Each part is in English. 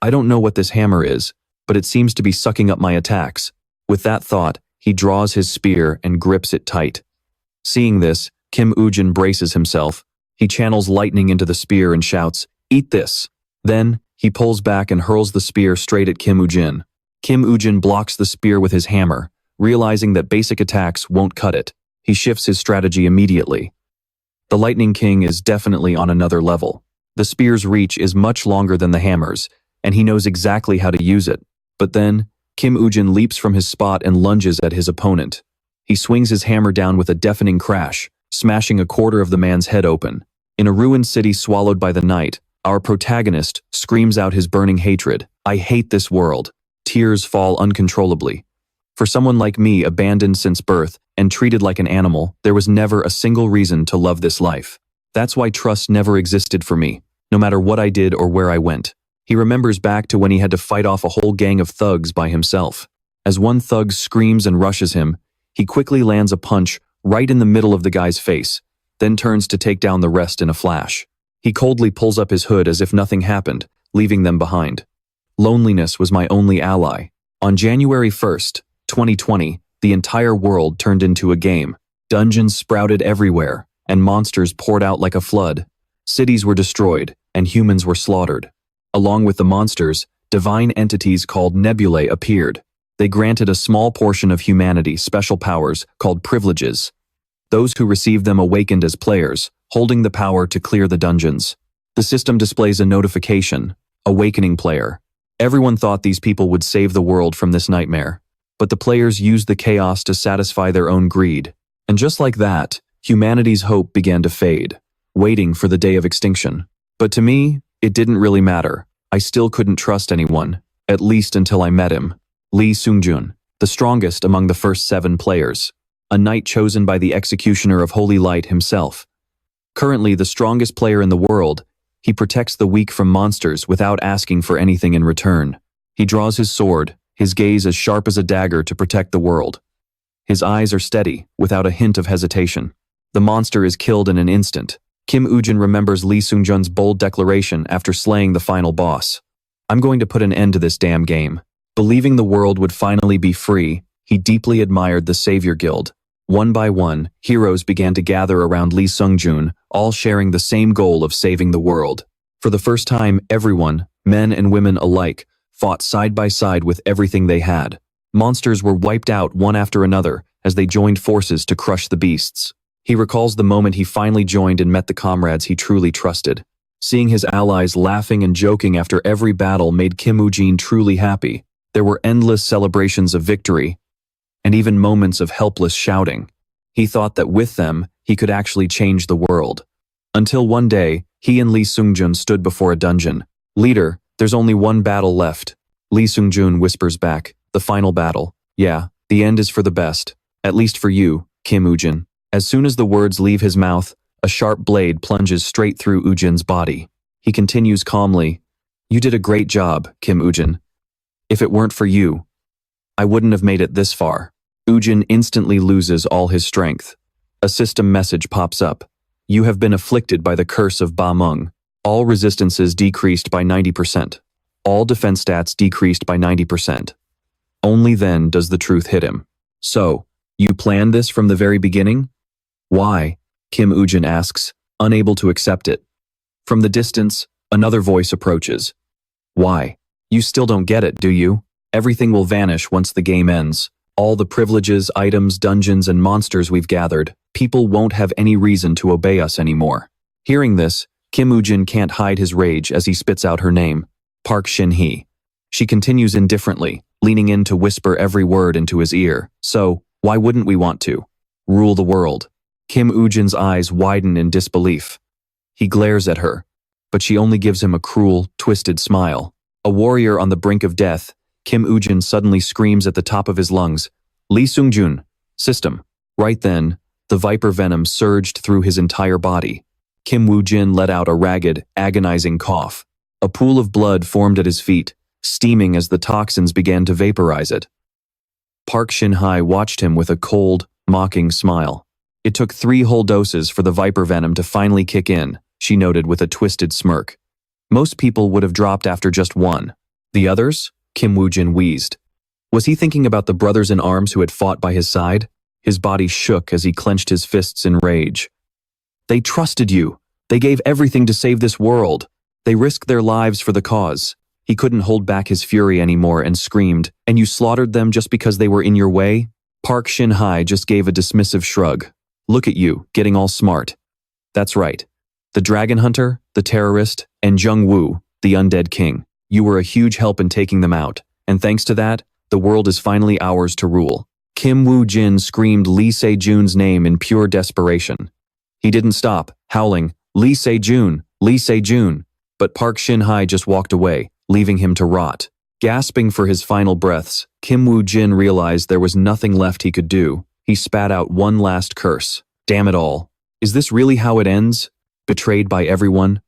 I don't know what this hammer is, but it seems to be sucking up my attacks. With that thought, he draws his spear and grips it tight. Seeing this, Kim Woo-jin braces himself. He channels lightning into the spear and shouts, "Eat this!" Then, he pulls back and hurls the spear straight at Kim Woo-jin. Kim Woo-jin blocks the spear with his hammer, realizing that basic attacks won't cut it. He shifts his strategy immediately. The Lightning King is definitely on another level. The spear's reach is much longer than the hammer's, and he knows exactly how to use it. But then, Kim Woo-jin leaps from his spot and lunges at his opponent. He swings his hammer down with a deafening crash, smashing a quarter of the man's head open. In a ruined city swallowed by the night, our protagonist screams out his burning hatred. "I hate this world." Tears fall uncontrollably. For someone like me, abandoned since birth and treated like an animal, there was never a single reason to love this life. That's why trust never existed for me, no matter what I did or where I went. He remembers back to when he had to fight off a whole gang of thugs by himself. As one thug screams and rushes him, he quickly lands a punch right in the middle of the guy's face, then turns to take down the rest in a flash. He coldly pulls up his hood as if nothing happened, leaving them behind. Loneliness was my only ally. On January 1st, 2020, the entire world turned into a game. Dungeons sprouted everywhere, and monsters poured out like a flood. Cities were destroyed, and humans were slaughtered. Along with the monsters, divine entities called nebulae appeared. They granted a small portion of humanity special powers called privileges. Those who received them awakened as players, holding the power to clear the dungeons. The system displays a notification, "Awakening Player." Everyone thought these people would save the world from this nightmare, but the players used the chaos to satisfy their own greed. And just like that, humanity's hope began to fade, waiting for the day of extinction. But to me, it didn't really matter. I still couldn't trust anyone, at least until I met him. Lee Seungjun, the strongest among the first 7 players. A knight chosen by the executioner of Holy Light himself. Currently the strongest player in the world, he protects the weak from monsters without asking for anything in return. He draws his sword, his gaze as sharp as a dagger to protect the world. His eyes are steady, without a hint of hesitation. The monster is killed in an instant. Kim Woo-jin remembers Lee Seungjun's bold declaration after slaying the final boss. "I'm going to put an end to this damn game." Believing the world would finally be free, he deeply admired the Savior Guild. One by one, heroes began to gather around Lee Seungjun, all sharing the same goal of saving the world. For the first time, everyone, men and women alike, fought side by side with everything they had. Monsters were wiped out one after another as they joined forces to crush the beasts. He recalls the moment he finally joined and met the comrades he truly trusted. Seeing his allies laughing and joking after every battle made Kim Woo-jin truly happy. There were endless celebrations of victory, and even moments of helpless shouting. He thought that with them, he could actually change the world. Until one day, he and Lee Seungjun stood before a dungeon. "Leader, there's only one battle left." Lee Seungjun whispers back, "The final battle. Yeah, the end is for the best. At least for you, Kim Woo-jin." As soon as the words leave his mouth, a sharp blade plunges straight through Woo-jin's body. He continues calmly, "You did a great job, Kim Woo-jin. If it weren't for you, I wouldn't have made it this far." Woo-jin instantly loses all his strength. A system message pops up. "You have been afflicted by the curse of Ba Meng. All resistances decreased by 90%. All defense stats decreased by 90%. Only then does the truth hit him. "So, you planned this from the very beginning?" "Why?" Kim Woo-jin asks, unable to accept it. From the distance, another voice approaches. "Why? You still don't get it, do you? Everything will vanish once the game ends. All the privileges, items, dungeons, and monsters we've gathered, people won't have any reason to obey us anymore." Hearing this, Kim Woo-jin can't hide his rage as he spits out her name, Park Shin Hye. She continues indifferently, leaning in to whisper every word into his ear. "So, why wouldn't we want to? Rule the world." Kim Woo-jin's eyes widen in disbelief. He glares at her, but she only gives him a cruel, twisted smile. A warrior on the brink of death, Kim Woo-jin suddenly screams at the top of his lungs, "Lee Seungjun, system." Right then, the viper venom surged through his entire body. Kim Woo-jin let out a ragged, agonizing cough. A pool of blood formed at his feet, steaming as the toxins began to vaporize it. Park Shin Hye watched him with a cold, mocking smile. "It took 3 whole doses for the viper venom to finally kick in," she noted with a twisted smirk. "Most people would have dropped after just 1. The others? Kim Woo Jin wheezed. Was he thinking about the brothers in arms who had fought by his side? His body shook as he clenched his fists in rage. They trusted you. They gave everything to save this world. They risked their lives for the cause. He couldn't hold back his fury anymore and screamed, "And you slaughtered them just because they were in your way?" Park Shin Hye just gave a dismissive shrug. "Look at you, getting all smart." "That's right. The dragon hunter, the terrorist, and Jung Woo, the undead king. You were a huge help in taking them out, and thanks to that, the world is finally ours to rule." Kim Woo Jin screamed Lee Seungjun's name in pure desperation. He didn't stop, howling, "Lee Seungjun, Lee Seungjun," but Park Shin Hye just walked away, leaving him to rot. Gasping for his final breaths, Kim Woo Jin realized there was nothing left he could do. He spat out one last curse. Damn it all. Is this really how it ends? Betrayed by everyone?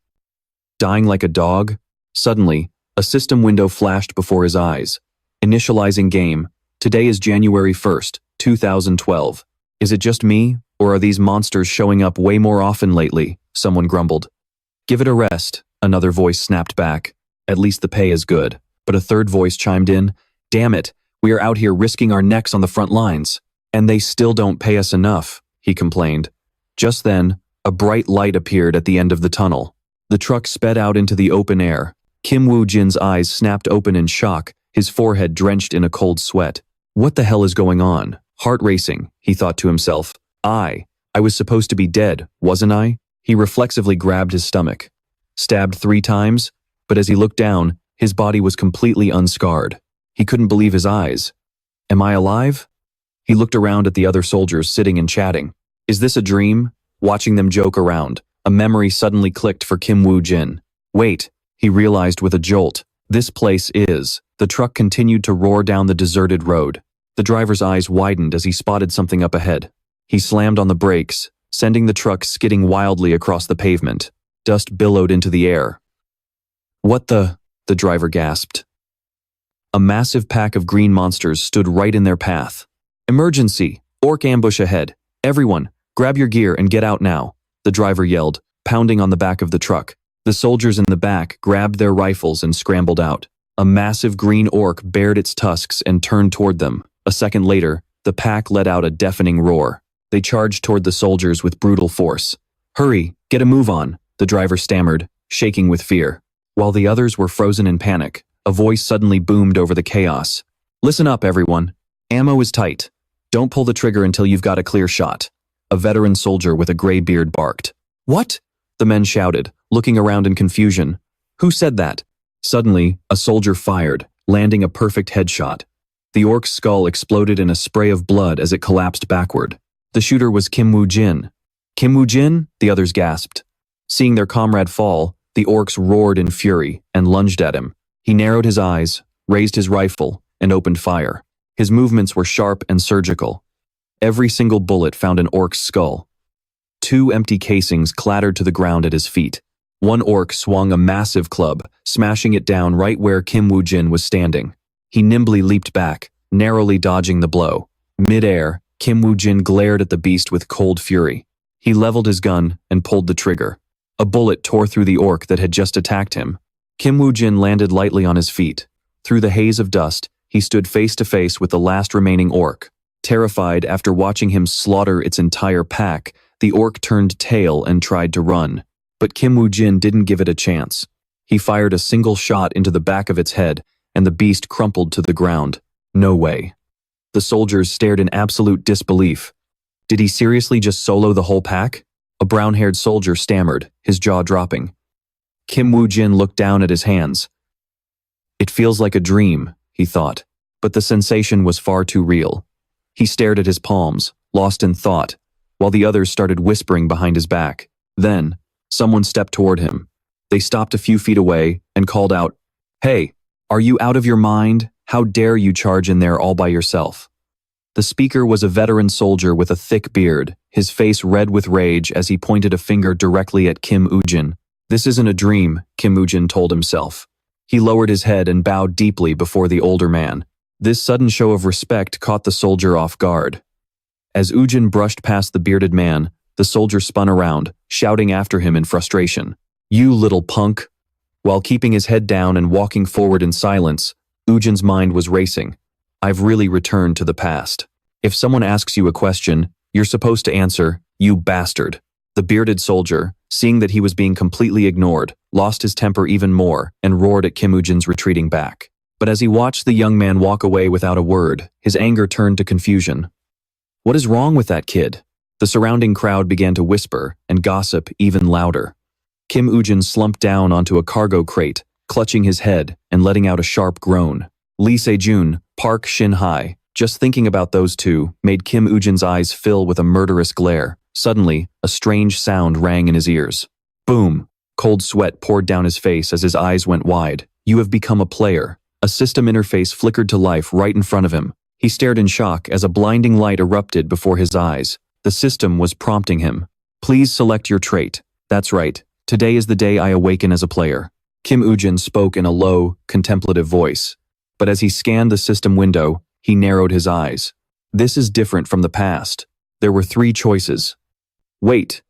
Dying like a dog? Suddenly, a system window flashed before his eyes. Initializing game. Today is January 1st, 2012. Is it just me, or are these monsters showing up way more often lately? Someone grumbled. Give it a rest, another voice snapped back. At least the pay is good. But a third voice chimed in. Damn it, we are out here risking our necks on the front lines. And they still don't pay us enough, he complained. Just then, a bright light appeared at the end of the tunnel. The truck sped out into the open air. Kim Woo Jin's eyes snapped open in shock, his forehead drenched in a cold sweat. What the hell is going on? Heart racing, he thought to himself. I was supposed to be dead, wasn't I? He reflexively grabbed his stomach. Stabbed 3 times, but as he looked down, his body was completely unscarred. He couldn't believe his eyes. Am I alive? He looked around at the other soldiers sitting and chatting. Is this a dream? Watching them joke around, a memory suddenly clicked for Kim Woo Jin. Wait, he realized with a jolt. This place is. The truck continued to roar down the deserted road. The driver's eyes widened as he spotted something up ahead. He slammed on the brakes, sending the truck skidding wildly across the pavement. Dust billowed into the air. What the driver gasped. A massive pack of green monsters stood right in their path. Emergency! Orc ambush ahead. Everyone, grab your gear and get out now, the driver yelled, pounding on the back of the truck. The soldiers in the back grabbed their rifles and scrambled out. A massive green orc bared its tusks and turned toward them. A second later, the pack let out a deafening roar. They charged toward the soldiers with brutal force. Hurry, get a move on, the driver stammered, shaking with fear. While the others were frozen in panic, a voice suddenly boomed over the chaos. Listen up, everyone. Ammo is tight. Don't pull the trigger until you've got a clear shot. A veteran soldier with a gray beard barked. What? The men shouted, looking around in confusion. Who said that? Suddenly, a soldier fired, landing a perfect headshot. The orc's skull exploded in a spray of blood as it collapsed backward. The shooter was Kim Woo Jin. Kim Woo Jin? The others gasped. Seeing their comrade fall, the orcs roared in fury and lunged at him. He narrowed his eyes, raised his rifle, and opened fire. His movements were sharp and surgical. Every single bullet found an orc's skull. 2 empty casings clattered to the ground at his feet. One orc swung a massive club, smashing it down right where Kim Woo Jin was standing. He nimbly leaped back, narrowly dodging the blow. Mid-air, Kim Woo Jin glared at the beast with cold fury. He leveled his gun and pulled the trigger. A bullet tore through the orc that had just attacked him. Kim Woo Jin landed lightly on his feet. Through the haze of dust, he stood face to face with the last remaining orc. Terrified after watching him slaughter its entire pack, the orc turned tail and tried to run. But Kim Woo Jin didn't give it a chance. He fired a single shot into the back of its head, and the beast crumpled to the ground. No way. The soldiers stared in absolute disbelief. Did he seriously just solo the whole pack? A brown-haired soldier stammered, his jaw dropping. Kim Woo Jin looked down at his hands. It feels like a dream, he thought, but the sensation was far too real. He stared at his palms, lost in thought, while the others started whispering behind his back. Then, someone stepped toward him. They stopped a few feet away and called out, "Hey, are you out of your mind? How dare you charge in there all by yourself?" The speaker was a veteran soldier with a thick beard, his face red with rage as he pointed a finger directly at Kim Woo Jin. This isn't a dream, Kim Woo Jin told himself. He lowered his head and bowed deeply before the older man. This sudden show of respect caught the soldier off guard. As Woo Jin brushed past the bearded man, the soldier spun around, shouting after him in frustration. "You little punk! While keeping his head down and walking forward in silence, Woo Jin's mind was racing. I've really returned to the past. If someone asks you a question, you're supposed to answer, "You bastard." The bearded soldier, seeing that he was being completely ignored, lost his temper even more and roared at Kim Woo Jin's retreating back. But as he watched the young man walk away without a word, his anger turned to confusion. What is wrong with that kid? The surrounding crowd began to whisper and gossip even louder. Kim Woo Jin slumped down onto a cargo crate, clutching his head and letting out a sharp groan. Lee Seungjun, Park Shin Hye, just thinking about those two made Kim Woo Jin's eyes fill with a murderous glare. Suddenly, a strange sound rang in his ears. Boom! Cold sweat poured down his face as his eyes went wide. You have become a player. A system interface flickered to life right in front of him. He stared in shock as a blinding light erupted before his eyes. The system was prompting him. Please select your trait. That's right. Today is the day I awaken as a player. Kim Woo Jin spoke in a low, contemplative voice. But as he scanned the system window, he narrowed his eyes. This is different from the past. There were 3 choices. Wait.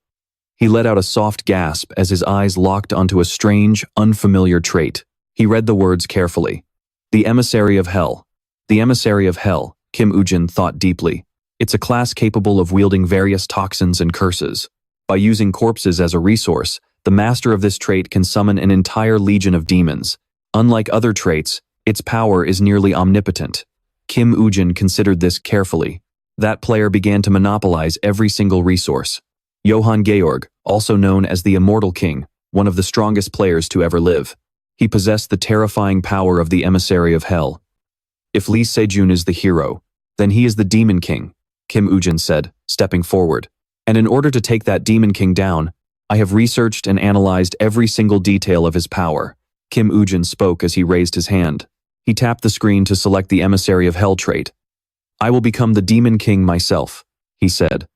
He let out a soft gasp as his eyes locked onto a strange, unfamiliar trait. He read the words carefully. The Emissary of Hell. The Emissary of Hell, Kim Woo Jin thought deeply. It's a class capable of wielding various toxins and curses. By using corpses as a resource, the master of this trait can summon an entire legion of demons. Unlike other traits, its power is nearly omnipotent. Kim Woo Jin considered this carefully. That player began to monopolize every single resource. Johann Georg, also known as the Immortal King, one of the strongest players to ever live. He possessed the terrifying power of the Emissary of Hell. If Lee Seungjun is the hero, then he is the Demon King, Kim Woo Jin said, stepping forward. And in order to take that Demon King down, I have researched and analyzed every single detail of his power. Kim Woo Jin spoke as he raised his hand. He tapped the screen to select the Emissary of Hell trait. I will become the Demon King myself, he said,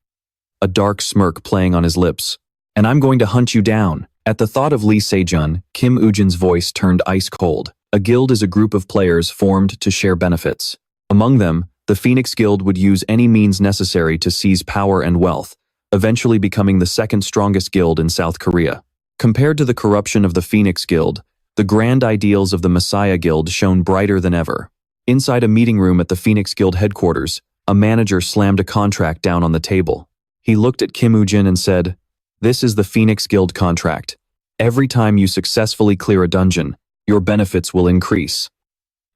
a dark smirk playing on his lips. And I'm going to hunt you down. At the thought of Lee Seungjun, Kim Woo Jin's voice turned ice cold. A guild is a group of players formed to share benefits. Among them, the Phoenix Guild would use any means necessary to seize power and wealth, eventually becoming the second strongest guild in South Korea. Compared to the corruption of the Phoenix Guild, the grand ideals of the Messiah Guild shone brighter than ever. Inside a meeting room at the Phoenix Guild headquarters, a manager slammed a contract down on the table. He looked at Kim Woo Jin and said, "This is the Phoenix Guild contract. Every time you successfully clear a dungeon, your benefits will increase."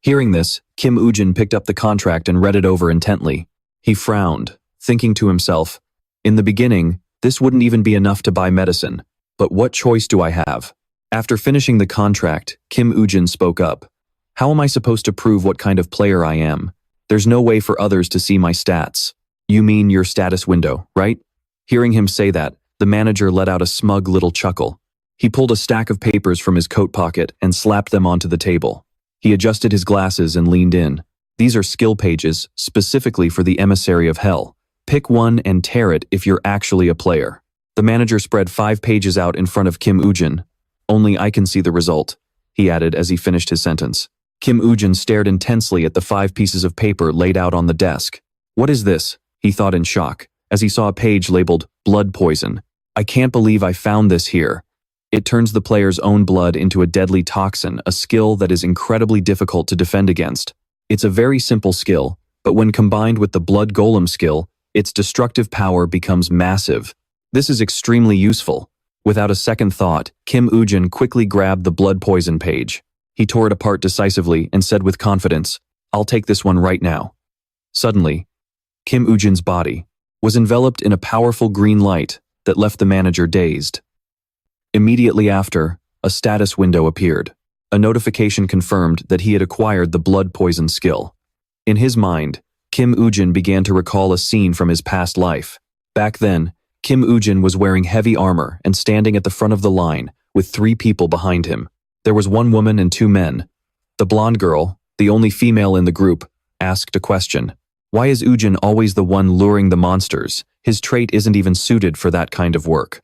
Hearing this, Kim Woo Jin picked up the contract and read it over intently. He frowned, thinking to himself, in the beginning, this wouldn't even be enough to buy medicine. But what choice do I have? After finishing the contract, Kim Woo Jin spoke up. How am I supposed to prove what kind of player I am? There's no way for others to see my stats. You mean your status window, right? Hearing him say that, the manager let out a smug little chuckle. He pulled a stack of papers from his coat pocket and slapped them onto the table. He adjusted his glasses and leaned in. These are skill pages, specifically for the Emissary of Hell. Pick one and tear it if you're actually a player. The manager spread 5 pages out in front of Kim Woo Jin. Only I can see the result, he added as he finished his sentence. Kim Woo Jin stared intensely at the 5 pieces of paper laid out on the desk. What is this? He thought in shock, as he saw a page labeled blood poison. I can't believe I found this here. It turns the player's own blood into a deadly toxin, a skill that is incredibly difficult to defend against. It's a very simple skill, but when combined with the blood golem skill, its destructive power becomes massive. This is extremely useful. Without a second thought, Kim Woo Jin quickly grabbed the blood poison page. He tore it apart decisively and said with confidence, I'll take this one right now. Suddenly, Kim Woo Jin's body was enveloped in a powerful green light that left the manager dazed. Immediately after, a status window appeared. A notification confirmed that he had acquired the blood poison skill. In his mind, Kim Woo Jin began to recall a scene from his past life. Back then, Kim Woo Jin was wearing heavy armor and standing at the front of the line with 3 people behind him. There was 1 woman and 2 men. The blonde girl, the only female in the group, asked a question. Why is Woo Jin always the one luring the monsters? His trait isn't even suited for that kind of work.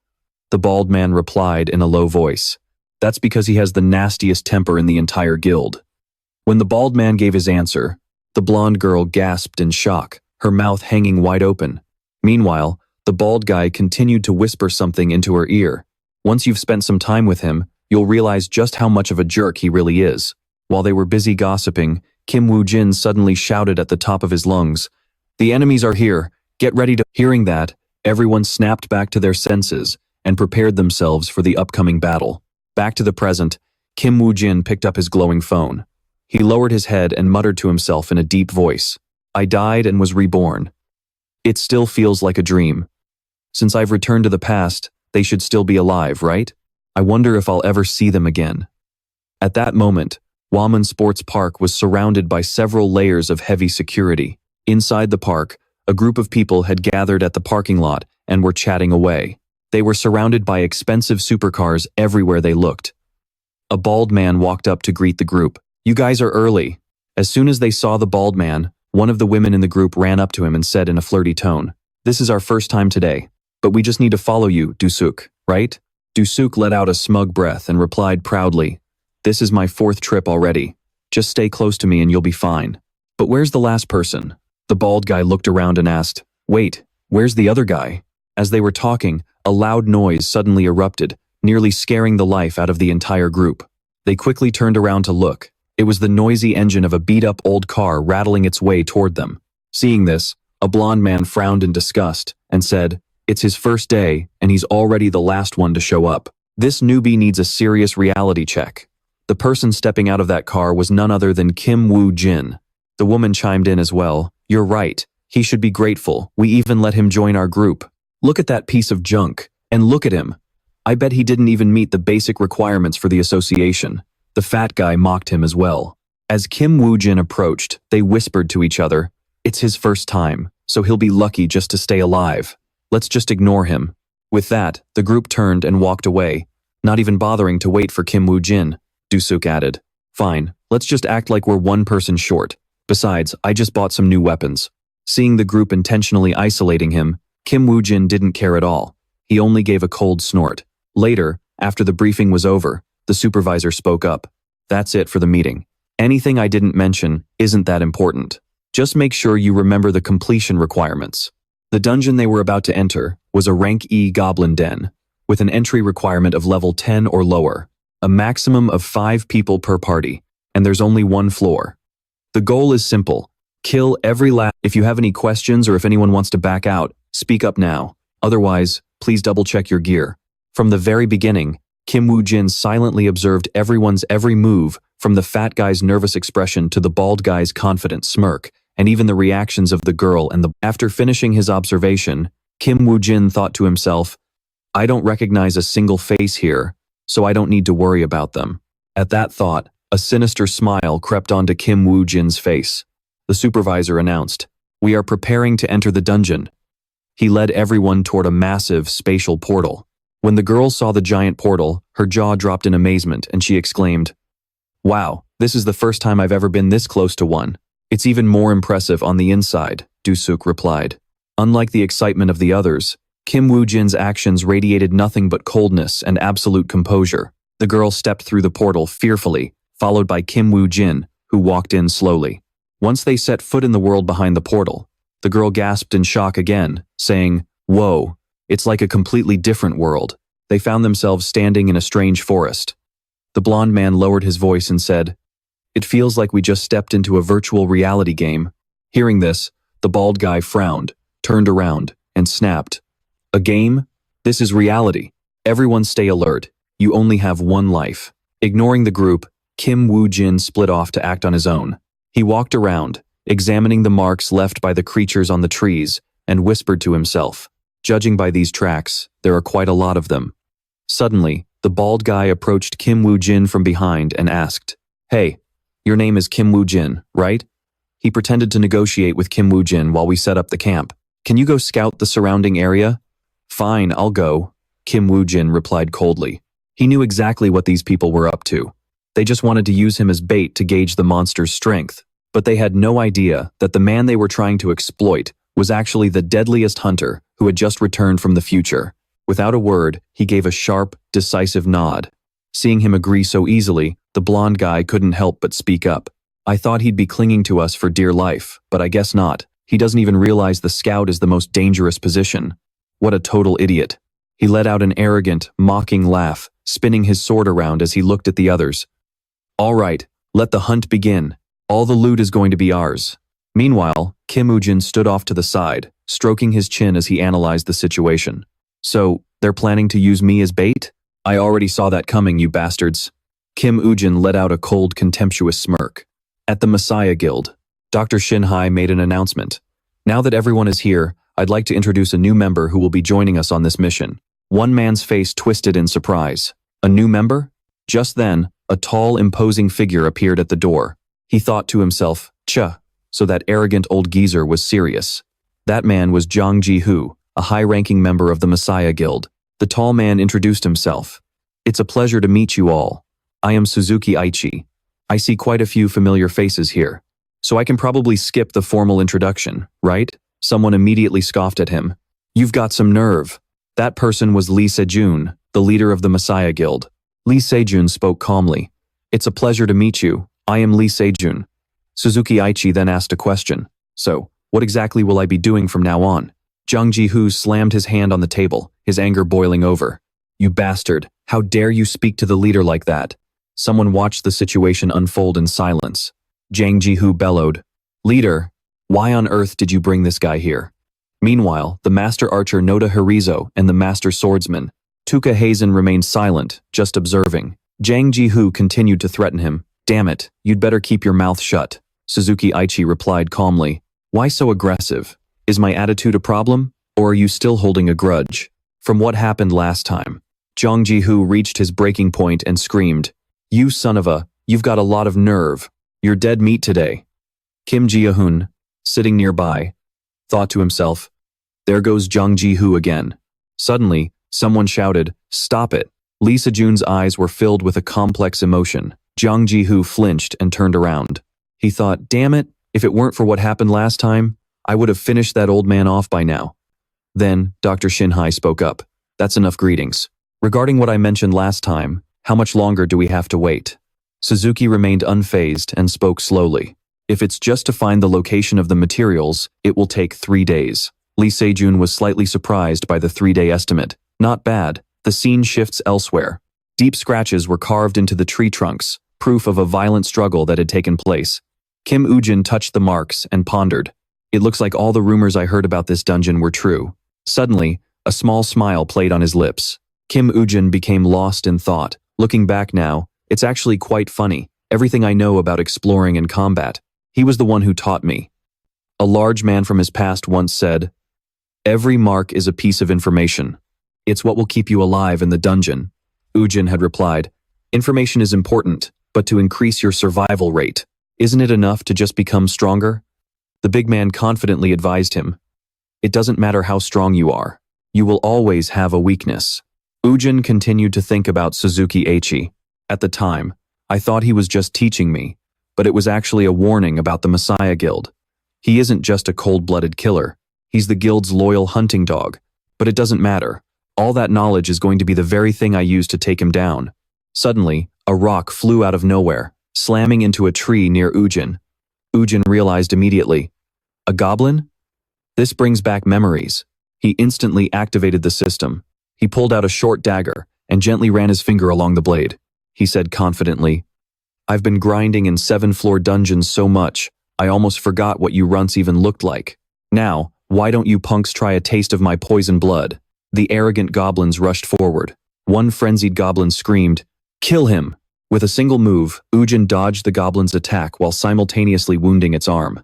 The bald man replied in a low voice. That's because he has the nastiest temper in the entire guild. When the bald man gave his answer, the blonde girl gasped in shock, her mouth hanging wide open. Meanwhile, the bald guy continued to whisper something into her ear. Once you've spent some time with him, you'll realize just how much of a jerk he really is. While they were busy gossiping, Kim Woo Jin suddenly shouted at the top of his lungs, "The enemies are here, get ready to—" Hearing that, everyone snapped back to their senses and prepared themselves for the upcoming battle. Back to the present, Kim Woo Jin picked up his glowing phone. He lowered his head and muttered to himself in a deep voice, "I died and was reborn. It still feels like a dream. Since I've returned to the past, they should still be alive, right? I wonder if I'll ever see them again." At that moment, Waman Sports Park was surrounded by several layers of heavy security. Inside the park, a group of people had gathered at the parking lot and were chatting away. They were surrounded by expensive supercars everywhere they looked. A bald man walked up to greet the group. "You guys are early." As soon as they saw the bald man, one of the women in the group ran up to him and said in a flirty tone, "This is our first time today, but we just need to follow you, Dusuk, right?" Dusuk let out a smug breath and replied proudly, "This is my 4th trip already. Just stay close to me and you'll be fine." "But where's the last person?" The bald guy looked around and asked, "Wait, where's the other guy?" As they were talking, a loud noise suddenly erupted, nearly scaring the life out of the entire group. They quickly turned around to look. It was the noisy engine of a beat-up old car rattling its way toward them. Seeing this, a blond man frowned in disgust and said, "It's his first day, and he's already the last one to show up. This newbie needs a serious reality check." The person stepping out of that car was none other than Kim Woo Jin. The woman chimed in as well, "You're right. He should be grateful. We even let him join our group. Look at that piece of junk. And look at him. I bet he didn't even meet the basic requirements for the association." The fat guy mocked him as well. As Kim Woo Jin approached, they whispered to each other, "It's his first time, so he'll be lucky just to stay alive. Let's just ignore him." With that, the group turned and walked away, not even bothering to wait for Kim Woo Jin. Dusuk added, "Fine, let's just act like we're one person short. Besides, I just bought some new weapons." Seeing the group intentionally isolating him, Kim Woo Jin didn't care at all. He only gave a cold snort. Later, after the briefing was over, the supervisor spoke up. "That's it for the meeting. Anything I didn't mention isn't that important. Just make sure you remember the completion requirements." The dungeon they were about to enter was a rank E goblin den, with an entry requirement of level 10 or lower, a maximum of 5 people per party, and there's only 1 floor. The goal is simple: kill every last. If you have any questions or if anyone wants to back out, speak up now. Otherwise, please double-check your gear. From the very beginning, Kim Woo Jin silently observed everyone's every move, from the fat guy's nervous expression to the bald guy's confident smirk, and even the reactions of the girl and the— After finishing his observation, Kim Woo Jin thought to himself, "I don't recognize a single face here, so I don't need to worry about them." At that thought, a sinister smile crept onto Kim Woo Jin's face. The supervisor announced, "We are preparing to enter the dungeon." He led everyone toward a massive spatial portal. When the girl saw the giant portal, her jaw dropped in amazement and she exclaimed, "Wow, this is the first time I've ever been this close to one. It's even more impressive on the inside," Dusuk replied. Unlike the excitement of the others, Kim Woo Jin's actions radiated nothing but coldness and absolute composure. The girl stepped through the portal fearfully, followed by Kim Woo Jin, who walked in slowly. Once they set foot in the world behind the portal, the girl gasped in shock again, saying, "Whoa, it's like a completely different world." They found themselves standing in a strange forest. The blond man lowered his voice and said, "It feels like we just stepped into a virtual reality game." Hearing this, the bald guy frowned, turned around, and snapped, "A game? This is reality. Everyone stay alert. You only have 1 life." Ignoring the group, Kim Woo Jin split off to act on his own. He walked around, examining the marks left by the creatures on the trees, and whispered to himself, "Judging by these tracks, there are quite a lot of them." Suddenly, the bald guy approached Kim Woo Jin from behind and asked, "Hey, your name is Kim Woo Jin, right?" He pretended to negotiate with Kim Woo Jin while we set up the camp. "Can you go scout the surrounding area?" "Fine, I'll go," Kim Woo Jin replied coldly. He knew exactly what these people were up to. They just wanted to use him as bait to gauge the monster's strength, but they had no idea that the man they were trying to exploit was actually the deadliest hunter who had just returned from the future. Without a word, he gave a sharp, decisive nod. Seeing him agree so easily, the blond guy couldn't help but speak up. "I thought he'd be clinging to us for dear life, but I guess not. He doesn't even realize the scout is the most dangerous position. What a total idiot." He let out an arrogant, mocking laugh, spinning his sword around as he looked at the others. All right, let the hunt begin. All the loot is going to be ours. Meanwhile, Kim Woo-jin stood off to the side, stroking his chin as he analyzed the situation. So, they're planning to use me as bait? I already saw that coming, you bastards. Kim Woo-jin let out a cold, contemptuous smirk. At the Messiah Guild, Dr. Shin Hye made an announcement. Now that everyone is here, I'd like to introduce a new member who will be joining us on this mission. One man's face twisted in surprise. A new member? Just then, a tall, imposing figure appeared at the door. He thought to himself, so that arrogant old geezer was serious. That man was Jung Ji-hoo, a high-ranking member of the Messiah Guild. The tall man introduced himself. It's a pleasure to meet you all. I am Suzuki Aichi. I see quite a few familiar faces here. So I can probably skip the formal introduction, right? Someone immediately scoffed at him. You've got some nerve. That person was Lee Seungjun, the leader of the Messiah Guild. Lee Seungjun spoke calmly. It's a pleasure to meet you. I am Lee Seungjun. Suzuki Aichi then asked a question. So, what exactly will I be doing from now on? Jung Ji-hoo slammed his hand on the table, his anger boiling over. You bastard, how dare you speak to the leader like that? Someone watched the situation unfold in silence. Jang Ji-hoo bellowed. Leader, why on earth did you bring this guy here? Meanwhile, the master archer Noda Harizo and the master swordsman, Tuka Hazen remained silent, just observing. Jang Ji-hoo continued to threaten him. Damn it, you'd better keep your mouth shut. Suzuki Aichi replied calmly. Why so aggressive? Is my attitude a problem? Or are you still holding a grudge? From what happened last time? Jang Ji-hoo reached his breaking point and screamed. You son of a, you've got a lot of nerve. You're dead meat today. Kim Ji-hoon, sitting nearby, thought to himself, there goes Jung Ji-hoo again. Suddenly, someone shouted, stop it. Lee Seungjun's eyes were filled with a complex emotion. Jung Ji-hoo flinched and turned around. He thought, damn it, if it weren't for what happened last time, I would have finished that old man off by now. Then, Dr. Shin Hye spoke up. That's enough greetings. Regarding what I mentioned last time, how much longer do we have to wait? Suzuki remained unfazed and spoke slowly. If it's just to find the location of the materials, it will take 3 days. Lee Seungjun was slightly surprised by the 3-day estimate. Not bad. The scene shifts elsewhere. Deep scratches were carved into the tree trunks, proof of a violent struggle that had taken place. Kim Woo-jin touched the marks and pondered. It looks like all the rumors I heard about this dungeon were true. Suddenly, a small smile played on his lips. Kim Woo-jin became lost in thought. Looking back now, it's actually quite funny. Everything I know about exploring and combat, he was the one who taught me. A large man from his past once said, every mark is a piece of information. It's what will keep you alive in the dungeon. Woo-jin had replied, information is important, but to increase your survival rate, isn't it enough to just become stronger? The big man confidently advised him, it doesn't matter how strong you are. You will always have a weakness. Woo-jin continued to think about Suzuki Aichi. At the time, I thought he was just teaching me, but it was actually a warning about the Messiah Guild. He isn't just a cold-blooded killer. He's the guild's loyal hunting dog. But it doesn't matter. All that knowledge is going to be the very thing I use to take him down. Suddenly, a rock flew out of nowhere, slamming into a tree near Woo-jin. Woo-jin realized immediately. A goblin? This brings back memories. He instantly activated the system. He pulled out a short dagger and gently ran his finger along the blade. He said confidently, I've been grinding in 7th-floor dungeons so much, I almost forgot what you runts even looked like. Now, why don't you punks try a taste of my poison blood? The arrogant goblins rushed forward. One frenzied goblin screamed, kill him! With a single move, Woo-jin dodged the goblin's attack while simultaneously wounding its arm.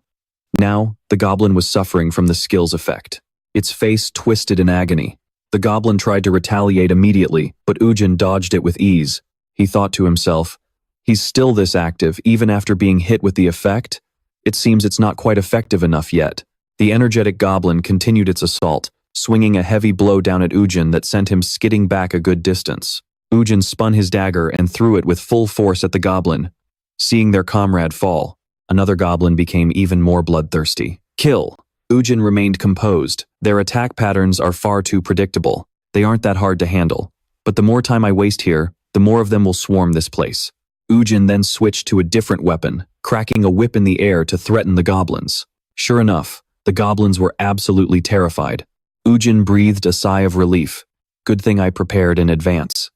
Now, the goblin was suffering from the skill's effect. Its face twisted in agony. The goblin tried to retaliate immediately, but Woo-jin dodged it with ease. He thought to himself, he's still this active even after being hit with the effect? It seems it's not quite effective enough yet. The energetic goblin continued its assault, swinging a heavy blow down at Woo-jin that sent him skidding back a good distance. Woo-jin spun his dagger and threw it with full force at the goblin. Seeing their comrade fall, another goblin became even more bloodthirsty. Kill! Woo-jin remained composed. Their attack patterns are far too predictable. They aren't that hard to handle. But the more time I waste here, the more of them will swarm this place. Woo-jin then switched to a different weapon, cracking a whip in the air to threaten the goblins. Sure enough, the goblins were absolutely terrified. Woo-jin breathed a sigh of relief. Good thing I prepared in advance.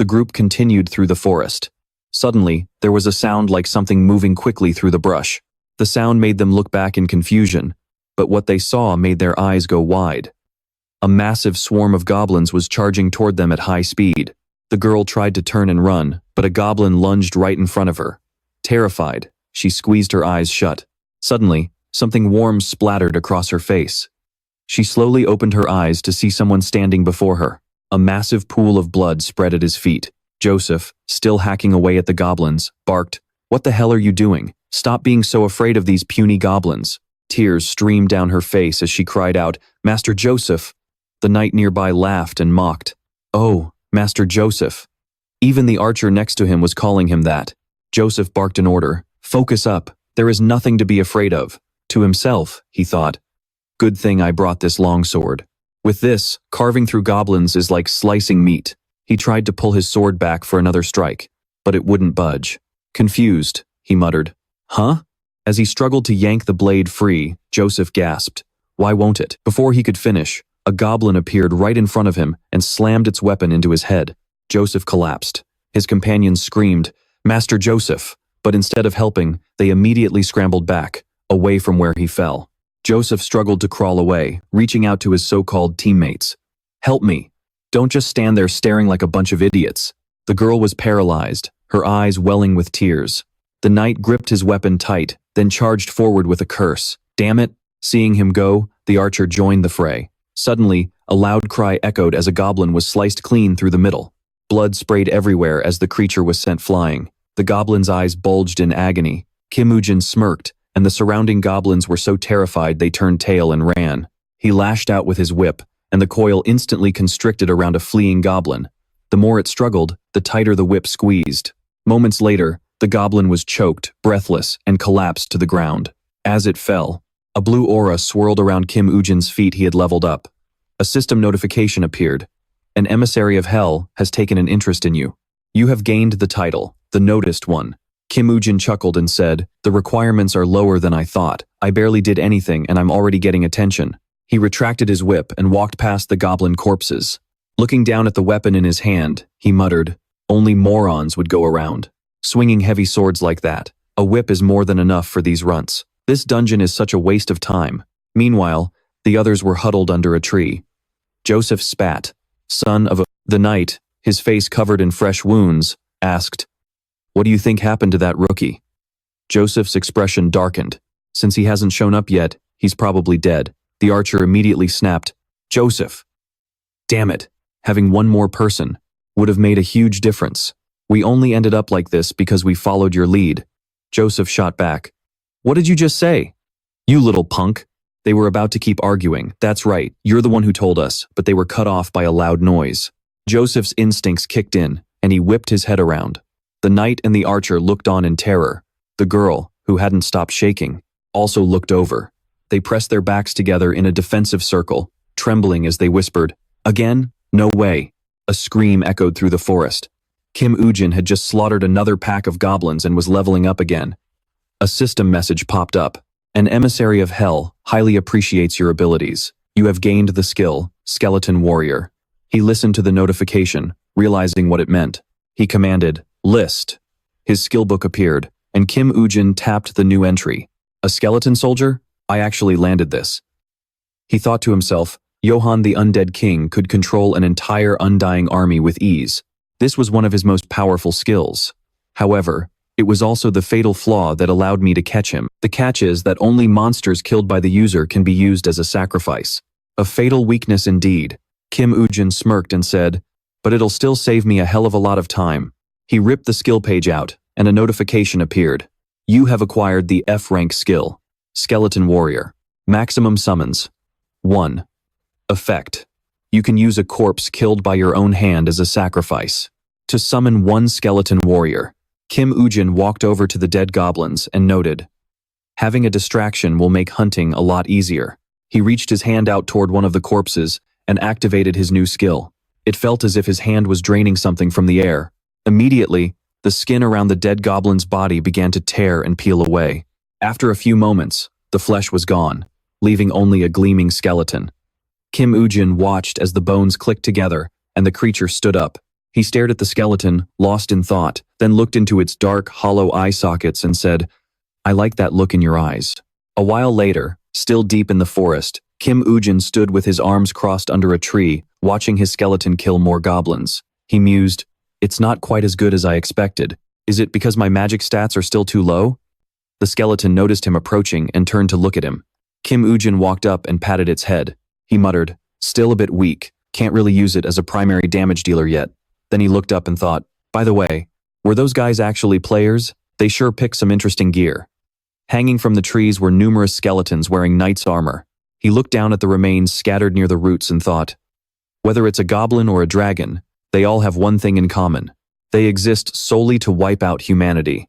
The group continued through the forest. Suddenly, there was a sound like something moving quickly through the brush. The sound made them look back in confusion, but what they saw made their eyes go wide. A massive swarm of goblins was charging toward them at high speed. The girl tried to turn and run, but a goblin lunged right in front of her. Terrified, she squeezed her eyes shut. Suddenly, something warm splattered across her face. She slowly opened her eyes to see someone standing before her. A massive pool of blood spread at his feet. Joseph, still hacking away at the goblins, barked, "What the hell are you doing? Stop being so afraid of these puny goblins." Tears streamed down her face as she cried out, "Master Joseph!" The knight nearby laughed and mocked. "Oh, Master Joseph." Even the archer next to him was calling him that. Joseph barked an order, "Focus up, there is nothing to be afraid of." To himself, he thought, "Good thing I brought this longsword. With this, carving through goblins is like slicing meat." He tried to pull his sword back for another strike, but it wouldn't budge. Confused, he muttered, "Huh?" As he struggled to yank the blade free, Joseph gasped, "Why won't it?" Before he could finish, a goblin appeared right in front of him and slammed its weapon into his head. Joseph collapsed. His companions screamed, "Master Joseph!" But instead of helping, they immediately scrambled back, away from where he fell. Joseph struggled to crawl away, reaching out to his so-called teammates. "Help me. Don't just stand there staring like a bunch of idiots." The girl was paralyzed, her eyes welling with tears. The knight gripped his weapon tight, then charged forward with a curse. "Damn it!" Seeing him go, the archer joined the fray. Suddenly, a loud cry echoed as a goblin was sliced clean through the middle. Blood sprayed everywhere as the creature was sent flying. The goblin's eyes bulged in agony. Kim Woo-jin smirked, and the surrounding goblins were so terrified they turned tail and ran. He lashed out with his whip, and the coil instantly constricted around a fleeing goblin. The more it struggled, the tighter the whip squeezed. Moments later, the goblin was choked, breathless, and collapsed to the ground. As it fell, a blue aura swirled around Kim Woo-jin's feet he had leveled up. A system notification appeared. "An emissary of hell has taken an interest in you. You have gained the title, the Noticed One." Kim Woo-jin chuckled and said, "The requirements are lower than I thought. I barely did anything and I'm already getting attention." He retracted his whip and walked past the goblin corpses. Looking down at the weapon in his hand, he muttered, "Only morons would go around swinging heavy swords like that. A whip is more than enough for these runts. This dungeon is such a waste of time." Meanwhile, the others were huddled under a tree. Joseph spat. "Son of a..." The knight, his face covered in fresh wounds, asked, "What do you think happened to that rookie?" Joseph's expression darkened. "Since he hasn't shown up yet, he's probably dead." The archer immediately snapped, "Joseph! Damn it, having one more person would have made a huge difference. We only ended up like this because we followed your lead." Joseph shot back, "What did you just say? You little punk." They were about to keep arguing. "That's right, you're the one who told us," but they were cut off by a loud noise. Joseph's instincts kicked in, and he whipped his head around. The knight and the archer looked on in terror. The girl, who hadn't stopped shaking, also looked over. They pressed their backs together in a defensive circle, trembling as they whispered, "Again? No way." A scream echoed through the forest. Kim Woo-jin had just slaughtered another pack of goblins and was leveling up again. A system message popped up. "An emissary of hell highly appreciates your abilities. You have gained the skill, Skeleton Warrior." He listened to the notification, realizing what it meant. He commanded, "List." His skill book appeared, and Kim Woo-jin tapped the new entry. "A skeleton soldier? I actually landed this." He thought to himself, Johann the Undead King could control an entire undying army with ease. This was one of his most powerful skills. However, it was also the fatal flaw that allowed me to catch him. The catch is that only monsters killed by the user can be used as a sacrifice. A fatal weakness indeed. Kim Woo-jin smirked and said, "But it'll still save me a hell of a lot of time." He ripped the skill page out, and a notification appeared. "You have acquired the F-rank skill, Skeleton Warrior. Maximum summons. 1. Effect. You can use a corpse killed by your own hand as a sacrifice to summon one skeleton warrior." Kim Woo-jin walked over to the dead goblins and noted, "Having a distraction will make hunting a lot easier." He reached his hand out toward one of the corpses and activated his new skill. It felt as if his hand was draining something from the air. Immediately, the skin around the dead goblin's body began to tear and peel away. After a few moments, the flesh was gone, leaving only a gleaming skeleton. Kim Woo-jin watched as the bones clicked together and the creature stood up. He stared at the skeleton, lost in thought, then looked into its dark, hollow eye sockets and said, "I like that look in your eyes." A while later, still deep in the forest, Kim Woo-jin stood with his arms crossed under a tree, watching his skeleton kill more goblins. He mused, "It's not quite as good as I expected. Is it because my magic stats are still too low?" The skeleton noticed him approaching and turned to look at him. Kim Woo-jin walked up and patted its head. He muttered, "Still a bit weak, can't really use it as a primary damage dealer yet." Then he looked up and thought, "By the way, were those guys actually players? They sure picked some interesting gear." Hanging from the trees were numerous skeletons wearing knight's armor. He looked down at the remains scattered near the roots and thought, whether it's a goblin or a dragon, they all have one thing in common. They exist solely to wipe out humanity.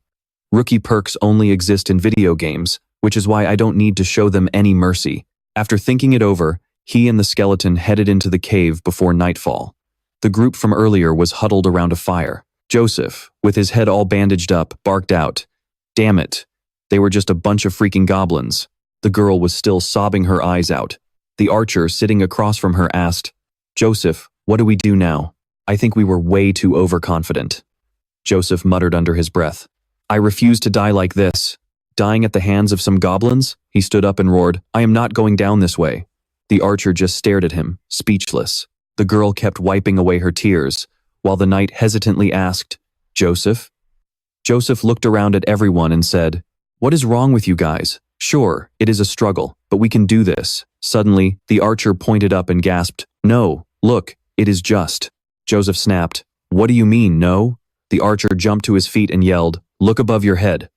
Rookie perks only exist in video games, which is why I don't need to show them any mercy. After thinking it over, he and the skeleton headed into the cave before nightfall. The group from earlier was huddled around a fire. Joseph, with his head all bandaged up, barked out, "Damn it. They were just a bunch of freaking goblins." The girl was still sobbing her eyes out. The archer, sitting across from her, asked, "Joseph, what do we do now? I think we were way too overconfident." Joseph muttered under his breath, "I refuse to die like this. Dying at the hands of some goblins?" He stood up and roared, "I am not going down this way." The archer just stared at him, speechless. The girl kept wiping away her tears, while the knight hesitantly asked, "Joseph?" Joseph looked around at everyone and said, "What is wrong with you guys? Sure, it is a struggle, but we can do this." Suddenly, the archer pointed up and gasped, "No, look, it is just." Joseph snapped, "What do you mean, no?" The archer jumped to his feet and yelled, "Look above your head."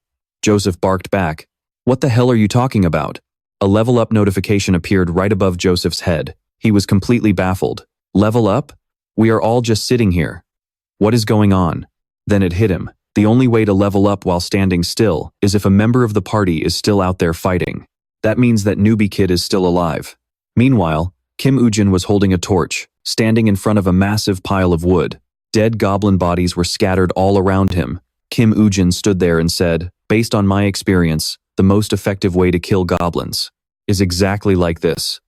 Joseph barked back, "What the hell are you talking about?" A level up notification appeared right above Joseph's head. He was completely baffled. Level up? We are all just sitting here. What is going on? Then it hit him. The only way to level up while standing still is if a member of the party is still out there fighting. That means that newbie kid is still alive. Meanwhile, Kim Woo-jin was holding a torch, standing in front of a massive pile of wood. Dead goblin bodies were scattered all around him. Kim Woo-jin stood there and said, "Based on my experience, the most effective way to kill goblins is exactly like this."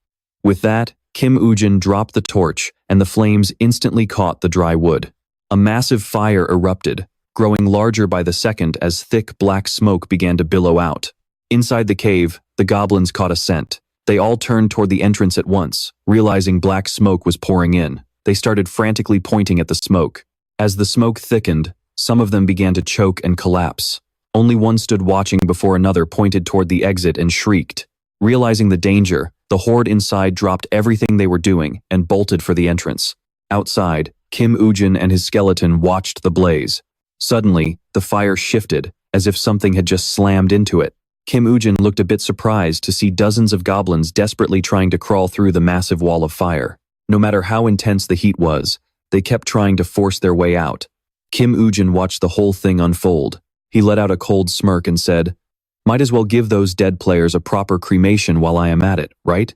With that, Kim Woo-jin dropped the torch, and the flames instantly caught the dry wood. A massive fire erupted, growing larger by the second as thick black smoke began to billow out. Inside the cave, the goblins caught a scent. They all turned toward the entrance at once, realizing black smoke was pouring in. They started frantically pointing at the smoke. As the smoke thickened, some of them began to choke and collapse. Only one stood watching before another pointed toward the exit and shrieked. Realizing the danger, the horde inside dropped everything they were doing and bolted for the entrance. Outside, Kim Woo-jin and his skeleton watched the blaze. Suddenly, the fire shifted, as if something had just slammed into it. Kim Woo-jin looked a bit surprised to see dozens of goblins desperately trying to crawl through the massive wall of fire. No matter how intense the heat was, they kept trying to force their way out. Kim Woo-jin watched the whole thing unfold. He let out a cold smirk and said, "Might as well give those dead players a proper cremation while I am at it, right?"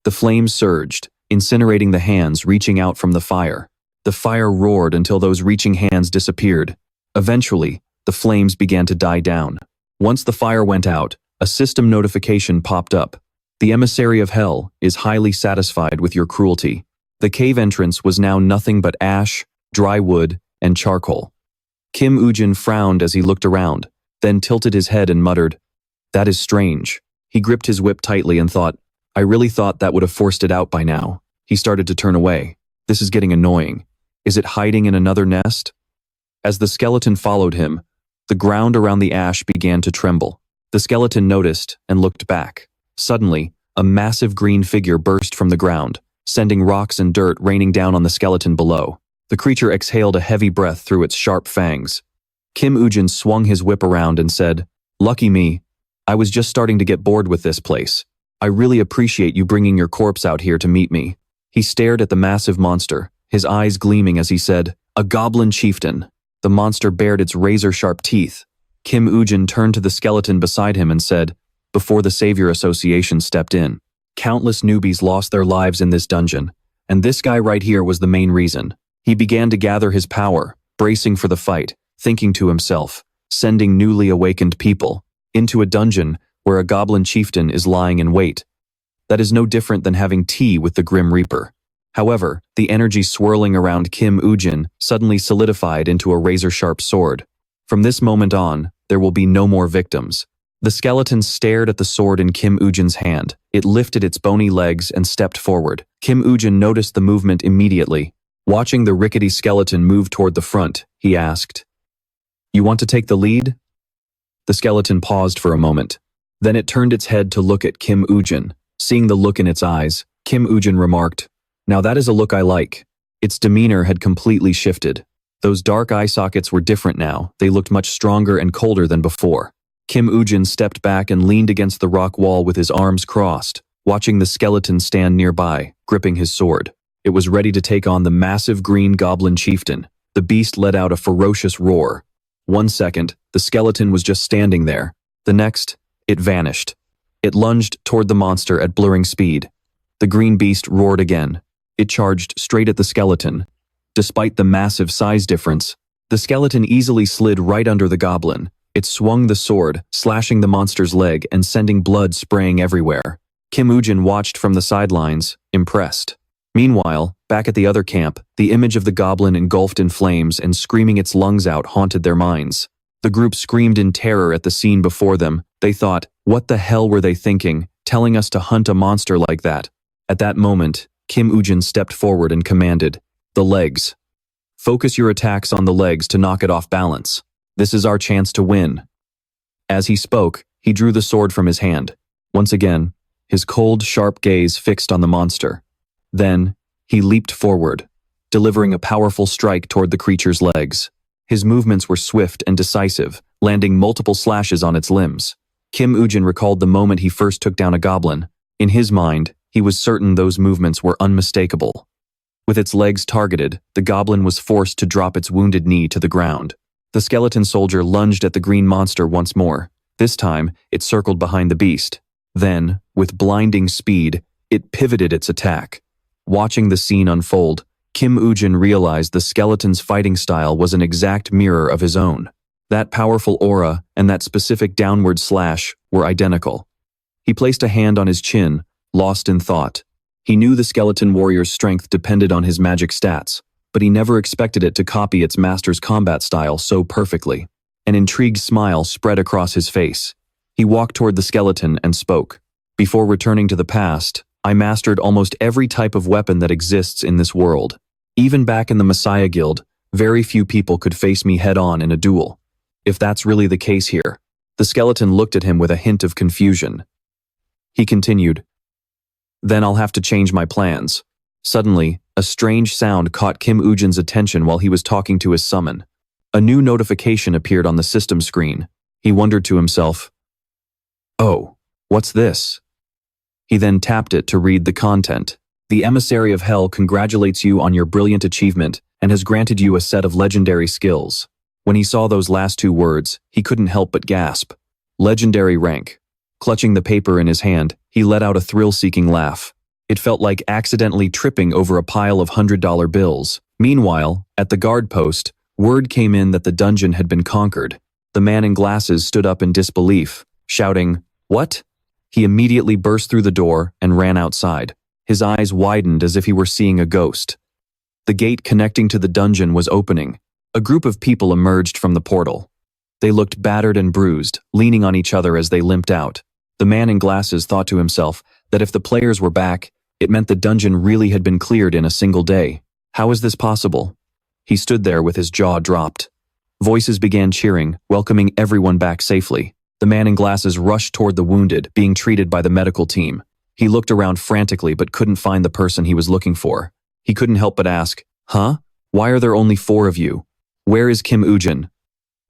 The flames surged, incinerating the hands reaching out from the fire. The fire roared until those reaching hands disappeared. Eventually, the flames began to die down. Once the fire went out, a system notification popped up. "The emissary of hell is highly satisfied with your cruelty." The cave entrance was now nothing but ash, dry wood, and charcoal. Kim Woo-jin frowned as he looked around, then tilted his head and muttered, "That is strange." He gripped his whip tightly and thought, "I really thought that would have forced it out by now." He started to turn away. This is getting annoying. Is it hiding in another nest? As the skeleton followed him, the ground around the ash began to tremble. The skeleton noticed and looked back. Suddenly, a massive green figure burst from the ground, sending rocks and dirt raining down on the skeleton below. The creature exhaled a heavy breath through its sharp fangs. Kim Woo-jin swung his whip around and said, "Lucky me. I was just starting to get bored with this place. I really appreciate you bringing your corpse out here to meet me." He stared at the massive monster, his eyes gleaming as he said, "A goblin chieftain." The monster bared its razor-sharp teeth. Kim Woo-jin turned to the skeleton beside him and said, "Before the Savior Association stepped in, countless newbies lost their lives in this dungeon, and this guy right here was the main reason." He began to gather his power, bracing for the fight, thinking to himself, sending newly awakened people into a dungeon where a goblin chieftain is lying in wait. That is no different than having tea with the Grim Reaper. However, the energy swirling around Kim Woo-jin suddenly solidified into a razor-sharp sword. From this moment on, there will be no more victims. The skeleton stared at the sword in Kim Woo-jin's hand. It lifted its bony legs and stepped forward. Kim Woo-jin noticed the movement immediately. Watching the rickety skeleton move toward the front, he asked, "You want to take the lead?" The skeleton paused for a moment. Then it turned its head to look at Kim Woo-jin. Seeing the look in its eyes, Kim Woo-jin remarked, "Now that is a look I like." Its demeanor had completely shifted. Those dark eye sockets were different now. They looked much stronger and colder than before. Kim Woo-jin stepped back and leaned against the rock wall with his arms crossed, watching the skeleton stand nearby, gripping his sword. It was ready to take on the massive green goblin chieftain. The beast let out a ferocious roar. 1 second, the skeleton was just standing there. The next, it vanished. It lunged toward the monster at blurring speed. The green beast roared again. It charged straight at the skeleton. Despite the massive size difference, the skeleton easily slid right under the goblin. It swung the sword, slashing the monster's leg and sending blood spraying everywhere. Kim Woo-jin watched from the sidelines, impressed. Meanwhile, back at the other camp, the image of the goblin engulfed in flames and screaming its lungs out haunted their minds. The group screamed in terror at the scene before them. They thought, what the hell were they thinking, telling us to hunt a monster like that? At that moment, Kim Woo-jin stepped forward and commanded, "The legs. Focus your attacks on the legs to knock it off balance. This is our chance to win." As he spoke, he drew the sword from his hand. Once again, his cold, sharp gaze fixed on the monster. Then, he leaped forward, delivering a powerful strike toward the creature's legs. His movements were swift and decisive, landing multiple slashes on its limbs. Kim Woo-jin recalled the moment he first took down a goblin. In his mind, he was certain those movements were unmistakable. With its legs targeted, the goblin was forced to drop its wounded knee to the ground. The skeleton soldier lunged at the green monster once more. This time, it circled behind the beast. Then, with blinding speed, it pivoted its attack. Watching the scene unfold, Kim Woo-jin realized the skeleton's fighting style was an exact mirror of his own. That powerful aura and that specific downward slash were identical. He placed a hand on his chin, lost in thought. He knew the skeleton warrior's strength depended on his magic stats, but he never expected it to copy its master's combat style so perfectly. An intrigued smile spread across his face. He walked toward the skeleton and spoke. "Before returning to the past, I mastered almost every type of weapon that exists in this world. Even back in the Messiah Guild, very few people could face me head-on in a duel. If that's really the case here." The skeleton looked at him with a hint of confusion. He continued, "Then I'll have to change my plans." Suddenly, a strange sound caught Kim Woo-jin's attention while he was talking to his summon. A new notification appeared on the system screen. He wondered to himself, "Oh, what's this?" He then tapped it to read the content. "The Emissary of Hell congratulates you on your brilliant achievement and has granted you a set of legendary skills." When he saw those last two words, he couldn't help but gasp. Legendary rank. Clutching the paper in his hand, he let out a thrill-seeking laugh. It felt like accidentally tripping over a pile of $100 bills. Meanwhile, at the guard post, word came in that the dungeon had been conquered. The man in glasses stood up in disbelief, shouting, "What?" He immediately burst through the door and ran outside. His eyes widened as if he were seeing a ghost. The gate connecting to the dungeon was opening. A group of people emerged from the portal. They looked battered and bruised, leaning on each other as they limped out. The man in glasses thought to himself that if the players were back, it meant the dungeon really had been cleared in a single day. How is this possible? He stood there with his jaw dropped. Voices began cheering, welcoming everyone back safely. The man in glasses rushed toward the wounded, being treated by the medical team. He looked around frantically but couldn't find the person he was looking for. He couldn't help but ask, "Huh? Why are there only 4 of you? Where is Kim Woo-jin?"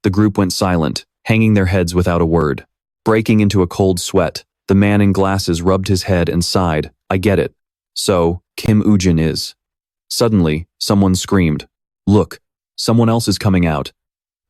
The group went silent, hanging their heads without a word. Breaking into a cold sweat, the man in glasses rubbed his head and sighed, "I get it. So, Kim Woo-jin is." Suddenly, someone screamed, "Look, someone else is coming out."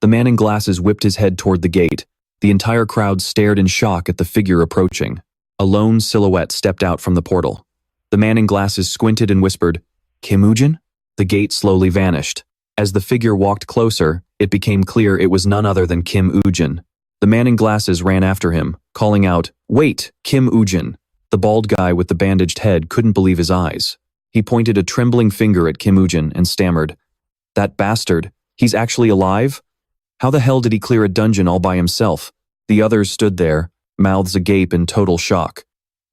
The man in glasses whipped his head toward the gate. The entire crowd stared in shock at the figure approaching. A lone silhouette stepped out from the portal. The man in glasses squinted and whispered, "Kim Woo-jin?" The gate slowly vanished. As the figure walked closer, it became clear it was none other than Kim Woo-jin. The man in glasses ran after him, calling out, "Wait, Kim Woo-jin." The bald guy with the bandaged head couldn't believe his eyes. He pointed a trembling finger at Kim Woo-jin and stammered, "That bastard, he's actually alive? How the hell did he clear a dungeon all by himself?" The others stood there, mouths agape in total shock.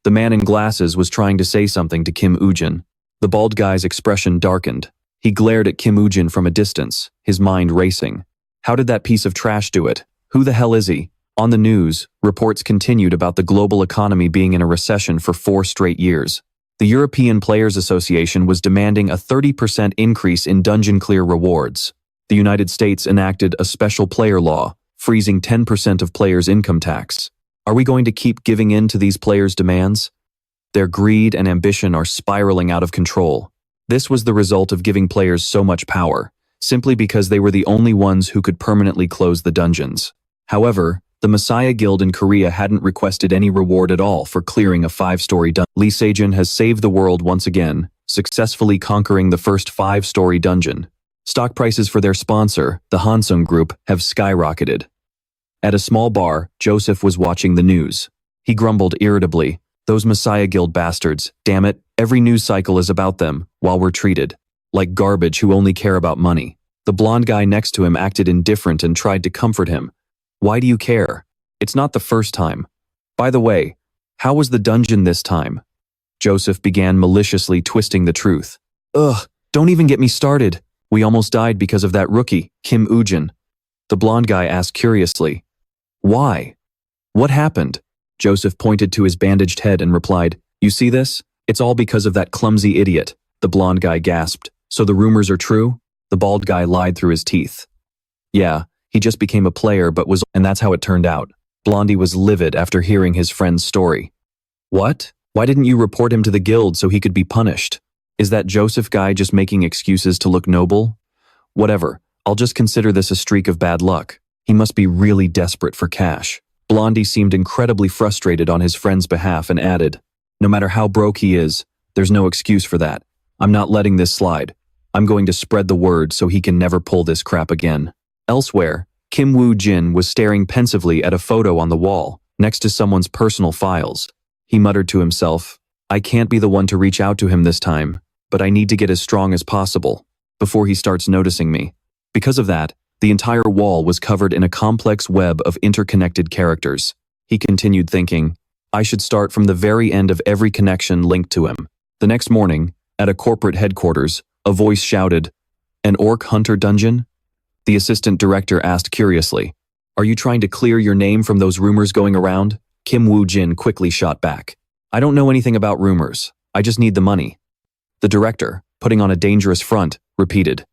The man in glasses was trying to say something to Kim Woo-jin. The bald guy's expression darkened. He glared at Kim Woo-jin from a distance, his mind racing. How did that piece of trash do it? Who the hell is he? On the news, reports continued about the global economy being in a recession for 4 straight years. The European Players Association was demanding a 30% increase in dungeon clear rewards. The United States enacted a special player law, freezing 10% of players' income tax. Are we going to keep giving in to these players' demands? Their greed and ambition are spiraling out of control. This was the result of giving players so much power, simply because they were the only ones who could permanently close the dungeons. However, the Messiah Guild in Korea hadn't requested any reward at all for clearing a 5-story dungeon. Lee Seungjun has saved the world once again, successfully conquering the first 5-story dungeon. Stock prices for their sponsor, the Hansung Group, have skyrocketed. At a small bar, Joseph was watching the news. He grumbled irritably, "Those Messiah Guild bastards, damn it, every news cycle is about them, while we're treated like garbage who only care about money." The blonde guy next to him acted indifferent and tried to comfort him. "Why do you care? It's not the first time. By the way, how was the dungeon this time?" Joseph began maliciously twisting the truth. "Ugh, don't even get me started. We almost died because of that rookie, Kim Woo-jin." The blonde guy asked curiously, "Why? What happened?" Joseph pointed to his bandaged head and replied, "You see this? It's all because of that clumsy idiot." The blonde guy gasped, "So the rumors are true?" The bald guy lied through his teeth. "Yeah, he just became a player and that's how it turned out." Blondie was livid after hearing his friend's story. "What? Why didn't you report him to the guild so he could be punished? Is that Joseph guy just making excuses to look noble? Whatever, I'll just consider this a streak of bad luck. He must be really desperate for cash." Blondie seemed incredibly frustrated on his friend's behalf and added, "No matter how broke he is, there's no excuse for that. I'm not letting this slide. I'm going to spread the word so he can never pull this crap again." Elsewhere, Kim Woo-jin was staring pensively at a photo on the wall, next to someone's personal files. He muttered to himself, "I can't be the one to reach out to him this time, but I need to get as strong as possible, before he starts noticing me." Because of that, the entire wall was covered in a complex web of interconnected characters. He continued thinking, "I should start from the very end of every connection linked to him." The next morning, at a corporate headquarters, a voice shouted, "An orc hunter dungeon?" The assistant director asked curiously, "Are you trying to clear your name from those rumors going around?" Kim Woo-jin quickly shot back, "I don't know anything about rumors. I just need the money." The director, putting on a dangerous front, repeated,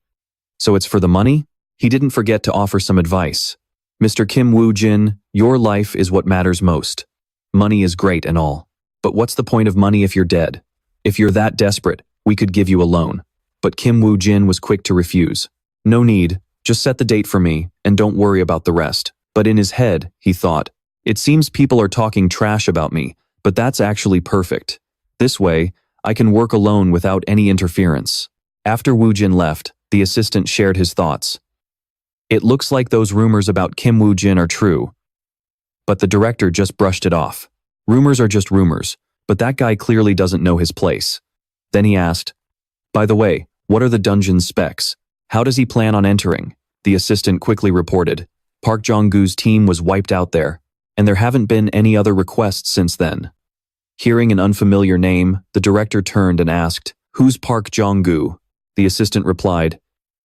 "So it's for the money?" He didn't forget to offer some advice. "Mr. Kim Woo-jin, your life is what matters most. Money is great and all, but what's the point of money if you're dead? If you're that desperate, we could give you a loan." But Kim Woo-jin was quick to refuse. "No need. Just set the date for me, and don't worry about the rest." But in his head, he thought, "It seems people are talking trash about me, but that's actually perfect. This way, I can work alone without any interference." After Woo Jin left, the assistant shared his thoughts. "It looks like those rumors about Kim Woo-jin are true." But the director just brushed it off. "Rumors are just rumors, but that guy clearly doesn't know his place." Then he asked, "By the way, what are the dungeon's specs? How does he plan on entering?" The assistant quickly reported, "Park Jong-goo's team was wiped out there, and there haven't been any other requests since then." Hearing an unfamiliar name, the director turned and asked, "Who's Park Jong-goo?" The assistant replied,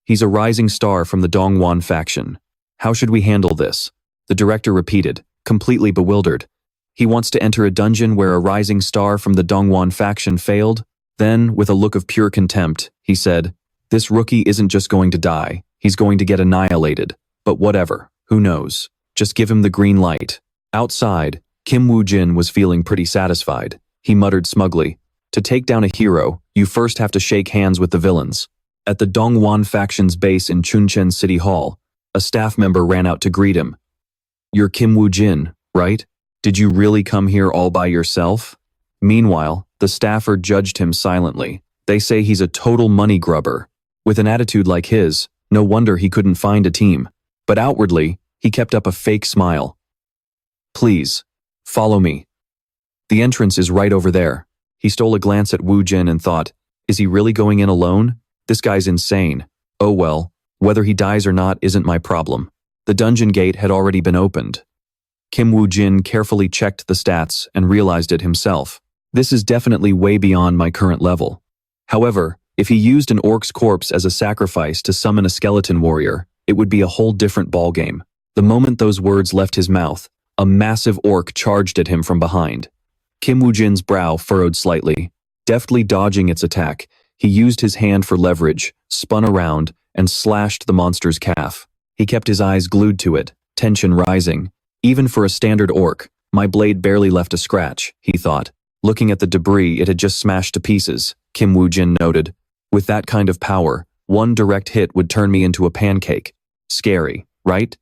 "He's a rising star from the Dongwon faction. How should we handle this?" The director repeated, completely bewildered. "He wants to enter a dungeon where a rising star from the Dongwon faction failed?" Then, with a look of pure contempt, he said, "This rookie isn't just going to die, he's going to get annihilated. But whatever, who knows? Just give him the green light." Outside, Kim Woo-jin was feeling pretty satisfied. He muttered smugly, "To take down a hero, you first have to shake hands with the villains." At the Dongwon faction's base in Chuncheon City Hall, a staff member ran out to greet him. "You're Kim Woo-jin, right? Did you really come here all by yourself?" Meanwhile, the staffer judged him silently. "They say he's a total money grubber. With an attitude like his, no wonder he couldn't find a team." But outwardly, he kept up a fake smile. "Please, follow me. The entrance is right over there." He stole a glance at Woo Jin and thought, Is he really going in alone? This guy's insane. Oh well, whether he dies or not isn't my problem. The dungeon gate had already been opened. Woo Jin carefully checked the stats and realized it himself. This is definitely way beyond my current level. However, if he used an orc's corpse as a sacrifice to summon a skeleton warrior, it would be a whole different ballgame. The moment those words left his mouth, a massive orc charged at him from behind. Woo Jin's brow furrowed slightly. Deftly dodging its attack, he used his hand for leverage, spun around, and slashed the monster's calf. He kept his eyes glued to it, tension rising. Even for a standard orc, my blade barely left a scratch, he thought. Looking at the debris it had just smashed to pieces, Woo Jin noted. With that kind of power, one direct hit would turn me into a pancake. Scary, right?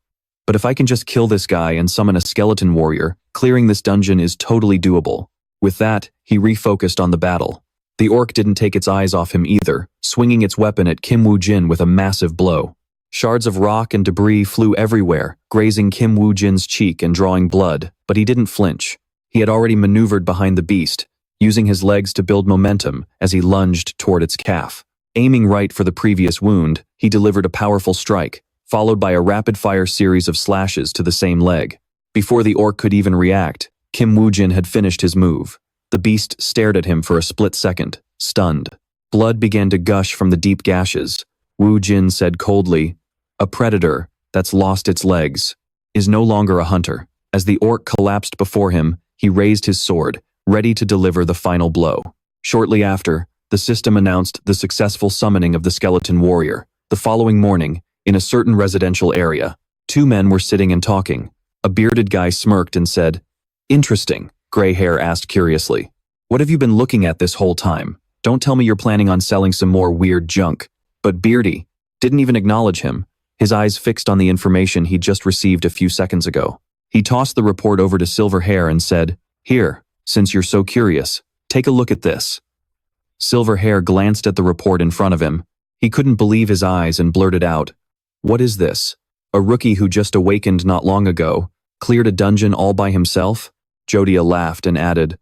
But if I can just kill this guy and summon a skeleton warrior, clearing this dungeon is totally doable. With that, he refocused on the battle. The orc didn't take its eyes off him either, swinging its weapon at Woo Jin with a massive blow. Shards of rock and debris flew everywhere, grazing Woo Jin's cheek and drawing blood, but he didn't flinch. He had already maneuvered behind the beast, using his legs to build momentum as he lunged toward its calf. Aiming right for the previous wound, he delivered a powerful strike, followed by a rapid-fire series of slashes to the same leg. Before the orc could even react, Woo Jin had finished his move. The beast stared at him for a split second, stunned. Blood began to gush from the deep gashes. Woo Jin said coldly, "A predator that's lost its legs is no longer a hunter." As the orc collapsed before him, he raised his sword, ready to deliver the final blow. Shortly after, the system announced the successful summoning of the skeleton warrior. The following morning, in a certain residential area, two men were sitting and talking. A bearded guy smirked and said, "Interesting," Gray Hair asked curiously. "What have you been looking at this whole time? Don't tell me you're planning on selling some more weird junk." But Beardy didn't even acknowledge him, his eyes fixed on the information he'd just received a few seconds ago. He tossed the report over to Silver Hair and said, "Here, since you're so curious, take a look at this." Silver Hair glanced at the report in front of him. He couldn't believe his eyes and blurted out, "What is this? A rookie who just awakened not long ago, cleared a dungeon all by himself?" Jodia laughed and added,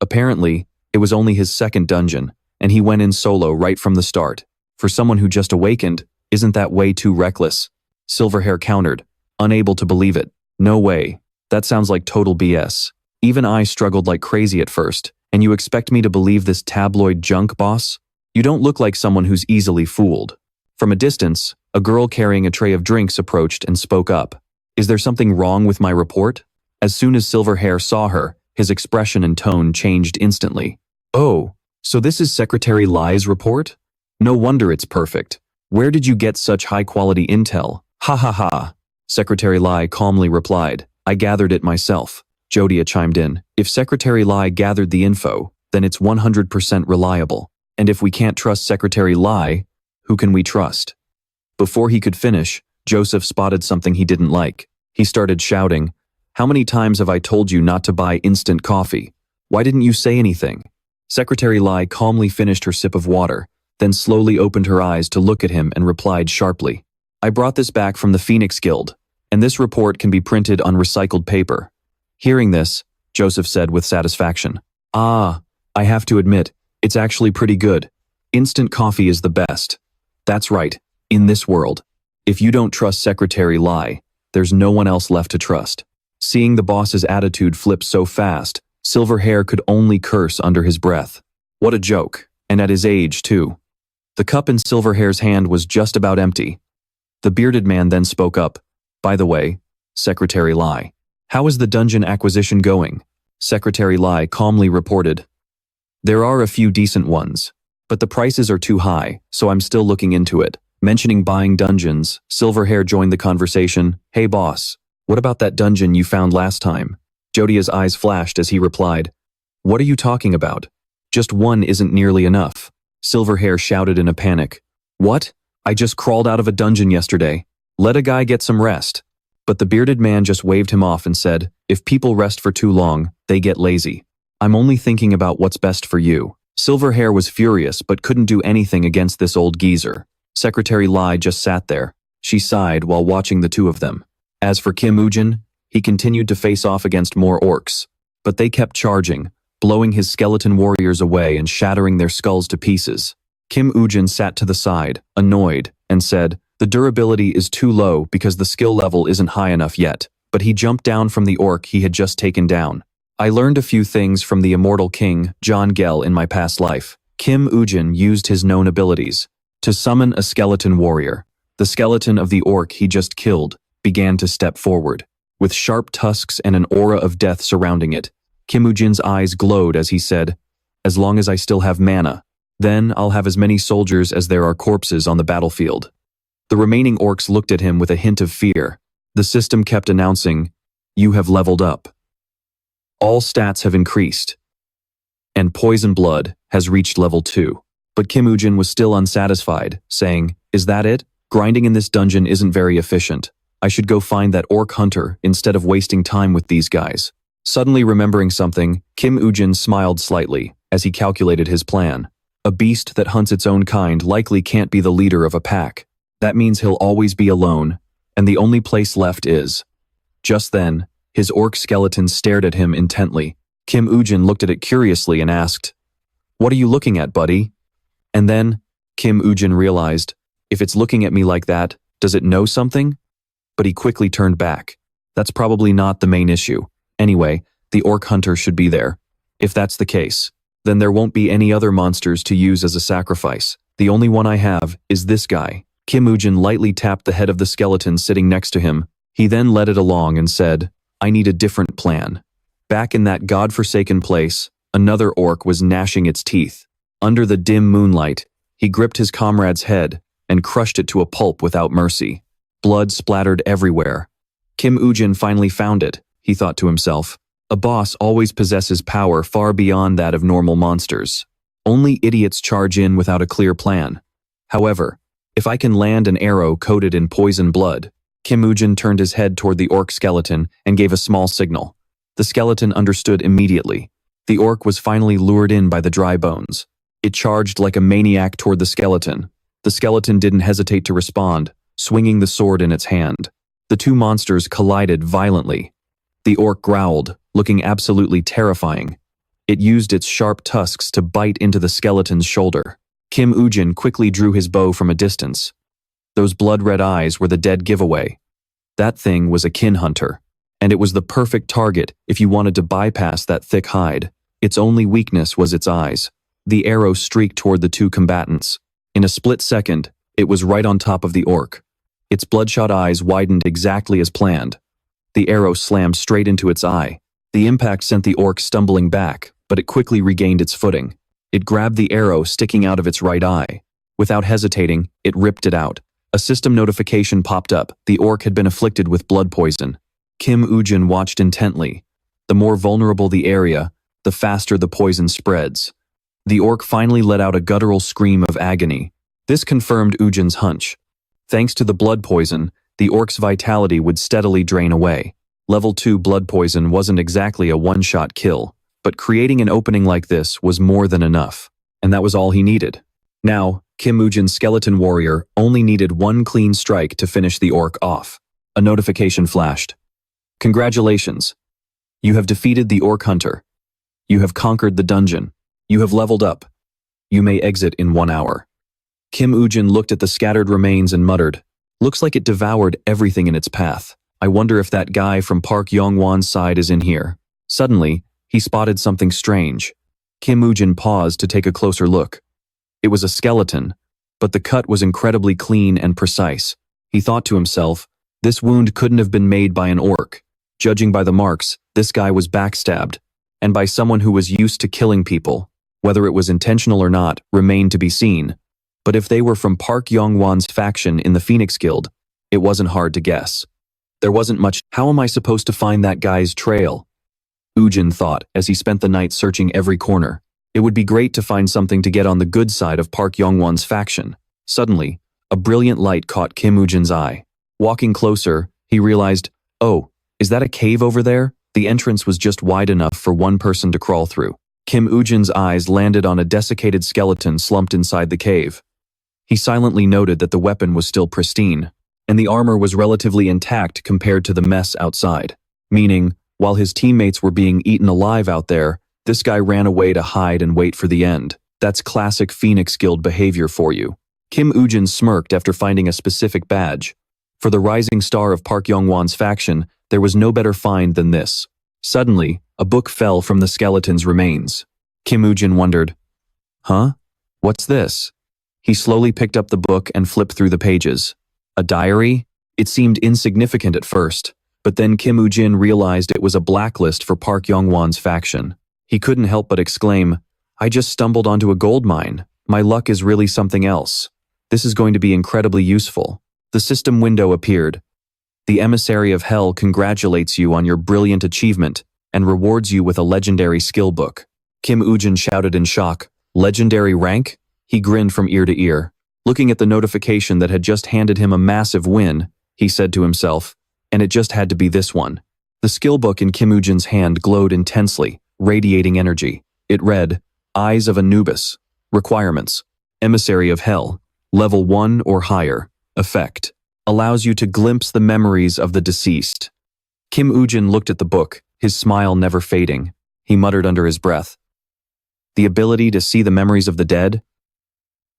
"Apparently, it was only his second dungeon, and he went in solo right from the start. For someone who just awakened, isn't that way too reckless?" Silverhair countered, unable to believe it. "No way. That sounds like total BS. Even I struggled like crazy at first, and you expect me to believe this tabloid junk, boss? You don't look like someone who's easily fooled." From a distance, a girl carrying a tray of drinks approached and spoke up. "Is there something wrong with my report?" As soon as Silverhair saw her, his expression and tone changed instantly. "Oh, so this is Secretary Lie's report? No wonder it's perfect. Where did you get such high-quality intel?" "Ha ha ha," Secretary Lie calmly replied. "I gathered it myself." Jodia chimed in. "If Secretary Lie gathered the info, then it's 100% reliable. And if we can't trust Secretary Lie, who can we trust?" Before he could finish, Joseph spotted something he didn't like. He started shouting, "How many times have I told you not to buy instant coffee? Why didn't you say anything?" Secretary Lie calmly finished her sip of water, then slowly opened her eyes to look at him and replied sharply, "I brought this back from the Phoenix Guild, and this report can be printed on recycled paper." Hearing this, Joseph said with satisfaction, "Ah, I have to admit, it's actually pretty good. Instant coffee is the best. That's right, in this world. If you don't trust Secretary Lie, there's no one else left to trust." Seeing the boss's attitude flip so fast, Silverhair could only curse under his breath. What a joke, and at his age, too. The cup in Silverhair's hand was just about empty. The bearded man then spoke up. "By the way, Secretary Lie, how is the dungeon acquisition going?" Secretary Lie calmly reported, "There are a few decent ones, but the prices are too high, so I'm still looking into it." Mentioning buying dungeons, Silverhair joined the conversation. "Hey boss, what about that dungeon you found last time?" Jodia's eyes flashed as he replied, "What are you talking about? Just one isn't nearly enough." Silverhair shouted in a panic, "What? I just crawled out of a dungeon yesterday. Let a guy get some rest." But the bearded man just waved him off and said, "If people rest for too long, they get lazy. I'm only thinking about what's best for you." Silverhair was furious but couldn't do anything against this old geezer. Secretary Lie just sat there. She sighed while watching the two of them. As for Woo Jin, he continued to face off against more orcs, but they kept charging, blowing his skeleton warriors away and shattering their skulls to pieces. Kim Woo-jin sat to the side, annoyed, and said, "The durability is too low because the skill level isn't high enough yet." But he jumped down from the orc he had just taken down. "I learned a few things from the immortal king, John Gell, in my past life." Kim Woo-jin used his known abilities to summon a skeleton warrior. The skeleton of the orc he just killed began to step forward. With sharp tusks and an aura of death surrounding it, Kim Woo-jin's eyes glowed as he said, "As long as I still have mana, then I'll have as many soldiers as there are corpses on the battlefield." The remaining orcs looked at him with a hint of fear. The system kept announcing, "You have leveled up. All stats have increased. And poison blood has reached level 2. But Kim Woo-jin was still unsatisfied, saying, "Is that it? Grinding in this dungeon isn't very efficient. I should go find that orc hunter instead of wasting time with these guys." Suddenly remembering something, Kim Woo-jin smiled slightly as he calculated his plan. A beast that hunts its own kind likely can't be the leader of a pack. That means he'll always be alone, and the only place left is. Just then, his orc skeleton stared at him intently. Kim Woo-jin looked at it curiously and asked, "What are you looking at, buddy?" And then, Kim Woo-jin realized, if it's looking at me like that, does it know something? But he quickly turned back. That's probably not the main issue. Anyway, the orc hunter should be there. If that's the case, then there won't be any other monsters to use as a sacrifice. The only one I have is this guy. Kim Woo-jin lightly tapped the head of the skeleton sitting next to him. He then led it along and said, "I need a different plan." Back in that godforsaken place, another orc was gnashing its teeth. Under the dim moonlight, he gripped his comrade's head and crushed it to a pulp without mercy. Blood splattered everywhere. Kim Woo-jin finally found it, he thought to himself. A boss always possesses power far beyond that of normal monsters. Only idiots charge in without a clear plan. However, if I can land an arrow coated in poison blood. Kim Woo-jin turned his head toward the orc skeleton and gave a small signal. The skeleton understood immediately. The orc was finally lured in by the dry bones. It charged like a maniac toward the skeleton. The skeleton didn't hesitate to respond, swinging the sword in its hand. The two monsters collided violently. The orc growled, looking absolutely terrifying. It used its sharp tusks to bite into the skeleton's shoulder. Kim Woo-jin quickly drew his bow from a distance. Those blood-red eyes were the dead giveaway. That thing was a kin hunter, and it was the perfect target if you wanted to bypass that thick hide. Its only weakness was its eyes. The arrow streaked toward the two combatants. In a split second, it was right on top of the orc. Its bloodshot eyes widened exactly as planned. The arrow slammed straight into its eye. The impact sent the orc stumbling back, but it quickly regained its footing. It grabbed the arrow sticking out of its right eye. Without hesitating, it ripped it out. A system notification popped up. The orc had been afflicted with blood poison. Kim Woo-jin watched intently. The more vulnerable the area, the faster the poison spreads. The orc finally let out a guttural scream of agony. This confirmed Woo-jin's hunch. Thanks to the blood poison, the orc's vitality would steadily drain away. Level 2 blood poison wasn't exactly a one-shot kill, but creating an opening like this was more than enough, and that was all he needed. Now, Kim Woo-jin's skeleton warrior only needed one clean strike to finish the orc off. A notification flashed. "Congratulations. You have defeated the orc hunter. You have conquered the dungeon. You have leveled up. You may exit in 1 hour." Kim Woo-jin looked at the scattered remains and muttered, "Looks like it devoured everything in its path. I wonder if that guy from Park Yong-won's side is in here." Suddenly, he spotted something strange. Kim Woo-jin paused to take a closer look. It was a skeleton, but the cut was incredibly clean and precise. He thought to himself, this wound couldn't have been made by an orc. Judging by the marks, this guy was backstabbed, and by someone who was used to killing people. Whether it was intentional or not remained to be seen. But if they were from Park Yong-won's faction in the Phoenix Guild, it wasn't hard to guess. There wasn't much. How am I supposed to find that guy's trail? Woo-jin thought as he spent the night searching every corner. It would be great to find something to get on the good side of Park Yong-won's faction. Suddenly, a brilliant light caught Kim Woo-jin's eye. Walking closer, he realized, oh, is that a cave over there? The entrance was just wide enough for one person to crawl through. Kim Woo-jin's eyes landed on a desiccated skeleton slumped inside the cave. He silently noted that the weapon was still pristine, and the armor was relatively intact compared to the mess outside. Meaning, while his teammates were being eaten alive out there, this guy ran away to hide and wait for the end. That's classic Phoenix Guild behavior for you. Kim Woo-jin smirked after finding a specific badge. For the rising star of Park Young-won's faction, there was no better find than this. Suddenly, a book fell from the skeleton's remains. Kim Woo-jin wondered, "Huh? What's this?" He slowly picked up the book and flipped through the pages. A diary? It seemed insignificant at first, but then Kim Woo-jin realized it was a blacklist for Park Young-won's faction. He couldn't help but exclaim, "I just stumbled onto a gold mine. My luck is really something else. This is going to be incredibly useful." The system window appeared. The emissary of hell congratulates you on your brilliant achievement and rewards you with a legendary skill book. Kim Woo-jin shouted in shock, "Legendary rank?" He grinned from ear to ear. Looking at the notification that had just handed him a massive win, he said to himself, and it just had to be this one. The skill book in Kim Woo-jin's hand glowed intensely, radiating energy. It read, Eyes of Anubis. Requirements. Emissary of Hell. Level 1 or higher. Effect. Allows you to glimpse the memories of the deceased. Kim Woo-jin looked at the book, his smile never fading. He muttered under his breath. The ability to see the memories of the dead?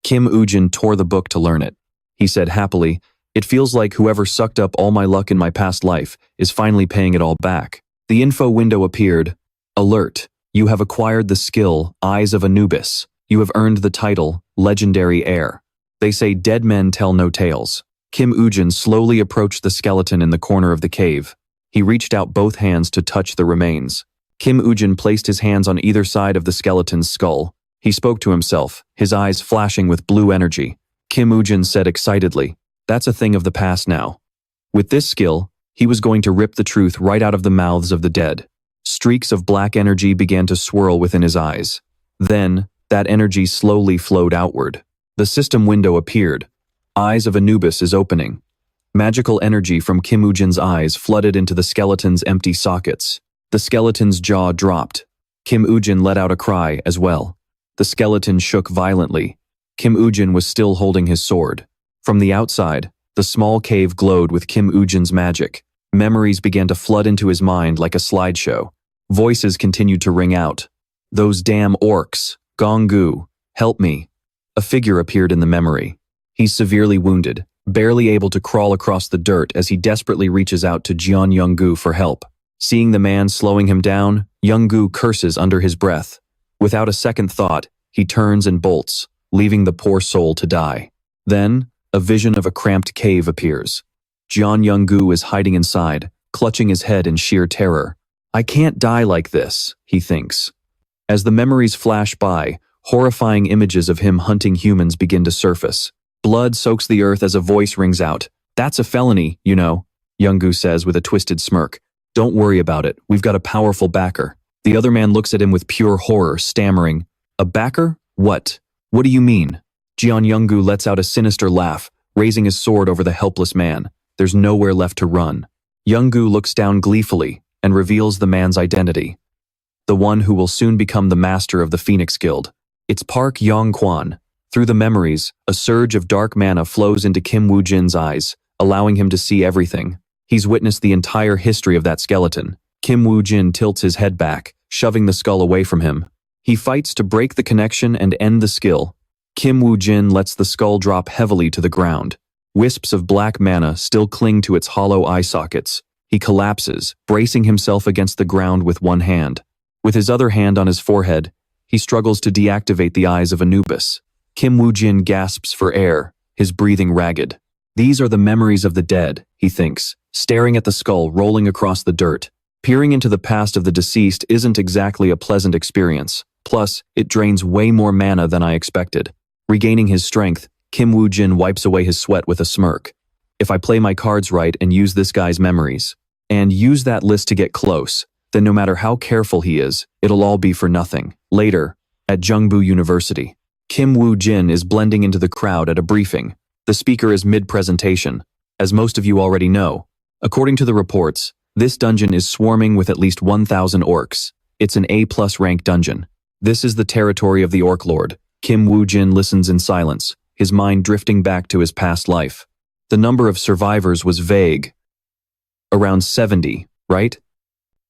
Kim Woo-jin tore the book to learn it. He said happily, "It feels like whoever sucked up all my luck in my past life is finally paying it all back." The info window appeared. Alert. You have acquired the skill, Eyes of Anubis. You have earned the title, Legendary Heir. They say dead men tell no tales. Kim Woo-jin slowly approached the skeleton in the corner of the cave. He reached out both hands to touch the remains. Kim Woo-jin placed his hands on either side of the skeleton's skull. He spoke to himself, his eyes flashing with blue energy. Kim Woo-jin said excitedly, "That's a thing of the past now." With this skill, he was going to rip the truth right out of the mouths of the dead. Streaks of black energy began to swirl within his eyes. Then, that energy slowly flowed outward. The system window appeared. Eyes of Anubis is opening. Magical energy from Kim Woo-jin's eyes flooded into the skeleton's empty sockets. The skeleton's jaw dropped. Kim Woo-jin let out a cry as well. The skeleton shook violently. Kim Woo-jin was still holding his sword. From the outside, the small cave glowed with Kim Woo-jin's magic. Memories began to flood into his mind like a slideshow. Voices continued to ring out. "Those damn orcs. Gong-gu. Help me." A figure appeared in the memory. He's severely wounded, barely able to crawl across the dirt as he desperately reaches out to Jeon Young-gu for help. Seeing the man slowing him down, Young-gu curses under his breath. Without a second thought, he turns and bolts, leaving the poor soul to die. Then, a vision of a cramped cave appears. Jeon Young-gu is hiding inside, clutching his head in sheer terror. "I can't die like this," he thinks. As the memories flash by, horrifying images of him hunting humans begin to surface. Blood soaks the earth as a voice rings out. "That's a felony, you know," Young-gu says with a twisted smirk. "Don't worry about it, we've got a powerful backer." The other man looks at him with pure horror, stammering, "A backer? What? What do you mean?" Jeon Young-gu lets out a sinister laugh, raising his sword over the helpless man. There's nowhere left to run. Young-gu looks down gleefully and reveals the man's identity. The one who will soon become the master of the Phoenix Guild. It's Park Yong-kwon. Through the memories, a surge of dark mana flows into Kim Woo-jin's eyes, allowing him to see everything. He's witnessed the entire history of that skeleton. Kim Woo-jin tilts his head back, shoving the skull away from him. He fights to break the connection and end the skill. Kim Woo-jin lets the skull drop heavily to the ground. Wisps of black mana still cling to its hollow eye sockets. He collapses, bracing himself against the ground with one hand. With his other hand on his forehead, he struggles to deactivate the Eyes of Anubis. Kim Woo-jin gasps for air, his breathing ragged. These are the memories of the dead, he thinks, staring at the skull rolling across the dirt. Peering into the past of the deceased isn't exactly a pleasant experience. Plus, it drains way more mana than I expected. Regaining his strength, Kim Woo-jin wipes away his sweat with a smirk. If I play my cards right and use this guy's memories, and use that list to get close, then no matter how careful he is, it'll all be for nothing. Later, at Jungbu University, Kim Woo-jin is blending into the crowd at a briefing. The speaker is mid-presentation. As most of you already know, according to the reports, this dungeon is swarming with at least 1,000 orcs. It's an A+ rank dungeon. This is the territory of the Orc Lord. Kim Woo-jin listens in silence, his mind drifting back to his past life. The number of survivors was vague. Around 70, right?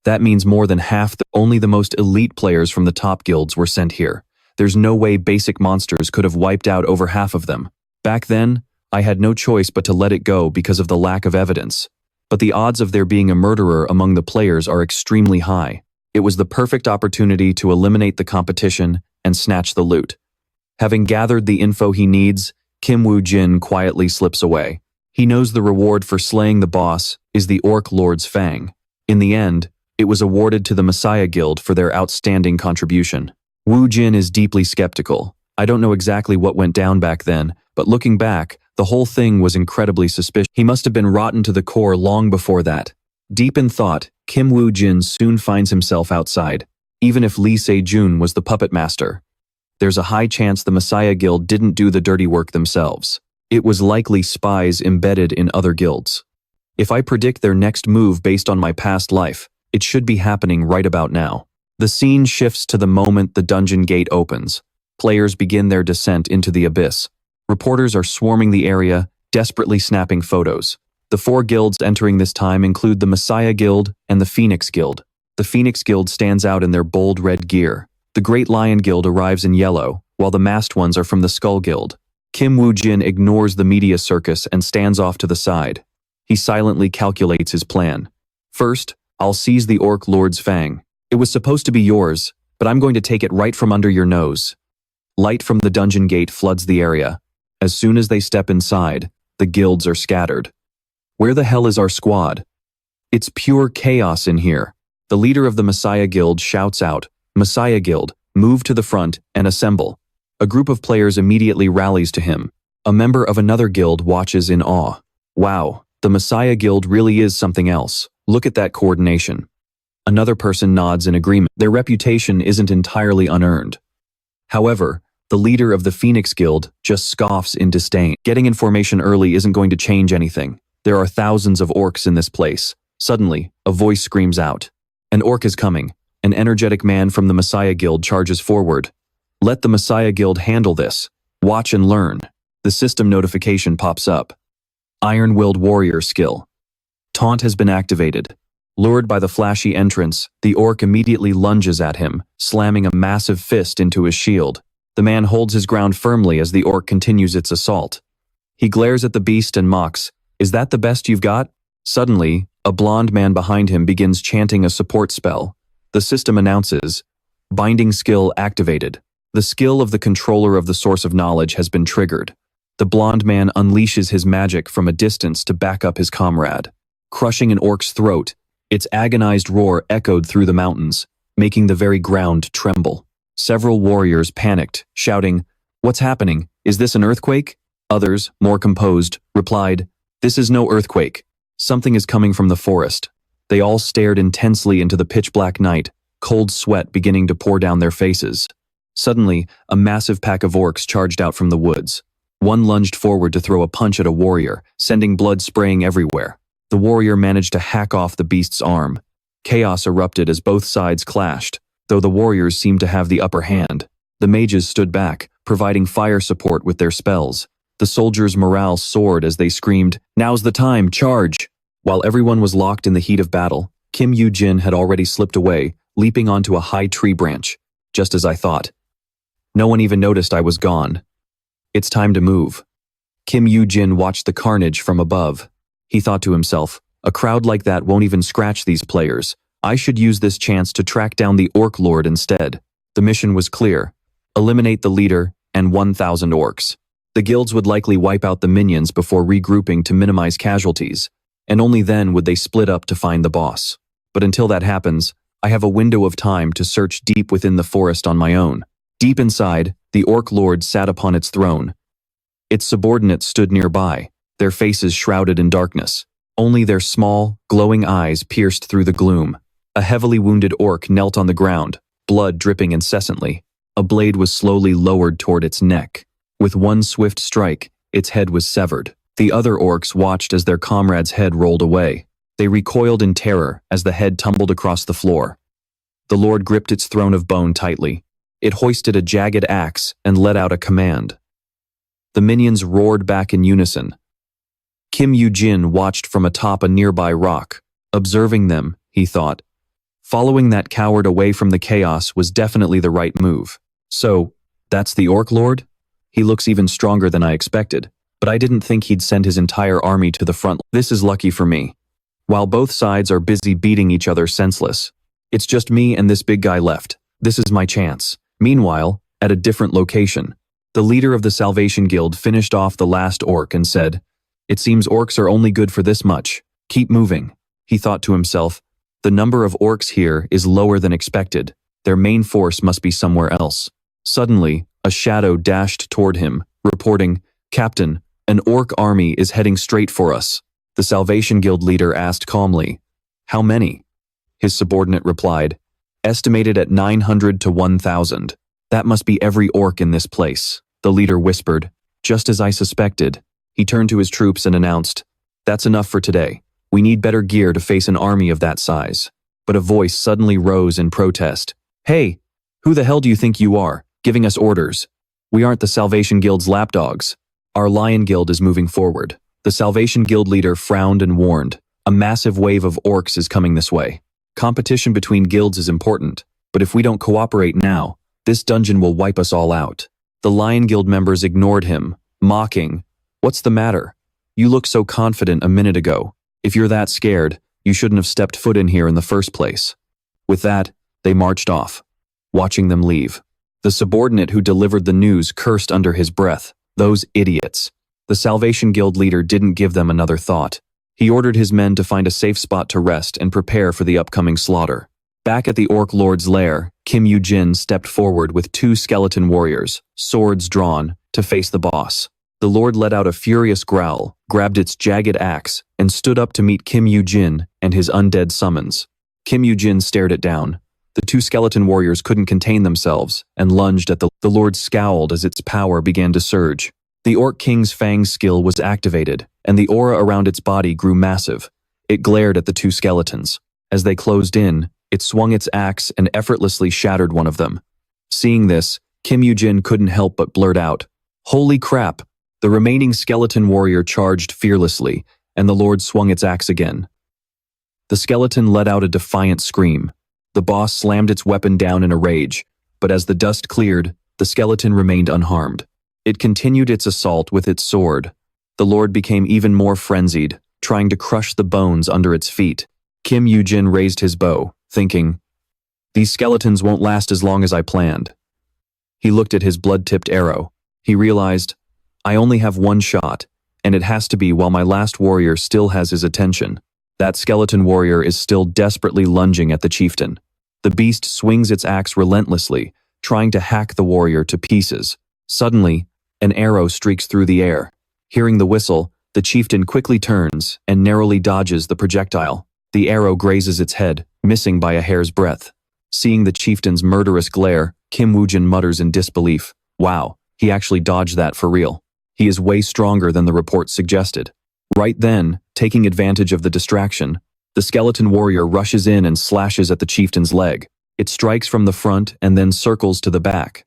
That means more than half. Only the most elite players from the top guilds were sent here. There's no way basic monsters could have wiped out over half of them. Back then, I had no choice but to let it go because of the lack of evidence. But the odds of there being a murderer among the players are extremely high. It was the perfect opportunity to eliminate the competition and snatch the loot. Having gathered the info he needs, Woo Jin quietly slips away. He knows the reward for slaying the boss is the Orc Lord's Fang. In the end, it was awarded to the Messiah Guild for their outstanding contribution. Woo Jin is deeply skeptical. I don't know exactly what went down back then, but looking back, the whole thing was incredibly suspicious. He must have been rotten to the core long before that. Deep in thought, Woo Jin soon finds himself outside. Even if Lee Seungjun was the puppet master, there's a high chance the Messiah Guild didn't do the dirty work themselves. It was likely spies embedded in other guilds. If I predict their next move based on my past life, it should be happening right about now. The scene shifts to the moment the dungeon gate opens. Players begin their descent into the abyss. Reporters are swarming the area, desperately snapping photos. The 4 guilds entering this time include the Messiah Guild and the Phoenix Guild. The Phoenix Guild stands out in their bold red gear. The Great Lion Guild arrives in yellow, while the masked ones are from the Skull Guild. Woo Jin ignores the media circus and stands off to the side. He silently calculates his plan. First, I'll seize the Orc Lord's Fang. It was supposed to be yours, but I'm going to take it right from under your nose. Light from the dungeon gate floods the area. As soon as they step inside, the guilds are scattered. Where the hell is our squad? It's pure chaos in here. The leader of the Messiah Guild shouts out, "Messiah Guild, move to the front and assemble." A group of players immediately rallies to him. A member of another guild watches in awe. Wow, the Messiah Guild really is something else. Look at that coordination. Another person nods in agreement. Their reputation isn't entirely unearned. However, the leader of the Phoenix Guild just scoffs in disdain. Getting information early isn't going to change anything. There are thousands of orcs in this place. Suddenly, a voice screams out. An orc is coming. An energetic man from the Messiah Guild charges forward. Let the Messiah Guild handle this. Watch and learn. The system notification pops up. Iron-willed warrior skill. Taunt has been activated. Lured by the flashy entrance, the orc immediately lunges at him, slamming a massive fist into his shield. The man holds his ground firmly as the orc continues its assault. He glares at the beast and mocks, "Is that the best you've got?" Suddenly, a blonde man behind him begins chanting a support spell. The system announces, "Binding skill activated." The skill of the controller of the source of knowledge has been triggered. The blonde man unleashes his magic from a distance to back up his comrade. Crushing an orc's throat, its agonized roar echoed through the mountains, making the very ground tremble. Several warriors panicked, shouting, "What's happening? Is this an earthquake?" Others, more composed, replied, "This is no earthquake. Something is coming from the forest." They all stared intensely into the pitch-black night, cold sweat beginning to pour down their faces. Suddenly, a massive pack of orcs charged out from the woods. One lunged forward to throw a punch at a warrior, sending blood spraying everywhere. The warrior managed to hack off the beast's arm. Chaos erupted as both sides clashed, though the warriors seemed to have the upper hand. The mages stood back, providing fire support with their spells. The soldiers' morale soared as they screamed, "Now's the time, charge!" While everyone was locked in the heat of battle, Woo Jin had already slipped away, leaping onto a high tree branch, just as I thought. No one even noticed I was gone. It's time to move. Woo Jin watched the carnage from above. He thought to himself, a crowd like that won't even scratch these players. I should use this chance to track down the Orc Lord instead. The mission was clear. Eliminate the leader and 1,000 orcs. The guilds would likely wipe out the minions before regrouping to minimize casualties, and only then would they split up to find the boss. But until that happens, I have a window of time to search deep within the forest on my own. Deep inside, the Orc Lord sat upon its throne. Its subordinates stood nearby, their faces shrouded in darkness. Only their small, glowing eyes pierced through the gloom. A heavily wounded orc knelt on the ground, blood dripping incessantly. A blade was slowly lowered toward its neck. With one swift strike, its head was severed. The other orcs watched as their comrade's head rolled away. They recoiled in terror as the head tumbled across the floor. The Lord gripped its throne of bone tightly. It hoisted a jagged axe and let out a command. The minions roared back in unison. Woo Jin watched from atop a nearby rock. Observing them, he thought, following that coward away from the chaos was definitely the right move. So, That's the Orc Lord? He looks even stronger than I expected, but I didn't think he'd send his entire army to the front. This is lucky for me. While both sides are busy beating each other senseless, it's just me and this big guy left. This is my chance. Meanwhile, at a different location, the leader of the Salvation Guild finished off the last orc and said, "It seems orcs are only good for this much. Keep moving." He thought to himself, the number of orcs here is lower than expected. Their main force must be somewhere else. Suddenly, a shadow dashed toward him, reporting, "Captain, an orc army is heading straight for us." The Salvation Guild leader asked calmly, "How many?" His subordinate replied, "Estimated at 900 to 1,000. That must be every orc in this place." The leader whispered, "Just as I suspected." He turned to his troops and announced, "That's enough for today. We need better gear to face an army of that size." But a voice suddenly rose in protest. "Hey, who the hell do you think you are, giving us orders? We aren't the Salvation Guild's lapdogs. Our Lion Guild is moving forward." The Salvation Guild leader frowned and warned, "A massive wave of orcs is coming this way. Competition between guilds is important, but if we don't cooperate now, this dungeon will wipe us all out." The Lion Guild members ignored him, mocking, "What's the matter? You looked so confident a minute ago. If you're that scared, you shouldn't have stepped foot in here in the first place." With that, they marched off, watching them leave. The subordinate who delivered the news cursed under his breath, "Those idiots." The Salvation Guild leader didn't give them another thought. He ordered his men to find a safe spot to rest and prepare for the upcoming slaughter. Back at the Orc Lord's lair, Woo Jin stepped forward with 2 skeleton warriors, swords drawn, to face the boss. The Lord let out a furious growl, grabbed its jagged axe, and stood up to meet Woo Jin and his undead summons. Woo Jin stared it down. The 2 skeleton warriors couldn't contain themselves and lunged at the Lord scowled as its power began to surge. The Orc King's Fang skill was activated, and the aura around its body grew massive. It glared at the 2 skeletons. As they closed in, it swung its axe and effortlessly shattered one of them. Seeing this, Woo Jin couldn't help but blurt out, "Holy crap!" The remaining skeleton warrior charged fearlessly, and the Lord swung its axe again. The skeleton let out a defiant scream. The boss slammed its weapon down in a rage, but as the dust cleared, the skeleton remained unharmed. It continued its assault with its sword. The Lord became even more frenzied, trying to crush the bones under its feet. Woo Jin raised his bow, thinking, "These skeletons won't last as long as I planned." He looked at his blood-tipped arrow. He realized, "I only have 1 shot, and it has to be while my last warrior still has his attention." That skeleton warrior is still desperately lunging at the chieftain. The beast swings its axe relentlessly, trying to hack the warrior to pieces. Suddenly, an arrow streaks through the air. Hearing the whistle, the chieftain quickly turns and narrowly dodges the projectile. The arrow grazes its head, missing by a hair's breadth. Seeing the chieftain's murderous glare, Woo Jin mutters in disbelief, "Wow, he actually dodged that for real. He is way stronger than the report suggested." Right then, taking advantage of the distraction, the skeleton warrior rushes in and slashes at the chieftain's leg. It strikes from the front and then circles to the back.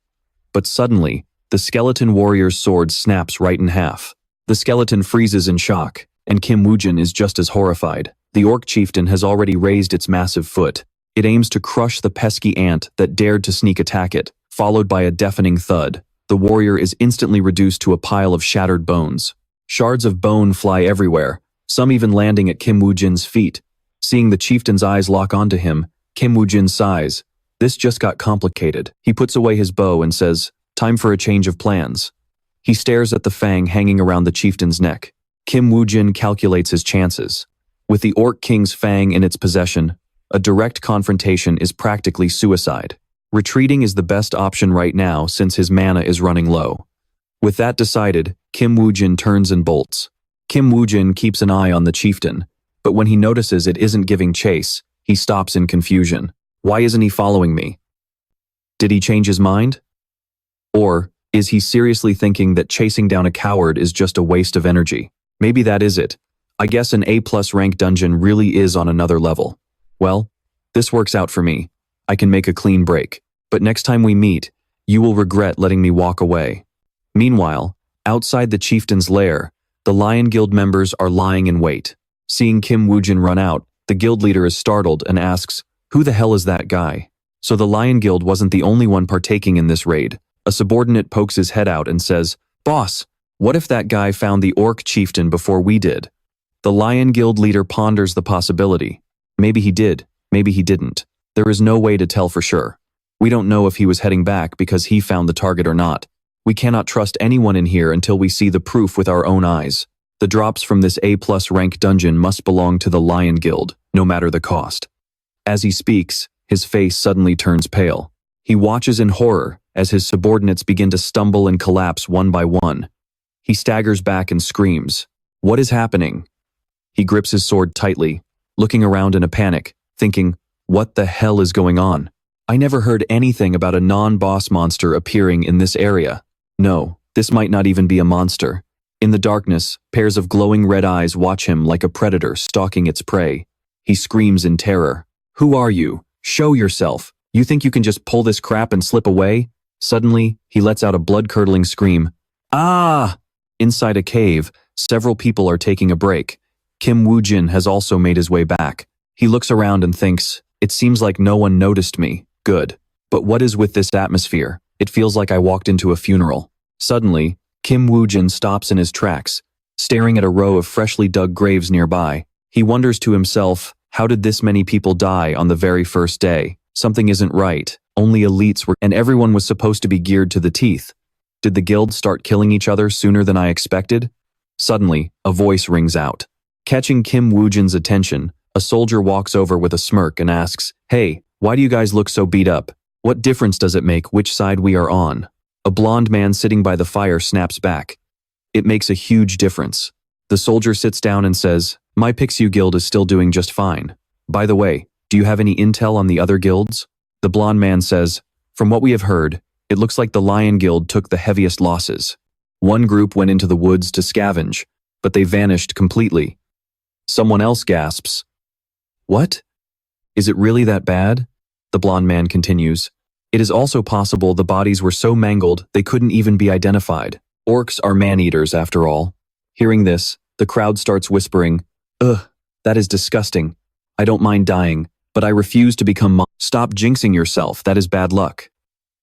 But suddenly, the skeleton warrior's sword snaps right in half. The skeleton freezes in shock, and Woo Jin is just as horrified. The orc chieftain has already raised its massive foot. It aims to crush the pesky ant that dared to sneak attack it, followed by a deafening thud. The warrior is instantly reduced to a pile of shattered bones. Shards of bone fly everywhere, some even landing at Woo Jin's feet. Seeing the chieftain's eyes lock onto him, Woo Jin sighs. This just got complicated. He puts away his bow and says, "Time for a change of plans." He stares at the fang hanging around the chieftain's neck. Woo Jin calculates his chances. With the Orc King's fang in its possession, a direct confrontation is practically suicide. Retreating is the best option right now since his mana is running low. With that decided, Woo Jin turns and bolts. Woo Jin keeps an eye on the chieftain, but when he notices it isn't giving chase, he stops in confusion. Why isn't he following me? Did he change his mind? Or is he seriously thinking that chasing down a coward is just a waste of energy? Maybe that is it. I guess an A+ rank dungeon really is on another level. Well, this works out for me. I can make a clean break. But next time we meet, you will regret letting me walk away. Meanwhile, outside the chieftain's lair, the Lion Guild members are lying in wait. Seeing Woo Jin run out, the guild leader is startled and asks, "Who the hell is that guy?" So the Lion Guild wasn't the only one partaking in this raid. A subordinate pokes his head out and says, "Boss, what if that guy found the orc chieftain before we did?" The Lion Guild leader ponders the possibility. Maybe he did, maybe he didn't. There is no way to tell for sure. We don't know if he was heading back because he found the target or not. We cannot trust anyone in here until we see the proof with our own eyes. The drops from this A+ rank dungeon must belong to the Lion Guild, no matter the cost. As he speaks, his face suddenly turns pale. He watches in horror as his subordinates begin to stumble and collapse one by one. He staggers back and screams, "What is happening?" He grips his sword tightly, looking around in a panic, thinking, what the hell is going on? I never heard anything about a non-boss monster appearing in this area. No, this might not even be a monster. In the darkness, pairs of glowing red eyes watch him like a predator stalking its prey. He screams in terror. "Who are you? Show yourself. You think you can just pull this crap and slip away?" Suddenly, he lets out a blood-curdling scream. "Ah!" Inside a cave, several people are taking a break. Woo Jin has also made his way back. He looks around and thinks, "It seems like no one noticed me. Good. But what is with this atmosphere? It feels like I walked into a funeral." Suddenly, Woo Jin stops in his tracks, staring at a row of freshly dug graves nearby. He wonders to himself, how did this many people die on the very first day? Something isn't right. Only elites were, and everyone was supposed to be geared to the teeth. Did the guild start killing each other sooner than I expected? Suddenly, a voice rings out. Catching Woo Jin's attention, a soldier walks over with a smirk and asks, "Hey, why do you guys look so beat up? What difference does it make which side we are on?" A blonde man sitting by the fire snaps back. "It makes a huge difference." The soldier sits down and says, "My Pixiu guild is still doing just fine. By the way, do you have any intel on the other guilds?" The blonde man says, "From what we have heard, it looks like the Lion Guild took the heaviest losses. One group went into the woods to scavenge, but they vanished completely." Someone else gasps. "What? Is it really that bad?" The blonde man continues. "It is also possible the bodies were so mangled they couldn't even be identified. Orcs are man-eaters after all." Hearing this, the crowd starts whispering, "Ugh, that is disgusting. I don't mind dying, but I refuse to become Stop jinxing yourself, that is bad luck."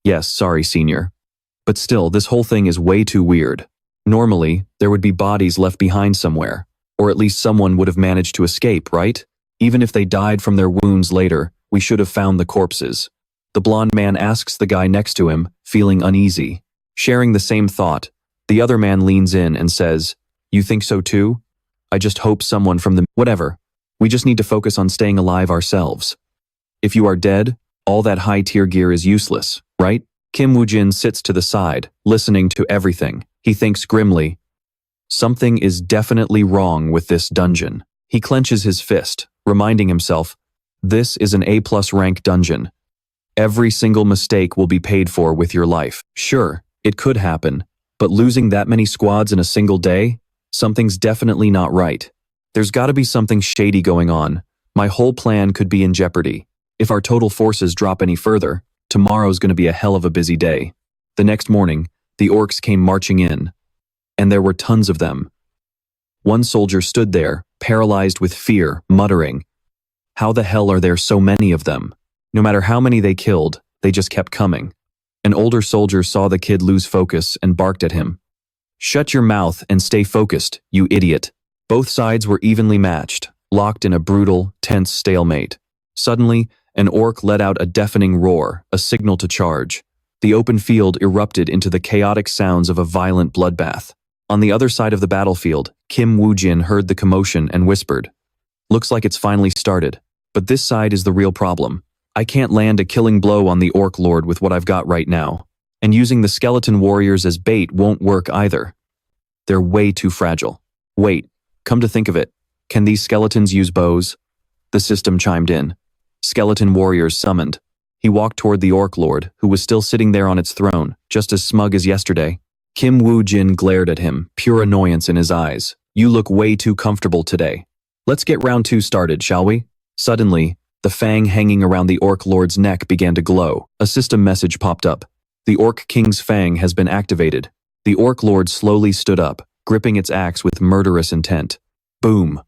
"Yes, sorry, senior. But still, this whole thing is way too weird. Normally, there would be bodies left behind somewhere, or at least someone would have managed to escape, right? Even if they died from their wounds later, we should have found the corpses." The blonde man asks the guy next to him, feeling uneasy. Sharing the same thought, the other man leans in and says, "You think so too? I just hope someone from the whatever. We just need to focus on staying alive ourselves. If you are dead, all that high-tier gear is useless, right?" Woo Jin sits to the side, listening to everything. He thinks grimly, something is definitely wrong with this dungeon. He clenches his fist, reminding himself, this is an A+ rank dungeon. Every single mistake will be paid for with your life. Sure, it could happen, but losing that many squads in a single day? Something's definitely not right. There's gotta be something shady going on. My whole plan could be in jeopardy. If our total forces drop any further, tomorrow's gonna be a hell of a busy day. The next morning, the orcs came marching in, and there were tons of them. One soldier stood there, paralyzed with fear, muttering, "How the hell are there so many of them?" No matter how many they killed, they just kept coming. An older soldier saw the kid lose focus and barked at him. "Shut your mouth and stay focused, you idiot." Both sides were evenly matched, locked in a brutal, tense stalemate. Suddenly, an orc let out a deafening roar, a signal to charge. The open field erupted into the chaotic sounds of a violent bloodbath. On the other side of the battlefield, Woo Jin heard the commotion and whispered, "Looks like it's finally started, but this side is the real problem. I can't land a killing blow on the orc lord with what I've got right now, and using the skeleton warriors as bait won't work either. They're way too fragile. Wait, come to think of it, can these skeletons use bows?" The system chimed in. Skeleton warriors summoned. He walked toward the orc lord, who was still sitting there on its throne, just as smug as yesterday. Woo Jin glared at him, pure annoyance in his eyes. "You look way too comfortable today. Let's get round 2 started, shall we?" Suddenly, the fang hanging around the orc lord's neck began to glow. A system message popped up. "The orc king's fang has been activated." The orc lord slowly stood up, gripping its axe with murderous intent. Boom!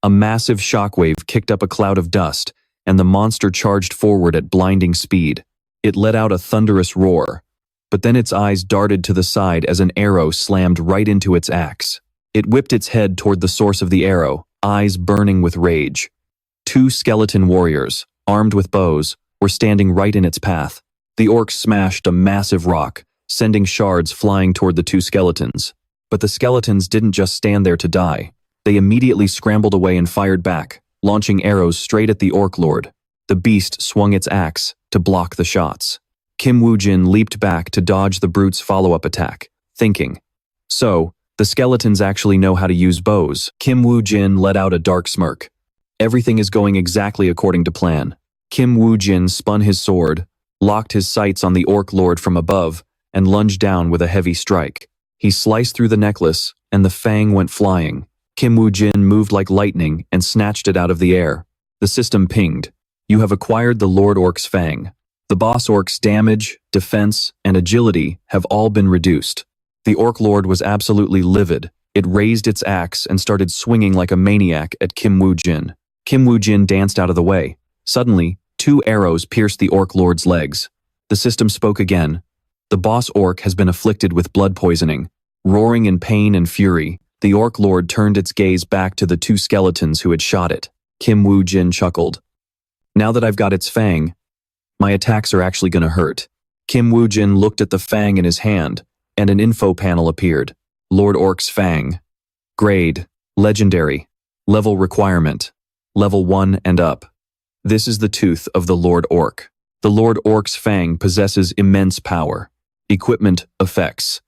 A massive shockwave kicked up a cloud of dust, and the monster charged forward at blinding speed. It let out a thunderous roar, but then its eyes darted to the side as an arrow slammed right into its axe. It whipped its head toward the source of the arrow, eyes burning with rage. Two skeleton warriors, armed with bows, were standing right in its path. The orc smashed a massive rock, sending shards flying toward the two skeletons. But the skeletons didn't just stand there to die. They immediately scrambled away and fired back, launching arrows straight at the orc lord. The beast swung its axe to block the shots. Woo Jin leaped back to dodge the brute's follow-up attack, thinking, "So, the skeletons actually know how to use bows." Woo Jin let out a dark smirk. Everything is going exactly according to plan. Woo Jin spun his sword, locked his sights on the orc lord from above, and lunged down with a heavy strike. He sliced through the necklace, and the fang went flying. Woo Jin moved like lightning and snatched it out of the air. The system pinged. "You have acquired the Lord Orc's fang. The boss orc's damage, defense, and agility have all been reduced." The orc lord was absolutely livid. It raised its axe and started swinging like a maniac at Woo Jin. Woo Jin danced out of the way. Suddenly, two arrows pierced the orc lord's legs. The system spoke again. "The boss orc has been afflicted with blood poisoning." Roaring in pain and fury, the orc lord turned its gaze back to the two skeletons who had shot it. Woo Jin chuckled. "Now that I've got its fang, my attacks are actually gonna hurt." Woo Jin looked at the fang in his hand, and an info panel appeared. Lord Orc's Fang. Grade, Legendary. Level requirement, Level 1 and up. This is the tooth of the Lord Orc. The Lord Orc's Fang possesses immense power. Equipment effects.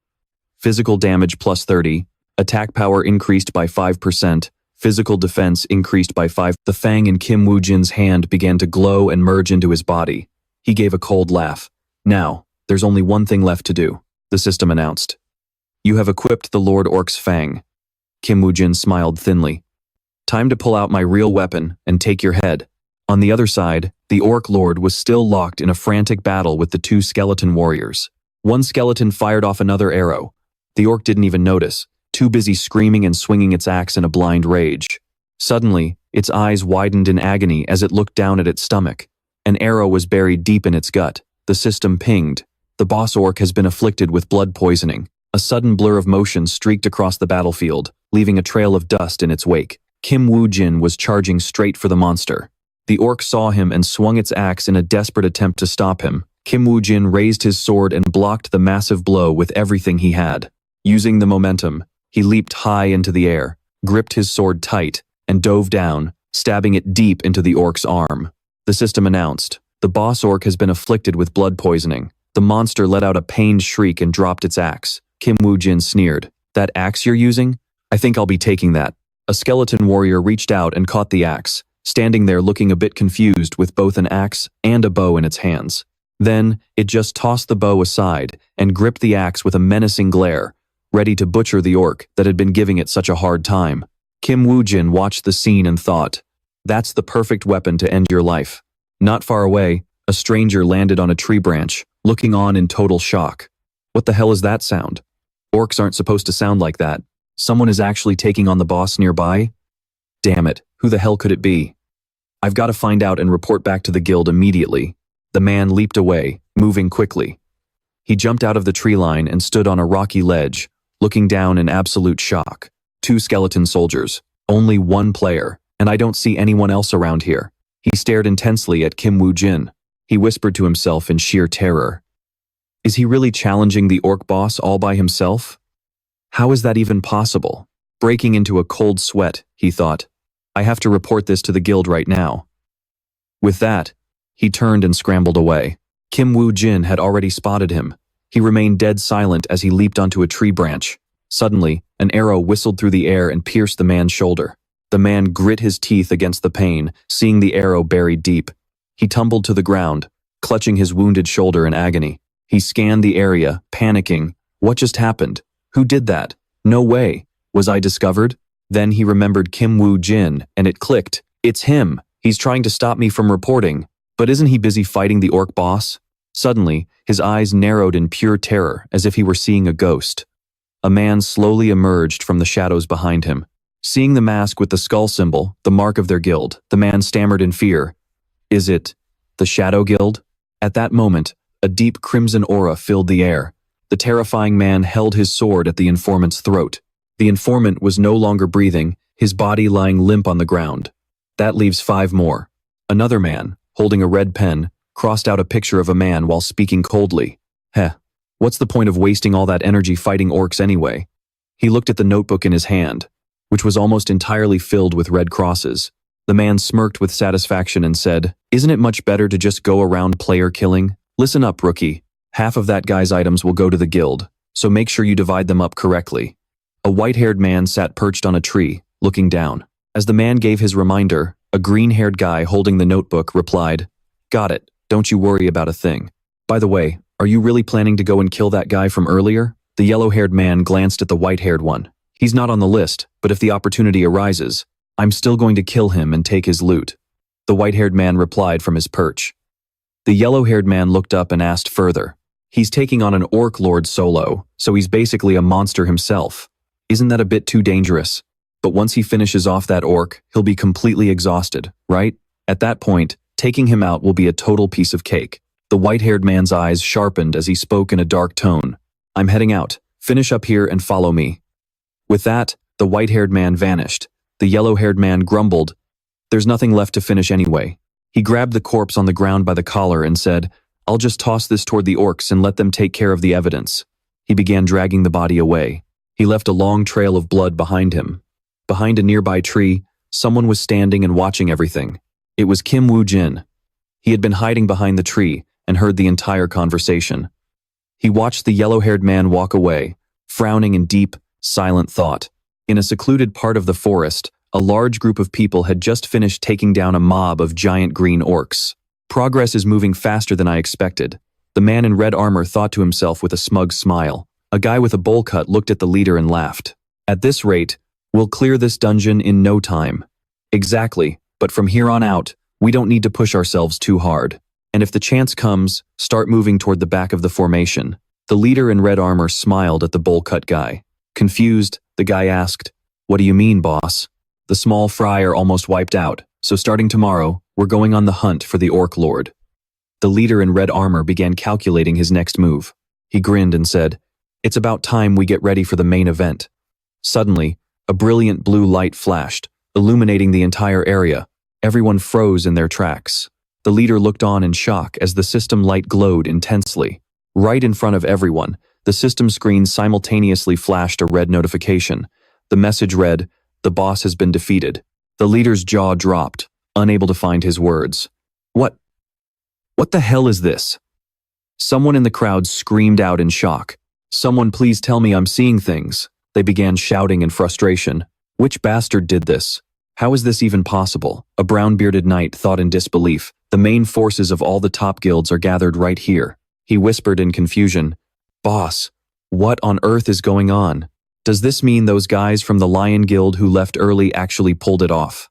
Physical damage plus 30, attack power increased by 5%, physical defense increased by 5. The fang in Woo Jin's hand began to glow and merge into his body. He gave a cold laugh. "Now, there's only one thing left to do," the system announced. "You have equipped the Lord Orc's Fang." Woo Jin smiled thinly. "Time to pull out my real weapon and take your head." On the other side, the Orc Lord was still locked in a frantic battle with the two skeleton warriors. One skeleton fired off another arrow. The orc didn't even notice, too busy screaming and swinging its axe in a blind rage. Suddenly, its eyes widened in agony as it looked down at its stomach. An arrow was buried deep in its gut. The system pinged. "The boss orc has been afflicted with blood poisoning." A sudden blur of motion streaked across the battlefield, leaving a trail of dust in its wake. Woo Jin was charging straight for the monster. The orc saw him and swung its axe in a desperate attempt to stop him. Woo Jin raised his sword and blocked the massive blow with everything he had. Using the momentum, he leaped high into the air, gripped his sword tight, and dove down, stabbing it deep into the orc's arm. The system announced, "The boss orc has been afflicted with blood poisoning." The monster let out a pained shriek and dropped its axe. Woo Jin sneered, "That axe you're using? I think I'll be taking that." A skeleton warrior reached out and caught the axe, standing there looking a bit confused with both an axe and a bow in its hands. Then, it just tossed the bow aside and gripped the axe with a menacing glare, ready to butcher the orc that had been giving it such a hard time. Woo Jin watched the scene and thought, "That's the perfect weapon to end your life." Not far away, a stranger landed on a tree branch, looking on in total shock. "What the hell is that sound? Orcs aren't supposed to sound like that. Someone is actually taking on the boss nearby? Damn it, who the hell could it be? I've got to find out and report back to the guild immediately." The man leaped away, moving quickly. He jumped out of the tree line and stood on a rocky ledge, looking down in absolute shock. Two skeleton soldiers, only one player, and I don't see anyone else around here. He stared intensely at Woo Jin. He whispered to himself in sheer terror. Is he really challenging the orc boss all by himself? How is that even possible? Breaking into a cold sweat, he thought. I have to report this to the guild right now. With that, he turned and scrambled away. Woo Jin had already spotted him. He remained dead silent as he leaped onto a tree branch. Suddenly, an arrow whistled through the air and pierced the man's shoulder. The man grit his teeth against the pain, seeing the arrow buried deep. He tumbled to the ground, clutching his wounded shoulder in agony. He scanned the area, panicking. What just happened? Who did that? No way. Was I discovered? Then he remembered Woo Jin, and it clicked. It's him. He's trying to stop me from reporting. But isn't he busy fighting the orc boss? Suddenly, his eyes narrowed in pure terror, as if he were seeing a ghost. A man slowly emerged from the shadows behind him. Seeing the mask with the skull symbol, the mark of their guild, the man stammered in fear. Is it the Shadow Guild? At that moment, a deep crimson aura filled the air. the terrifying man held his sword at the informant's throat. The informant was no longer breathing, his body lying limp on the ground. That leaves 5 more. Another man, holding a red pen, crossed out a picture of a man while speaking coldly. Heh, what's the point of wasting all that energy fighting orcs anyway? He looked at the notebook in his hand, which was almost entirely filled with red crosses. The man smirked with satisfaction and said, "Isn't it much better to just go around player killing? Listen up, rookie. Half of that guy's items will go to the guild, so make sure you divide them up correctly." A white-haired man sat perched on a tree, looking down. As the man gave his reminder, a green-haired guy holding the notebook replied, "Got it, don't you worry about a thing. By the way, are you really planning to go and kill that guy from earlier?" The yellow-haired man glanced at the white-haired one. "He's not on the list, but if the opportunity arises, I'm still going to kill him and take his loot." The white-haired man replied from his perch. The yellow-haired man looked up and asked further, "He's taking on an orc lord solo, so he's basically a monster himself. Isn't that a bit too dangerous? But once he finishes off that orc, he'll be completely exhausted, right? At that point, taking him out will be a total piece of cake." The white-haired man's eyes sharpened as he spoke in a dark tone. "I'm heading out. Finish up here and follow me." With that, the white-haired man vanished. The yellow-haired man grumbled, "There's nothing left to finish anyway." He grabbed the corpse on the ground by the collar and said, "I'll just toss this toward the orcs and let them take care of the evidence." He began dragging the body away. He left a long trail of blood behind him. Behind a nearby tree, someone was standing and watching everything. It was Woo Jin. He had been hiding behind the tree and heard the entire conversation. He watched the yellow-haired man walk away, frowning in deep, silent thought. In a secluded part of the forest, a large group of people had just finished taking down a mob of giant green orcs. "Progress is moving faster than I expected." The man in red armor thought to himself with a smug smile. A guy with a bowl cut looked at the leader and laughed. "At this rate, we'll clear this dungeon in no time." "Exactly, but from here on out, we don't need to push ourselves too hard. And if the chance comes, start moving toward the back of the formation." The leader in red armor smiled at the bowl cut guy. Confused, the guy asked, "What do you mean, boss?" "The small fry are almost wiped out, so starting tomorrow, we're going on the hunt for the orc lord." The leader in red armor began calculating his next move. He grinned and said, "It's about time we get ready for the main event." Suddenly, a brilliant blue light flashed, illuminating the entire area. Everyone froze in their tracks. The leader looked on in shock as the system light glowed intensely. Right in front of everyone, the system screen simultaneously flashed a red notification. The message read, "The boss has been defeated." The leader's jaw dropped, unable to find his words. What the hell is this?" Someone in the crowd screamed out in shock. "Someone please tell me I'm seeing things." They began shouting in frustration. "Which bastard did this? How is this even possible?" A brown-bearded knight thought in disbelief. "The main forces of all the top guilds are gathered right here." He whispered in confusion, "Boss, what on earth is going on? Does this mean those guys from the Lion Guild who left early actually pulled it off?"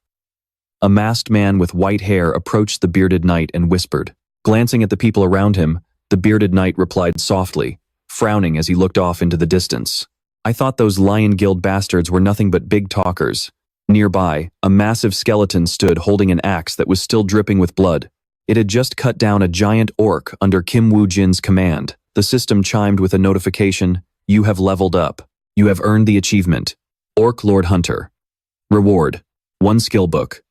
A masked man with white hair approached the bearded knight and whispered. Glancing at the people around him, the bearded knight replied softly, frowning as he looked off into the distance. "I thought those Lion Guild bastards were nothing but big talkers." Nearby, a massive skeleton stood holding an axe that was still dripping with blood. It had just cut down a giant orc under Woo Jin's command. The system chimed with a notification, "You have leveled up. You have earned the achievement. Orc Lord Hunter. Reward, 1 skill book."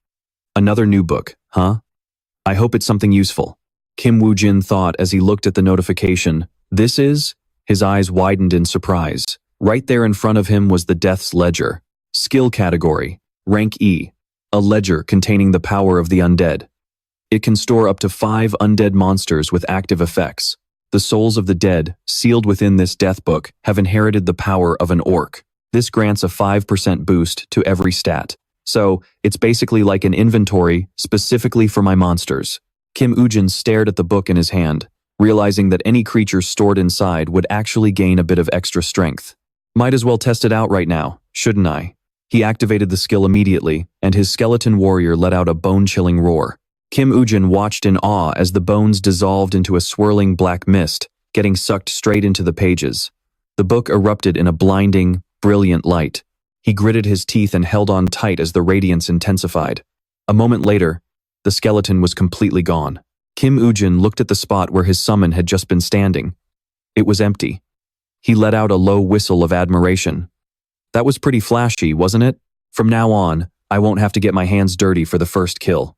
Another new book, huh? I hope it's something useful. Woo Jin thought as he looked at the notification. "This is?" His eyes widened in surprise. Right there in front of him was the Death's Ledger. Skill category, rank E. A ledger containing the power of the undead. It can store up to 5 undead monsters with active effects. The souls of the dead, sealed within this death book, have inherited the power of an orc. This grants a 5% boost to every stat. So, it's basically like an inventory specifically for my monsters. Woo Jin stared at the book in his hand, realizing that any creature stored inside would actually gain a bit of extra strength. Might as well test it out right now, shouldn't I? He activated the skill immediately, and his skeleton warrior let out a bone-chilling roar. Woo Jin watched in awe as the bones dissolved into a swirling black mist, getting sucked straight into the pages. The book erupted in a blinding, brilliant light. He gritted his teeth and held on tight as the radiance intensified. A moment later, the skeleton was completely gone. Woo Jin looked at the spot where his summon had just been standing. It was empty. He let out a low whistle of admiration. That was pretty flashy, wasn't it? From now on, I won't have to get my hands dirty for the first kill.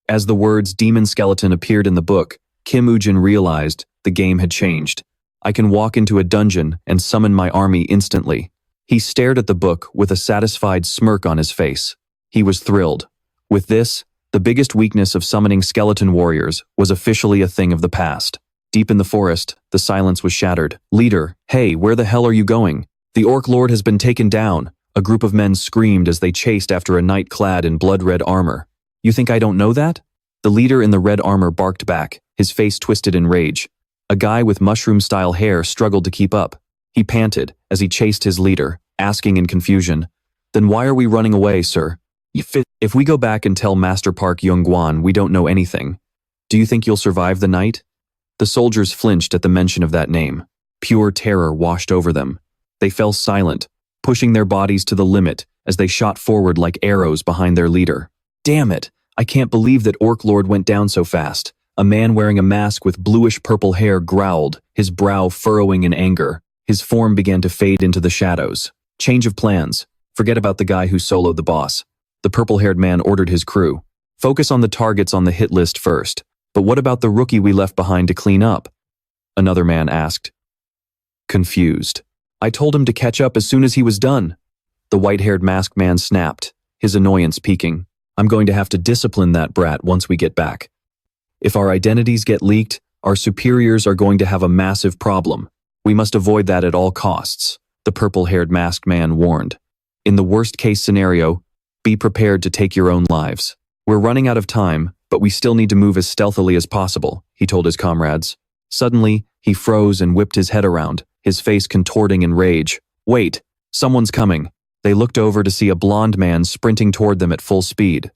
As the words demon skeleton appeared in the book, Kim Woo-jin realized the game had changed. I can walk into a dungeon and summon my army instantly. He stared at the book with a satisfied smirk on his face. He was thrilled. With this, the biggest weakness of summoning skeleton warriors was officially a thing of the past. Deep in the forest, the silence was shattered. Leader, hey, where the hell are you going? The Orc Lord has been taken down. A group of men screamed as they chased after a knight clad in blood-red armor. You think I don't know that? The leader in the red armor barked back, his face twisted in rage. A guy with mushroom-style hair struggled to keep up. He panted as he chased his leader, asking in confusion, "Then why are we running away, sir? If we go back and tell Master Park Yong-gwan we don't know anything, do you think you'll survive the night?" The soldiers flinched at the mention of that name. Pure terror washed over them. They fell silent, pushing their bodies to the limit as they shot forward like arrows behind their leader. Damn it! I can't believe that Orc Lord went down so fast. A man wearing a mask with bluish-purple hair growled, his brow furrowing in anger. His form began to fade into the shadows. Change of plans. Forget about the guy who soloed the boss. The purple-haired man ordered his crew. Focus on the targets on the hit list first. But what about the rookie we left behind to clean up? Another man asked. Confused. I told him to catch up as soon as he was done. The white-haired masked man snapped, his annoyance peaking. I'm going to have to discipline that brat once we get back. If our identities get leaked, our superiors are going to have a massive problem. We must avoid that at all costs, the purple-haired masked man warned. In the worst-case scenario, be prepared to take your own lives. We're running out of time, but we still need to move as stealthily as possible, he told his comrades. Suddenly, he froze and whipped his head around, his face contorting in rage. Wait, someone's coming. They looked over to see a blond man sprinting toward them at full speed.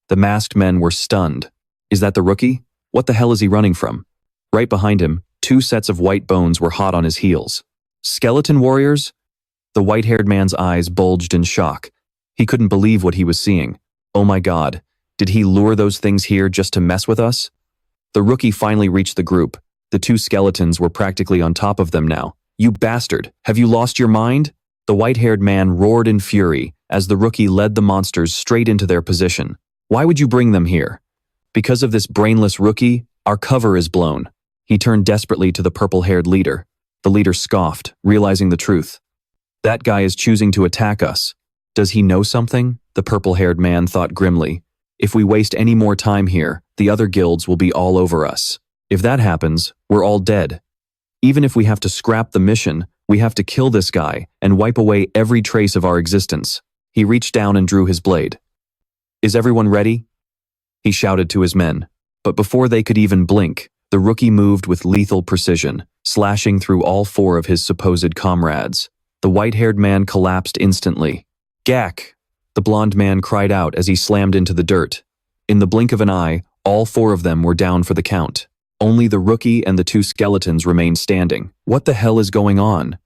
The masked men were stunned. Is that the rookie? What the hell is he running from? Right behind him, 2 sets of white bones were hot on his heels. Skeleton warriors? The white-haired man's eyes bulged in shock. He couldn't believe what he was seeing. Oh my God, did he lure those things here just to mess with us? The rookie finally reached the group. The 2 skeletons were practically on top of them now. You bastard, have you lost your mind? The white-haired man roared in fury as the rookie led the monsters straight into their position. Why would you bring them here? Because of this brainless rookie, our cover is blown. He turned desperately to the purple-haired leader. The leader scoffed, realizing the truth. That guy is choosing to attack us. Does he know something? The purple-haired man thought grimly. If we waste any more time here, the other guilds will be all over us. If that happens, we're all dead. Even if we have to scrap the mission, we have to kill this guy and wipe away every trace of our existence. He reached down and drew his blade. Is everyone ready? He shouted to his men. But before they could even blink, the rookie moved with lethal precision, slashing through all 4 of his supposed comrades. The white-haired man collapsed instantly. Gack! The blond man cried out as he slammed into the dirt. In the blink of an eye, all 4 of them were down for the count. Only the rookie and the 2 skeletons remained standing. What the hell is going on?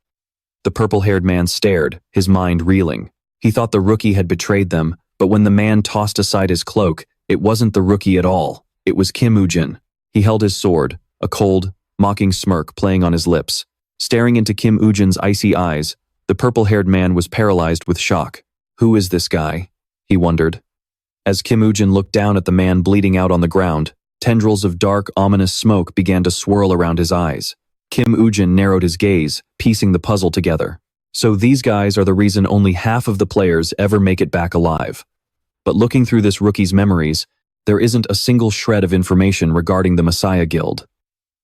The purple-haired man stared, his mind reeling. He thought the rookie had betrayed them, but when the man tossed aside his cloak, it wasn't the rookie at all. It was Kim Woo-jin. He held his sword, a cold, mocking smirk playing on his lips. Staring into Kim Woo-jin's icy eyes, the purple-haired man was paralyzed with shock. Who is this guy? He wondered. As Kim Woo-jin looked down at the man bleeding out on the ground, tendrils of dark, ominous smoke began to swirl around his eyes. Kim Woo-jin narrowed his gaze, piecing the puzzle together. So these guys are the reason only half of the players ever make it back alive. But looking through this rookie's memories, there isn't a single shred of information regarding the Messiah Guild.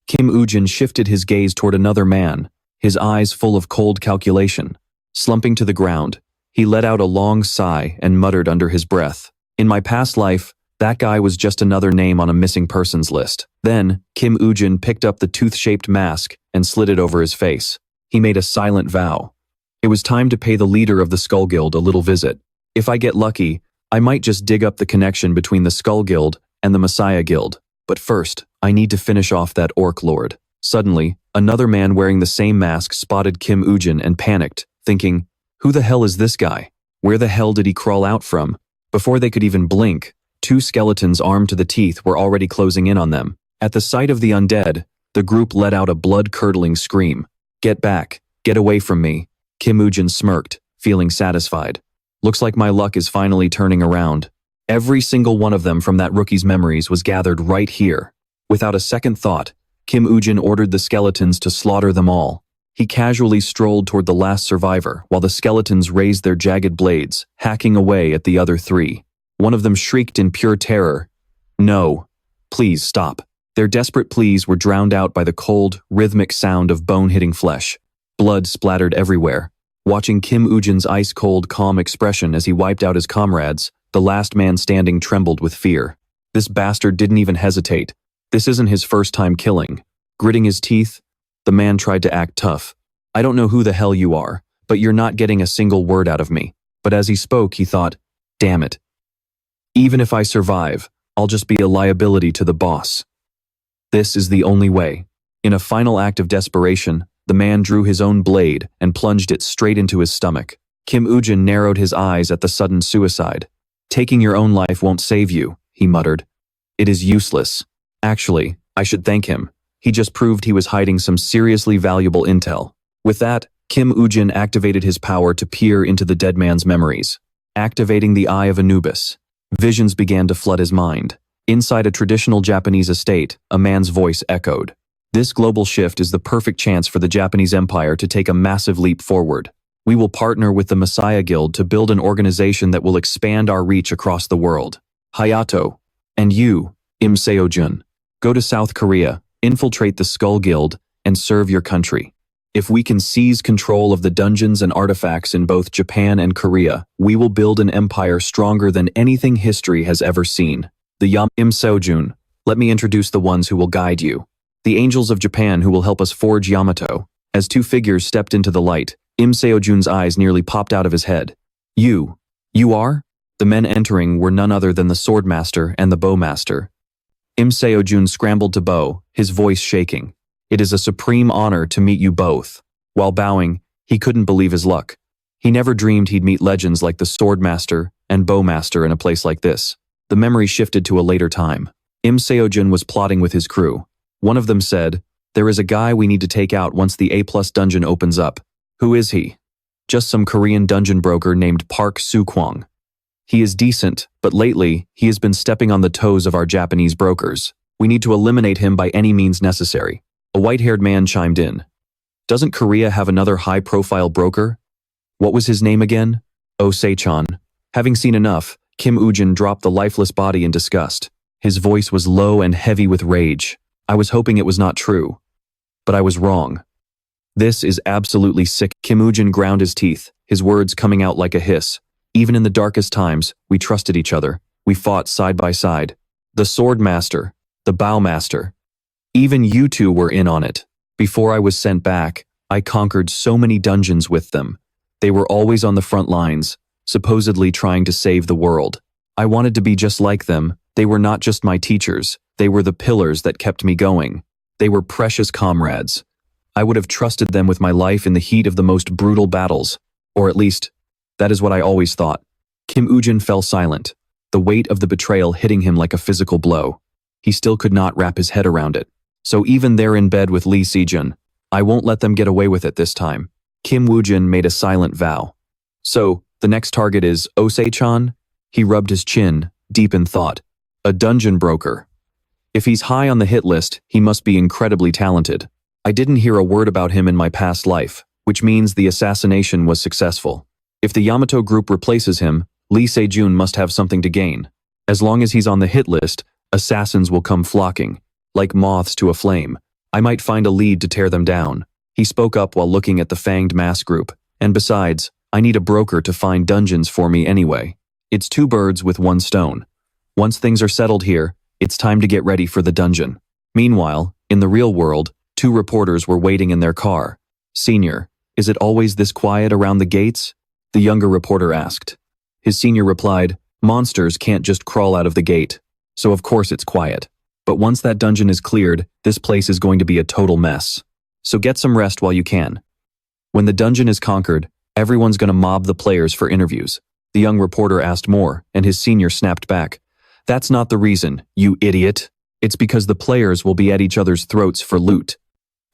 Kim Woo-jin shifted his gaze toward another man, his eyes full of cold calculation. Slumping to the ground, he let out a long sigh and muttered under his breath. In my past life, that guy was just another name on a missing persons list. Then, Kim Woo-jin picked up the tooth-shaped mask and slid it over his face. He made a silent vow. It was time to pay the leader of the Skull Guild a little visit. If I get lucky, I might just dig up the connection between the Skull Guild and the Messiah Guild. But first, I need to finish off that Orc Lord. Suddenly, another man wearing the same mask spotted Kim Woo-jin and panicked, thinking, who the hell is this guy? Where the hell did he crawl out from? Before they could even blink, 2 skeletons armed to the teeth were already closing in on them. At the sight of the undead, the group let out a blood-curdling scream. Get back, Get away from me. Kim Woo-jin smirked, feeling satisfied. Looks like my luck is finally turning around. Every single one of them from that rookie's memories was gathered right here. Without a second thought, Kim Woo-jin ordered the skeletons to slaughter them all. He casually strolled toward the last survivor while the skeletons raised their jagged blades, hacking away at the other three. One of them shrieked in pure terror. No. Please stop. Their desperate pleas were drowned out by the cold, rhythmic sound of bone-hitting flesh. Blood splattered everywhere. Watching Kim Woo-jin's ice-cold, calm expression as he wiped out his comrades, the last man standing trembled with fear. This bastard didn't even hesitate. This isn't his first time killing. Gritting his teeth, the man tried to act tough. I don't know who the hell you are, but you're not getting a single word out of me. But as he spoke, he thought, damn it. Even if I survive, I'll just be a liability to the boss. This is the only way. In a final act of desperation, the man drew his own blade and plunged it straight into his stomach. Kim Woo-jin narrowed his eyes at the sudden suicide. Taking your own life won't save you, he muttered. It is useless. Actually, I should thank him. He just proved he was hiding some seriously valuable intel. With that, Kim Woo-jin activated his power to peer into the dead man's memories. Activating the Eye of Anubis, visions began to flood his mind. Inside a traditional Japanese estate, a man's voice echoed. This global shift is the perfect chance for the Japanese Empire to take a massive leap forward. We will partner with the Messiah Guild to build an organization that will expand our reach across the world. Hayato, and you, Im Seungjun, go to South Korea, infiltrate the Skull Guild, and serve your country. If we can seize control of the dungeons and artifacts in both Japan and Korea, we will build an empire stronger than anything history has ever seen. Im Seungjun, let me introduce the ones who will guide you. The angels of Japan who will help us forge Yamato. As two figures stepped into the light, Im Seungjun's eyes nearly popped out of his head. You are? The men entering were none other than the Swordmaster and the Bowmaster. Im Seungjun scrambled to bow, his voice shaking. It is a supreme honor to meet you both. While bowing, he couldn't believe his luck. He never dreamed he'd meet legends like the Swordmaster and Bowmaster in a place like this. The memory shifted to a later time. Im Seungjun was plotting with his crew. One of them said, there is a guy we need to take out once the A+ dungeon opens up. Who is he? Just some Korean dungeon broker named Park Soo-kwang. He is decent, but lately, he has been stepping on the toes of our Japanese brokers. We need to eliminate him by any means necessary. A white-haired man chimed in. Doesn't Korea have another high-profile broker? What was his name again? Oh Se-chan. Having seen enough, Kim Woo-jin dropped the lifeless body in disgust. His voice was low and heavy with rage. I was hoping it was not true. But I was wrong. This is absolutely sick. Kim Woo-jin ground his teeth, his words coming out like a hiss. Even in the darkest times, we trusted each other. We fought side by side. The Swordmaster, the Bowmaster. Even you two were in on it. Before I was sent back, I conquered so many dungeons with them. They were always on the front lines, supposedly trying to save the world. I wanted to be just like them. They were not just my teachers. They were the pillars that kept me going. They were precious comrades. I would have trusted them with my life in the heat of the most brutal battles. Or at least, that is what I always thought. Kim Woo-jin fell silent, the weight of the betrayal hitting him like a physical blow. He still could not wrap his head around it. So even there in bed with Lee Seungjun, I won't let them get away with it this time. Kim Woo-jin made a silent vow. So, the next target is Ose-chan? He rubbed his chin, deep in thought. A dungeon broker. If he's high on the hit list, he must be incredibly talented. I didn't hear a word about him in my past life, which means the assassination was successful. If the Yamato group replaces him, Lee Seungjun must have something to gain. As long as he's on the hit list, assassins will come flocking. Like moths to a flame. I might find a lead to tear them down. He spoke up while looking at the fanged mass group. And besides, I need a broker to find dungeons for me anyway. It's two birds with one stone. Once things are settled here, it's time to get ready for the dungeon. Meanwhile, in the real world, two reporters were waiting in their car. Senior, is it always this quiet around the gates? The younger reporter asked. His senior replied, monsters can't just crawl out of the gate. So of course it's quiet. But once that dungeon is cleared, this place is going to be a total mess. So get some rest while you can. When the dungeon is conquered, everyone's going to mob the players for interviews. The young reporter asked more, and his senior snapped back. That's not the reason, you idiot. It's because the players will be at each other's throats for loot.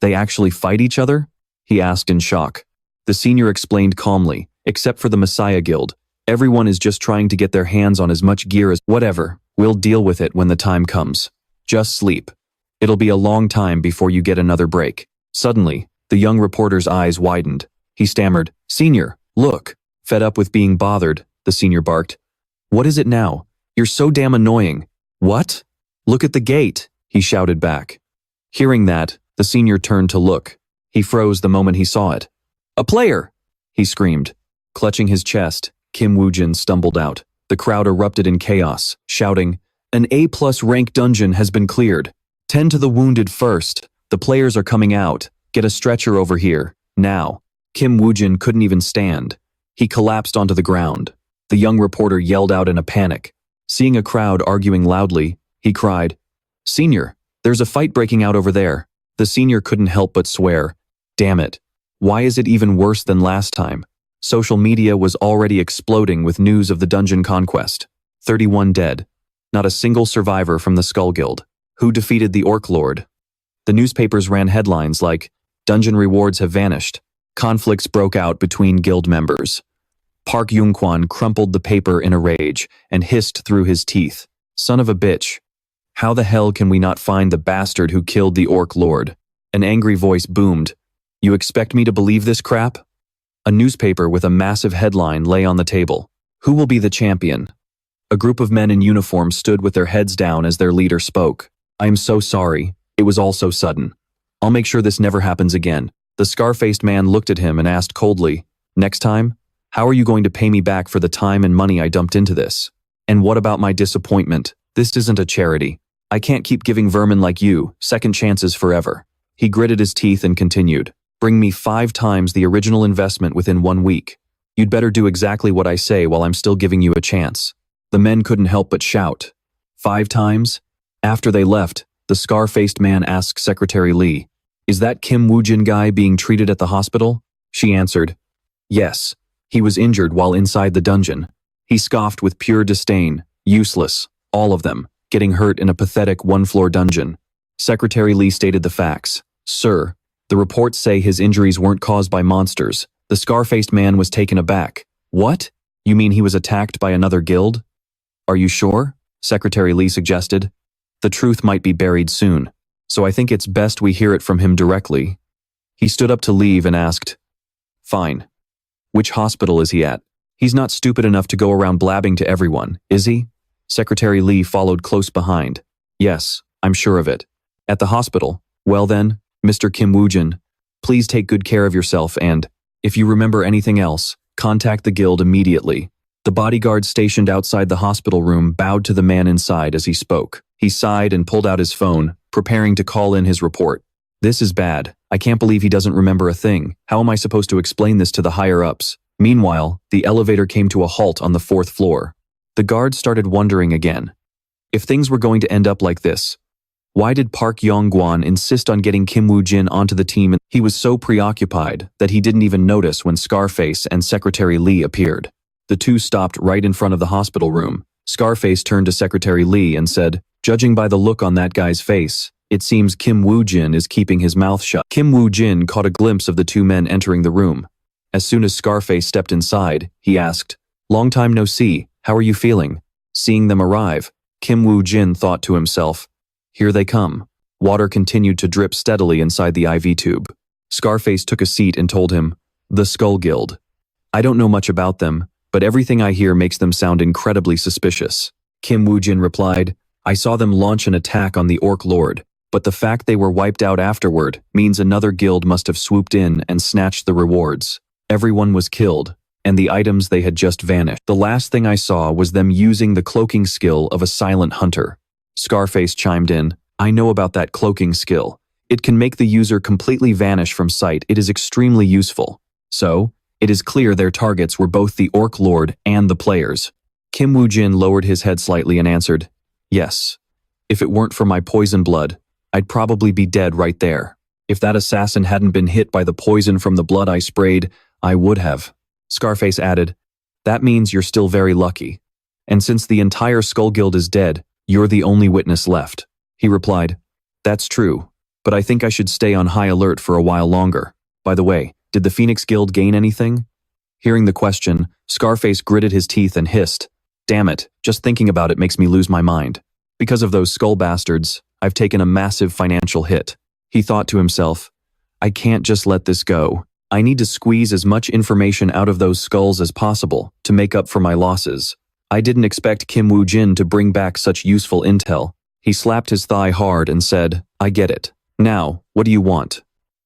They actually fight each other? he asked in shock. The senior explained calmly, except for the Messiah Guild. Everyone is just trying to get their hands on as much gear as whatever. We'll deal with it when the time comes. Just sleep. It'll be a long time before you get another break. Suddenly, the young reporter's eyes widened. He stammered, "Senior, look." Fed up with being bothered, the senior barked. "What is it now? You're so damn annoying." "What?" "Look at the gate," he shouted back. Hearing that, the senior turned to look. He froze the moment he saw it. "A player!" he screamed. Clutching his chest, Kim Woo Jin stumbled out. The crowd erupted in chaos, shouting, "An A+ rank dungeon has been cleared. Tend to the wounded first. The players are coming out. Get a stretcher over here, now." Kim Woo Jin couldn't even stand. He collapsed onto the ground. The young reporter yelled out in a panic. Seeing a crowd arguing loudly, he cried, "Senior, there's a fight breaking out over there." The senior couldn't help but swear, "Damn it. Why is it even worse than last time?" Social media was already exploding with news of the dungeon conquest. 31 dead. Not a single survivor from the Skull Guild. Who defeated the Orc Lord? The newspapers ran headlines like, "Dungeon rewards have vanished." Conflicts broke out between guild members. Park Yun-kwan crumpled the paper in a rage and hissed through his teeth, "Son of a bitch. How the hell can we not find the bastard who killed the Orc Lord?" An angry voice boomed, "You expect me to believe this crap?" A newspaper with a massive headline lay on the table. "Who will be the champion?" A group of men in uniform stood with their heads down as their leader spoke. "I am so sorry. It was all so sudden. I'll make sure this never happens again." The scar-faced man looked at him and asked coldly, "Next time? How are you going to pay me back for the time and money I dumped into this? And what about my disappointment? This isn't a charity. I can't keep giving vermin like you second chances forever." He gritted his teeth and continued, "Bring me 5 times the original investment within 1 week. You'd better do exactly what I say while I'm still giving you a chance." The men couldn't help but shout, "5 times?" After they left, the scar-faced man asked Secretary Lee, "Is that Kim Woo Jin guy being treated at the hospital?" She answered, "Yes. He was injured while inside the dungeon." He scoffed with pure disdain, "Useless, all of them, getting hurt in a pathetic 1-floor dungeon." Secretary Lee stated the facts. "Sir, the reports say his injuries weren't caused by monsters." The scar-faced man was taken aback. "What? You mean he was attacked by another guild?" "Are you sure?" Secretary Lee suggested. "The truth might be buried soon, so I think it's best we hear it from him directly." He stood up to leave and asked, "Fine. Which hospital is he at? He's not stupid enough to go around blabbing to everyone, is he?" Secretary Lee followed close behind. "Yes, I'm sure of it. At the hospital. Well then, Mr. Kim Woo Jin, please take good care of yourself and, if you remember anything else, contact the guild immediately." The bodyguard stationed outside the hospital room bowed to the man inside as he spoke. He sighed and pulled out his phone, preparing to call in his report. "This is bad. I can't believe he doesn't remember a thing. How am I supposed to explain this to the higher-ups?" Meanwhile, the elevator came to a halt on the 4th floor. The guards started wondering again. If things were going to end up like this, why did Park Yong-gwan insist on getting Kim Woo Jin onto the team? He was so preoccupied that he didn't even notice when Scarface and Secretary Lee appeared. The two stopped right in front of the hospital room. Scarface turned to Secretary Lee and said, "Judging by the look on that guy's face, it seems Kim Woo Jin is keeping his mouth shut." Kim Woo Jin caught a glimpse of the 2 men entering the room. As soon as Scarface stepped inside, he asked, "Long time no see, how are you feeling?" Seeing them arrive, Kim Woo Jin thought to himself, "Here they come." Water continued to drip steadily inside the IV tube. Scarface took a seat and told him, "The Skull Guild. I don't know much about them, but everything I hear makes them sound incredibly suspicious." Kim Woo Jin replied, "I saw them launch an attack on the Orc Lord, but the fact they were wiped out afterward means another guild must have swooped in and snatched the rewards. Everyone was killed, and the items they had just vanished. The last thing I saw was them using the cloaking skill of a silent hunter." Scarface chimed in, "I know about that cloaking skill. It can make the user completely vanish from sight. It is extremely useful. So, it is clear their targets were both the Orc Lord and the players." Kim Woo Jin lowered his head slightly and answered, "Yes. If it weren't for my poison blood, I'd probably be dead right there. If that assassin hadn't been hit by the poison from the blood I sprayed, I would have." Scarface added, "That means you're still very lucky. And since the entire Skull Guild is dead, you're the only witness left." He replied, "That's true, but I think I should stay on high alert for a while longer." By the way, did the Phoenix Guild gain anything? Hearing the question, Scarface gritted his teeth and hissed, "Damn it, just thinking about it makes me lose my mind. Because of those skull bastards, I've taken a massive financial hit." He thought to himself, "I can't just let this go. I need to squeeze as much information out of those skulls as possible to make up for my losses." I didn't expect Kim Woo Jin to bring back such useful intel. He slapped his thigh hard and said, "I get it. Now, what do you want?"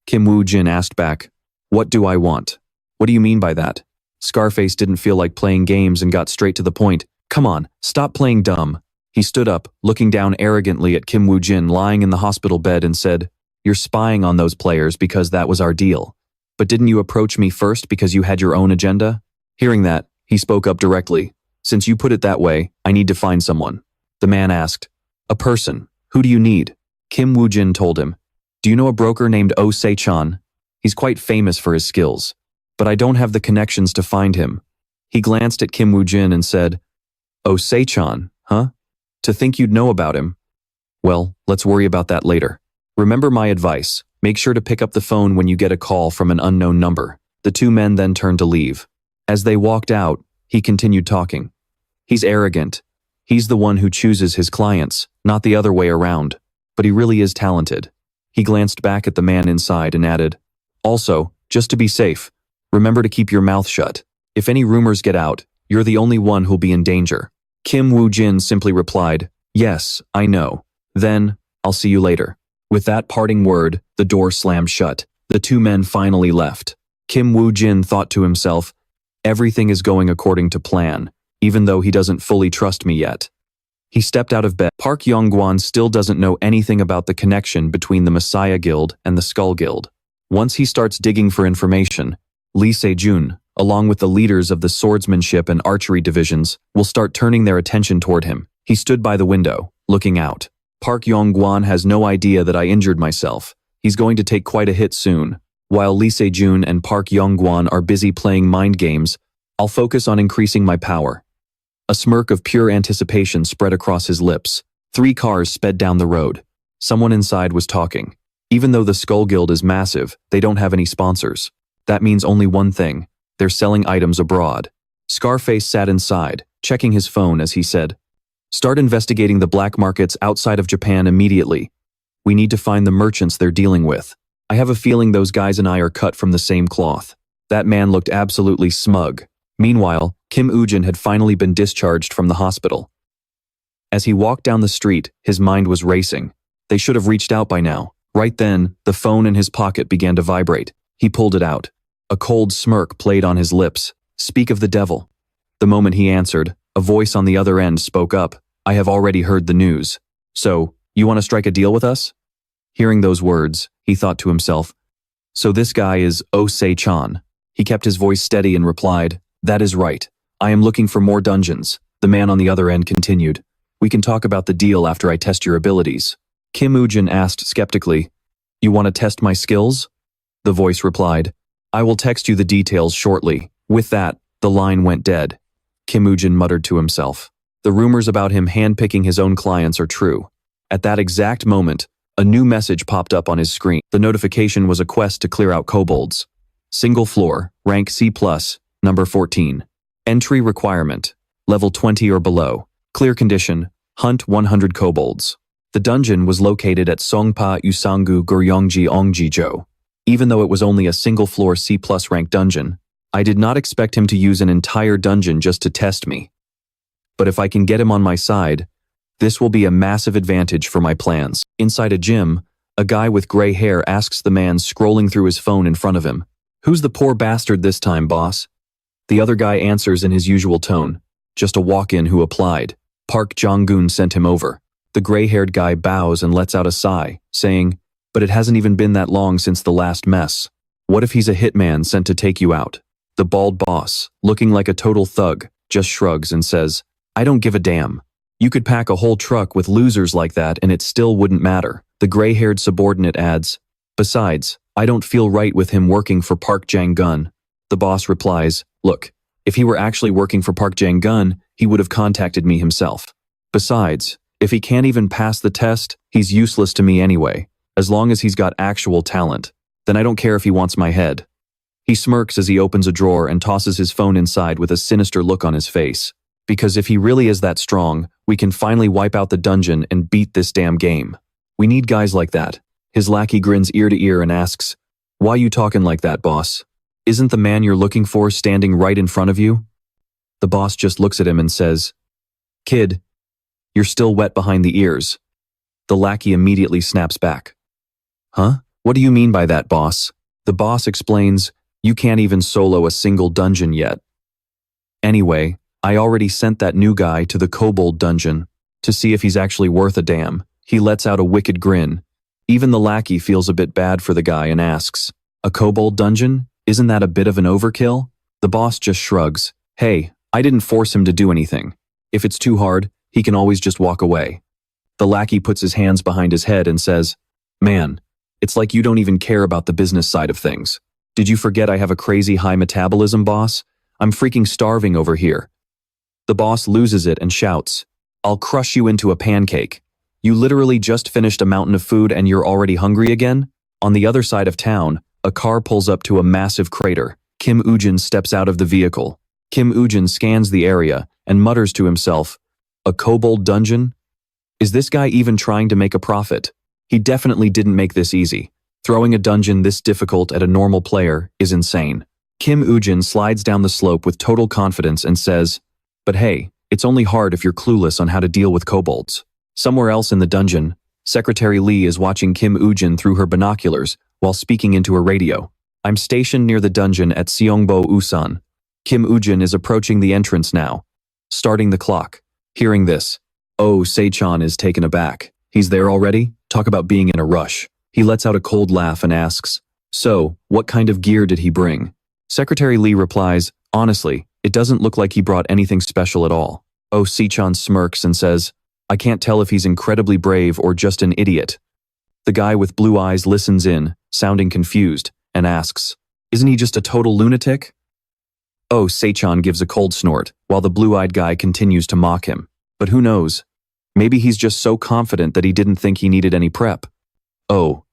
Kim Woo Jin asked back, "What do I want? What do you mean by that?" Scarface didn't feel like playing games and got straight to the point. "Come on, stop playing dumb." He stood up, looking down arrogantly at Kim Woo Jin lying in the hospital bed and said, "You're spying on those players because that was our deal. But didn't you approach me first because you had your own agenda?" Hearing that, he spoke up directly. "Since you put it that way, I need to find someone." The man asked, "A person. Who do you need?" Kim Woo Jin told him, "Do you know a broker named Oh Se-chan? He's quite famous for his skills, but I don't have the connections to find him." He glanced at Kim Woo Jin and said, "Oh Se-chan, huh? To think you'd know about him. Well, let's worry about that later. Remember my advice, make sure to pick up the phone when you get a call from an unknown number." The two men then turned to leave. As they walked out, he continued talking. "He's arrogant. He's the one who chooses his clients, not the other way around. But he really is talented." He glanced back at the man inside and added, "Also, just to be safe, remember to keep your mouth shut. If any rumors get out, you're the only one who'll be in danger." Kim Woo Jin simply replied, "Yes, I know. Then, I'll see you later." With that parting word, the door slammed shut. The two men finally left. Kim Woo Jin thought to himself, "Everything is going according to plan, even though he doesn't fully trust me yet." He stepped out of bed. Park Yong-gwan still doesn't know anything about the connection between the Messiah Guild and the Skull Guild. Once he starts digging for information, Lee Seungjun, along with the leaders of the swordsmanship and archery divisions, will start turning their attention toward him. He stood by the window, looking out. Park Yong-gwan has no idea that I injured myself. He's going to take quite a hit soon. While Lee Seungjun and Park Yong-gwan are busy playing mind games, I'll focus on increasing my power. A smirk of pure anticipation spread across his lips. 3 cars sped down the road. Someone inside was talking. Even though the Skull Guild is massive, they don't have any sponsors. That means only one thing. They're selling items abroad. Scarface sat inside, checking his phone as he said, "Start investigating the black markets outside of Japan immediately. We need to find the merchants they're dealing with. I have a feeling those guys and I are cut from the same cloth." That man looked absolutely smug. Meanwhile, Kim Woo Jin had finally been discharged from the hospital. As he walked down the street, his mind was racing. They should have reached out by now. Right then, the phone in his pocket began to vibrate. He pulled it out. A cold smirk played on his lips. "Speak of the devil." The moment he answered, a voice on the other end spoke up. "I have already heard the news. So, you want to strike a deal with us?" Hearing those words, he thought to himself, "So this guy is Oh Se-chan." He kept his voice steady and replied, "That is right. I am looking for more dungeons." The man on the other end continued, "We can talk about the deal after I test your abilities." Kim Woo Jin asked skeptically, "You want to test my skills?" The voice replied, "I will text you the details shortly." With that, the line went dead. Kim Woo Jin muttered to himself. The rumors about him handpicking his own clients are true. At that exact moment, a new message popped up on his screen. The notification was a quest to clear out kobolds. Single floor, rank C+, number 14. Entry requirement, level 20 or below. Clear condition, hunt 100 kobolds. The dungeon was located at Songpa Usangu Guryongji Ongjijo. Even though it was only a single-floor C+ rank dungeon, I did not expect him to use an entire dungeon just to test me. But if I can get him on my side, this will be a massive advantage for my plans. Inside a gym, a guy with gray hair asks the man scrolling through his phone in front of him, "Who's the poor bastard this time, boss?" The other guy answers in his usual tone, "Just a walk-in who applied. Park Jong-gun sent him over." The gray-haired guy bows and lets out a sigh, saying, "But it hasn't even been that long since the last mess. What if he's a hitman sent to take you out?" The bald boss, looking like a total thug, just shrugs and says, "I don't give a damn. You could pack a whole truck with losers like that and it still wouldn't matter." The gray-haired subordinate adds, "Besides, I don't feel right with him working for Park Jang-gun." The boss replies, "Look, if he were actually working for Park Jang-gun, he would have contacted me himself. Besides, if he can't even pass the test, he's useless to me anyway, as long as he's got actual talent." Then I don't care if he wants my head. He smirks as he opens a drawer and tosses his phone inside with a sinister look on his face. Because if he really is that strong, we can finally wipe out the dungeon and beat this damn game. We need guys like that. His lackey grins ear to ear and asks, "Why you talking like that, boss? Isn't the man you're looking for standing right in front of you?" The boss just looks at him and says, "Kid, you're still wet behind the ears." The lackey immediately snaps back. "Huh? What do you mean by that, boss?" The boss explains, "You can't even solo a single dungeon yet. Anyway, I already sent that new guy to the kobold dungeon to see if he's actually worth a damn." He lets out a wicked grin. Even the lackey feels a bit bad for the guy and asks, "A kobold dungeon? Isn't that a bit of an overkill?" The boss just shrugs. "Hey, I didn't force him to do anything. If it's too hard, he can always just walk away." The lackey puts his hands behind his head and says, "Man, it's like you don't even care about the business side of things. Did you forget I have a crazy high metabolism, boss? I'm freaking starving over here." The boss loses it and shouts, "I'll crush you into a pancake. You literally just finished a mountain of food and you're already hungry again?" On the other side of town, a car pulls up to a massive crater. Kim Woo-jin steps out of the vehicle. Kim Woo-jin scans the area and mutters to himself, "A kobold dungeon? Is this guy even trying to make a profit? He definitely didn't make this easy. Throwing a dungeon this difficult at a normal player is insane." Kim Woo-jin slides down the slope with total confidence and says, "But hey, it's only hard if you're clueless on how to deal with kobolds." Somewhere else in the dungeon, Secretary Lee is watching Kim Woo-jin through her binoculars while speaking into a radio. "I'm stationed near the dungeon at Seongbo Usan. Kim Woo-jin is approaching the entrance now. Starting the clock." Hearing this, Se-chan is taken aback. "He's there already? Talk about being in a rush." He lets out a cold laugh and asks, "So, what kind of gear did he bring?" Secretary Lee replies, "Honestly, it doesn't look like he brought anything special at all." Se-chan smirks and says, "I can't tell if he's incredibly brave or just an idiot." The guy with blue eyes listens in, sounding confused, and asks, "Isn't he just a total lunatic?" Se-chan gives a cold snort, while the blue-eyed guy continues to mock him. But who knows? Maybe he's just so confident that he didn't think he needed any prep.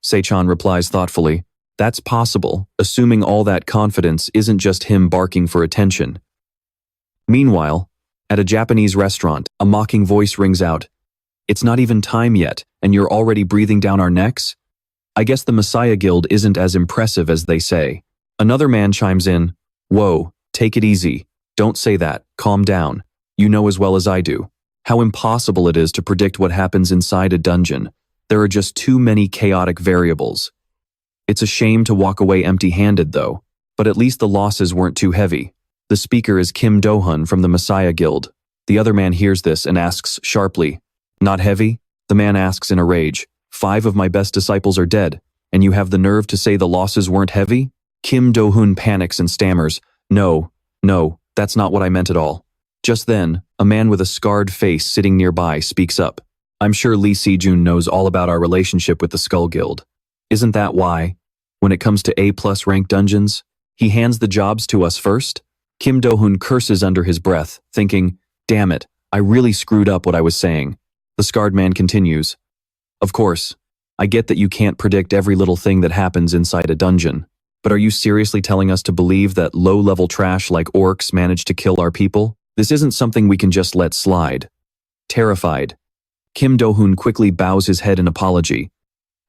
Se-chan replies thoughtfully, "That's possible, assuming all that confidence isn't just him barking for attention." Meanwhile, at a Japanese restaurant, a mocking voice rings out, "It's not even time yet, and you're already breathing down our necks? I guess the Messiah Guild isn't as impressive as they say." Another man chimes in, "Whoa, take it easy. Don't say that, calm down. You know as well as I do how impossible it is to predict what happens inside a dungeon. There are just too many chaotic variables. It's a shame to walk away empty-handed though, but at least the losses weren't too heavy." The speaker is Kim Do-hun from the Messiah Guild. The other man hears this and asks sharply, "Not heavy?" The man asks in a rage, "5 of my best disciples are dead, and you have the nerve to say the losses weren't heavy?" Kim Do-hun panics and stammers, No, that's not what I meant at all." Just then, a man with a scarred face sitting nearby speaks up. "I'm sure Lee Seungjun knows all about our relationship with the Skull Guild. Isn't that why, when it comes to A+ rank dungeons, he hands the jobs to us first?" Kim Do-hun curses under his breath, thinking, "Damn it, I really screwed up what I was saying." The scarred man continues, "Of course, I get that you can't predict every little thing that happens inside a dungeon, but are you seriously telling us to believe that low-level trash like orcs manage to kill our people? This isn't something we can just let slide." Terrified, Kim Do-hun quickly bows his head in apology.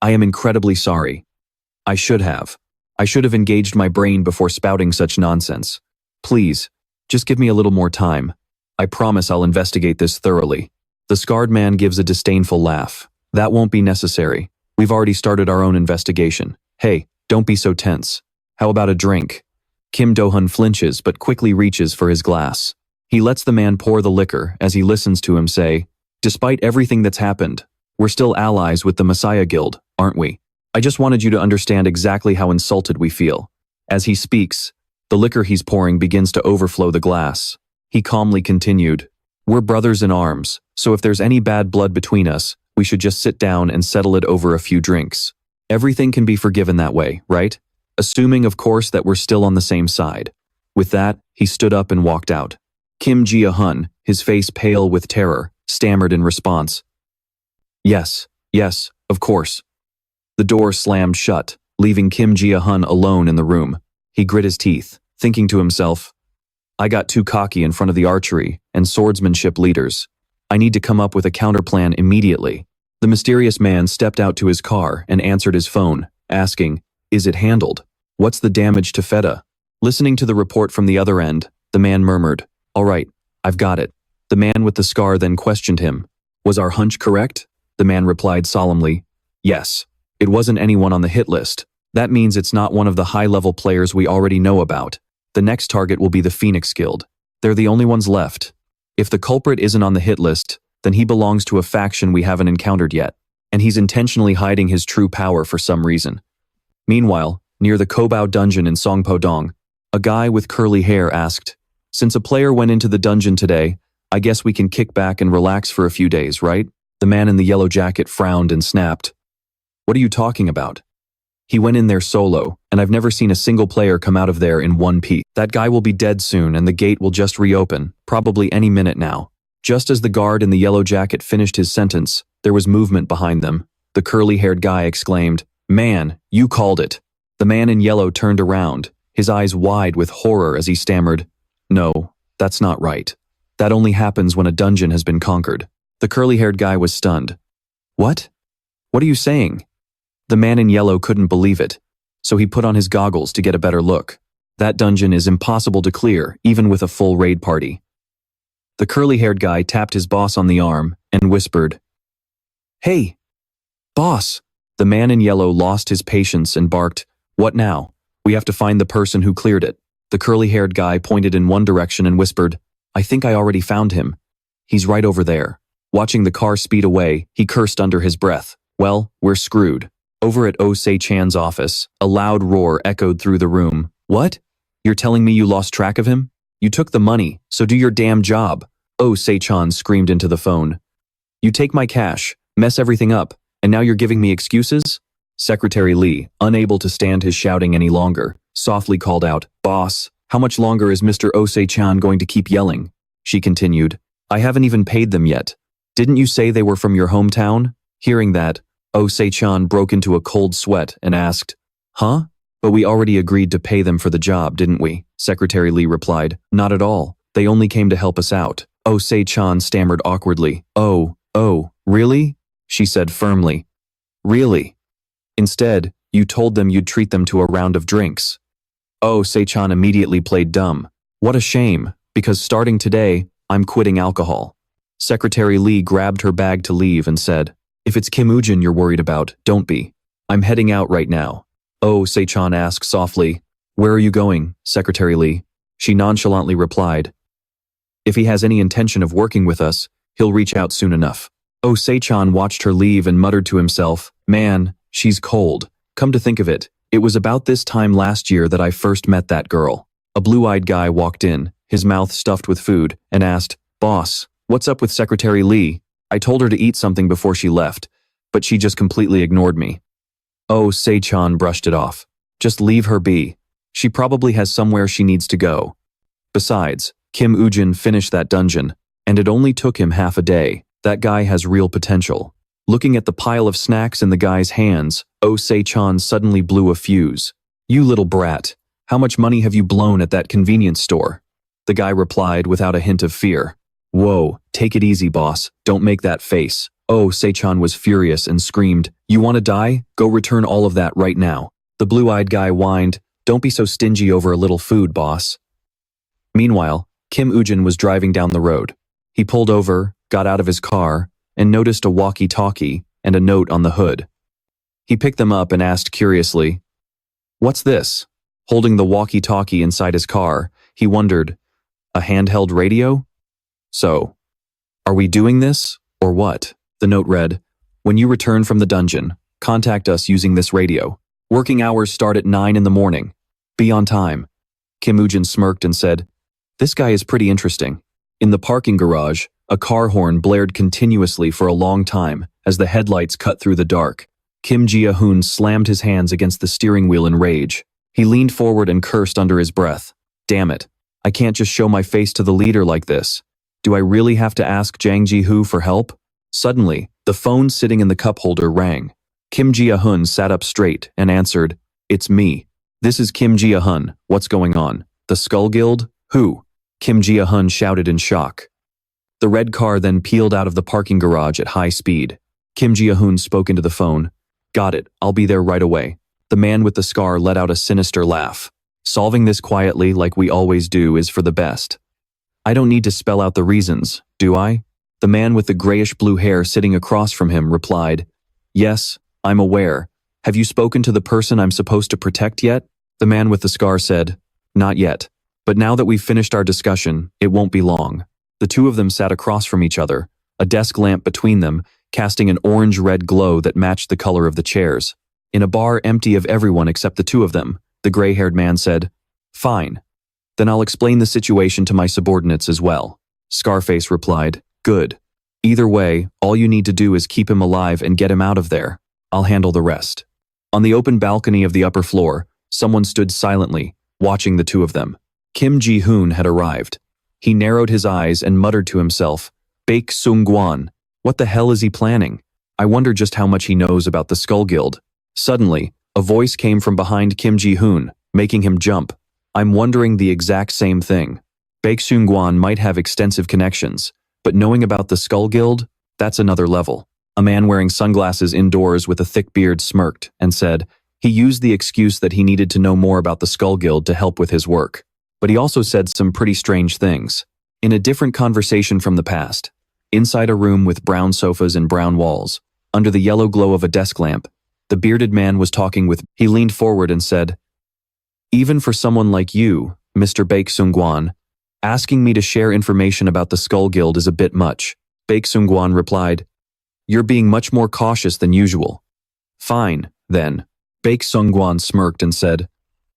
"I am incredibly sorry. I should have engaged my brain before spouting such nonsense. Please, just give me a little more time. I promise I'll investigate this thoroughly." The scarred man gives a disdainful laugh. "That won't be necessary. We've already started our own investigation. Hey, don't be so tense. How about a drink?" Kim Do-hun flinches but quickly reaches for his glass. He lets the man pour the liquor as he listens to him say, "Despite everything that's happened, we're still allies with the Messiah Guild, aren't we? I just wanted you to understand exactly how insulted we feel." As he speaks, the liquor he's pouring begins to overflow the glass. He calmly continued, "We're brothers in arms, so if there's any bad blood between us, we should just sit down and settle it over a few drinks. Everything can be forgiven that way, right? Assuming, of course, that we're still on the same side." With that, he stood up and walked out. Kim Ji-hun, his face pale with terror, stammered in response, Yes, of course." The door slammed shut, leaving Kim Ji-hun alone in the room. He grit his teeth, thinking to himself, I got too cocky in front of the archery and swordsmanship leaders. I need to come up with a counterplan immediately. The mysterious man stepped out to his car and answered his phone, asking, Is it handled? What's the damage to Feta? Listening to the report from the other end, the man murmured, All right, I've got it. The man with the scar then questioned him. Was our hunch correct? The man replied solemnly, Yes. It wasn't anyone on the hit list. That means it's not one of the high-level players we already know about. The next target will be the Phoenix Guild. They're the only ones left. If the culprit isn't on the hit list, then he belongs to a faction we haven't encountered yet, and he's intentionally hiding his true power for some reason. Meanwhile, near the Kobao dungeon in Songpo-dong, a guy with curly hair asked, Since a player went into the dungeon today, I guess we can kick back and relax for a few days, right? The man in the yellow jacket frowned and snapped. What are you talking about? He went in there solo, and I've never seen a single player come out of there in one piece. That guy will be dead soon and the gate will just reopen, probably any minute now. Just as the guard in the yellow jacket finished his sentence, there was movement behind them. The curly-haired guy exclaimed, Man, you called it. The man in yellow turned around, his eyes wide with horror as he stammered, No, that's not right. That only happens when a dungeon has been conquered. The curly-haired guy was stunned. What? What are you saying? The man in yellow couldn't believe it, so he put on his goggles to get a better look. That dungeon is impossible to clear, even with a full raid party. The curly-haired guy tapped his boss on the arm and whispered, Hey, boss! The man in yellow lost his patience and barked, What now? We have to find the person who cleared it. The curly-haired guy pointed in one direction and whispered, I think I already found him. He's right over there. Watching the car speed away, he cursed under his breath. Well, we're screwed. Over at Oh Se-chan's office, a loud roar echoed through the room. What? You're telling me you lost track of him? You took the money, so do your damn job. Oh Se-chan screamed into the phone. You take my cash, mess everything up, and now you're giving me excuses? Secretary Lee, unable to stand his shouting any longer, softly called out, Boss, how much longer is Mr. Oh Se-chan going to keep yelling? She continued, I haven't even paid them yet. Didn't you say they were from your hometown? Hearing that, Oh Se-chan broke into a cold sweat and asked, Huh? But we already agreed to pay them for the job, didn't we? Secretary Lee replied, Not at all. They only came to help us out. Oh Se-chan stammered awkwardly. Oh, really? She said firmly. Really? Instead, you told them you'd treat them to a round of drinks. Oh Se-chan immediately played dumb. What a shame, because starting today, I'm quitting alcohol. Secretary Lee grabbed her bag to leave and said, If it's Kim Woo-jin you're worried about, don't be. I'm heading out right now. Oh Se-chan asked softly, Where are you going, Secretary Lee? She nonchalantly replied, If he has any intention of working with us, he'll reach out soon enough. Oh Se-chan watched her leave and muttered to himself, Man, she's cold. Come to think of it, it was about this time last year that I first met that girl. A blue-eyed guy walked in, his mouth stuffed with food, and asked, Boss, what's up with Secretary Lee? I told her to eat something before she left, but she just completely ignored me. Oh Se-chan brushed it off. Just leave her be. She probably has somewhere she needs to go. Besides, Kim Woo-jin finished that dungeon, and it only took him half a day. That guy has real potential. Looking at the pile of snacks in the guy's hands, Oh Se-chan suddenly blew a fuse. You little brat, how much money have you blown at that convenience store? The guy replied without a hint of fear. Whoa, take it easy, boss. Don't make that face. Oh Se-chan was furious and screamed, You want to die? Go return all of that right now. The blue-eyed guy whined, Don't be so stingy over a little food, boss. Meanwhile, Kim Woo-jin was driving down the road. He pulled over, got out of his car, and noticed a walkie-talkie and a note on the hood. He picked them up and asked curiously, What's this? Holding the walkie-talkie inside his car, he wondered, A handheld radio? So, are we doing this, or what? The note read, When you return from the dungeon, contact us using this radio. Working hours start at 9 in the morning. Be on time. Kim Woo-jin smirked and said, This guy is pretty interesting. In the parking garage, a car horn blared continuously for a long time as the headlights cut through the dark. Kim Ji-hun slammed his hands against the steering wheel in rage. He leaned forward and cursed under his breath. Damn it. I can't just show my face to the leader like this. Do I really have to ask Jang Ji-hoo for help? Suddenly, the phone sitting in the cup holder rang. Kim Ji-hun sat up straight and answered, It's me. This is Kim Ji-hun. What's going on? The Skull Guild? Who? Kim Ji-hun shouted in shock. The red car then peeled out of the parking garage at high speed. Kim Ji-hun spoke into the phone. Got it, I'll be there right away. The man with the scar let out a sinister laugh. Solving this quietly, like we always do, is for the best. I don't need to spell out the reasons, do I? The man with the grayish-blue hair sitting across from him replied, Yes, I'm aware. Have you spoken to the person I'm supposed to protect yet? The man with the scar said, Not yet. But now that we've finished our discussion, it won't be long. The two of them sat across from each other, a desk lamp between them, casting an orange-red glow that matched the color of the chairs. In a bar empty of everyone except the two of them, the gray-haired man said, Fine. Then I'll explain the situation to my subordinates as well. Scarface replied, Good. Either way, all you need to do is keep him alive and get him out of there. I'll handle the rest. On the open balcony of the upper floor, someone stood silently, watching the two of them. Kim Ji-hun had arrived. He narrowed his eyes and muttered to himself, Baek Seung-gwan, what the hell is he planning? I wonder just how much he knows about the Skull Guild. Suddenly, a voice came from behind Kim Ji-hun, making him jump. I'm wondering the exact same thing. Baek Seung-gwan might have extensive connections, but knowing about the Skull Guild, that's another level. A man wearing sunglasses indoors with a thick beard smirked and said he used the excuse that he needed to know more about the Skull Guild to help with his work. But he also said some pretty strange things. In a different conversation from the past, inside a room with brown sofas and brown walls, under the yellow glow of a desk lamp, the bearded man was talking with. He leaned forward and said, Even for someone like you, Mr. Baek Seung-gwan, asking me to share information about the Skull Guild is a bit much. Baek Seung-gwan replied, You're being much more cautious than usual. Fine, then. Baek Seung-gwan smirked and said,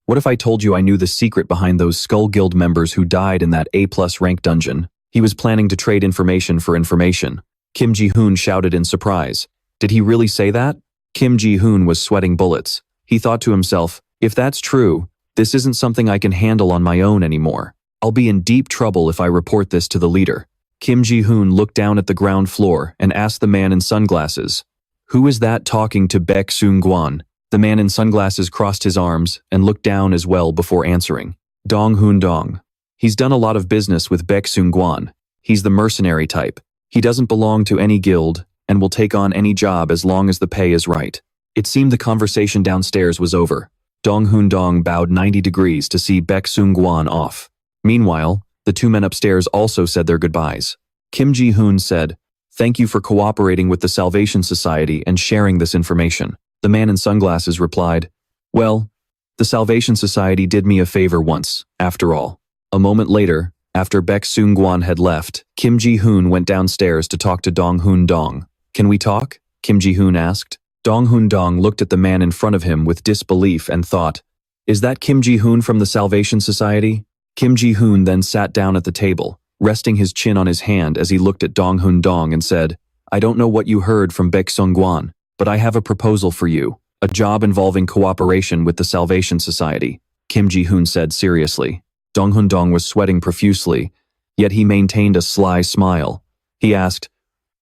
What if I told you I knew the secret behind those Skull Guild members who died in that A+ rank dungeon? He was planning to trade information for information. Kim Ji-hun shouted in surprise. Did he really say that? Kim Ji-hun was sweating bullets. He thought to himself, If that's true, this isn't something I can handle on my own anymore. I'll be in deep trouble if I report this to the leader. Kim Ji-hun looked down at the ground floor and asked the man in sunglasses, Who is that talking to Baek Seung-gwan? The man in sunglasses crossed his arms and looked down as well before answering. Dong-hun Dong. He's done a lot of business with Baek Seung-gwan. He's the mercenary type. He doesn't belong to any guild and will take on any job as long as the pay is right. It seemed the conversation downstairs was over. Dong-hun Dong bowed 90 degrees to see Baek Seung-gwan off. Meanwhile, the two men upstairs also said their goodbyes. Kim Ji-hun said, Thank you for cooperating with the Salvation Society and sharing this information. The man in sunglasses replied, Well, the Salvation Society did me a favor once, after all. A moment later, after Baek Seung-gwan had left, Kim Ji-hun went downstairs to talk to Dong-hun Dong. Can we talk? Kim Ji-hun asked. Dong-hun Dong looked at the man in front of him with disbelief and thought, Is that Kim Ji-hun from the Salvation Society? Kim Ji-hun then sat down at the table, resting his chin on his hand as he looked at Dong-hun Dong and said, I don't know what you heard from Baek Seung-gwan, but I have a proposal for you, a job involving cooperation with the Salvation Society, Kim Ji-hun said seriously. Dong-hun Dong was sweating profusely, yet he maintained a sly smile. He asked,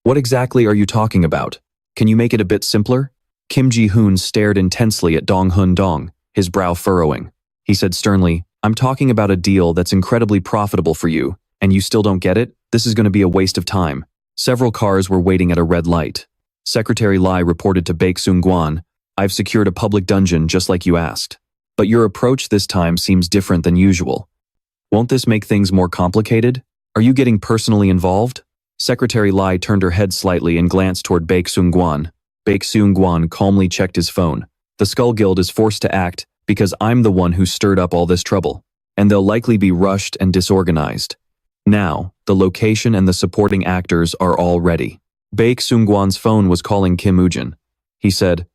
What exactly are you talking about? Can you make it a bit simpler? Kim Ji-hun stared intensely at Dong-hun Dong, his brow furrowing. He said sternly, I'm talking about a deal that's incredibly profitable for you, and you still don't get it? This is going to be a waste of time. Several cars were waiting at a red light. Secretary Lee reported to Baek Seung-gwan, I've secured a public dungeon just like you asked. But your approach this time seems different than usual. Won't this make things more complicated? Are you getting personally involved? Secretary Lee turned her head slightly and glanced toward Baek Seung-gwan. Baek Seung-gwan calmly checked his phone. The Skull Guild is forced to act because I'm the one who stirred up all this trouble, and they'll likely be rushed and disorganized. Now, the location and the supporting actors are all ready. Baek Seung-gwan's phone was calling Kim Woo-jin. He said,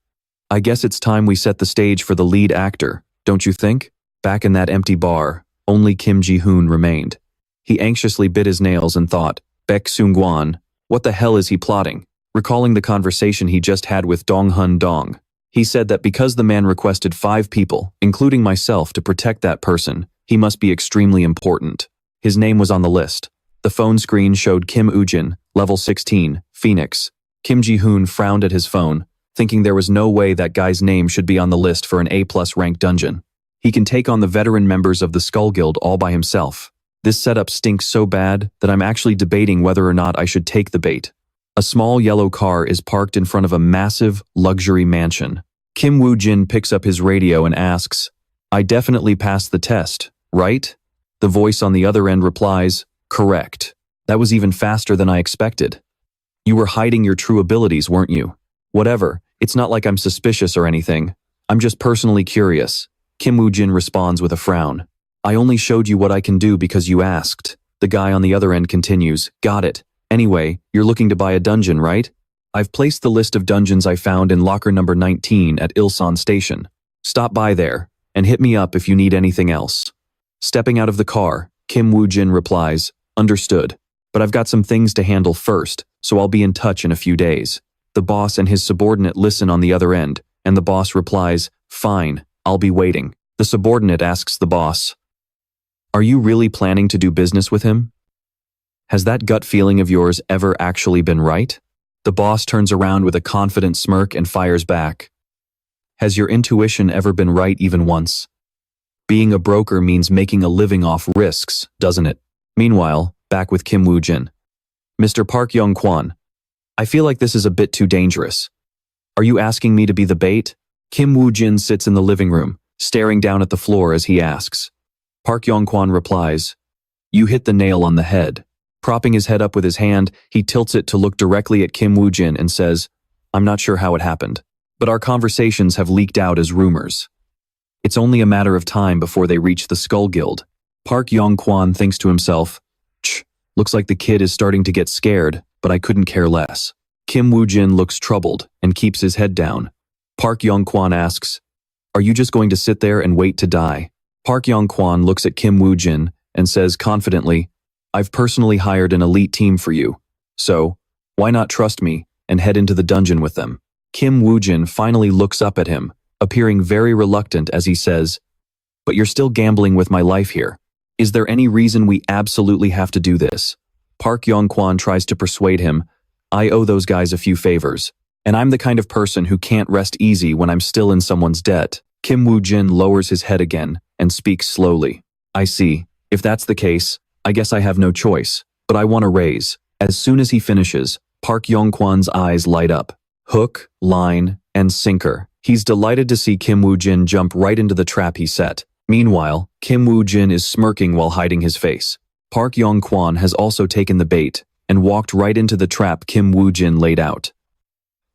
I guess it's time we set the stage for the lead actor, don't you think? Back in that empty bar, only Kim Ji-hun remained. He anxiously bit his nails and thought, Baek Seung-gwan, what the hell is he plotting? Recalling the conversation he just had with Dong-hun Dong, he said that because the man requested 5 people, including myself, to protect that person, he must be extremely important. His name was on the list. The phone screen showed Kim Woo Jin, level 16, Phoenix. Kim Ji-hun frowned at his phone, thinking there was no way that guy's name should be on the list for an A+ ranked dungeon. He can take on the veteran members of the Skull Guild all by himself. This setup stinks so bad that I'm actually debating whether or not I should take the bait. A small yellow car is parked in front of a massive, luxury mansion. Woo Jin picks up his radio and asks, "I definitely passed the test, right?" The voice on the other end replies, "Correct." That was even faster than I expected. "You were hiding your true abilities, weren't you?" "Whatever, it's not like I'm suspicious or anything. I'm just personally curious." Woo Jin responds with a frown. "I only showed you what I can do because you asked." The guy on the other end continues, "Got it. Anyway, you're looking to buy a dungeon, right? I've placed the list of dungeons I found in locker number 19 at Ilsan Station. Stop by there, and hit me up if you need anything else." Stepping out of the car, Woo Jin replies, "Understood, but I've got some things to handle first, so I'll be in touch in a few days." The boss and his subordinate listen on the other end, and the boss replies, "Fine, I'll be waiting." The subordinate asks the boss, "Are you really planning to do business with him? Has that gut feeling of yours ever actually been right?" The boss turns around with a confident smirk and fires back, "Has your intuition ever been right even once? Being a broker means making a living off risks, doesn't it?" Meanwhile, back with Woo Jin. "Mr. Park Yong-kwan, I feel like this is a bit too dangerous. Are you asking me to be the bait?" Woo Jin sits in the living room, staring down at the floor as he asks. Park Yong-kwan replies, "You hit the nail on the head." Propping his head up with his hand, he tilts it to look directly at Woo Jin and says, "I'm not sure how it happened, but our conversations have leaked out as rumors. It's only a matter of time before they reach the Skull Guild." Park Yong-kwan thinks to himself, Looks like the kid is starting to get scared, but I couldn't care less." Woo Jin looks troubled and keeps his head down. Park Yong-kwan asks, "Are you just going to sit there and wait to die?" Park Yong-kwan looks at Woo Jin and says confidently, "I've personally hired an elite team for you, so why not trust me and head into the dungeon with them?" Woo Jin finally looks up at him, appearing very reluctant as he says, "But you're still gambling with my life here. Is there any reason we absolutely have to do this?" Park Yong-kwan tries to persuade him, "I owe those guys a few favors, and I'm the kind of person who can't rest easy when I'm still in someone's debt." Woo Jin lowers his head again and speaks slowly. "I see. If that's the case, I guess I have no choice, but I want a raise." As soon as he finishes, Park Yong-kwan's eyes light up. Hook, line, and sinker. He's delighted to see Woo Jin jump right into the trap he set. Meanwhile, Woo Jin is smirking while hiding his face. Park Yong-kwan has also taken the bait and walked right into the trap Woo Jin laid out.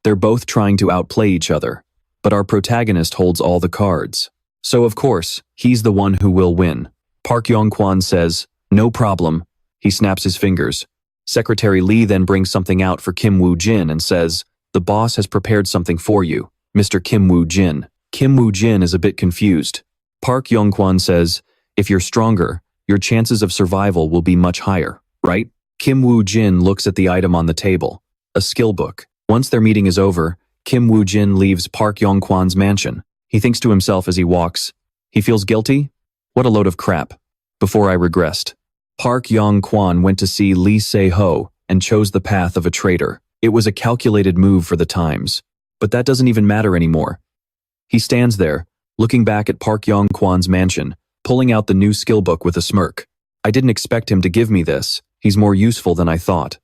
They're both trying to outplay each other, but our protagonist holds all the cards. So of course, he's the one who will win. Park Yong-kwan says, "No problem." He snaps his fingers. Secretary Lee then brings something out for Woo Jin and says, "The boss has prepared something for you, Mr. Woo Jin." Woo Jin is a bit confused. Park Yong-kwan says, "If you're stronger, your chances of survival will be much higher, right?" Woo Jin looks at the item on the table, a skill book. Once their meeting is over, Woo Jin leaves Park Yong-kwan's mansion. He thinks to himself as he walks, he feels guilty? What a load of crap. Before I regressed. Park Yong-kwan went to see Lee Seungjun and chose the path of a traitor. It was a calculated move for the times, but that doesn't even matter anymore. He stands there, looking back at Park Yong-kwan's mansion, pulling out the new skill book with a smirk. I didn't expect him to give me this. He's more useful than I thought.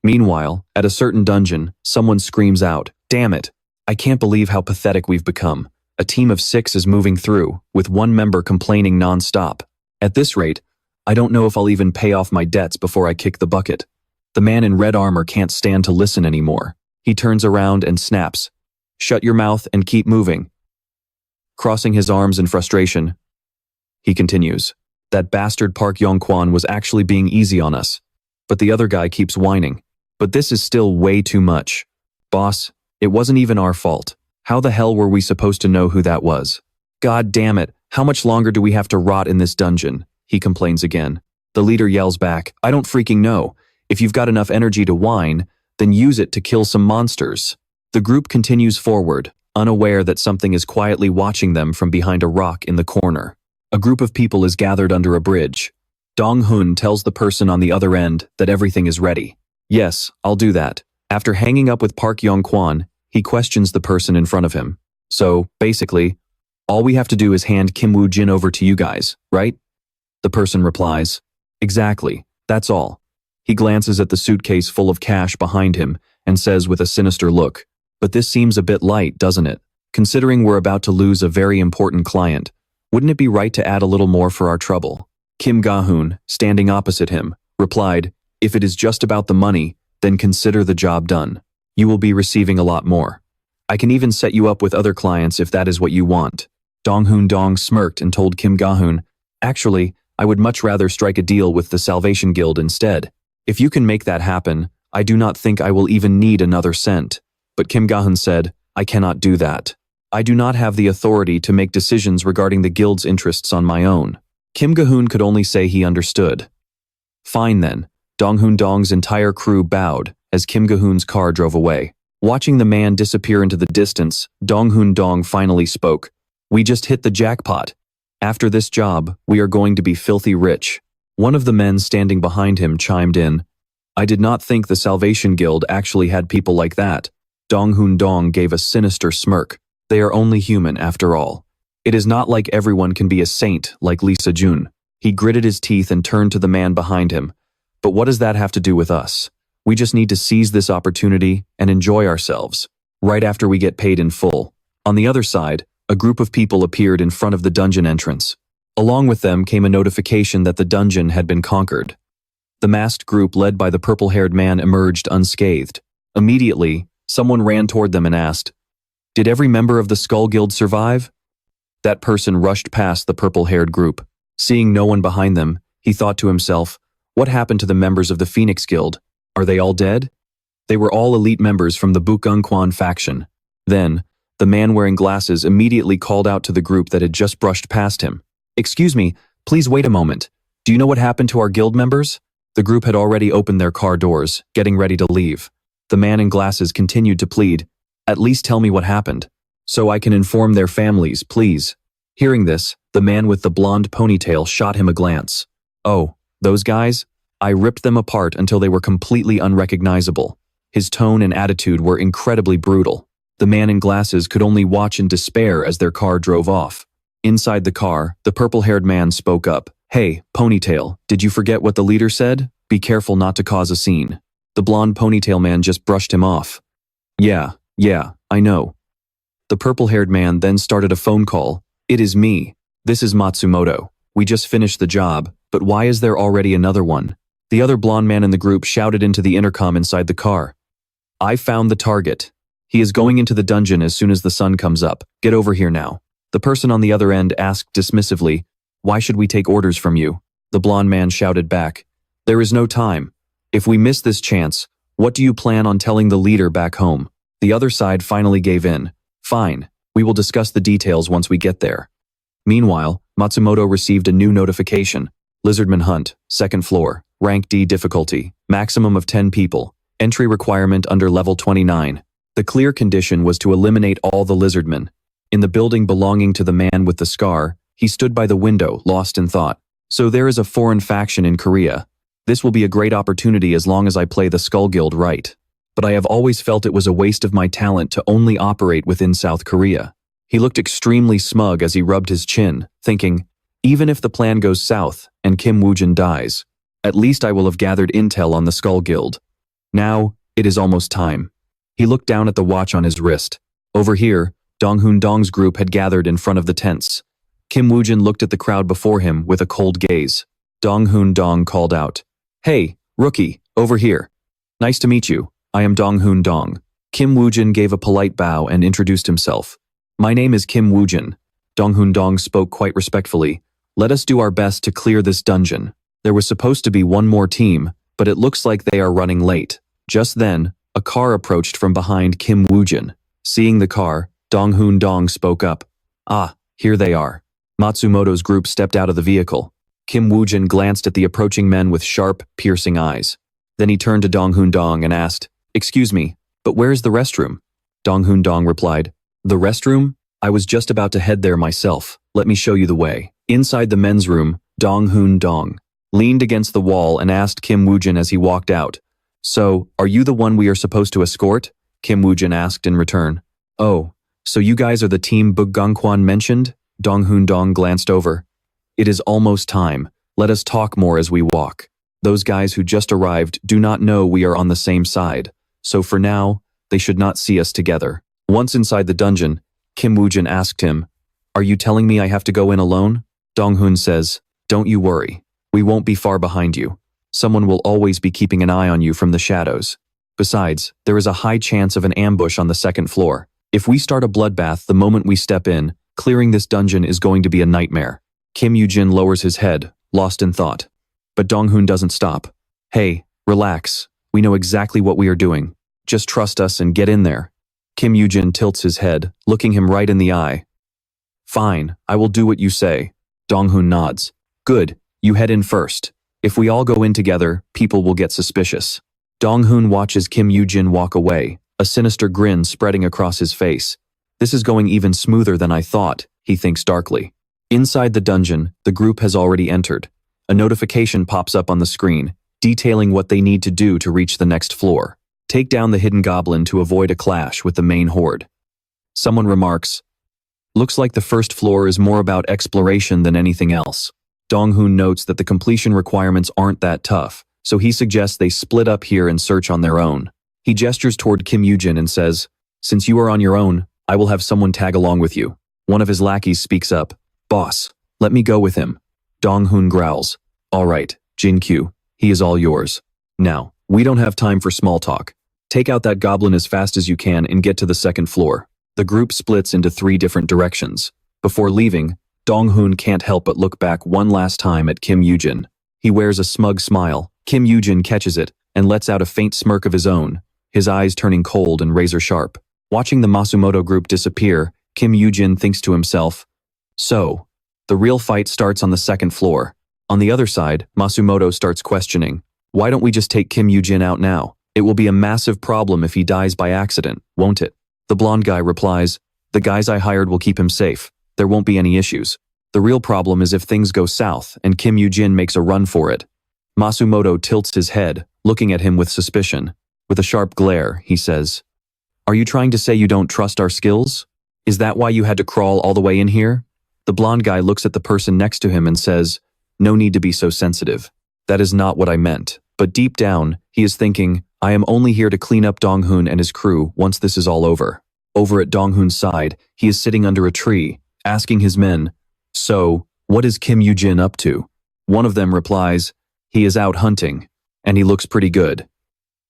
Meanwhile, at a certain dungeon, someone screams out, "Damn it! I can't believe how pathetic we've become." A team of 6 is moving through, with one member complaining non-stop. At this rate, I don't know if I'll even pay off my debts before I kick the bucket. The man in red armor can't stand to listen anymore. He turns around and snaps, "Shut your mouth and keep moving." Crossing his arms in frustration, he continues, "That bastard Park Yong-kwan was actually being easy on us, but the other guy keeps whining. But this is still way too much. Boss, it wasn't even our fault. How the hell were we supposed to know who that was? God damn it, how much longer do we have to rot in this dungeon?" He complains again. The leader yells back, "I don't freaking know. If you've got enough energy to whine, then use it to kill some monsters." The group continues forward, unaware that something is quietly watching them from behind a rock in the corner. A group of people is gathered under a bridge. Dong-hun tells the person on the other end that everything is ready. "Yes, I'll do that." After hanging up with Park Yong-kwan, He questions the person in front of him. So, basically, all we have to do is hand Kim Woo Jin over to you guys, right? The person replies, exactly, that's all. He glances at the suitcase full of cash behind him and says with a sinister look, but this seems a bit light, doesn't it? Considering we're about to lose a very important client, wouldn't it be right to add a little more for our trouble? Kim Ga-hoon, standing opposite him, replied, if it is just about the money, then consider the job done. You will be receiving a lot more. I can even set you up with other clients if that is what you want. Dong-hoon Dong smirked and told Kim Ga-hoon, actually, I would much rather strike a deal with the Salvation Guild instead. If you can make that happen, I do not think I will even need another cent. But Kim Ga-hoon said, I cannot do that. I do not have the authority to make decisions regarding the guild's interests on my own. Kim Ga-hoon could only say he understood. Fine then. Dong-hoon Dong's entire crew bowed as Kim Ga-hoon's car drove away. Watching the man disappear into the distance, Dong-hoon Dong finally spoke. We just hit the jackpot. After this job, we are going to be filthy rich. One of the men standing behind him chimed in. I did not think the Salvation Guild actually had people like that. Dong-hoon Dong gave a sinister smirk. They are only human after all. It is not like everyone can be a saint like Lee Seungjun. He gritted his teeth and turned to the man behind him. But what does that have to do with us? We just need to seize this opportunity and enjoy ourselves, right after we get paid in full. On the other side, a group of people appeared in front of the dungeon entrance. Along with them came a notification that the dungeon had been conquered. The masked group led by the purple-haired man emerged unscathed. Immediately, someone ran toward them and asked, did every member of the Skull Guild survive? That person rushed past the purple-haired group. Seeing no one behind them, he thought to himself, what happened to the members of the Phoenix Guild? Are they all dead? They were all elite members from the Bukungkwan faction. Then, the man wearing glasses immediately called out to the group that had just brushed past him. Excuse me, please wait a moment. Do you know what happened to our guild members? The group had already opened their car doors, getting ready to leave. The man in glasses continued to plead, at least tell me what happened, so I can inform their families, please. Hearing this, the man with the blonde ponytail shot him a glance. Oh, those guys? I ripped them apart until they were completely unrecognizable. His tone and attitude were incredibly brutal. The man in glasses could only watch in despair as their car drove off. Inside the car, the purple-haired man spoke up. Hey, Ponytail, did you forget what the leader said? Be careful not to cause a scene. The blonde ponytail man just brushed him off. Yeah, I know. The purple-haired man then started a phone call. It is me. This is Matsumoto. We just finished the job, but why is there already another one? The other blonde man in the group shouted into the intercom inside the car. I found the target. He is going into the dungeon as soon as the sun comes up. Get over here now. The person on the other end asked dismissively, why should we take orders from you? The blonde man shouted back. There is no time. If we miss this chance, what do you plan on telling the leader back home? The other side finally gave in. Fine, we will discuss the details once we get there. Meanwhile, Matsumoto received a new notification. Lizardman Hunt, 2nd floor, rank D difficulty, maximum of 10 people, entry requirement under level 29. The clear condition was to eliminate all the lizardmen. In the building belonging to the man with the scar, he stood by the window, lost in thought. So there is a foreign faction in Korea. This will be a great opportunity as long as I play the Skull Guild right. But I have always felt it was a waste of my talent to only operate within South Korea. He looked extremely smug as he rubbed his chin, thinking, even if the plan goes south and Kim Woo Jin dies, at least I will have gathered intel on the Skull Guild. Now, it is almost time. He looked down at the watch on his wrist. Over here, Dong-hoon Dong's group had gathered in front of the tents. Kim Woo Jin looked at the crowd before him with a cold gaze. Dong-hoon Dong called out, hey, rookie, over here. Nice to meet you. I am Dong-hoon Dong. Kim Woo Jin gave a polite bow and introduced himself. My name is Kim Woo Jin. Dong-hoon Dong spoke quite respectfully. Let us do our best to clear this dungeon. There was supposed to be one more team, but it looks like they are running late. Just then, a car approached from behind Kim Woo Jin. Seeing the car, Dong-hoon Dong spoke up. Ah, here they are. Matsumoto's group stepped out of the vehicle. Kim Woo Jin glanced at the approaching men with sharp, piercing eyes. Then he turned to Dong-hoon Dong and asked, excuse me, but where is the restroom? Dong-hoon Dong replied, the restroom? I was just about to head there myself. Let me show you the way. Inside the men's room, Dong-hoon Dong leaned against the wall and asked Kim Woo Jin as he walked out, so, are you the one we are supposed to escort? Kim Woo Jin asked in return. Oh, so you guys are the team Bugongkwan mentioned? Dong Hoon Dong glanced over. It is almost time. Let us talk more as we walk. Those guys who just arrived do not know we are on the same side, so for now, they should not see us together. Once inside the dungeon, Kim Woo Jin asked him, Are you telling me I have to go in alone? Dong Hoon says, Don't you worry. We won't be far behind you. Someone will always be keeping an eye on you from the shadows. Besides, there is a high chance of an ambush on the second floor. If we start a bloodbath the moment we step in, clearing this dungeon is going to be a nightmare. Kim Woo Jin lowers his head, lost in thought. But Dong Hoon doesn't stop. Hey, relax. We know exactly what we are doing. Just trust us and get in there. Kim Woo Jin tilts his head, looking him right in the eye. Fine, I will do what you say. Dong Hoon nods. Good, you head in first. If we all go in together, people will get suspicious. Dong Hoon watches Kim Woo Jin walk away, a sinister grin spreading across his face. This is going even smoother than I thought, he thinks darkly. Inside the dungeon, the group has already entered. A notification pops up on the screen, detailing what they need to do to reach the next floor. Take down the hidden goblin to avoid a clash with the main horde. Someone remarks, Looks like the first floor is more about exploration than anything else. Dong Hoon notes that the completion requirements aren't that tough, so he suggests they split up here and search on their own. He gestures toward Kim Woo Jin and says, Since you are on your own, I will have someone tag along with you. One of his lackeys speaks up, Boss, let me go with him. Dong Hoon growls, All right, Jin Q, he is all yours. Now, we don't have time for small talk. Take out that goblin as fast as you can and get to the second floor. The group splits into 3 different directions. Before leaving, Dong Hoon can't help but look back one last time at Kim Woo Jin. He wears a smug smile. Kim Woo Jin catches it and lets out a faint smirk of his own, his eyes turning cold and razor sharp. Watching the Masumoto group disappear, Kim Woo Jin thinks to himself, So, the real fight starts on the second floor. On the other side, Masumoto starts questioning, Why don't we just take Kim Woo Jin out now? It will be a massive problem if he dies by accident, won't it? The blonde guy replies, The guys I hired will keep him safe. There won't be any issues. The real problem is if things go south and Kim Woo Jin makes a run for it. Masumoto tilts his head, looking at him with suspicion. With a sharp glare, he says, Are you trying to say you don't trust our skills? Is that why you had to crawl all the way in here? The blonde guy looks at the person next to him and says, No need to be so sensitive. That is not what I meant. But deep down, he is thinking, I am only here to clean up Dong Hoon and his crew once this is all over. Over at Dong Hoon's side, he is sitting under a tree, asking his men, So, what is Kim Woo Jin up to? One of them replies, He is out hunting, and he looks pretty good.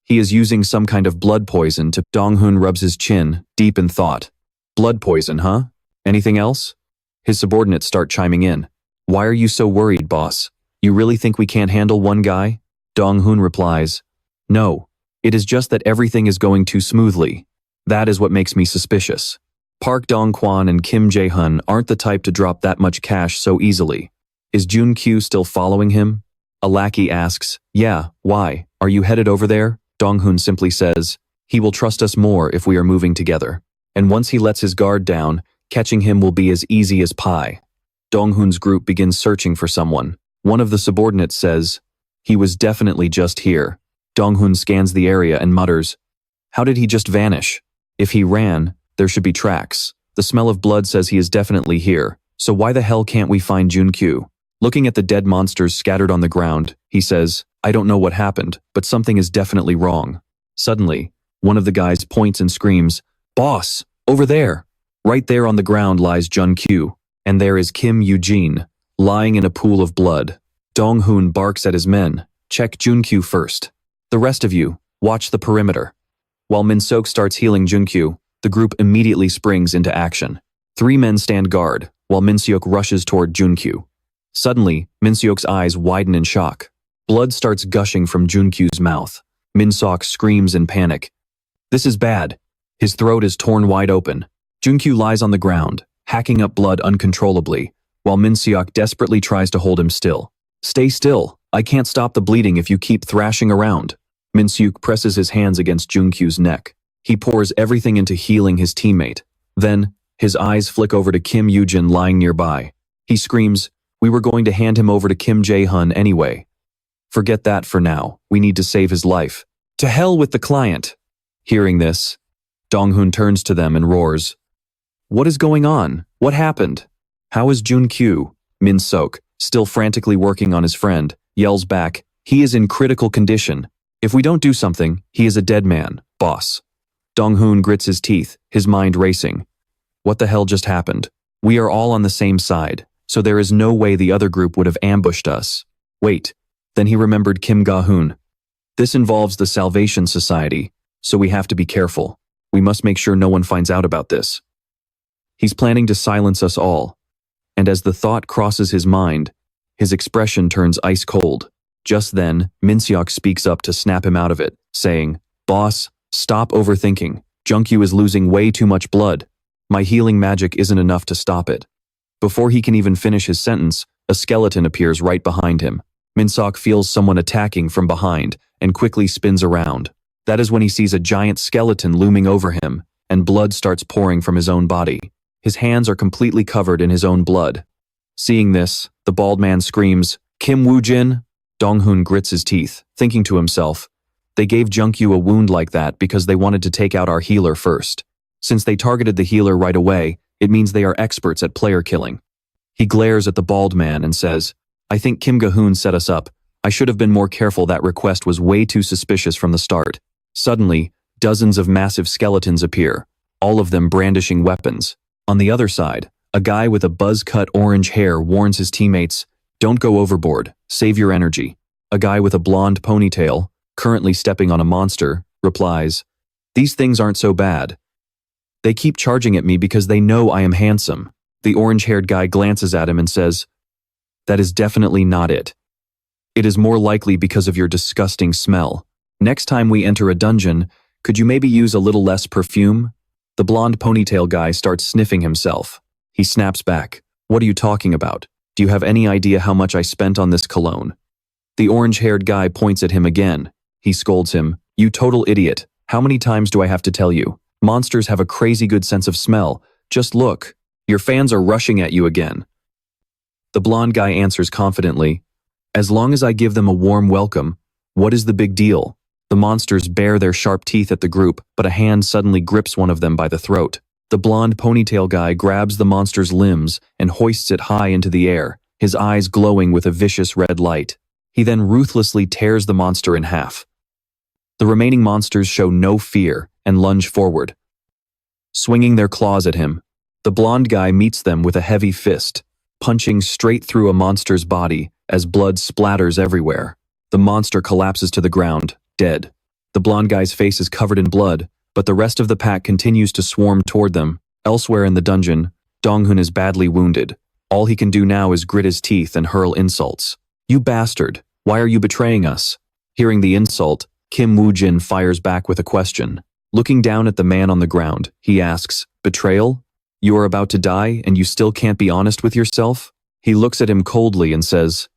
He is using some kind of blood poison to. Dong Hoon rubs his chin, deep in thought. Blood poison, huh? Anything else? His subordinates start chiming in. Why are you so worried, boss? You really think we can't handle one guy? Dong Hoon replies, No, it is just that everything is going too smoothly. That is what makes me suspicious. Park Dong-kwan and Kim Jae-hun aren't the type to drop that much cash so easily. Is Jun Q still following him? A lackey asks, Yeah, why? Are you headed over there? Dong-hoon simply says, He will trust us more if we are moving together. And once he lets his guard down, catching him will be as easy as pie. Dong-hoon's group begins searching for someone. One of the subordinates says, He was definitely just here. Dong-hoon scans the area and mutters, How did he just vanish? If he ran, there should be tracks. The smell of blood says he is definitely here, so why the hell can't we find Jun Q? Looking at the dead monsters scattered on the ground, he says, I don't know what happened, but something is definitely wrong. Suddenly, one of the guys points and screams, Boss, over there! Right there on the ground lies Jun Q, and there is Kim Woo Jin, lying in a pool of blood. Dong-hoon barks at his men, Check Jun Q first. The rest of you, watch the perimeter. While Min-seok starts healing Jun Q, the group immediately springs into action. 3 men stand guard, while Min-seok rushes toward Jun Q. Suddenly, Min-seok's eyes widen in shock. Blood starts gushing from Jun Q's mouth. Min-seok screams in panic. This is bad. His throat is torn wide open. Jun Q lies on the ground, hacking up blood uncontrollably, while Min-seok desperately tries to hold him still. Stay still. I can't stop the bleeding if you keep thrashing around. Min-seok presses his hands against Jun Q's neck. He pours everything into healing his teammate. Then, his eyes flick over to Kim Woo Jin lying nearby. He screams, We were going to hand him over to Kim Jae-hun anyway. Forget that for now. We need to save his life. To hell with the client. Hearing this, Dong-hoon turns to them and roars. What is going on? What happened? How is Jun-kyu? Min-sok, still frantically working on his friend, yells back, he is in critical condition. If we don't do something, he is a dead man, boss. Dong-hoon grits his teeth, his mind racing. What the hell just happened? We are all on the same side, so there is no way the other group would have ambushed us. Wait, then he remembered Kim Ga-hoon. This involves the Salvation Society, so we have to be careful. We must make sure no one finds out about this. He's planning to silence us all. And as the thought crosses his mind, his expression turns ice cold. Just then, Min-seok speaks up to snap him out of it, saying, Boss, stop overthinking. Jung-kyu is losing way too much blood. My healing magic isn't enough to stop it. Before he can even finish his sentence, a skeleton appears right behind him. Min-seok feels someone attacking from behind and quickly spins around. That is when he sees a giant skeleton looming over him, and blood starts pouring from his own body. His hands are completely covered in his own blood. Seeing this, the bald man screams, Kim Woo Jin? Dong-hoon grits his teeth, thinking to himself, they gave Jung-kyu a wound like that because they wanted to take out our healer first. Since they targeted the healer right away, it means they are experts at player killing. He glares at the bald man and says, I think Kim Ga-hoon set us up. I should have been more careful. That request was way too suspicious from the start. Suddenly, dozens of massive skeletons appear, all of them brandishing weapons. On the other side, a guy with a buzz-cut orange hair warns his teammates, don't go overboard, save your energy. A guy with a blonde ponytail, currently stepping on a monster, replies, these things aren't so bad. They keep charging at me because they know I am handsome. The orange-haired guy glances at him and says, that is definitely not it. It is more likely because of your disgusting smell. Next time we enter a dungeon, could you maybe use a little less perfume? The blonde ponytail guy starts sniffing himself. He snaps back. What are you talking about? Do you have any idea how much I spent on this cologne? The orange-haired guy points at him again. He scolds him. You total idiot. How many times do I have to tell you? Monsters have a crazy good sense of smell. Just look. Your fans are rushing at you again. The blonde guy answers confidently. As long as I give them a warm welcome, what is the big deal? The monsters bare their sharp teeth at the group, but a hand suddenly grips one of them by the throat. The blonde ponytail guy grabs the monster's limbs and hoists it high into the air, his eyes glowing with a vicious red light. He then ruthlessly tears the monster in half. The remaining monsters show no fear and lunge forward, swinging their claws at him. The blonde guy meets them with a heavy fist, punching straight through a monster's body as blood splatters everywhere. The monster collapses to the ground, dead. The blonde guy's face is covered in blood, but the rest of the pack continues to swarm toward them. Elsewhere in the dungeon, Dong-hoon is badly wounded. All he can do now is grit his teeth and hurl insults. You bastard, why are you betraying us? Hearing the insult, Kim Woo Jin fires back with a question. Looking down at the man on the ground, he asks, betrayal? You are about to die and you still can't be honest with yourself? He looks at him coldly and says,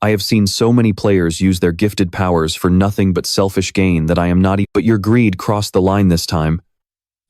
I have seen so many players use their gifted powers for nothing but selfish gain that I am not but your greed crossed the line this time.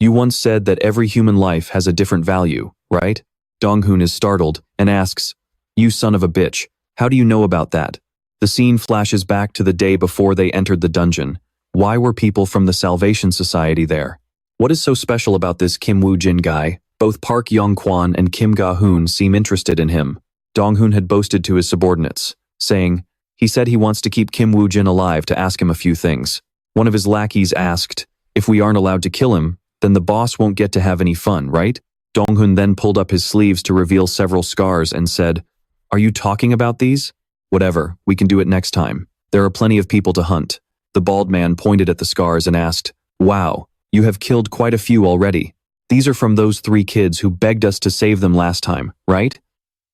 You once said that every human life has a different value, right? Dong-hoon is startled and asks, you son of a bitch, how do you know about that? The scene flashes back to the day before they entered the dungeon. Why were people from the Salvation Society there? What is so special about this Kim Woo Jin guy? Both Park Yong-kwan and Kim Ga-hoon seem interested in him. Dong-hoon had boasted to his subordinates, saying, he said he wants to keep Kim Woo Jin alive to ask him a few things. One of his lackeys asked, if we aren't allowed to kill him, then the boss won't get to have any fun, right? Dong-hoon then pulled up his sleeves to reveal several scars and said, are you talking about these? Whatever, we can do it next time. There are plenty of people to hunt. The bald man pointed at the scars and asked, wow, you have killed quite a few already. These are from those 3 kids who begged us to save them last time, right?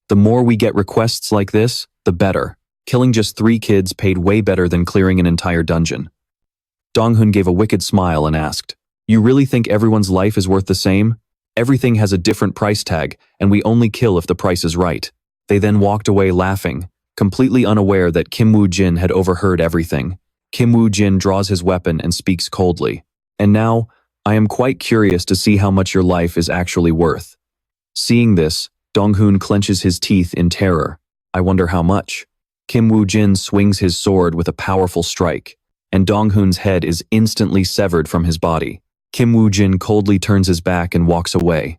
The more we get requests like this, the better. Killing just 3 kids paid way better than clearing an entire dungeon. Dong-hoon gave a wicked smile and asked, you really think everyone's life is worth the same? Everything has a different price tag, and we only kill if the price is right. They then walked away laughing, completely unaware that Kim Woo Jin had overheard everything. Kim Woo Jin draws his weapon and speaks coldly. And now, I am quite curious to see how much your life is actually worth. Seeing this, Dong-hoon clenches his teeth in terror. I wonder how much. Kim Woo Jin swings his sword with a powerful strike, and Dong-hoon's head is instantly severed from his body. Kim Woo Jin coldly turns his back and walks away.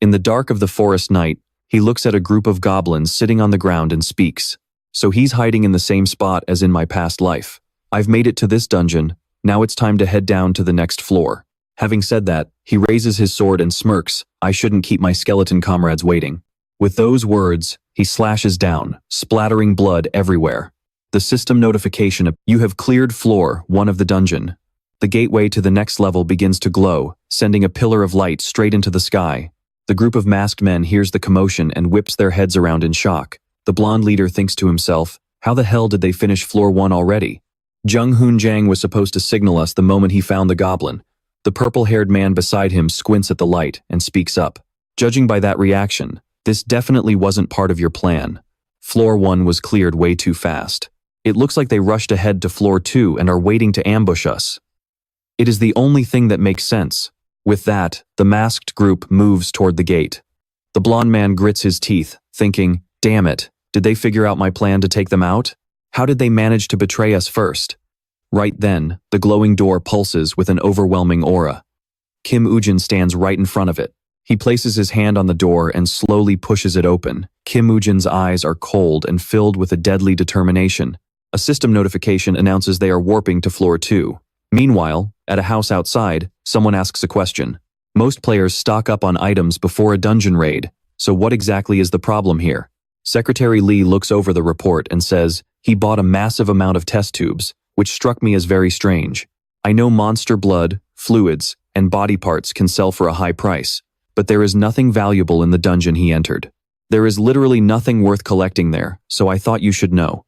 In the dark of the forest night, he looks at a group of goblins sitting on the ground and speaks. So he's hiding in the same spot as in my past life. I've made it to this dungeon, now it's time to head down to the next floor. Having said that, he raises his sword and smirks. I shouldn't keep my skeleton comrades waiting. With those words, he slashes down, splattering blood everywhere. The system notification, you have cleared floor 1 of the dungeon. The gateway to the next level begins to glow, sending a pillar of light straight into the sky. The group of masked men hears the commotion and whips their heads around in shock. The blonde leader thinks to himself, how the hell did they finish floor 1 already? Jung was supposed to signal us the moment he found the goblin. The purple-haired man beside him squints at the light and speaks up. Judging by that reaction, this definitely wasn't part of your plan. Floor 1 was cleared way too fast. It looks like they rushed ahead to floor 2 and are waiting to ambush us. It is the only thing that makes sense. With that, the masked group moves toward the gate. The blonde man grits his teeth, thinking, damn it, did they figure out my plan to take them out? How did they manage to betray us first? Right then, the glowing door pulses with an overwhelming aura. Kim Woo-jin stands right in front of it. He places his hand on the door and slowly pushes it open. Kim Woo-jin's eyes are cold and filled with a deadly determination. A system notification announces they are warping to floor 2. Meanwhile, at a house outside, someone asks a question. Most players stock up on items before a dungeon raid, so what exactly is the problem here? Secretary Lee looks over the report and says, he bought a massive amount of test tubes, which struck me as very strange. I know monster blood, fluids, and body parts can sell for a high price, but there is nothing valuable in the dungeon he entered. There is literally nothing worth collecting there, so I thought you should know.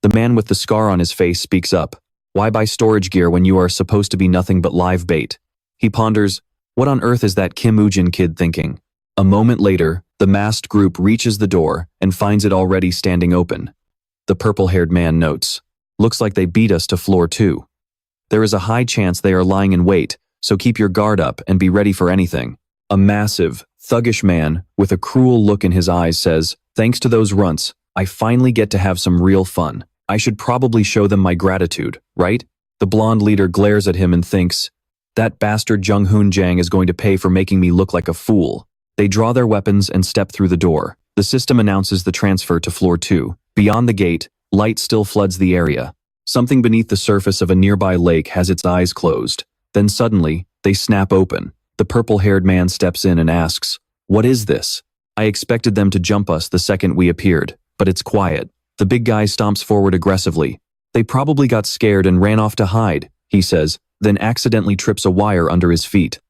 The man with the scar on his face speaks up. Why buy storage gear when you are supposed to be nothing but live bait? He ponders, what on earth is that Kim Woo-jin kid thinking? A moment later, the masked group reaches the door and finds it already standing open. The purple-haired man notes, looks like they beat us to floor 2. There is a high chance they are lying in wait, so keep your guard up and be ready for anything. A massive, thuggish man with a cruel look in his eyes says, thanks to those runts, I finally get to have some real fun. I should probably show them my gratitude, right? The blonde leader glares at him and thinks, that bastard Jung is going to pay for making me look like a fool. They draw their weapons and step through the door. The system announces the transfer to floor 2. Beyond the gate, light still floods the area. Something beneath the surface of a nearby lake has its eyes closed. Then suddenly, they snap open. The purple-haired man steps in and asks, what is this? I expected them to jump us the second we appeared, but it's quiet. The big guy stomps forward aggressively. They probably got scared and ran off to hide, he says, then accidentally trips a wire under his feet.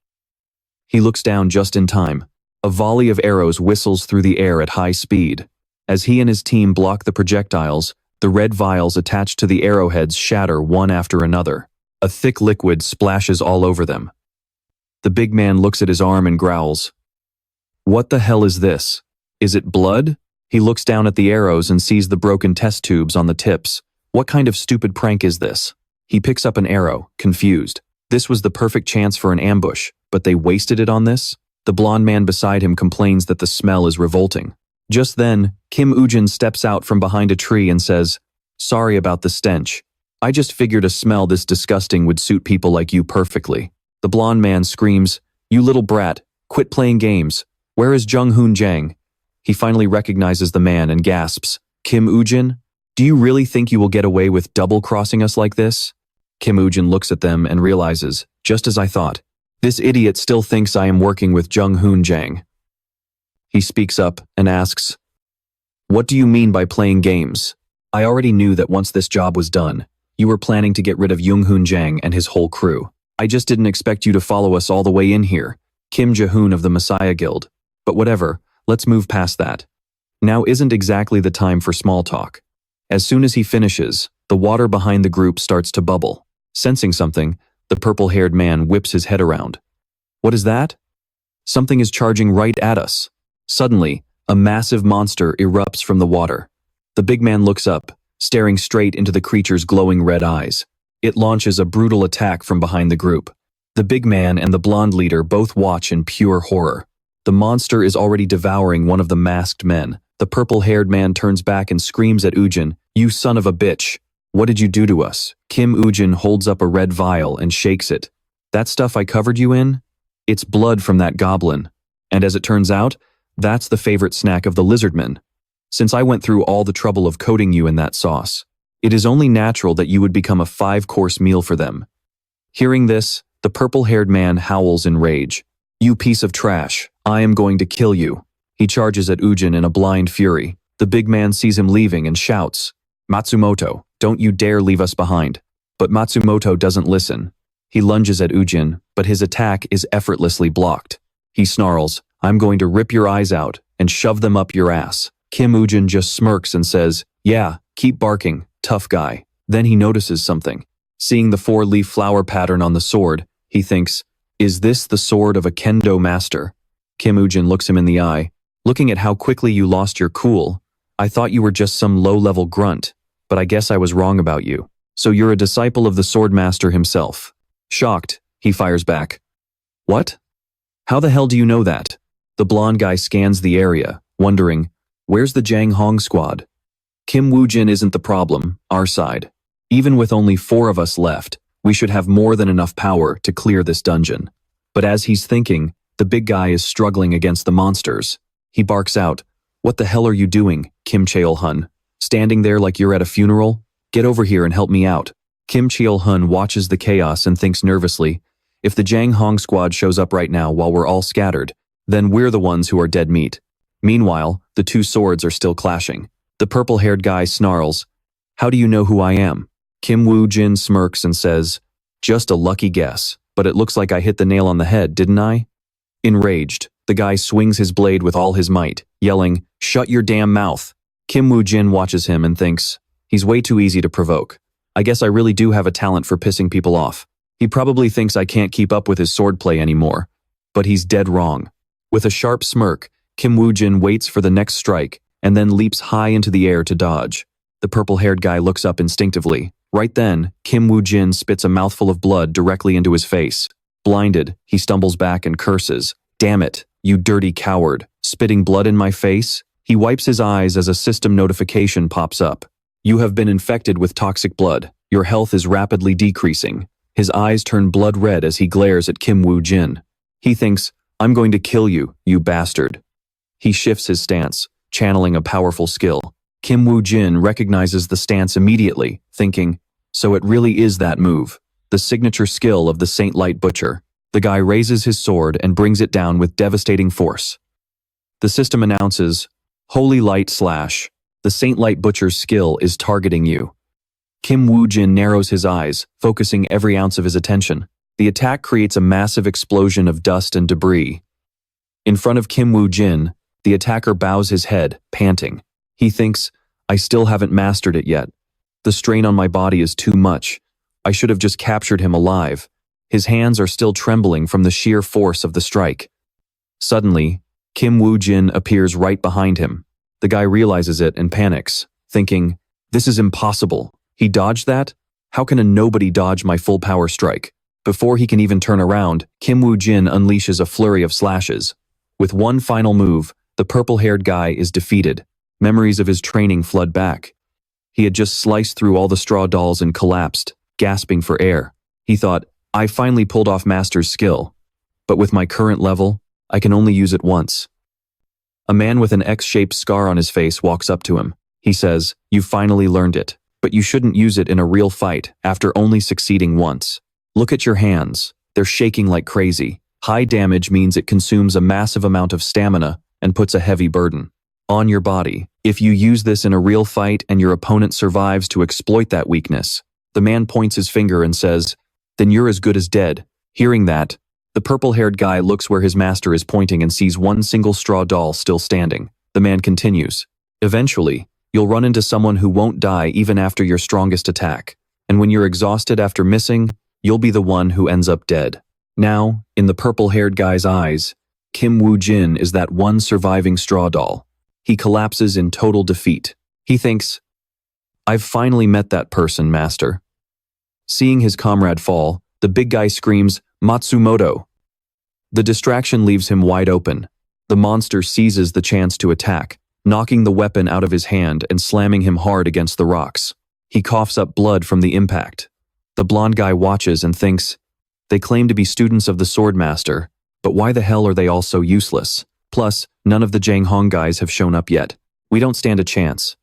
He looks down just in time. A volley of arrows whistles through the air at high speed. As he and his team block the projectiles, the red vials attached to the arrowheads shatter one after another. A thick liquid splashes all over them. The big man looks at his arm and growls. What the hell is this? Is it blood? He looks down at the arrows and sees the broken test tubes on the tips. What kind of stupid prank is this? He picks up an arrow, confused. This was the perfect chance for an ambush, but they wasted it on this? The blonde man beside him complains that the smell is revolting. Just then, Kim Woo-jin steps out from behind a tree and says, sorry about the stench. I just figured a smell this disgusting would suit people like you perfectly. The blonde man screams, you little brat, quit playing games. Where is Jung? He finally recognizes the man and gasps, Kim Woo-jin? Do you really think you will get away with double-crossing us like this? Kim Woo-jin looks at them and realizes, just as I thought, this idiot still thinks I am working with Jung. He speaks up and asks, what do you mean by playing games? I already knew that once this job was done, you were planning to get rid of Jung and his whole crew. I just didn't expect you to follow us all the way in here, Kim Jae-hoon of the Messiah Guild. But whatever, let's move past that. Now isn't exactly the time for small talk. As soon as he finishes, the water behind the group starts to bubble. Sensing something, the purple-haired man whips his head around. What is that? Something is charging right at us. Suddenly, a massive monster erupts from the water. The big man looks up, staring straight into the creature's glowing red eyes. It launches a brutal attack from behind the group. The big man and the blonde leader both watch in pure horror. The monster is already devouring one of the masked men. The purple-haired man turns back and screams at Woo-jin, you son of a bitch. What did you do to us? Kim Woo-jin holds up a red vial and shakes it. That stuff I covered you in? It's blood from that goblin. And as it turns out, that's the favorite snack of the lizardmen. Since I went through all the trouble of coating you in that sauce, it is only natural that you would become a 5-course meal for them. Hearing this, the purple-haired man howls in rage. You piece of trash, I am going to kill you. He charges at Woo Jin in a blind fury. The big man sees him leaving and shouts, Matsumoto, don't you dare leave us behind. But Matsumoto doesn't listen. He lunges at Woo Jin, but his attack is effortlessly blocked. He snarls, I'm going to rip your eyes out and shove them up your ass. Woo Jin just smirks and says, yeah, keep barking, tough guy. Then he notices something. Seeing the 4-leaf flower pattern on the sword, he thinks, is this the sword of a kendo master? Woo Jin looks him in the eye. Looking at how quickly you lost your cool, I thought you were just some low-level grunt, but I guess I was wrong about you. So you're a disciple of the sword master himself. Shocked, he fires back. What? How the hell do you know that? The blonde guy scans the area, wondering, where's the Jang Hong squad? Woo Jin isn't the problem, our side. Even with only 4 of us left, we should have more than enough power to clear this dungeon. But as he's thinking, the big guy is struggling against the monsters. He barks out, what the hell are you doing, Kim Cheol-hun? Standing there like you're at a funeral? Get over here and help me out. Kim Cheol-hun watches the chaos and thinks nervously, if the Jang Hong squad shows up right now while we're all scattered, then we're the ones who are dead meat. Meanwhile, the 2 swords are still clashing. The purple-haired guy snarls, how do you know who I am? Woo Jin smirks and says, just a lucky guess, but it looks like I hit the nail on the head, didn't I? Enraged, the guy swings his blade with all his might, yelling, shut your damn mouth. Woo Jin watches him and thinks, he's way too easy to provoke. I guess I really do have a talent for pissing people off. He probably thinks I can't keep up with his swordplay anymore. But he's dead wrong. With a sharp smirk, Woo Jin waits for the next strike and then leaps high into the air to dodge. The purple-haired guy looks up instinctively. Right then, Woo Jin spits a mouthful of blood directly into his face. Blinded, he stumbles back and curses, damn it, you dirty coward, spitting blood in my face? He wipes his eyes as a system notification pops up. You have been infected with toxic blood. Your health is rapidly decreasing. His eyes turn blood red as he glares at Woo Jin. He thinks, I'm going to kill you, you bastard. He shifts his stance, channeling a powerful skill. Woo Jin recognizes the stance immediately, thinking, so it really is that move, the signature skill of the Saint Light Butcher. The guy raises his sword and brings it down with devastating force. The system announces, Holy Light Slash. The Saint Light Butcher's skill is targeting you. Woo Jin narrows his eyes, focusing every ounce of his attention. The attack creates a massive explosion of dust and debris. In front of Woo Jin, the attacker bows his head, panting. He thinks, I still haven't mastered it yet. The strain on my body is too much. I should have just captured him alive. His hands are still trembling from the sheer force of the strike. Suddenly, Woo Jin appears right behind him. The guy realizes it and panics, thinking, this is impossible. He dodged that? How can a nobody dodge my full power strike? Before he can even turn around, Woo Jin unleashes a flurry of slashes. With one final move, the purple-haired guy is defeated. Memories of his training flood back. He had just sliced through all the straw dolls and collapsed, gasping for air. He thought, I finally pulled off Master's skill. But with my current level, I can only use it once. A man with an X-shaped scar on his face walks up to him. He says, you finally learned it, but you shouldn't use it in a real fight after only succeeding once. Look at your hands. They're shaking like crazy. High damage means it consumes a massive amount of stamina and puts a heavy burden on your body. If you use this in a real fight and your opponent survives to exploit that weakness, the man points his finger and says, then you're as good as dead. Hearing that, the purple-haired guy looks where his master is pointing and sees one single straw doll still standing. The man continues, eventually, you'll run into someone who won't die even after your strongest attack. And when you're exhausted after missing, you'll be the one who ends up dead. Now, in the purple-haired guy's eyes, Woo Jin is that one surviving straw doll. He collapses in total defeat. He thinks, I've finally met that person, master. Seeing his comrade fall, the big guy screams, Matsumoto. The distraction leaves him wide open. The monster seizes the chance to attack, knocking the weapon out of his hand and slamming him hard against the rocks. He coughs up blood from the impact. The blonde guy watches and thinks, They claim to be students of the Swordmaster, but why the hell are they all so useless? Plus, none of the Jang Hong guys have shown up yet. We don't stand a chance.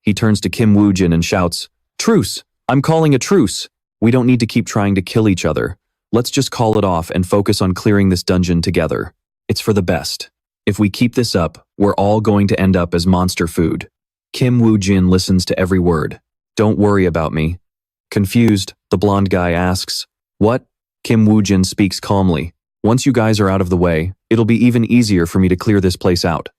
He turns to Kim Woo Jin and shouts, "Truce! I'm calling a truce! We don't need to keep trying to kill each other. Let's just call it off and focus on clearing this dungeon together. It's for the best. If we keep this up, we're all going to end up as monster food." Kim Woo Jin listens to every word. "Don't worry about me." Confused, the blonde guy asks, "What?" Kim Woo Jin speaks calmly. "Once you guys are out of the way, it'll be even easier for me to clear this place out."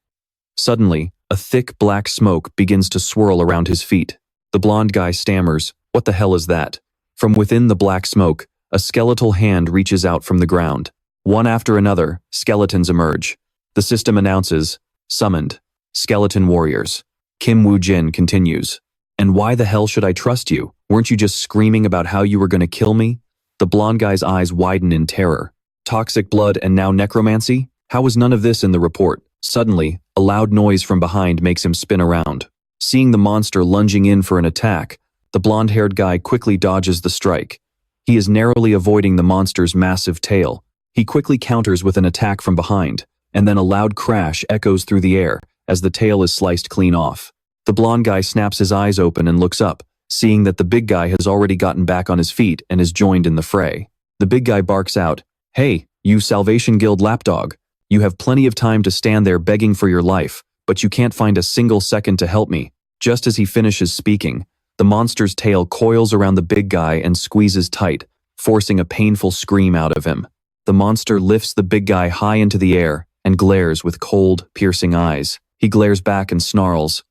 Suddenly, a thick black smoke begins to swirl around his feet. The blonde guy stammers, "What the hell is that?" From within the black smoke, a skeletal hand reaches out from the ground. One after another, skeletons emerge. The system announces, "Summoned. Skeleton warriors." Kim Woo Jin continues, "And why the hell should I trust you? Weren't you just screaming about how you were going to kill me?" The blonde guy's eyes widen in terror. Toxic blood and now necromancy? How was none of this in the report? Suddenly, a loud noise from behind makes him spin around. Seeing the monster lunging in for an attack, the blonde-haired guy quickly dodges the strike. He is narrowly avoiding the monster's massive tail. He quickly counters with an attack from behind, and then a loud crash echoes through the air as the tail is sliced clean off. The blonde guy snaps his eyes open and looks up, seeing that the big guy has already gotten back on his feet and is joined in the fray. The big guy barks out, "Hey, you Salvation Guild lapdog. You have plenty of time to stand there begging for your life, but you can't find a single second to help me." Just as he finishes speaking, the monster's tail coils around the big guy and squeezes tight, forcing a painful scream out of him. The monster lifts the big guy high into the air and glares with cold, piercing eyes. He glares back and snarls,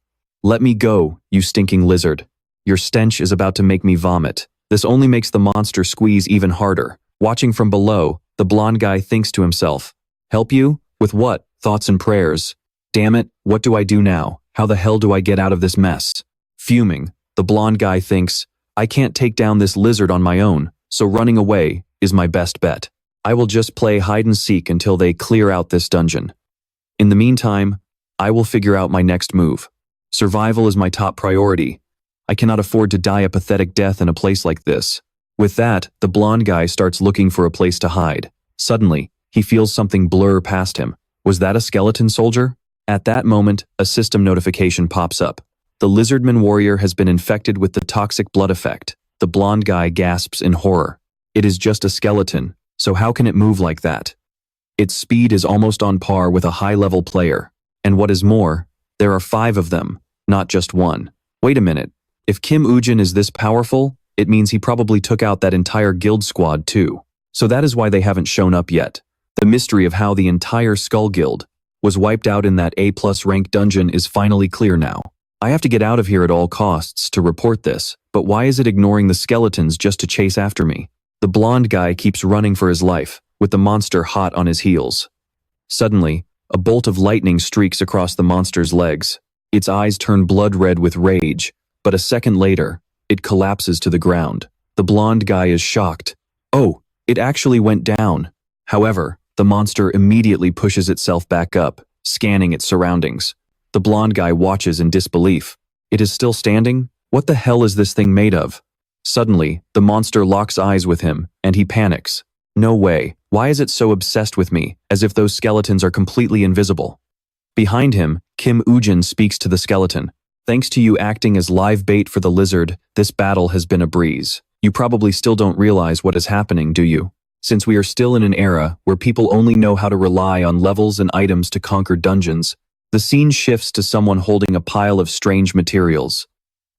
"Let me go, you stinking lizard. Your stench is about to make me vomit." This only makes the monster squeeze even harder. Watching from below, the blonde guy thinks to himself, "Help you? With what? Thoughts and prayers. Damn it, what do I do now? How the hell do I get out of this mess?" Fuming, the blonde guy thinks, "I can't take down this lizard on my own, so running away is my best bet. I will just play hide and seek until they clear out this dungeon. In the meantime, I will figure out my next move. Survival is my top priority. I cannot afford to die a pathetic death in a place like this." With that, the blonde guy starts looking for a place to hide. Suddenly, he feels something blur past him. Was that a skeleton soldier? At that moment, a system notification pops up. The lizardman warrior has been infected with the toxic blood effect. The blonde guy gasps in horror. It is just a skeleton, so how can it move like that? Its speed is almost on par with a high-level player. And what is more, there are 5 of them, not just one. Wait a minute. If Kim Woo Jin is this powerful, it means he probably took out that entire guild squad too. So that is why they haven't shown up yet. The mystery of how the entire Skull Guild was wiped out in that A+ rank dungeon is finally clear now. I have to get out of here at all costs to report this, but why is it ignoring the skeletons just to chase after me? The blonde guy keeps running for his life, with the monster hot on his heels. Suddenly, a bolt of lightning streaks across the monster's legs. Its eyes turn blood red with rage, but a second later, it collapses to the ground. The blonde guy is shocked. Oh, it actually went down. However, the monster immediately pushes itself back up, scanning its surroundings. The blonde guy watches in disbelief. It is still standing? What the hell is this thing made of? Suddenly, the monster locks eyes with him, and he panics. No way. Why is it so obsessed with me, as if those skeletons are completely invisible? Behind him, Kim Woo Jin speaks to the skeleton. "Thanks to you acting as live bait for the lizard, this battle has been a breeze. You probably still don't realize what is happening, do you? Since we are still in an era where people only know how to rely on levels and items to conquer dungeons, the scene shifts to someone holding a pile of strange materials.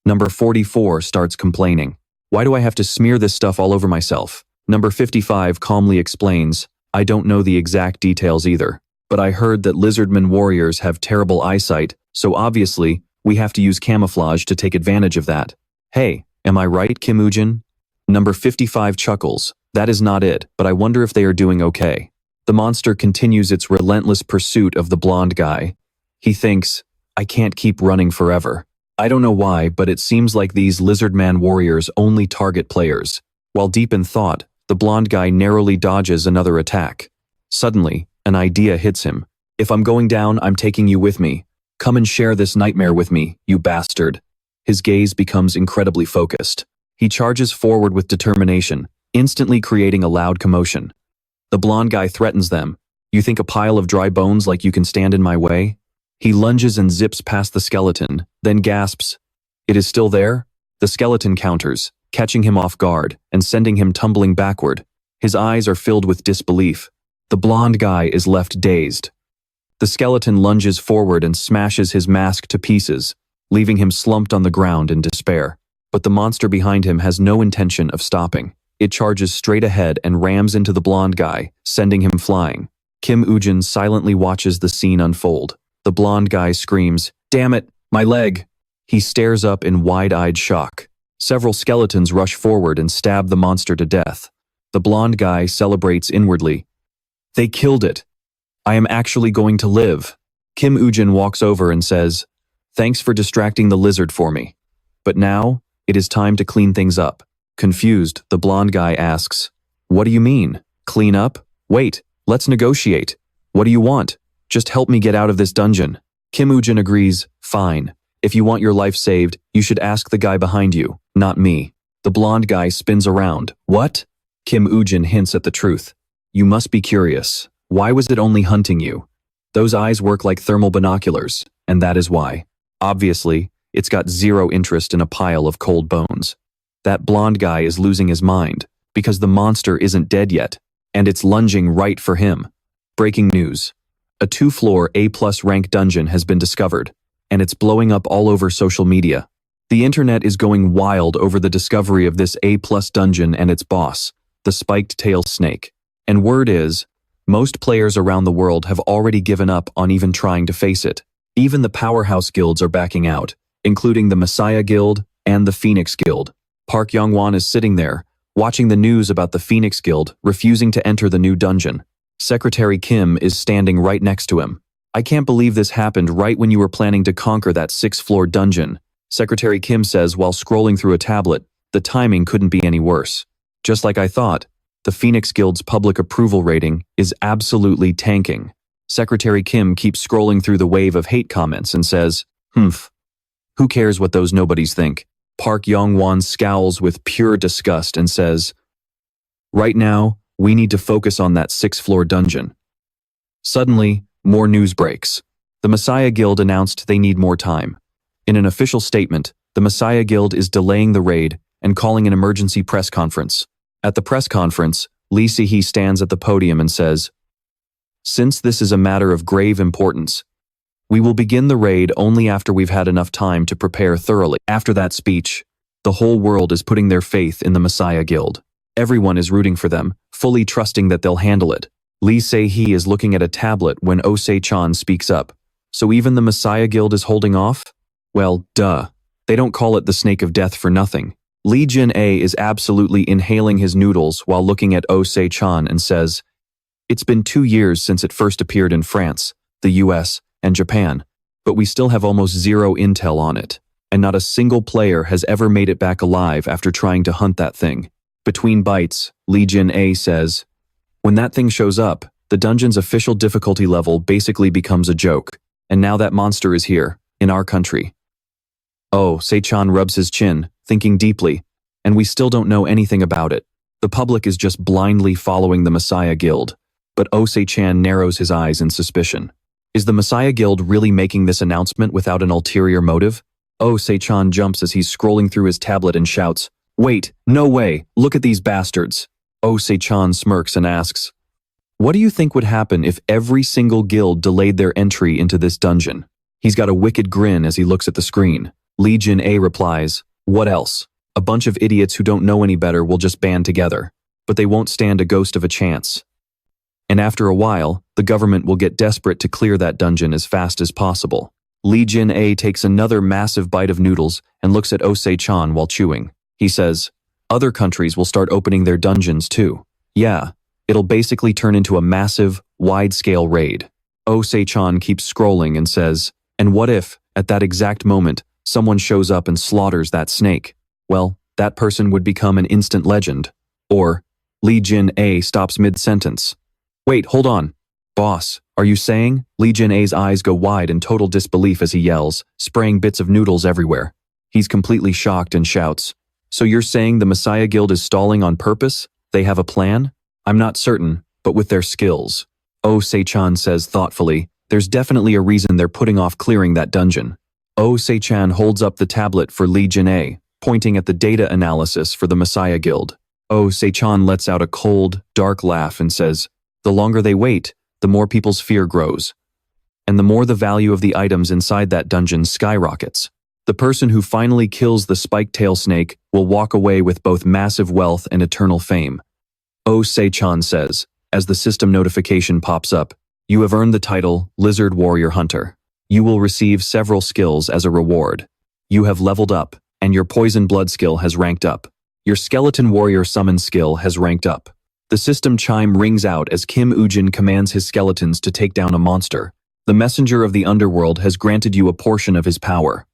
Number 44 starts complaining. Why do I have to smear this stuff all over myself? Number 55 calmly explains, I don't know the exact details either, but I heard that lizardmen warriors have terrible eyesight, so obviously, we have to use camouflage to take advantage of that. Hey, am I right, Kim Woo Jin? Number 55 chuckles. That is not it, but I wonder if they are doing okay. The monster continues its relentless pursuit of the blonde guy. He thinks, I can't keep running forever. I don't know why, but it seems like these lizardman warriors only target players. While deep in thought, the blonde guy narrowly dodges another attack. Suddenly, an idea hits him. If I'm going down, I'm taking you with me. Come and share this nightmare with me, you bastard. His gaze becomes incredibly focused. He charges forward with determination, instantly creating a loud commotion. The blonde guy threatens them. You think a pile of dry bones like you can stand in my way? He lunges and zips past the skeleton, then gasps. It is still there? The skeleton counters, catching him off guard and sending him tumbling backward. His eyes are filled with disbelief. The blonde guy is left dazed. The skeleton lunges forward and smashes his mask to pieces, leaving him slumped on the ground in despair. But the monster behind him has no intention of stopping. It charges straight ahead and rams into the blonde guy, sending him flying. Kim Woo-jin silently watches the scene unfold. The blonde guy screams, "Damn it, my leg!" He stares up in wide-eyed shock. Several skeletons rush forward and stab the monster to death. The blonde guy celebrates inwardly. They killed it. I am actually going to live. Kim Woo-jin walks over and says, "Thanks for distracting the lizard for me. But now, it is time to clean things up." Confused, the blonde guy asks, "What do you mean? Clean up? Wait, let's negotiate. What do you want? Just help me get out of this dungeon." Kim Woo-jin agrees, "Fine. If you want your life saved, you should ask the guy behind you, not me." The blonde guy spins around. "What?" Kim Woo-jin hints at the truth. "You must be curious. Why was it only hunting you? Those eyes work like thermal binoculars, and that is why. Obviously, it's got zero interest in a pile of cold bones. That blonde guy is losing his mind, because the monster isn't dead yet, and it's lunging right for him. Breaking news. A 2-floor A+ rank dungeon has been discovered, and it's blowing up all over social media. The internet is going wild over the discovery of this A+ dungeon and its boss, the spiked tail snake. And word is, most players around the world have already given up on even trying to face it. Even the powerhouse guilds are backing out, including the Messiah Guild and the Phoenix Guild. Park Young-won is sitting there, watching the news about the Phoenix Guild refusing to enter the new dungeon. Secretary Kim is standing right next to him. "I can't believe this happened right when you were planning to conquer that 6th-floor dungeon," Secretary Kim says while scrolling through a tablet. "The timing couldn't be any worse. Just like I thought, the Phoenix Guild's public approval rating is absolutely tanking." Secretary Kim keeps scrolling through the wave of hate comments and says, "Humph. Who cares what those nobodies think?" Park Young-won scowls with pure disgust and says, "Right now, we need to focus on that 6th-floor dungeon." Suddenly, more news breaks. The Messiah Guild announced they need more time. In an official statement, the Messiah Guild is delaying the raid and calling an emergency press conference. At the press conference, Lee Seungjun stands at the podium and says, "Since this is a matter of grave importance, we will begin the raid only after we've had enough time to prepare thoroughly." After that speech, the whole world is putting their faith in the Messiah Guild. Everyone is rooting for them, fully trusting that they'll handle it. Lee Seungjun is looking at a tablet when Oh Se-chan speaks up. "So even the Messiah Guild is holding off? Well, duh. They don't call it the Snake of Death for nothing." Lee Jin-ae is absolutely inhaling his noodles while looking at Oh Se-chan and says, "It's been 2 years since it first appeared in France, the US, and Japan, but we still have almost zero intel on it, and not a single player has ever made it back alive after trying to hunt that thing." Between bites, Lee Jin-ae says, "When that thing shows up, the dungeon's official difficulty level basically becomes a joke, and now that monster is here, in our country." Oh Se-chan rubs his chin, thinking deeply, "And we still don't know anything about it. The public is just blindly following the Messiah Guild." But Oh Se-chan narrows his eyes in suspicion. Is the Messiah Guild really making this announcement without an ulterior motive? Oh Se-chan jumps as he's scrolling through his tablet and shouts, "Wait, no way, look at these bastards." Oh Se-chan smirks and asks, "What do you think would happen if every single guild delayed their entry into this dungeon?" He's got a wicked grin as he looks at the screen. Lee Jin-ae replies, "What else? A bunch of idiots who don't know any better will just band together, but they won't stand a ghost of a chance. And after a while, the government will get desperate to clear that dungeon as fast as possible." Lee Jin-ae takes another massive bite of noodles and looks at Oh Se-chan while chewing. He says, "Other countries will start opening their dungeons too. Yeah, it'll basically turn into a massive, wide-scale raid." Oh Se-chan keeps scrolling and says, "And what if, at that exact moment, someone shows up and slaughters that snake? Well, that person would become an instant legend." Or, Lee Jin-ae stops mid-sentence. "Wait, hold on. Boss, are you saying?" Lee Jin-ae's eyes go wide in total disbelief as he yells, spraying bits of noodles everywhere. He's completely shocked and shouts, "So you're saying the Messiah Guild is stalling on purpose? They have a plan? I'm not certain, but with their skills. Oh Se-chan says thoughtfully, there's definitely a reason they're putting off clearing that dungeon. Oh Se-chan holds up the tablet for Lee Jin, pointing at the data analysis for the Messiah Guild. Oh Se-chan lets out a cold, dark laugh and says, the longer they wait, the more people's fear grows. And the more the value of the items inside that dungeon skyrockets. The person who finally kills the spiked tail snake will walk away with both massive wealth and eternal fame. Oh Se-chan says, as the system notification pops up, you have earned the title Lizard Warrior Hunter. You will receive several skills as a reward. You have leveled up, and your poison blood skill has ranked up. Your skeleton warrior summon skill has ranked up. The system chime rings out as Kim Woo-jin commands his skeletons to take down a monster. The messenger of the underworld has granted you a portion of his power.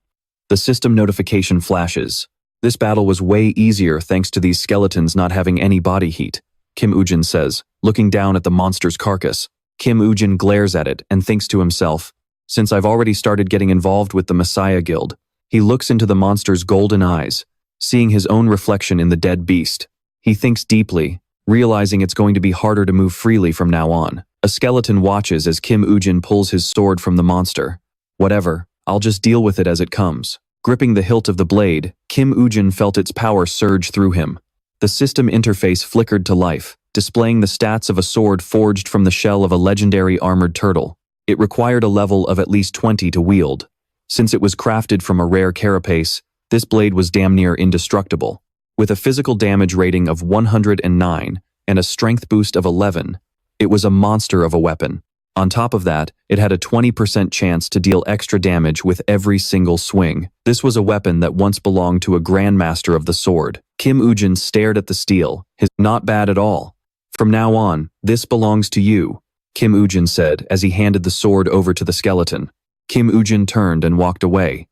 The system notification flashes. This battle was way easier thanks to these skeletons not having any body heat, Kim Woo-jin says, looking down at the monster's carcass. Kim Woo-jin glares at it and thinks to himself, since I've already started getting involved with the Messiah Guild. He looks into the monster's golden eyes, seeing his own reflection in the dead beast. He thinks deeply, realizing it's going to be harder to move freely from now on. A skeleton watches as Kim Woo-jin pulls his sword from the monster. Whatever, I'll just deal with it as it comes. Gripping the hilt of the blade, Kim Woo-jin felt its power surge through him. The system interface flickered to life, displaying the stats of a sword forged from the shell of a legendary armored turtle. It required a level of at least 20 to wield. Since it was crafted from a rare carapace, this blade was damn near indestructible. With a physical damage rating of 109 and a strength boost of 11, it was a monster of a weapon. On top of that, it had a 20% chance to deal extra damage with every single swing. This was a weapon that once belonged to a grandmaster of the sword. Kim Woo-jin stared at the steel. Not bad at all. From now on, this belongs to you, Kim Woo-jin said as he handed the sword over to the skeleton. Kim Woo-jin turned and walked away.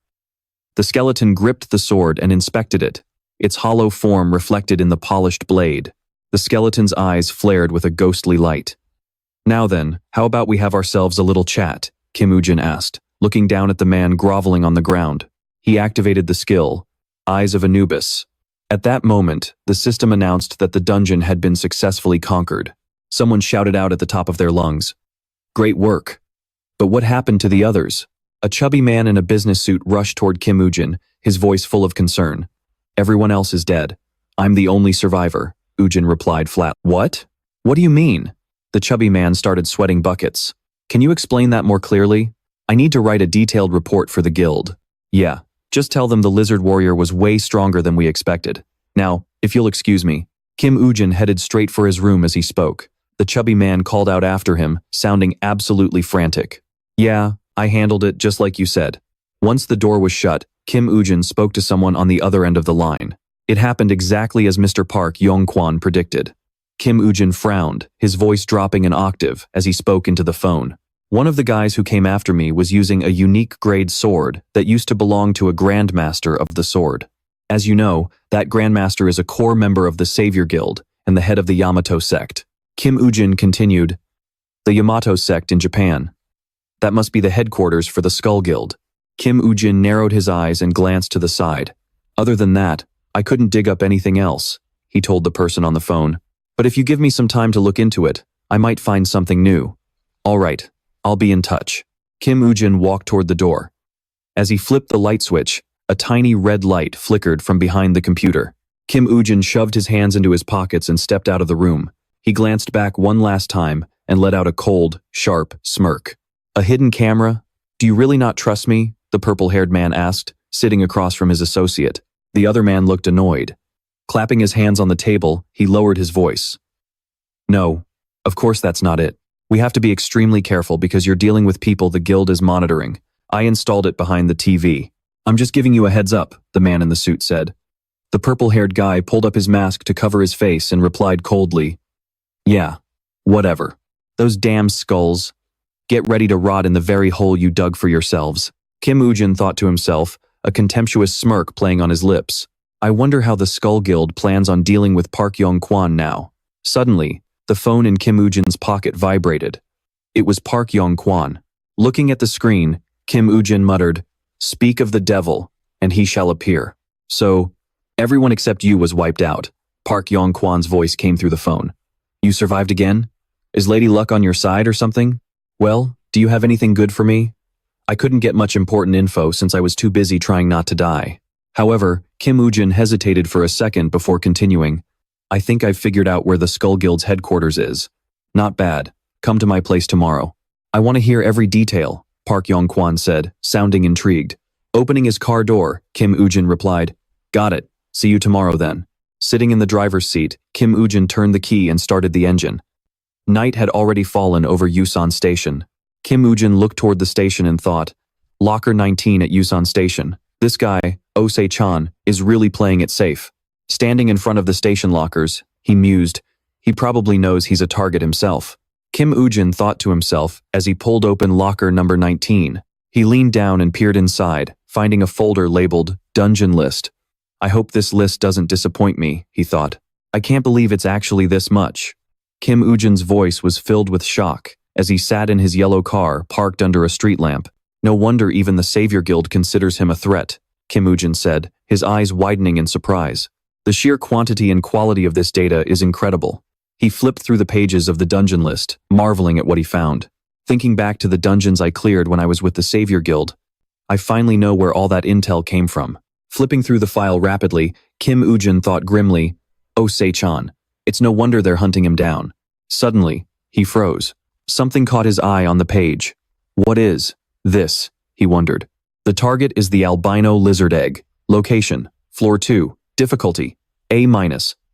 The skeleton gripped the sword and inspected it, its hollow form reflected in the polished blade. The skeleton's eyes flared with a ghostly light. Now then, how about we have ourselves a little chat, Kim Woo-jin asked, looking down at the man groveling on the ground. He activated the skill, Eyes of Anubis. At that moment, the system announced that the dungeon had been successfully conquered. Someone shouted out at the top of their lungs, "Great work." But what happened to the others? A chubby man in a business suit rushed toward Kim Woo-jin, his voice full of concern. "Everyone else is dead. I'm the only survivor," Woo-jin replied flat. "What? What do you mean?" The chubby man started sweating buckets. "Can you explain that more clearly? I need to write a detailed report for the guild." "Yeah, just tell them the lizard warrior was way stronger than we expected. Now, if you'll excuse me." Kim Woo-jin headed straight for his room as he spoke. The chubby man called out after him, sounding absolutely frantic. "Yeah, I handled it just like you said." Once the door was shut, Kim Woo-jin spoke to someone on the other end of the line. It happened exactly as Mr. Park Yong-kwan predicted. Kim Woo-jin frowned, his voice dropping an octave as he spoke into the phone. "One of the guys who came after me was using a unique grade sword that used to belong to a grandmaster of the sword. As you know, that grandmaster is a core member of the Savior Guild and the head of the Yamato sect." Kim Woo-jin continued, "The Yamato sect in Japan. That must be the headquarters for the Skull Guild." Kim Woo-jin narrowed his eyes and glanced to the side. "Other than that, I couldn't dig up anything else," he told the person on the phone. "But if you give me some time to look into it, I might find something new." "All right, I'll be in touch." Kim Woo-jin walked toward the door. As he flipped the light switch, a tiny red light flickered from behind the computer. Kim Woo-jin shoved his hands into his pockets and stepped out of the room. He glanced back one last time and let out a cold, sharp smirk. "A hidden camera? Do you really not trust me?" the purple-haired man asked, sitting across from his associate. The other man looked annoyed. Clapping his hands on the table, he lowered his voice. "No, of course that's not it. We have to be extremely careful because you're dealing with people the guild is monitoring. I installed it behind the TV. I'm just giving you a heads up," the man in the suit said. The purple-haired guy pulled up his mask to cover his face and replied coldly, "Yeah, whatever. Those damn skulls. Get ready to rot in the very hole you dug for yourselves." Kim Woo-jin thought to himself, a contemptuous smirk playing on his lips. "I wonder how the Skull Guild plans on dealing with Park Yong-kwan now." Suddenly, the phone in Kim Woo-jin's pocket vibrated. It was Park Yong-kwan. Looking at the screen, Kim Woo-jin muttered, "Speak of the devil, and he shall appear." "So, everyone except you was wiped out. Park Yong-kwan's voice came through the phone. You survived again? Is Lady Luck on your side or something? Well, do you have anything good for me? I couldn't get much important info since I was too busy trying not to die. However, Kim Woo-jin hesitated for a second before continuing. I think I've figured out where the Skull Guild's headquarters is. Not bad. Come to my place tomorrow. I want to hear every detail, Park Yong-kwan said, sounding intrigued. Opening his car door, Kim Woo-jin replied, Got it. See you tomorrow then. Sitting in the driver's seat, Kim Woo-jin turned the key and started the engine. Night had already fallen over Yusan Station. Kim Woo-jin looked toward the station and thought, Locker 19 at Yusan Station. This guy, Ose-chan, is really playing it safe. Standing in front of the station lockers, he mused, he probably knows he's a target himself. Kim Woo-jin thought to himself as he pulled open locker number 19. He leaned down and peered inside, finding a folder labeled Dungeon List. I hope this list doesn't disappoint me, he thought. I can't believe it's actually this much. Kim Woo-jin's voice was filled with shock as he sat in his yellow car parked under a street lamp. No wonder even the Savior Guild considers him a threat, Kim Woo-jin said, his eyes widening in surprise. The sheer quantity and quality of this data is incredible. He flipped through the pages of the dungeon list, marveling at what he found. Thinking back to the dungeons I cleared when I was with the Savior Guild, I finally know where all that intel came from. Flipping through the file rapidly, Kim Woo-jin thought grimly, Oh Sei-chan, it's no wonder they're hunting him down. Suddenly, he froze. Something caught his eye on the page. What is this? He wondered. The target is the albino lizard egg. Location, floor 2. Difficulty, A-,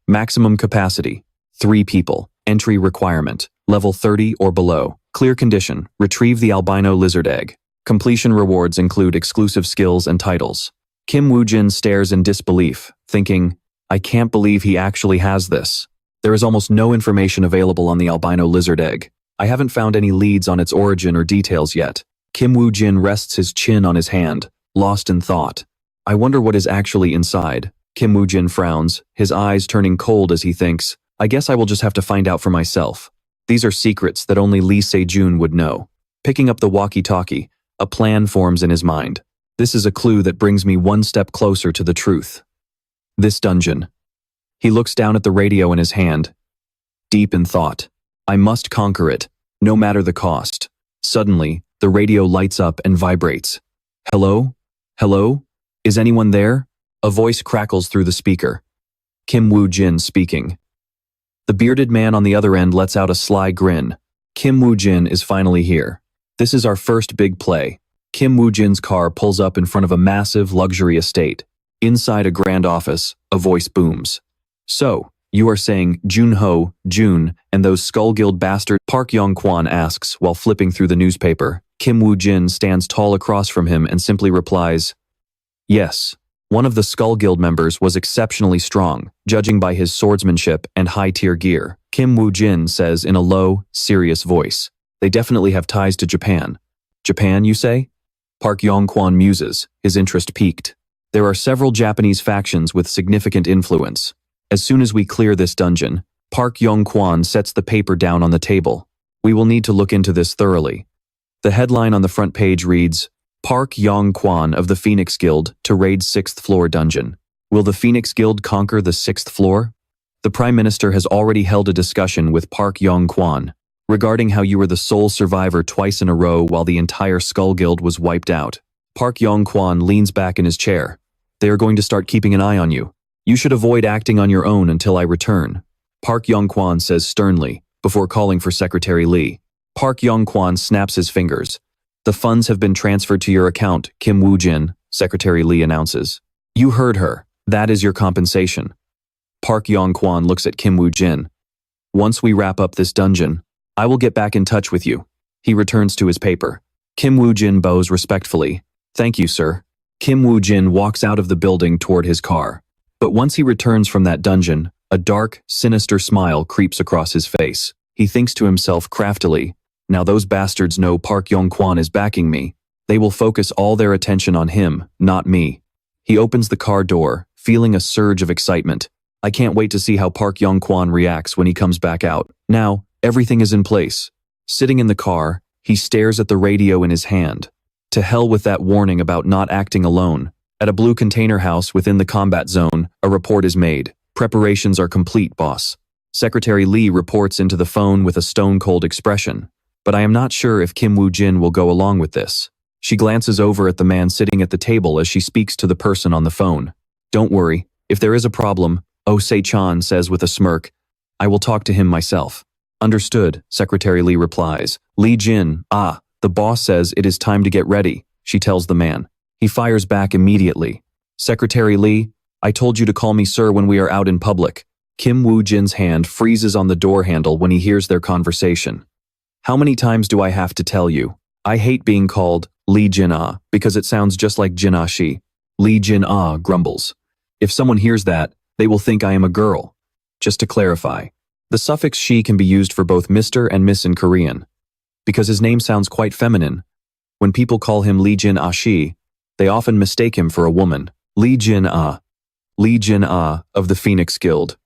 maximum capacity, 3 people, entry requirement, level 30 or below. Clear condition, retrieve the albino lizard egg. Completion rewards include exclusive skills and titles. Kim Woo-jin stares in disbelief, thinking, I can't believe he actually has this. There is almost no information available on the albino lizard egg. I haven't found any leads on its origin or details yet. Kim Woo-jin rests his chin on his hand, lost in thought. I wonder what is actually inside. Kim Woo-jin frowns, his eyes turning cold as he thinks, I guess I will just have to find out for myself. These are secrets that only Lee Seungjun would know. Picking up the walkie-talkie, a plan forms in his mind. This is a clue that brings me one step closer to the truth. This dungeon. He looks down at the radio in his hand, deep in thought. I must conquer it, no matter the cost. Suddenly, the radio lights up and vibrates. Hello? Hello? Is anyone there? A voice crackles through the speaker. Kim Woo-jin speaking. The bearded man on the other end lets out a sly grin. Kim Woo-jin is finally here. This is our first big play. Kim Woo-jin's car pulls up in front of a massive luxury estate. Inside a grand office, a voice booms. So, you are saying Jun-ho, Jun, and those Skull Guild bastards? Park Yong-kwan asks while flipping through the newspaper. Kim Woo-jin stands tall across from him and simply replies, Yes. One of the Skull Guild members was exceptionally strong, judging by his swordsmanship and high-tier gear. Kim Woo-jin says in a low, serious voice, They definitely have ties to Japan. Japan, you say? Park Yong-kwan muses, his interest piqued. There are several Japanese factions with significant influence. As soon as we clear this dungeon, Park Yong-kwan sets the paper down on the table. We will need to look into this thoroughly. The headline on the front page reads, Park Yong-kwan of the Phoenix Guild to raid 6th floor dungeon. Will the Phoenix Guild conquer the 6th floor? The Prime Minister has already held a discussion with Park Yong-kwan regarding how you were the sole survivor twice in a row while the entire Skull Guild was wiped out. Park Yong-kwan leans back in his chair. They are going to start keeping an eye on you. You should avoid acting on your own until I return. Park Yong-kwan says sternly, before calling for Secretary Lee. Park Yong-kwan snaps his fingers. The funds have been transferred to your account, Kim Woo-jin, Secretary Lee announces. You heard her. That is your compensation. Park Yong-kwan looks at Kim Woo-jin. Once we wrap up this dungeon, I will get back in touch with you. He returns to his paper. Kim Woo-jin bows respectfully. Thank you, sir. Kim Woo-jin walks out of the building toward his car. But once he returns from that dungeon, a dark, sinister smile creeps across his face. He thinks to himself craftily, now those bastards know Park Yong-kwan is backing me. They will focus all their attention on him, not me. He opens the car door, feeling a surge of excitement. I can't wait to see how Park Yong-kwan reacts when he comes back out. Now, everything is in place. Sitting in the car, he stares at the radio in his hand. To hell with that warning about not acting alone. At a blue container house within the combat zone, a report is made. Preparations are complete, boss. Secretary Lee reports into the phone with a stone-cold expression. But I am not sure if Kim Woo Jin will go along with this. She glances over at the man sitting at the table as she speaks to the person on the phone. Don't worry, if there is a problem, Oh Se-chan says with a smirk, I will talk to him myself. Understood, Secretary Lee replies. Lee Jin, the boss says it is time to get ready, she tells the man. He fires back immediately. Secretary Lee, I told you to call me sir when we are out in public. Kim Woo Jin's hand freezes on the door handle when he hears their conversation. How many times do I have to tell you? I hate being called Lee Jin because it sounds just like Jin Shi. Lee Jin grumbles. If someone hears that, they will think I am a girl. Just to clarify, the suffix she can be used for both Mr. and Miss in Korean. Because his name sounds quite feminine. When people call him Lee Jin Shi, they often mistake him for a woman. Lee Jin of the Phoenix Guild.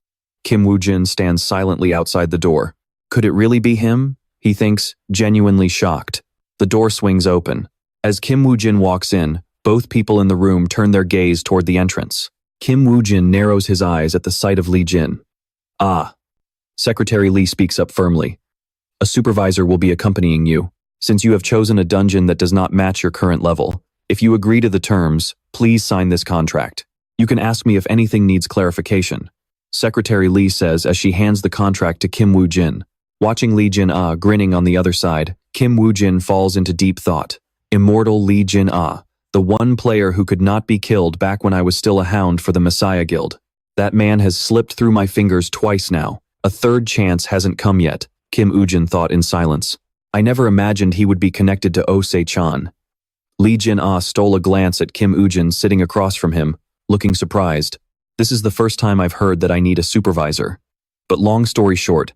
Kim Woo Jin stands silently outside the door. Could it really be him? He thinks, genuinely shocked. The door swings open. As Kim Woo Jin walks in, both people in the room turn their gaze toward the entrance. Kim Woo Jin narrows his eyes at the sight of Lee Jin. Secretary Lee speaks up firmly. A supervisor will be accompanying you. Since you have chosen a dungeon that does not match your current level, if you agree to the terms, please sign this contract. You can ask me if anything needs clarification. Secretary Lee says as she hands the contract to Kim Woo Jin. Watching Lee Jin grinning on the other side, Kim Woo Jin falls into deep thought. Immortal Lee Jin the one player who could not be killed back when I was still a hound for the Messiah Guild. That man has slipped through my fingers twice now. A third chance hasn't come yet, Kim Woo Jin thought in silence. I never imagined he would be connected to Oh Se-chan. Lee Jin stole a glance at Kim Woo Jin sitting across from him, looking surprised. This is the first time I've heard that I need a supervisor. But long story short,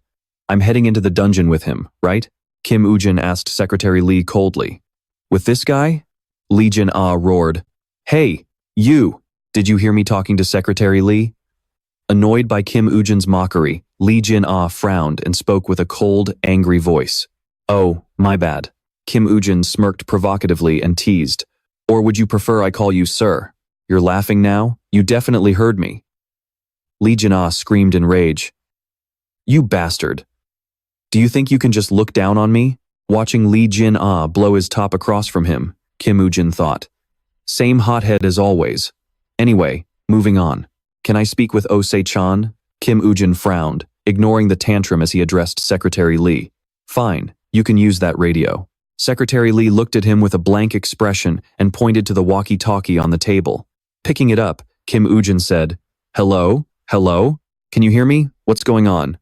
I'm heading into the dungeon with him, right? Kim Woo Jin asked Secretary Lee coldly. With this guy? Lee Jin roared. Hey, you! Did you hear me talking to Secretary Lee? Annoyed by Kim Woo Jin's mockery, Lee Jin frowned and spoke with a cold, angry voice. Oh, my bad. Kim Woo Jin smirked provocatively and teased. Or would you prefer I call you sir? You're laughing now? You definitely heard me. Lee Jin screamed in rage. You bastard. Do you think you can just look down on me? Watching Lee Jin blow his top across from him, Kim Woo Jin thought. Same hothead as always. Anyway, moving on. Can I speak with Oh Se-chan? Kim Woo Jin frowned, ignoring the tantrum as he addressed Secretary Lee. Fine, you can use that radio. Secretary Lee looked at him with a blank expression and pointed to the walkie-talkie on the table. Picking it up, Kim Woo Jin said, Hello? Hello? Can you hear me? What's going on?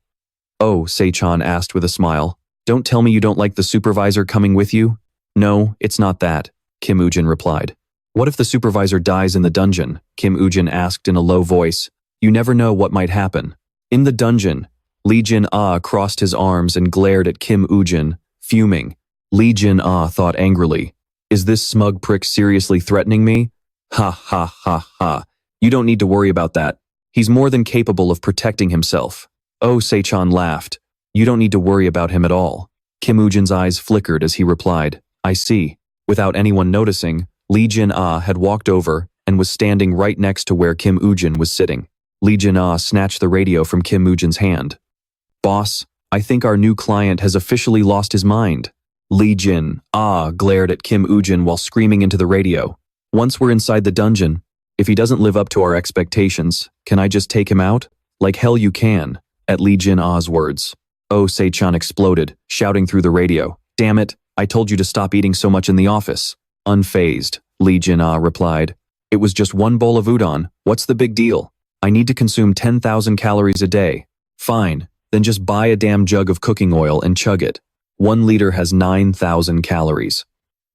Oh, Se-chan asked with a smile. Don't tell me you don't like the supervisor coming with you? No, it's not that, Kim Woo Jin replied. What if the supervisor dies in the dungeon? Kim Woo Jin asked in a low voice. You never know what might happen. In the dungeon, Lee Jin crossed his arms and glared at Kim Woo Jin, fuming. Lee Jin thought angrily. Is this smug prick seriously threatening me? Ha ha ha ha. You don't need to worry about that. He's more than capable of protecting himself. Oh, Se-chan laughed. You don't need to worry about him at all. Kim Woo Jin's eyes flickered as he replied, I see. Without anyone noticing, Lee Jin had walked over and was standing right next to where Kim Woo Jin was sitting. Lee Jin snatched the radio from Kim Woo Jin's hand. Boss, I think our new client has officially lost his mind. Lee Jin glared at Kim Woo Jin while screaming into the radio. Once we're inside the dungeon, if he doesn't live up to our expectations, can I just take him out? Like hell you can, at Lee Jin words. Oh Se-chan exploded, shouting through the radio. Damn it, I told you to stop eating so much in the office. Unfazed, Lee Jin replied. It was just one bowl of udon, what's the big deal? I need to consume 10,000 calories a day. Fine, then just buy a damn jug of cooking oil and chug it. 1 liter has 9,000 calories.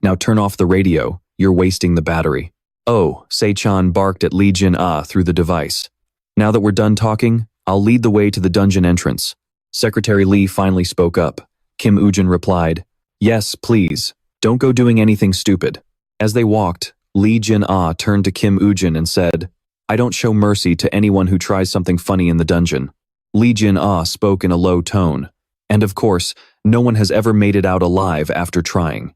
Now turn off the radio, you're wasting the battery. Oh, Se-chan barked at Lee Jin through the device. Now that we're done talking, I'll lead the way to the dungeon entrance. Secretary Lee finally spoke up. Kim Woo Jin replied, Yes, please. Don't go doing anything stupid. As they walked, Lee Jin turned to Kim Woo Jin and said, I don't show mercy to anyone who tries something funny in the dungeon. Lee Jin spoke in a low tone. And of course, no one has ever made it out alive after trying.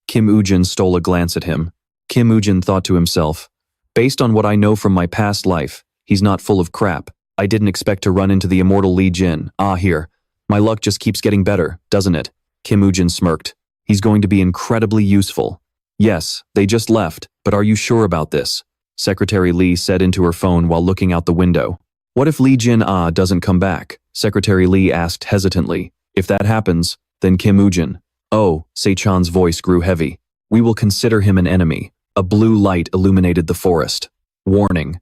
Kim Woo Jin stole a glance at him. Kim Woo Jin thought to himself, based on what I know from my past life, he's not full of crap. I didn't expect to run into the immortal Lee Jin. Ah, here. My luck just keeps getting better, doesn't it? Kim Woo Jin smirked. He's going to be incredibly useful. Yes, they just left, but are you sure about this? Secretary Lee said into her phone while looking out the window. What if Lee Jin doesn't come back? Secretary Lee asked hesitantly. If that happens, then Kim Woo Jin. Oh, Se-chan's voice grew heavy. We will consider him an enemy. A blue light illuminated the forest. Warning.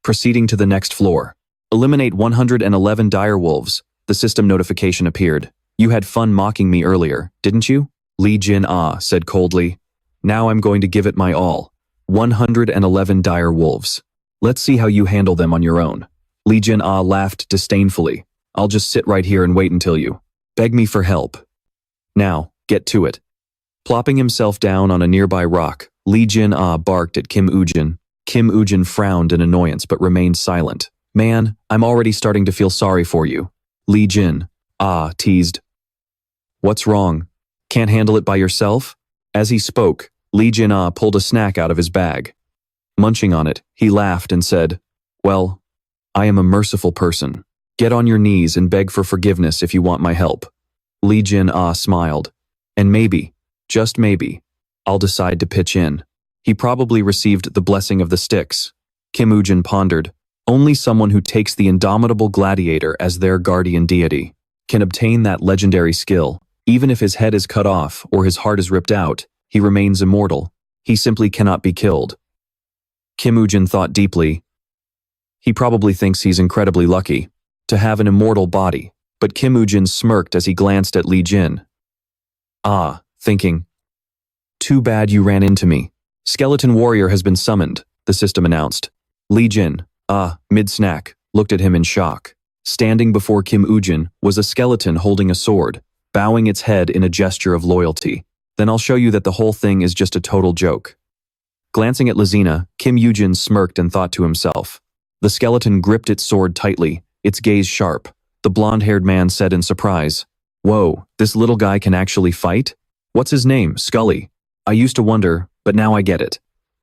Proceeding to the next floor. Eliminate 111 direwolves. The system notification appeared. You had fun mocking me earlier, didn't you? Lee Jin said coldly. Now I'm going to give it my all. 111 direwolves. Let's see how you handle them on your own. Lee Jin laughed disdainfully. I'll just sit right here and wait until you beg me for help. Now, get to it. Plopping himself down on a nearby rock, Lee Jin barked at Kim Woo Jin. Kim Woo Jin frowned in annoyance but remained silent. Man, I'm already starting to feel sorry for you. Lee Jin teased. What's wrong? Can't handle it by yourself? As he spoke, Lee Jin pulled a snack out of his bag. Munching on it, he laughed and said, Well, I am a merciful person. Get on your knees and beg for forgiveness if you want my help. Lee Jin smiled. And maybe, just maybe, I'll decide to pitch in. He probably received the blessing of the sticks. Kim Woo Jin pondered. Only someone who takes the indomitable gladiator as their guardian deity can obtain that legendary skill. Even if his head is cut off or his heart is ripped out, he remains immortal. He simply cannot be killed. Kim Woo Jin thought deeply. He probably thinks he's incredibly lucky to have an immortal body, but Kim Woo Jin smirked as he glanced at Lee Jin. Thinking. Too bad you ran into me. Skeleton warrior has been summoned, the system announced. Lee Jin, mid-snack, looked at him in shock. Standing before Kim Woo Jin was a skeleton holding a sword, bowing its head in a gesture of loyalty. Then I'll show you that the whole thing is just a total joke. Glancing at Lizina, Kim Woo Jin smirked and thought to himself. The skeleton gripped its sword tightly, its gaze sharp. The blonde-haired man said in surprise, Whoa, this little guy can actually fight? What's his name, Scully? I used to wonder, but now I get it.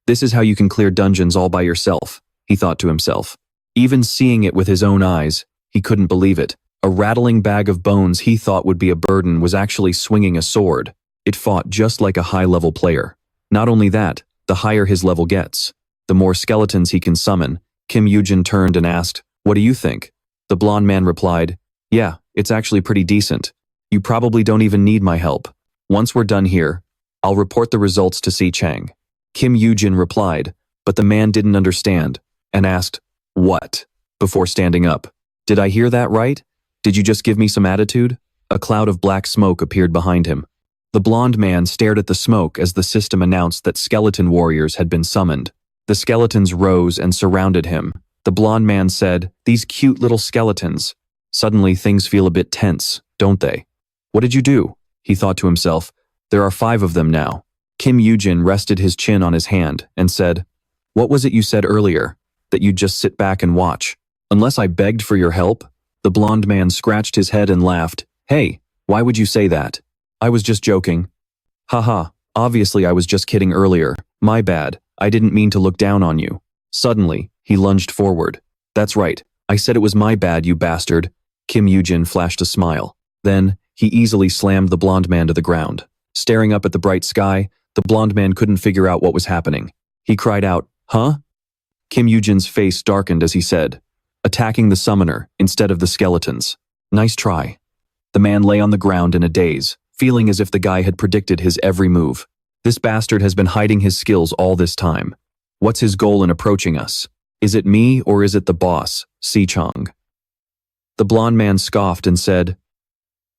This is how you can clear dungeons all by yourself, he thought to himself. Even seeing it with his own eyes, he couldn't believe it. A rattling bag of bones he thought would be a burden was actually swinging a sword. It fought just like a high-level player. Not only that, the higher his level gets, the more skeletons he can summon. Kim Woo Jin turned and asked, What do you think? The blonde man replied, Yeah, it's actually pretty decent. You probably don't even need my help. Once we're done here, I'll report the results to Si Chang. Kim Woo Jin replied, but the man didn't understand, and asked, What? Before standing up. Did I hear that right? Did you just give me some attitude? A cloud of black smoke appeared behind him. The blonde man stared at the smoke as the system announced that skeleton warriors had been summoned. The skeletons rose and surrounded him. The blonde man said, These cute little skeletons. Suddenly things feel a bit tense, don't they? What did you do? He thought to himself. There are 5 of them now. Kim Woo Jin rested his chin on his hand and said, What was it you said earlier? That you'd just sit back and watch? Unless I begged for your help? The blonde man scratched his head and laughed. Hey, why would you say that? I was just joking. Haha, obviously I was just kidding earlier. My bad, I didn't mean to look down on you. Suddenly, he lunged forward. That's right, I said it was my bad, you bastard. Kim Woo Jin flashed a smile. Then, he easily slammed the blonde man to the ground. Staring up at the bright sky, the blonde man couldn't figure out what was happening. He cried out, Huh? Kim Woo Jin's face darkened as he said, Attacking the summoner instead of the skeletons. Nice try. The man lay on the ground in a daze, feeling as if the guy had predicted his every move. This bastard has been hiding his skills all this time. What's his goal in approaching us? Is it me or is it the boss, Si Chang? The blonde man scoffed and said,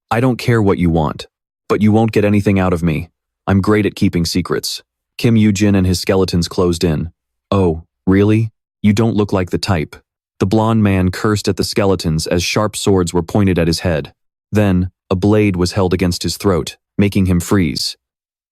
I don't care what you want, but you won't get anything out of me. I'm great at keeping secrets. Kim Woo Jin and his skeletons closed in. Oh, really? You don't look like the type. The blonde man cursed at the skeletons as sharp swords were pointed at his head. Then, a blade was held against his throat, making him freeze.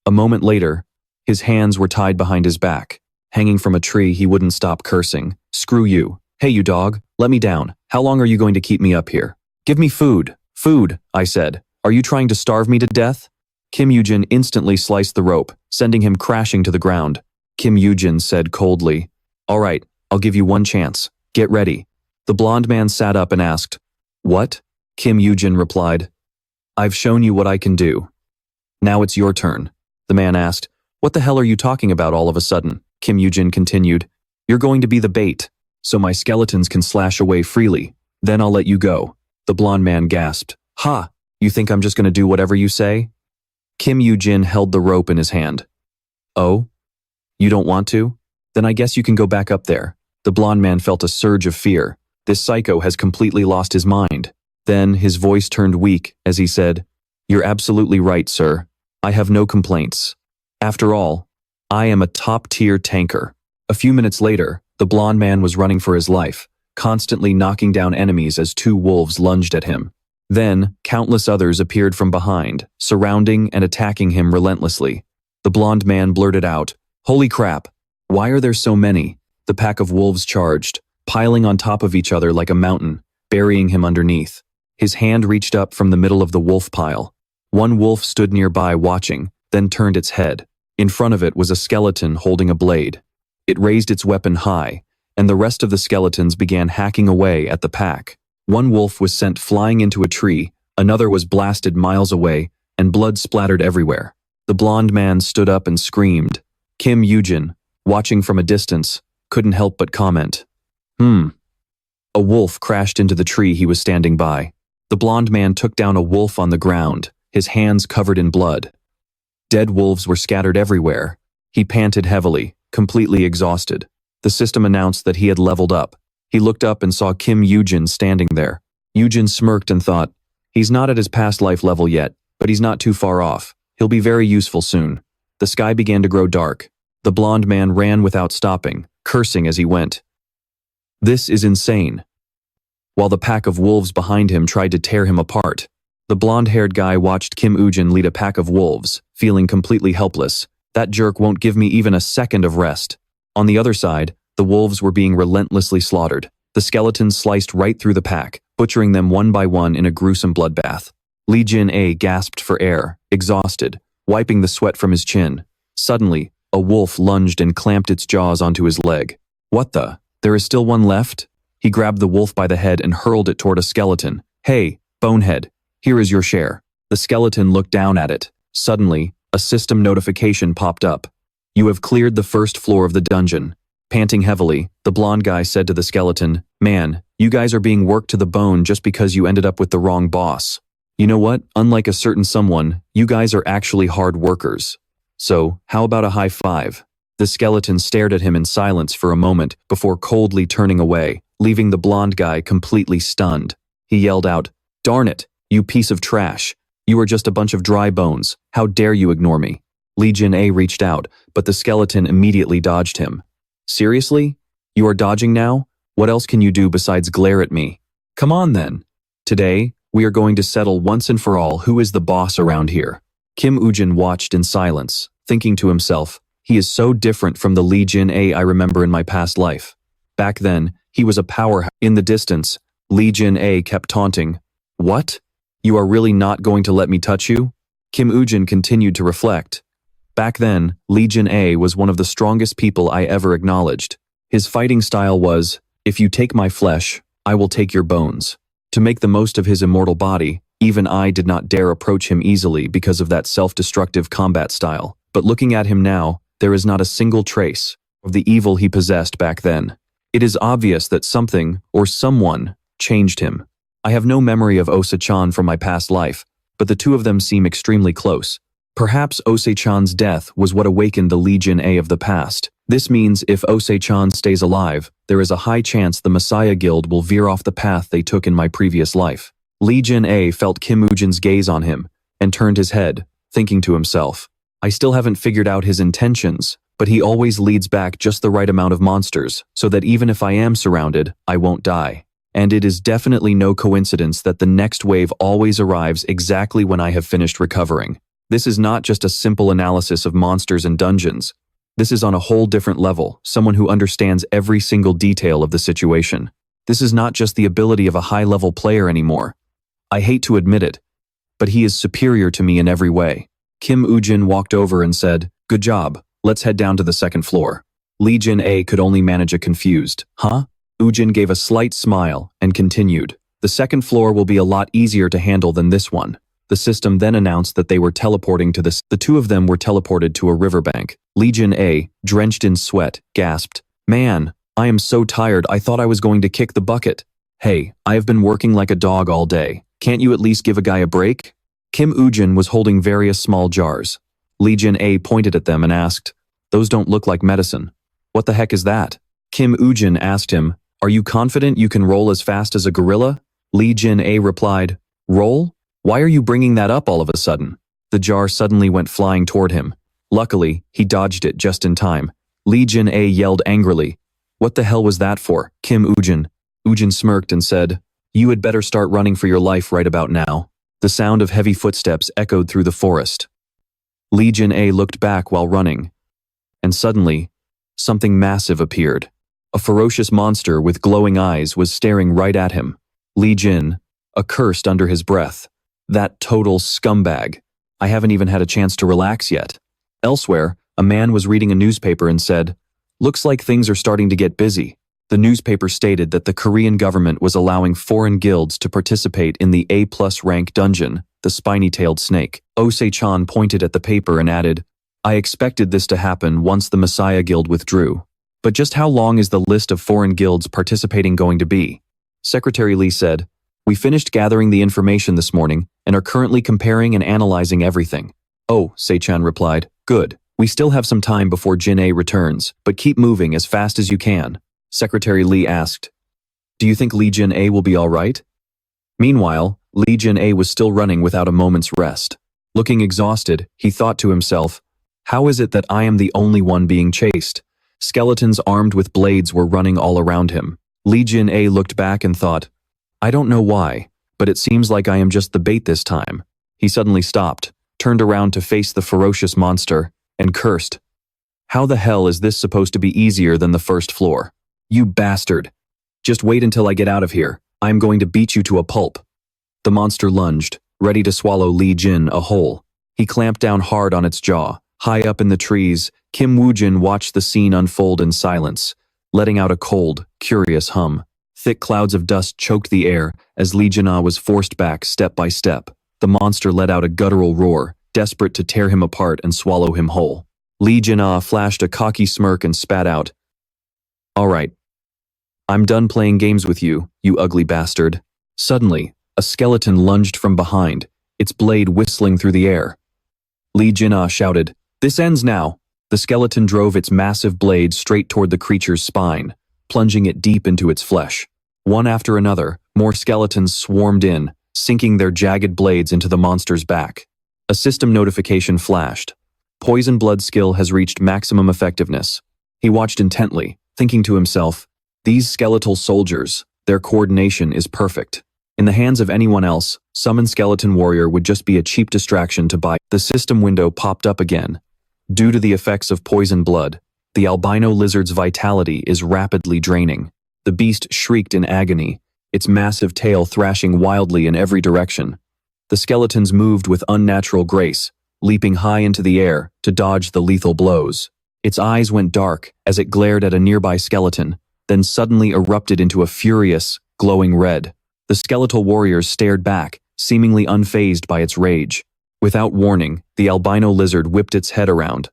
A moment later, his hands were tied behind his back. Hanging from a tree, he wouldn't stop cursing. Screw you. Hey, you dog, let me down. How long are you going to keep me up here? Give me food. Food, I said. Are you trying to starve me to death? Kim Woo Jin instantly sliced the rope, sending him crashing to the ground. Kim Woo Jin said coldly, All right, I'll give you one chance. Get ready. The blonde man sat up and asked, "What?" Kim Woo-jin replied, "I've shown you what I can do. Now it's your turn." The man asked, "What the hell are you talking about all of a sudden?" Kim Woo-jin continued, "You're going to be the bait, so my skeletons can slash away freely. Then I'll let you go." The blonde man gasped, "Ha, you think I'm just going to do whatever you say?" Kim Woo-jin held the rope in his hand. "Oh? You don't want to? Then I guess you can go back up there." The blonde man felt a surge of fear. This psycho has completely lost his mind. Then his voice turned weak as he said, "You're absolutely right, sir. I have no complaints. After all, I am a top-tier tanker." A few minutes later, the blonde man was running for his life, constantly knocking down enemies as two wolves lunged at him. Then, countless others appeared from behind, surrounding and attacking him relentlessly. The blonde man blurted out, "Holy crap! Why are there so many?" The pack of wolves charged, piling on top of each other like a mountain, burying him underneath. His hand reached up from the middle of the wolf pile. One wolf stood nearby watching, then turned its head. In front of it was a skeleton holding a blade. It raised its weapon high, and the rest of the skeletons began hacking away at the pack. One wolf was sent flying into a tree, another was blasted miles away, and blood splattered everywhere. The blonde man stood up and screamed. Kim Woo-jin, watching from a distance, couldn't help but comment, A wolf crashed into the tree he was standing by. The blonde man took down a wolf on the ground, his hands covered in blood. Dead wolves were scattered everywhere. He panted heavily, completely exhausted. The system announced that he had leveled up. He looked up and saw Kim Woo-jin standing there. Woo-jin smirked and thought, he's not at his past life level yet, but he's not too far off. He'll be very useful soon. The sky began to grow dark. The blonde man ran without stopping, cursing as he went. This is insane. While the pack of wolves behind him tried to tear him apart, the blonde-haired guy watched Kim Woo-jin lead a pack of wolves, feeling completely helpless. That jerk won't give me even a second of rest. On the other side, the wolves were being relentlessly slaughtered. The skeletons sliced right through the pack, butchering them one by one in a gruesome bloodbath. Lee Jin-a gasped for air, exhausted, wiping the sweat from his chin. Suddenly, a wolf lunged and clamped its jaws onto his leg. What the? There is still one left? He grabbed the wolf by the head and hurled it toward a skeleton. Hey, bonehead, here is your share. The skeleton looked down at it. Suddenly, a system notification popped up. You have cleared the first floor of the dungeon. Panting heavily, the blonde guy said to the skeleton, Man, you guys are being worked to the bone just because you ended up with the wrong boss. You know what? Unlike a certain someone, you guys are actually hard workers. So, how about a high five? The skeleton stared at him in silence for a moment before coldly turning away, leaving the blonde guy completely stunned. He yelled out, Darn it, you piece of trash. You are just a bunch of dry bones. How dare you ignore me? Lee Jin-a reached out, but the skeleton immediately dodged him. Seriously? You are dodging now? What else can you do besides glare at me? Come on then. Today, we are going to settle once and for all who is the boss around here. Kim Woo-jin watched in silence, thinking to himself, he is so different from the Lee Jin-a I remember in my past life. Back then, he was a powerhouse. In the distance, Lee Jin-a kept taunting, What? You are really not going to let me touch you? Kim Woo-jin continued to reflect. Back then, Lee Jin-a was one of the strongest people I ever acknowledged. His fighting style was, if you take my flesh, I will take your bones. To make the most of his immortal body, even I did not dare approach him easily because of that self-destructive combat style. But looking at him now, there is not a single trace of the evil he possessed back then. It is obvious that something, or someone, changed him. I have no memory of Ose-chan from my past life, but the two of them seem extremely close. Perhaps Ose-chan's death was what awakened the Lee Jin-a of the past. This means if Ose-chan stays alive, there is a high chance the Messiah Guild will veer off the path they took in my previous life. Lee Jin-a felt Kim Woo-jin's gaze on him, and turned his head, thinking to himself, I still haven't figured out his intentions, but he always leads back just the right amount of monsters, so that even if I am surrounded, I won't die. And it is definitely no coincidence that the next wave always arrives exactly when I have finished recovering. This is not just a simple analysis of monsters and dungeons. This is on a whole different level, someone who understands every single detail of the situation. This is not just the ability of a high-level player anymore. I hate to admit it, but he is superior to me in every way. Kim Woo-jin walked over and said, Good job, let's head down to the second floor. Lee Jin-a could only manage a confused, Huh? Woo Jin gave a slight smile and continued. The second floor will be a lot easier to handle than this one. The system then announced that they were teleporting to the two of them were teleported to a riverbank. Lee Jin, drenched in sweat, gasped, "Man, I am so tired I thought I was going to kick the bucket. Hey, I have been working like a dog all day. Can't you at least give a guy a break?" Woo Jin was holding various small jars. Lee Jin pointed at them and asked, "Those don't look like medicine. What the heck is that?" Woo Jin asked him, "Are you confident you can roll as fast as a gorilla?" Lee Jin replied, "Roll? Why are you bringing that up all of a sudden?" The jar suddenly went flying toward him. Luckily, he dodged it just in time. Lee Jin yelled angrily, "What the hell was that for, Woo Jin?" Woo Jin smirked and said, "You had better start running for your life right about now." The sound of heavy footsteps echoed through the forest. Lee Jin looked back while running, and suddenly, something massive appeared. A ferocious monster with glowing eyes was staring right at him. Lee Jin cursed under his breath. That total scumbag. I haven't even had a chance to relax yet. Elsewhere, a man was reading a newspaper and said, "Looks like things are starting to get busy." The newspaper stated that the Korean government was allowing foreign guilds to participate in the A+ rank dungeon, the spiny-tailed snake. Oh Se-chan pointed at the paper and added, "I expected this to happen once the Messiah Guild withdrew. But just how long is the list of foreign guilds participating going to be?" Secretary Lee said, "We finished gathering the information this morning and are currently comparing and analyzing everything." "Oh," Se-chan replied, "Good. We still have some time before Jin-A returns, but keep moving as fast as you can." Secretary Lee asked, "Do you think Lee Jin-A will be all right?" Meanwhile, Lee Jin-A was still running without a moment's rest. Looking exhausted, he thought to himself, "How is it that I am the only one being chased?" Skeletons armed with blades were running all around him. Lee Jin-A looked back and thought, "I don't know why, but it seems like I am just the bait this time." He suddenly stopped, turned around to face the ferocious monster, and cursed. "How the hell is this supposed to be easier than the first floor? You bastard! Just wait until I get out of here. I am going to beat you to a pulp." The monster lunged, ready to swallow Lee Jin whole. He clamped down hard on its jaw. High up in the trees, Woo Jin watched the scene unfold in silence, letting out a cold, curious hum. Thick clouds of dust choked the air as Lee Jin was forced back step by step. The monster let out a guttural roar, desperate to tear him apart and swallow him whole. Lee Jin flashed a cocky smirk and spat out, "All right. I'm done playing games with you, you ugly bastard." Suddenly, a skeleton lunged from behind, its blade whistling through the air. Lee Jin shouted, "This ends now." The skeleton drove its massive blade straight toward the creature's spine, plunging it deep into its flesh. One after another, more skeletons swarmed in, sinking their jagged blades into the monster's back. A system notification flashed. Poison blood skill has reached maximum effectiveness. He watched intently, thinking to himself, "These skeletal soldiers, their coordination is perfect. In the hands of anyone else, summon skeleton warrior would just be a cheap distraction to buy." The system window popped up again. Due to the effects of poison blood, the albino lizard's vitality is rapidly draining. The beast shrieked in agony, its massive tail thrashing wildly in every direction. The skeletons moved with unnatural grace, leaping high into the air to dodge the lethal blows. Its eyes went dark as it glared at a nearby skeleton, then suddenly erupted into a furious, glowing red. The skeletal warriors stared back, seemingly unfazed by its rage. Without warning, the albino lizard whipped its head around.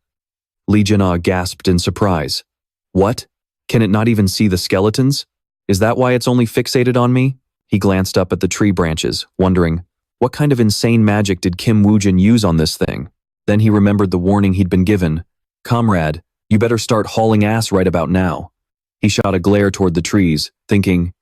Lee Jin gasped in surprise. "What? Can it not even see the skeletons? Is that why it's only fixated on me?" He glanced up at the tree branches, wondering, what kind of insane magic did Woo Jin use on this thing? Then he remembered the warning he'd been given. "Comrade, you better start hauling ass right about now." He shot a glare toward the trees, thinking,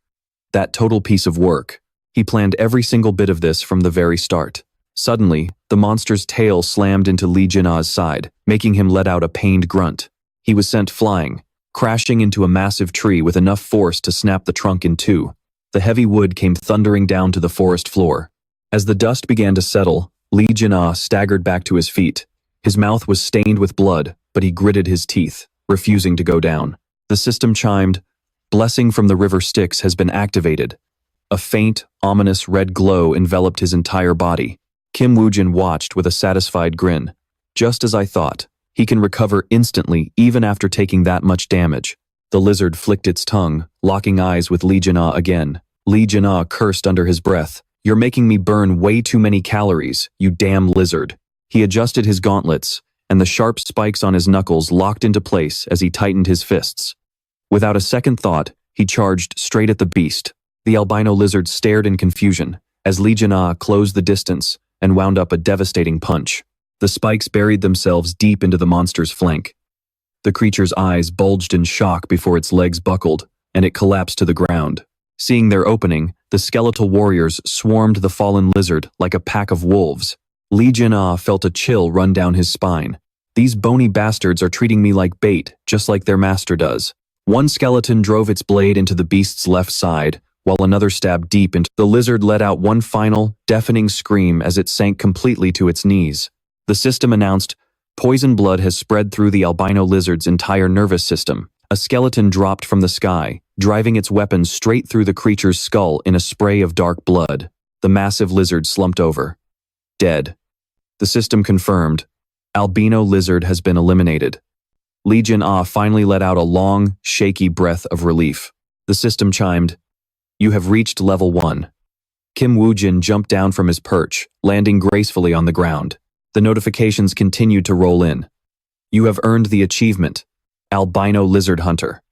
that total piece of work. He planned every single bit of this from the very start. Suddenly, the monster's tail slammed into Lee Jin-a's side, making him let out a pained grunt. He was sent flying, crashing into a massive tree with enough force to snap the trunk in two. The heavy wood came thundering down to the forest floor. As the dust began to settle, Lee Jin-a staggered back to his feet. His mouth was stained with blood, but he gritted his teeth, refusing to go down. The system chimed, "Blessing from the river Styx has been activated." A faint, ominous red glow enveloped his entire body. Woo Jin watched with a satisfied grin. "Just as I thought. He can recover instantly even after taking that much damage." The lizard flicked its tongue, locking eyes with Lee Jin-ah again. Lee Jin-ah cursed under his breath. "You're making me burn way too many calories, you damn lizard." He adjusted his gauntlets, and the sharp spikes on his knuckles locked into place as he tightened his fists. Without a second thought, he charged straight at the beast. The albino lizard stared in confusion as Lee Jin-ah closed the distance and wound up a devastating punch. The spikes buried themselves deep into the monster's flank. The creature's eyes bulged in shock before its legs buckled, and it collapsed to the ground. Seeing their opening, the skeletal warriors swarmed the fallen lizard like a pack of wolves. Lee Jin-ah felt a chill run down his spine. These bony bastards are treating me like bait, just like their master does. One skeleton drove its blade into the beast's left side, while another stabbed deep into the lizard. Let out one final, deafening scream as it sank completely to its knees. The system announced, "Poison blood has spread through the albino lizard's entire nervous system." A skeleton dropped from the sky, driving its weapon straight through the creature's skull in a spray of dark blood. The massive lizard slumped over. Dead. The system confirmed, albino lizard has been eliminated. Lee Jin-ah finally let out a long, shaky breath of relief. The system chimed, "You have reached level 1. Woo Jin jumped down from his perch, landing gracefully on the ground. The notifications continued to roll in. "You have earned the achievement, Albino Lizard Hunter.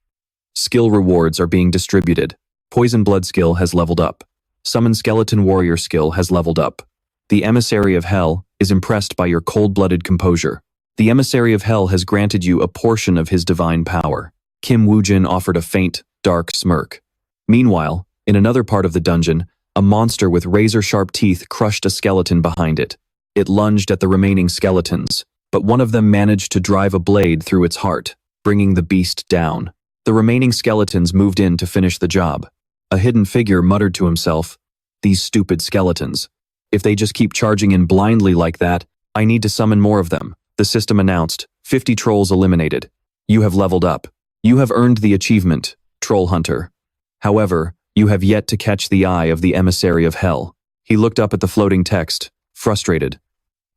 Skill rewards are being distributed. Poison Blood skill has leveled up. Summon Skeleton Warrior skill has leveled up. The Emissary of Hell is impressed by your cold-blooded composure. The Emissary of Hell has granted you a portion of his divine power." Woo Jin offered a faint, dark smirk. Meanwhile, in another part of the dungeon, a monster with razor-sharp teeth crushed a skeleton behind it. It lunged at the remaining skeletons, but one of them managed to drive a blade through its heart, bringing the beast down. The remaining skeletons moved in to finish the job. A hidden figure muttered to himself, "These stupid skeletons. If they just keep charging in blindly like that, I need to summon more of them." The system announced, 50 trolls eliminated. You have leveled up. You have earned the achievement, Troll Hunter. However, you have yet to catch the eye of the Emissary of Hell. He looked up at the floating text, frustrated.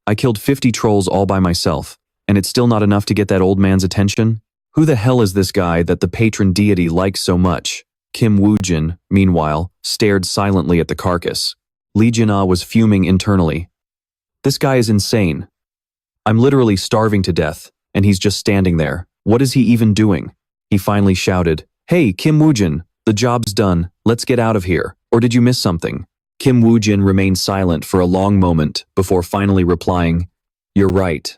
I killed 50 trolls all by myself, and it's still not enough to get that old man's attention? Who the hell is this guy that the patron deity likes so much? Woo Jin, meanwhile, stared silently at the carcass. Lee Jin-ah was fuming internally. This guy is insane. I'm literally starving to death, and he's just standing there. What is he even doing? He finally shouted, "Hey, Woo Jin, the job's done, let's get out of here. Or did you miss something?" Woo Jin remained silent for a long moment before finally replying, "You're right.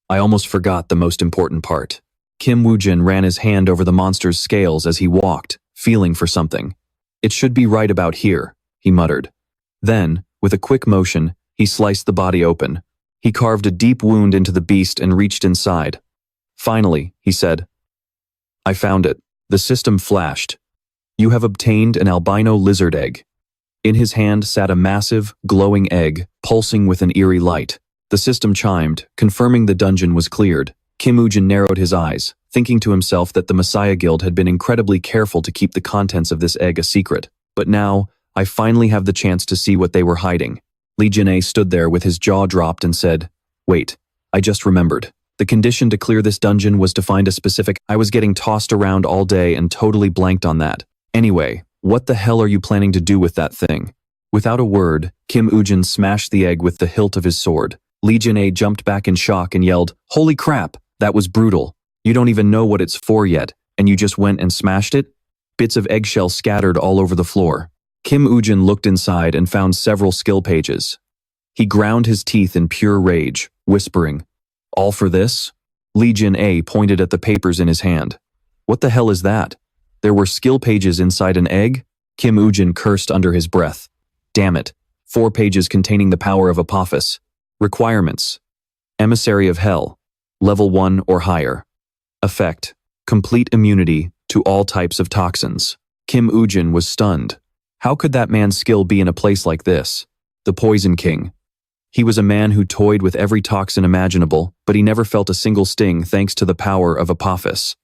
I almost forgot the most important part." Woo Jin ran his hand over the monster's scales as he walked, feeling for something. "It should be right about here," he muttered. Then, with a quick motion, he sliced the body open. He carved a deep wound into the beast and reached inside. Finally, he said, "I found it." The system flashed. "You have obtained an albino lizard egg." In his hand sat a massive, glowing egg, pulsing with an eerie light. The system chimed, confirming the dungeon was cleared. Woo Jin narrowed his eyes, thinking to himself that the Messiah Guild had been incredibly careful to keep the contents of this egg a secret. But now, I finally have the chance to see what they were hiding. Lee Jin-ah stood there with his jaw dropped and said, "Wait, I just remembered. The condition to clear this dungeon was to find a specific. I was getting tossed around all day and totally blanked on that. Anyway, what the hell are you planning to do with that thing?" Without a word, Woo Jin smashed the egg with the hilt of his sword. Lee Jin-ah jumped back in shock and yelled, "Holy crap, that was brutal. You don't even know what it's for yet, and you just went and smashed it?" Bits of eggshell scattered all over the floor. Woo Jin looked inside and found several skill pages. He ground his teeth in pure rage, whispering, "All for this?" Lee Jin-ah pointed at the papers in his hand. "What the hell is that? There were skill pages inside an egg?" Woo Jin cursed under his breath. "Damn it. 4 pages containing the power of Apophis. Requirements. Emissary of Hell. Level 1 or higher. Effect. Complete immunity to all types of toxins." Woo Jin was stunned. How could that man's skill be in a place like this? The Poison King. He was a man who toyed with every toxin imaginable, but he never felt a single sting thanks to the power of Apophis.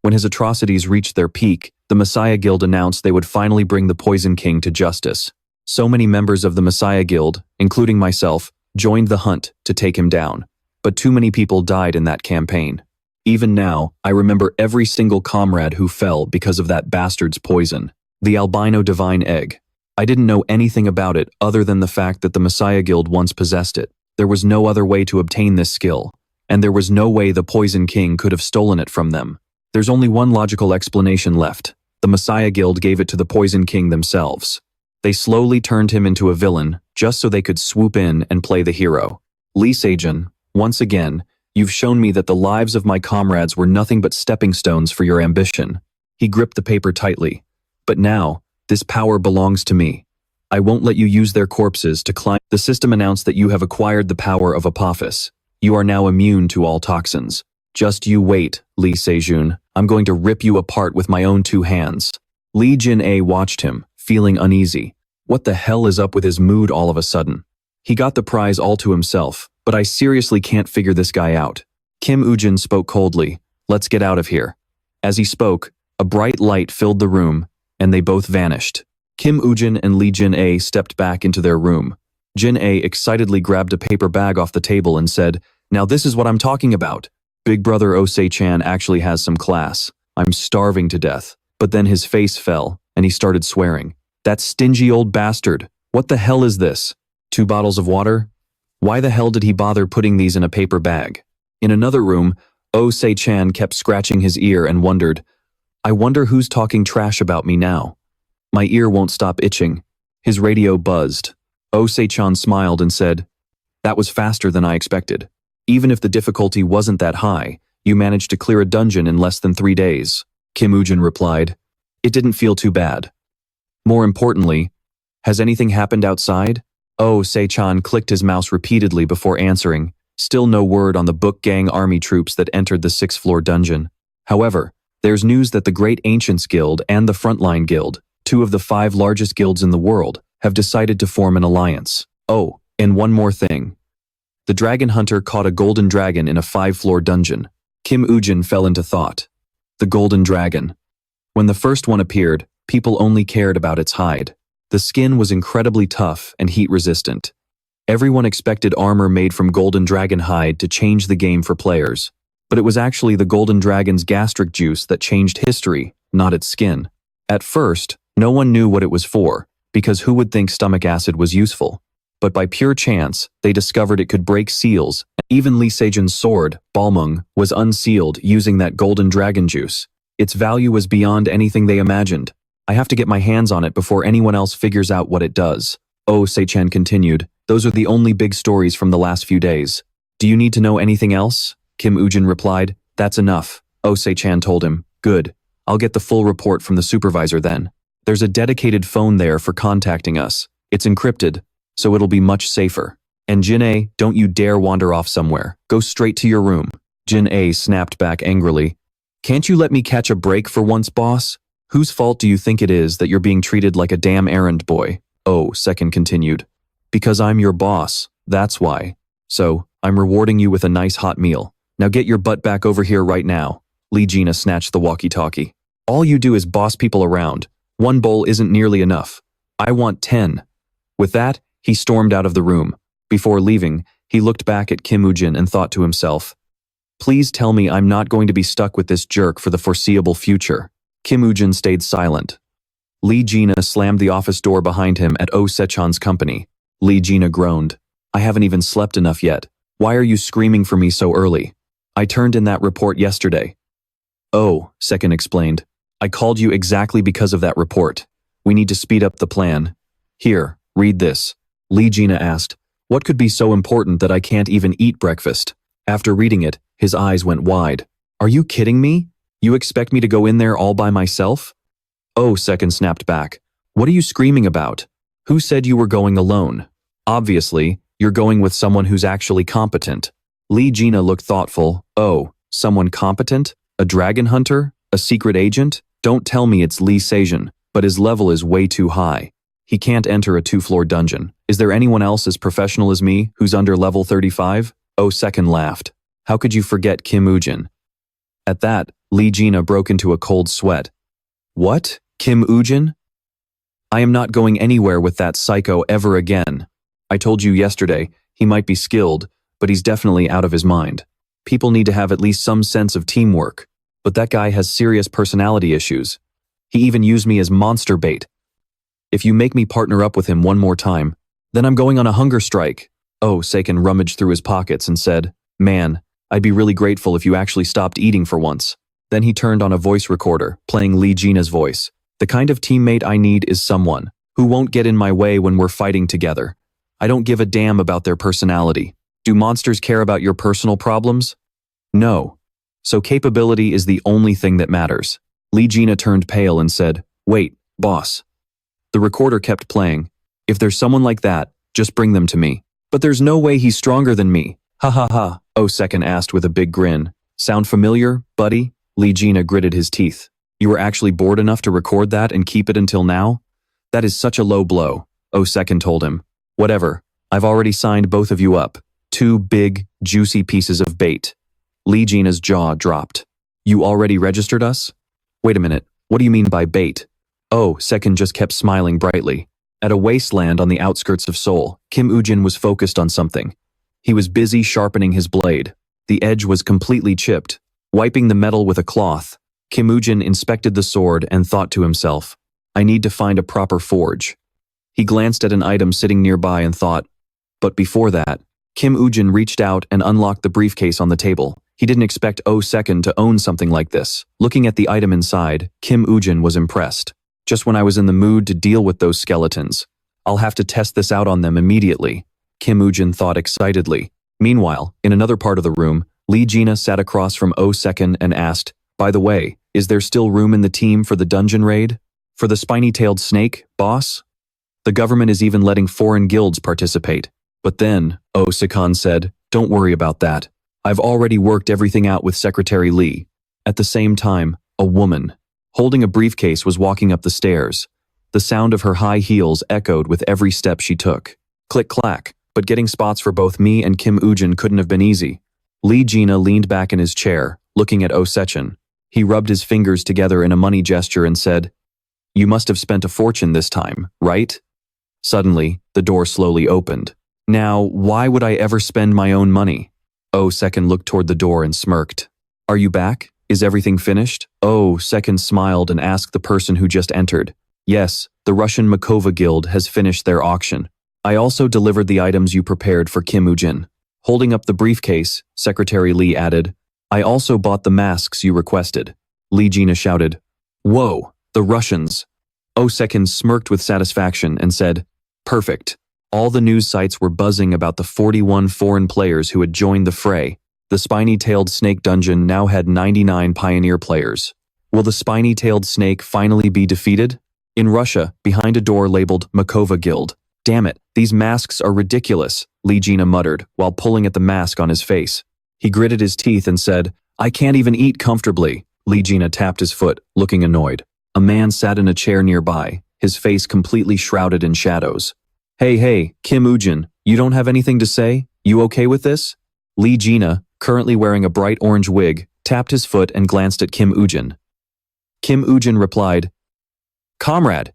When his atrocities reached their peak, the Messiah Guild announced they would finally bring the Poison King to justice. So many members of the Messiah Guild, including myself, joined the hunt to take him down. But too many people died in that campaign. Even now, I remember every single comrade who fell because of that bastard's poison. The albino divine egg. I didn't know anything about it other than the fact that the Messiah Guild once possessed it. There was no other way to obtain this skill, and there was no way the Poison King could have stolen it from them. There's only one logical explanation left. The Messiah Guild gave it to the Poison King themselves. They slowly turned him into a villain, just so they could swoop in and play the hero. Lee Seungjun, once again, you've shown me that the lives of my comrades were nothing but stepping stones for your ambition. He gripped the paper tightly. But now, this power belongs to me. I won't let you use their corpses to climb. The system announced that you have acquired the power of Apophis. You are now immune to all toxins. Just you wait, Lee Seungjun. I'm going to rip you apart with my own 2 hands. Lee Jin watched him, feeling uneasy. What the hell is up with his mood all of a sudden? He got the prize all to himself, but I seriously can't figure this guy out. Kim Woo-jin spoke coldly. Let's get out of here. As he spoke, a bright light filled the room, and they both vanished. Kim Woo-jin and Lee Jin stepped back into their room. Jin excitedly grabbed a paper bag off the table and said, "Now this is what I'm talking about. Big brother Osei-chan actually has some class. I'm starving to death." But then his face fell, and he started swearing. That stingy old bastard. What the hell is this? 2 bottles of water? Why the hell did he bother putting these in a paper bag? In another room, Osei-chan kept scratching his ear and wondered, I wonder who's talking trash about me now. My ear won't stop itching. His radio buzzed. Osei-chan smiled and said, "That was faster than I expected. Even if the difficulty wasn't that high, you managed to clear a dungeon in less than 3 days." Kim Woo-jin replied, "It didn't feel too bad. More importantly, has anything happened outside?" Osei-chan clicked his mouse repeatedly before answering. Still no word on the Book Gang army troops that entered the 6th-floor dungeon. However, there's news that the Great Ancients Guild and the Frontline Guild, 2 of the 5 largest guilds in the world, have decided to form an alliance. Oh, and one more thing. The dragon hunter caught a golden dragon in a 5-floor dungeon. Kim Woo-jin fell into thought. The golden dragon. When the first one appeared, people only cared about its hide. The skin was incredibly tough and heat-resistant. Everyone expected armor made from golden dragon hide to change the game for players. But it was actually the golden dragon's gastric juice that changed history, not its skin. At first, no one knew what it was for, because who would think stomach acid was useful? But by pure chance, they discovered it could break seals. Even Lee Seungjun's sword, Balmung, was unsealed using that golden dragon juice. Its value was beyond anything they imagined. I have to get my hands on it before anyone else figures out what it does. Osei-chan continued, those are the only big stories from the last few days. Do you need to know anything else? Kim Woo-jin replied, that's enough. Osei-chan told him, good. I'll get the full report from the supervisor then. There's a dedicated phone there for contacting us. It's encrypted, so it'll be much safer. And Jin-A, don't you dare wander off somewhere. Go straight to your room. Jin-A snapped back angrily. Can't you let me catch a break for once, boss? Whose fault do you think it is that you're being treated like a damn errand boy? Second continued. Because I'm your boss, that's why. So, I'm rewarding you with a nice hot meal. Now get your butt back over here right now. Lee Gina snatched the walkie-talkie. All you do is boss people around. 1 bowl isn't nearly enough. I want 10. With that, he stormed out of the room. Before leaving, he looked back at Kim Woo-jin and thought to himself, please tell me I'm not going to be stuck with this jerk for the foreseeable future. Kim Woo-jin stayed silent. Lee Gina slammed the office door behind him at Osei-chan's company. Lee Gina groaned. I haven't even slept enough yet. Why are you screaming for me so early? I turned in that report yesterday. Second explained. I called you exactly because of that report. We need to speed up the plan. Here, read this. Lee Gina asked, what could be so important that I can't even eat breakfast? After reading it, his eyes went wide. Are you kidding me? You expect me to go in there all by myself? Second snapped back. What are you screaming about? Who said you were going alone? Obviously, you're going with someone who's actually competent. Lee Gina looked thoughtful. Someone competent? A dragon hunter? A secret agent? Don't tell me it's Lee Seungjun, but his level is way too high. He can't enter a 2-floor dungeon. Is there anyone else as professional as me who's under level 35? Second laughed. How could you forget Kim Woo-jin? At that, Lee Gina broke into a cold sweat. What? Kim Woo-jin? I am not going anywhere with that psycho ever again. I told you yesterday, he might be skilled, but he's definitely out of his mind. People need to have at least some sense of teamwork. But that guy has serious personality issues. He even used me as monster bait. If you make me partner up with him one more time, then I'm going on a hunger strike. Oh, Seiken rummaged through his pockets and said, "Man, I'd be really grateful if you actually stopped eating for once." Then he turned on a voice recorder, playing Lee Gina's voice. "The kind of teammate I need is someone who won't get in my way when we're fighting together. I don't give a damn about their personality. Do monsters care about your personal problems? No. So capability is the only thing that matters." Lee Gina turned pale and said, "Wait, boss." The recorder kept playing. "If there's someone like that, just bring them to me." "But there's no way he's stronger than me. Ha ha ha," Seiken asked with a big grin. "Sound familiar, buddy?" Lee Gina gritted his teeth. "You were actually bored enough to record that and keep it until now? That is such a low blow," Seiken told him. "Whatever, I've already signed both of you up. 2 big, juicy pieces of bait." Lee Gina's jaw dropped. "You already registered us?" "Wait a minute, what do you mean by bait?" Seiken just kept smiling brightly. At a wasteland on the outskirts of Seoul, Kim Woo-jin was focused on something. He was busy sharpening his blade. The edge was completely chipped. Wiping the metal with a cloth, Kim Woo-jin inspected the sword and thought to himself, "I need to find a proper forge." He glanced at an item sitting nearby and thought, but before that, Kim Woo-jin reached out and unlocked the briefcase on the table. He didn't expect Seiken to own something like this. Looking at the item inside, Kim Woo-jin was impressed. "Just when I was in the mood to deal with those skeletons. I'll have to test this out on them immediately," Kim Woo-jin thought excitedly. Meanwhile, in another part of the room, Lee Gina sat across from Seiken and asked, "By the way, is there still room in the team for the dungeon raid? For the spiny-tailed snake, boss? The government is even letting foreign guilds participate." But then, Seiken said, "Don't worry about that. I've already worked everything out with Secretary Lee." At the same time, a woman, holding a briefcase, was walking up the stairs. The sound of her high heels echoed with every step she took. Click-clack, but getting spots for both me and Kim Woo-jin couldn't have been easy. Lee Gina leaned back in his chair, looking at Seiken. He rubbed his fingers together in a money gesture and said, "You must have spent a fortune this time, right?" Suddenly, the door slowly opened. "Now, why would I ever spend my own money?" Seiken looked toward the door and smirked. "Are you back? Is everything finished?" Seiken smiled and asked the person who just entered. "Yes, the Russian Makova Guild has finished their auction. I also delivered the items you prepared for Kim Woo-jin." Holding up the briefcase, Secretary Lee added, "I also bought the masks you requested." Lee Gina shouted, "Whoa, the Russians." Seiken smirked with satisfaction and said, "Perfect." All the news sites were buzzing about the 41 foreign players who had joined the fray. The spiny-tailed snake dungeon now had 99 pioneer players. Will the spiny-tailed snake finally be defeated? In Russia, behind a door labeled Makova Guild. "Damn it, these masks are ridiculous," Lee Gina muttered while pulling at the mask on his face. He gritted his teeth and said, "I can't even eat comfortably." Lee Gina tapped his foot, looking annoyed. A man sat in a chair nearby, his face completely shrouded in shadows. Hey, Kim Woo-jin, you don't have anything to say? You okay with this?" Lee Gina, currently wearing a bright orange wig, tapped his foot and glanced at Kim Woo-jin. Kim Woo-jin replied, "Comrade,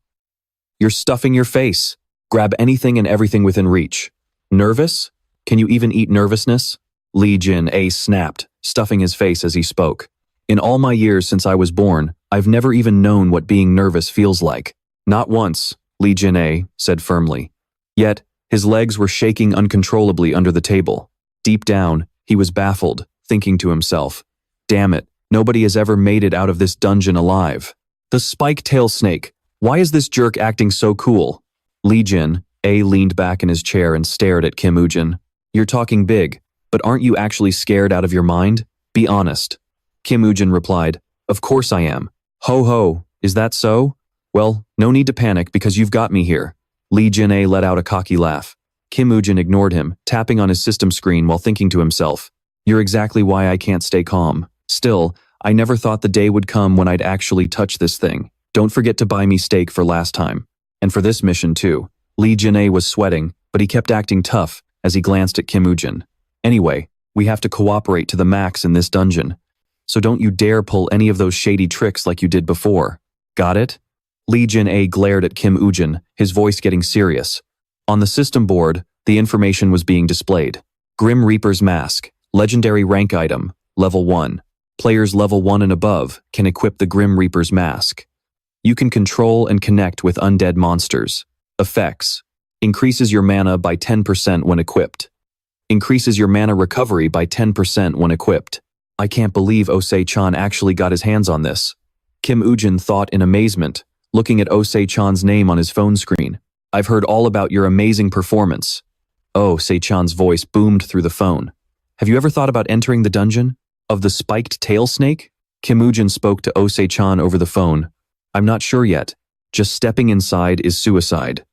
you're stuffing your face. Grab anything and everything within reach. Nervous? Can you even eat nervousness?" Lee Jin-A snapped, stuffing his face as he spoke. "In all my years since I was born, I've never even known what being nervous feels like." "Not once," Lee Jin-A said firmly. Yet, his legs were shaking uncontrollably under the table. Deep down, he was baffled, thinking to himself, "Damn it, nobody has ever made it out of this dungeon alive. The spike-tail snake, why is this jerk acting so cool?" Lee Jin-A leaned back in his chair and stared at Kim Woo-jin. "You're talking big, but aren't you actually scared out of your mind? Be honest." Kim Woo-jin replied, "Of course I am." Ho, is that so? Well, no need to panic because you've got me here." Lee Jin-A let out a cocky laugh. Kim Woo-jin ignored him, tapping on his system screen while thinking to himself, "You're exactly why I can't stay calm. Still, I never thought the day would come when I'd actually touch this thing. Don't forget to buy me steak for last time. And for this mission too." Lee Jin-A was sweating, but he kept acting tough as he glanced at Kim Woo-jin. "Anyway, we have to cooperate to the max in this dungeon. So don't you dare pull any of those shady tricks like you did before. Got it?" Lee Jin-A glared at Kim Woo-jin, his voice getting serious. On the system board, the information was being displayed. Grim Reaper's mask, Legendary rank item, level 1. Players level 1 and above can equip the Grim Reaper's mask. You can control and connect with undead monsters. Effects. Increases your mana by 10% when equipped. Increases your mana recovery by 10% when equipped. I can't believe Osei-chan actually got his hands on this. Kim Woo-jin thought in amazement, looking at Osei-chan's name on his phone screen. I've heard all about your amazing performance. Osei-chan's voice boomed through the phone. Have you ever thought about entering the dungeon? Of the spiked tail snake? Kim Woo-jin spoke to Osei-chan over the phone. I'm not sure yet. Just stepping inside is suicide.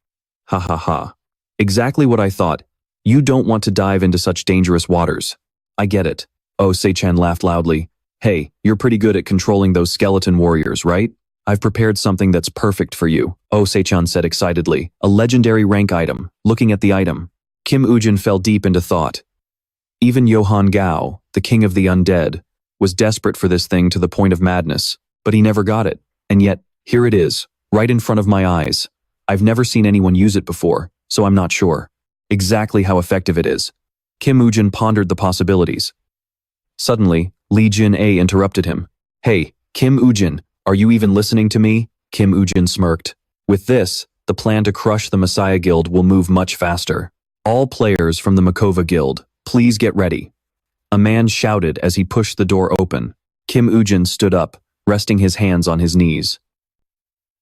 Ha ha ha. Exactly what I thought. You don't want to dive into such dangerous waters. I get it. Osei-chan laughed loudly. Hey, you're pretty good at controlling those skeleton warriors, right? I've prepared something that's perfect for you, Osei-chan said excitedly. A legendary rank item. Looking at the item, Kim Woo-jin fell deep into thought. Even Johann Gao, the king of the undead, was desperate for this thing to the point of madness, but he never got it. And yet, here it is, right in front of my eyes. I've never seen anyone use it before, so I'm not sure exactly how effective it is. Kim Woo-jin pondered the possibilities. Suddenly, Lee Jin-ae interrupted him. Hey, Kim Woo-jin, are you even listening to me? Kim Woo-jin smirked. With this, the plan to crush the Messiah Guild will move much faster. All players from the Makova Guild, please get ready. A man shouted as he pushed the door open. Kim Woo-jin stood up, resting his hands on his knees.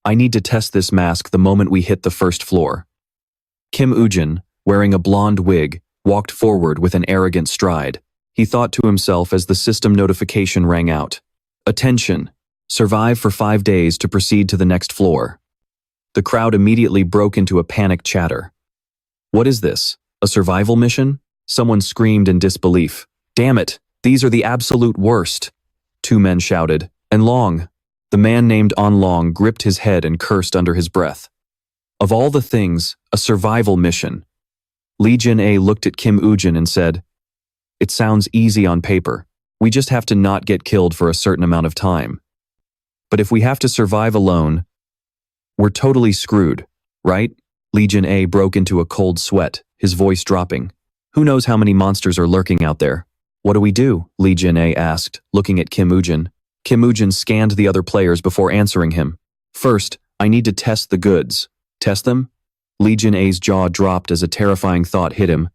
I need to test this mask the moment we hit the first floor. Kim Woo-jin, wearing a blonde wig, walked forward with an arrogant stride. He thought to himself as the system notification rang out. Attention! Survive for 5 days to proceed to the next floor. The crowd immediately broke into a panicked chatter. What is this? A survival mission? Someone screamed in disbelief. Damn it! These are the absolute worst! 2 men shouted. And Long. The man named On Long gripped his head and cursed under his breath. Of all the things, a survival mission. Lee Jin-ae looked at Kim Woo-jin and said, It sounds easy on paper. We just have to not get killed for a certain amount of time. But if we have to survive alone, we're totally screwed, right? Lee Jin-ae broke into a cold sweat, his voice dropping. Who knows how many monsters are lurking out there? What do we do? Lee Jin-ae asked, looking at Kim Woo-jin. Kim Woo-jin scanned the other players before answering him. First, I need to test the goods. Test them? Lee Jin-ae's jaw dropped as a terrifying thought hit him.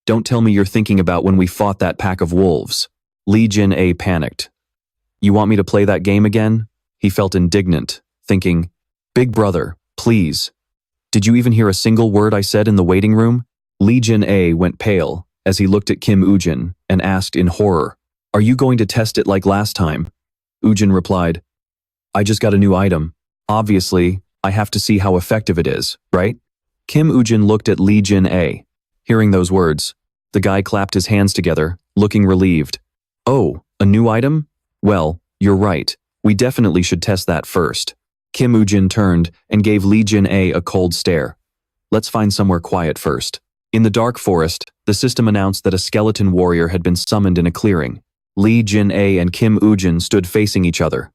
Don't tell me you're thinking about when we fought that pack of wolves. Lee Jin-ae panicked. You want me to play that game again? He felt indignant, thinking, Big brother, please. Did you even hear a single word I said in the waiting room? Lee Jin-ae went pale as he looked at Kim Woo-jin and asked in horror, Are you going to test it like last time? Woo-jin replied, I just got a new item. Obviously, I have to see how effective it is, right? Kim Woo-jin looked at Lee Jin-ae. Hearing those words, the guy clapped his hands together, looking relieved. Oh, a new item? Well, you're right. We definitely should test that first. Kim Woo-jin turned and gave Lee Jin-ae a cold stare. Let's find somewhere quiet first. In the dark forest, the system announced that a skeleton warrior had been summoned in a clearing. Lee Jin-ae and Kim Woo-jin stood facing each other.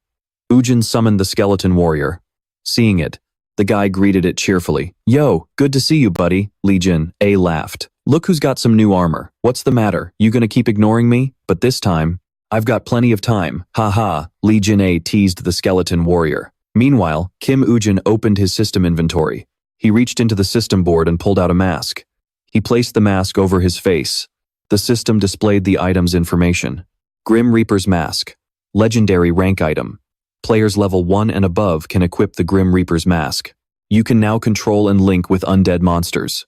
Woo-jin summoned the skeleton warrior. Seeing it, the guy greeted it cheerfully. Yo, good to see you, buddy, Lee Jin-ae laughed. Look who's got some new armor. What's the matter? You gonna keep ignoring me? But this time, I've got plenty of time. Ha ha, Lee Jin-ae teased the skeleton warrior. Meanwhile, Kim Woo-jin opened his system inventory. He reached into the system board and pulled out a mask. He placed the mask over his face. The system displayed the item's information. Grim Reaper's Mask. Legendary rank item. Players level 1 and above can equip the Grim Reaper's Mask. You can now control and link with undead monsters.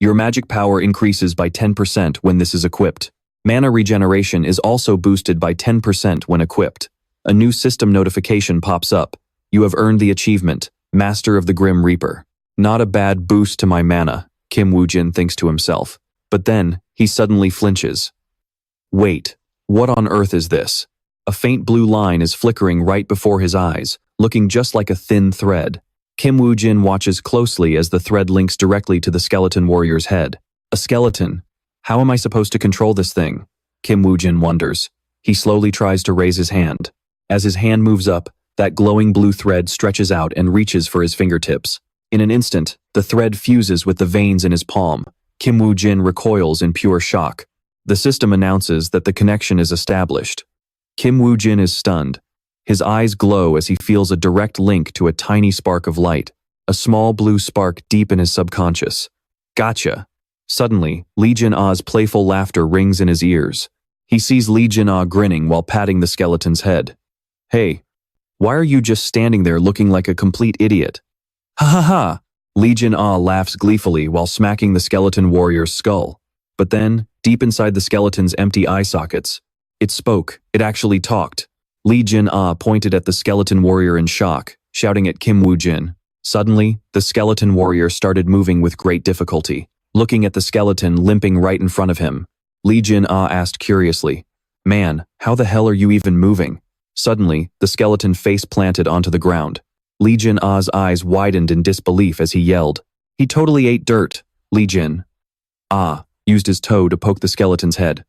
Your magic power increases by 10% when this is equipped. Mana regeneration is also boosted by 10% when equipped. A new system notification pops up. You have earned the achievement, Master of the Grim Reaper. Not a bad boost to my mana, Kim Woo-jin thinks to himself. But then, he suddenly flinches. Wait, what on earth is this? A faint blue line is flickering right before his eyes, looking just like a thin thread. Kim Woo-jin watches closely as the thread links directly to the skeleton warrior's head. A skeleton. How am I supposed to control this thing? Kim Woo-jin wonders. He slowly tries to raise his hand. As his hand moves up, that glowing blue thread stretches out and reaches for his fingertips. In an instant, the thread fuses with the veins in his palm. Kim Woo-jin recoils in pure shock. The system announces that the connection is established. Kim Woo Jin is stunned. His eyes glow as he feels a direct link to a tiny spark of light, a small blue spark deep in his subconscious. Gotcha. Suddenly, Lee Jin-ah's playful laughter rings in his ears. He sees Lee Jin-ah grinning while patting the skeleton's head. Hey, why are you just standing there looking like a complete idiot? Ha ha ha! Lee Jin-ah laughs gleefully while smacking the skeleton warrior's skull. But then, deep inside the skeleton's empty eye sockets, it spoke. It actually talked. Lee Jin-ah pointed at the skeleton warrior in shock, shouting at Kim Woo Jin. Suddenly, the skeleton warrior started moving with great difficulty. Looking at the skeleton limping right in front of him, Lee Jin-ah asked curiously, "Man, how the hell are you even moving?" Suddenly, the skeleton face planted onto the ground. Lee Jin-ah's eyes widened in disbelief as he yelled, "He totally ate dirt!" Lee Jin-ah used his toe to poke the skeleton's head.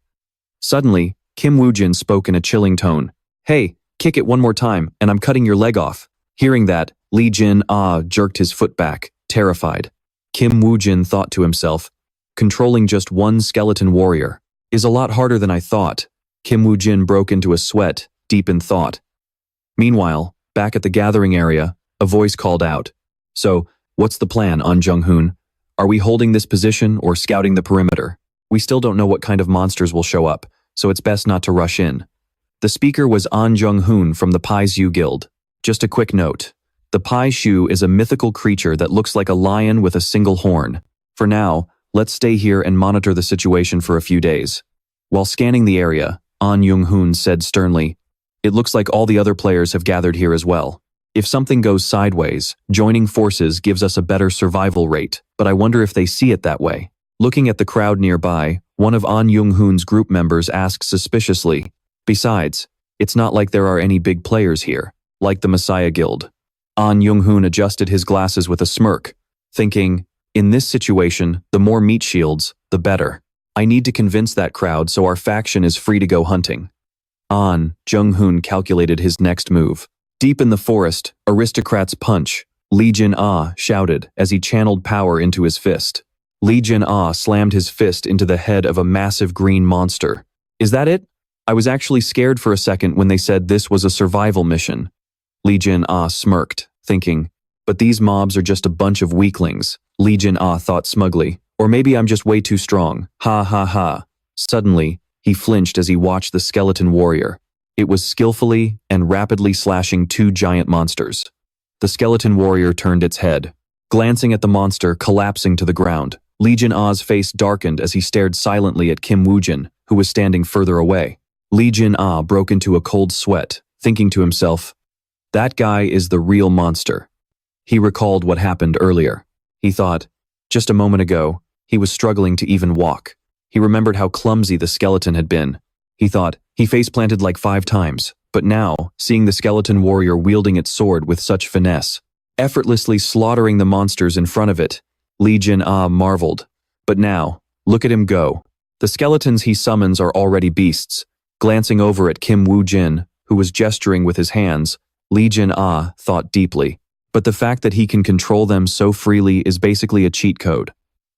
Suddenly, Kim Woo Jin spoke in a chilling tone. "Hey, kick it one more time, and I'm cutting your leg off." Hearing that, Lee Jin-ah jerked his foot back, terrified. Kim Woo Jin thought to himself, controlling just one skeleton warrior is a lot harder than I thought. Kim Woo Jin broke into a sweat, deep in thought. Meanwhile, back at the gathering area, a voice called out, "So, what's the plan, An Jung-hoon? Are we holding this position or scouting the perimeter? We still don't know what kind of monsters will show up, so it's best not to rush in." The speaker was An Jung-hoon from the Pai Zhu Guild. Just a quick note. The Pai Shu is a mythical creature that looks like a lion with a single horn. For now, let's stay here and monitor the situation for a few days. While scanning the area, An Jung-hoon said sternly, "It looks like all the other players have gathered here as well. If something goes sideways, joining forces gives us a better survival rate, but I wonder if they see it that way." Looking at the crowd nearby, one of An Jung-hoon's group members asked suspiciously, "Besides, it's not like there are any big players here, like the Messiah Guild." An Jung-hoon adjusted his glasses with a smirk, thinking, in this situation, the more meat shields, the better. I need to convince that crowd so our faction is free to go hunting. An Jung-hoon calculated his next move. Deep in the forest, aristocrat's punch, Lee Jin-ah shouted as he channeled power into his fist. Lee Jin-ah slammed his fist into the head of a massive green monster. "Is that it? I was actually scared for a second when they said this was a survival mission." Lee Jin-ah smirked, thinking, "But these mobs are just a bunch of weaklings." Lee Jin-ah thought smugly, "Or maybe I'm just way too strong. Ha ha ha." Suddenly, he flinched as he watched the skeleton warrior. It was skillfully and rapidly slashing two giant monsters. The skeleton warrior turned its head, glancing at the monster collapsing to the ground. Lee Jin-ah's face darkened as he stared silently at Kim Woo Jin, who was standing further away. Lee Jin-ah broke into a cold sweat, thinking to himself, "That guy is the real monster." He recalled what happened earlier. He thought, just a moment ago, he was struggling to even walk. He remembered how clumsy the skeleton had been. He thought, he face-planted like 5 times, but now, seeing the skeleton warrior wielding its sword with such finesse, effortlessly slaughtering the monsters in front of it, Lee Jin-ah marveled. But now, look at him go. The skeletons he summons are already beasts. Glancing over at Kim Woo Jin, who was gesturing with his hands, Lee Jin-ah thought deeply. But the fact that he can control them so freely is basically a cheat code.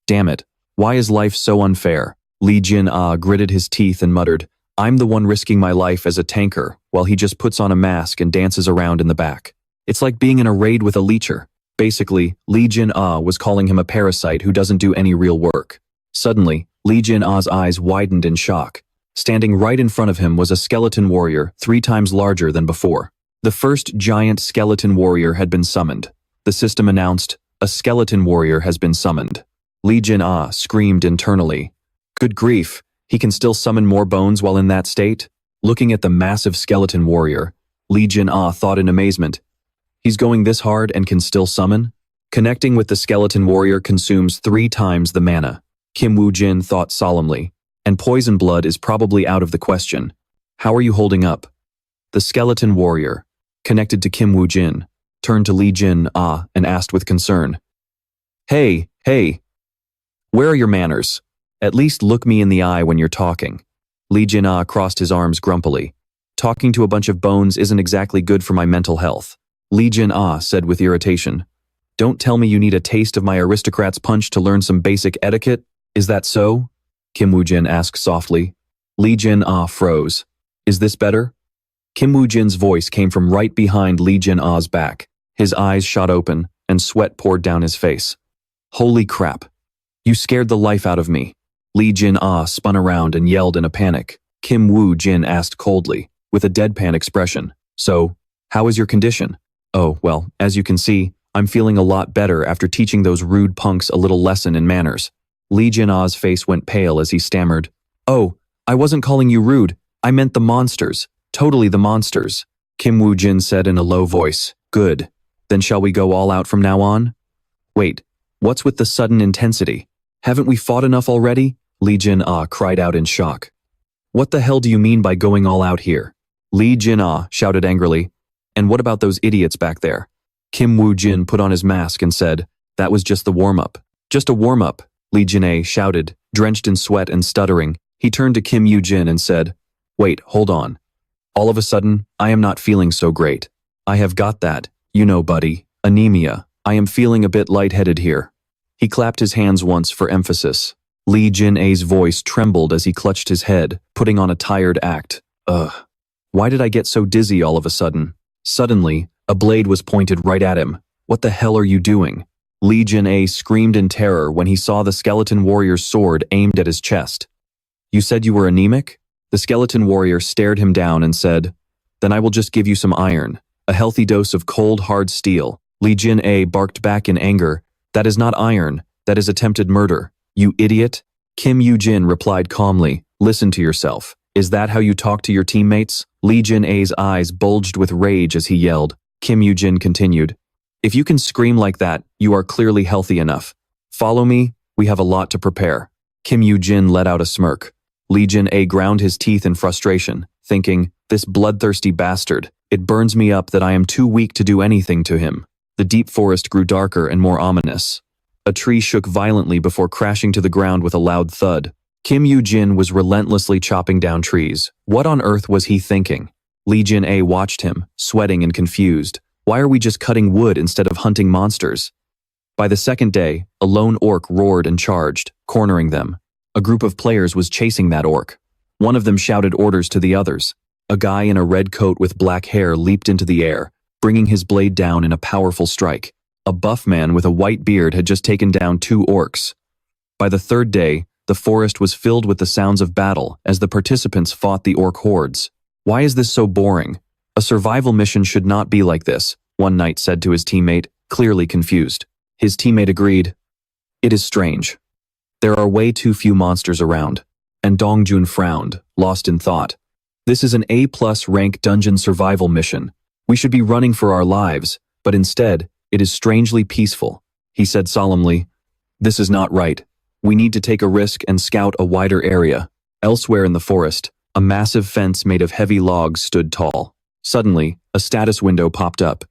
Damn it, why is life so unfair? Lee Jin-ah gritted his teeth and muttered, "I'm the one risking my life as a tanker, while he just puts on a mask and dances around in the back. It's like being in a raid with a leecher." Basically, Lee Jin-ah was calling him a parasite who doesn't do any real work. Suddenly, Lee Jin-ah's eyes widened in shock. Standing right in front of him was a skeleton warrior 3 times larger than before. The first giant skeleton warrior had been summoned. The system announced, "A skeleton warrior has been summoned." Lee Jin-ah screamed internally. Good grief, he can still summon more bones while in that state? Looking at the massive skeleton warrior, Lee Jin-ah thought in amazement, he's going this hard and can still summon? Connecting with the skeleton warrior consumes 3 times the mana. Kim Woo Jin thought solemnly, and poison blood is probably out of the question. How are you holding up? The skeleton warrior, connected to Kim Woo Jin, turned to Lee Jin-ah and asked with concern, Hey, where are your manners? At least look me in the eye when you're talking." Lee Jin-ah crossed his arms grumpily. "Talking to a bunch of bones isn't exactly good for my mental health." Lee Jin-ah said with irritation, "Don't tell me you need a taste of my aristocrat's punch to learn some basic etiquette, is that so?" Kim Woo Jin asked softly. Lee Jin Ah froze. Is this better? Kim Woo Jin's voice came from right behind Lee Jin Ah's back. His eyes shot open, and sweat poured down his face. Holy crap. You scared the life out of me. Lee Jin Ah spun around and yelled in a panic. Kim Woo Jin asked coldly, with a deadpan expression. So, how is your condition? Oh, well, as you can see, I'm feeling a lot better after teaching those rude punks a little lesson in manners. Lee Jin Ah's face went pale as he stammered. Oh, I wasn't calling you rude. I meant the monsters. Totally the monsters. Kim Woo Jin said in a low voice. Good. Then shall we go all out from now on? Wait, what's with the sudden intensity? Haven't we fought enough already? Lee Jin Ah cried out in shock. What the hell do you mean by going all out here? Lee Jin Ah shouted angrily. And what about those idiots back there? Kim Woo Jin put on his mask and said, that was just the warm-up. Just a warm-up, Lee Jin Ah shouted, drenched in sweat and stuttering. He turned to Kim Woo Jin and said, wait, hold on. All of a sudden, I am not feeling so great. I have got that, you know, buddy, anemia. I am feeling a bit lightheaded here. He clapped his hands once for emphasis. Lee Jin A's voice trembled as he clutched his head, putting on a tired act. Ugh. Why did I get so dizzy all of a sudden? Suddenly, a blade was pointed right at him. What the hell are you doing? Lee Jin A screamed in terror when he saw the skeleton warrior's sword aimed at his chest. You said you were anemic? The skeleton warrior stared him down and said, then I will just give you some iron, a healthy dose of cold, hard steel. Lee Jin A barked back in anger. That is not iron, that is attempted murder. You idiot. Kim Woo Jin replied calmly, listen to yourself. Is that how you talk to your teammates? Lee Jin A's eyes bulged with rage as he yelled. Kim Woo Jin continued. If you can scream like that, you are clearly healthy enough. Follow me, we have a lot to prepare. Kim Woo Jin let out a smirk. Lee Jin A ground his teeth in frustration, thinking, this bloodthirsty bastard, it burns me up that I am too weak to do anything to him. The deep forest grew darker and more ominous. A tree shook violently before crashing to the ground with a loud thud. Kim Woo Jin was relentlessly chopping down trees. What on earth was he thinking? Lee Jin A watched him, sweating and confused. Why are we just cutting wood instead of hunting monsters? By the second day, a lone orc roared and charged, cornering them. A group of players was chasing that orc. One of them shouted orders to the others. A guy in a red coat with black hair leaped into the air, bringing his blade down in a powerful strike. A buff man with a white beard had just taken down 2 orcs. By the third day, the forest was filled with the sounds of battle as the participants fought the orc hordes. Why is this so boring? A survival mission should not be like this, one knight said to his teammate, clearly confused. His teammate agreed. It is strange. There are way too few monsters around. And Dongjun frowned, lost in thought. This is an A+ rank dungeon survival mission. We should be running for our lives, but instead, it is strangely peaceful. He said solemnly, this is not right. We need to take a risk and scout a wider area. Elsewhere in the forest, a massive fence made of heavy logs stood tall. Suddenly, a status window popped up.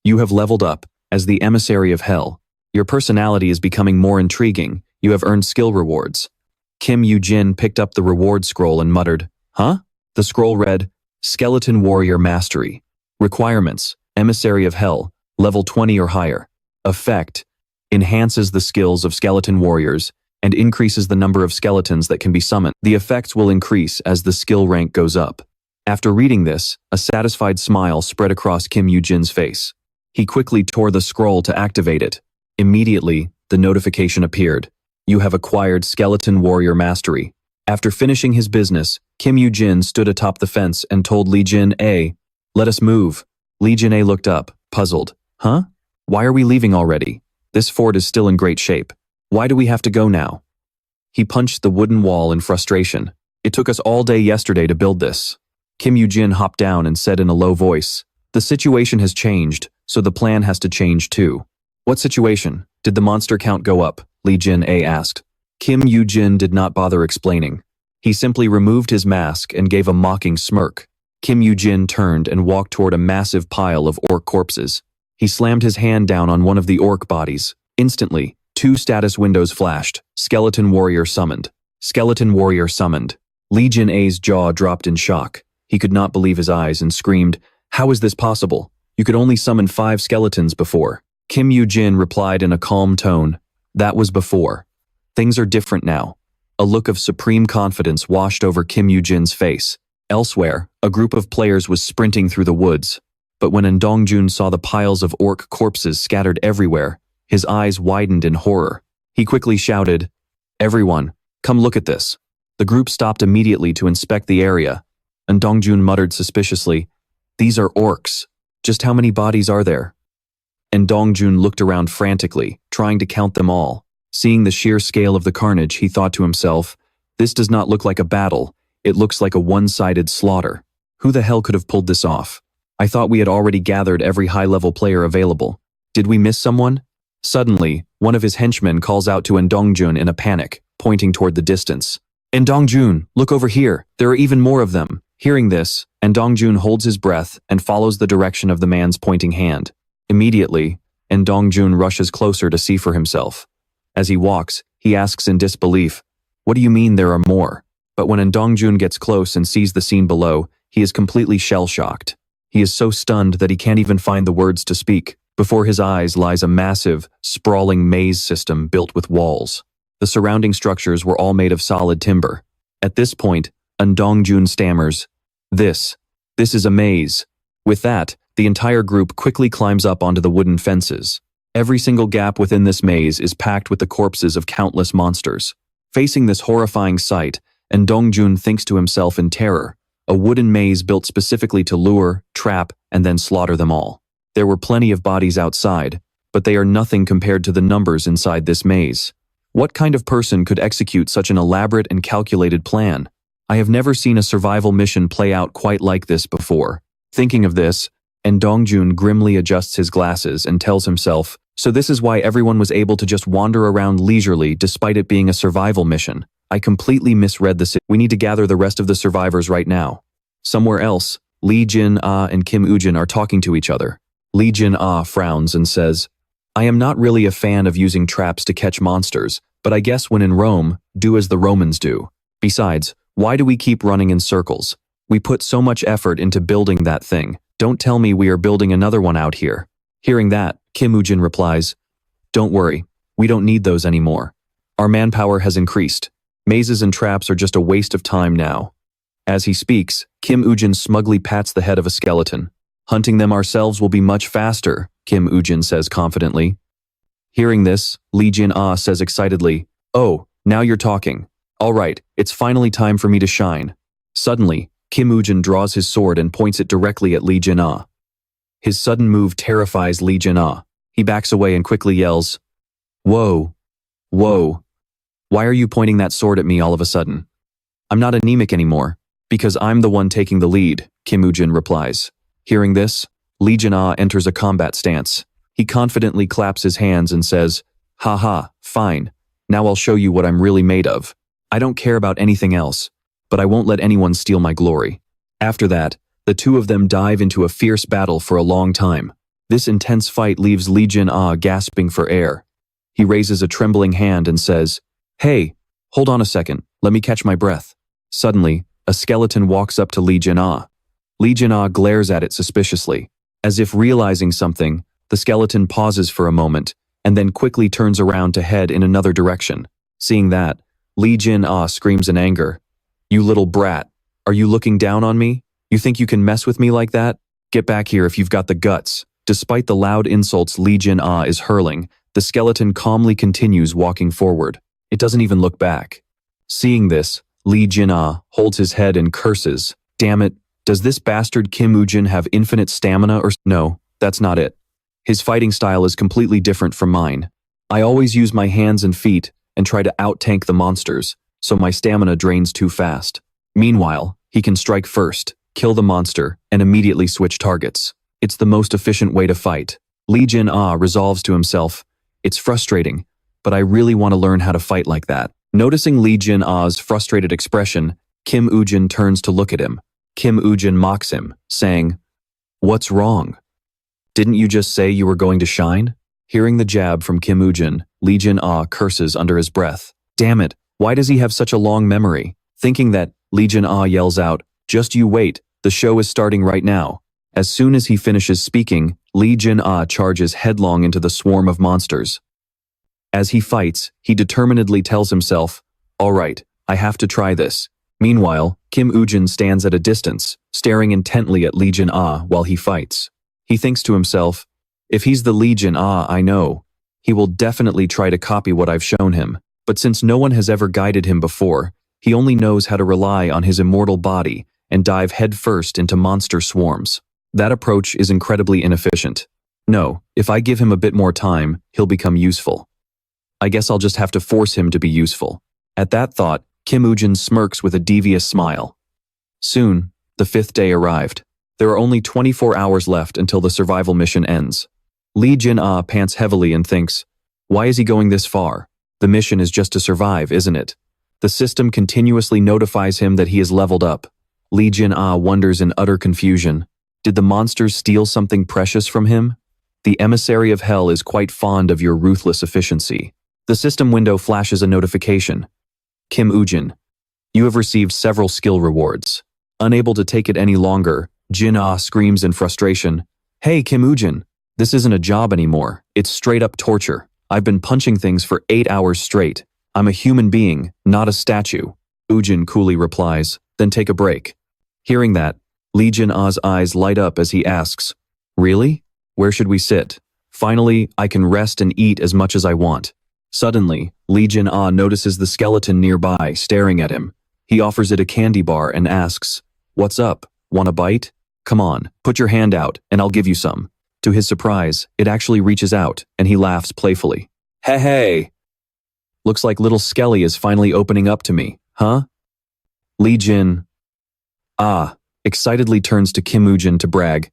You have leveled up as the emissary of hell. Your personality is becoming more intriguing. You have earned skill rewards. Kim Woo Jin picked up the reward scroll and muttered, huh? The scroll read, Skeleton Warrior Mastery. Requirements, Emissary of Hell, level 20 or higher. Effect, enhances the skills of skeleton warriors and increases the number of skeletons that can be summoned. The effects will increase as the skill rank goes up. After reading this, a satisfied smile spread across Kim Woo Jin's face. He quickly tore the scroll to activate it. Immediately, the notification appeared. You have acquired Skeleton Warrior Mastery. After finishing his business, Kim Woo Jin stood atop the fence and told Lee Jin A, let us move. Lee Jin A looked up, puzzled. Huh? Why are we leaving already? This fort is still in great shape. Why do we have to go now? He punched the wooden wall in frustration. It took us all day yesterday to build this. Kim Woo Jin hopped down and said in a low voice, the situation has changed, so the plan has to change too. What situation? Did the monster count go up? Lee Jin A asked. Kim Woo Jin did not bother explaining. He simply removed his mask and gave a mocking smirk. Kim Woo Jin turned and walked toward a massive pile of orc corpses. He slammed his hand down on one of the orc bodies. Instantly, 2 status windows flashed. Skeleton Warrior summoned. Skeleton Warrior summoned. Lee Jin A's jaw dropped in shock. He could not believe his eyes and screamed, how is this possible? You could only summon 5 skeletons before. Kim Woo Jin replied in a calm tone, that was before. Things are different now. A look of supreme confidence washed over Kim Yoo-jin's face. Elsewhere, a group of players was sprinting through the woods. But when Jun saw the piles of orc corpses scattered everywhere, his eyes widened in horror. He quickly shouted, "Everyone, come look at this." The group stopped immediately to inspect the area, and Jun muttered suspiciously, "These are orcs. Just how many bodies are there?" And Jun looked around frantically, trying to count them all. Seeing the sheer scale of the carnage, he thought to himself, "This does not look like a battle. It looks like a one-sided slaughter. Who the hell could have pulled this off? I thought we had already gathered every high-level player available. Did we miss someone?" Suddenly, one of his henchmen calls out to Jun in a panic, pointing toward the distance. "Jun, look over here. There are even more of them." Hearing this, Jun holds his breath and follows the direction of the man's pointing hand. Immediately, Jun rushes closer to see for himself. As he walks, he asks in disbelief, "What do you mean there are more?" But when Jun gets close and sees the scene below, he is completely shell-shocked. He is so stunned that he can't even find the words to speak. Before his eyes lies a massive, sprawling maze system built with walls. The surrounding structures were all made of solid timber. At this point, Jun stammers, This is a maze." With that, the entire group quickly climbs up onto the wooden fences. Every single gap within this maze is packed with the corpses of countless monsters. Facing this horrifying sight, Jun thinks to himself in terror, a wooden maze built specifically to lure, trap, and then slaughter them all. There were plenty of bodies outside, but they are nothing compared to the numbers inside this maze. What kind of person could execute such an elaborate and calculated plan? I have never seen a survival mission play out quite like this before. Thinking of this, Jun grimly adjusts his glasses and tells himself, so this is why everyone was able to just wander around leisurely despite it being a survival mission. I completely misread the situation. We need to gather the rest of the survivors right now. Somewhere else, Lee Jin and Kim Yoo-jin are talking to each other. Lee Jin frowns and says, "I am not really a fan of using traps to catch monsters, but I guess when in Rome, do as the Romans do. Besides, why do we keep running in circles? We put so much effort into building that thing. Don't tell me we are building another one out here." Hearing that, Kim Yoo-jin replies, "Don't worry, we don't need those anymore. Our manpower has increased. Mazes and traps are just a waste of time now." As he speaks, Kim Yoo-jin smugly pats the head of a skeleton. "Hunting them ourselves will be much faster," Kim Yoo-jin says confidently. Hearing this, Lee Jin says excitedly, "Oh, now you're talking. All right, it's finally time for me to shine." Suddenly, Kim Yoo-jin draws his sword and points it directly at Lee Jin. His sudden move terrifies Lee Jin. He backs away and quickly yells, "Whoa, whoa. Why are you pointing that sword at me all of a sudden?" "I'm not anemic anymore, because I'm the one taking the lead," Kim Yoo-jin replies. Hearing this, Lee Jin enters a combat stance. He confidently claps his hands and says, "Ha, fine. Now I'll show you what I'm really made of. I don't care about anything else, but I won't let anyone steal my glory." After that, the two of them dive into a fierce battle for a long time. This intense fight leaves Lee Jin gasping for air. He raises a trembling hand and says, "Hey, hold on a second, let me catch my breath." Suddenly, a skeleton walks up to Lee Jin. Lee Jin glares at it suspiciously. As if realizing something, the skeleton pauses for a moment, and then quickly turns around to head in another direction. Seeing that, Lee Jin screams in anger, "You little brat, are you looking down on me? You think you can mess with me like that? Get back here if you've got the guts." Despite the loud insults Lee Jin is hurling, the skeleton calmly continues walking forward. It doesn't even look back. Seeing this, Lee Jin holds his head and curses, "Damn it, does this bastard Kim Yoo-jin have infinite stamina or—" No, that's not it. His fighting style is completely different from mine. I always use my hands and feet and try to out-tank the monsters, so my stamina drains too fast. Meanwhile, he can strike first, kill the monster, and immediately switch targets. It's the most efficient way to fight. Lee Jin resolves to himself, "It's frustrating, but I really want to learn how to fight like that." Noticing Lee Jin frustrated expression, Kim Yoo-jin turns to look at him. Kim Yoo-jin mocks him, saying, "What's wrong? Didn't you just say you were going to shine?" Hearing the jab from Kim Yoo-jin, Lee Jin curses under his breath. Damn it, why does he have such a long memory? Thinking that, Lee Jin yells out, "Just you wait, the show is starting right now." As soon as he finishes speaking, Lee Jin charges headlong into the swarm of monsters. As he fights, he determinedly tells himself, "All right, I have to try this. Meanwhile, Kim Woo-jin stands at a distance, staring intently at Lee Jin-ah while he fights. He thinks to himself, if he's the Lee Jin-ah I know, he will definitely try to copy what I've shown him. But since no one has ever guided him before, he only knows how to rely on his immortal body and dive headfirst into monster swarms. That approach is incredibly inefficient. No, if I give him a bit more time, he'll become useful. I guess I'll just have to force him to be useful. At that thought, Kim Woo-jin smirks with a devious smile. Soon, the 5th day arrived. There are only 24 hours left until the survival mission ends. Lee Jin-ah pants heavily and thinks, why is he going this far? The mission is just to survive, isn't it? The system continuously notifies him that he has leveled up. Lee Jin-ah wonders in utter confusion. Did the monsters steal something precious from him? The emissary of hell is quite fond of your ruthless efficiency. The system window flashes a notification. Kim Woo-jin, you have received several skill rewards. Unable to take it any longer, Jin-ah screams in frustration. Hey Kim Woo-jin, this isn't a job anymore. It's straight up torture. I've been punching things for 8 hours straight. I'm a human being, not a statue. Woo-jin coolly replies, then take a break. Hearing that, Lee Jin-ah's eyes light up as he asks, really? Where should we sit? Finally, I can rest and eat as much as I want. Suddenly, Lee Jin-ah notices the skeleton nearby staring at him. He offers it a candy bar and asks, what's up? Want a bite? Come on, put your hand out and I'll give you some. To his surprise, it actually reaches out and he laughs playfully. Hey! Looks like little Skelly is finally opening up to me, huh? Lee Jin-ah excitedly turns to Kim Woo-jin to brag.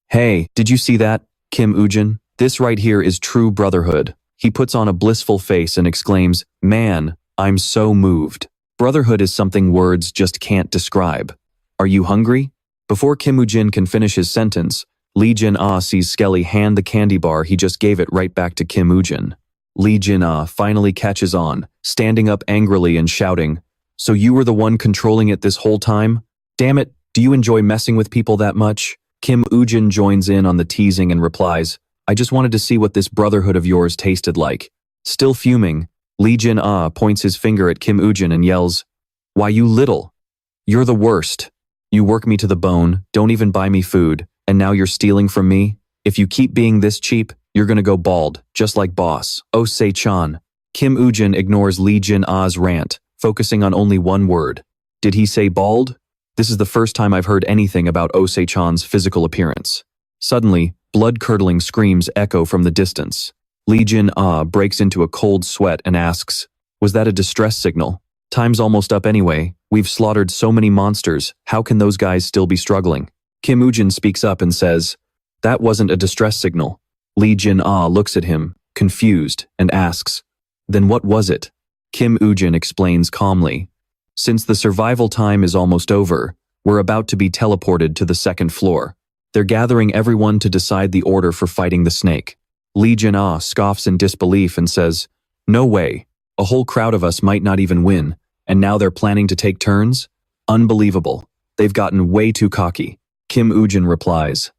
Hey, did you see that, Kim Woo-jin? This right here is true brotherhood. He puts on a blissful face and exclaims, man, I'm so moved. Brotherhood is something words just can't describe. Are you hungry? Before Kim Woo-jin can finish his sentence, Lee Jin-ah sees Skelly hand the candy bar he just gave it right back to Kim Woo-jin. Lee Jin-ah finally catches on, standing up angrily and shouting, so you were the one controlling it this whole time? Damn it, do you enjoy messing with people that much? Kim Woo-jin joins in on the teasing and replies, I just wanted to see what this brotherhood of yours tasted like. Still fuming, Lee Jin-ah points his finger at Kim Woo-jin and yells, why you little? You're the worst. You work me to the bone, don't even buy me food, and now you're stealing from me? If you keep being this cheap, you're gonna go bald, just like boss. Oh Se-chan. Kim Woo-jin ignores Lee Jin-ah's rant, focusing on only one word. Did he say bald? This is the first time I've heard anything about Oh Se-chan's physical appearance. Suddenly, blood-curdling screams echo from the distance. Lee Jin-ah breaks into a cold sweat and asks, was that a distress signal? Time's almost up anyway. We've slaughtered so many monsters. How can those guys still be struggling? Kim Woo-jin speaks up and says, that wasn't a distress signal. Lee Jin-ah looks at him, confused, and asks, then what was it? Kim Woo-jin explains calmly, since the survival time is almost over, we're about to be teleported to the 2nd floor. They're gathering everyone to decide the order for fighting the snake. Lee Jin-ah scoffs in disbelief and says, no way, a whole crowd of us might not even win, and now they're planning to take turns? Unbelievable. They've gotten way too cocky. Kim Woo-jin replies,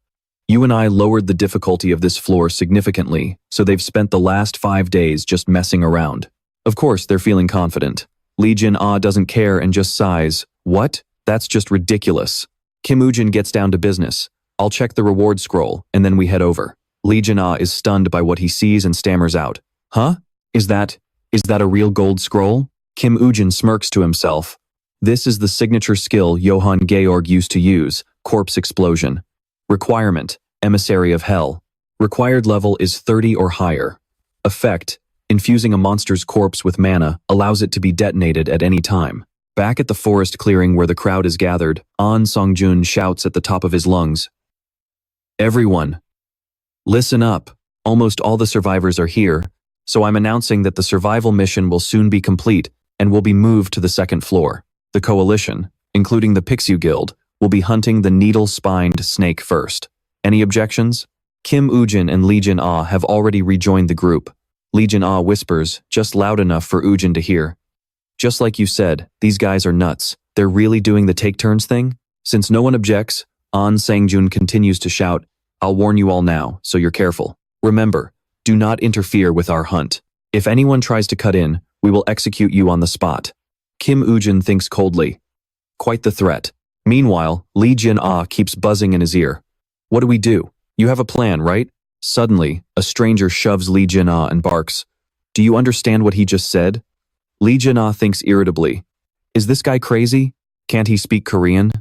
you and I lowered the difficulty of this floor significantly, so they've spent the last 5 days just messing around. Of course, they're feeling confident. Lee Jin-ah doesn't care and just sighs, what? That's just ridiculous. Kim Woo-jin gets down to business. I'll check the reward scroll, and then we head over. Lee Jin-ah is stunned by what he sees and stammers out, huh? Is that a real gold scroll? Kim Woo-jin smirks to himself. This is the signature skill Johann Georg used to use, corpse explosion. Requirement, emissary of hell. Required level is 30 or higher. Effect, infusing a monster's corpse with mana allows it to be detonated at any time. Back at the forest clearing where the crowd is gathered, Lee Seungjun shouts at the top of his lungs, everyone, listen up. Almost all the survivors are here, so I'm announcing that the survival mission will soon be complete and will be moved to the 2nd floor. The coalition, including the Pixie Guild, will be hunting the needle-spined snake first. Any objections? Kim Woo-jin and Lee Jin-ah have already rejoined the group. Lee Jin-ah whispers, just loud enough for Woo-jin to hear. Just like you said, these guys are nuts. They're really doing the take turns thing? Since no one objects, Lee Seungjun continues to shout, I'll warn you all now, so you're careful. Remember, do not interfere with our hunt. If anyone tries to cut in, we will execute you on the spot. Kim Woo-jin thinks coldly. Quite the threat. Meanwhile, Lee Jin-ah keeps buzzing in his ear. What do we do? You have a plan, right? Suddenly, a stranger shoves Lee Jin-ah and barks. Do you understand what he just said? Lee Jin-ah thinks irritably. Is this guy crazy? Can't he speak Korean?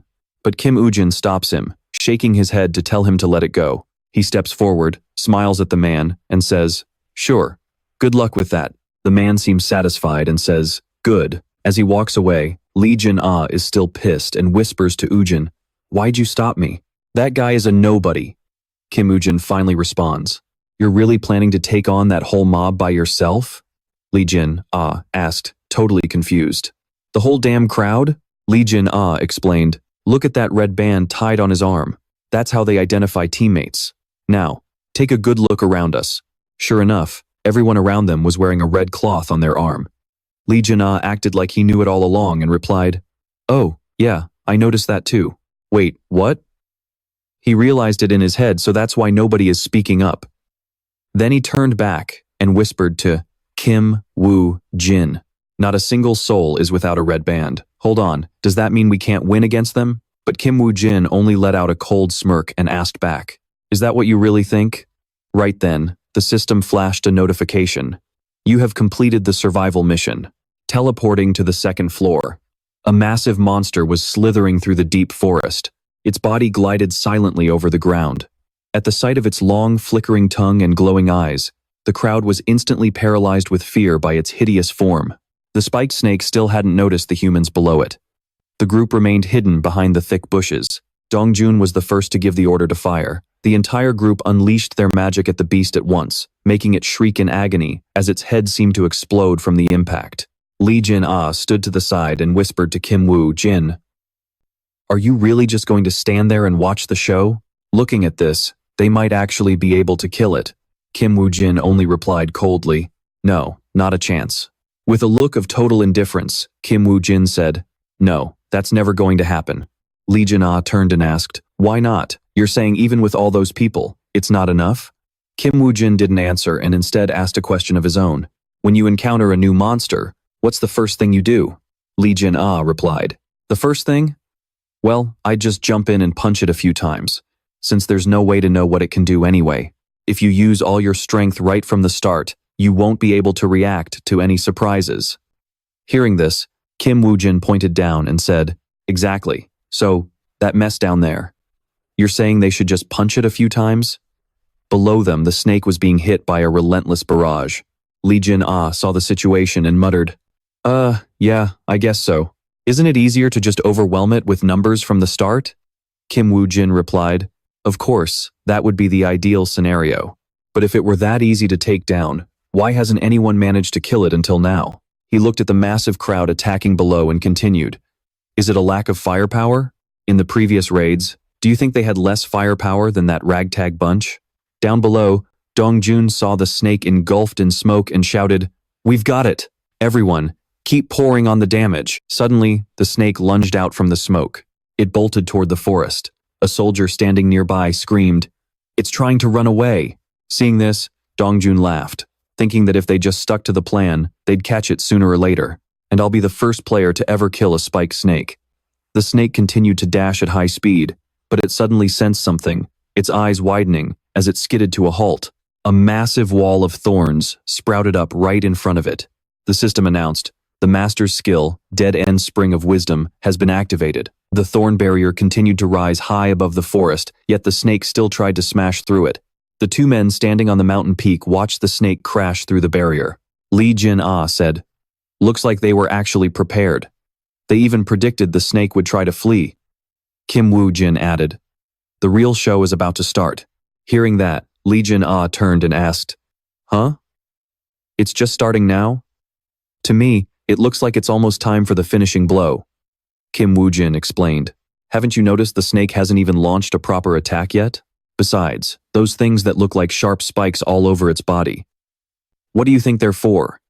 But Kim Woo-jin stops him, shaking his head to tell him to let it go. He steps forward, smiles at the man, and says, Sure. Good luck with that. The man seems satisfied and says, Good. As he walks away, Lee Jin-ah is still pissed and whispers to Woo-jin, Why'd you stop me? That guy is a nobody. Kim Woo-jin finally responds, You're really planning to take on that whole mob by yourself? Lee Jin-ah asked, totally confused. The whole damn crowd? Lee Jin-ah explained, Look at that red band tied on his arm. That's how they identify teammates. Now, take a good look around us. Sure enough, everyone around them was wearing a red cloth on their arm. Lee Jin-ah acted like he knew it all along and replied, Oh, yeah, I noticed that too. Wait, what? He realized it in his head, so that's why nobody is speaking up. Then he turned back and whispered to Kim Woo-jin. Not a single soul is without a red band. Hold on, does that mean we can't win against them? But Kim Woo-jin only let out a cold smirk and asked back, Is that what you really think? Right then, the system flashed a notification. You have completed the survival mission. Teleporting to the second floor. A massive monster was slithering through the deep forest. Its body glided silently over the ground. At the sight of its long, flickering tongue and glowing eyes, the crowd was instantly paralyzed with fear by its hideous form. The spiked snake still hadn't noticed the humans below it. The group remained hidden behind the thick bushes. Dongjun was the first to give the order to fire. The entire group unleashed their magic at the beast at once, making it shriek in agony as its head seemed to explode from the impact. Lee Jin-ah stood to the side and whispered to Kim Woo-jin, Are you really just going to stand there and watch the show? Looking at this, they might actually be able to kill it. Kim Woo-jin only replied coldly, No, not a chance. With a look of total indifference, Kim Woo-jin said, No, that's never going to happen. Lee Jin-ah turned and asked, Why not? You're saying even with all those people, it's not enough? Kim Woo-jin didn't answer and instead asked a question of his own. When you encounter a new monster, what's the first thing you do? Lee Jin-ah replied, The first thing? Well, I'd just jump in and punch it a few times, since there's no way to know what it can do anyway. If you use all your strength right from the start, you won't be able to react to any surprises. Hearing this, Kim Woo-jin pointed down and said, Exactly. So, that mess down there. You're saying they should just punch it a few times? Below them, the snake was being hit by a relentless barrage. Lee Jin-ah saw the situation and muttered, Yeah, I guess so. Isn't it easier to just overwhelm it with numbers from the start? Kim Woo-jin replied, Of course, that would be the ideal scenario. But if it were that easy to take down, why hasn't anyone managed to kill it until now? He looked at the massive crowd attacking below and continued, Is it a lack of firepower? In the previous raids, do you think they had less firepower than that ragtag bunch? Down below, Dongjun saw the snake engulfed in smoke and shouted, We've got it! Everyone, keep pouring on the damage. Suddenly, the snake lunged out from the smoke. It bolted toward the forest. A soldier standing nearby screamed, It's trying to run away. Seeing this, Dongjun laughed, thinking that if they just stuck to the plan, they'd catch it sooner or later, and I'll be the first player to ever kill a spiked snake. The snake continued to dash at high speed, but it suddenly sensed something, its eyes widening as it skidded to a halt. A massive wall of thorns sprouted up right in front of it. The system announced, The master's skill, Dead-End Spring of Wisdom, has been activated. The thorn barrier continued to rise high above the forest, yet the snake still tried to smash through it. The two men standing on the mountain peak watched the snake crash through the barrier. Lee Jin-ah said, Looks like they were actually prepared. They even predicted the snake would try to flee. Kim Woo-jin added, The real show is about to start. Hearing that, Lee Jin-ah turned and asked, Huh? It's just starting now? To me, it looks like it's almost time for the finishing blow. Kim Woo-jin explained, Haven't you noticed the snake hasn't even launched a proper attack yet? Besides, those things that look like sharp spikes all over its body. What do you think they're for?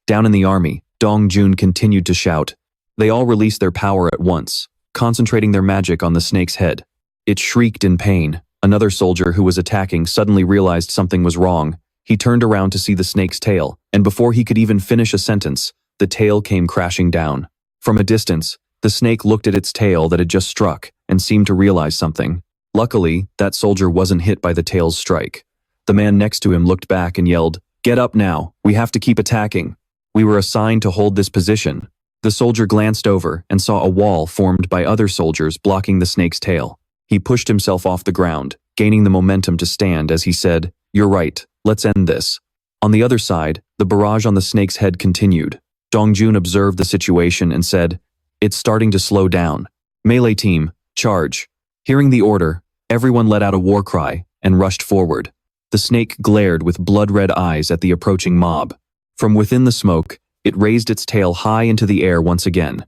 Down in the army, Dongjun continued to shout. They all released their power at once, concentrating their magic on the snake's head. It shrieked in pain. Another soldier who was attacking suddenly realized something was wrong. He turned around to see the snake's tail, and before he could even finish a sentence, the tail came crashing down. From a distance, the snake looked at its tail that had just struck and seemed to realize something. Luckily, that soldier wasn't hit by the tail's strike. The man next to him looked back and yelled, "Get up now, we have to keep attacking. We were assigned to hold this position." The soldier glanced over and saw a wall formed by other soldiers blocking the snake's tail. He pushed himself off the ground, gaining the momentum to stand as he said, "You're right, let's end this." On the other side, the barrage on the snake's head continued. Dongjun observed the situation and said, "It's starting to slow down. Melee team, charge." Hearing the order, everyone let out a war cry and rushed forward. The snake glared with blood-red eyes at the approaching mob. From within the smoke, it raised its tail high into the air once again.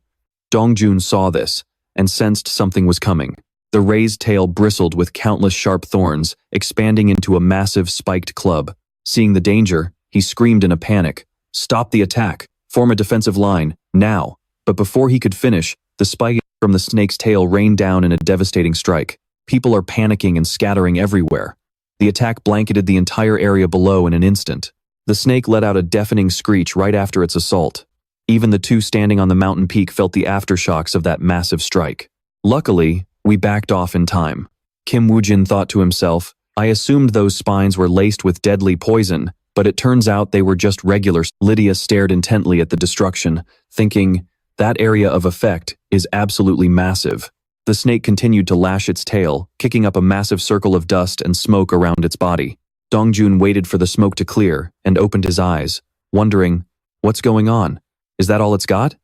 Dongjun saw this and sensed something was coming. The raised tail bristled with countless sharp thorns, expanding into a massive spiked club. Seeing the danger, he screamed in a panic, "Stop the attack! Form a defensive line, now!" But before he could finish, the spike from the snake's tail rained down in a devastating strike. People are panicking and scattering everywhere. The attack blanketed the entire area below in an instant. The snake let out a deafening screech right after its assault. Even the two standing on the mountain peak felt the aftershocks of that massive strike. Luckily, we backed off in time. Kim Woo Jin thought to himself, "I assumed those spines were laced with deadly poison, but it turns out they were just regular." Lydia stared intently at the destruction, thinking, that area of effect is absolutely massive. The snake continued to lash its tail, kicking up a massive circle of dust and smoke around its body. Dongjun waited for the smoke to clear and opened his eyes, wondering, what's going on? Is that all it's got?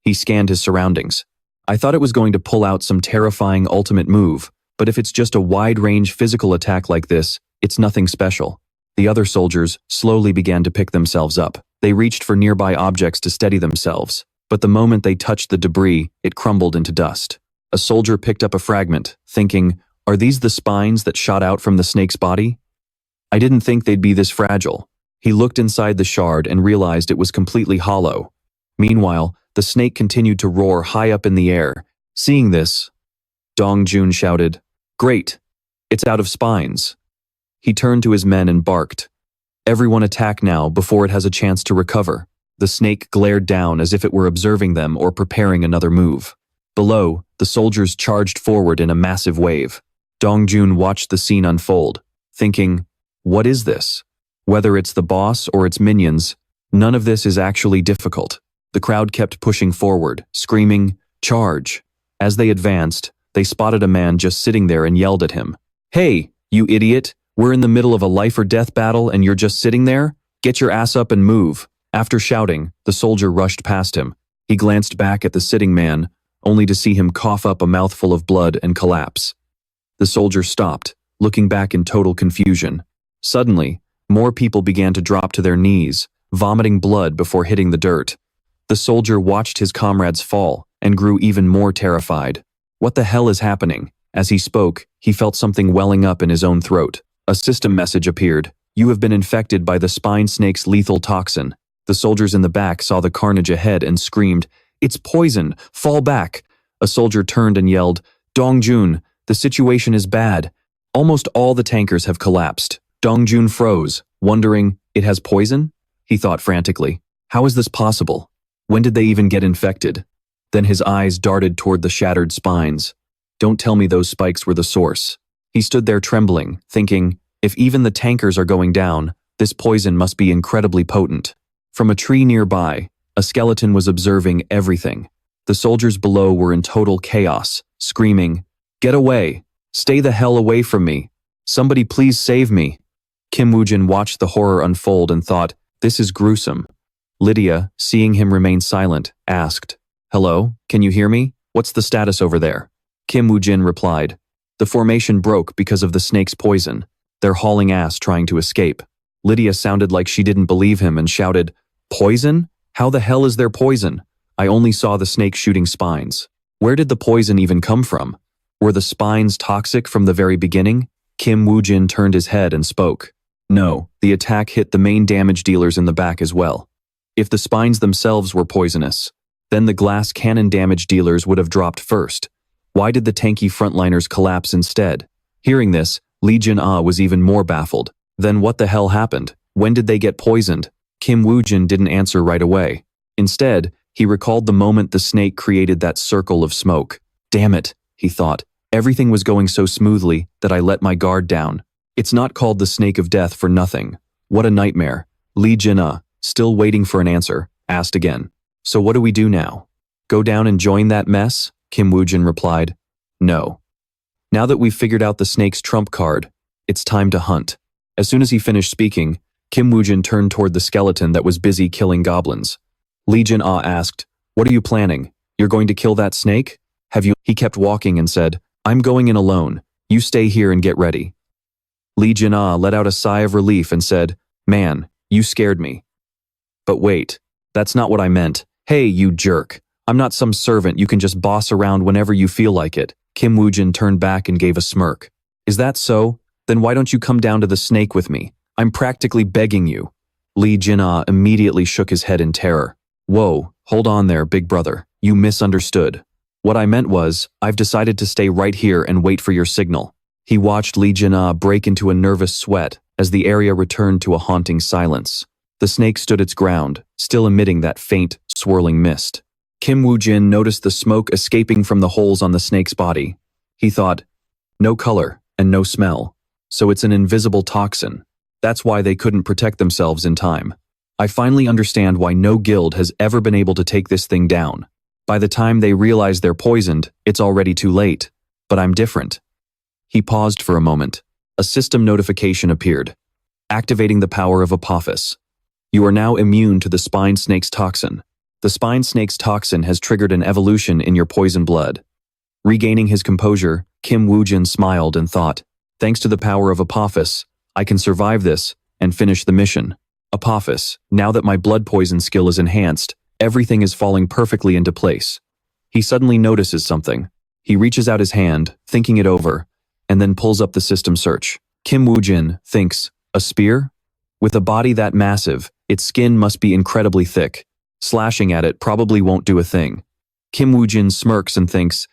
He scanned his surroundings. I thought it was going to pull out some terrifying ultimate move, but if it's just a wide-range physical attack like this, it's nothing special. The other soldiers slowly began to pick themselves up. They reached for nearby objects to steady themselves, but the moment they touched the debris, it crumbled into dust. A soldier picked up a fragment, thinking, are these the spines that shot out from the snake's body? I didn't think they'd be this fragile. He looked inside the shard and realized it was completely hollow. Meanwhile, the snake continued to roar high up in the air. Seeing this, Dongjun shouted, "Great! It's out of spines." He turned to his men and barked, "Everyone attack now before it has a chance to recover." The snake glared down as if it were observing them or preparing another move. Below, the soldiers charged forward in a massive wave. Dongjun watched the scene unfold, thinking, what is this? Whether it's the boss or its minions, none of this is actually difficult. The crowd kept pushing forward, screaming, "Charge!" As they advanced, they spotted a man just sitting there and yelled at him. "Hey, you idiot! We're in the middle of a life-or-death battle and you're just sitting there? Get your ass up and move!" After shouting, the soldier rushed past him. He glanced back at the sitting man, only to see him cough up a mouthful of blood and collapse. The soldier stopped, looking back in total confusion. Suddenly, more people began to drop to their knees, vomiting blood before hitting the dirt. The soldier watched his comrades fall and grew even more terrified. What the hell is happening? As he spoke, he felt something welling up in his own throat. A system message appeared. You have been infected by the spine snake's lethal toxin. The soldiers in the back saw the carnage ahead and screamed, "It's poison! Fall back!" A soldier turned and yelled, "Dongjun, the situation is bad. Almost all the tankers have collapsed." Dongjun froze, wondering, it has poison? He thought frantically. How is this possible? When did they even get infected? Then his eyes darted toward the shattered spines. Don't tell me those spikes were the source. He stood there trembling, thinking, if even the tankers are going down, this poison must be incredibly potent. From a tree nearby, a skeleton was observing everything. The soldiers below were in total chaos, screaming, "Get away! Stay the hell away from me! Somebody please save me!" Kim Woo Jin watched the horror unfold and thought, this is gruesome. Lydia, seeing him remain silent, asked, "Hello, can you hear me? What's the status over there?" Kim Woo Jin replied, "The formation broke because of the snake's poison. They're hauling ass trying to escape." Lydia sounded like she didn't believe him and shouted, "Poison? How the hell is there poison? I only saw the snake shooting spines. Where did the poison even come from? Were the spines toxic from the very beginning?" Kim Woo Jin turned his head and spoke. No, the attack hit the main damage dealers in the back as well. If the spines themselves were poisonous, then the glass cannon damage dealers would have dropped first. Why did the tanky frontliners collapse instead? Hearing this, Lee Jin-ah was even more baffled. Then what the hell happened? When did they get poisoned? Kim Woo Jin didn't answer right away. Instead, He recalled the moment the snake created that circle of smoke. Damn it, he thought. Everything was going so smoothly that I let my guard down. It's not called the snake of death for nothing. What a nightmare. Lee Seungjun, still waiting for an answer, asked again. So what do we do now? Go down and join that mess? Woo Jin replied. No. Now that we've figured out the snake's trump card, it's time to hunt. As soon as he finished speaking, Woo Jin turned toward the skeleton that was busy killing goblins. Lee Seungjun asked, What are you planning? You're going to kill that snake? Have you? He kept walking and said, I'm going in alone. You stay here and get ready. Lee Seungjun let out a sigh of relief and said, Man, you scared me. But wait, that's not what I meant. Hey, you jerk. I'm not some servant you can just boss around whenever you feel like it. Woo Jin turned back and gave a smirk. Is that so? Then why don't you come down to the snake with me? I'm practically begging you. Lee Seungjun immediately shook his head in terror. Whoa, hold on there, big brother. You misunderstood. What I meant was, I've decided to stay right here and wait for your signal. He watched Lee Seungjun break into a nervous sweat as the area returned to a haunting silence. The snake stood its ground, still emitting that faint, swirling mist. Woo Jin noticed the smoke escaping from the holes on the snake's body. He thought, no color and no smell, so it's an invisible toxin. That's why they couldn't protect themselves in time. I finally understand why no guild has ever been able to take this thing down. By the time they realize they're poisoned, it's already too late. But I'm different. He paused for a moment. A system notification appeared, activating the power of Apophis. You are now immune to the spine snake's toxin. The spine snake's toxin has triggered an evolution in your poison blood. Regaining his composure, Woo Jin smiled and thought, thanks to the power of Apophis, I can survive this and finish the mission. Apophis, now that my blood poison skill is enhanced, everything is falling perfectly into place. He suddenly notices something. He reaches out his hand, thinking it over, and then pulls up the system search. Woo Jin thinks, a spear? With a body that massive, its skin must be incredibly thick. Slashing at it probably won't do a thing. Woo Jin smirks and thinks,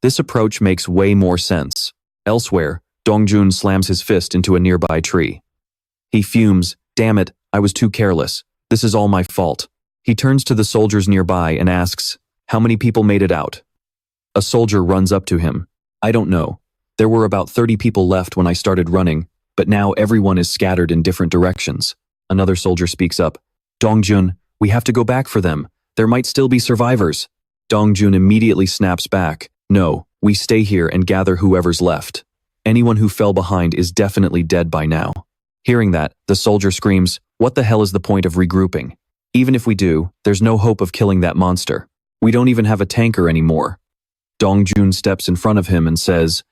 this approach makes way more sense. Elsewhere, Dongjun slams his fist into a nearby tree. He fumes, damn it, I was too careless. This is all my fault. He turns to the soldiers nearby and asks, how many people made it out? A soldier runs up to him. I don't know. There were about 30 people left when I started running, but now everyone is scattered in different directions. Another soldier speaks up. Dongjun, we have to go back for them. There might still be survivors. Dongjun immediately snaps back. No, we stay here and gather whoever's left. Anyone who fell behind is definitely dead by now. Hearing that, the soldier screams, what the hell is the point of regrouping? Even if we do, there's no hope of killing that monster. We don't even have a tanker anymore. Dongjun steps in front of him and says,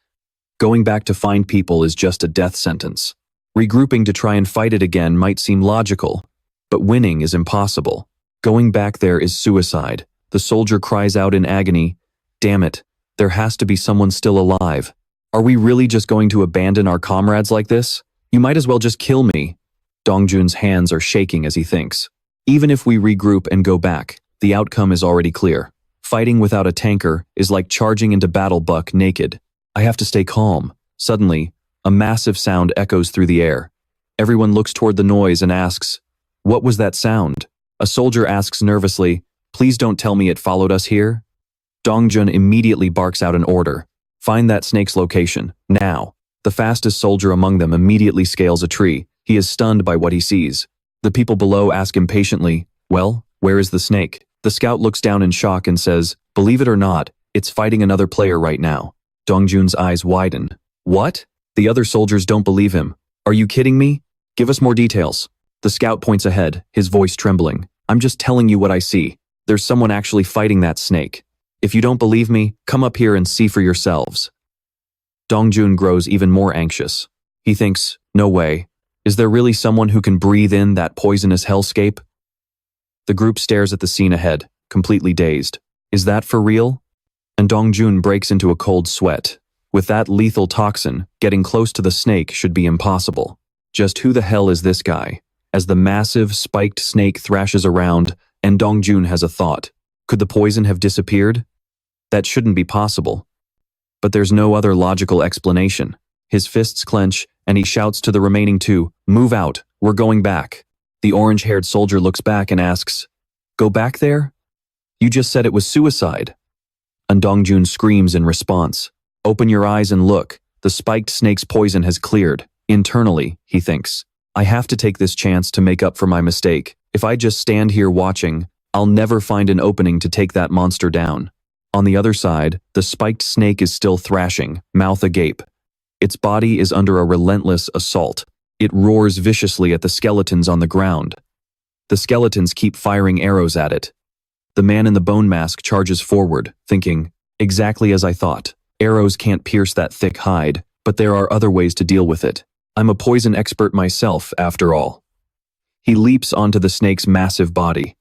going back to find people is just a death sentence. Regrouping to try and fight it again might seem logical, but winning is impossible. Going back there is suicide. The soldier cries out in agony, damn it, there has to be someone still alive. Are we really just going to abandon our comrades like this? You might as well just kill me. Dongjun's hands are shaking as he thinks. Even if we regroup and go back, the outcome is already clear. Fighting without a tanker is like charging into battle buck naked. I have to stay calm. Suddenly, a massive sound echoes through the air. Everyone looks toward the noise and asks, what was that sound? A soldier asks nervously, please don't tell me it followed us here. Dongjun immediately barks out an order. Find that snake's location, now. The fastest soldier among them immediately scales a tree. He is stunned by what he sees. The people below ask impatiently, well, where is the snake? The scout looks down in shock and says, believe it or not, it's fighting another player right now. Dongjun's eyes widen. What? The other soldiers don't believe him. Are you kidding me? Give us more details. The scout points ahead, his voice trembling. I'm just telling you what I see. There's someone actually fighting that snake. If you don't believe me, come up here and see for yourselves. Dongjun grows even more anxious. He thinks, no way. Is there really someone who can breathe in that poisonous hellscape? The group stares at the scene ahead, completely dazed. Is that for real? And Dongjun breaks into a cold sweat. With that lethal toxin, getting close to the snake should be impossible. Just who the hell is this guy? As the massive, spiked snake thrashes around, and Dongjun has a thought. Could the poison have disappeared? That shouldn't be possible. But there's no other logical explanation. His fists clench, and he shouts to the remaining two, move out, we're going back. The orange-haired soldier looks back and asks, go back there? You just said it was suicide. Undead screams in response. Open your eyes and look. The spiked snake's poison has cleared. Internally, he thinks. I have to take this chance to make up for my mistake. If I just stand here watching, I'll never find an opening to take that monster down. On the other side, the spiked snake is still thrashing, mouth agape. Its body is under a relentless assault. It roars viciously at the skeletons on the ground. The skeletons keep firing arrows at it. The man in the bone mask charges forward, thinking, exactly as I thought. Arrows can't pierce that thick hide, but there are other ways to deal with it. I'm a poison expert myself, after all. He leaps onto the snake's massive body.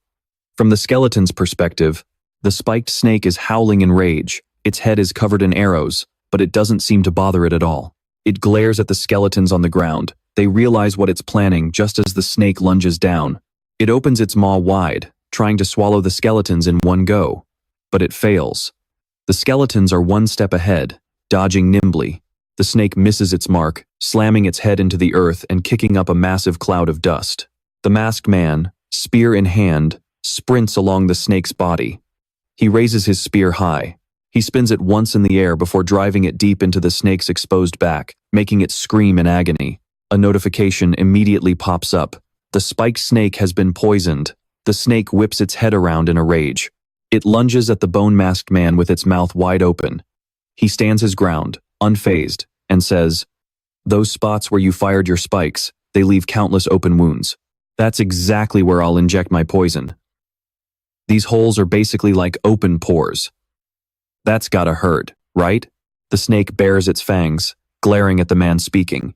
From the skeleton's perspective, the spiked snake is howling in rage. Its head is covered in arrows, but it doesn't seem to bother it at all. It glares at the skeletons on the ground. They realize what it's planning just as the snake lunges down. It opens its maw wide, trying to swallow the skeletons in one go. But it fails. The skeletons are one step ahead, dodging nimbly. The snake misses its mark, slamming its head into the earth and kicking up a massive cloud of dust. The masked man, spear in hand, sprints along the snake's body. He raises his spear high. He spins it once in the air before driving it deep into the snake's exposed back, making it scream in agony. A notification immediately pops up. The spiked snake has been poisoned. The snake whips its head around in a rage. It lunges at the bone-masked man with its mouth wide open. He stands his ground, unfazed, and says, "Those spots where you fired your spikes, they leave countless open wounds. That's exactly where I'll inject my poison. These holes are basically like open pores. That's gotta hurt, right?" The snake bares its fangs, glaring at the man speaking.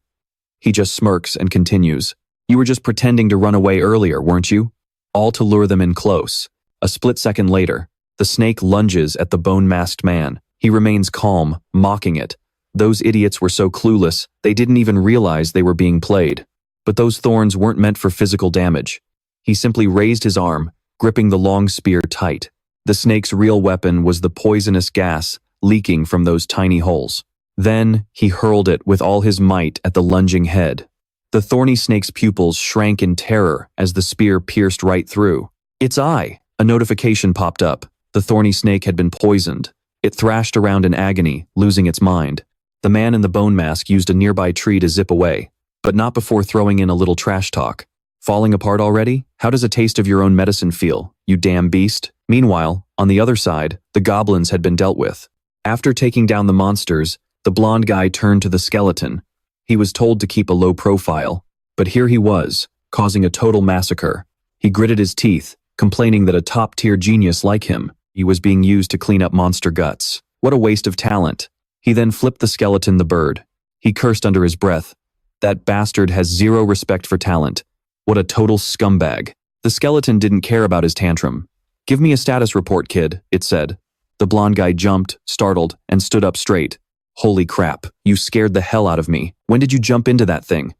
He just smirks and continues, "You were just pretending to run away earlier, weren't you? All to lure them in close." A split second later, the snake lunges at the bone-masked man. He remains calm, mocking it. Those idiots were so clueless, they didn't even realize they were being played. But those thorns weren't meant for physical damage. He simply raised his arm, gripping the long spear tight. The snake's real weapon was the poisonous gas leaking from those tiny holes. Then, he hurled it with all his might at the lunging head. The thorny snake's pupils shrank in terror as the spear pierced right through its eye. A notification popped up. The thorny snake had been poisoned. It thrashed around in agony, losing its mind. The man in the bone mask used a nearby tree to zip away, but not before throwing in a little trash talk. "Falling apart already? How does a taste of your own medicine feel, you damn beast?" Meanwhile, on the other side, the goblins had been dealt with. After taking down the monsters, the blonde guy turned to the skeleton. He was told to keep a low profile, but here he was, causing a total massacre. He gritted his teeth, complaining that a top-tier genius like him, he was being used to clean up monster guts. What a waste of talent. He then flipped the skeleton the bird. He cursed under his breath. That bastard has zero respect for talent. What a total scumbag. The skeleton didn't care about his tantrum. "Give me a status report, kid," it said. The blonde guy jumped, startled, and stood up straight. "Holy crap, you scared the hell out of me. When did you jump into that thing?"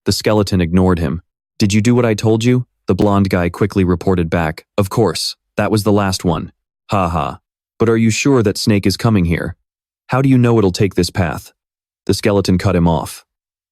The skeleton ignored him. "Did you do what I told you?" The blonde guy quickly reported back. "Of course, that was the last one. Ha ha. But are you sure that snake is coming here? How do you know it'll take this path?" The skeleton cut him off.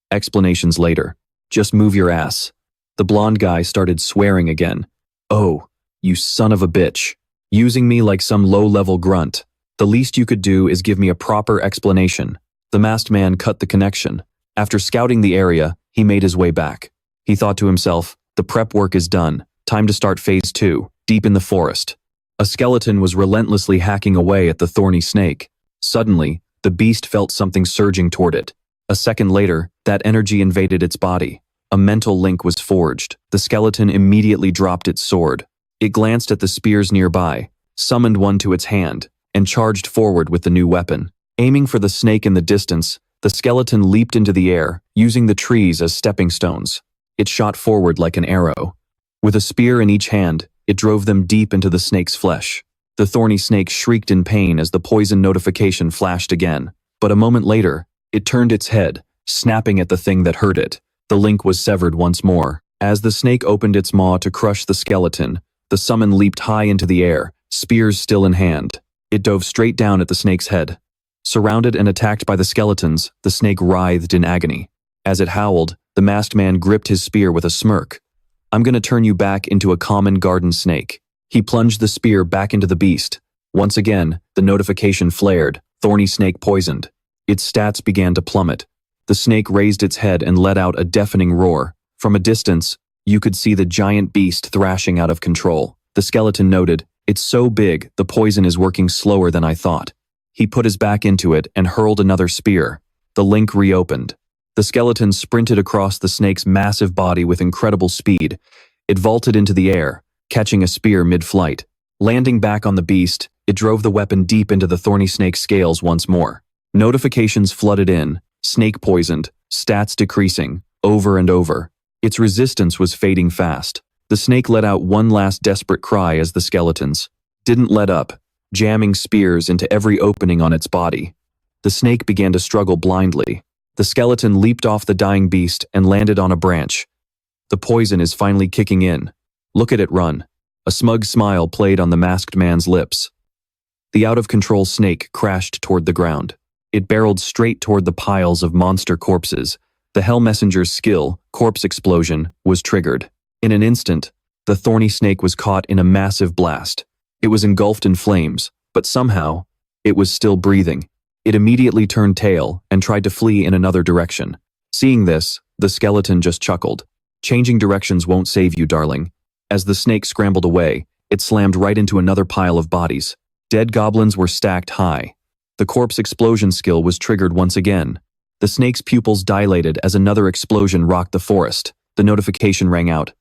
Explanations later. "Just move your ass." The blonde guy started swearing again. "Oh, you son of a bitch. Using me like some low-level grunt. The least you could do is give me a proper explanation." The masked man cut the connection. After scouting the area, he made his way back. He thought to himself, the prep work is done. Time to start phase 2, deep in the forest. A skeleton was relentlessly hacking away at the thorny snake. Suddenly, the beast felt something surging toward it. A second later, that energy invaded its body. A mental link was forged. The skeleton immediately dropped its sword. It glanced at the spears nearby, summoned one to its hand, and charged forward with the new weapon. Aiming for the snake in the distance, the skeleton leaped into the air, using the trees as stepping stones. It shot forward like an arrow. With a spear in each hand, it drove them deep into the snake's flesh. The thorny snake shrieked in pain as the poison notification flashed again. But a moment later, it turned its head, snapping at the thing that hurt it. The link was severed once more. As the snake opened its maw to crush the skeleton, the summon leaped high into the air, spears still in hand. It dove straight down at the snake's head. Surrounded and attacked by the skeletons, the snake writhed in agony. As it howled, the masked man gripped his spear with a smirk. "I'm gonna turn you back into a common garden snake." He plunged the spear back into the beast. Once again, the notification flared, thorny snake poisoned. Its stats began to plummet. The snake raised its head and let out a deafening roar. From a distance, you could see the giant beast thrashing out of control. The skeleton noted, "It's so big, the poison is working slower than I thought." He put his back into it and hurled another spear. The link reopened. The skeleton sprinted across the snake's massive body with incredible speed. It vaulted into the air, catching a spear mid-flight. Landing back on the beast, it drove the weapon deep into the thorny snake's scales once more. Notifications flooded in, snake poisoned, stats decreasing, over and over. Its resistance was fading fast. The snake let out one last desperate cry as the skeletons didn't let up, jamming spears into every opening on its body. The snake began to struggle blindly. The skeleton leaped off the dying beast and landed on a branch. The poison is finally kicking in. Look at it run. A smug smile played on the masked man's lips. The out-of-control snake crashed toward the ground. It barreled straight toward the piles of monster corpses. The Hell Messenger's skill, corpse explosion, was triggered. In an instant, the thorny snake was caught in a massive blast. It was engulfed in flames, but somehow, it was still breathing. It immediately turned tail and tried to flee in another direction. Seeing this, the skeleton just chuckled. Changing directions won't save you, darling. As the snake scrambled away, it slammed right into another pile of bodies. Dead goblins were stacked high. The corpse explosion skill was triggered once again. The snake's pupils dilated as another explosion rocked the forest. The notification rang out.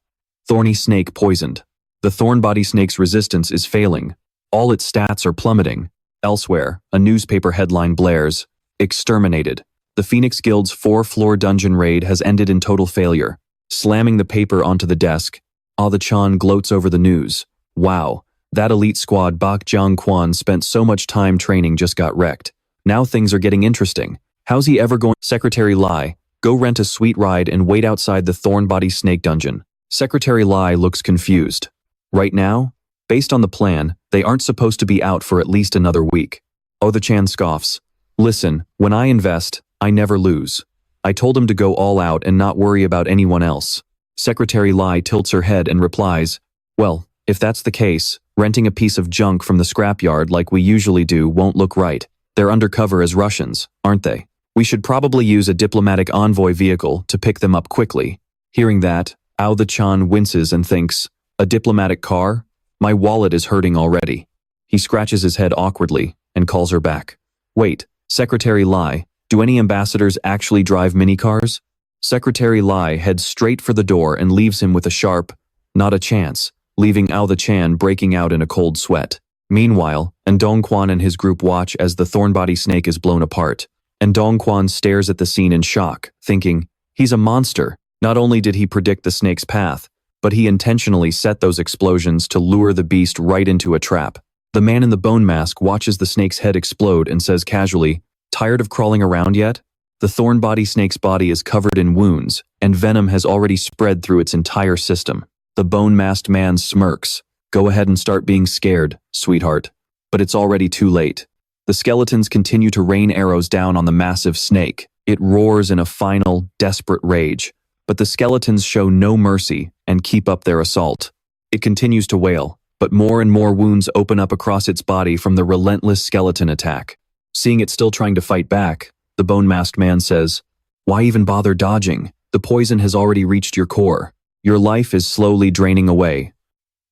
Thorny snake poisoned. The thorn body snake's resistance is failing. All its stats are plummeting. Elsewhere, a newspaper headline blares, "Exterminated. The Phoenix Guild's 4-floor dungeon raid has ended in total failure." Slamming the paper onto the desk, Ah-the-chan gloats over the news. Wow, that elite squad Bak Jang-kwan spent so much time training just got wrecked. Now things are getting interesting. How's he ever going? Secretary Lie, go rent a sweet ride and wait outside the Thornbody Snake Dungeon. Secretary Lie looks confused. Right now, based on the plan, they aren't supposed to be out for at least another week. Oh-the-chan scoffs. Listen, when I invest, I never lose. I told him to go all out and not worry about anyone else. Secretary Lie tilts her head and replies, "Well, if that's the case, renting a piece of junk from the scrapyard like we usually do won't look right. They're undercover as Russians, aren't they? We should probably use a diplomatic envoy vehicle to pick them up quickly." Hearing that, Ah-the-chan winces and thinks, "A diplomatic car? My wallet is hurting already." He scratches his head awkwardly and calls her back. "Wait, Secretary Lie, do any ambassadors actually drive minicars?" Secretary Lie heads straight for the door and leaves him with a sharp, "Not a chance," leaving Ah-the-chan breaking out in a cold sweat. Meanwhile, Dongquan and his group watch as the Thornbody snake is blown apart. Dongquan stares at the scene in shock, thinking, he's a monster. Not only did he predict the snake's path, but he intentionally set those explosions to lure the beast right into a trap. The man in the bone mask watches the snake's head explode and says casually, "Tired of crawling around yet?" The Thornbody snake's body is covered in wounds, and venom has already spread through its entire system. The bone-masked man smirks. "Go ahead and start being scared, sweetheart." But it's already too late. The skeletons continue to rain arrows down on the massive snake. It roars in a final, desperate rage. But the skeletons show no mercy and keep up their assault. It continues to wail, but more and more wounds open up across its body from the relentless skeleton attack. Seeing it still trying to fight back, the bone-masked man says, "Why even bother dodging? The poison has already reached your core. Your life is slowly draining away.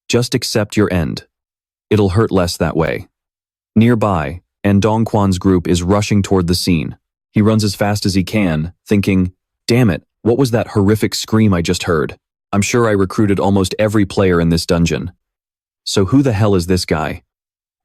Just accept your end. It'll hurt less that way." Nearby, Dongquan's group is rushing toward the scene. He runs as fast as he can, thinking, "Damn it, what was that horrific scream I just heard? I'm sure I recruited almost every player in this dungeon. So who the hell is this guy?"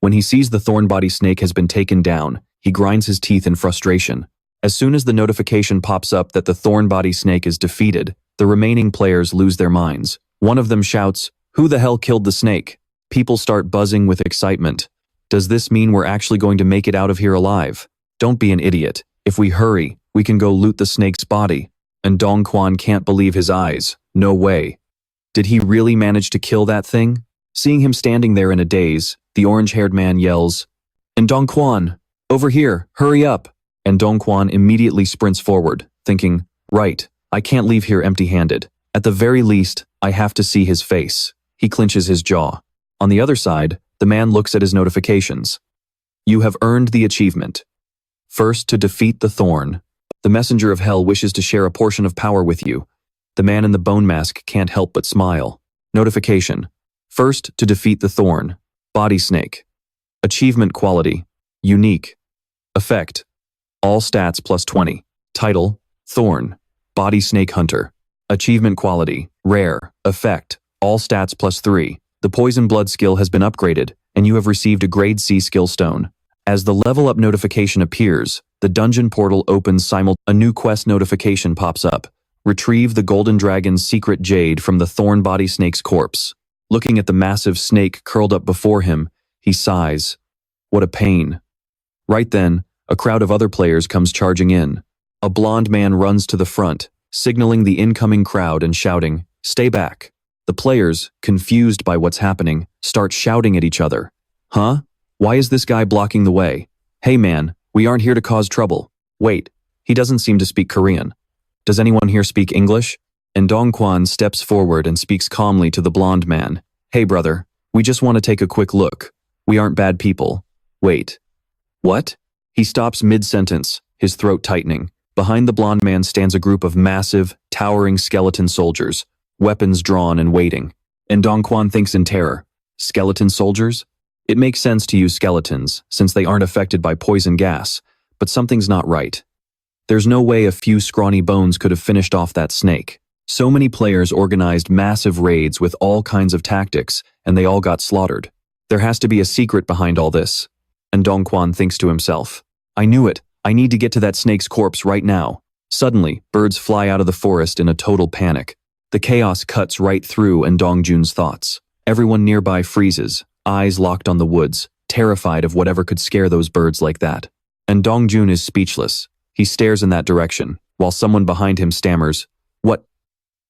When he sees the Thornbody snake has been taken down, he grinds his teeth in frustration. As soon as the notification pops up that the Thornbody snake is defeated, the remaining players lose their minds. One of them shouts, "Who the hell killed the snake?" People start buzzing with excitement. Does this mean we're actually going to make it out of here alive? Don't be an idiot. If we hurry, we can go loot the snake's body. And Dongquan can't believe his eyes. No way. Did he really manage to kill that thing? Seeing him standing there in a daze, the orange-haired man yells, "And Dongquan, over here, hurry up." And Dongquan immediately sprints forward, thinking, right, I can't leave here empty-handed. At the very least, I have to see his face. He clenches his jaw. On the other side, the man looks at his notifications. You have earned the achievement. First, to defeat the thorn. The messenger of hell wishes to share a portion of power with you. The man in the bone mask can't help but smile. Notification. First, to defeat the thorn. Body snake. Achievement quality. Unique. Effect. All stats plus 20. Title. Thorn. Body snake hunter. Achievement quality. Rare. Effect. All stats plus 3. The poison blood skill has been upgraded, and you have received a grade C skill stone. As the level up notification appears, the dungeon portal opens a new quest notification pops up. Retrieve the golden dragon's secret jade from the thorn body snake's corpse. Looking at the massive snake curled up before him, he sighs. What a pain. Right then, a crowd of other players comes charging in. A blonde man runs to the front, signaling the incoming crowd and shouting, "Stay back." The players, confused by what's happening, start shouting at each other. Huh? Why is this guy blocking the way? Hey man, we aren't here to cause trouble. Wait, he doesn't seem to speak Korean. Does anyone here speak English? And Dongkwon steps forward and speaks calmly to the blonde man. Hey brother, we just want to take a quick look. We aren't bad people. Wait. What? He stops mid-sentence, his throat tightening. Behind the blonde man stands a group of massive, towering skeleton soldiers, weapons drawn and waiting. And Dongkwon thinks in terror. Skeleton soldiers? It makes sense to use skeletons, since they aren't affected by poison gas, but something's not right. There's no way a few scrawny bones could have finished off that snake. So many players organized massive raids with all kinds of tactics, and they all got slaughtered. There has to be a secret behind all this. And Dongkwon thinks to himself, I knew it. I need to get to that snake's corpse right now. Suddenly, birds fly out of the forest in a total panic. The chaos cuts right through and Dongjun's thoughts. Everyone nearby freezes, eyes locked on the woods, terrified of whatever could scare those birds like that. And Dongjun is speechless. He stares in that direction, while someone behind him stammers,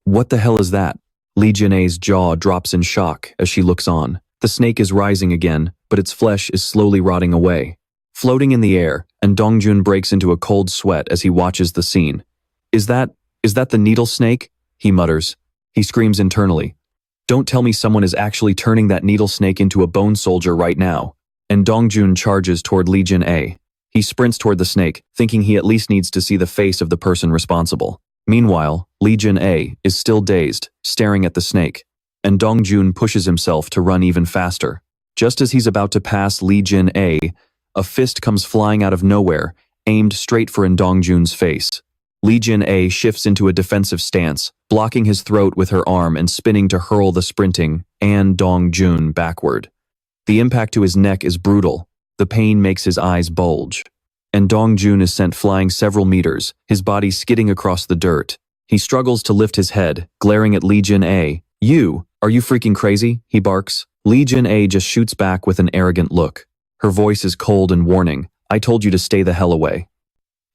What the hell is that? Lee Jin-ae's jaw drops in shock as she looks on. The snake is rising again, but its flesh is slowly rotting away. Floating in the air, and Dongjun breaks into a cold sweat as he watches the scene. Is that the needle snake? He mutters. He screams internally. Don't tell me someone is actually turning that needle snake into a bone soldier right now. And Dongjun charges toward Lee Jin-ae. He sprints toward the snake, thinking he at least needs to see the face of the person responsible. Meanwhile, Lee Jin-ae is still dazed, staring at the snake, and Dongjun pushes himself to run even faster. Just as he's about to pass Lee Jin-ae, a fist comes flying out of nowhere, aimed straight for Dongjun's face. Lee Jin-ae shifts into a defensive stance, blocking his throat with her arm and spinning to hurl the sprinting Dongjun backward. The impact to his neck is brutal. The pain makes his eyes bulge. And Dongjun is sent flying several meters, his body skidding across the dirt. He struggles to lift his head, glaring at Lee Jin-ae. Are you freaking crazy? He barks. Lee Jin-ae just shoots back with an arrogant look. Her voice is cold and warning. I told you to stay the hell away.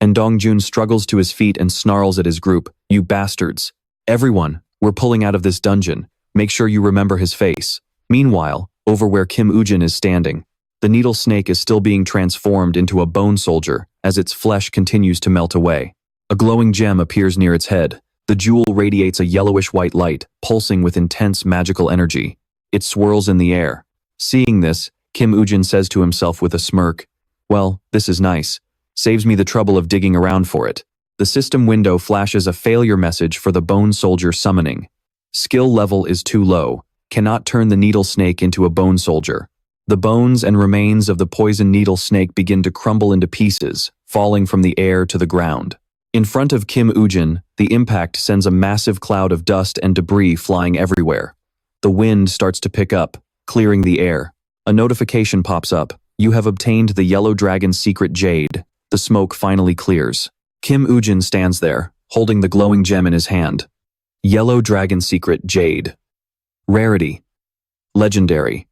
And Dongjun struggles to his feet and snarls at his group. You bastards. Everyone, we're pulling out of this dungeon. Make sure you remember his face. Meanwhile, over where Kim Woo-jin is standing, the needle snake is still being transformed into a bone soldier as its flesh continues to melt away. A glowing gem appears near its head. The jewel radiates a yellowish-white light, pulsing with intense magical energy. It swirls in the air. Seeing this, Kim Woo-jin says to himself with a smirk, well, this is nice. Saves me the trouble of digging around for it. The system window flashes a failure message for the bone soldier summoning. Skill level is too low. Cannot turn the needle snake into a bone soldier. The bones and remains of the poison needle snake begin to crumble into pieces, falling from the air to the ground. In front of Kim Woo-jin, the impact sends a massive cloud of dust and debris flying everywhere. The wind starts to pick up, clearing the air. A notification pops up. You have obtained the yellow dragon's secret jade. The smoke finally clears. Kim Woo-jin stands there, holding the glowing gem in his hand. Yellow dragon secret jade. Rarity. Legendary.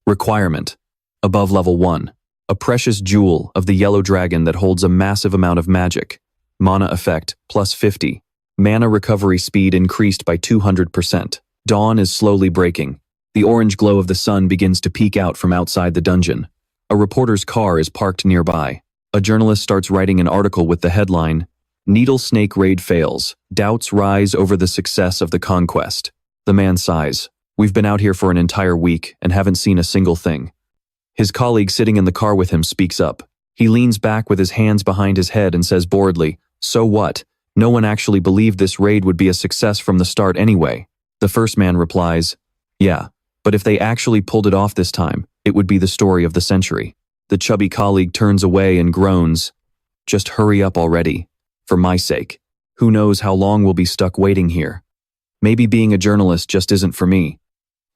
Requirement. Above level 1. A precious jewel of the yellow dragon that holds a massive amount of magic. Mana effect, plus 50. Mana recovery speed increased by 200%. Dawn is slowly breaking. The orange glow of the sun begins to peek out from outside the dungeon. A reporter's car is parked nearby. A journalist starts writing an article with the headline, Needle Snake Raid Fails. Doubts rise over the success of the conquest. The man sighs. We've been out here for an entire week and haven't seen a single thing. His colleague sitting in the car with him speaks up. He leans back with his hands behind his head and says boredly, "So what? No one actually believed this raid would be a success from the start anyway." The first man replies, "Yeah, but if they actually pulled it off this time, it would be the story of the century." The chubby colleague turns away and groans, "Just hurry up already. For my sake. Who knows how long we'll be stuck waiting here. Maybe being a journalist just isn't for me."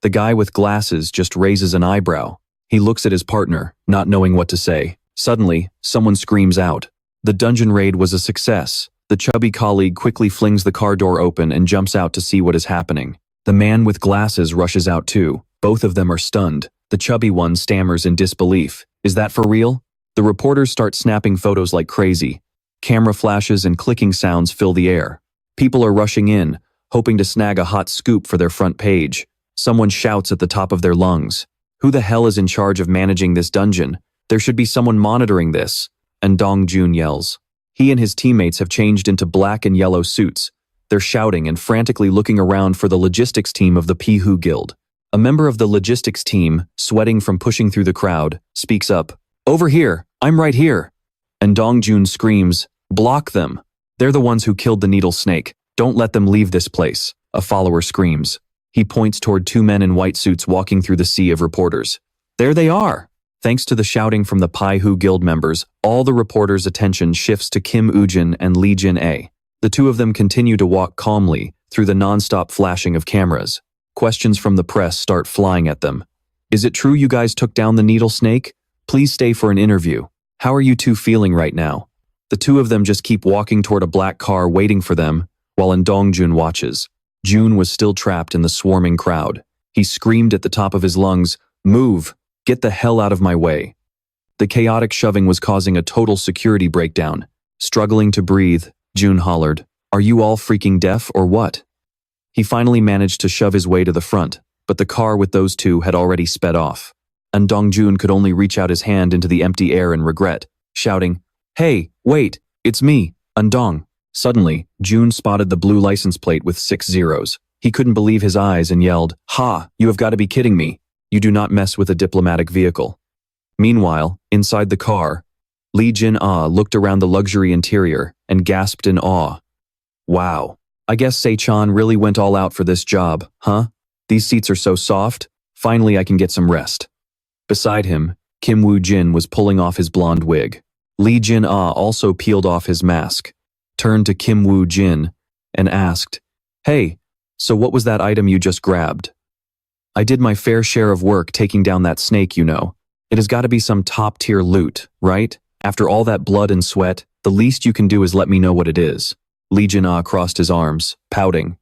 The guy with glasses just raises an eyebrow. He looks at his partner, not knowing what to say. Suddenly, someone screams out. The dungeon raid was a success. The chubby colleague quickly flings the car door open and jumps out to see what is happening. The man with glasses rushes out too. Both of them are stunned. The chubby one stammers in disbelief. "Is that for real?" The reporters start snapping photos like crazy. Camera flashes and clicking sounds fill the air. People are rushing in, hoping to snag a hot scoop for their front page. Someone shouts at the top of their lungs, "Who the hell is in charge of managing this dungeon? There should be someone monitoring this." And Jun yells. He and his teammates have changed into black and yellow suits. They're shouting and frantically looking around for the logistics team of the Pihu Guild. A member of the logistics team, sweating from pushing through the crowd, speaks up, "Over here, I'm right here." And Jun screams, "Block them. They're the ones who killed the needle snake. Don't let them leave this place." A follower screams. He points toward two men in white suits walking through the sea of reporters. There they are! Thanks to the shouting from the Pihu Guild members, all the reporters' attention shifts to Kim Woo-jin and Lee Jin-ae. The two of them continue to walk calmly through the non-stop flashing of cameras. Questions from the press start flying at them. "Is it true you guys took down the needle snake? Please stay for an interview. How are you two feeling right now?" The two of them just keep walking toward a black car waiting for them, while Jun watches. Jun was still trapped in the swarming crowd. He screamed at the top of his lungs, "Move! Get the hell out of my way!" The chaotic shoving was causing a total security breakdown. Struggling to breathe, Jun hollered, "Are you all freaking deaf or what?" He finally managed to shove his way to the front, but the car with those two had already sped off. And Jun could only reach out his hand into the empty air in regret, shouting, "Hey, wait, it's me, Undong." Suddenly, Jun spotted the blue license plate with 6 zeros. He couldn't believe his eyes and yelled, "Ha, you have got to be kidding me. You do not mess with a diplomatic vehicle." Meanwhile, inside the car, Lee Jin-ah looked around the luxury interior and gasped in awe. "Wow, I guess Se-chan really went all out for this job, huh? These seats are so soft. Finally I can get some rest." Beside him, Kim Woo-jin was pulling off his blonde wig. Lee Jin-ah also peeled off his mask, turned to Kim Woo-jin, and asked, "Hey, so what was that item you just grabbed?" "I did my fair share of work taking down that snake, you know. It has got to be some top-tier loot, right? After all that blood and sweat, the least you can do is let me know what it is." Lee Jin-ah crossed his arms, pouting.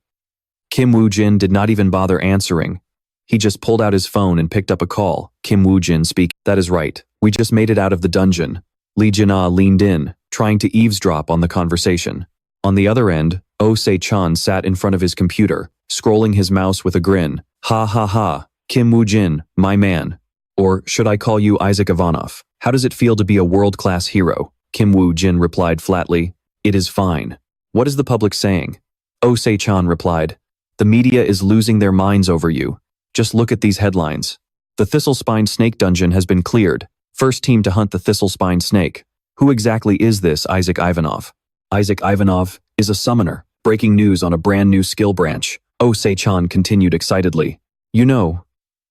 Kim Woo-jin did not even bother answering. He just pulled out his phone and picked up a call. Kim Woo-jin speaking. "That is right. We just made it out of the dungeon." Lee Jin-ah leaned in, trying to eavesdrop on the conversation. On the other end, Oh Se-chan sat in front of his computer, scrolling his mouse with a grin. "Ha ha ha, Kim Woo-jin, my man. Or should I call you Isaac Ivanov? How does it feel to be a world-class hero?" Kim Woo-jin replied flatly, "It is fine." "What is the public saying?" Oh Se-chan replied, "The media is losing their minds over you. Just look at these headlines. The thistle-spined snake dungeon has been cleared. First team to hunt the thistle-spined snake. Who exactly is this Isaac Ivanov? Isaac Ivanov is a summoner. Breaking news on a brand new skill branch." Oh Se-chan continued excitedly. "You know,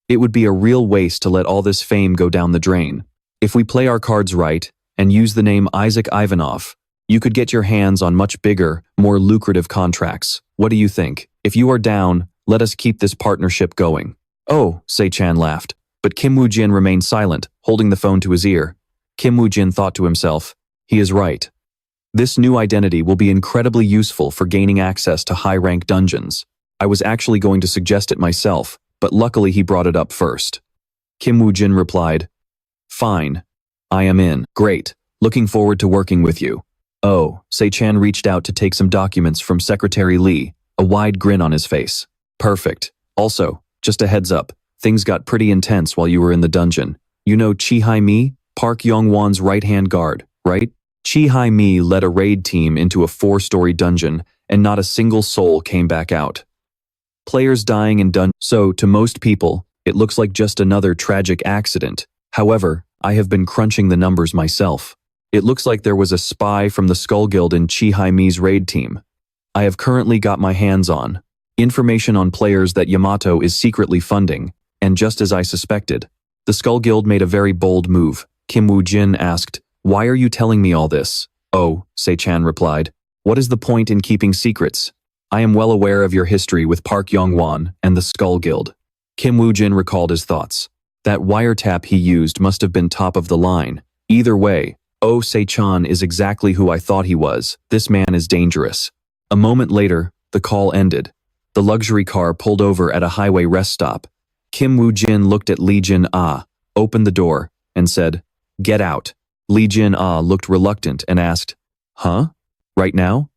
it would be a real waste to let all this fame go down the drain. If we play our cards right and use the name Isaac Ivanov, you could get your hands on much bigger, more lucrative contracts. What do you think? If you are down, let us keep this partnership going." "Oh," Se-chan laughed. But Kim Woo-jin remained silent, holding the phone to his ear. Kim Woo-jin thought to himself, he is right. This new identity will be incredibly useful for gaining access to high-rank dungeons. I was actually going to suggest it myself, but luckily he brought it up first. Kim Woo-jin replied, "Fine. I am in. Great. Looking forward to working with you." Oh, Se-chan reached out to take some documents from Secretary Lee, a wide grin on his face. "Perfect. Also, just a heads up. Things got pretty intense while you were in the dungeon. You know Chi Hye-mi, Park Yong-won's right-hand guard, right? Chi Hye-mi led a raid team into a 4-story dungeon, and not a single soul came back out. Players dying in dungeons. So, to most people, it looks like just another tragic accident. However, I have been crunching the numbers myself. It looks like there was a spy from the Skull Guild in Chi Haime's raid team. I have currently got my hands on information on players that Yamato is secretly funding, and just as I suspected, the Skull Guild made a very bold move. Woo Jin asked, "Why are you telling me all this?" "Oh," Se-chan replied, "what is the point in keeping secrets? I am well aware of your history with Park Yong-won and the Skull Guild." Woo Jin recalled his thoughts. That wiretap he used must have been top of the line. Either way, Oh Se-chan is exactly who I thought he was. This man is dangerous. A moment later, the call ended. The luxury car pulled over at a highway rest stop. Woo Jin looked at Lee Jin-ah, opened the door, and said, "Get out." Lee Jin-ah looked reluctant and asked, "Huh? Right now?"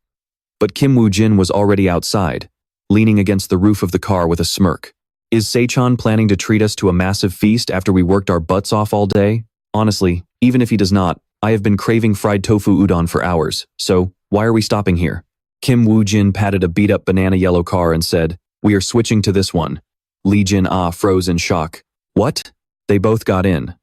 But Woo Jin was already outside, leaning against the roof of the car with a smirk. "Is Se-chan planning to treat us to a massive feast after we worked our butts off all day? Honestly, even if he does not, I have been craving fried tofu udon for hours, so why are we stopping here?" Woo Jin patted a beat-up banana yellow car and said, "We are switching to this one." Lee Jin-ah froze in shock. "What?" They both got in.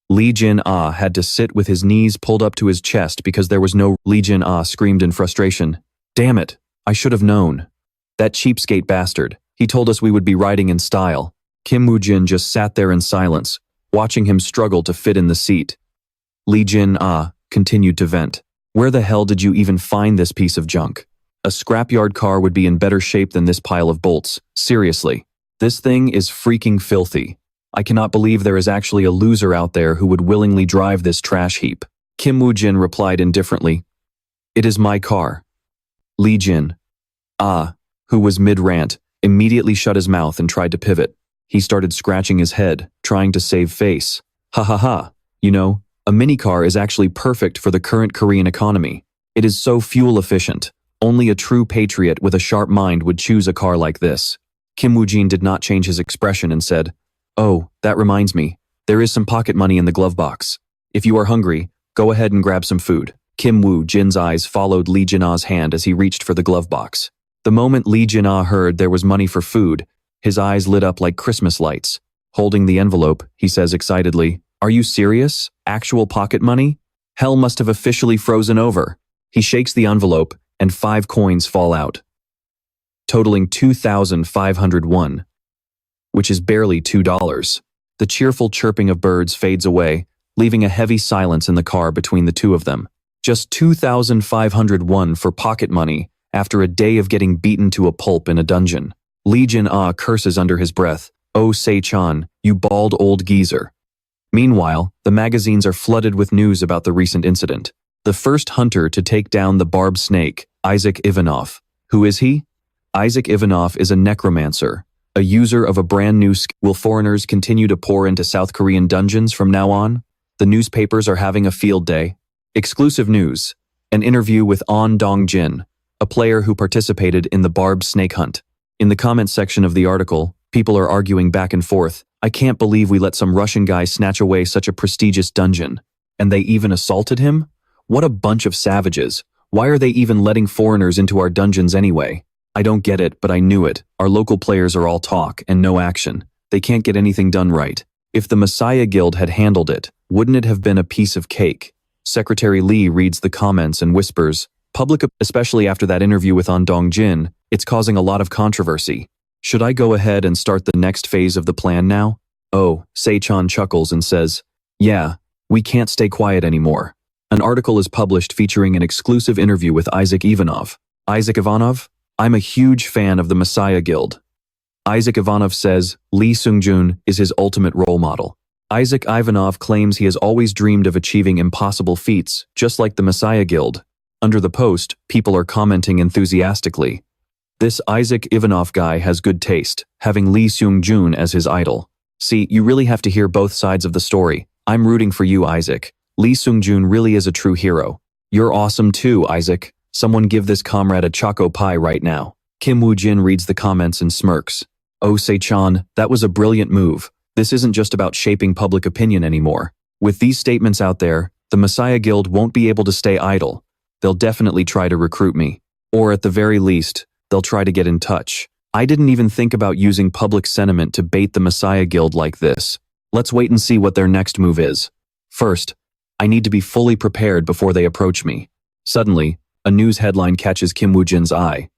Lee Jin-ah had to sit with his knees pulled up to his chest because there was no. Lee Jin-ah screamed in frustration. "Damn it, I should have known. That cheapskate bastard, he told us we would be riding in style." Woo Jin just sat there in silence, watching him struggle to fit in the seat. Lee Jin-ah continued to vent. "Where the hell did you even find this piece of junk? A scrapyard car would be in better shape than this pile of bolts. Seriously. This thing is freaking filthy. I cannot believe there is actually a loser out there who would willingly drive this trash heap." Woo Jin replied indifferently, "It is my car." Lee Jin-ah, who was mid-rant, immediately shut his mouth and tried to pivot. He started scratching his head, trying to save face. "Ha ha ha. You know, a minicar is actually perfect for the current Korean economy. It is so fuel efficient. Only a true patriot with a sharp mind would choose a car like this." Woo Jin did not change his expression and said, "Oh, that reminds me. There is some pocket money in the glove box. If you are hungry, go ahead and grab some food." Woo Jin's eyes followed Lee Jin-ah's hand as he reached for the glove box. The moment Lee Jin-ah heard there was money for food, his eyes lit up like Christmas lights. Holding the envelope, he says excitedly, "Are you serious? Actual pocket money? Hell must have officially frozen over." He shakes the envelope, and 5 coins fall out, totaling 2,501, which is barely $2. The cheerful chirping of birds fades away, leaving a heavy silence in the car between the two of them. Just 2,501 for pocket money after a day of getting beaten to a pulp in a dungeon. Lee Jin-ah curses under his breath, "Oh Se-chan, you bald old geezer." Meanwhile, the magazines are flooded with news about the recent incident. The first hunter to take down the barbed snake, Isaac Ivanov. Who is he? Isaac Ivanov is a necromancer, a user of a brand new skill. Will foreigners continue to pour into South Korean dungeons from now on? The newspapers are having a field day. Exclusive news. An interview with On Dong-jin, a player who participated in the barbed snake hunt. In the comments section of the article, people are arguing back and forth. "I can't believe we let some Russian guy snatch away such a prestigious dungeon. And they even assaulted him? What a bunch of savages. Why are they even letting foreigners into our dungeons anyway? I don't get it, but I knew it. Our local players are all talk and no action. They can't get anything done right. If the Messiah Guild had handled it, wouldn't it have been a piece of cake?" Secretary Lee reads the comments and whispers, especially after that interview with On Dong-jin, it's causing a lot of controversy. Should I go ahead and start the next phase of the plan now? Oh, Se-chan chuckles and says, "Yeah, we can't stay quiet anymore." An article is published featuring an exclusive interview with Isaac Ivanov. Isaac Ivanov? "I'm a huge fan of the Messiah Guild." Isaac Ivanov says Lee Seungjun is his ultimate role model. Isaac Ivanov claims he has always dreamed of achieving impossible feats, just like the Messiah Guild. Under the post, people are commenting enthusiastically. This Isaac Ivanov guy has good taste, having Lee Seungjun as his idol. See, you really have to hear both sides of the story. I'm rooting for you, Isaac. Lee Seungjun really is a true hero. You're awesome too, Isaac. Someone give this comrade a choco pie right now. Woo Jin reads the comments and smirks. Oh Se-chan, that was a brilliant move. This isn't just about shaping public opinion anymore. With these statements out there, the Messiah Guild won't be able to stay idle. They'll definitely try to recruit me. Or at the very least, they'll try to get in touch. I didn't even think about using public sentiment to bait the Messiah Guild like this. Let's wait and see what their next move is. First, I need to be fully prepared before they approach me. Suddenly, a news headline catches Kim Woo Jin's eye.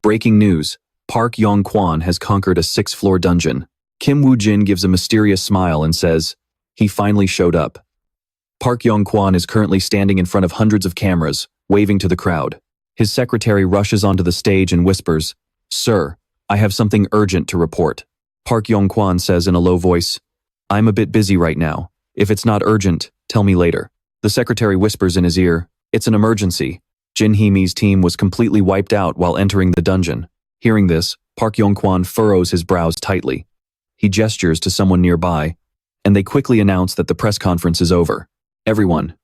Breaking news: Park Yong-kwon has conquered a 6th-floor dungeon. Kim Woo Jin gives a mysterious smile and says, "He finally showed up." Park Yong-kwon is currently standing in front of hundreds of cameras, waving to the crowd. His secretary rushes onto the stage and whispers, "Sir, I have something urgent to report." Park Yong-kwon says in a low voice, "I'm a bit busy right now. If it's not urgent, tell me later." The secretary whispers in his ear, "It's an emergency. Jin Hee-me's team was completely wiped out while entering the dungeon." Hearing this, Park Yong-kwon furrows his brows tightly. He gestures to someone nearby, and they quickly announce that the press conference is over. "Everyone,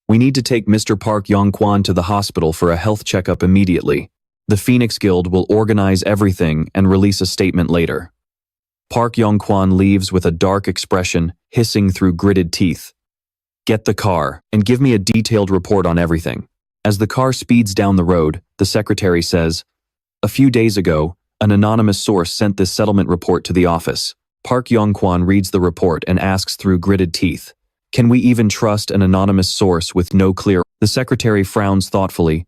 we need to take Mr. Park Yong-kwon to the hospital for a health checkup immediately. The Phoenix Guild will organize everything and release a statement later." Park Yong-kwon leaves with a dark expression, hissing through gritted teeth. "Get the car, and give me a detailed report on everything." As the car speeds down the road, the secretary says, "A few days ago, an anonymous source sent this settlement report to the office." Park Yong-kwon reads the report and asks through gritted teeth, "Can we even trust an anonymous source with no clear—" The secretary frowns thoughtfully.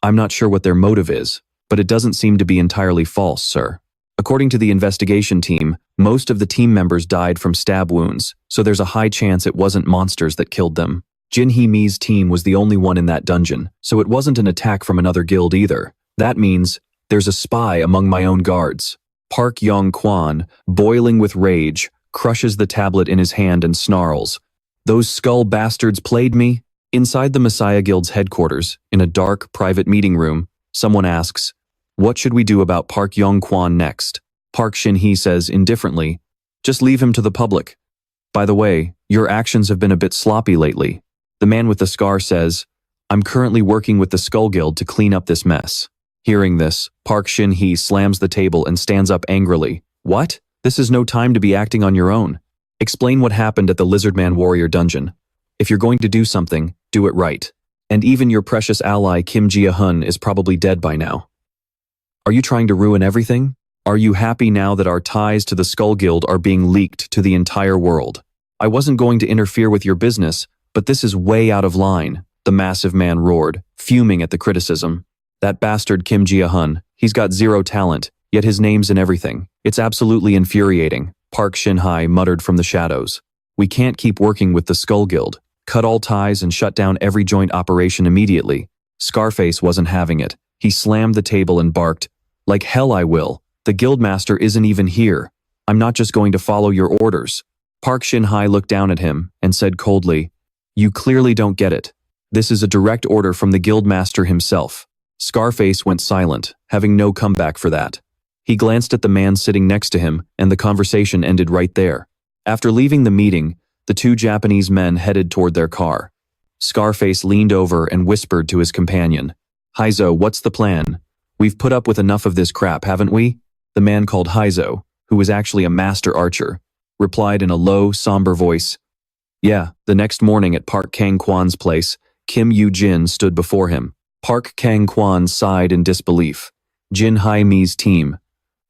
"I'm not sure what their motive is, but it doesn't seem to be entirely false, sir. According to the investigation team, most of the team members died from stab wounds, so there's a high chance it wasn't monsters that killed them. Jin Hee-me's team was the only one in that dungeon, so it wasn't an attack from another guild either. That means there's a spy among my own guards." Park Yong-kwon, boiling with rage, crushes the tablet in his hand and snarls, "Those skull bastards played me?" Inside the Messiah Guild's headquarters, in a dark, private meeting room, someone asks, "What should we do about Park Yong-kwon next?" Park Shin Hye says indifferently, "Just leave him to the public. By the way, your actions have been a bit sloppy lately." The man with the scar says, "I'm currently working with the Skull Guild to clean up this mess." Hearing this, Park Shin Hye slams the table and stands up angrily. "What? This is no time to be acting on your own. Explain what happened at the Lizardman Warrior dungeon. If you're going to do something, do it right. And even your precious ally Kim Ji-hun is probably dead by now. Are you trying to ruin everything? Are you happy now that our ties to the Skull Guild are being leaked to the entire world? I wasn't going to interfere with your business, but this is way out of line," the massive man roared, fuming at the criticism. "That bastard Kim Ji-hun, he's got zero talent, yet his name's in everything. It's absolutely infuriating," Park Shin Hye muttered from the shadows. "We can't keep working with the Skull Guild. Cut all ties and shut down every joint operation immediately." Scarface wasn't having it. He slammed the table and barked, "Like hell I will. The Guildmaster isn't even here. I'm not just going to follow your orders." Park Shin Hye looked down at him and said coldly, "You clearly don't get it. This is a direct order from the Guildmaster himself." Scarface went silent, having no comeback for that. He glanced at the man sitting next to him, and the conversation ended right there. After leaving the meeting, the two Japanese men headed toward their car. Scarface leaned over and whispered to his companion, "Haizo, what's the plan? We've put up with enough of this crap, haven't we?" The man called Haizo, who was actually a master archer, replied in a low, somber voice, "Yeah." The next morning at Park Kang-kwan's place, Kim Woo Jin stood before him. Park Kang-kwan sighed in disbelief. Jin Hye-me's team.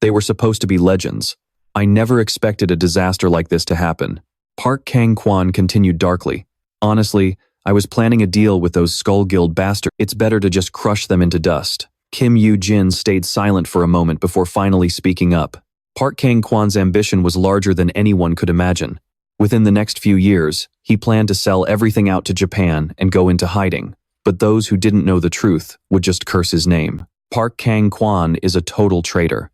They were supposed to be legends. I never expected a disaster like this to happen. Park Kang-kwan continued darkly. Honestly, I was planning a deal with those Skull Guild bastards. It's better to just crush them into dust. Kim Woo Jin stayed silent for a moment before finally speaking up. Park Kang-kwan's ambition was larger than anyone could imagine. Within the next few years, he planned to sell everything out to Japan and go into hiding. But those who didn't know the truth would just curse his name. Park Kang-kwan is a total traitor.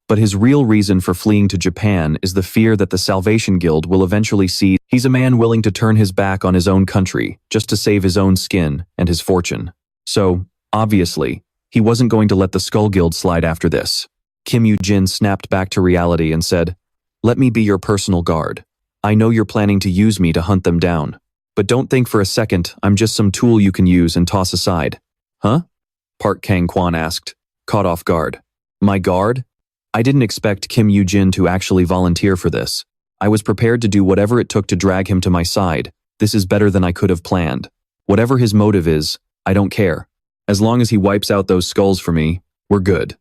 But his real reason for fleeing to Japan is the fear that the Salvation Guild will eventually see. He's a man willing to turn his back on his own country just to save his own skin and his fortune. So, obviously, he wasn't going to let the Skull Guild slide after this. Kim Woo Jin snapped back to reality and said, "Let me be your personal guard. I know you're planning to use me to hunt them down. But don't think for a second I'm just some tool you can use and toss aside." "Huh?" Park Kang-kwan asked, caught off guard. "My guard?" I didn't expect Kim Woo Jin to actually volunteer for this. I was prepared to do whatever it took to drag him to my side. This is better than I could have planned. Whatever his motive is, I don't care. As long as he wipes out those skulls for me, we're good.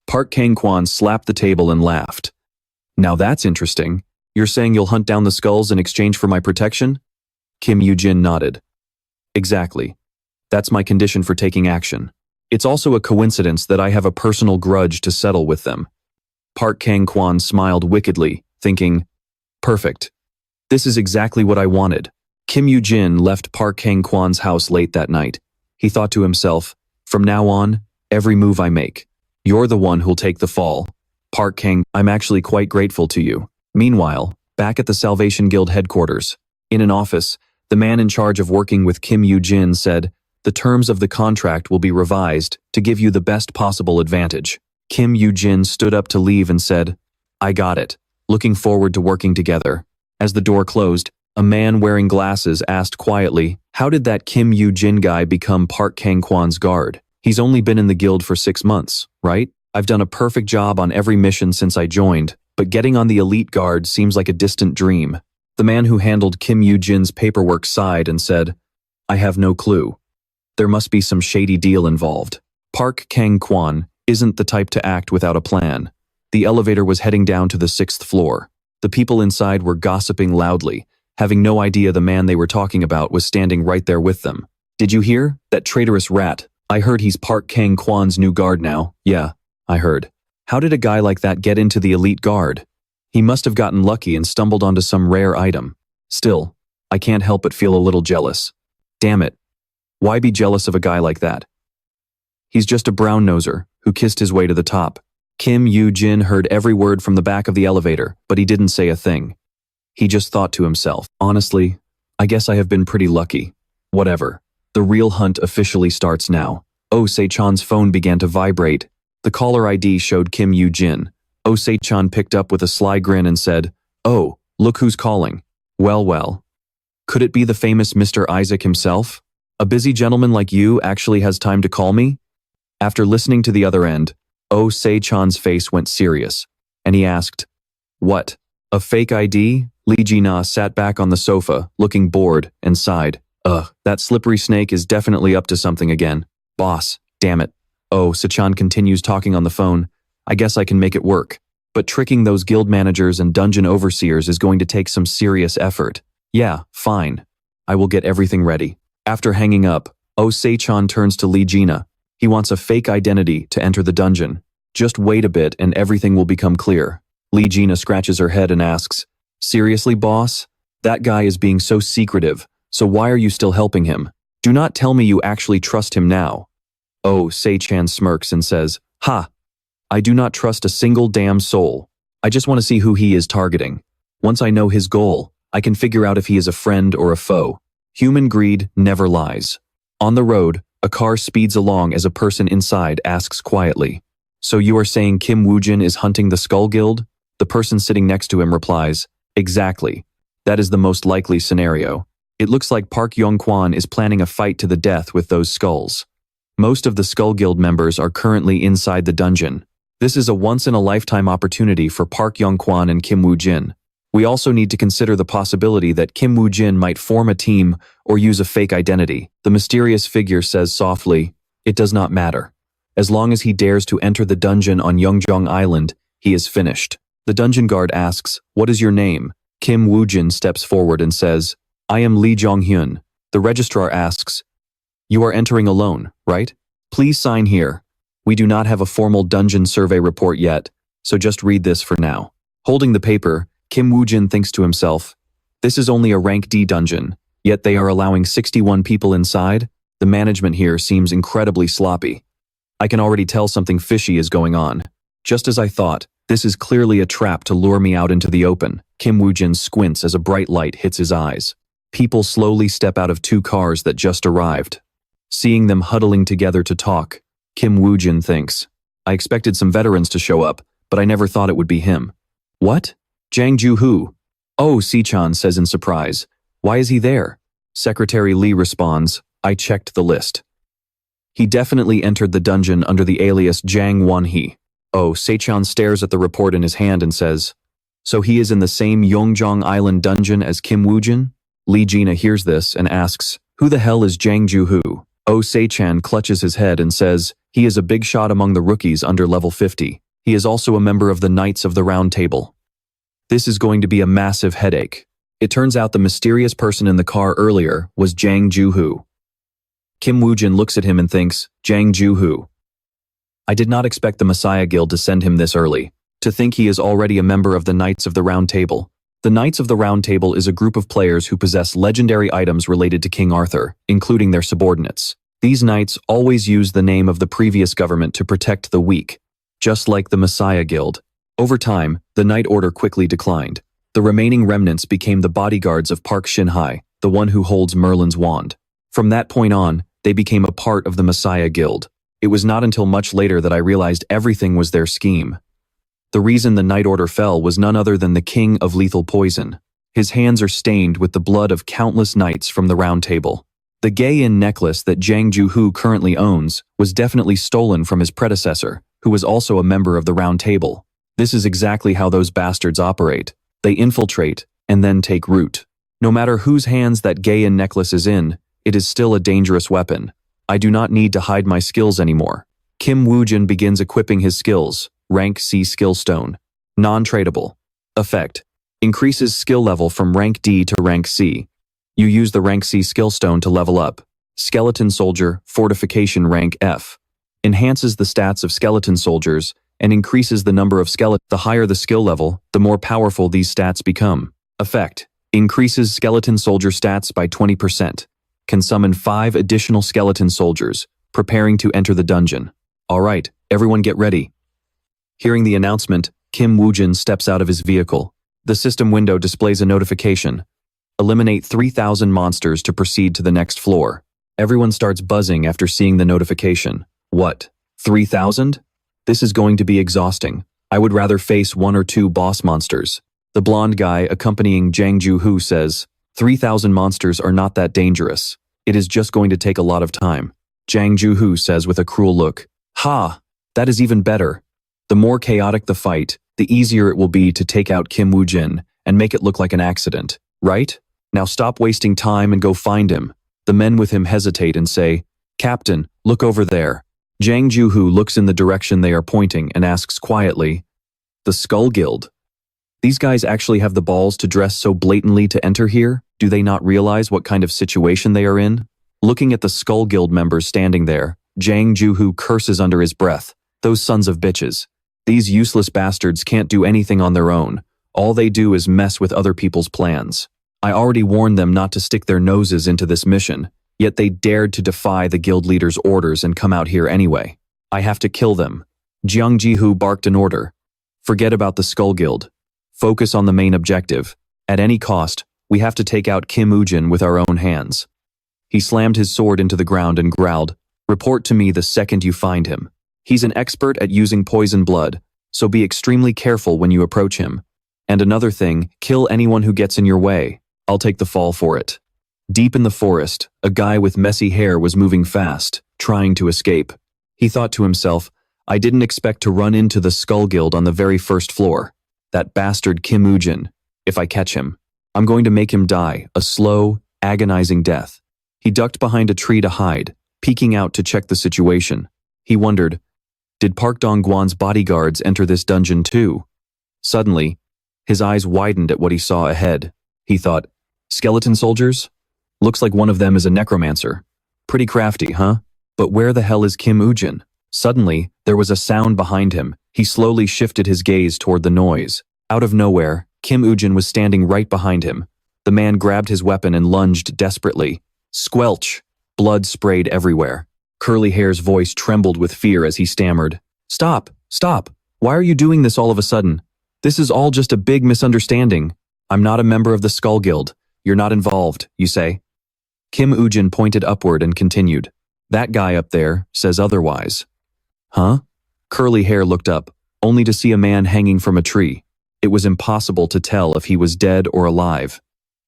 Park Kang-kwan slapped the table and laughed. Now that's interesting. You're saying you'll hunt down the skulls in exchange for my protection? Kim Woo-jin nodded. Exactly. That's my condition for taking action. It's also a coincidence that I have a personal grudge to settle with them. Park Kang-kwan smiled wickedly, thinking, perfect. This is exactly what I wanted. Kim Woo-jin left Park Kang-kwan's house late that night. He thought to himself, from now on, every move I make, you're the one who'll take the fall. Park Kang, I'm actually quite grateful to you. Meanwhile, back at the Salvation Guild headquarters, in an office, the man in charge of working with Kim Woo-jin said, the terms of the contract will be revised to give you the best possible advantage. Kim Woo-jin stood up to leave and said, I got it. Looking forward to working together. As the door closed, a man wearing glasses asked quietly, how did that Kim Woo-jin guy become Park Kang-kwan's guard? He's only been in the guild for 6 months, right? I've done a perfect job on every mission since I joined, but getting on the elite guard seems like a distant dream. The man who handled Kim Woo-jin's paperwork sighed and said, I have no clue. There must be some shady deal involved. Park Kang-kwan isn't the type to act without a plan. The elevator was heading down to the 6th floor. The people inside were gossiping loudly, having no idea the man they were talking about was standing right there with them. Did you hear? That traitorous rat. I heard he's Park Kang-kwan's new guard now. Yeah, I heard. How did a guy like that get into the elite guard? He must have gotten lucky and stumbled onto some rare item. Still, I can't help but feel a little jealous. Damn it. Why be jealous of a guy like that? He's just a brown-noser who kissed his way to the top. Kim Woo-jin heard every word from the back of the elevator, but he didn't say a thing. He just thought to himself, honestly, I guess I have been pretty lucky. Whatever. The real hunt officially starts now. Oh Se-chan's phone began to vibrate. The caller ID showed Kim Woo-jin. Oh Se-chan picked up with a sly grin and said, oh, look who's calling. Well. Could it be the famous Mr. Isaac himself? A busy gentleman like you actually has time to call me? After listening to the other end, Oh Se-chan's face went serious, and he asked, what? A fake ID? Lee Jina sat back on the sofa, looking bored, and sighed. That slippery snake is definitely up to something again. Boss, damn it. Oh, Se-chan continues talking on the phone. I guess I can make it work. But tricking those guild managers and dungeon overseers is going to take some serious effort. Yeah, fine. I will get everything ready. After hanging up, Oh Se-chan turns to Lee Jina. He wants a fake identity to enter the dungeon. Just wait a bit and everything will become clear. Lee Jina scratches her head and asks, seriously, boss? That guy is being so secretive, so why are you still helping him? Do not tell me you actually trust him now. Oh Se-chan smirks and says, ha! I do not trust a single damn soul. I just want to see who he is targeting. Once I know his goal, I can figure out if he is a friend or a foe. Human greed never lies. On the road, a car speeds along as a person inside asks quietly, so you are saying Kim Woo-jin is hunting the Skull Guild? The person sitting next to him replies, exactly. That is the most likely scenario. It looks like Park Yong-kwan is planning a fight to the death with those skulls. Most of the Skull Guild members are currently inside the dungeon. This is a once-in-a-lifetime opportunity for Park Yong-kwan and Kim Woo-jin. We also need to consider the possibility that Kim Woo-jin might form a team or use a fake identity. The mysterious figure says softly, it does not matter. As long as he dares to enter the dungeon on Yeongjong Island, he is finished. The dungeon guard asks, what is your name? Kim Woo-jin steps forward and says, I am Lee Jong-hyun. The registrar asks, you are entering alone, right? Please sign here. We do not have a formal dungeon survey report yet, so just read this for now. Holding the paper, Kim Woo-jin thinks to himself, this is only a rank D dungeon, yet they are allowing 61 people inside. The management here seems incredibly sloppy. I can already tell something fishy is going on. Just as I thought, this is clearly a trap to lure me out into the open. Kim Woo-jin squints as a bright light hits his eyes. People slowly step out of 2 cars that just arrived. Seeing them huddling together to talk, Kim Woo-jin thinks, I expected some veterans to show up, but I never thought it would be him. What? Jang Ju-hoo. Oh, Se-chan says in surprise. Why is he there? Secretary Lee responds, I checked the list. He definitely entered the dungeon under the alias Jang Won-hee. Oh, Se-chan stares at the report in his hand and says, so he is in the same Yeongjong Island dungeon as Kim Woo-jin? Lee Jina hears this and asks, who the hell is Jang Ju-hoo? Oh Se-chan clutches his head and says, He is a big shot among the rookies under level 50. He is also a member of the Knights of the Round Table. This is going to be a massive headache. It turns out the mysterious person in the car earlier was Jang Ju-hoo. Kim Woo Jin looks at him and thinks, Jang Ju-hoo. I did not expect the Messiah Guild to send him this early. To think he is already a member of the Knights of the Round Table. The Knights of the Round Table is a group of players who possess legendary items related to King Arthur, including their subordinates. These knights always use the name of the previous government to protect the weak, just like the Messiah Guild. Over time, the Knight Order quickly declined. The remaining remnants became the bodyguards of Park Shin Hye, the one who holds Merlin's wand. From that point on, they became a part of the Messiah Guild. It was not until much later that I realized everything was their scheme. The reason the Knight Order fell was none other than the King of Lethal Poison. His hands are stained with the blood of countless knights from the Round Table. The Gay-In necklace that Jang Ju-hoo currently owns was definitely stolen from his predecessor, who was also a member of the Round Table. This is exactly how those bastards operate. They infiltrate and then take root. No matter whose hands that Gay-In necklace is in, it is still a dangerous weapon. I do not need to hide my skills anymore. Kim Woo Jin begins equipping his skills. Rank C Skill Stone. Non-tradable. Effect. Increases skill level from rank D to rank C. You use the rank C skill stone to level up. Skeleton Soldier, Fortification rank F. Enhances the stats of skeleton soldiers and increases the number of skeletons. The higher the skill level, the more powerful these stats become. Effect. Increases skeleton soldier stats by 20%. Can summon 5 additional skeleton soldiers, preparing to enter the dungeon. Alright, everyone get ready. Hearing the announcement, Kim Woo Jin steps out of his vehicle. The system window displays a notification. Eliminate 3,000 monsters to proceed to the next floor. Everyone starts buzzing after seeing the notification. What? 3,000? This is going to be exhausting. I would rather face 1 or 2 boss monsters. The blonde guy accompanying Jang Ju-hoo says, 3,000 monsters are not that dangerous. It is just going to take a lot of time. Jang Ju-hoo says with a cruel look, Ha! That is even better. The more chaotic the fight, the easier it will be to take out Kim Woo Jin and make it look like an accident, right? Now stop wasting time and go find him. The men with him hesitate and say, Captain, look over there. Jang Ju-hoo looks in the direction they are pointing and asks quietly, The Skull Guild. These guys actually have the balls to dress so blatantly to enter here? Do they not realize what kind of situation they are in? Looking at the Skull Guild members standing there, Jang Ju-hoo curses under his breath, Those sons of bitches. These useless bastards can't do anything on their own. All they do is mess with other people's plans. I already warned them not to stick their noses into this mission, yet they dared to defy the guild leader's orders and come out here anyway. I have to kill them. Jung Ji-hoo barked an order. Forget about the Skull Guild. Focus on the main objective. At any cost, we have to take out Kim Woo Jin with our own hands. He slammed his sword into the ground and growled, Report to me the second you find him. He's an expert at using poison blood, so be extremely careful when you approach him. And another thing, kill anyone who gets in your way. I'll take the fall for it. Deep in the forest, a guy with messy hair was moving fast, trying to escape. He thought to himself, I didn't expect to run into the Skull Guild on the very first floor. That bastard Kim Woo Jin. If I catch him, I'm going to make him die, a slow, agonizing death. He ducked behind a tree to hide, peeking out to check the situation. He wondered, did Park Dong-gwan's bodyguards enter this dungeon too? Suddenly, his eyes widened at what he saw ahead. He thought, skeleton soldiers? Looks like one of them is a necromancer. Pretty crafty, huh? But where the hell is Kim Woo Jin? Suddenly, there was a sound behind him. He slowly shifted his gaze toward the noise. Out of nowhere, Kim Woo Jin was standing right behind him. The man grabbed his weapon and lunged desperately. Squelch! Blood sprayed everywhere. Curly Hair's voice trembled with fear as he stammered. Stop! Stop! Why are you doing this all of a sudden? This is all just a big misunderstanding. I'm not a member of the Skull Guild. You're not involved, you say. Kim Woo Jin pointed upward and continued. That guy up there says otherwise. Huh? Curly Hair looked up, only to see a man hanging from a tree. It was impossible to tell if he was dead or alive.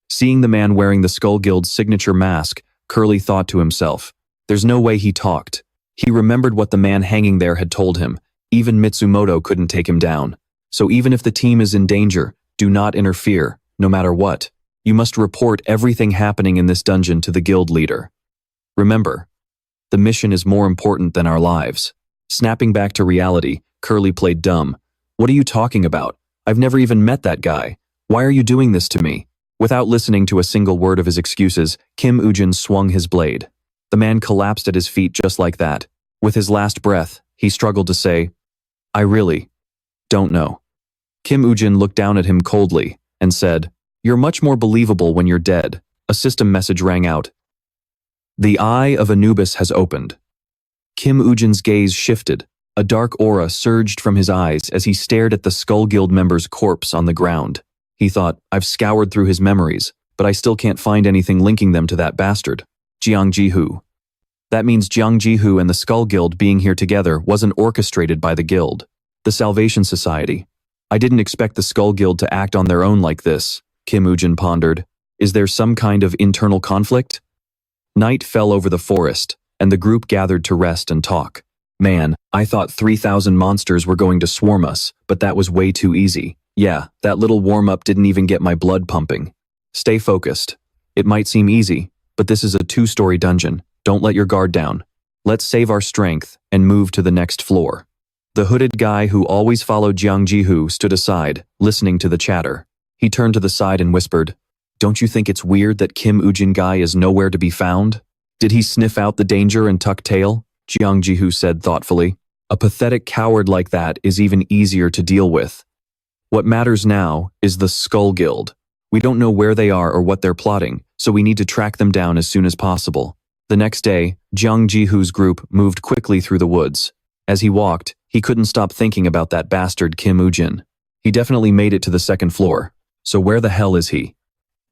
Seeing the man wearing the Skull Guild's signature mask, Curly thought to himself, there's no way he talked. He remembered what the man hanging there had told him. Even Mitsumoto couldn't take him down. So even if the team is in danger, do not interfere, no matter what. You must report everything happening in this dungeon to the guild leader. Remember, the mission is more important than our lives. Snapping back to reality, Curly played dumb. What are you talking about? I've never even met that guy. Why are you doing this to me? Without listening to a single word of his excuses, Kim Woo-jin swung his blade. The man collapsed at his feet just like that. With his last breath, he struggled to say, I really don't know. Kim Woo-jin looked down at him coldly and said, You're much more believable when you're dead. A system message rang out. The eye of Anubis has opened. Kim Woo-jin's gaze shifted. A dark aura surged from his eyes as he stared at the Skull Guild member's corpse on the ground. He thought, I've scoured through his memories, but I still can't find anything linking them to that bastard, Jiang Ji-hoo. That means Jiang Ji-hoo and the Skull Guild being here together wasn't orchestrated by the guild. The Salvation Society. I didn't expect the Skull Guild to act on their own like this, Kim Woo-jin pondered. Is there some kind of internal conflict? Night fell over the forest, and the group gathered to rest and talk. Man, I thought 3,000 monsters were going to swarm us, but that was way too easy. Yeah, that little warm-up didn't even get my blood pumping. Stay focused. It might seem easy, but this is a 2-story dungeon. Don't let your guard down. Let's save our strength and move to the next floor. The hooded guy who always followed Jiang Ji-hoo stood aside, listening to the chatter. He turned to the side and whispered, Don't you think it's weird that Kim Woo-jin guy is nowhere to be found? Did he sniff out the danger and tuck tail? Jiang Ji-hoo said thoughtfully. A pathetic coward like that is even easier to deal with. What matters now is the Skull Guild. We don't know where they are or what they're plotting, so we need to track them down as soon as possible. The next day, Jiang Ji-hoo's group moved quickly through the woods. As he walked, he couldn't stop thinking about that bastard Kim Woo-jin. He definitely made it to the 2nd floor. So where the hell is he?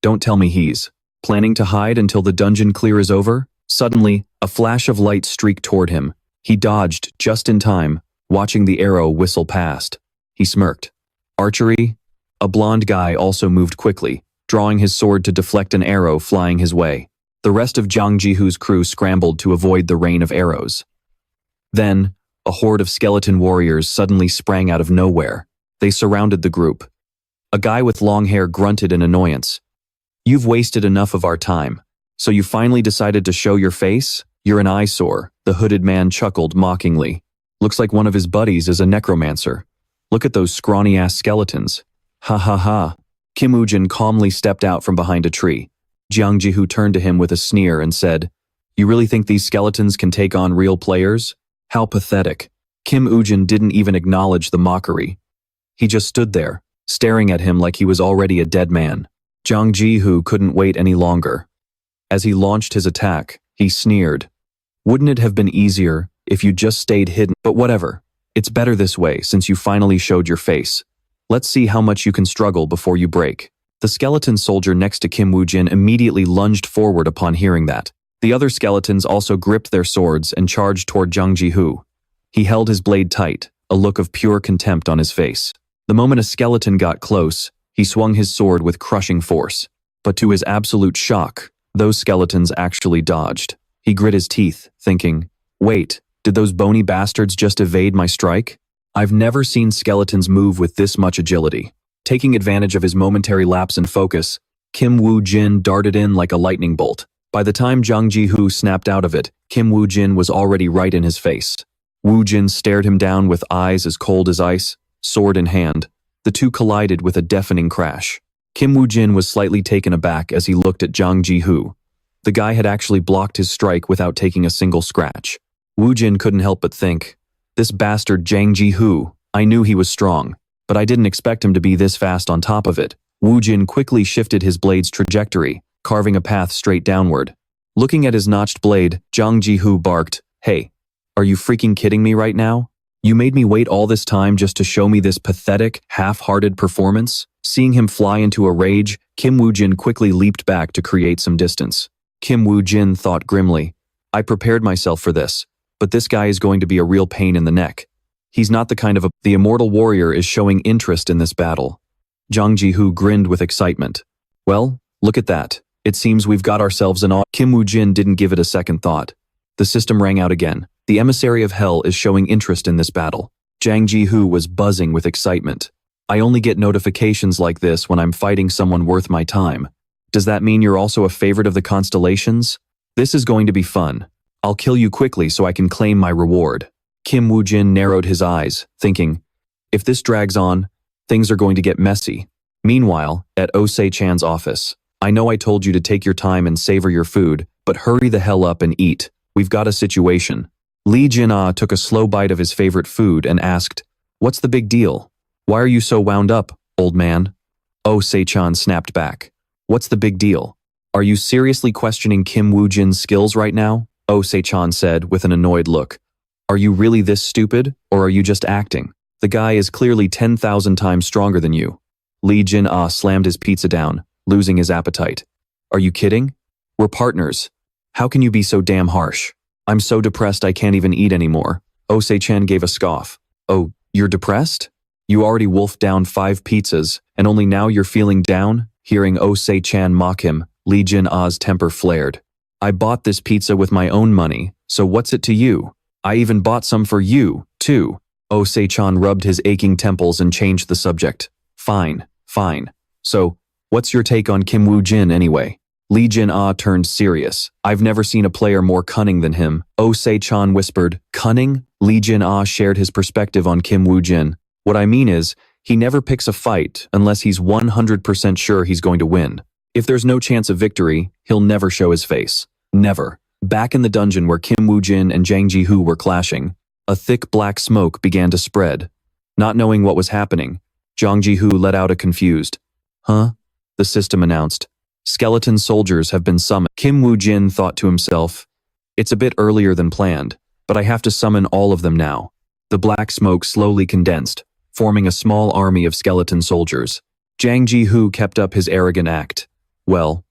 Don't tell me he's planning to hide until the dungeon clear is over? Suddenly, a flash of light streaked toward him. He dodged just in time, watching the arrow whistle past. He smirked. Archery? A blonde guy also moved quickly, drawing his sword to deflect an arrow flying his way. The rest of Jiang Ji-hoo's crew scrambled to avoid the rain of arrows. Then, a horde of skeleton warriors suddenly sprang out of nowhere. They surrounded the group. A guy with long hair grunted in annoyance. You've wasted enough of our time. So you finally decided to show your face? You're an eyesore, the hooded man chuckled mockingly. Looks like one of his buddies is a necromancer. Look at those scrawny-ass skeletons. Ha ha ha. Kim Woo-jin calmly stepped out from behind a tree. Jiang Ji-hoo turned to him with a sneer and said, You really think these skeletons can take on real players? How pathetic. Kim Woo-jin didn't even acknowledge the mockery. He just stood there, staring at him like he was already a dead man. Jiang Ji-hoo couldn't wait any longer. As he launched his attack, he sneered. Wouldn't it have been easier if you just stayed hidden? But whatever. It's better this way since you finally showed your face. Let's see how much you can struggle before you break. The skeleton soldier next to Kim Woo-jin immediately lunged forward upon hearing that. The other skeletons also gripped their swords and charged toward Jiang Ji-hoo. He held his blade tight, a look of pure contempt on his face. The moment a skeleton got close, he swung his sword with crushing force. But to his absolute shock, those skeletons actually dodged. He grit his teeth, thinking, Wait, did those bony bastards just evade my strike? I've never seen skeletons move with this much agility. Taking advantage of his momentary lapse in focus, Kim Woo-jin darted in like a lightning bolt. By the time Jiang Ji-hoo snapped out of it, Kim Woo-jin was already right in his face. Woo-jin stared him down with eyes as cold as ice, sword in hand. The two collided with a deafening crash. Kim Woo-jin was slightly taken aback as he looked at Jiang Ji-hoo. The guy had actually blocked his strike without taking a single scratch. Woo-jin couldn't help but think, This bastard Jiang Ji-hoo, I knew he was strong, but I didn't expect him to be this fast on top of it. Woo-jin quickly shifted his blade's trajectory, carving a path straight downward. Looking at his notched blade, Jiang Ji-hoo barked, Hey, are you freaking kidding me right now? You made me wait all this time just to show me this pathetic, half-hearted performance? Seeing him fly into a rage, Kim Woo-jin quickly leaped back to create some distance. Kim Woo-jin thought grimly, I prepared myself for this, but this guy is going to be a real pain in the neck. He's not the kind of a— The immortal warrior is showing interest in this battle. Jiang Ji-hoo grinned with excitement. Well, look at that. It seems we've got ourselves an— Kim Woo-jin didn't give it a second thought. The system rang out again. The emissary of hell is showing interest in this battle. Jiang Ji-hoo was buzzing with excitement. I only get notifications like this when I'm fighting someone worth my time. Does that mean you're also a favorite of the constellations? This is going to be fun. I'll kill you quickly so I can claim my reward. Kim Woo Jin narrowed his eyes, thinking, if this drags on, things are going to get messy. Meanwhile, at Osei-chan's office, I know I told you to take your time and savor your food, but hurry the hell up and eat. We've got a situation. Lee Jin-ah took a slow bite of his favorite food and asked, what's the big deal? Why are you so wound up, old man? Osei-chan snapped back. What's the big deal? Are you seriously questioning Kim Woo Jin's skills right now? Osei-chan said with an annoyed look. Are you really this stupid, or are you just acting? The guy is clearly 10,000 times stronger than you. Lee Jin-ah slammed his pizza down, losing his appetite. Are you kidding? We're partners. How can you be so damn harsh? I'm so depressed I can't even eat anymore. Osei-chan gave a scoff. Oh, you're depressed? You already wolfed down 5 pizzas, and only now you're feeling down? Hearing Osei-chan mock him, Lee Jin-ah's temper flared. I bought this pizza with my own money, so what's it to you? I even bought some for you, too. Osei-chan rubbed his aching temples and changed the subject. Fine, fine. So, what's your take on Kim Woo Jin anyway? Lee Jin-ah turned serious. I've never seen a player more cunning than him. Osei-chan whispered, cunning? Lee Jin-ah shared his perspective on Kim Woo Jin. What I mean is, he never picks a fight unless he's 100% sure he's going to win. If there's no chance of victory, he'll never show his face. Never. Back in the dungeon where Kim Woo Jin and Jang Ji-hoo were clashing, a thick black smoke began to spread. Not knowing what was happening, Jang Ji-hoo let out a confused, huh? The system announced. Skeleton soldiers have been summoned. Kim Woo Jin thought to himself, it's a bit earlier than planned, but I have to summon all of them now. The black smoke slowly condensed, forming a small army of skeleton soldiers. Jang Ji-hoo kept up his arrogant act. Well.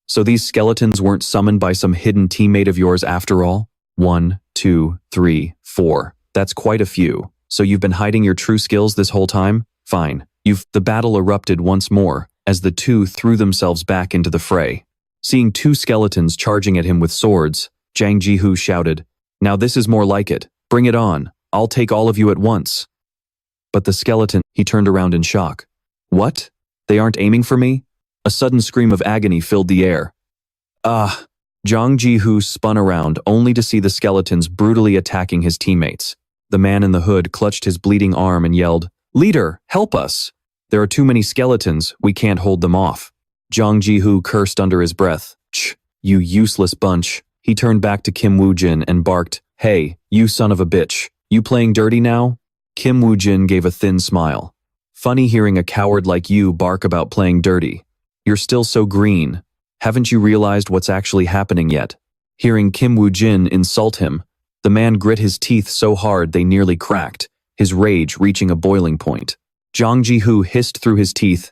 So these skeletons weren't summoned by some hidden teammate of yours after all? 1, 2, 3, 4. That's quite a few. So you've been hiding your true skills this whole time? Fine. The battle erupted once more, as the two threw themselves back into the fray. Seeing 2 skeletons charging at him with swords, Jang Ji-hoo shouted, now this is more like it. Bring it on. I'll take all of you at once. But the skeleton, he turned around in shock. What? They aren't aiming for me? A sudden scream of agony filled the air. Ah! Jang Ji-hoo spun around only to see the skeletons brutally attacking his teammates. The man in the hood clutched his bleeding arm and yelled, Leader, help us! There are too many skeletons, we can't hold them off. Jang Ji-hoo cursed under his breath. Ch, you useless bunch. He turned back to Kim Woo Jin and barked, hey, you son of a bitch. You playing dirty now? Kim Woo Jin gave a thin smile. Funny hearing a coward like you bark about playing dirty. You're still so green. Haven't you realized what's actually happening yet? Hearing Kim Woo Jin insult him, the man grit his teeth so hard they nearly cracked, his rage reaching a boiling point. Jang Ji-hoo hissed through his teeth,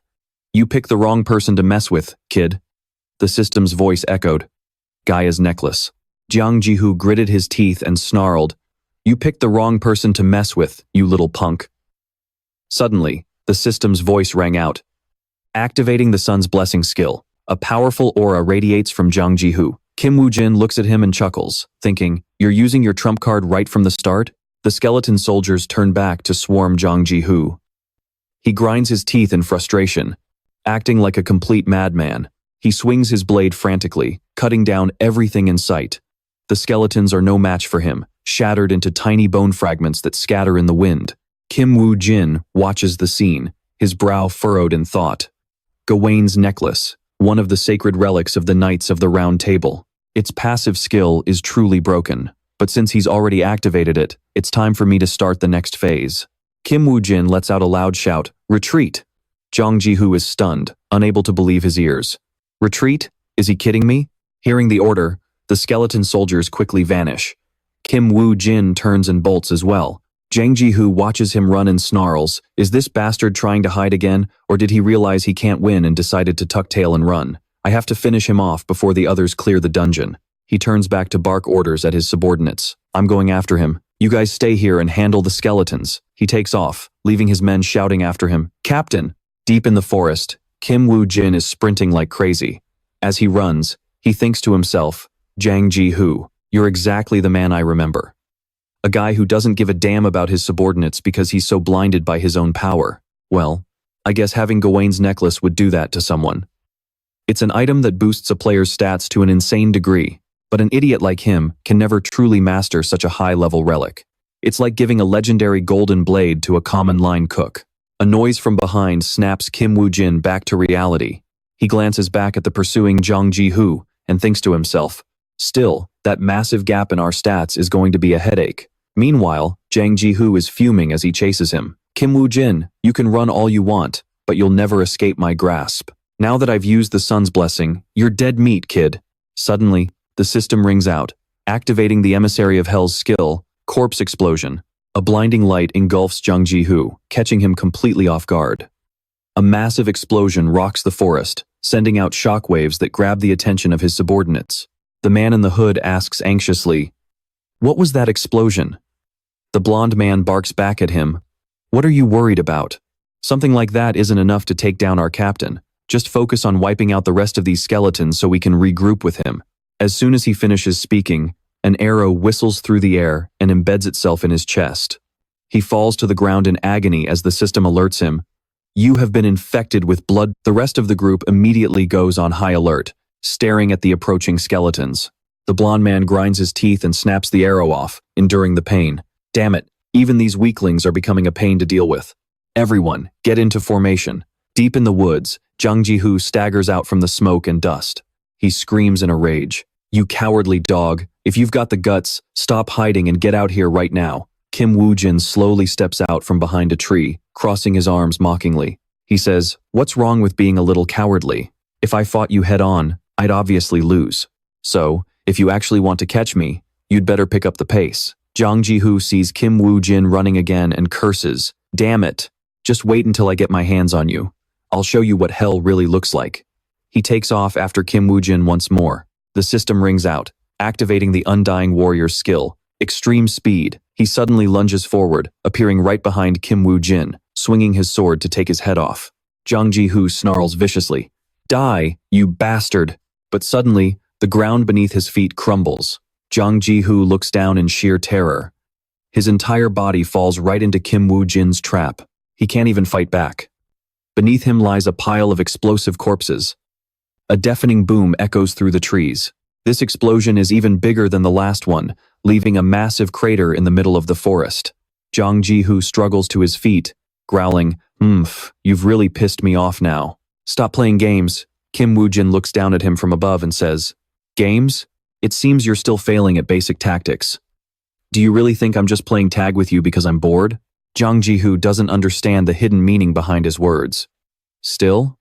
you picked the wrong person to mess with, kid. The system's voice echoed. Gaia's necklace. Jang Ji-hoo gritted his teeth and snarled, you picked the wrong person to mess with, you little punk. Suddenly, the system's voice rang out. Activating the sun's blessing skill. A powerful aura radiates from Jang Ji-hoo. Kim Woo Jin looks at him and chuckles, thinking, you're using your trump card right from the start? The skeleton soldiers turn back to swarm Jang Ji-hoo. He grinds his teeth in frustration. Acting like a complete madman, he swings his blade frantically, cutting down everything in sight. The skeletons are no match for him, shattered into tiny bone fragments that scatter in the wind. Kim Woo Jin watches the scene, his brow furrowed in thought. Gawain's necklace, one of the sacred relics of the Knights of the Round Table. Its passive skill is truly broken, but since he's already activated it, it's time for me to start the next phase. Kim Woo Jin lets out a loud shout, retreat! Jang Ji-hoo is stunned, unable to believe his ears. Retreat? Is he kidding me? Hearing the order, the skeleton soldiers quickly vanish. Kim Woo Jin turns and bolts as well. Jang Ji-hoo watches him run and snarls, is this bastard trying to hide again, or did he realize he can't win and decided to tuck tail and run? I have to finish him off before the others clear the dungeon. He turns back to bark orders at his subordinates. I'm going after him. You guys stay here and handle the skeletons. He takes off, leaving his men shouting after him, Captain! Deep in the forest, Kim Woo Jin is sprinting like crazy. As he runs, he thinks to himself, Jang Ji-hoo, you're exactly the man I remember. A guy who doesn't give a damn about his subordinates because he's so blinded by his own power. Well, I guess having Gawain's necklace would do that to someone. It's an item that boosts a player's stats to an insane degree, but an idiot like him can never truly master such a high-level relic. It's like giving a legendary golden blade to a common line cook. A noise from behind snaps Kim Woo Jin back to reality. He glances back at the pursuing Jung Ji-hoo and thinks to himself, still, that massive gap in our stats is going to be a headache. Meanwhile, Jang Ji-hoo is fuming as he chases him. Kim Woo Jin, you can run all you want, but you'll never escape my grasp. Now that I've used the sun's blessing, you're dead meat, kid. Suddenly, the system rings out, activating the Emissary of Hell's skill, Corpse Explosion. A blinding light engulfs Jung Ji-hoo, catching him completely off guard. A massive explosion rocks the forest, sending out shockwaves that grab the attention of his subordinates. The man in the hood asks anxiously, "What was that explosion?" The blonde man barks back at him, "What are you worried about? Something like that isn't enough to take down our captain. Just focus on wiping out the rest of these skeletons so we can regroup with him." As soon as he finishes speaking, an arrow whistles through the air and embeds itself in his chest. He falls to the ground in agony as the system alerts him, "You have been infected with blood." The rest of the group immediately goes on high alert, staring at the approaching skeletons. The blonde man grinds his teeth and snaps the arrow off, enduring the pain. Damn it, even these weaklings are becoming a pain to deal with. Everyone, get into formation. Deep in the woods, Jung Ji-hoo staggers out from the smoke and dust. He screams in a rage, "You cowardly dog, if you've got the guts, stop hiding and get out here right now." Kim Woo Jin slowly steps out from behind a tree, crossing his arms mockingly. He says, "What's wrong with being a little cowardly? If I fought you head on, I'd obviously lose. So, if you actually want to catch me, you'd better pick up the pace." Jung Ji-hoo sees Kim Woo Jin running again and curses, "Damn it. Just wait until I get my hands on you. I'll show you what hell really looks like." He takes off after Kim Woo Jin once more. The system rings out, activating the Undying Warrior's skill, Extreme Speed. He suddenly lunges forward, appearing right behind Kim Woo Jin, swinging his sword to take his head off. Jung Ji-hoo snarls viciously, "Die, you bastard!" But suddenly, the ground beneath his feet crumbles. Jung Ji-hoo looks down in sheer terror. His entire body falls right into Kim Woo Jin's trap. He can't even fight back. Beneath him lies a pile of explosive corpses. A deafening boom echoes through the trees. This explosion is even bigger than the last one, leaving a massive crater in the middle of the forest. Jung Ji-hoo struggles to his feet, growling, "You've really pissed me off now. Stop playing games." Kim Woo Jin looks down at him from above and says, "Games? It seems you're still failing at basic tactics. Do you really think I'm just playing tag with you because I'm bored?" Jung Ji-hoo doesn't understand the hidden meaning behind his words. Still?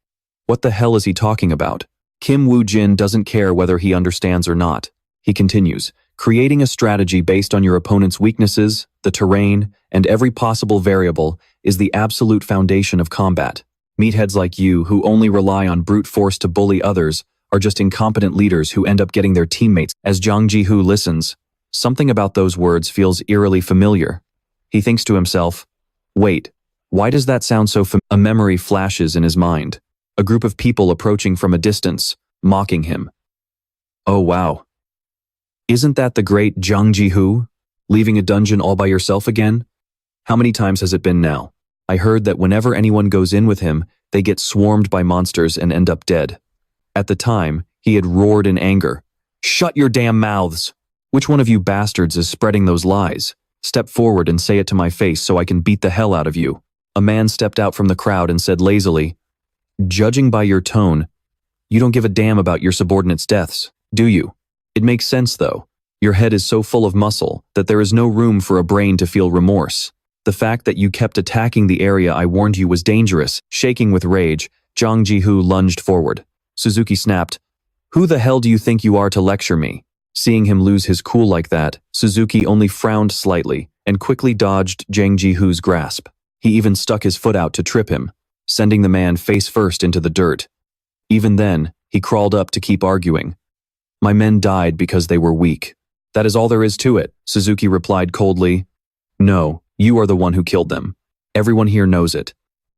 What the hell is he talking about? Kim Woo Jin doesn't care whether he understands or not. He continues, "Creating a strategy based on your opponent's weaknesses, the terrain, and every possible variable is the absolute foundation of combat. Meatheads like you, who only rely on brute force to bully others, are just incompetent leaders who end up getting their teammates." As Jung Ji-hoo listens, something about those words feels eerily familiar. He thinks to himself, "Wait, why does that sound so familiar?" A memory flashes in his mind. A group of people approaching from a distance, mocking him. Oh wow. Isn't that the great Jung Ji-hoo? Leaving a dungeon all by yourself again? How many times has it been now? I heard that whenever anyone goes in with him, they get swarmed by monsters and end up dead. At the time, he had roared in anger. "Shut your damn mouths! Which one of you bastards is spreading those lies? Step forward and say it to my face so I can beat the hell out of you." A man stepped out from the crowd and said lazily, "Judging by your tone, you don't give a damn about your subordinates' deaths, do you? It makes sense though. Your head is so full of muscle that there is no room for a brain to feel remorse. The fact that you kept attacking the area I warned you was dangerous." Shaking with rage, Jung Ji-hoo lunged forward. Suzuki snapped, "Who the hell do you think you are to lecture me?" Seeing him lose his cool like that, Suzuki only frowned slightly and quickly dodged Jang Ji-hoo's grasp. He even stuck his foot out to trip him, sending the man face first into the dirt. Even then, he crawled up to keep arguing. "My men died because they were weak. That is all there is to it," Suzuki replied coldly. "No, you are the one who killed them. Everyone here knows it."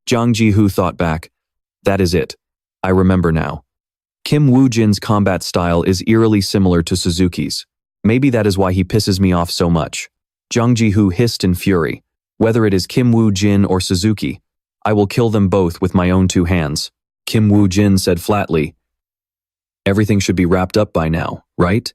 Jung Ji-hoo thought back. That is it. I remember now. Kim Woo Jin's combat style is eerily similar to Suzuki's. Maybe that is why he pisses me off so much. Jung Ji-hoo hissed in fury. "Whether it is Kim Woo Jin or Suzuki, I will kill them both with my own 2 hands." Kim Woo Jin said flatly, "Everything should be wrapped up by now, right?"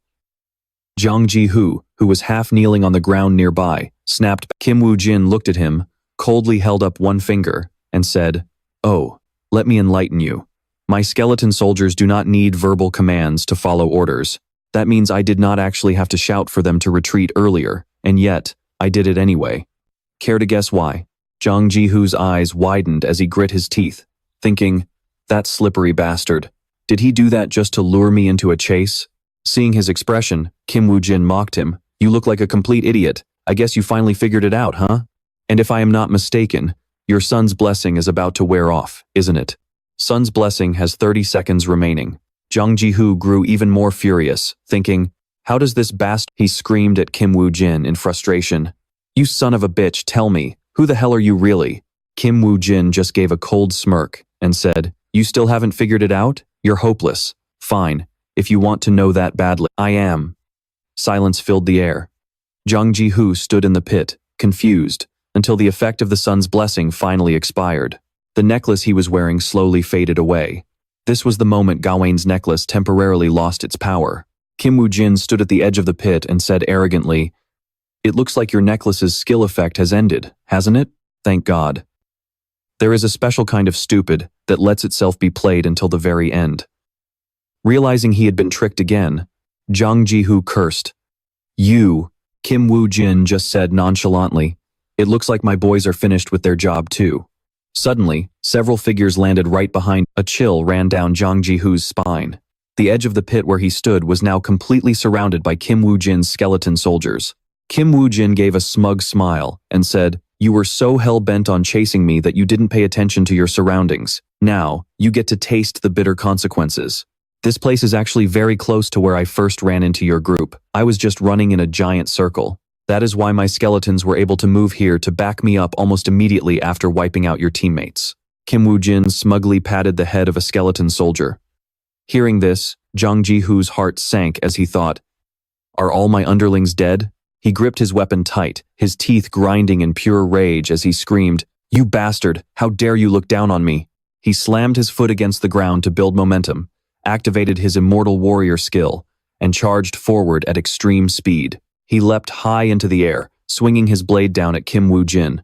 Jung Ji-hoo, who was half kneeling on the ground nearby, snapped back. Kim Woo Jin looked at him, coldly held up one finger, and said, "Oh, let me enlighten you. My skeleton soldiers do not need verbal commands to follow orders. That means I did not actually have to shout for them to retreat earlier, and yet, I did it anyway. Care to guess why?" Jung Ji-hoo's eyes widened as he grit his teeth, thinking, "That slippery bastard. Did he do that just to lure me into a chase?" Seeing his expression, Kim Woo Jin mocked him. "You look like a complete idiot. I guess you finally figured it out, huh? And if I am not mistaken, your son's blessing is about to wear off, isn't it?" Son's blessing has 30 seconds remaining. Jung Ji-hoo grew even more furious, thinking, "How does this bastard?" He screamed at Kim Woo Jin in frustration. "You son of a bitch, tell me, who the hell are you really?" Kim Woo Jin just gave a cold smirk and said, "You still haven't figured it out? You're hopeless. Fine, if you want to know that badly, I am." Silence filled the air. Jung Ji-hoo stood in the pit, confused, until the effect of the son's blessing finally expired. The necklace he was wearing slowly faded away. This was the moment Gawain's necklace temporarily lost its power. Kim Woo Jin stood at the edge of the pit and said arrogantly, "It looks like your necklace's skill effect has ended, hasn't it? Thank God. There is a special kind of stupid that lets itself be played until the very end." Realizing he had been tricked again, Jung Ji-hoo cursed. "You," Kim Woo Jin just said nonchalantly, "it looks like my boys are finished with their job too." Suddenly, several figures landed right behind. A chill ran down Jung Ji-hoo's spine. The edge of the pit where he stood was now completely surrounded by Kim Woo Jin's skeleton soldiers. Kim Woo Jin gave a smug smile and said, "You were so hell-bent on chasing me that you didn't pay attention to your surroundings. Now, you get to taste the bitter consequences. This place is actually very close to where I first ran into your group. I was just running in a giant circle. That is why my skeletons were able to move here to back me up almost immediately after wiping out your teammates." Kim Woo Jin smugly patted the head of a skeleton soldier. Hearing this, Jung Ji-hoo's heart sank as he thought, "Are all my underlings dead?" He gripped his weapon tight, his teeth grinding in pure rage as he screamed, "You bastard, how dare you look down on me!" He slammed his foot against the ground to build momentum, activated his immortal warrior skill, and charged forward at extreme speed. He leapt high into the air, swinging his blade down at Kim Woo Jin.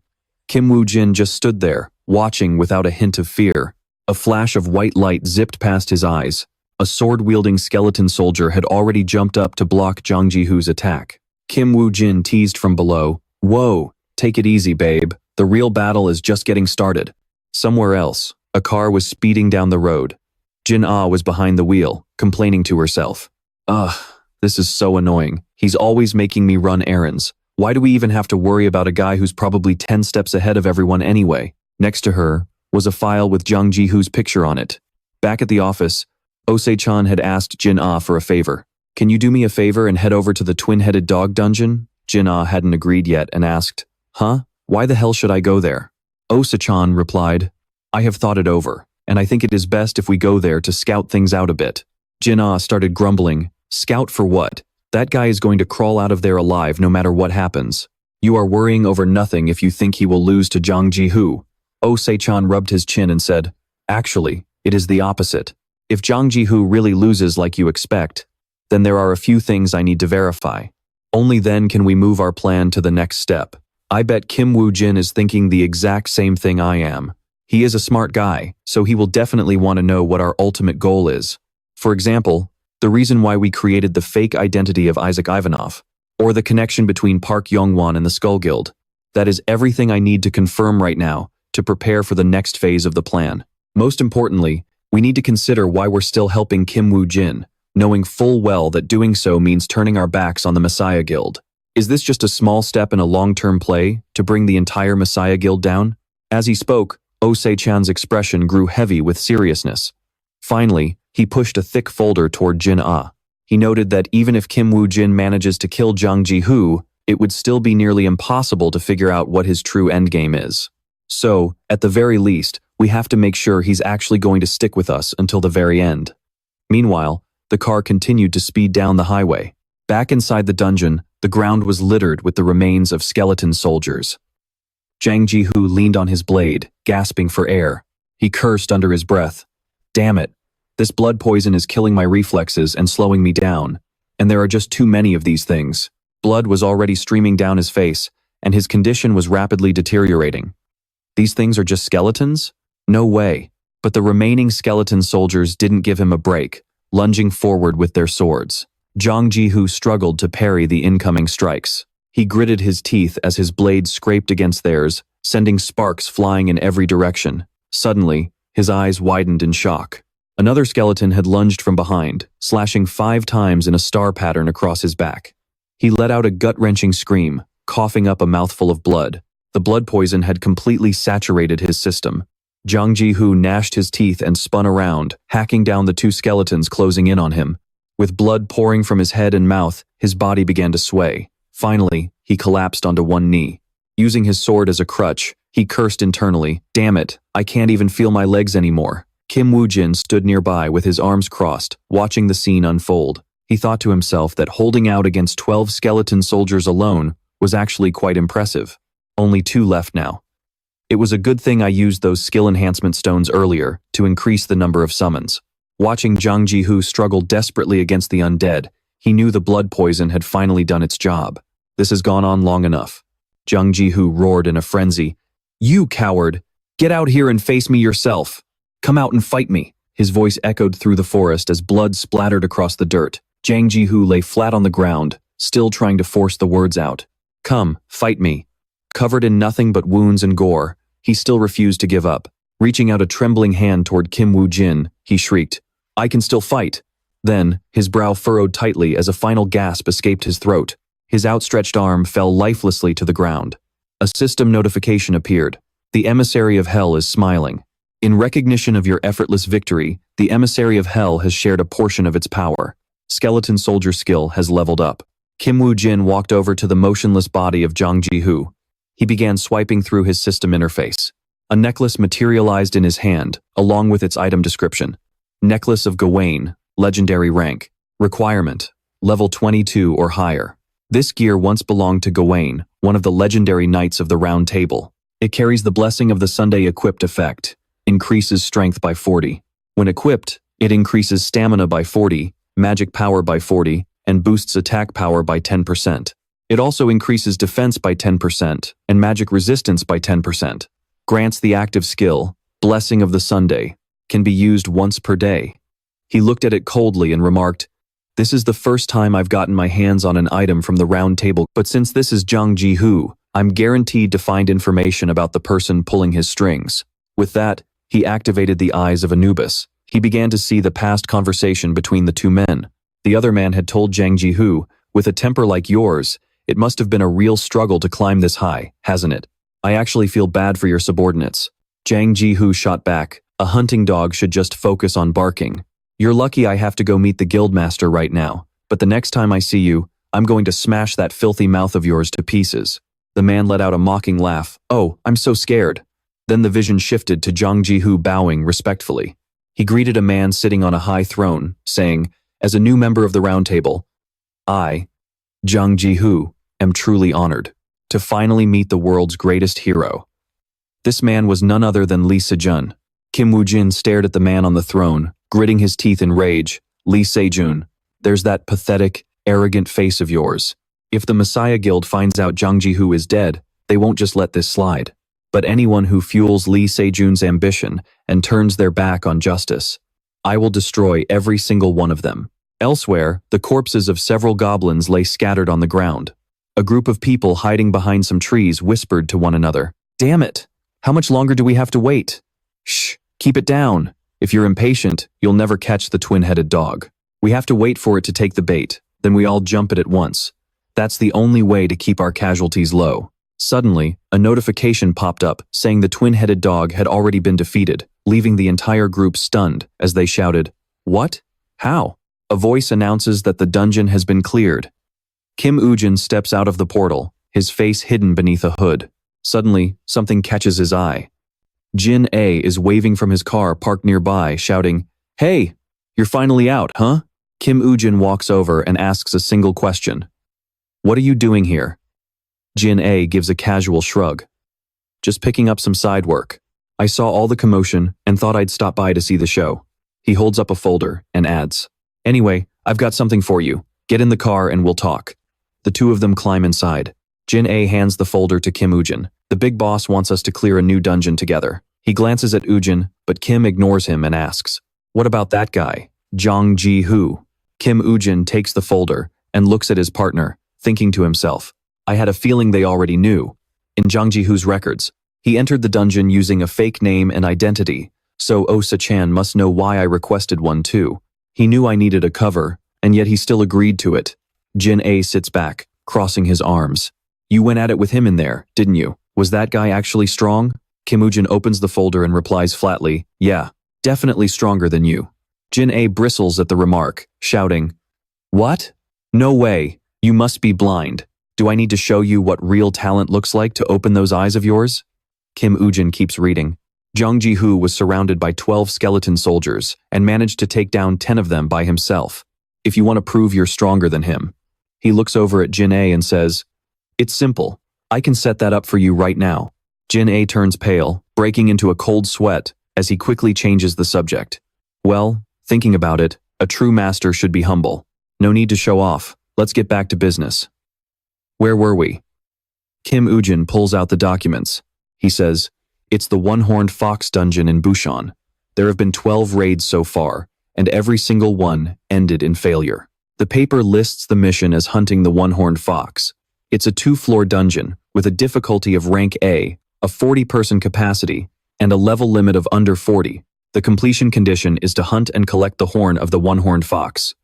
Kim Woo Jin just stood there, watching without a hint of fear. A flash of white light zipped past his eyes. A sword-wielding skeleton soldier had already jumped up to block Jung Ji-hoo's attack. Kim Woo Jin teased from below, "Whoa, take it easy, babe. The real battle is just getting started." Somewhere else, a car was speeding down the road. Jin Ah was behind the wheel, complaining to herself. "Ugh, this is so annoying. He's always making me run errands. Why do we even have to worry about a guy who's probably 10 steps ahead of everyone anyway?" Next to her was a file with Jung Ji-hoo's picture on it. Back at the office, Ose-chan had asked Jin Ah for a favor. "Can you do me a favor and head over to the twin-headed dog dungeon?" Jin Ah hadn't agreed yet and asked, "Huh? Why the hell should I go there?" Ose-chan replied, "I have thought it over, and I think it is best if we go there to scout things out a bit." Jin Ah started grumbling, "Scout for what? That guy is going to crawl out of there alive no matter what happens. You are worrying over nothing if you think he will lose to Jung Ji-hoo." Ose-chan rubbed his chin and said, "Actually, it is the opposite. If Jung Ji-hoo really loses like you expect, then there are a few things I need to verify. Only then can we move our plan to the next step. I bet Kim Woo Jin is thinking the exact same thing I am. He is a smart guy, so he will definitely want to know what our ultimate goal is. For example, the reason why we created the fake identity of Isaac Ivanov, or the connection between Park Young-won and the Skull Guild. That is everything I need to confirm right now to prepare for the next phase of the plan. Most importantly, we need to consider why we're still helping Kim Woo Jin, knowing full well that doing so means turning our backs on the Messiah Guild. Is this just a small step in a long-term play to bring the entire Messiah Guild down?" As he spoke, Ose-chan's expression grew heavy with seriousness. Finally, he pushed a thick folder toward Jin Ah. He noted that even if Kim Woo Jin manages to kill Jung Ji-hoo, it would still be nearly impossible to figure out what his true endgame is. So, at the very least, we have to make sure he's actually going to stick with us until the very end. Meanwhile, the car continued to speed down the highway. Back inside the dungeon, the ground was littered with the remains of skeleton soldiers. Jung Ji-hoo leaned on his blade, gasping for air. He cursed under his breath. "Damn it. This blood poison is killing my reflexes and slowing me down. and there are just too many of these things. Blood was already streaming down his face, and his condition was rapidly deteriorating. These things are just skeletons? No way. But the remaining skeleton soldiers didn't give him a break, lunging forward with their swords. Jung Ji-hoo struggled to parry the incoming strikes. He gritted his teeth as his blades scraped against theirs, sending sparks flying in every direction. Suddenly, his eyes widened in shock. Another skeleton had lunged from behind, slashing 5 times in a star pattern across his back. He let out a gut-wrenching scream, coughing up a mouthful of blood. The blood poison had completely saturated his system. Jung Ji-hoo gnashed his teeth and spun around, hacking down the 2 skeletons closing in on him. With blood pouring from his head and mouth, his body began to sway. Finally, he collapsed onto one knee. Using his sword as a crutch, he cursed internally, "Damn it, I can't even feel my legs anymore." Woo Jin stood nearby with his arms crossed, watching the scene unfold. He thought to himself that holding out against 12 skeleton soldiers alone was actually quite impressive. Only 2 left now. It was a good thing I used those skill enhancement stones earlier to increase the number of summons. Watching Jung Ji-hoo struggle desperately against the undead, he knew the blood poison had finally done its job. This has gone on long enough. Jung Ji-hoo roared in a frenzy. "You coward! Get out here and face me yourself! Come out and fight me!" His voice echoed through the forest as blood splattered across the dirt. Jung Ji-hoo lay flat on the ground, still trying to force the words out. "Come, fight me." Covered in nothing but wounds and gore, he still refused to give up. Reaching out a trembling hand toward Woo Jin, he shrieked, "I can still fight." Then, his brow furrowed tightly as a final gasp escaped his throat. His outstretched arm fell lifelessly to the ground. A system notification appeared. "The emissary of hell is smiling. In recognition of your effortless victory, the emissary of hell has shared a portion of its power. Skeleton soldier skill has leveled up." Woo Jin walked over to the motionless body of Jung Ji-hoo. He began swiping through his system interface. A necklace materialized in his hand, along with its item description. Necklace of Gawain, legendary rank. Requirement, level 22 or higher. This gear once belonged to Gawain, one of the legendary knights of the Round Table. It carries the blessing of the Sunday equipped effect, increases strength by 40. When equipped, it increases stamina by 40, magic power by 40, and boosts attack power by 10%. It also increases defense by 10% and magic resistance by 10%. Grants the active skill, Blessing of the Sunday, can be used once per day. He looked at it coldly and remarked, "This is the first time I've gotten my hands on an item from the Round Table, but since this is Jung Ji-hoo, I'm guaranteed to find information about the person pulling his strings." With that, he activated the eyes of Anubis. He began to see the past conversation between the 2 men. The other man had told Jung Ji-hoo, "With a temper like yours, it must have been a real struggle to climb this high, hasn't it? I actually feel bad for your subordinates." Jung Ji-hoo shot back, "A hunting dog should just focus on barking. You're lucky I have to go meet the guildmaster right now, but the next time I see you, I'm going to smash that filthy mouth of yours to pieces." The man let out a mocking laugh. "Oh, I'm so scared." Then the vision shifted to Jung Ji-hoo bowing respectfully. He greeted a man sitting on a high throne, saying, "As a new member of the Round Table, I, Jung Ji-hoo, am truly honored to finally meet the world's greatest hero." This man was none other than Lee Seungjun. Woo Jin stared at the man on the throne, gritting his teeth in rage. "Lee Seungjun, there's that pathetic, arrogant face of yours. If the Messiah Guild finds out Jung Ji-hoo is dead, they won't just let this slide. But anyone who fuels Lee Seungjun's ambition and turns their back on justice, I will destroy every single one of them." Elsewhere, the corpses of several goblins lay scattered on the ground. A group of people hiding behind some trees whispered to one another, "Damn it! How much longer do we have to wait? Shh, keep it down. If you're impatient, you'll never catch the twin-headed dog. We have to wait for it to take the bait, then we all jump it at once. That's the only way to keep our casualties low." Suddenly, a notification popped up saying the twin-headed dog had already been defeated, leaving the entire group stunned as they shouted, "What? How?" A voice announces that the dungeon has been cleared. Woo Jin steps out of the portal, his face hidden beneath a hood. Suddenly, something catches his eye. Jin A is waving from his car parked nearby, shouting, "Hey, you're finally out, huh?" Woo Jin walks over and asks a single question. "What are you doing here?" Jin A gives a casual shrug. "Just picking up some side work. I saw all the commotion and thought I'd stop by to see the show." He holds up a folder and adds, "Anyway, I've got something for you. Get in the car and we'll talk. The two of them climb inside. Jin-A hands the folder to Kim Woo-jin. The big boss wants us to clear a new dungeon together. He glances at Woo-jin, but Kim ignores him and asks, "What about that guy? Jung Ji-hoo?" Kim Woo-jin takes the folder and looks at his partner, thinking to himself, "I had a feeling they already knew." In Jung Ji-hoo's records, he entered the dungeon using a fake name and identity, so Osa-chan must know why I requested one too. He knew I needed a cover, and yet he still agreed to it. Jin-A sits back, crossing his arms. "You went at it with him in there, didn't you? Was that guy actually strong?" Kim Woo-jin opens the folder and replies flatly, "Yeah, definitely stronger than you." Jin-A bristles at the remark, shouting, "What? No way, you must be blind. Do I need to show you what real talent looks like to open those eyes of yours?" Kim Woo-jin keeps reading. Jung Ji-hoo was surrounded by 12 skeleton soldiers and managed to take down 10 of them by himself. If you want to prove you're stronger than him. He looks over at Jin-A and says, "It's simple. I can set that up for you right now." Jin-A turns pale, breaking into a cold sweat as he quickly changes the subject. "Well, thinking about it, a true master should be humble. No need to show off. Let's get back to business." Where were we? Kim Woo-jin pulls out the documents. He says, "It's the one-horned fox dungeon in Busan. There have been 12 raids so far, and every single one ended in failure. The paper lists the mission as hunting the one-horned fox. It's a 2-floor dungeon with a difficulty of rank A, a 40-person capacity, and a level limit of under 40. The completion condition is to hunt and collect the horn of the one-horned fox.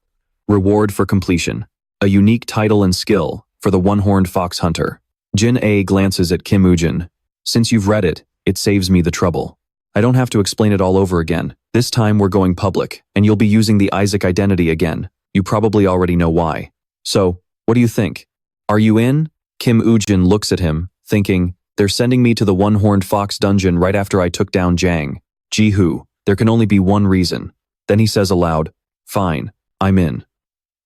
Reward for completion: a unique title and skill for the one-horned fox hunter." Jin-A glances at Kim Woo-jin. "Since you've read it, it saves me the trouble. I don't have to explain it all over again. This time we're going public, and you'll be using the Isaac identity again. You probably already know why. So, what do you think? Are you in?" Kim Woo-jin looks at him, thinking, "They're sending me to the one-horned fox dungeon right after I took down Jang Ji-hoo. There can only be one reason." Then he says aloud, "Fine, I'm in."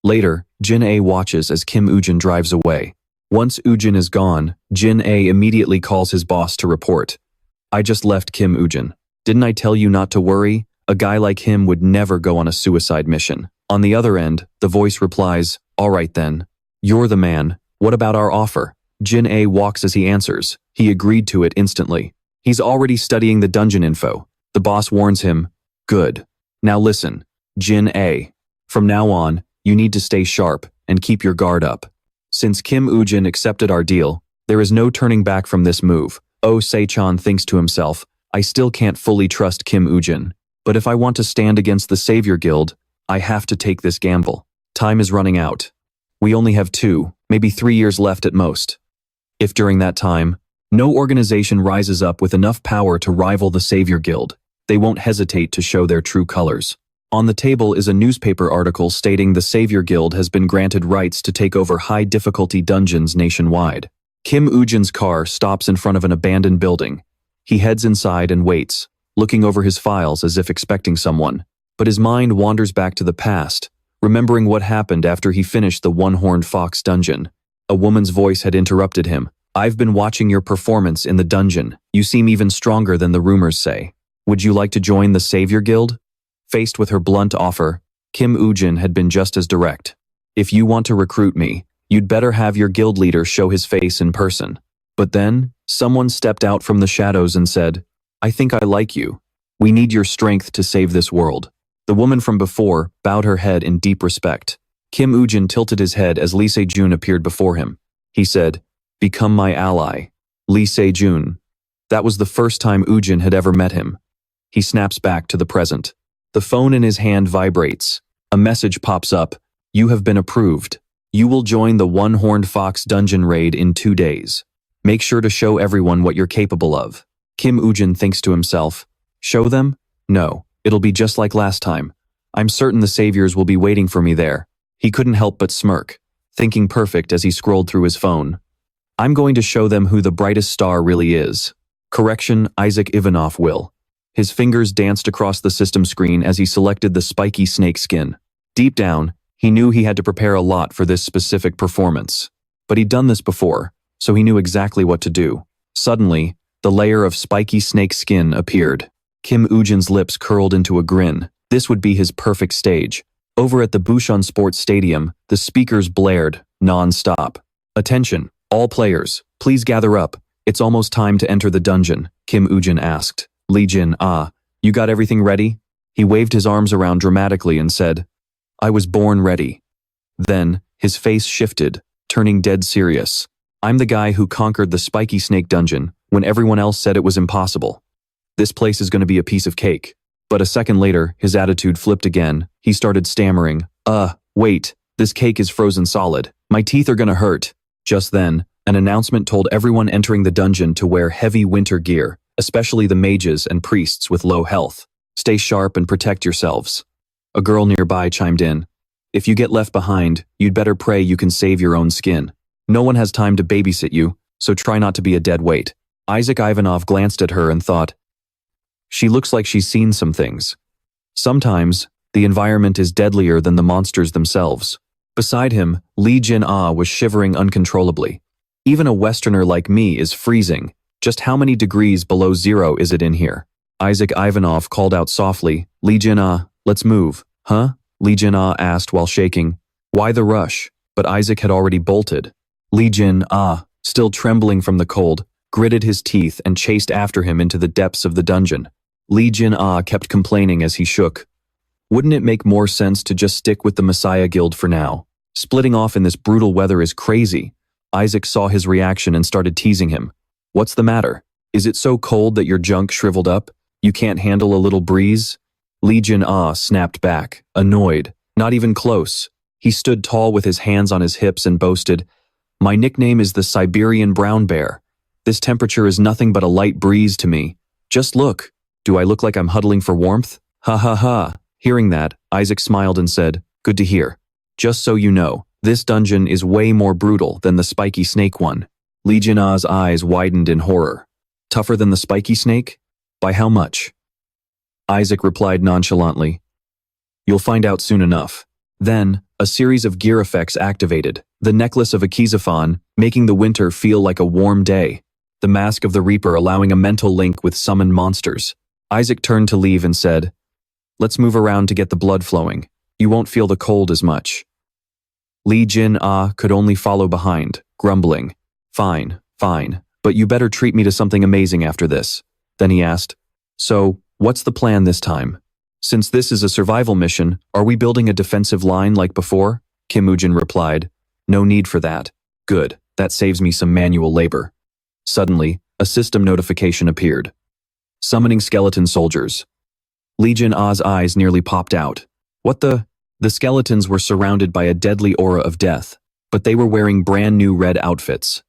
Later, Jin-A watches as Kim Woo-jin drives away. Once Woo-jin is gone, Jin-A immediately calls his boss to report. "I just left Kim Woo-jin. Didn't I tell you not to worry? A guy like him would never go on a suicide mission." On the other end, the voice replies, "All right then. You're the man. What about our offer?" Jin-A walks as he answers. He agreed to it instantly. He's already studying the dungeon info. The boss warns him, "Good. Now listen, Jin-A. From now on, you need to stay sharp and keep your guard up. Since Kim Woo-jin accepted our deal, there is no turning back from this move." Oh Se-chan thinks to himself, "I still can't fully trust Kim Woo-jin. But if I want to stand against the Savior Guild, I have to take this gamble. Time is running out. We only have 2, maybe 3 years left at most. If during that time, no organization rises up with enough power to rival the Savior Guild, they won't hesitate to show their true colors." On the table is a newspaper article stating the Savior Guild has been granted rights to take over high-difficulty dungeons nationwide. Kim Woo-jin's car stops in front of an abandoned building. He heads inside and waits, looking over his files as if expecting someone. But his mind wanders back to the past, remembering what happened after he finished the one-horned fox dungeon. A woman's voice had interrupted him. "I've been watching your performance in the dungeon. You seem even stronger than the rumors say. Would you like to join the Savior Guild?" Faced with her blunt offer, Kim Woo-jin had been just as direct. "If you want to recruit me, you'd better have your guild leader show his face in person." But then, someone stepped out from the shadows and said, "I think I like you. We need your strength to save this world." The woman from before bowed her head in deep respect. Kim Woo-jin tilted his head as Lee Seungjun appeared before him. He said, "Become my ally." Lee Seungjun. That was the first time Woo-jin had ever met him. He snaps back to the present. The phone in his hand vibrates. A message pops up. "You have been approved. You will join the one-horned fox dungeon raid in 2 days. Make sure to show everyone what you're capable of." Kim Woo-jin thinks to himself, "Show them? No, it'll be just like last time. I'm certain the saviors will be waiting for me there." He couldn't help but smirk, thinking perfect as he scrolled through his phone. "I'm going to show them who the brightest star really is. Correction, Isaac Ivanov will." His fingers danced across the system screen as he selected the spiky snake skin. Deep down, he knew he had to prepare a lot for this specific performance. But he'd done this before, so he knew exactly what to do. Suddenly, the layer of spiky snake skin appeared. Kim Woo-jin's lips curled into a grin. This would be his perfect stage. Over at the Busan Sports Stadium, the speakers blared, non-stop. "Attention, all players, please gather up. It's almost time to enter the dungeon," Kim Woo-jin asked. Lee Jin, you got everything ready? He waved his arms around dramatically and said, "I was born ready." Then, his face shifted, turning dead serious. "I'm the guy who conquered the spiky snake dungeon when everyone else said it was impossible. This place is going to be a piece of cake." But a second later, his attitude flipped again. He started stammering, wait, this cake is frozen solid. My teeth are gonna hurt." Just then, an announcement told everyone entering the dungeon to wear heavy winter gear, especially the mages and priests with low health. "Stay sharp and protect yourselves." A girl nearby chimed in, "If you get left behind, you'd better pray you can save your own skin. No one has time to babysit you, so try not to be a dead weight." Isaac Ivanov glanced at her and thought, "She looks like she's seen some things." Sometimes, the environment is deadlier than the monsters themselves. Beside him, Lee Jin was shivering uncontrollably. "Even a Westerner like me is freezing. Just how many degrees below zero is it in here?" Isaac Ivanov called out softly, "Lee Jin, let's move." "Huh?" Lee Jin asked while shaking. "Why the rush?" But Isaac had already bolted. Lee Jin, still trembling from the cold, gritted his teeth and chased after him into the depths of the dungeon. Lee Jin kept complaining as he shook. "Wouldn't it make more sense to just stick with the Messiah Guild for now? Splitting off in this brutal weather is crazy." Isaac saw his reaction and started teasing him. "What's the matter? Is it so cold that your junk shriveled up? You can't handle a little breeze?" Lee Jin snapped back, annoyed. "Not even close." He stood tall with his hands on his hips and boasted, "My nickname is the Siberian Brown Bear. This temperature is nothing but a light breeze to me. Just look. Do I look like I'm huddling for warmth?" "Ha ha ha." Hearing that, Isaac smiled and said, "Good to hear. Just so you know, this dungeon is way more brutal than the spiky snake one." Lee Jin eyes widened in horror. "Tougher than the spiky snake? By how much?" Isaac replied nonchalantly, "You'll find out soon enough." Then, a series of gear effects activated. The necklace of Akizaphon, making the winter feel like a warm day. The mask of the Reaper allowing a mental link with summoned monsters. Isaac turned to leave and said, "Let's move around to get the blood flowing. You won't feel the cold as much." Lee Jin could only follow behind, grumbling, Fine, but you better treat me to something amazing after this." Then he asked, "So, what's the plan this time? Since this is a survival mission, are we building a defensive line like before?" Kim Woo-jin replied, "No need for that. Good, that saves me some manual labor." Suddenly, a system notification appeared. "Summoning skeleton soldiers." Lee Jin eyes nearly popped out. "What the?" The skeletons were surrounded by a deadly aura of death, but they were wearing brand new red outfits.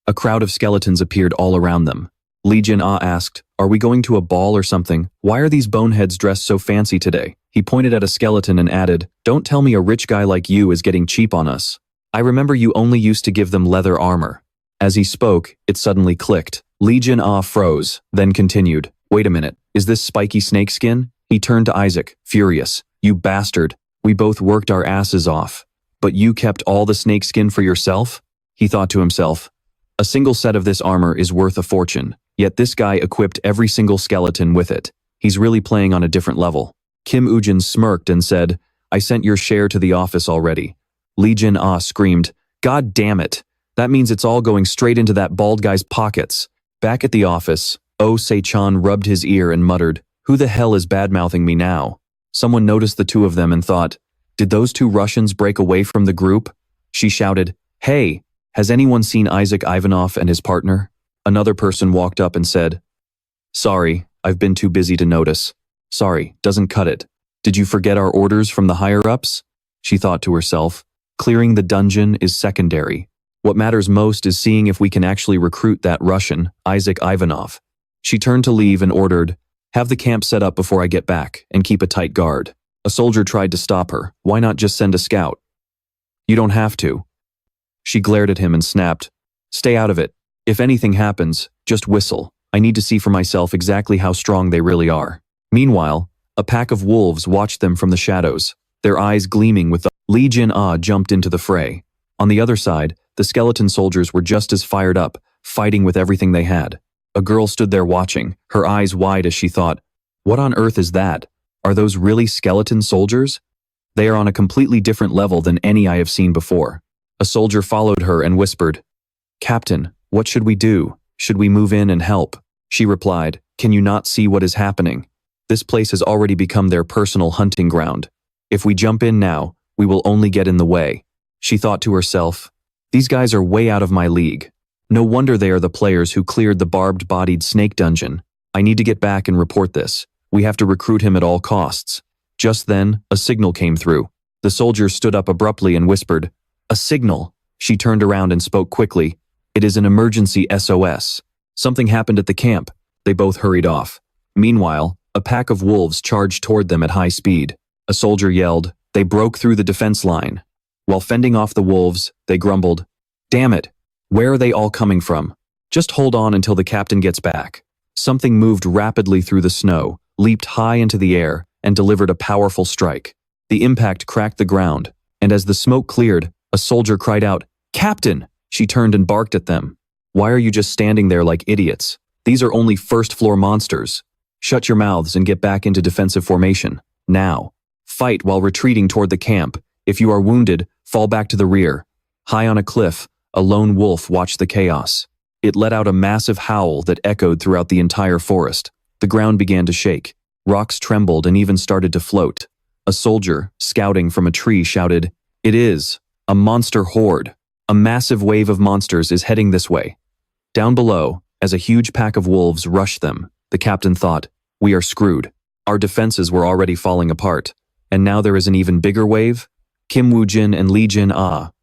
A crowd of skeletons appeared all around them. Lee Jin asked, "Are we going to a ball or something? Why are these boneheads dressed so fancy today?" He pointed at a skeleton and added, "Don't tell me a rich guy like you is getting cheap on us. I remember you only used to give them leather armor." As he spoke, it suddenly clicked. Lee Jin froze, then continued, "Wait a minute, is this spiky snakeskin?" He turned to Isaac, furious. "You bastard. We both worked our asses off. But you kept all the snakeskin for yourself?" He thought to himself, "A single set of this armor is worth a fortune, yet this guy equipped every single skeleton with it. He's really playing on a different level." Kim Woo-jin smirked and said, "I sent your share to the office already." Lee Jin screamed, "God damn it. That means it's all going straight into that bald guy's pockets." Back at the office, Oh Se-chan rubbed his ear and muttered, "Who the hell is badmouthing me now?" Someone noticed the two of them and thought, "Did those two Russians break away from the group?" She shouted, "Hey, has anyone seen Isaac Ivanov and his partner?" Another person walked up and said, "Sorry, I've been too busy to notice." "Sorry, doesn't cut it. Did you forget our orders from the higher-ups?" She thought to herself, "Clearing the dungeon is secondary. What matters most is seeing if we can actually recruit that Russian, Isaac Ivanov." She turned to leave and ordered, "Have the camp set up before I get back, and keep a tight guard." A soldier tried to stop her. "Why not just send a scout?" "You don't have to." She glared at him and snapped, "Stay out of it. If anything happens, just whistle. I need to see for myself exactly how strong they really are." Meanwhile, a pack of wolves watched them from the shadows, their eyes gleaming with the Lee Jin jumped into the fray. On the other side, the skeleton soldiers were just as fired up, fighting with everything they had. A girl stood there watching, her eyes wide as she thought, "What on earth is that? Are those really skeleton soldiers?" They are on a completely different level than any I have seen before. A soldier followed her and whispered, "Captain, what should we do? Should we move in and help?" She replied, "Can you not see what is happening? This place has already become their personal hunting ground. If we jump in now, we will only get in the way." She thought to herself, "These guys are way out of my league. No wonder they are the players who cleared the barbed-bodied snake dungeon. I need to get back and report this. We have to recruit him at all costs." Just then, a signal came through. The soldier stood up abruptly and whispered, "A signal." She turned around and spoke quickly, "It is an emergency SOS. Something happened at the camp." They both hurried off. Meanwhile, a pack of wolves charged toward them at high speed. A soldier yelled, "They broke through the defense line." While fending off the wolves, they grumbled, "Damn it, where are they all coming from? Just hold on until the captain gets back." Something moved rapidly through the snow, leaped high into the air, and delivered a powerful strike. The impact cracked the ground, and as the smoke cleared, a soldier cried out, "Captain!" She turned and barked at them. "Why are you just standing there like idiots? These are only first-floor monsters. Shut your mouths and get back into defensive formation. Now. Fight while retreating toward the camp. If you are wounded, fall back to the rear." High on a cliff, a lone wolf watched the chaos. It let out a massive howl that echoed throughout the entire forest. The ground began to shake. Rocks trembled and even started to float. A soldier, scouting from a tree, shouted, "It is a monster horde. A massive wave of monsters is heading this way." Down below, as a huge pack of wolves rushed them, the captain thought, "We are screwed. Our defenses were already falling apart, and now there is an even bigger wave?" Woo Jin and Lee Jin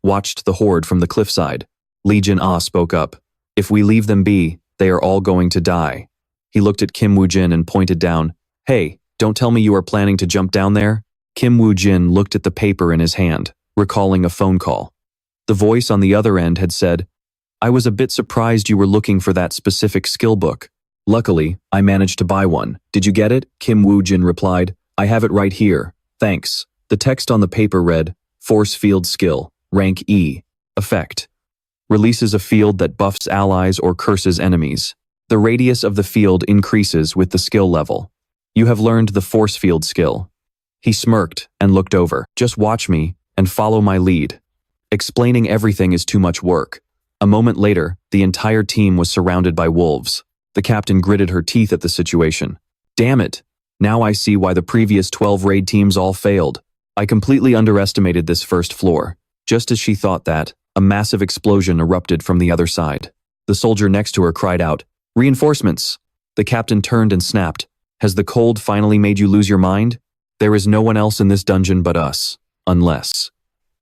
watched the horde from the cliffside. Lee Jin spoke up, "If we leave them be, they are all going to die." He looked at Woo Jin and pointed down, "Hey, don't tell me you are planning to jump down there?" Woo Jin looked at the paper in his hand, recalling a phone call. The voice on the other end had said, "I was a bit surprised you were looking for that specific skill book. Luckily, I managed to buy one. Did you get it?" Woo Jin replied, "I have it right here. Thanks." The text on the paper read, "Force Field Skill, Rank E. Effect. Releases a field that buffs allies or curses enemies. The radius of the field increases with the skill level. You have learned the Force Field skill." He smirked and looked over. "Just watch me and follow my lead. Explaining everything is too much work." A moment later, the entire team was surrounded by wolves. The captain gritted her teeth at the situation. "Damn it. Now I see why the previous 12 raid teams all failed. I completely underestimated this first floor." Just as she thought that, a massive explosion erupted from the other side. The soldier next to her cried out, "Reinforcements!" The captain turned and snapped, "Has the cold finally made you lose your mind? There is no one else in this dungeon but us. Unless."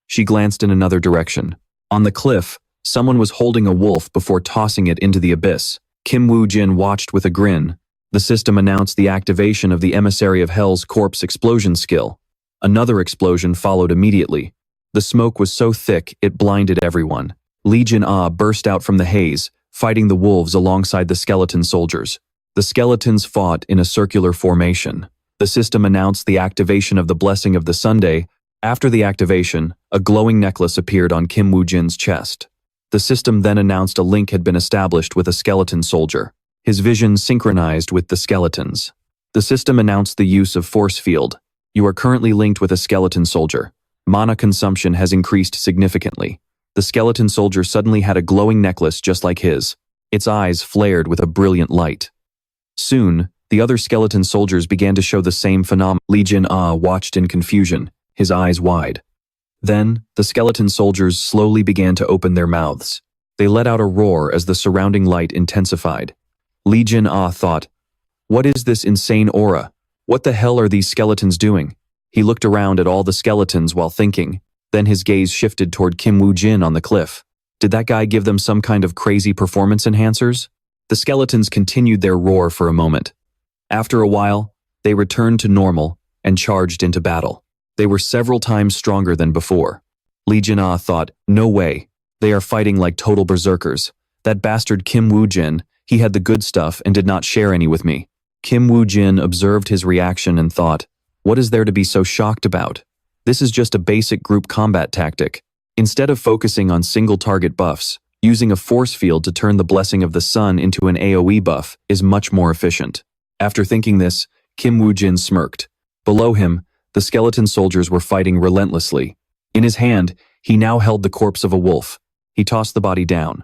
She glanced in another direction. On the cliff, someone was holding a wolf before tossing it into the abyss. Woo Jin watched with a grin. The system announced the activation of the Emissary of Hell's corpse explosion skill. Another explosion followed immediately. The smoke was so thick it blinded everyone. Lee Jin burst out from the haze, fighting the wolves alongside the skeleton soldiers. The skeletons fought in a circular formation. The system announced the activation of the Blessing of the Sunday. After the activation, a glowing necklace appeared on Woo Jin's chest. The system then announced a link had been established with a skeleton soldier. His vision synchronized with the skeletons. The system announced the use of force field. "You are currently linked with a skeleton soldier. Mana consumption has increased significantly." The skeleton soldier suddenly had a glowing necklace just like his. Its eyes flared with a brilliant light. Soon, the other skeleton soldiers began to show the same phenomenon. Lee Jin watched in confusion, his eyes wide. Then, the skeleton soldiers slowly began to open their mouths. They let out a roar as the surrounding light intensified. Lee Jin thought, "What is this insane aura? What the hell are these skeletons doing?" He looked around at all the skeletons while thinking. Then his gaze shifted toward Woo Jin on the cliff. Did that guy give them some kind of crazy performance enhancers? The skeletons continued their roar for a moment. After a while, they returned to normal and charged into battle. They were several times stronger than before. Lee Jin thought, "No way. They are fighting like total berserkers. That bastard Woo Jin, he had the good stuff and did not share any with me." Woo Jin observed his reaction and thought, "What is there to be so shocked about? This is just a basic group combat tactic. Instead of focusing on single target buffs, using a force field to turn the Blessing of the Sun into an AoE buff is much more efficient." After thinking this, Woo Jin smirked. Below him, The skeleton soldiers were fighting relentlessly. In his hand, he now held the corpse of a wolf. He tossed the body down.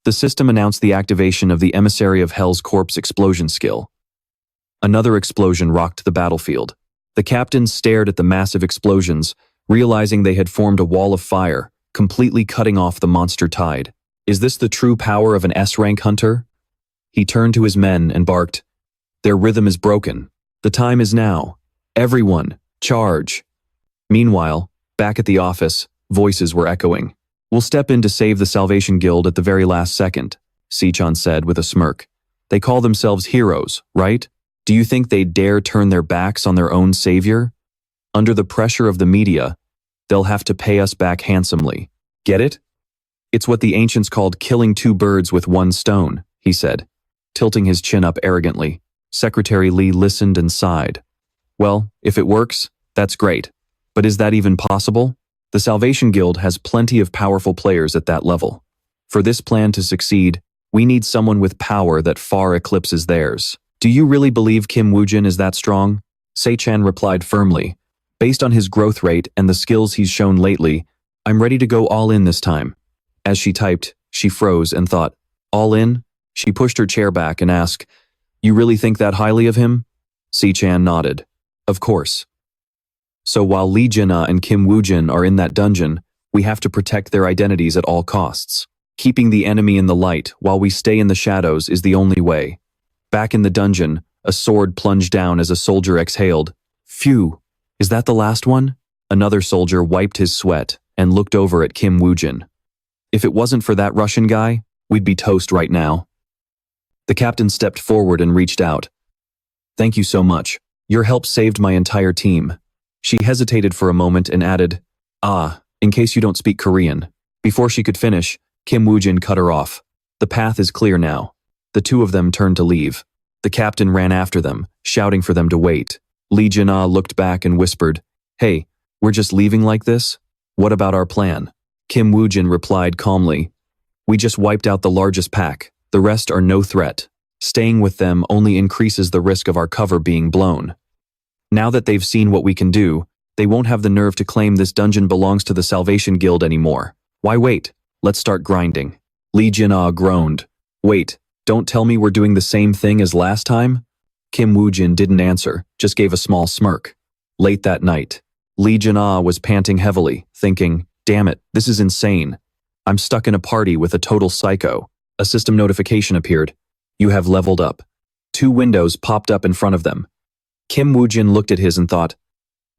The system announced the activation of the Emissary of Hell's corpse explosion skill. Another explosion rocked the battlefield. The captains stared at the massive explosions, realizing they had formed a wall of fire, completely cutting off the monster tide. Is this the true power of an S-rank hunter? He turned to his men and barked, "Their rhythm is broken. The time is now. Everyone, charge." Meanwhile, back at the office, voices were echoing. "We'll step in to save the Salvation Guild at the very last second," Seachan said with a smirk. "They call themselves heroes, right? Do you think they'd dare turn their backs on their own savior? Under the pressure of the media, they'll have to pay us back handsomely. Get it? It's what the ancients called killing two birds with one stone," he said, tilting his chin up arrogantly. Secretary Lee listened and sighed. "Well, if it works, that's great. But is that even possible? The Salvation Guild has plenty of powerful players at that level. For this plan to succeed, we need someone with power that far eclipses theirs." "Do you really believe Kim Woo Jin is that strong?" Se-chan replied firmly. "Based on his growth rate and the skills he's shown lately, I'm ready to go all in this time." As she typed, she froze and thought, "All in?" She pushed her chair back and asked, "You really think that highly of him?" Se-chan nodded. "Of course. So while Lee Jin-ah and Kim Woo Jin are in that dungeon, we have to protect their identities at all costs. Keeping the enemy in the light while we stay in the shadows is the only way." Back in the dungeon, a sword plunged down as a soldier exhaled. "Phew, is that the last one?" Another soldier wiped his sweat and looked over at Kim Woo Jin. "If it wasn't for that Russian guy, we'd be toast right now." The captain stepped forward and reached out. "Thank you so much. Your help saved my entire team." She hesitated for a moment and added, "In case you don't speak Korean." Before she could finish, Kim Woo Jin cut her off. "The path is clear now." The two of them turned to leave. The captain ran after them, shouting for them to wait. Lee Jin-ah looked back and whispered, "Hey, we're just leaving like this? What about our plan?" Kim Woo Jin replied calmly, "We just wiped out the largest pack. The rest are no threat. Staying with them only increases the risk of our cover being blown. Now that they've seen what we can do, they won't have the nerve to claim this dungeon belongs to the Salvation Guild anymore. Why wait? Let's start grinding." Lee Jin-ah groaned. "Wait, don't tell me we're doing the same thing as last time?" Kim Woo Jin didn't answer, just gave a small smirk. Late that night, Lee Jin-ah was panting heavily, thinking, "Damn it, this is insane. I'm stuck in a party with a total psycho." A system notification appeared. "You have leveled up." Two windows popped up in front of them. Kim Woo Jin looked at his and thought,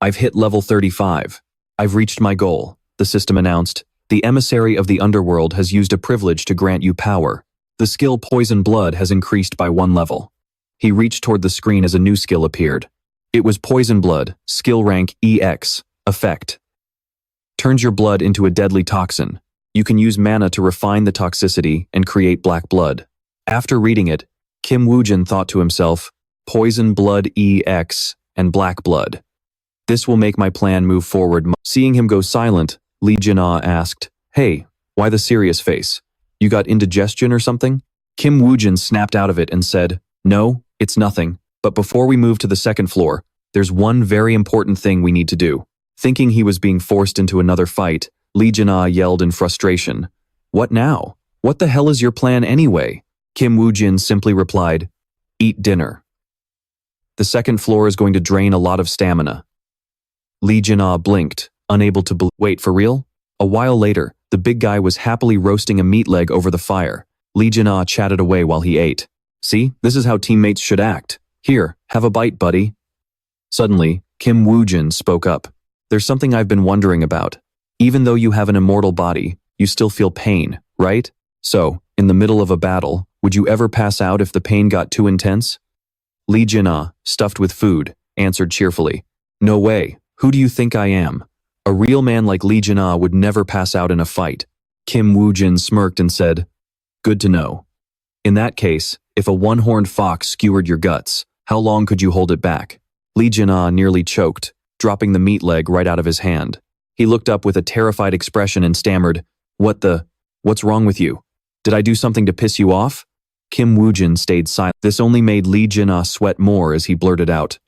"I've hit level 35. I've reached my goal." The system announced, "The Emissary of the Underworld has used a privilege to grant you power. The skill Poison Blood has increased by 1 level." He reached toward the screen as a new skill appeared. It was Poison Blood, skill rank EX, effect. Turns your blood into a deadly toxin. You can use mana to refine the toxicity and create black blood. After reading it, Kim Woo Jin thought to himself, Poison Blood EX and black blood. This will make my plan move forward. Seeing him go silent, Lee Jin-ah asked, "Hey, why the serious face? You got indigestion or something?" Kim Woo Jin snapped out of it and said, "No, it's nothing, but before we move to the second floor, there's one very important thing we need to do." Thinking he was being forced into another fight, Lee Jin-ah yelled in frustration, "What now? What the hell is your plan anyway?" Kim Woo Jin simply replied, "Eat dinner. The second floor is going to drain a lot of stamina." Lee Jin-ah blinked, unable to believe. "Wait, for real?" A while later, the big guy was happily roasting a meat leg over the fire. Lee Jin-ah chatted away while he ate. "See, this is how teammates should act. Here, have a bite, buddy." Suddenly, Kim Woo Jin spoke up. "There's something I've been wondering about. Even though you have an immortal body, you still feel pain, right? So, in the middle of a battle, would you ever pass out if the pain got too intense?" Lee Jin-ah, stuffed with food, answered cheerfully, "No way. Who do you think I am? A real man like Lee Jin-ah would never pass out in a fight." Kim Woo Jin smirked and said, "Good to know. In that case, if a one-horned fox skewered your guts, how long could you hold it back?" Lee Jin-ah nearly choked, dropping the meat leg right out of his hand. He looked up with a terrified expression and stammered, What's wrong with you? Did I do something to piss you off?" Kim Woo Jin stayed silent. This only made Lee Jin-ah sweat more as he blurted out,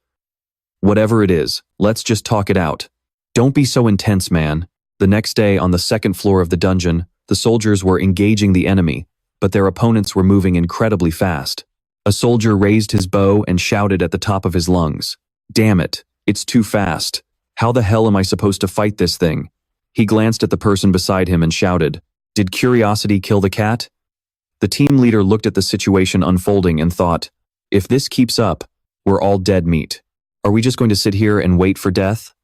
Whatever it is, let's just talk it out. Don't be so intense, man. The next day, on the second floor of the dungeon, the soldiers were engaging the enemy, but their opponents were moving incredibly fast. A soldier raised his bow and shouted at the top of his lungs, "Damn it, it's too fast. How the hell am I supposed to fight this thing?" He glanced at the person beside him and shouted, "Did curiosity kill the cat?" The team leader looked at the situation unfolding and thought, if this keeps up, we're all dead meat. Are we just going to sit here and wait for death?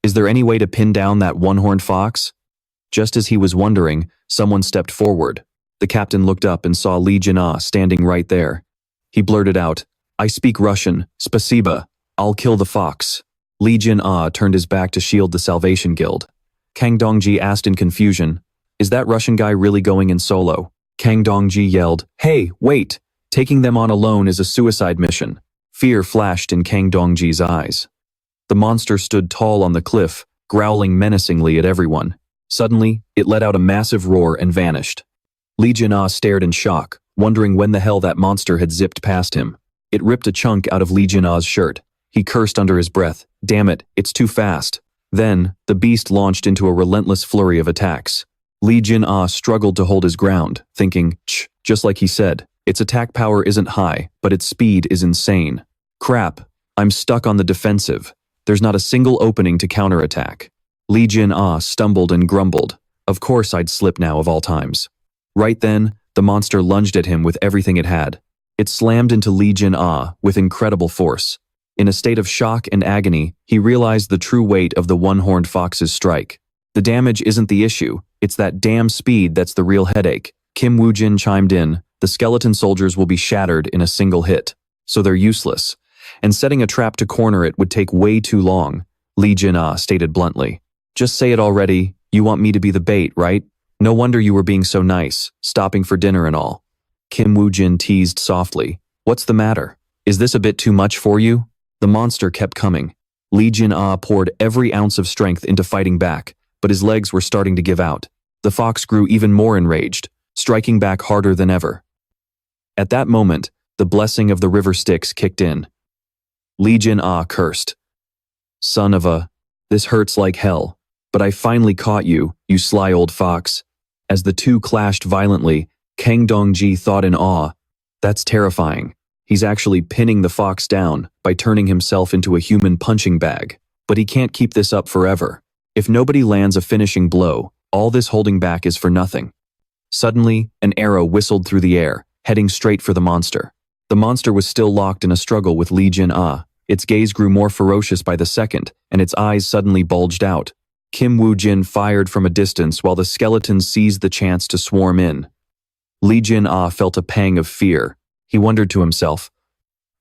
Is there any way to pin down that one-horned fox? Just as he was wondering, someone stepped forward. The captain looked up and saw Lee Jin standing right there. He blurted out, "I speak Russian, spasiba. I'll kill the fox." Lee Jin turned his back to shield the Salvation Guild. Kang Dongji asked in confusion, "Is that Russian guy really going in solo?" Kang Dongji yelled, "Hey, wait! Taking them on alone is a suicide mission." Fear flashed in Kang Dongji's eyes. The monster stood tall on the cliff, growling menacingly at everyone. Suddenly, it let out a massive roar and vanished. Lee Jin stared in shock, wondering when the hell that monster had zipped past him. It ripped a chunk out of Lee Jin's shirt. He cursed under his breath, "Damn it, it's too fast." Then, the beast launched into a relentless flurry of attacks. Lee Jin struggled to hold his ground, thinking, just like he said, its attack power isn't high, but its speed is insane. Crap, I'm stuck on the defensive. There's not a single opening to counterattack. Lee Jin stumbled and grumbled. Of course I'd slip now of all times. Right then, the monster lunged at him with everything it had. It slammed into Lee Jin with incredible force. In a state of shock and agony, he realized the true weight of the one-horned fox's strike. The damage isn't the issue, it's that damn speed that's the real headache. Woo Jin chimed in, "The skeleton soldiers will be shattered in a single hit, so they're useless. And setting a trap to corner it would take way too long," Lee Jin stated bluntly. "Just say it already, you want me to be the bait, right? No wonder you were being so nice, stopping for dinner and all." Woo Jin teased softly, "What's the matter? Is this a bit too much for you?" The monster kept coming. Lee Jin poured every ounce of strength into fighting back, but his legs were starting to give out. The fox grew even more enraged, striking back harder than ever. At that moment, the blessing of the river Styx kicked in. Lee Jin cursed. "Son of a, this hurts like hell, but I finally caught you, you sly old fox." As the two clashed violently, Kang Dongji thought in awe, "That's terrifying. He's actually pinning the fox down by turning himself into a human punching bag. But he can't keep this up forever. If nobody lands a finishing blow, all this holding back is for nothing." Suddenly, an arrow whistled through the air, heading straight for the monster. The monster was still locked in a struggle with Lee Jin. Its gaze grew more ferocious by the second, and its eyes suddenly bulged out. Woo Jin fired from a distance while the skeletons seized the chance to swarm in. Lee Jin felt a pang of fear. He wondered to himself,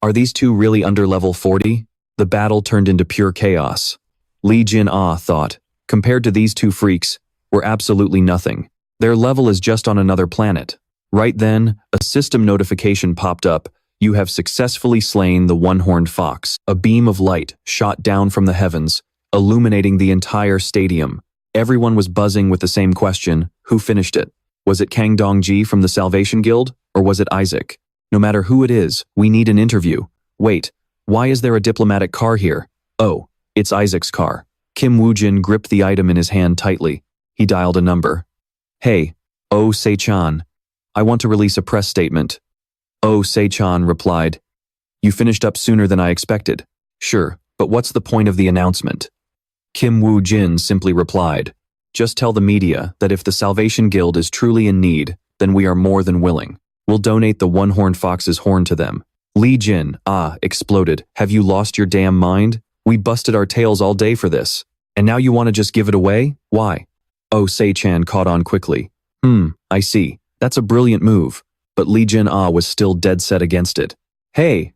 are these two really under level 40? The battle turned into pure chaos. Lee Jin thought, compared to these two freaks, we're absolutely nothing. Their level is just on another planet. Right then, a system notification popped up. "You have successfully slain the one-horned fox." A beam of light shot down from the heavens, illuminating the entire stadium. Everyone was buzzing with the same question, who finished it? Was it Kang Dongji from the Salvation Guild, or was it Isaac? No matter who it is, we need an interview. Wait, why is there a diplomatic car here? Oh, it's Isaac's car. Woo Jin gripped the item in his hand tightly. He dialed a number. "Hey, Oh Se-chan. I want to release a press statement." Oh Se-chan replied, "You finished up sooner than I expected." "Sure, but what's the point of the announcement?" Woo Jin simply replied, "Just tell the media that if the Salvation Guild is truly in need, then we are more than willing. We'll donate the one-horned fox's horn to them." Lee Jin exploded. "Have you lost your damn mind? We busted our tails all day for this. And now you want to just give it away? Why?" Oh Se-chan caught on quickly. I see. That's a brilliant move." But Lee Jin was still dead set against it. Hey,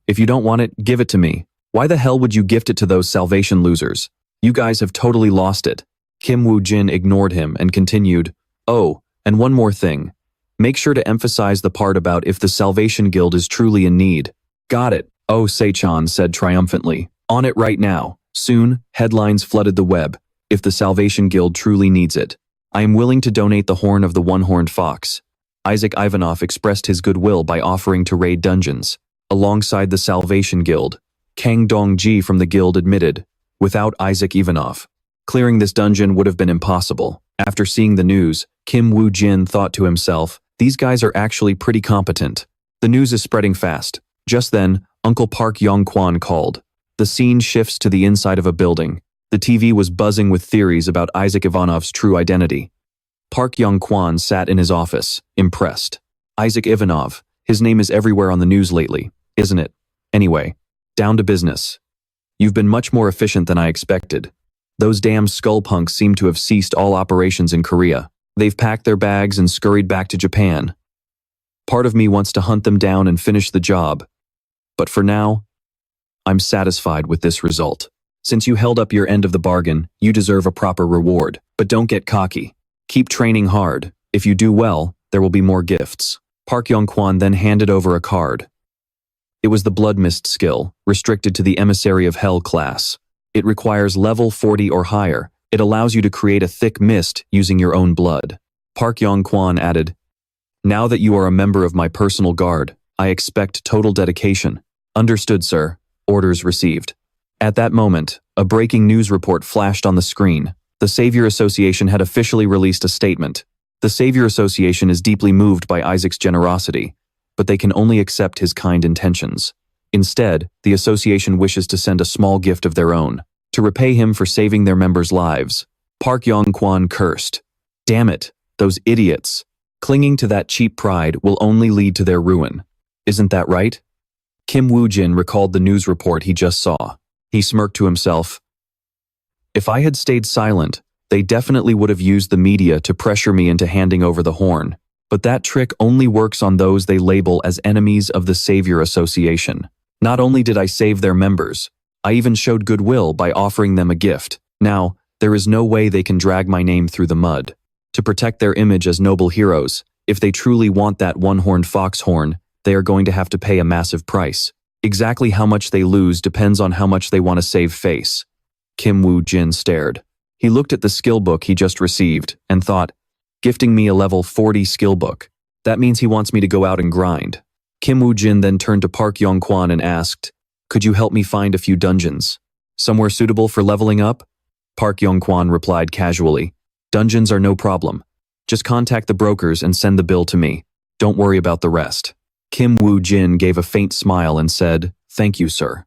if you don't want it, give it to me. Why the hell would you gift it to those Salvation losers? You guys have totally lost it." Woo Jin ignored him and continued, "Oh, and one more thing. Make sure to emphasize the part about if the Salvation Guild is truly in need." "Got it," Oh Se-chan said triumphantly. "On it right now." Soon, headlines flooded the web. "If the Salvation Guild truly needs it. I am willing to donate the horn of the one-horned fox." Isaac Ivanov expressed his goodwill by offering to raid dungeons. Alongside the Salvation Guild, Kang Dong-ji from the guild admitted, without Isaac Ivanov. Clearing this dungeon would have been impossible. After seeing the news, Kim Woo Jin thought to himself, these guys are actually pretty competent. The news is spreading fast. Just then, Uncle Park Yong-kwan called. The scene shifts to the inside of a building. The TV was buzzing with theories about Isaac Ivanov's true identity. Park Yong-kwan sat in his office, impressed. Isaac Ivanov, his name is everywhere on the news lately, isn't it? Anyway, down to business. You've been much more efficient than I expected. Those damn skullpunks seem to have ceased all operations in Korea. They've packed their bags and scurried back to Japan. Part of me wants to hunt them down and finish the job. But for now, I'm satisfied with this result. Since you held up your end of the bargain, you deserve a proper reward. But don't get cocky. Keep training hard. If you do well, there will be more gifts. Park Yong-kwan then handed over a card. It was the Blood Mist skill, restricted to the Emissary of Hell class. It requires level 40 or higher. It allows you to create a thick mist using your own blood. Park Yong-kwan added, now that you are a member of my personal guard, I expect total dedication. Understood, sir. Orders received. At that moment, a breaking news report flashed on the screen. The Savior Association had officially released a statement. The Savior Association is deeply moved by Isaac's generosity, but they can only accept his kind intentions. Instead, the association wishes to send a small gift of their own, to repay him for saving their members' lives. Park Yong-kwan cursed. Damn it, those idiots. Clinging to that cheap pride will only lead to their ruin. Isn't that right? Kim Woo Jin recalled the news report he just saw. He smirked to himself. If I had stayed silent, they definitely would have used the media to pressure me into handing over the horn. But that trick only works on those they label as enemies of the Savior Association. Not only did I save their members, I even showed goodwill by offering them a gift. Now, there is no way they can drag my name through the mud. To protect their image as noble heroes, if they truly want that one-horned fox horn, they are going to have to pay a massive price. Exactly how much they lose depends on how much they want to save face. Kim Woo Jin stared. He looked at the skill book he just received and thought, gifting me a level 40 skill book. That means he wants me to go out and grind. Kim Woo Jin then turned to Park Yong-kwan and asked, could you help me find a few dungeons? Somewhere suitable for leveling up? Park Yong-kwan replied casually, dungeons are no problem. Just contact the brokers and send the bill to me. Don't worry about the rest. Kim Woo Jin gave a faint smile and said, thank you, sir.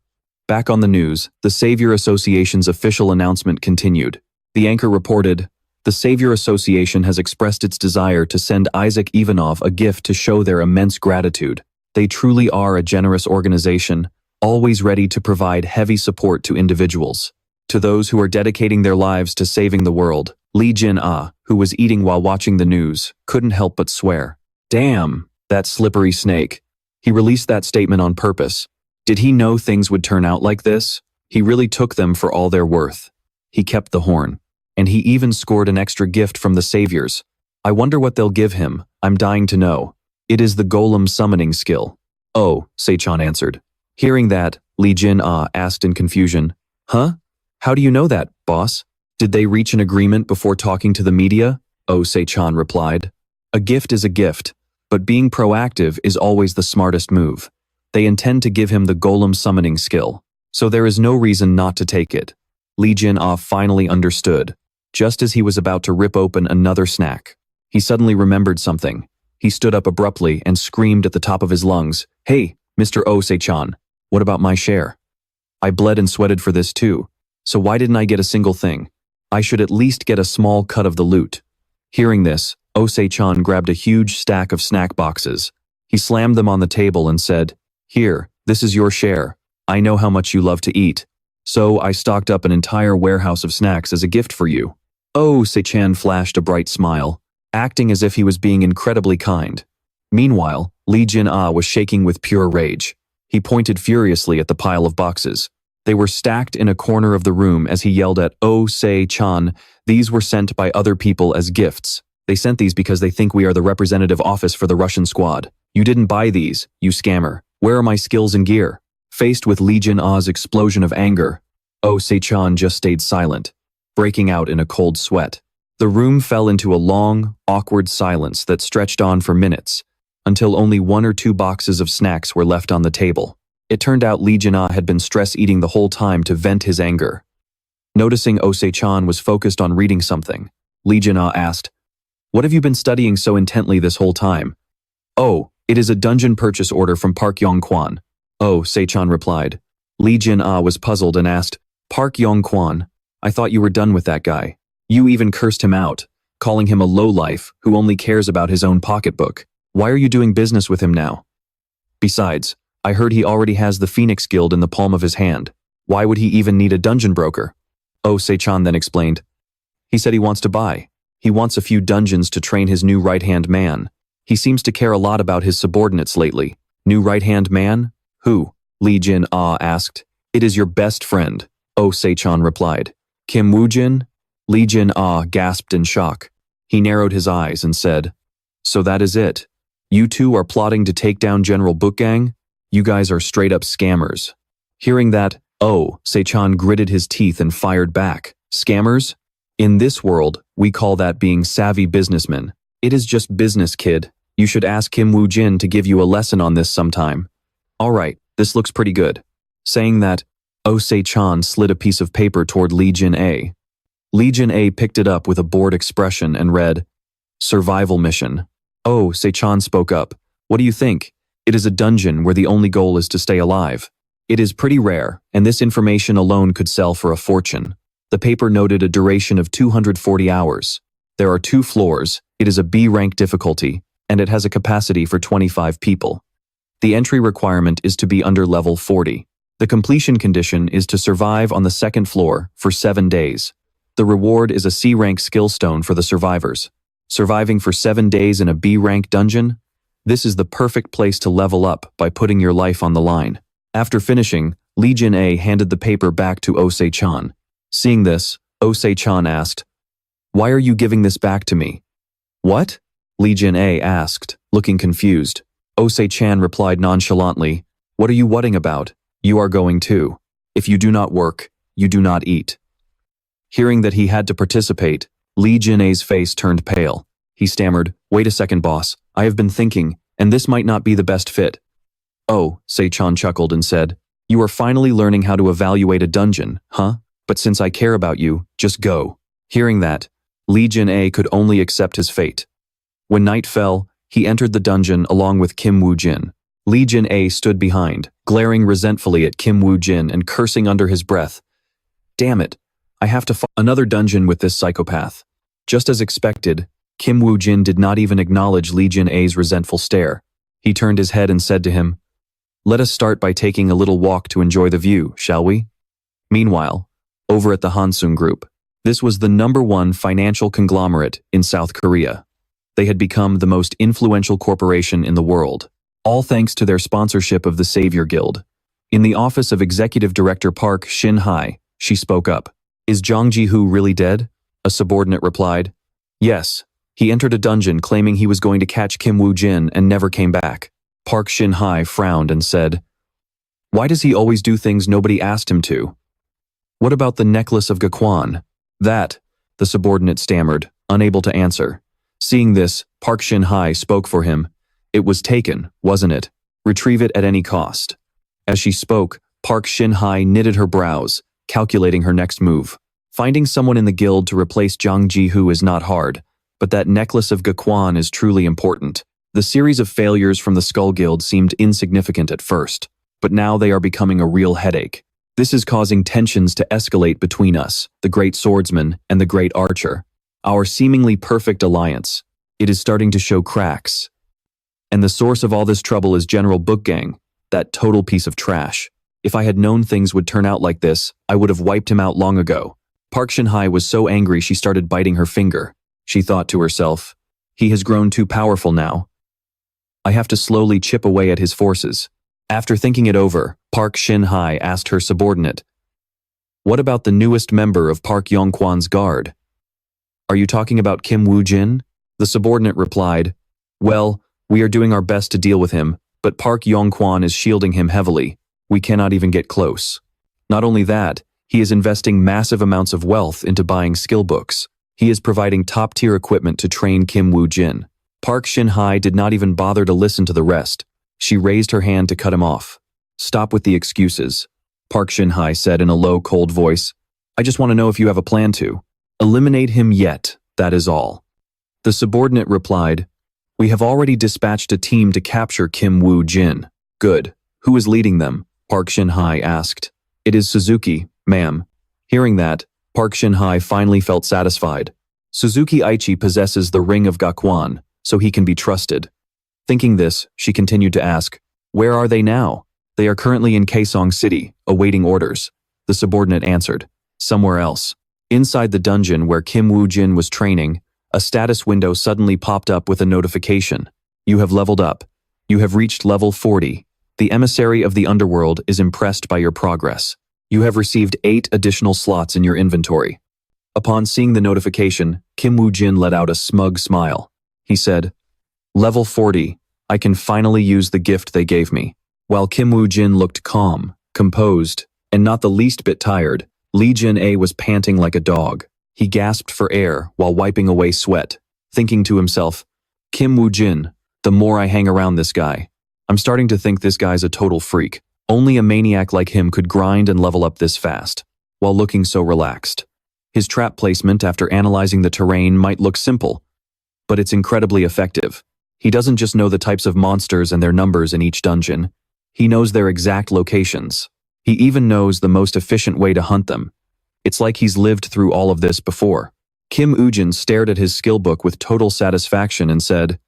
Back on the news, the Savior Association's official announcement continued. The anchor reported, the Savior Association has expressed its desire to send Isaac Ivanov a gift to show their immense gratitude. They truly are a generous organization, always ready to provide heavy support to individuals. To those who are dedicating their lives to saving the world, Lee Jin-ah, who was eating while watching the news, couldn't help but swear. Damn, that slippery snake. He released that statement on purpose. Did he know things would turn out like this? He really took them for all they're worth. He kept the horn. And he even scored an extra gift from the Saviors. I wonder what they'll give him. I'm dying to know. It is the golem summoning skill. Oh, Se-chan answered. Hearing that, Lee Jin-ah asked in confusion, huh? How do you know that, boss? Did they reach an agreement before talking to the media? Oh, Se-chan replied. A gift is a gift, but being proactive is always the smartest move. They intend to give him the golem summoning skill, so there is no reason not to take it. Lee Jin-ah finally understood. Just as he was about to rip open another snack, he suddenly remembered something. He stood up abruptly and screamed at the top of his lungs, hey, Mr. Oh Se-chan, what about my share? I bled and sweated for this too, so why didn't I get a single thing? I should at least get a small cut of the loot. Hearing this, Oh Se-chan grabbed a huge stack of snack boxes. He slammed them on the table and said, here, this is your share. I know how much you love to eat, so I stocked up an entire warehouse of snacks as a gift for you. Oh Se-chan flashed a bright smile, acting as if he was being incredibly kind. Meanwhile, Lee Jin-ah was shaking with pure rage. He pointed furiously at the pile of boxes. They were stacked in a corner of the room as he yelled at Oh Se-chan. These were sent by other people as gifts. They sent these because they think we are the representative office for the Russian squad. You didn't buy these, you scammer. Where are my skills and gear? Faced with Lee Jin-ah's explosion of anger, Oh Se-chan just stayed silent, breaking out in a cold sweat. The room fell into a long, awkward silence that stretched on for minutes, until only 1 or 2 boxes of snacks were left on the table. It turned out Lee Jin-ah had been stress eating the whole time to vent his anger. Noticing Ose-chan was focused on reading something, Lee Jin-ah asked, "What have you been studying so intently this whole time?" "Oh, it is a dungeon purchase order from Park Yong-kwan," Ose-chan replied. Lee Jin-ah was puzzled and asked, "Park Yong-kwan, I thought you were done with that guy. You even cursed him out, calling him a lowlife who only cares about his own pocketbook. Why are you doing business with him now? Besides, I heard he already has the Phoenix Guild in the palm of his hand. Why would he even need a dungeon broker?" Ose-chan then explained. "He said he wants to buy. He wants a few dungeons to train his new right-hand man. He seems to care a lot about his subordinates lately." "New right-hand man? Who?" Lee Jin-ah asked. "It is your best friend," Ose-chan replied. "Kim Woo Jin?" Lee Jin-ah gasped in shock. He narrowed his eyes and said, "So that is it. You two are plotting to take down General Book Gang? You guys are straight-up scammers." Hearing that, Ose-chan gritted his teeth and fired back. "Scammers? In this world, we call that being savvy businessmen. It is just business, kid. You should ask Kim Woo Jin to give you a lesson on this sometime." "All right, this looks pretty good." Saying that, Ose-chan slid a piece of paper toward Lee Jin-a. Lee Jin-a picked it up with a bored expression and read, "Survival mission." Ose-chan spoke up. "What do you think? It is a dungeon where the only goal is to stay alive. It is pretty rare, and this information alone could sell for a fortune." The paper noted a duration of 240 hours. There are 2 floors, it is a B-rank difficulty, and it has a capacity for 25 people. The entry requirement is to be under level 40. The completion condition is to survive on the 2nd floor for 7 days. The reward is a C-rank skill stone for the survivors. Surviving for 7 days in a B-rank dungeon? This is the perfect place to level up by putting your life on the line. After finishing, Lee Jin-a handed the paper back to Ose-chan. Seeing this, Ose-chan asked, "Why are you giving this back to me?" "What?" Lee Jin-a asked, looking confused. Ose-chan replied nonchalantly, "What are you whatting about? You are going too. If you do not work, you do not eat." Hearing that he had to participate, Lee Jin-a's face turned pale. He stammered, "Wait a second, boss. I have been thinking, and this might not be the best fit." Ose-chan chuckled and said, "You are finally learning how to evaluate a dungeon, huh? But since I care about you, just go." Hearing that, Lee Jin-a could only accept his fate. When night fell, he entered the dungeon along with Kim Woo Jin. Lee Jin-a stood behind, glaring resentfully at Kim Woo Jin and cursing under his breath. "Damn it, I have to find another dungeon with this psychopath." Just as expected, Kim Woo Jin did not even acknowledge Lee Jin-a's resentful stare. He turned his head and said to him, "Let us start by taking a little walk to enjoy the view, shall we?" Meanwhile, over at the Hansung Group, this was the #1 financial conglomerate in South Korea. They had become the most influential corporation in the world, all thanks to their sponsorship of the Savior Guild. In the office of Executive Director Park Shin Hye, she spoke up. "Is Jung Ji-hoo really dead?" A subordinate replied. "Yes. He entered a dungeon claiming he was going to catch Kim Woo Jin and never came back." Park Shin Hye frowned and said, "Why does he always do things nobody asked him to?" "What about the necklace of Gakwan?" "That," the subordinate stammered, unable to answer. Seeing this, Park Shin Hye spoke for him. "It was taken, wasn't it? Retrieve it at any cost." As she spoke, Park Shin Hye knitted her brows, calculating her next move. Finding someone in the guild to replace Jung Ji-hoo is not hard, but that necklace of Gakwan is truly important. The series of failures from the Skull Guild seemed insignificant at first, but now they are becoming a real headache. This is causing tensions to escalate between us, the great swordsman and the great archer. Our seemingly perfect alliance. It is starting to show cracks. And the source of all this trouble is General Book Gang, that total piece of trash. If I had known things would turn out like this, I would have wiped him out long ago. Park Shin Hye was so angry she started biting her finger. She thought to herself, "He has grown too powerful now. I have to slowly chip away at his forces." After thinking it over, Park Shin Hye asked her subordinate, "What about the newest member of Park Yong-kwan's guard?" "Are you talking about Kim Woo Jin?" The subordinate replied, "Well, we are doing our best to deal with him, but Park Yong-kwan is shielding him heavily. We cannot even get close. Not only that, he is investing massive amounts of wealth into buying skill books. He is providing top-tier equipment to train Kim Woo Jin." Park Shin Hye did not even bother to listen to the rest. She raised her hand to cut him off. Stop with the excuses, Park Shin Hye said in a low, cold voice. I just want to know if you have a plan to. Eliminate him yet, that is all. The subordinate replied, We have already dispatched a team to capture Woo Jin. Good. Who is leading them? Park Shin Hye asked. It is Suzuki, ma'am. Hearing that, Park Shin Hye finally felt satisfied. Suzuki Aichi possesses the Ring of Gakwan, so he can be trusted. Thinking this, she continued to ask, Where are they now? They are currently in Kaesong City, awaiting orders. The subordinate answered, Somewhere else. Inside the dungeon where Woo Jin was training, a status window suddenly popped up with a notification. You have leveled up. You have reached level 40. The emissary of the underworld is impressed by your progress. You have received 8 additional slots in your inventory. Upon seeing the notification, Woo Jin let out a smug smile. He said, Level 40, I can finally use the gift they gave me. While Woo Jin looked calm, composed, and not the least bit tired, Lee Jin-A was panting like a dog. He gasped for air while wiping away sweat, thinking to himself, Woo Jin, the more I hang around this guy, I'm starting to think this guy's a total freak. Only a maniac like him could grind and level up this fast, while looking so relaxed. His trap placement after analyzing the terrain might look simple, but it's incredibly effective. He doesn't just know the types of monsters and their numbers in each dungeon, he knows their exact locations. He even knows the most efficient way to hunt them. It's like he's lived through all of this before. Woo Jin stared at his skill book with total satisfaction and said,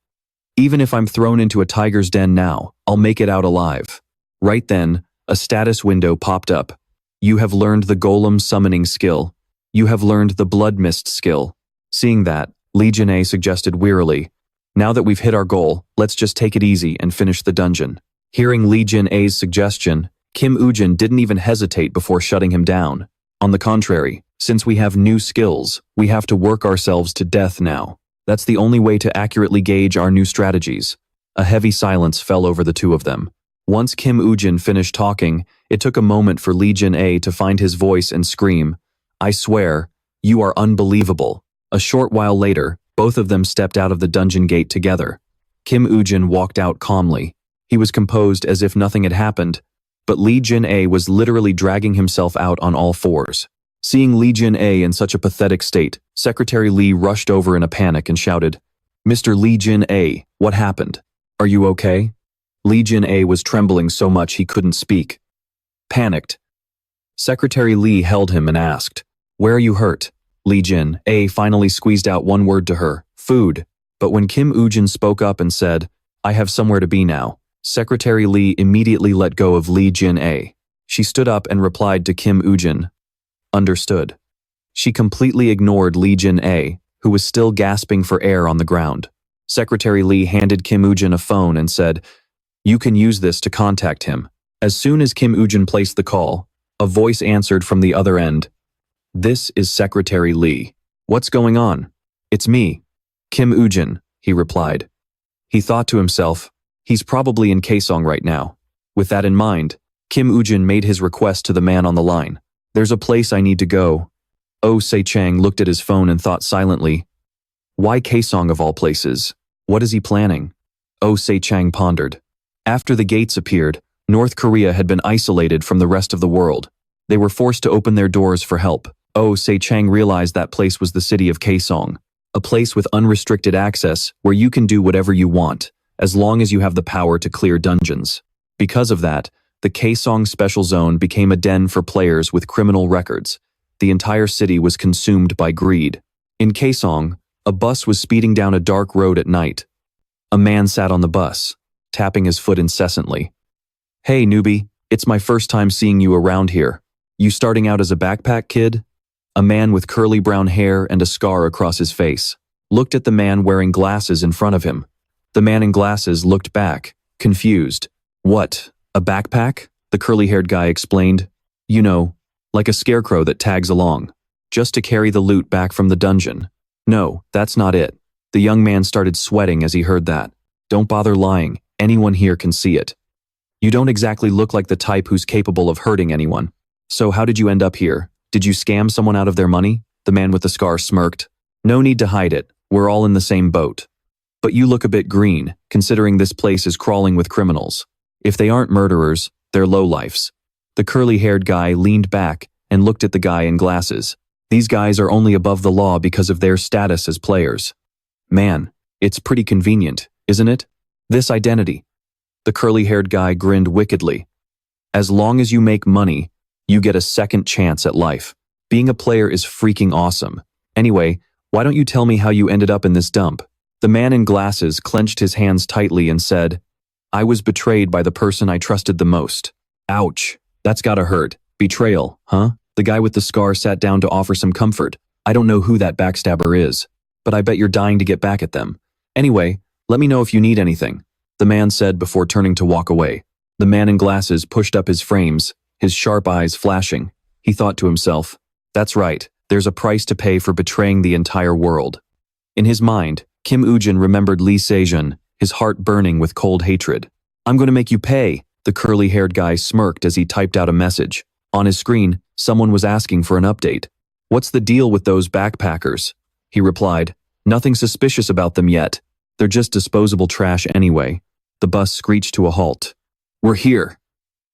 Even if I'm thrown into a tiger's den now, I'll make it out alive. Right then, a status window popped up. You have learned the golem summoning skill. You have learned the blood mist skill. Seeing that, Lee Jin-A suggested wearily, Now that we've hit our goal, let's just take it easy and finish the dungeon. Hearing Lee Jin-A's suggestion, Woo Jin didn't even hesitate before shutting him down. On the contrary, since we have new skills, we have to work ourselves to death now. That's the only way to accurately gauge our new strategies. A heavy silence fell over the two of them. Once Woo Jin finished talking, it took a moment for Lee Jin-A to find his voice and scream, I swear, you are unbelievable. A short while later, both of them stepped out of the dungeon gate together. Woo Jin walked out calmly. He was composed as if nothing had happened, but Lee Jin-A was literally dragging himself out on all fours. Seeing Lee Jin-A in such a pathetic state, Secretary Lee rushed over in a panic and shouted, Mr. Lee Jin-A, what happened? Are you okay? Lee Jin-A was trembling so much he couldn't speak. Panicked, Secretary Lee held him and asked, Where are you hurt? Lee Jin-A finally squeezed out one word to her, food. But when Woo Jin spoke up and said, I have somewhere to be now, Secretary Lee immediately let go of Lee Jin-A. She stood up and replied to Woo Jin, Understood. She completely ignored Lee Jin-A, who was still gasping for air on the ground. Secretary Lee handed Woo Jin a phone and said, You can use this to contact him. As soon as Woo Jin placed the call, a voice answered from the other end. This is Secretary Lee. What's going on? It's me. Woo Jin, he replied. He thought to himself, he's probably in Kaesong right now. With that in mind, Woo Jin made his request to the man on the line. There's a place I need to go. Oh Se-chang looked at his phone and thought silently. Why Kaesong of all places? What is he planning? Oh Se-chang pondered. After the gates appeared, North Korea had been isolated from the rest of the world. They were forced to open their doors for help. Oh Se-chang realized that place was the city of Kaesong, a place with unrestricted access where you can do whatever you want, as long as you have the power to clear dungeons. Because of that, the Kaesong Special Zone became a den for players with criminal records. The entire city was consumed by greed. In Kaesong, a bus was speeding down a dark road at night. A man sat on the bus, tapping his foot incessantly. Hey newbie, it's my first time seeing you around here. You starting out as a backpack kid? A man with curly brown hair and a scar across his face looked at the man wearing glasses in front of him. The man in glasses looked back, confused. What, a backpack? The curly-haired guy explained. You know, like a scarecrow that tags along, just to carry the loot back from the dungeon. No, that's not it. The young man started sweating as he heard that. Don't bother lying, anyone here can see it. You don't exactly look like the type who's capable of hurting anyone. So how did you end up here? Did you scam someone out of their money? The man with the scar smirked. No need to hide it, we're all in the same boat. But you look a bit green, considering this place is crawling with criminals. If they aren't murderers, They're lowlifes. The curly-haired guy leaned back and looked at the guy in glasses. These guys are only above the law because of their status as players. Man, it's pretty convenient, isn't it? This identity. The curly-haired guy grinned wickedly. As long as you make money, you get a second chance at life. Being a player is freaking awesome. Anyway, why don't you tell me how you ended up in this dump? The man in glasses clenched his hands tightly and said, I was betrayed by the person I trusted the most. Ouch, that's gotta hurt. Betrayal, huh? The guy with the scar sat down to offer some comfort. I don't know who that backstabber is, but I bet you're dying to get back at them. Anyway, let me know if you need anything, the man said before turning to walk away. The man in glasses pushed up his frames, his sharp eyes flashing. He thought to himself, that's right, there's a price to pay for betraying the entire world. In his mind, Kim Woo-jin remembered Lee Seungjun, his heart burning with cold hatred. I'm going to make you pay, the curly-haired guy smirked as he typed out a message. On his screen, someone was asking for an update. What's the deal with those backpackers? He replied, nothing suspicious about them yet. They're just disposable trash anyway. The bus screeched to a halt. We're here.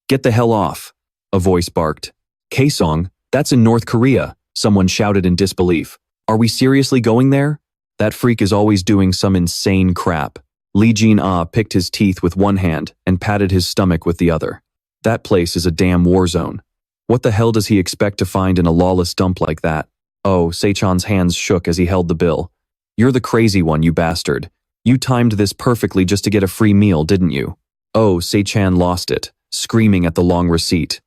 Get the hell off, a voice barked. Kaesong, that's in North Korea, someone shouted in disbelief. Are we seriously going there? That freak is always doing some insane crap. Lee Jin-ah picked his teeth with one hand and patted his stomach with the other. That place is a damn war zone. What the hell does he expect to find in a lawless dump like that? Oh, Saechan's hands shook as he held the bill. You're the crazy one, you bastard. You timed this perfectly just to get a free meal, didn't you? Oh, Saechan lost it, screaming at the long receipt.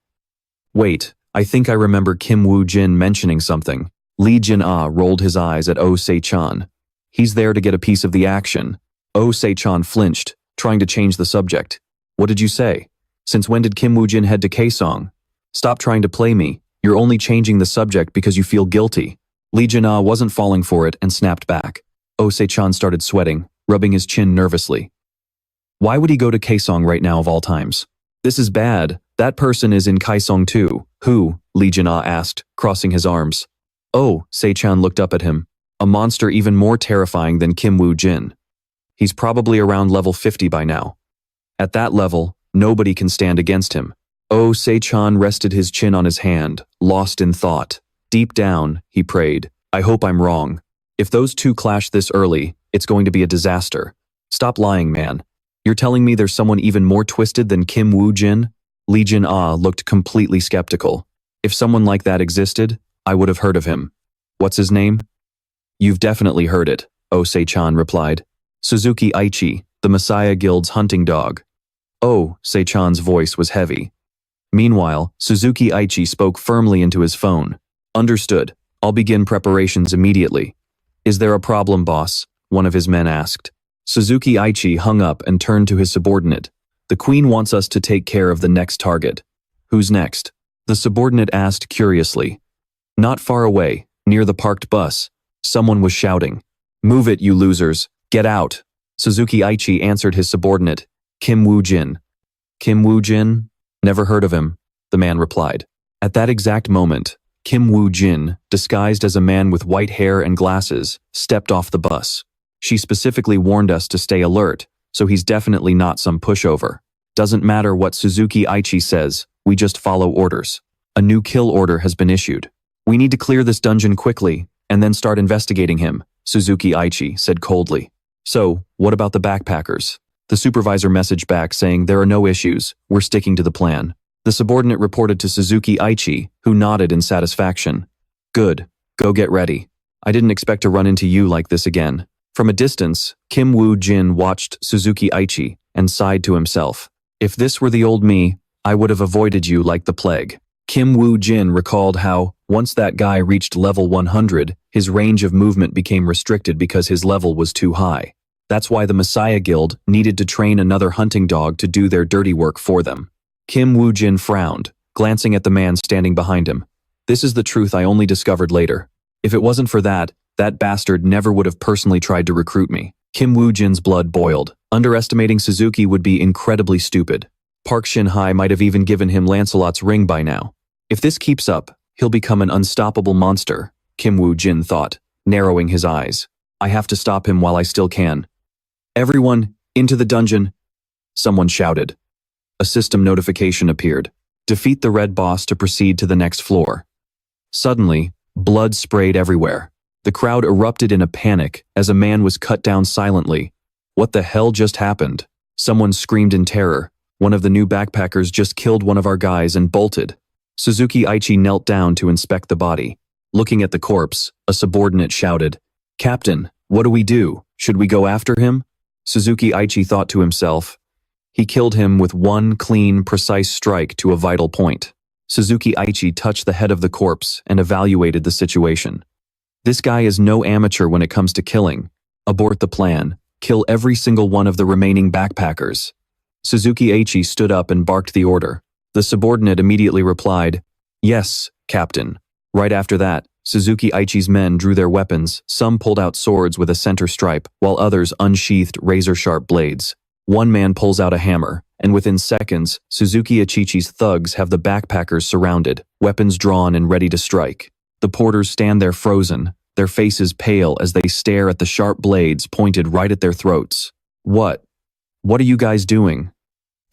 Wait, I think I remember Kim Woo-jin mentioning something. Lee Jin-ah rolled his eyes at Oh Saechan. He's there to get a piece of the action. Oh Saechan flinched, trying to change the subject. What did you say? Since when did Kim Woo-jin head to Kaesong? Stop trying to play me. You're only changing the subject because you feel guilty. Lee Jin-ah wasn't falling for it and snapped back. Oh Saechan started sweating, rubbing his chin nervously. Why would he go to Kaesong right now of all times? This is bad. That person is in Kaesong too. Who? Lee Jin-ah asked, crossing his arms. Oh, Saechan looked up at him. A monster even more terrifying than Kim Woo-jin. He's probably around level 50 by now. At that level, nobody can stand against him. Oh Saechan rested his chin on his hand, lost in thought. Deep down, he prayed, I hope I'm wrong. If those two clash this early, it's going to be a disaster. Stop lying, man. You're telling me there's someone even more twisted than Kim Woo-jin? Lee Jin-ah looked completely skeptical. If someone like that existed, I would have heard of him. What's his name? You've definitely heard it, Oh Saechan replied. Suzuki Aichi, the Messiah Guild's hunting dog. Oh, Saechan's voice was heavy. Meanwhile, Suzuki Aichi spoke firmly into his phone. Understood. I'll begin preparations immediately. Is there a problem, boss? One of his men asked. Suzuki Aichi hung up and turned to his subordinate. The queen wants us to take care of the next target. Who's next? The subordinate asked curiously. Not far away, near the parked bus. Someone was shouting. Move it, you losers. Get out. Suzuki Aichi answered his subordinate. Kim Woo-jin. Kim Woo-jin? Never heard of him, the man replied. At that exact moment, Kim Woo-jin, disguised as a man with white hair and glasses, stepped off the bus. She specifically warned us to stay alert, so he's definitely not some pushover. Doesn't matter what Suzuki Aichi says, we just follow orders. A new kill order has been issued. We need to clear this dungeon quickly, and then start investigating him, Suzuki Aichi said coldly. So, what about the backpackers? The supervisor messaged back saying there are no issues, we're sticking to the plan. The subordinate reported to Suzuki Aichi, who nodded in satisfaction. Good, go get ready. I didn't expect to run into you like this again. From a distance, Kim Woo-jin watched Suzuki Aichi and sighed to himself. If this were the old me, I would have avoided you like the plague. Kim Woo-jin recalled how, once that guy reached level 100, his range of movement became restricted because his level was too high. That's why the Messiah Guild needed to train another hunting dog to do their dirty work for them. Kim Woo-jin frowned, glancing at the man standing behind him. This is the truth I only discovered later. If it wasn't for that, that bastard never would have personally tried to recruit me. Kim Woo-jin's blood boiled. Underestimating Suzuki would be incredibly stupid. Park Shin Hye might have even given him Lancelot's ring by now. If this keeps up, he'll become an unstoppable monster, Kim Woo-jin thought, narrowing his eyes. I have to stop him while I still can. Everyone, into the dungeon, someone shouted. A system notification appeared. Defeat the red boss to proceed to the next floor. Suddenly, blood sprayed everywhere. The crowd erupted in a panic as a man was cut down silently. What the hell just happened? Someone screamed in terror. One of the new backpackers just killed one of our guys and bolted. Suzuki Aichi knelt down to inspect the body. Looking at the corpse, a subordinate shouted, "Captain, what do we do? Should we go after him?" Suzuki Aichi thought to himself. He killed him with one clean, precise strike to a vital point. Suzuki Aichi touched the head of the corpse and evaluated the situation. This guy is no amateur when it comes to killing. Abort the plan. Kill every single one of the remaining backpackers. Suzuki Aichi stood up and barked the order. The subordinate immediately replied, "Yes, Captain." Right after that, Suzuki Aichi's men drew their weapons. Some pulled out swords with a center stripe, while others unsheathed razor-sharp blades. One man pulls out a hammer, and within seconds, Suzuki Aichi's thugs have the backpackers surrounded, weapons drawn and ready to strike. The porters stand there frozen, their faces pale as they stare at the sharp blades pointed right at their throats. What are you guys doing?"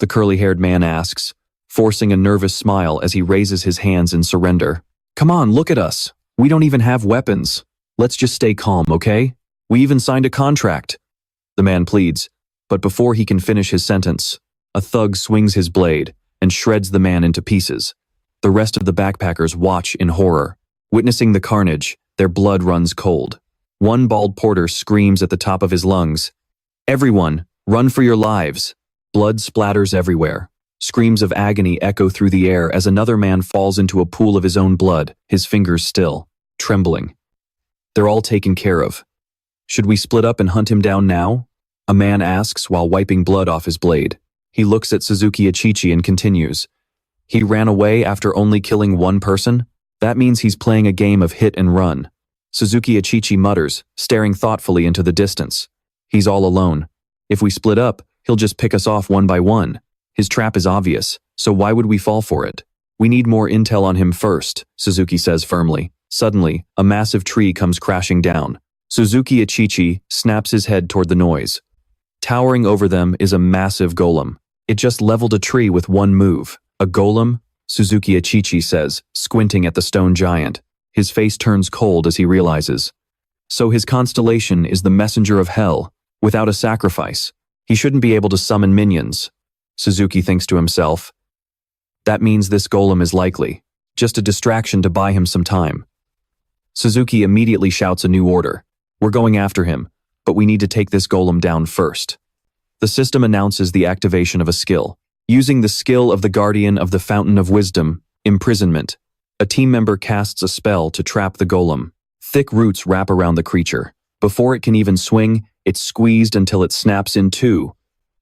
the curly-haired man asks, forcing a nervous smile as he raises his hands in surrender. "Come on, look at us. We don't even have weapons. Let's just stay calm, okay? We even signed a contract," the man pleads. But before he can finish his sentence, a thug swings his blade and shreds the man into pieces. The rest of the backpackers watch in horror. Witnessing the carnage, their blood runs cold. One bald porter screams at the top of his lungs, "Everyone, run for your lives!" Blood splatters everywhere. Screams of agony echo through the air as another man falls into a pool of his own blood, his fingers still, trembling. They're all taken care of. "Should we split up and hunt him down now?" a man asks while wiping blood off his blade. He looks at Suzuki Aichi and continues, "He ran away after only killing one person? That means he's playing a game of hit and run." Suzuki Aichi mutters, staring thoughtfully into the distance. "He's all alone. If we split up, he'll just pick us off one by one. His trap is obvious, so why would we fall for it? We need more intel on him first," Suzuki says firmly. Suddenly, a massive tree comes crashing down. Suzuki Aichi snaps his head toward the noise. Towering over them is a massive golem. It just leveled a tree with one move. "A golem?" Suzuki Aichi says, squinting at the stone giant. His face turns cold as he realizes. So his constellation is the messenger of hell, without a sacrifice. He shouldn't be able to summon minions. Suzuki thinks to himself. That means this golem is likely just a distraction to buy him some time. Suzuki immediately shouts a new order. "We're going after him, but we need to take this golem down first." The system announces the activation of a skill. Using the skill of the Guardian of the Fountain of Wisdom, Imprisonment, a team member casts a spell to trap the golem. Thick roots wrap around the creature. Before it can even swing, it's squeezed until it snaps in two.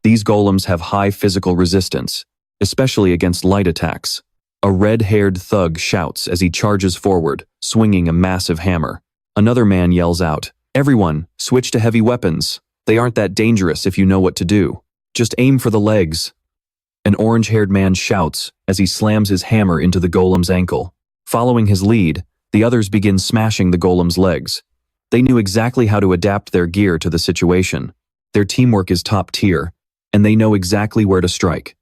These golems have high physical resistance, especially against light attacks. A red-haired thug shouts as he charges forward, swinging a massive hammer. Another man yells out, "Everyone, switch to heavy weapons. They aren't that dangerous if you know what to do. Just aim for the legs." An orange-haired man shouts as he slams his hammer into the golem's ankle. Following his lead, the others begin smashing the golem's legs. They knew exactly how to adapt their gear to the situation. Their teamwork is top tier, and they know exactly where to strike.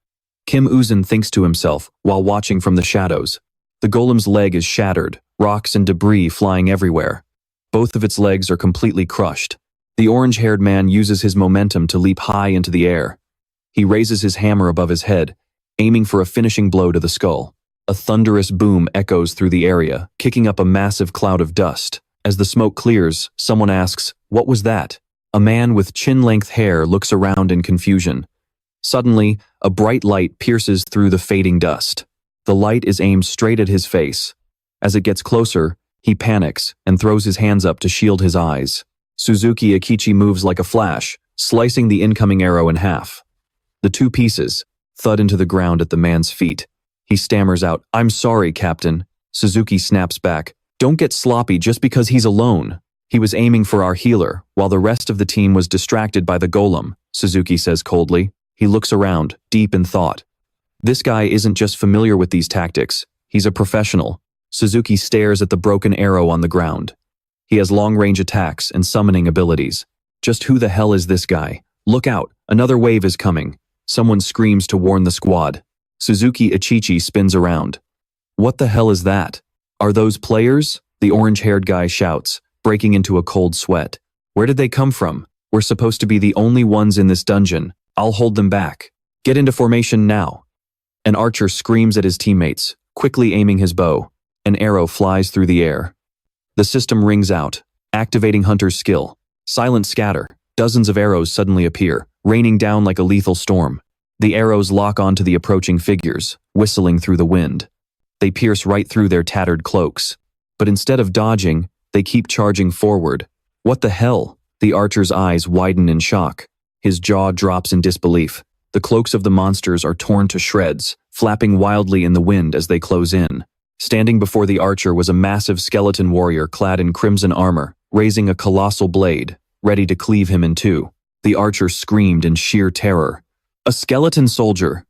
Kim Uzun thinks to himself while watching from the shadows. The golem's leg is shattered, rocks and debris flying everywhere. Both of its legs are completely crushed. The orange-haired man uses his momentum to leap high into the air. He raises his hammer above his head, aiming for a finishing blow to the skull. A thunderous boom echoes through the area, kicking up a massive cloud of dust. As the smoke clears, someone asks, "What was that?" A man with chin-length hair looks around in confusion. Suddenly, a bright light pierces through the fading dust. The light is aimed straight at his face. As it gets closer, he panics and throws his hands up to shield his eyes. Suzuki Aichi moves like a flash, slicing the incoming arrow in half. The two pieces thud into the ground at the man's feet. He stammers out, "I'm sorry, Captain." Suzuki snaps back, "Don't get sloppy just because he's alone. He was aiming for our healer, while the rest of the team was distracted by the golem," Suzuki says coldly. He looks around, deep in thought. This guy isn't just familiar with these tactics, he's a professional. Suzuki stares at the broken arrow on the ground. He has long-range attacks and summoning abilities. Just who the hell is this guy? Look out, another wave is coming. Someone screams to warn the squad. Suzuki Ichichi spins around. What the hell is that? Are those players? The orange-haired guy shouts, breaking into a cold sweat. Where did they come from? We're supposed to be the only ones in this dungeon. I'll hold them back. Get into formation now. An archer screams at his teammates, quickly aiming his bow. An arrow flies through the air. The system rings out, activating Hunter's skill. Silent scatter. Dozens of arrows suddenly appear, raining down like a lethal storm. The arrows lock onto the approaching figures, whistling through the wind. They pierce right through their tattered cloaks. But instead of dodging, they keep charging forward. What the hell? The archer's eyes widen in shock. His jaw drops in disbelief. The cloaks of the monsters are torn to shreds, flapping wildly in the wind as they close in. Standing before the archer was a massive skeleton warrior clad in crimson armor, raising a colossal blade, ready to cleave him in two. The archer screamed in sheer terror. A skeleton soldier!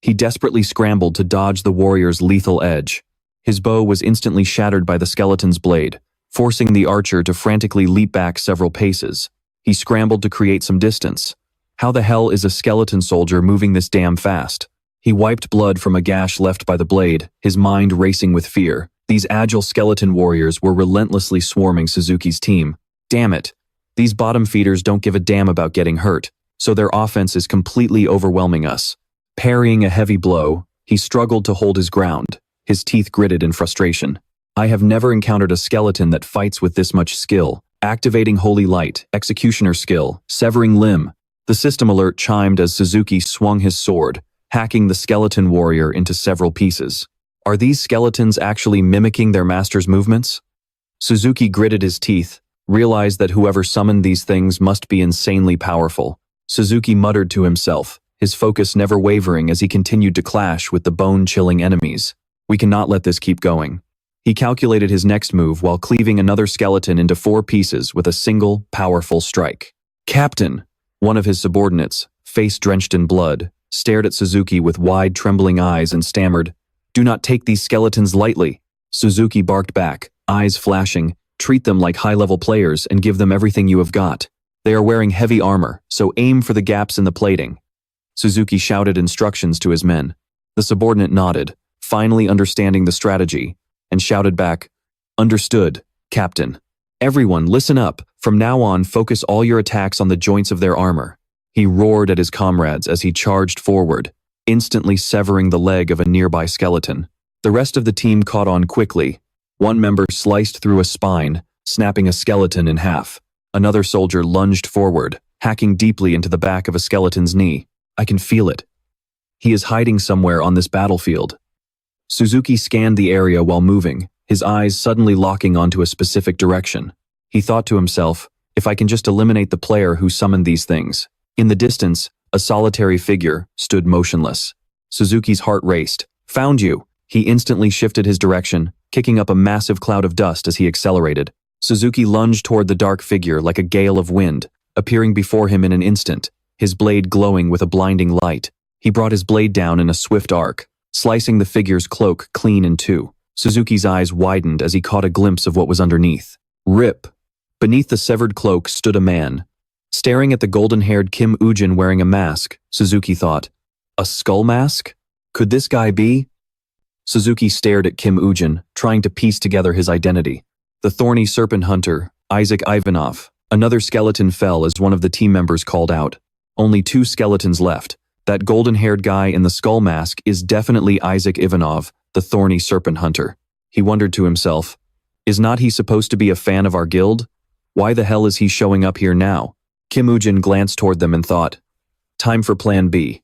He desperately scrambled to dodge the warrior's lethal edge. His bow was instantly shattered by the skeleton's blade, forcing the archer to frantically leap back several paces. He scrambled to create some distance. How the hell is a skeleton soldier moving this damn fast? He wiped blood from a gash left by the blade, his mind racing with fear. These agile skeleton warriors were relentlessly swarming Suzuki's team. Damn it. These bottom feeders don't give a damn about getting hurt, so their offense is completely overwhelming us. Parrying a heavy blow, he struggled to hold his ground, his teeth gritted in frustration. I have never encountered a skeleton that fights with this much skill. Activating Holy Light, Executioner skill, severing limb. The system alert chimed as Suzuki swung his sword, hacking the skeleton warrior into several pieces. Are these skeletons actually mimicking their master's movements? Suzuki gritted his teeth, realized that whoever summoned these things must be insanely powerful. Suzuki muttered to himself, his focus never wavering as he continued to clash with the bone-chilling enemies. We cannot let this keep going. He calculated his next move while cleaving another skeleton into 4 pieces with a single, powerful strike. Captain! One of his subordinates, face drenched in blood, stared at Suzuki with wide, trembling eyes and stammered, "Do not take these skeletons lightly." Suzuki barked back, eyes flashing, "Treat them like high-level players and give them everything you have got. They are wearing heavy armor, so aim for the gaps in the plating." Suzuki shouted instructions to his men. The subordinate nodded, finally understanding the strategy, and shouted back, "Understood, Captain. Everyone, listen up. From now on, focus all your attacks on the joints of their armor." He roared at his comrades as he charged forward, instantly severing the leg of a nearby skeleton. The rest of the team caught on quickly. One member sliced through a spine, snapping a skeleton in half. Another soldier lunged forward, hacking deeply into the back of a skeleton's knee. I can feel it. He is hiding somewhere on this battlefield. Suzuki scanned the area while moving, his eyes suddenly locking onto a specific direction. He thought to himself, if I can just eliminate the player who summoned these things. In the distance, a solitary figure stood motionless. Suzuki's heart raced. Found you! He instantly shifted his direction, kicking up a massive cloud of dust as he accelerated. Suzuki lunged toward the dark figure like a gale of wind, appearing before him in an instant, his blade glowing with a blinding light. He brought his blade down in a swift arc, slicing the figure's cloak clean in two. Suzuki's eyes widened as he caught a glimpse of what was underneath. Rip! Beneath the severed cloak stood a man. Staring at the golden-haired Kim Woo-Jin wearing a mask, Suzuki thought, a skull mask? Could this guy be? Suzuki stared at Kim Woo-Jin, trying to piece together his identity. The thorny serpent hunter, Isaac Ivanov. Another skeleton fell as one of the team members called out. Only 2 skeletons left. That golden-haired guy in the skull mask is definitely Isaac Ivanov, the thorny serpent hunter. He wondered to himself, is not he supposed to be a fan of our guild? Why the hell is he showing up here now? Kim Woo-Jin glanced toward them and thought, time for plan B.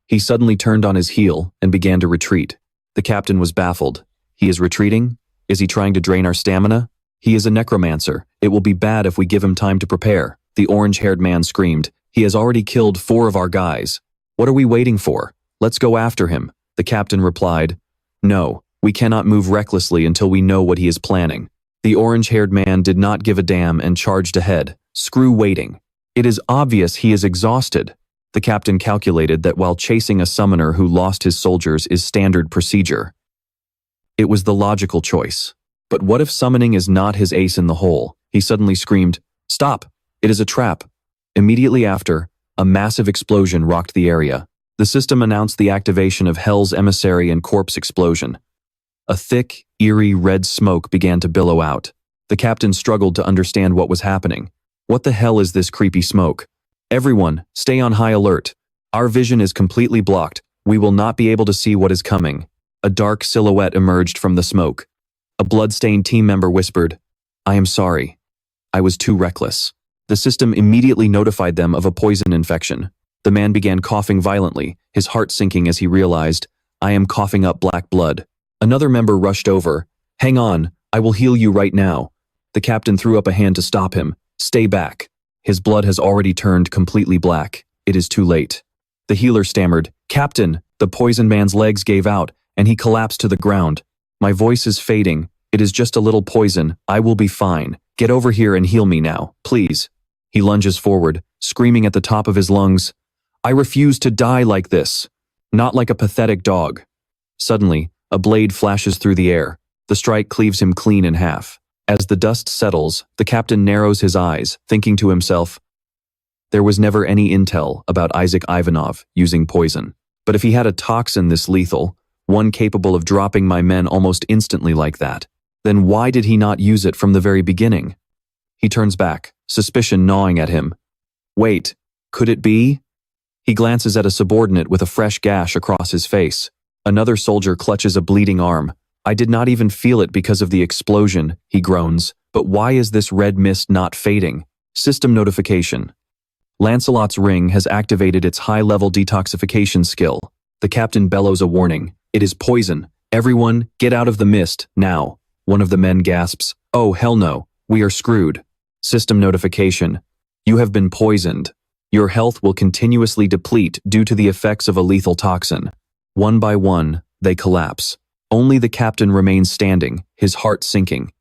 He suddenly turned on his heel and began to retreat. The captain was baffled. He is retreating? Is he trying to drain our stamina? He is a necromancer. It will be bad if we give him time to prepare. The orange-haired man screamed. He has already killed 4 of our guys. What are we waiting for? Let's go after him. The captain replied, no, we cannot move recklessly until we know what he is planning. The orange-haired man did not give a damn and charged ahead. Screw waiting. It is obvious he is exhausted. The captain calculated that while chasing a summoner who lost his soldiers is standard procedure. It was the logical choice. But what if summoning is not his ace in the hole? He suddenly screamed, stop! It is a trap. Immediately after, A massive explosion rocked the area. The system announced the activation of Hell's emissary and corpse explosion. A thick, eerie red smoke began to billow out. The captain struggled to understand what was happening. What the hell is this creepy smoke? Everyone, stay on high alert. Our vision is completely blocked. We will not be able to see what is coming. A dark silhouette emerged from the smoke. A blood-stained team member whispered, "I am sorry. I was too reckless." The system immediately notified them of a poison infection. The man began coughing violently, his heart sinking as he realized, "I am coughing up black blood." Another member rushed over. "Hang on, I will heal you right now." The captain threw up a hand to stop him. "Stay back. His blood has already turned completely black. It is too late." The healer stammered, "Captain." The poisoned man's legs gave out, and he collapsed to the ground. "My voice is fading. It is just a little poison. I will be fine. Get over here and heal me now, please." He lunges forward, screaming at the top of his lungs, "I refuse to die like this. Not like a pathetic dog." Suddenly, a blade flashes through the air. The strike cleaves him clean in half. As the dust settles, the captain narrows his eyes, thinking to himself, there was never any intel about Isaac Ivanov using poison. But if he had a toxin this lethal, one capable of dropping my men almost instantly like that, then why did he not use it from the very beginning? He turns back, suspicion gnawing at him. Wait, could it be? He glances at a subordinate with a fresh gash across his face. Another soldier clutches a bleeding arm. "I did not even feel it because of the explosion," he groans. "But why is this red mist not fading?" System notification. Lancelot's ring has activated its high-level detoxification skill. The captain bellows a warning. "It is poison. Everyone, get out of the mist, now." One of the men gasps, "Oh, hell no. We are screwed." System notification. "You have been poisoned. Your health will continuously deplete due to the effects of a lethal toxin." One by one, they collapse. Only the captain remains standing, his heart sinking.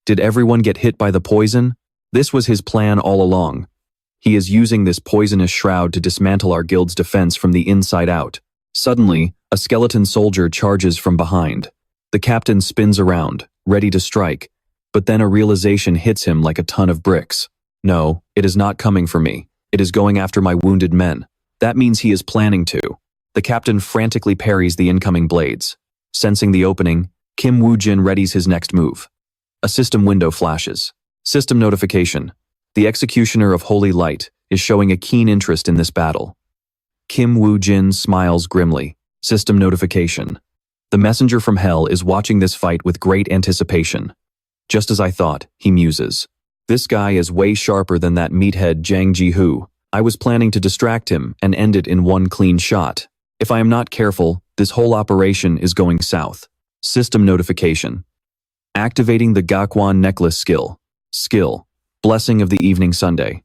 Did everyone get hit by the poison? This was his plan all along. He is using this poisonous shroud to dismantle our guild's defense from the inside out. Suddenly, a skeleton soldier charges from behind. The captain spins around, ready to strike, but then a realization hits him like a ton of bricks. No, it is not coming for me. It is going after my wounded men. That means he is planning to. The captain frantically parries the incoming blades. Sensing the opening, Woo Jin readies his next move. A system window flashes. System notification. The executioner of Holy Light is showing a keen interest in this battle. Woo Jin smiles grimly. System notification. The messenger from Hell is watching this fight with great anticipation. Just as I thought, he muses. This guy is way sharper than that meathead Jang Ji-hoo. I was planning to distract him and end it in one clean shot. If I am not careful, this whole operation is going south. System notification. Activating the Gakwan necklace skill. Skill. Blessing of the evening Sunday.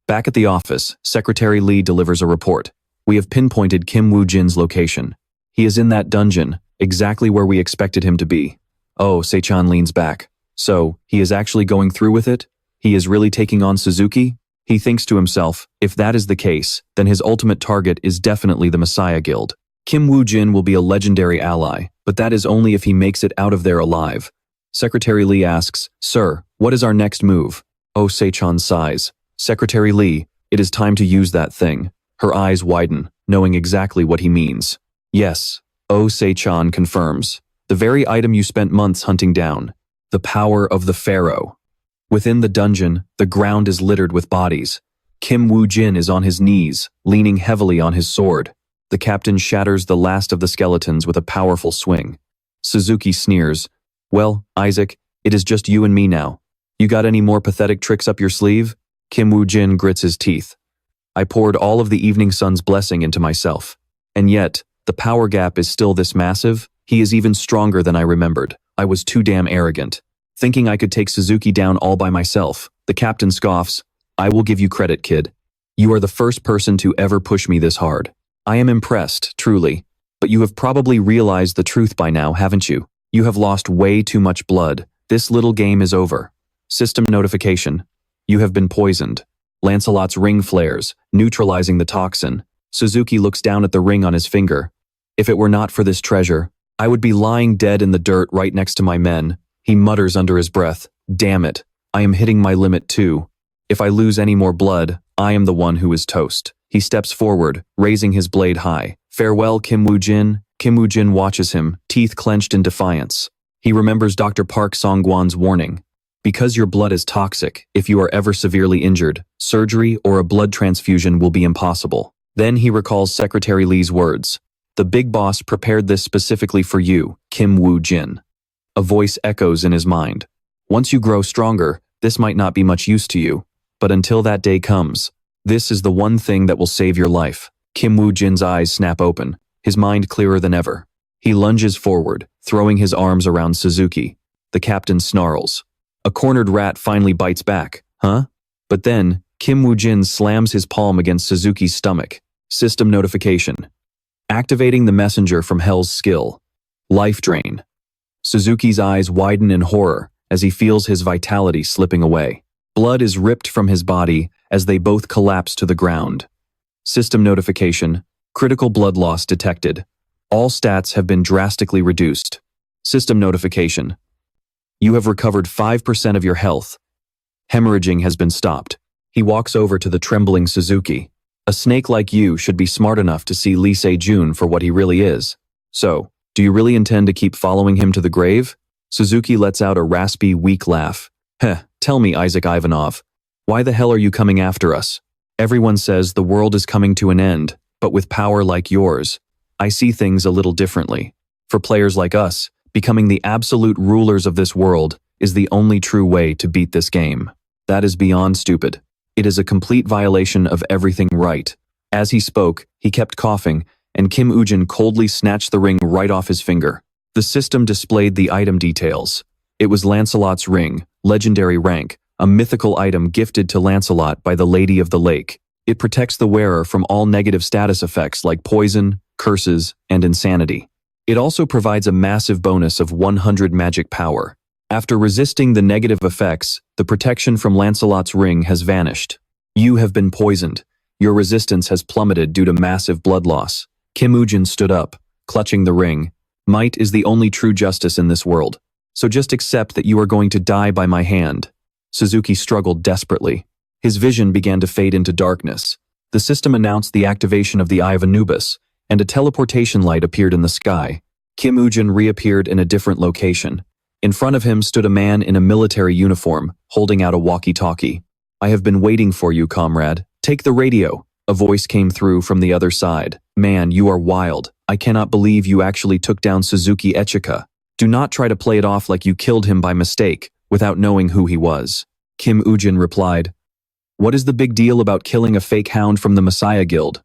Back at the office, Secretary Lee delivers a report. We have pinpointed Woo Jin's location. He is in that dungeon, exactly where we expected him to be. Oh, Se-chan leans back. So, he is actually going through with it? He is really taking on Suzuki? He thinks to himself, if that is the case, then his ultimate target is definitely the Messiah Guild. Woo Jin will be a legendary ally, but that is only if he makes it out of there alive. Secretary Lee asks, Sir, what is our next move? Oh, Se-chan sighs. Secretary Lee, it is time to use that thing. Her eyes widen, knowing exactly what he means. Yes, Oh Se-chan confirms. The very item you spent months hunting down. The power of the Pharaoh. Within the dungeon, the ground is littered with bodies. Woo Jin is on his knees, leaning heavily on his sword. The captain shatters the last of the skeletons with a powerful swing. Suzuki sneers. Well, Isaac, it is just you and me now. You got any more pathetic tricks up your sleeve? Woo Jin grits his teeth. I poured all of the evening sun's blessing into myself. And yet, the power gap is still this massive. He is even stronger than I remembered. I was too damn arrogant. Thinking I could take Suzuki down all by myself. The captain scoffs. I will give you credit, kid. You are the first person to ever push me this hard. I am impressed, truly. But you have probably realized the truth by now, haven't you? You have lost way too much blood. This little game is over. System notification. You have been poisoned. Lancelot's ring flares, neutralizing the toxin. Suzuki looks down at the ring on his finger. If it were not for this treasure, I would be lying dead in the dirt right next to my men. He mutters under his breath. Damn it. I am hitting my limit too. If I lose any more blood, I am the one who is toast. He steps forward, raising his blade high. Farewell, Kim Woo Jin. Kim Woo Jin watches him, teeth clenched in defiance. He remembers Dr. Park Song-gwan's warning. Because your blood is toxic, if you are ever severely injured, surgery or a blood transfusion will be impossible. Then he recalls Secretary Lee's words. The big boss prepared this specifically for you, Kim Woo Jin. A voice echoes in his mind. Once you grow stronger, this might not be much use to you. But until that day comes, this is the one thing that will save your life. Kim Woo Jin's eyes snap open, his mind clearer than ever. He lunges forward, throwing his arms around Suzuki. The captain snarls. A cornered rat finally bites back. Huh? But then, Kim Woo Jin slams his palm against Suzuki's stomach. System notification. Activating the messenger from Hell's skill. Life drain. Suzuki's eyes widen in horror as he feels his vitality slipping away. Blood is ripped from his body as they both collapse to the ground. System notification. Critical blood loss detected. All stats have been drastically reduced. System notification. You have recovered 5% of your health. Hemorrhaging has been stopped. He walks over to the trembling Suzuki. A snake like you should be smart enough to see Lee Seungjun for what he really is. So, do you really intend to keep following him to the grave? Suzuki lets out a raspy, weak laugh. Heh, tell me, Isaac Ivanov. Why the hell are you coming after us? Everyone says the world is coming to an end, but with power like yours, I see things a little differently. For players like us, becoming the absolute rulers of this world is the only true way to beat this game. That is beyond stupid. It is a complete violation of everything right. As he spoke, he kept coughing, and Kim Woo Jin coldly snatched the ring right off his finger. The system displayed the item details. It was Lancelot's ring, legendary rank, a mythical item gifted to Lancelot by the Lady of the Lake. It protects the wearer from all negative status effects like poison, curses, and insanity. It also provides a massive bonus of 100 magic power. After resisting the negative effects, the protection from Lancelot's ring has vanished. You have been poisoned. Your resistance has plummeted due to massive blood loss. Kim Woo Jin stood up, clutching the ring. Might is the only true justice in this world. So just accept that you are going to die by my hand. Suzuki struggled desperately. His vision began to fade into darkness. The system announced the activation of the Eye of Anubis, and a teleportation light appeared in the sky. Kim Woo Jin reappeared in a different location. In front of him stood a man in a military uniform, holding out a walkie-talkie. I have been waiting for you, comrade. Take the radio. A voice came through from the other side. Man, you are wild. I cannot believe you actually took down Suzuki Ichika. Do not try to play it off like you killed him by mistake, without knowing who he was. Kim Woo Jin replied, What is the big deal about killing a fake hound from the Messiah Guild?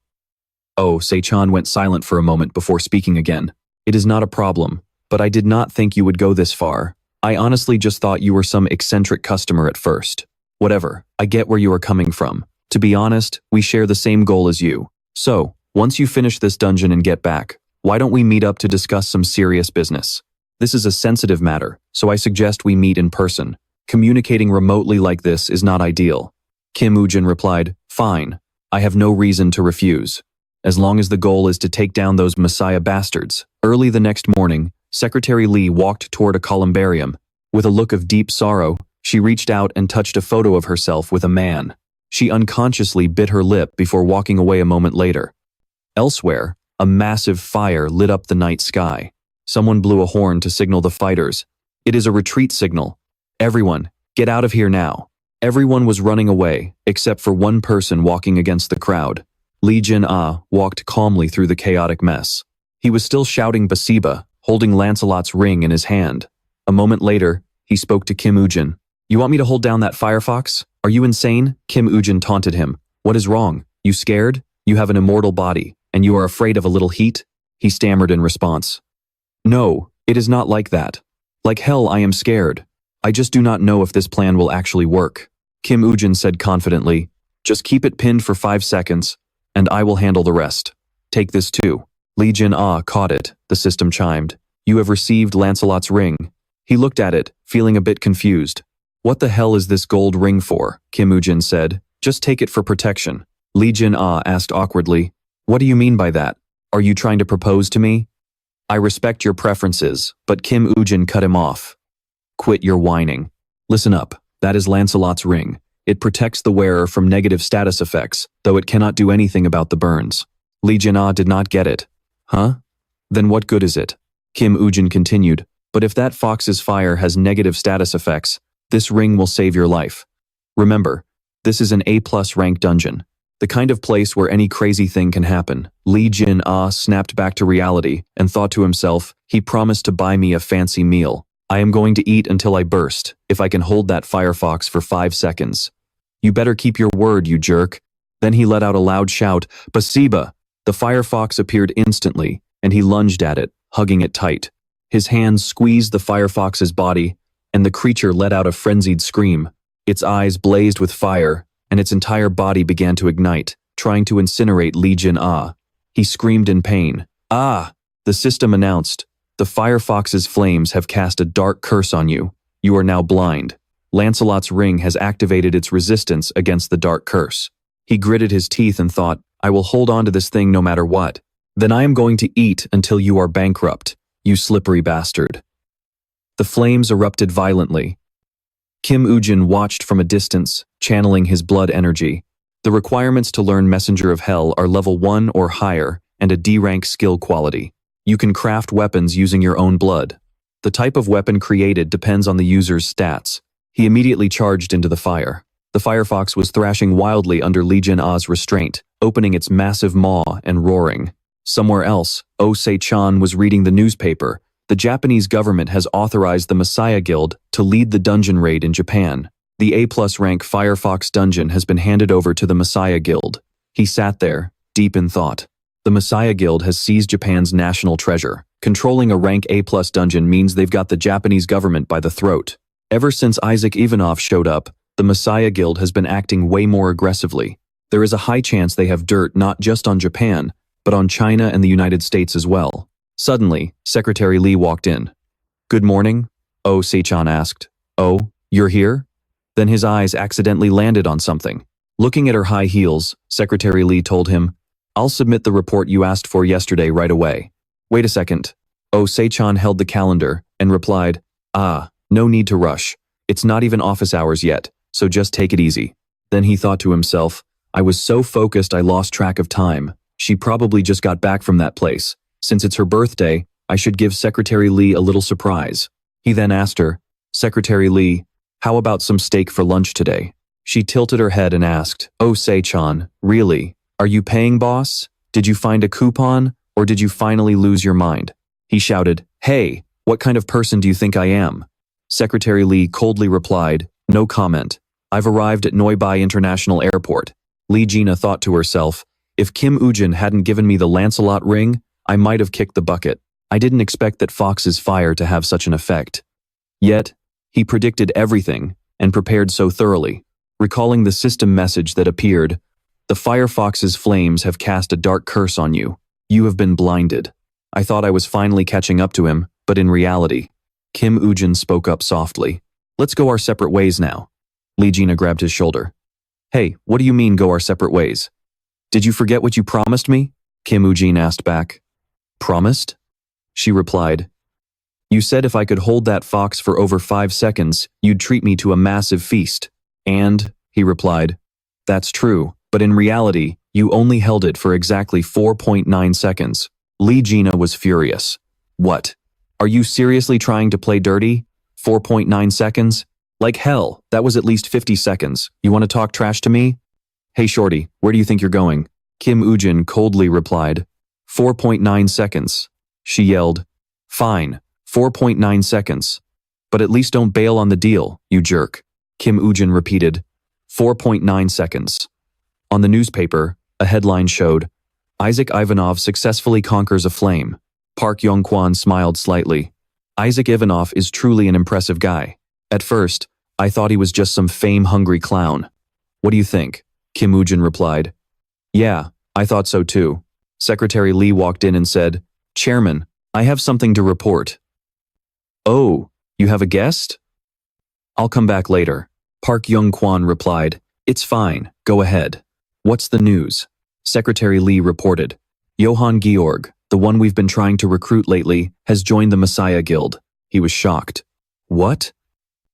Oh, Se-chan went silent for a moment before speaking again. It is not a problem, but I did not think you would go this far. I honestly just thought you were some eccentric customer at first. Whatever, I get where you are coming from. To be honest, we share the same goal as you. So, once you finish this dungeon and get back, why don't we meet up to discuss some serious business? This is a sensitive matter, so I suggest we meet in person. Communicating remotely like this is not ideal. Kim Woo Jin replied, Fine, I have no reason to refuse. As long as the goal is to take down those Messiah bastards. Early the next morning, Secretary Lee walked toward a columbarium. With a look of deep sorrow, she reached out and touched a photo of herself with a man. She unconsciously bit her lip before walking away a moment later. Elsewhere, a massive fire lit up the night sky. Someone blew a horn to signal the fighters. It is a retreat signal. Everyone, get out of here now. Everyone was running away, except for one person walking against the crowd. Lee Jin-ah walked calmly through the chaotic mess. He was still shouting Bathsheba, holding Lancelot's ring in his hand. A moment later, he spoke to Kim Woo Jin. You want me to hold down that firefox? Are you insane? Kim Woo Jin taunted him. What is wrong? You scared? You have an immortal body, and you are afraid of a little heat? He stammered in response. No, it is not like that. Like hell I am scared. I just do not know if this plan will actually work. Kim Woo Jin said confidently. Just keep it pinned for 5 seconds, and I will handle the rest. Take this too. Lee Jin-ah caught it, the system chimed. You have received Lancelot's ring. He looked at it, feeling a bit confused. What the hell is this gold ring for? Kim Woo Jin said. Just take it for protection. Lee Jin-ah asked awkwardly. What do you mean by that? Are you trying to propose to me? I respect your preferences, but Kim Woo Jin cut him off. Quit your whining. Listen up, that is Lancelot's ring. It protects the wearer from negative status effects, though it cannot do anything about the burns. Lee Jin did not get it. Huh? Then what good is it? Kim Woo-jin continued, but if that fox's fire has negative status effects, this ring will save your life. Remember, this is an A+ rank dungeon. The kind of place where any crazy thing can happen. Lee Jin snapped back to reality and thought to himself, he promised to buy me a fancy meal. I am going to eat until I burst, if I can hold that firefox for 5 seconds. You better keep your word, you jerk. Then he let out a loud shout, Basiba! The firefox appeared instantly, and he lunged at it, hugging it tight. His hands squeezed the firefox's body, and the creature let out a frenzied scream. Its eyes blazed with fire, and its entire body began to ignite, trying to incinerate Lee Jin. He screamed in pain. Ah! The system announced, the firefox's flames have cast a dark curse on you. You are now blind. Lancelot's ring has activated its resistance against the dark curse. He gritted his teeth and thought, I will hold on to this thing no matter what. Then I am going to eat until you are bankrupt, you slippery bastard. The flames erupted violently. Kim Woo-jin watched from a distance, channeling his blood energy. The requirements to learn Messenger of Hell are level 1 or higher and a D-rank skill quality. You can craft weapons using your own blood. The type of weapon created depends on the user's stats. He immediately charged into the fire. The firefox was thrashing wildly under Lee Jin-ah's restraint, opening its massive maw and roaring. Somewhere else, Oh Se-chan was reading the newspaper. The Japanese government has authorized the Messiah Guild to lead the dungeon raid in Japan. The A+ rank Firefox dungeon has been handed over to the Messiah Guild. He sat there, deep in thought. The Messiah Guild has seized Japan's national treasure. Controlling a rank A+ dungeon means they've got the Japanese government by the throat. Ever since Isaac Ivanov showed up, the Messiah Guild has been acting way more aggressively. There is a high chance they have dirt not just on Japan, but on China and the United States as well. Suddenly, Secretary Lee walked in. Good morning? Oh Se-chan asked. Oh, you're here? Then his eyes accidentally landed on something. Looking at her high heels, Secretary Lee told him, I'll submit the report you asked for yesterday right away. Wait a second. Oh Se-chan held the calendar and replied, no need to rush. It's not even office hours yet, so just take it easy. Then he thought to himself, I was so focused I lost track of time. She probably just got back from that place. Since it's her birthday, I should give Secretary Lee a little surprise. He then asked her, Secretary Lee, how about some steak for lunch today? She tilted her head and asked, Oh Se-chan, really? Are you paying, boss? Did you find a coupon, or did you finally lose your mind? He shouted, Hey, what kind of person do you think I am? Secretary Lee coldly replied, No comment. I've arrived at Noibai International Airport. Lee Jin thought to herself, if Kim Woo-jin hadn't given me the Lancelot ring, I might have kicked the bucket. I didn't expect that Fox's fire to have such an effect. Yet, he predicted everything and prepared so thoroughly. Recalling the system message that appeared, the Firefox's flames have cast a dark curse on you. You have been blinded. I thought I was finally catching up to him, but in reality, Kim Woo-jin spoke up softly. Let's go our separate ways now. Lee Jin grabbed his shoulder. Hey, what do you mean go our separate ways? Did you forget what you promised me? Kim Woo-jin asked back. Promised? She replied. You said if I could hold that fox for over 5 seconds, you'd treat me to a massive feast. And, he replied, that's true, but in reality, you only held it for exactly 4.9 seconds. Lee Jin was furious. What? Are you seriously trying to play dirty? 4.9 seconds? Like hell, that was at least 50 seconds. You want to talk trash to me? Hey shorty, where do you think you're going? Kim Woo-jin coldly replied. 4.9 seconds. She yelled. Fine, 4.9 seconds. But at least don't bail on the deal, you jerk. Kim Woo-jin repeated. 4.9 seconds. On the newspaper, a headline showed, Isaac Ivanov successfully conquers a flame. Park Yong-kwan smiled slightly. Isaac Ivanov is truly an impressive guy. At first, I thought he was just some fame-hungry clown. What do you think? Kim Woo-jin replied. Yeah, I thought so too. Secretary Lee walked in and said, Chairman, I have something to report. Oh, you have a guest? I'll come back later. Park Yong-kwan replied, It's fine, go ahead. What's the news? Secretary Lee reported. Johann Georg, the one we've been trying to recruit lately, has joined the Messiah Guild. He was shocked. What?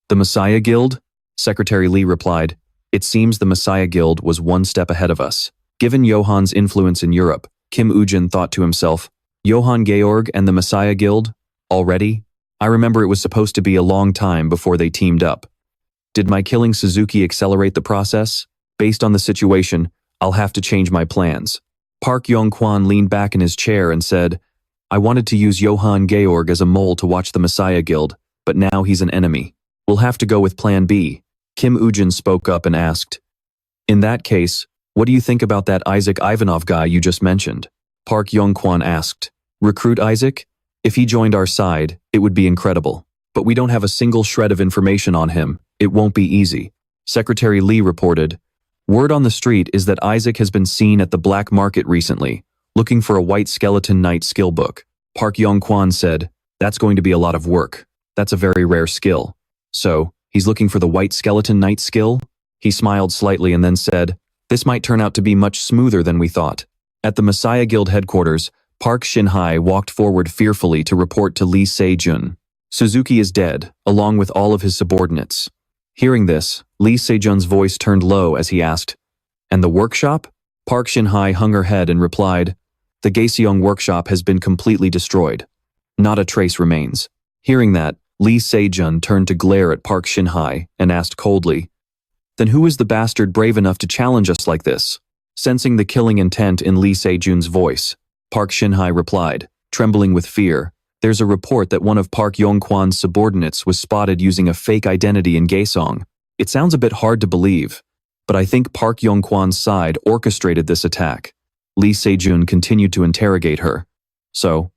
The Messiah Guild? Secretary Lee replied. It seems the Messiah Guild was one step ahead of us. Given Johan's influence in Europe, Kim Woo-jin thought to himself, Johann Georg and the Messiah Guild? Already? I remember it was supposed to be a long time before they teamed up. Did my killing Suzuki accelerate the process? Based on the situation, I'll have to change my plans. Park Yong-kwan leaned back in his chair and said, I wanted to use Johann Georg as a mole to watch the Messiah Guild, but now he's an enemy. We'll have to go with Plan B. Kim Woo-jin spoke up and asked, in that case, what do you think about that Isaac Ivanov guy you just mentioned? Park Yong-kwan asked. Recruit Isaac? If he joined our side, it would be incredible. But we don't have a single shred of information on him. It won't be easy. Secretary Lee reported, word on the street is that Isaac has been seen at the black market recently, looking for a white skeleton knight skill book. Park Yong-kwan said, that's going to be a lot of work. That's a very rare skill. So, he's looking for the white skeleton knight skill? He smiled slightly and then said, this might turn out to be much smoother than we thought. At the Messiah Guild headquarters, Park Shin Hye walked forward fearfully to report to Lee Seungjun. Suzuki is dead, along with all of his subordinates. Hearing this, Lee Seungjun's voice turned low as he asked, and the workshop? Park Shin Hye hung her head and replied, the Gaeseong workshop has been completely destroyed. Not a trace remains. Hearing that, Lee Seungjun turned to glare at Park Shin Hye and asked coldly, then who is the bastard brave enough to challenge us like this? Sensing the killing intent in Lee Seungjun's voice, Park Shin Hye replied, trembling with fear, there's a report that one of Park Yong-kwan's subordinates was spotted using a fake identity in Gaeseong. It sounds a bit hard to believe, but I think Park Yong-kwan's side orchestrated this attack. Lee Seungjun continued to interrogate her. So,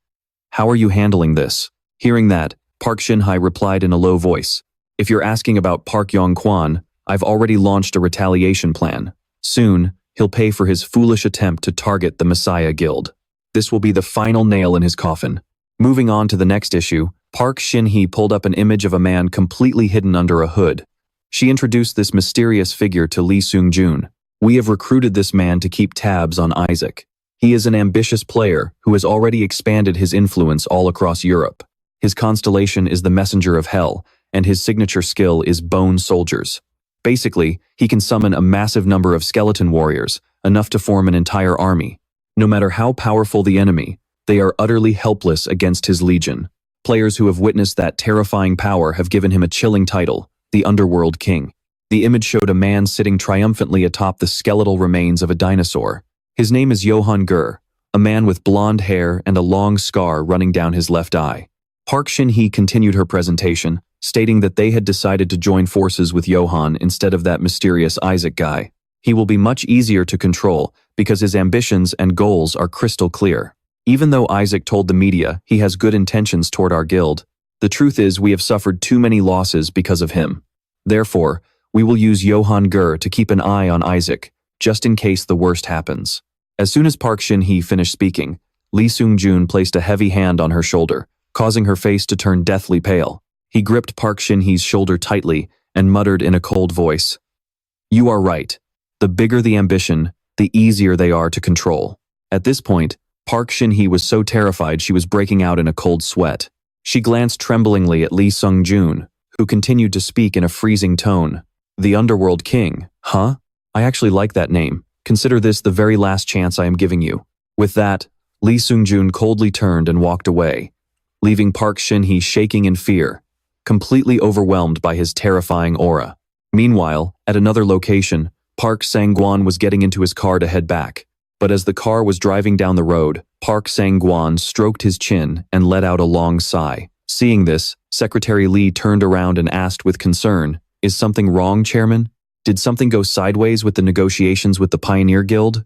how are you handling this? Hearing that, Park Shin Hye replied in a low voice, if you're asking about Park Yong-kwan, I've already launched a retaliation plan. Soon, he'll pay for his foolish attempt to target the Messiah Guild. This will be the final nail in his coffin. Moving on to the next issue, Park Shin Hye pulled up an image of a man completely hidden under a hood. She introduced this mysterious figure to Lee Seungjun. We have recruited this man to keep tabs on Isaac. He is an ambitious player who has already expanded his influence all across Europe. His constellation is the Messenger of Hell, and his signature skill is Bone Soldiers. Basically, he can summon a massive number of skeleton warriors, enough to form an entire army. No matter how powerful the enemy, they are utterly helpless against his legion. Players who have witnessed that terrifying power have given him a chilling title, the Underworld King. The image showed a man sitting triumphantly atop the skeletal remains of a dinosaur. His name is Johann Gur, a man with blonde hair and a long scar running down his left eye. Park Shin Hye continued her presentation, stating that they had decided to join forces with Johann instead of that mysterious Isaac guy. He will be much easier to control because his ambitions and goals are crystal clear. Even though Isaac told the media he has good intentions toward our guild, the truth is we have suffered too many losses because of him. Therefore, we will use Johann Gur to keep an eye on Isaac, just in case the worst happens. As soon as Park Shin Hye finished speaking, Lee Seungjun placed a heavy hand on her shoulder, causing her face to turn deathly pale. He gripped Park Shin Hye's shoulder tightly and muttered in a cold voice, you are right. The bigger the ambition, the easier they are to control. At this point, Park Shin Hye was so terrified she was breaking out in a cold sweat. She glanced tremblingly at Lee Seungjun, who continued to speak in a freezing tone. The Underworld King, huh? I actually like that name. Consider this the very last chance I am giving you. With that, Lee Seungjun coldly turned and walked away, leaving Park Shin Hye shaking in fear, completely overwhelmed by his terrifying aura. Meanwhile, at another location, Park Sang-gwan was getting into his car to head back. But as the car was driving down the road, Park Sang-gwan stroked his chin and let out a long sigh. Seeing this, Secretary Lee turned around and asked with concern, is something wrong, Chairman? Did something go sideways with the negotiations with the Pioneer Guild?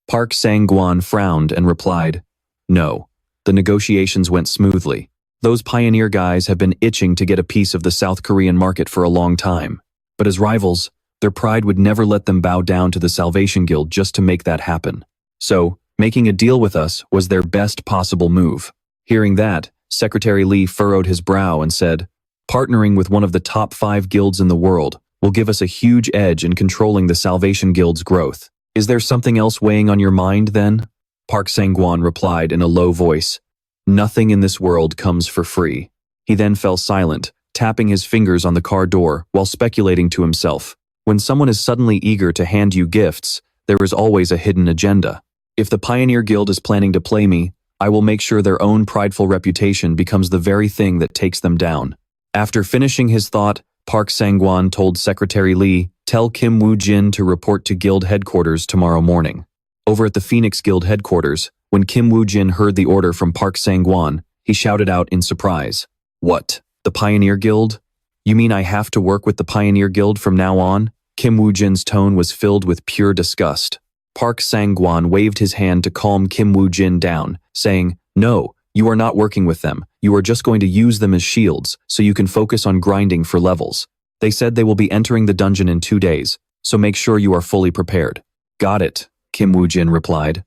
Park Sang-gwan frowned and replied, no, the negotiations went smoothly. Those Pioneer guys have been itching to get a piece of the South Korean market for a long time. But as rivals, their pride would never let them bow down to the Salvation Guild just to make that happen. So, making a deal with us was their best possible move. Hearing that, Secretary Lee furrowed his brow and said, partnering with one of the top 5 guilds in the world will give us a huge edge in controlling the Salvation Guild's growth. Is there something else weighing on your mind, then? Park Sang-gwan replied in a low voice, nothing in this world comes for free. He then fell silent, tapping his fingers on the car door while speculating to himself, When someone is suddenly eager to hand you gifts, there is always a hidden agenda. If the Pioneer Guild is planning to play me, I will make sure their own prideful reputation becomes the very thing that takes them down. After finishing his thought, Park Sang-won told Secretary Lee, "Tell Kim Woo Jin to report to Guild headquarters tomorrow morning." Over at the Phoenix Guild headquarters, when Kim Woo Jin heard the order from Park Sang-won, he shouted out in surprise, "What? The Pioneer Guild? You mean I have to work with the Pioneer Guild from now on?" Kim Woo Jin's tone was filled with pure disgust. Park Sang-won waved his hand to calm Kim Woo Jin down, saying, "No, you are not working with them. You are just going to use them as shields, so you can focus on grinding for levels. They said they will be entering the dungeon in 2 days, so make sure you are fully prepared." "Got it," Kim Woo Jin replied.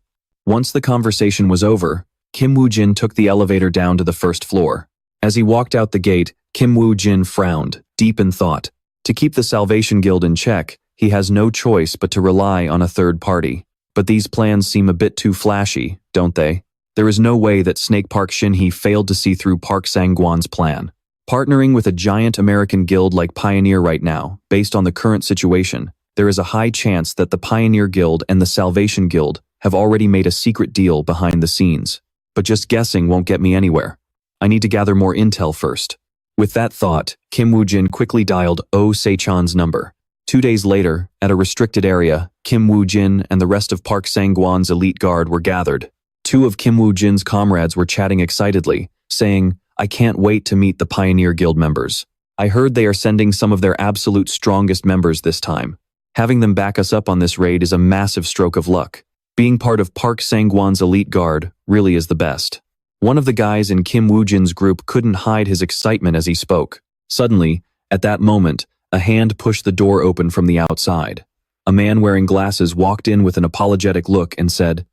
Once the conversation was over, Kim Woo Jin took the elevator down to the first floor. As he walked out the gate, Kim Woo Jin frowned, deep in thought. To keep the Salvation Guild in check, he has no choice but to rely on a third party. But these plans seem a bit too flashy, don't they? There is no way that Snake Park Shin Hye failed to see through Park Sang-won's plan. Partnering with a giant American guild like Pioneer right now, based on the current situation, there is a high chance that the Pioneer Guild and the Salvation Guild have already made a secret deal behind the scenes. But just guessing won't get me anywhere. I need to gather more intel first. With that thought, Kim Woo Jin quickly dialed Oh Se-chan's number. 2 days later, at a restricted area, Kim Woo Jin and the rest of Park Sang-won's elite guard were gathered. 2 of Kim Woo Jin's comrades were chatting excitedly, saying, "I can't wait to meet the Pioneer Guild members. I heard they are sending some of their absolute strongest members this time. Having them back us up on this raid is a massive stroke of luck. Being part of Park Sang-won's elite guard really is the best." One of the guys in Kim Woo Jin's group couldn't hide his excitement as he spoke. Suddenly, at that moment, a hand pushed the door open from the outside. A man wearing glasses walked in with an apologetic look and said,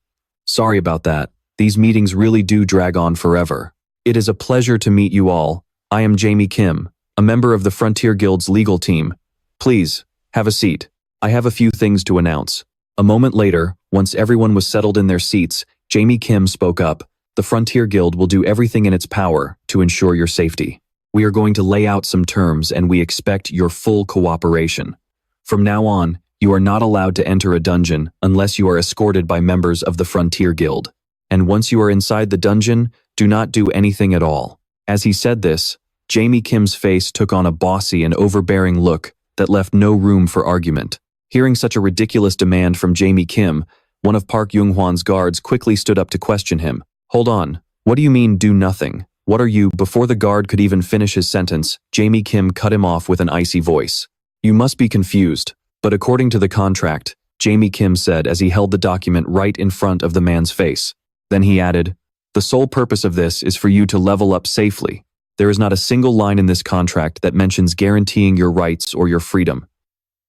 "Sorry about that. These meetings really do drag on forever. It is a pleasure to meet you all. I am Jamie Kim, a member of the Frontier Guild's legal team. Please, have a seat. I have a few things to announce." A moment later, once everyone was settled in their seats, Jamie Kim spoke up. "The Frontier Guild will do everything in its power to ensure your safety. We are going to lay out some terms and we expect your full cooperation. From now on, you are not allowed to enter a dungeon unless you are escorted by members of the Frontier Guild. And once you are inside the dungeon, do not do anything at all." As he said this, Jamie Kim's face took on a bossy and overbearing look that left no room for argument. Hearing such a ridiculous demand from Jamie Kim, one of Park Young-hwan's guards quickly stood up to question him. "Hold on, what do you mean do nothing? What are you?" Before the guard could even finish his sentence, Jamie Kim cut him off with an icy voice. "You must be confused, but according to the contract," Jamie Kim said as he held the document right in front of the man's face. Then he added, "The sole purpose of this is for you to level up safely. There is not a single line in this contract that mentions guaranteeing your rights or your freedom.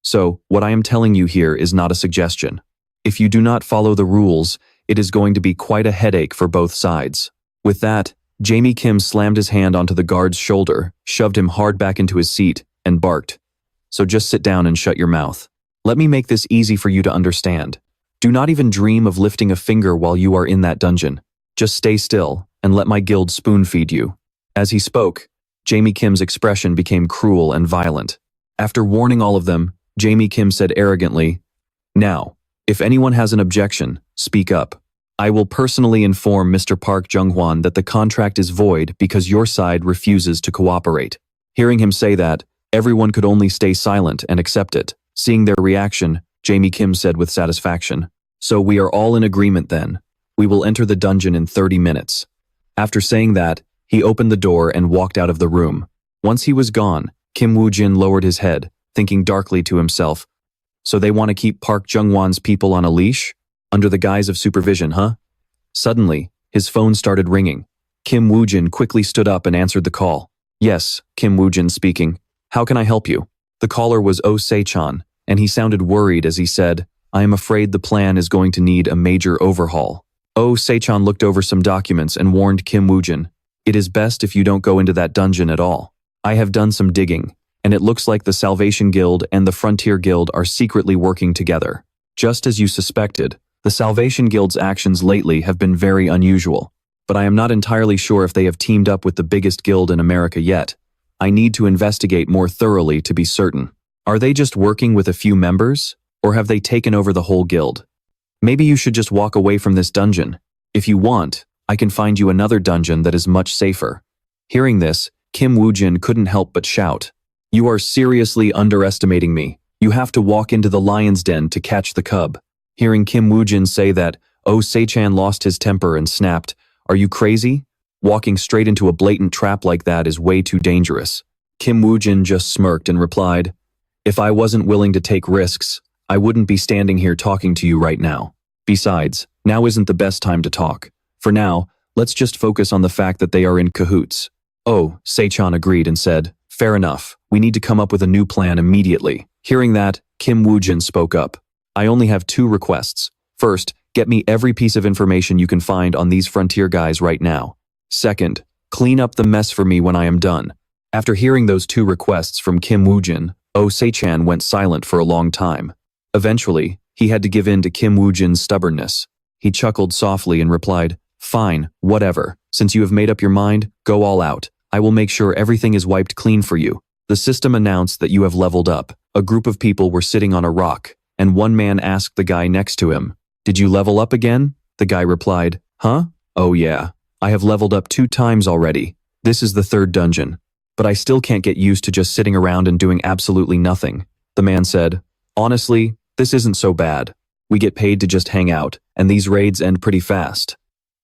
So, what I am telling you here is not a suggestion. If you do not follow the rules, it is going to be quite a headache for both sides." With that, Jamie Kim slammed his hand onto the guard's shoulder, shoved him hard back into his seat, and barked, "So just sit down and shut your mouth. Let me make this easy for you to understand. Do not even dream of lifting a finger while you are in that dungeon. Just stay still and let my guild spoon-feed you." As he spoke, Jamie Kim's expression became cruel and violent. After warning all of them, Jamie Kim said arrogantly, "Now, if anyone has an objection, speak up. I will personally inform Mr. Park Jung-hwan that the contract is void because your side refuses to cooperate." Hearing him say that, everyone could only stay silent and accept it. Seeing their reaction, Jamie Kim said with satisfaction, "So we are all in agreement then. We will enter the dungeon in 30 minutes. After saying that, he opened the door and walked out of the room. Once he was gone, Kim Woo Jin lowered his head, thinking darkly to himself, "So they want to keep Park Jung-hwan's people on a leash? Under the guise of supervision, huh?" Suddenly, his phone started ringing. Kim Woo Jin quickly stood up and answered the call. "Yes, Kim Woo Jin speaking. How can I help you?" The caller was Oh Se-chan, and he sounded worried as he said, "I am afraid the plan is going to need a major overhaul." Oh Se-chan looked over some documents and warned Kim Woo Jin, "It is best if you don't go into that dungeon at all. I have done some digging, and it looks like the Salvation Guild and the Frontier Guild are secretly working together. Just as you suspected, the Salvation Guild's actions lately have been very unusual, but I am not entirely sure if they have teamed up with the biggest guild in America yet. I need to investigate more thoroughly to be certain." Are they just working with a few members? Or have they taken over the whole guild? Maybe you should just walk away from this dungeon. If you want, I can find you another dungeon that is much safer. Hearing this, Woo Jin couldn't help but shout. You are seriously underestimating me. You have to walk into the lion's den to catch the cub. Hearing Woo Jin say that, Se-chan lost his temper and snapped, Are you crazy? Walking straight into a blatant trap like that is way too dangerous. Woo Jin just smirked and replied, If I wasn't willing to take risks, I wouldn't be standing here talking to you right now. Besides, now isn't the best time to talk. For now, let's just focus on the fact that they are in cahoots. Se-chan agreed and said, Fair enough, we need to come up with a new plan immediately. Hearing that, Woo Jin spoke up. I only have 2 requests. First, get me every piece of information you can find on these frontier guys right now. Second, clean up the mess for me when I am done. After hearing those 2 requests from Woo Jin, Se-chan went silent for a long time. Eventually, he had to give in to Woo Jin's stubbornness. He chuckled softly and replied, Fine, whatever. Since you have made up your mind, go all out. I will make sure everything is wiped clean for you. The system announced that you have leveled up. A group of people were sitting on a rock, and one man asked the guy next to him, Did you level up again? The guy replied, Huh? Oh yeah. I have leveled up 2 times already. This is the 3rd dungeon. But I still can't get used to just sitting around and doing absolutely nothing. The man said, Honestly, this isn't so bad. We get paid to just hang out, and these raids end pretty fast.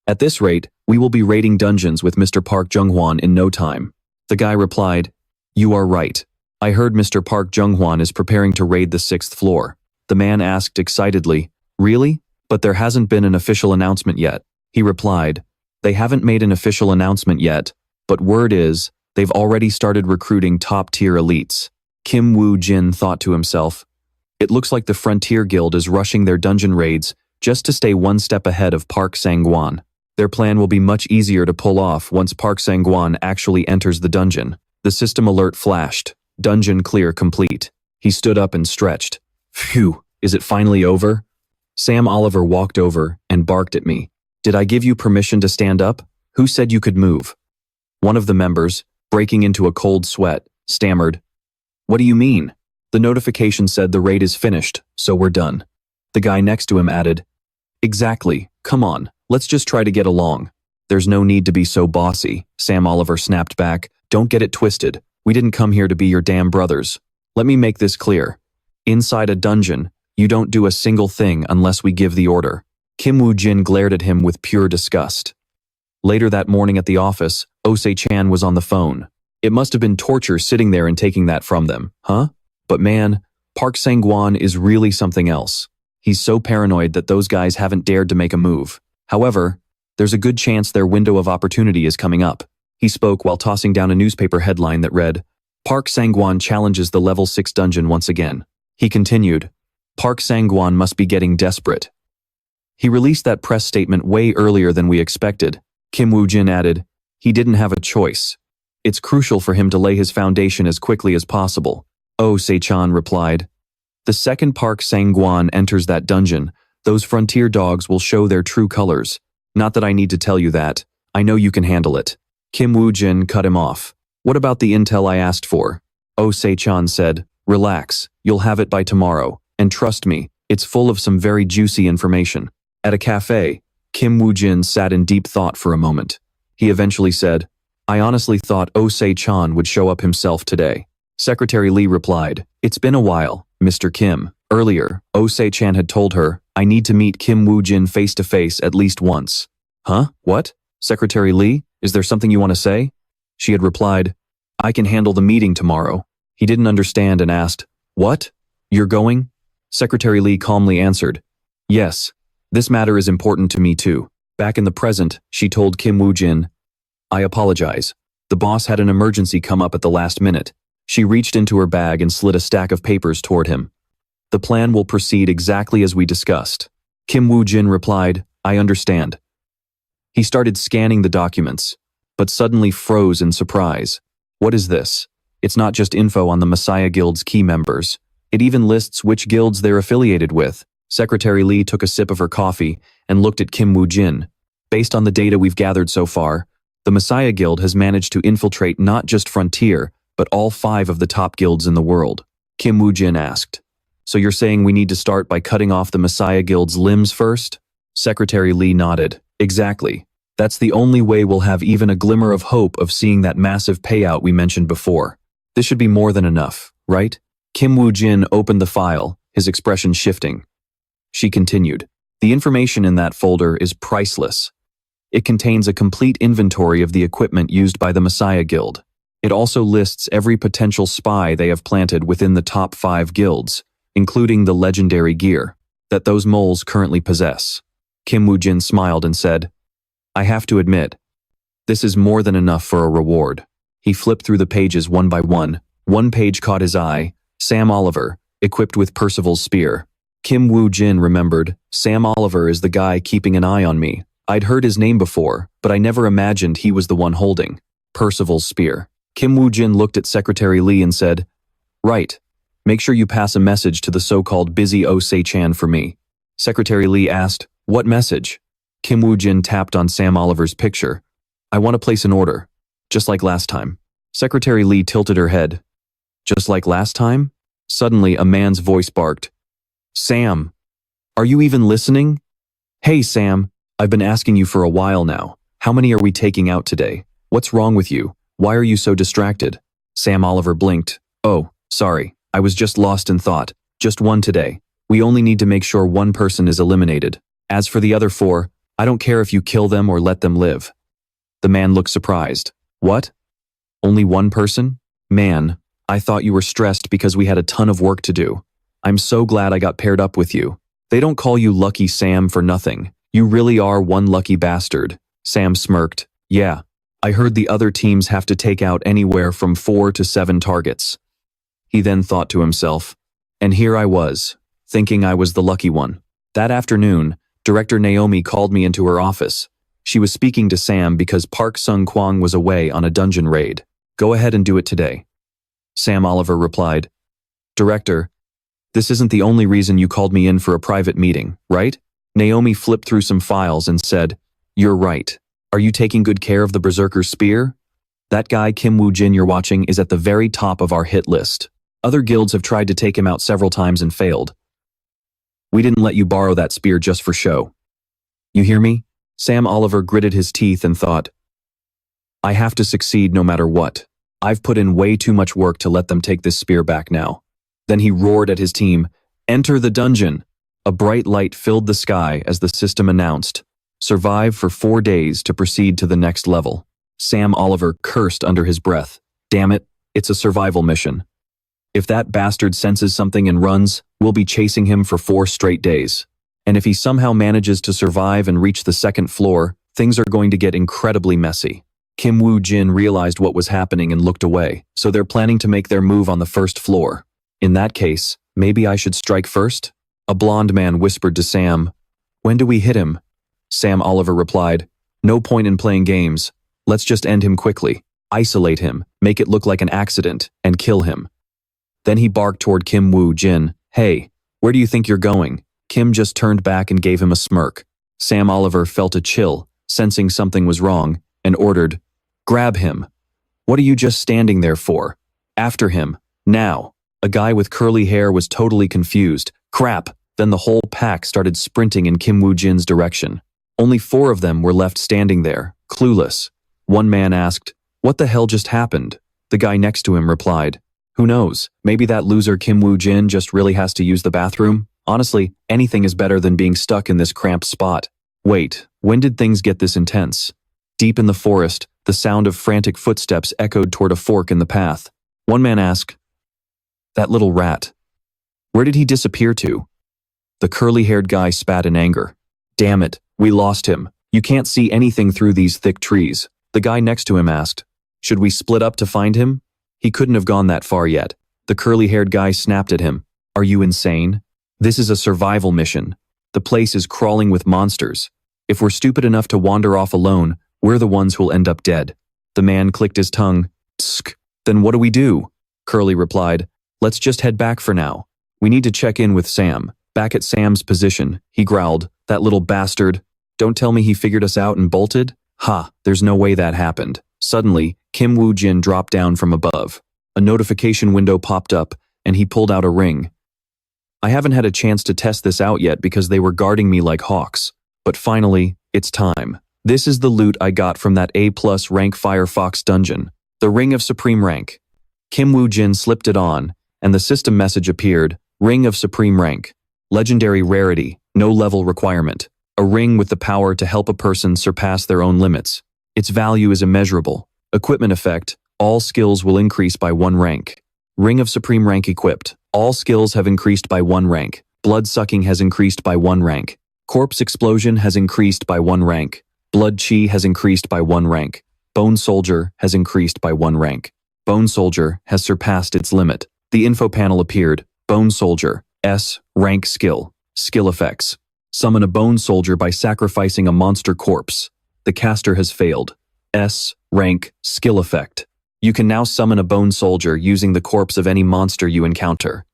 At this rate, we will be raiding dungeons with Mr. Park Jung-hwan in no time. The guy replied, You are right. I heard Mr. Park Jung-hwan is preparing to raid the 6th floor. The man asked excitedly, Really? But there hasn't been an official announcement yet. He replied, They haven't made an official announcement yet, but word is, they've already started recruiting top-tier elites. Woo Jin thought to himself, It looks like the Frontier Guild is rushing their dungeon raids just to stay one step ahead of Park Sang-gwan. Their plan will be much easier to pull off once Park Sang-gwan actually enters the dungeon. The system alert flashed. Dungeon clear complete. He stood up and stretched. Phew, is it finally over? Sam Oliver walked over and barked at me. Did I give you permission to stand up? Who said you could move? One of the members, breaking into a cold sweat, stammered. What do you mean? The notification said the raid is finished, so we're done. The guy next to him added, Exactly, come on, let's just try to get along. There's no need to be so bossy, Sam Oliver snapped back. Don't get it twisted. We didn't come here to be your damn brothers. Let me make this clear. Inside a dungeon, you don't do a single thing unless we give the order. Woo Jin glared at him with pure disgust. Later that morning at the office, Se-chan was on the phone. It must have been torture sitting there and taking that from them, huh? But man, Park Sang-gwan is really something else. He's so paranoid that those guys haven't dared to make a move. However, there's a good chance their window of opportunity is coming up. He spoke while tossing down a newspaper headline that read, Park Sang-gwan challenges the level 6 dungeon once again. He continued, Park Sang-gwan must be getting desperate. He released that press statement way earlier than we expected. Woo Jin added, He didn't have a choice. It's crucial for him to lay his foundation as quickly as possible. Se-chan replied, The second Park Sang-gwan enters that dungeon, those frontier dogs will show their true colors. Not that I need to tell you that. I know you can handle it. Woo Jin cut him off. What about the intel I asked for? Se-chan said, Relax, you'll have it by tomorrow. And trust me, it's full of some very juicy information. At a cafe, Woo Jin sat in deep thought for a moment. He eventually said, I honestly thought Se-chan would show up himself today. Secretary Lee replied, It's been a while, Mr. Kim. Earlier, Se-chan had told her, I need to meet Woo Jin face to face at least once. Huh? What? Secretary Lee, is there something you want to say? She had replied, I can handle the meeting tomorrow. He didn't understand and asked, What? You're going? Secretary Lee calmly answered, Yes. This matter is important to me too. Back in the present, she told Woo Jin, I apologize. The boss had an emergency come up at the last minute. She reached into her bag and slid a stack of papers toward him. The plan will proceed exactly as we discussed. Woo Jin replied, I understand. He started scanning the documents, but suddenly froze in surprise. What is this? It's not just info on the Messiah Guild's key members. It even lists which guilds they're affiliated with. Secretary Lee took a sip of her coffee and looked at Woo Jin. Based on the data we've gathered so far, the Messiah Guild has managed to infiltrate not just Frontier, but all 5 of the top guilds in the world. Kim Woo Jin asked. So you're saying we need to start by cutting off the Messiah Guild's limbs first? Secretary Lee nodded. Exactly. That's the only way we'll have even a glimmer of hope of seeing that massive payout we mentioned before. This should be more than enough, right? Kim Woo Jin opened the file, his expression shifting. She continued. The information in that folder is priceless. It contains a complete inventory of the equipment used by the Messiah Guild. It also lists every potential spy they have planted within the top 5 guilds, including the legendary gear that those moles currently possess. Kim Woo Jin smiled and said, I have to admit, this is more than enough for a reward. He flipped through the pages one by one. One page caught his eye, Sam Oliver, equipped with Percival's spear. Kim Woo Jin remembered, Sam Oliver is the guy keeping an eye on me. I'd heard his name before, but I never imagined he was the one holding Percival's spear. Kim Woo Jin looked at Secretary Lee and said, Right. Make sure you pass a message to the so-called busy Osei-chan for me. Secretary Lee asked, What message? Kim Woo Jin tapped on Sam Oliver's picture. I want to place an order, just like last time. Secretary Lee tilted her head. Just like last time? Suddenly, a man's voice barked. Sam, are you even listening? Hey, Sam, I've been asking you for a while now. How many are we taking out today? What's wrong with you? Why are you so distracted? Sam Oliver blinked. Oh, sorry. I was just lost in thought. Just one today. We only need to make sure one person is eliminated. As for the other 4, I don't care if you kill them or let them live. The man looked surprised. What? Only one person? Man, I thought you were stressed because we had a ton of work to do. I'm so glad I got paired up with you. They don't call you Lucky Sam for nothing. You really are one lucky bastard. Sam smirked. Yeah, I heard the other teams have to take out anywhere from 4 to 7 targets. He then thought to himself, and here I was, thinking I was the lucky one. That afternoon, Director Naomi called me into her office. She was speaking to Sam because Park Sung Kwang was away on a dungeon raid. Go ahead and do it today. Sam Oliver replied, Director, this isn't the only reason you called me in for a private meeting, right? Naomi flipped through some files and said, You're right. Are you taking good care of the Berserker's spear? That guy Kim Woo Jin you're watching is at the very top of our hit list. Other guilds have tried to take him out several times and failed. We didn't let you borrow that spear just for show. You hear me? Sam Oliver gritted his teeth and thought, I have to succeed no matter what. I've put in way too much work to let them take this spear back now. Then he roared at his team, Enter the dungeon! A bright light filled the sky as the system announced, Survive for 4 days to proceed to the next level. Sam Oliver cursed under his breath. Damn it, it's a survival mission. If that bastard senses something and runs, we'll be chasing him for 4 straight days. And if he somehow manages to survive and reach the 2nd floor, things are going to get incredibly messy. Kim Woo Jin realized what was happening and looked away, so they're planning to make their move on the 1st floor. In that case, maybe I should strike first? A blonde man whispered to Sam. When do we hit him? Sam Oliver replied, No point in playing games. Let's just end him quickly. Isolate him, make it look like an accident, and kill him. Then he barked toward Kim Woo Jin. Hey, where do you think you're going? Kim just turned back and gave him a smirk. Sam Oliver felt a chill, sensing something was wrong, and ordered, Grab him. What are you just standing there for? After him, now. A guy with curly hair was totally confused. Crap! Then the whole pack started sprinting in Kim Woo Jin's direction. Only 4 of them were left standing there, clueless. One man asked, What the hell just happened? The guy next to him replied, Who knows, maybe that loser Kim Woo Jin just really has to use the bathroom? Honestly, anything is better than being stuck in this cramped spot. Wait, when did things get this intense? Deep in the forest, the sound of frantic footsteps echoed toward a fork in the path. One man asked, That little rat. Where did he disappear to? The curly-haired guy spat in anger. Damn it, we lost him. You can't see anything through these thick trees. The guy next to him asked, Should we split up to find him? He couldn't have gone that far yet. The curly-haired guy snapped at him. Are you insane? This is a survival mission. The place is crawling with monsters. If we're stupid enough to wander off alone, we're the ones who'll end up dead. The man clicked his tongue. Tsk. Then what do we do? Curly replied, Let's just head back for now. We need to check in with Sam. Back at Sam's position, he growled, That little bastard. Don't tell me he figured us out and bolted? Ha, there's no way that happened. Suddenly, Kim Woo Jin dropped down from above. A notification window popped up. and he pulled out a ring. I haven't had a chance to test this out yet because they were guarding me like hawks. But finally, it's time. This is the loot I got from that A+ rank Firefox dungeon. The Ring of Supreme Rank. Woo Jin slipped it on, and the system message appeared. Ring of Supreme Rank. Legendary rarity, no level requirement. A ring with the power to help a person surpass their own limits. Its value is immeasurable. Equipment effect. All skills will increase by 1 rank. Ring of Supreme Rank equipped. All skills have increased by 1 rank. Blood sucking has increased by 1 rank. Corpse explosion has increased by 1 rank. Blood chi has increased by 1 rank. Bone soldier has increased by 1 rank. Bone soldier has surpassed its limit. The info panel appeared. Bone soldier. S. Rank skill. Skill effects. Summon a bone soldier by sacrificing a monster corpse. The caster has failed. S. Rank skill effect. You can now summon a bone soldier using the corpse of any monster you encounter.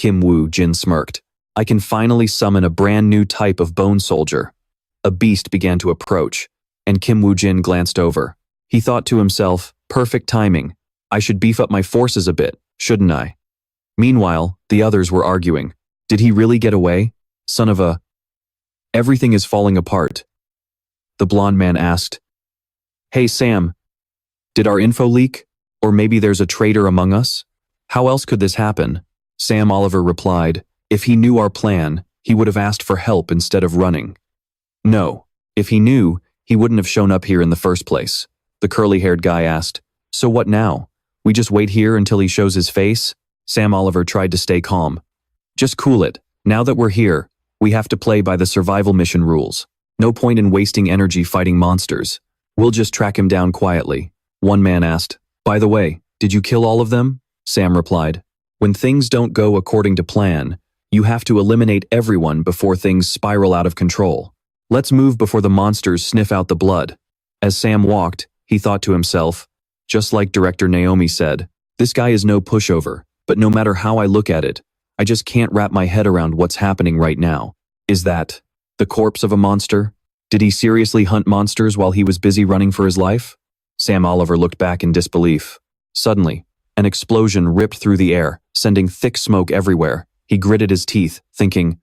Woo Jin smirked. I can finally summon a brand new type of bone soldier. A beast began to approach, and Woo Jin glanced over. He thought to himself, perfect timing. I should beef up my forces a bit, shouldn't I? Meanwhile, the others were arguing. Did he really get away? Son of a... Everything is falling apart. The blonde man asked. Hey Sam, did our info leak? Or maybe there's a traitor among us? How else could this happen? Sam Oliver replied, if he knew our plan, he would have asked for help instead of running. No, if he knew, he wouldn't have shown up here in the first place. The curly-haired guy asked, so what now? We just wait here until he shows his face? Sam Oliver tried to stay calm. Just cool it. Now that we're here, we have to play by the survival mission rules. No point in wasting energy fighting monsters. We'll just track him down quietly. One man asked, by the way, did you kill all of them? Sam replied, when things don't go according to plan, you have to eliminate everyone before things spiral out of control. Let's move before the monsters sniff out the blood. As Sam walked, he thought to himself, just like director Naomi said, this guy is no pushover, but no matter how I look at it, I just can't wrap my head around what's happening right now. Is that the corpse of a monster? Did he seriously hunt monsters while he was busy running for his life? Sam Oliver looked back in disbelief. Suddenly, an explosion ripped through the air, sending thick smoke everywhere. He gritted his teeth, thinking,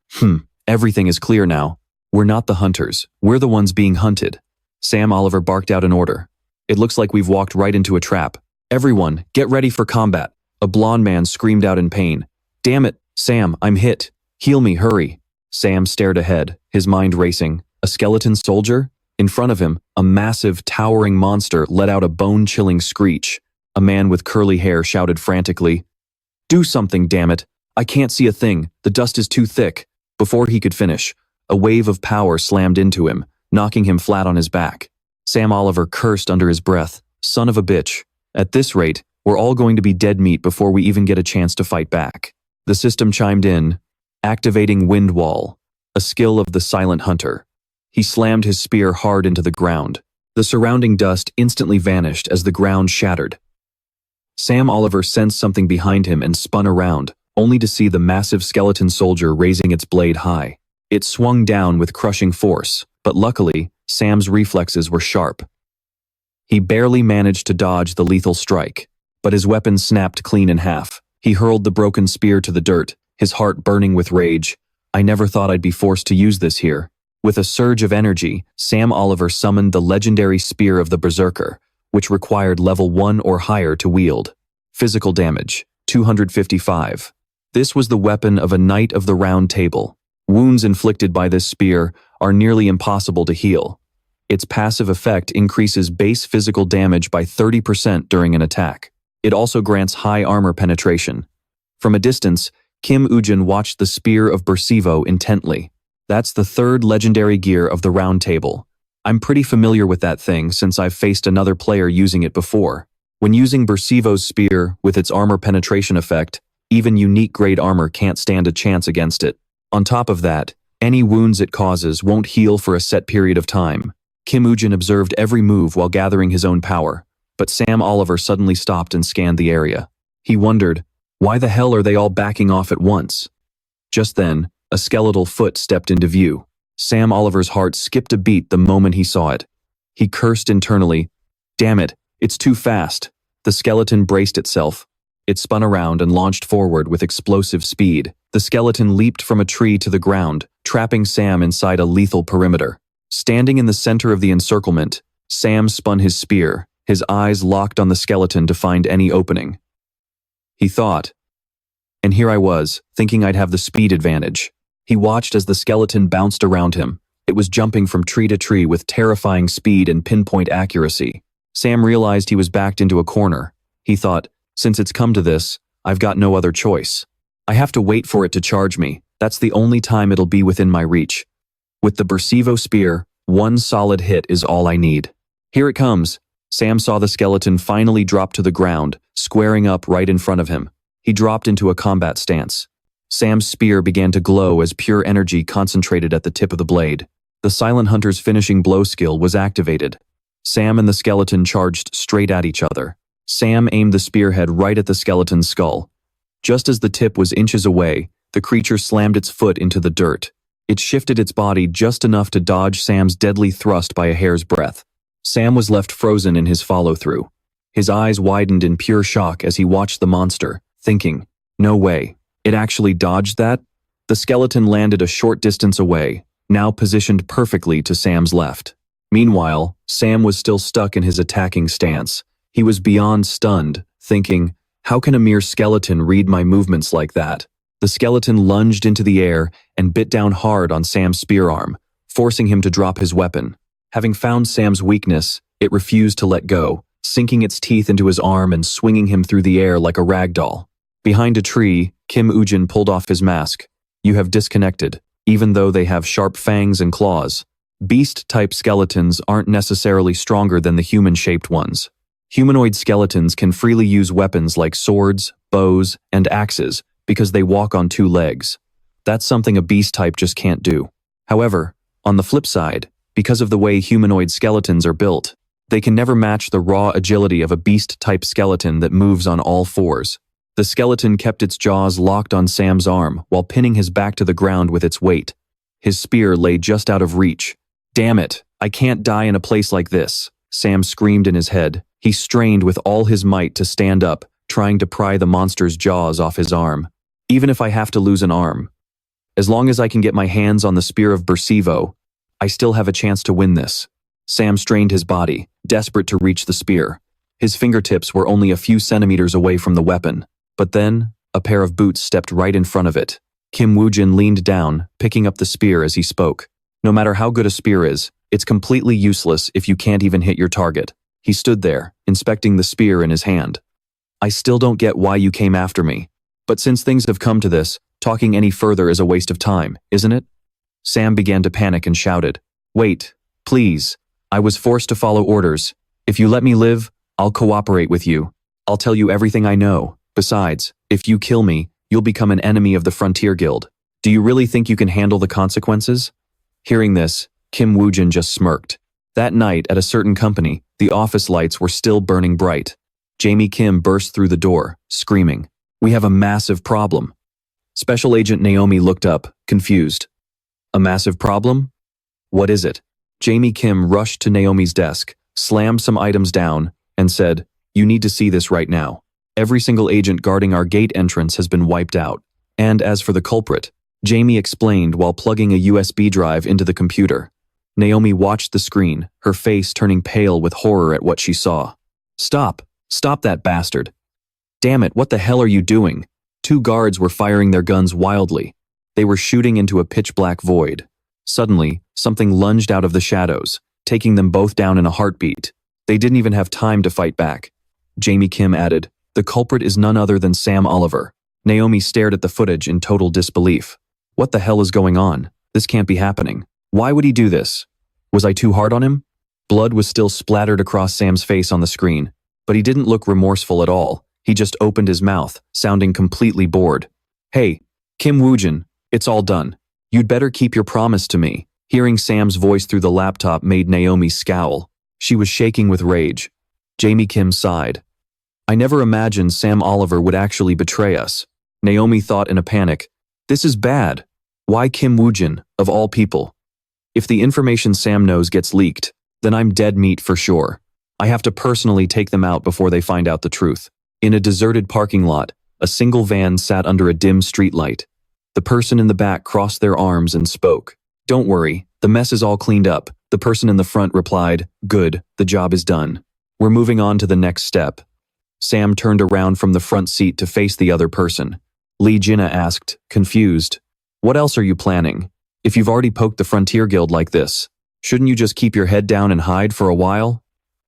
everything is clear now. We're not the hunters, we're the ones being hunted. Sam Oliver barked out an order. It looks like we've walked right into a trap. Everyone, get ready for combat. A blonde man screamed out in pain. Damn it, Sam, I'm hit. Heal me, hurry. Sam stared ahead, his mind racing. A skeleton soldier? In front of him, a massive, towering monster let out a bone-chilling screech. A man with curly hair shouted frantically, do something, damn it. I can't see a thing. The dust is too thick. Before he could finish, a wave of power slammed into him, knocking him flat on his back. Sam Oliver cursed under his breath. Son of a bitch. At this rate, we're all going to be dead meat before we even get a chance to fight back. The system chimed in, activating Wind Wall, a skill of the silent hunter. He slammed his spear hard into the ground. The surrounding dust instantly vanished as the ground shattered. Sam Oliver sensed something behind him and spun around, only to see the massive skeleton soldier raising its blade high. It swung down with crushing force, but luckily, Sam's reflexes were sharp. He barely managed to dodge the lethal strike, but his weapon snapped clean in half. He hurled the broken spear to the dirt, his heart burning with rage. I never thought I'd be forced to use this here. With a surge of energy, Sam Oliver summoned the legendary Spear of the Berserker, which required level 1 or higher to wield. Physical damage, 255. This was the weapon of a Knight of the Round Table. Wounds inflicted by this spear are nearly impossible to heal. Its passive effect increases base physical damage by 30% during an attack. It also grants high armor penetration. From a distance, Woo Jin watched the Spear of Bersivo intently. That's the third legendary gear of the Round Table. I'm pretty familiar with that thing since I've faced another player using it before. When using Bersivo's spear with its armor penetration effect, even unique grade armor can't stand a chance against it. On top of that, any wounds it causes won't heal for a set period of time. Woo Jin observed every move while gathering his own power, but Sam Oliver suddenly stopped and scanned the area. He wondered, why the hell are they all backing off at once? Just then, a skeletal foot stepped into view. Sam Oliver's heart skipped a beat the moment he saw it. He cursed internally, damn it, it's too fast. The skeleton braced itself. It spun around and launched forward with explosive speed. The skeleton leaped from a tree to the ground, trapping Sam inside a lethal perimeter. Standing in the center of the encirclement, Sam spun his spear, his eyes locked on the skeleton to find any opening. He thought, and here I was, thinking I'd have the speed advantage. He watched as the skeleton bounced around him. It was jumping from tree to tree with terrifying speed and pinpoint accuracy. Sam realized he was backed into a corner. He thought, since it's come to this, I've got no other choice. I have to wait for it to charge me. That's the only time it'll be within my reach. With the Bersevo spear, one solid hit is all I need. Here it comes. Sam saw the skeleton finally drop to the ground, squaring up right in front of him. He dropped into a combat stance. Sam's spear began to glow as pure energy concentrated at the tip of the blade. The Silent Hunter's finishing blow skill was activated. Sam and the skeleton charged straight at each other. Sam aimed the spearhead right at the skeleton's skull. Just as the tip was inches away, the creature slammed its foot into the dirt. It shifted its body just enough to dodge Sam's deadly thrust by a hair's breadth. Sam was left frozen in his follow-through. His eyes widened in pure shock as he watched the monster, thinking, no way, it actually dodged that? The skeleton landed a short distance away, now positioned perfectly to Sam's left. Meanwhile, Sam was still stuck in his attacking stance. He was beyond stunned, thinking, how can a mere skeleton read my movements like that? The skeleton lunged into the air and bit down hard on Sam's spear arm, forcing him to drop his weapon. Having found Sam's weakness, it refused to let go, sinking its teeth into his arm and swinging him through the air like a rag doll. Behind a tree, Woo Jin pulled off his mask. You have disconnected, even though they have sharp fangs and claws. Beast-type skeletons aren't necessarily stronger than the human-shaped ones. Humanoid skeletons can freely use weapons like swords, bows, and axes because they walk on two legs. That's something a beast-type just can't do. However, on the flip side, because of the way humanoid skeletons are built, they can never match the raw agility of a beast-type skeleton that moves on all fours. The skeleton kept its jaws locked on Sam's arm while pinning his back to the ground with its weight. His spear lay just out of reach. Damn it, I can't die in a place like this, Sam screamed in his head. He strained with all his might to stand up, trying to pry the monster's jaws off his arm. Even if I have to lose an arm, as long as I can get my hands on the spear of Bersevo, I still have a chance to win this. Sam strained his body, desperate to reach the spear. His fingertips were only a few centimeters away from the weapon. But then, a pair of boots stepped right in front of it. Woo Jin leaned down, picking up the spear as he spoke. No matter how good a spear is, it's completely useless if you can't even hit your target. He stood there, inspecting the spear in his hand. I still don't get why you came after me. But since things have come to this, talking any further is a waste of time, isn't it? Sam began to panic and shouted, wait, please. I was forced to follow orders. If you let me live, I'll cooperate with you. I'll tell you everything I know. Besides, if you kill me, you'll become an enemy of the Frontier Guild. Do you really think you can handle the consequences? Hearing this, Woo Jin just smirked. That night at a certain company, the office lights were still burning bright. Jamie Kim burst through the door, screaming, we have a massive problem. Special Agent Naomi looked up, confused. A massive problem? What is it? Jamie Kim rushed to Naomi's desk, slammed some items down, and said, you need to see this right now. Every single agent guarding our gate entrance has been wiped out. And as for the culprit, Jamie explained while plugging a USB drive into the computer. Naomi watched the screen, her face turning pale with horror at what she saw. Stop! Stop that bastard! Damn it, what the hell are you doing? Two guards were firing their guns wildly. They were shooting into a pitch-black void. Suddenly, something lunged out of the shadows, taking them both down in a heartbeat. They didn't even have time to fight back. Jamie Kim added, the culprit is none other than Sam Oliver. Naomi stared at the footage in total disbelief. What the hell is going on? This can't be happening. Why would he do this? Was I too hard on him? Blood was still splattered across Sam's face on the screen, but he didn't look remorseful at all. He just opened his mouth, sounding completely bored. Hey, Woo Jin, it's all done. You'd better keep your promise to me. Hearing Sam's voice through the laptop made Naomi scowl. She was shaking with rage. Jamie Kim sighed. I never imagined Sam Oliver would actually betray us. Naomi thought in a panic. This is bad. Why Woo Jin, of all people? If the information Sam knows gets leaked, then I'm dead meat for sure. I have to personally take them out before they find out the truth. In a deserted parking lot, a single van sat under a dim streetlight. The person in the back crossed their arms and spoke. "Don't worry, the mess is all cleaned up." The person in the front replied, "Good, the job is done. We're moving on to the next step." Sam turned around from the front seat to face the other person. Lee Jinna asked, confused, "What else are you planning? If you've already poked the Frontier Guild like this, shouldn't you just keep your head down and hide for a while?"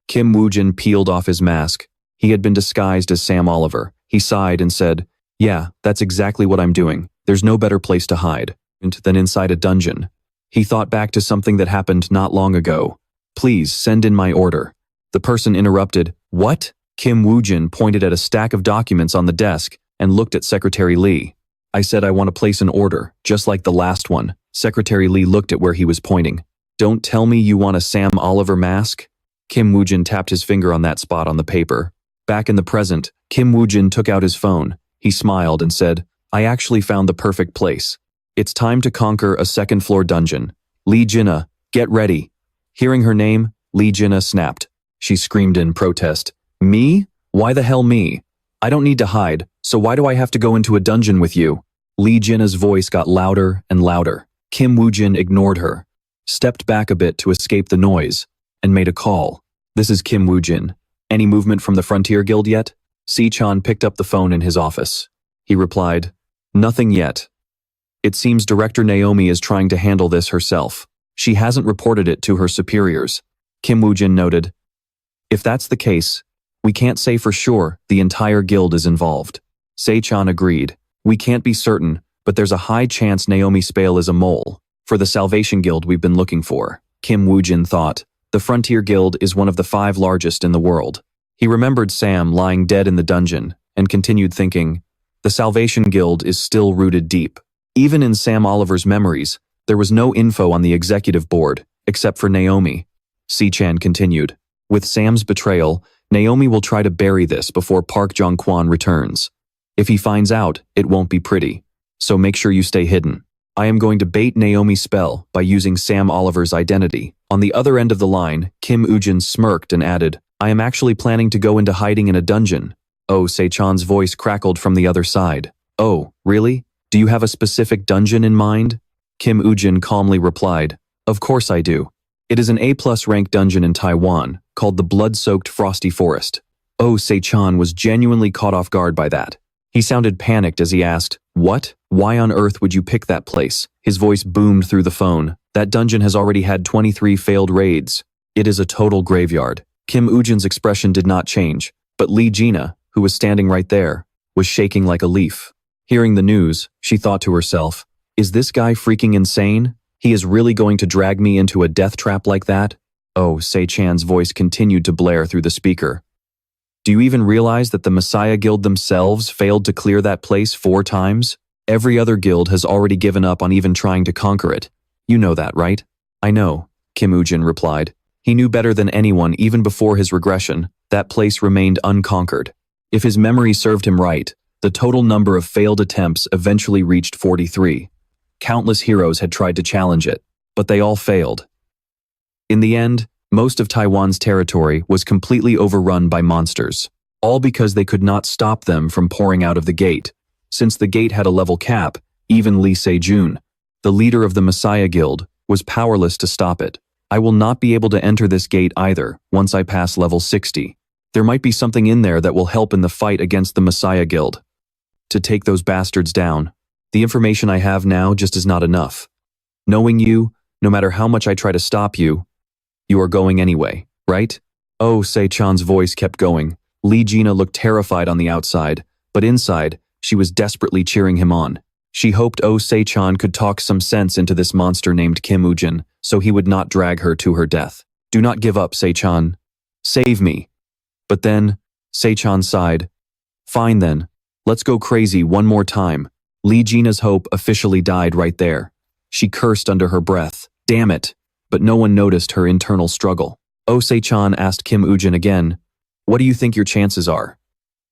Kim Woo Jin peeled off his mask. He had been disguised as Sam Oliver. He sighed and said, "Yeah, that's exactly what I'm doing. There's no better place to hide than inside a dungeon." He thought back to something that happened not long ago. "Please, send in my order." The person interrupted, "What?" Kim Woo Jin pointed at a stack of documents on the desk and looked at Secretary Lee. "I said I want to place an order, just like the last one." Secretary Lee looked at where he was pointing. "Don't tell me you want a Sam Oliver mask?" Kim Woo Jin tapped his finger on that spot on the paper. Back in the present, Kim Woo Jin took out his phone. He smiled and said, "I actually found the perfect place. It's time to conquer a second-floor dungeon. Lee Jinna, get ready." Hearing her name, Lee Jinna snapped. She screamed in protest, "Me? Why the hell me? I don't need to hide, so why do I have to go into a dungeon with you?" Lee Jinna's voice got louder and louder. Kim Woo Jin ignored her, stepped back a bit to escape the noise, and made a call. "This is Kim Woo Jin. Any movement from the Frontier Guild yet?" Si-chan picked up the phone in his office. He replied, "Nothing yet. It seems Director Naomi is trying to handle this herself. She hasn't reported it to her superiors." Kim Woo Jin noted, "If that's the case, we can't say for sure the entire guild is involved." Si-chan agreed. "We can't be certain, but there's a high chance Naomi Spale is a mole for the Salvation Guild we've been looking for." Kim Woo Jin thought, the Frontier Guild is one of the 5 largest in the world. He remembered Sam lying dead in the dungeon and continued thinking, the Salvation Guild is still rooted deep. Even in Sam Oliver's memories, there was no info on the executive board, except for Naomi. Si-chan continued, "With Sam's betrayal, Naomi will try to bury this before Park Jong-kwon returns. If he finds out, it won't be pretty. So make sure you stay hidden. I am going to bait Naomi's spell by using Sam Oliver's identity." On the other end of the line, Kim Woo Jin smirked and added, "I am actually planning to go into hiding in a dungeon." Oh, Se-chan's voice crackled from the other side. "Oh, really? Do you have a specific dungeon in mind?" Kim Woo Jin calmly replied, "Of course I do. It is an A+ rank dungeon in Taiwan, called the Blood-Soaked Frosty Forest." Oh, Se-chan was genuinely caught off guard by that. He sounded panicked as he asked, "What? Why on earth would you pick that place?" His voice boomed through the phone. "That dungeon has already had 23 failed raids. It is a total graveyard." Kim Woo Jin's expression did not change, but Lee Jinna, who was standing right there, was shaking like a leaf. Hearing the news, she thought to herself, "Is this guy freaking insane? He is really going to drag me into a death trap like that?" Oh, Se-chan's voice continued to blare through the speaker. "Do you even realize that the Messiah Guild themselves failed to clear that place 4 times? Every other guild has already given up on even trying to conquer it. You know that, right?" "I know," Kim Woo Jin replied. He knew better than anyone even before his regression, that place remained unconquered. If his memory served him right, the total number of failed attempts eventually reached 43. Countless heroes had tried to challenge it, but they all failed. In the end, most of Taiwan's territory was completely overrun by monsters, all because they could not stop them from pouring out of the gate. Since the gate had a level cap, even Lee Seungjun, the leader of the Messiah Guild, was powerless to stop it. "I will not be able to enter this gate either once I pass level 60. There might be something in there that will help in the fight against the Messiah Guild. To take those bastards down. The information I have now just is not enough. Knowing you, no matter how much I try to stop you, you are going anyway, right?" Oh, Se-chan's voice kept going. Lee Jinna looked terrified on the outside, but inside, she was desperately cheering him on. She hoped Oh Se-chan could talk some sense into this monster named Kim Woo Jin, so he would not drag her to her death. "Do not give up, Se-chan. Save me." But then, Se-chan sighed. "Fine then, let's go crazy one more time." Lee Jinna's hope officially died right there. She cursed under her breath. Damn it. But no one noticed her internal struggle. Oh Se-chan asked Kim Woo Jin again, "What do you think your chances are?"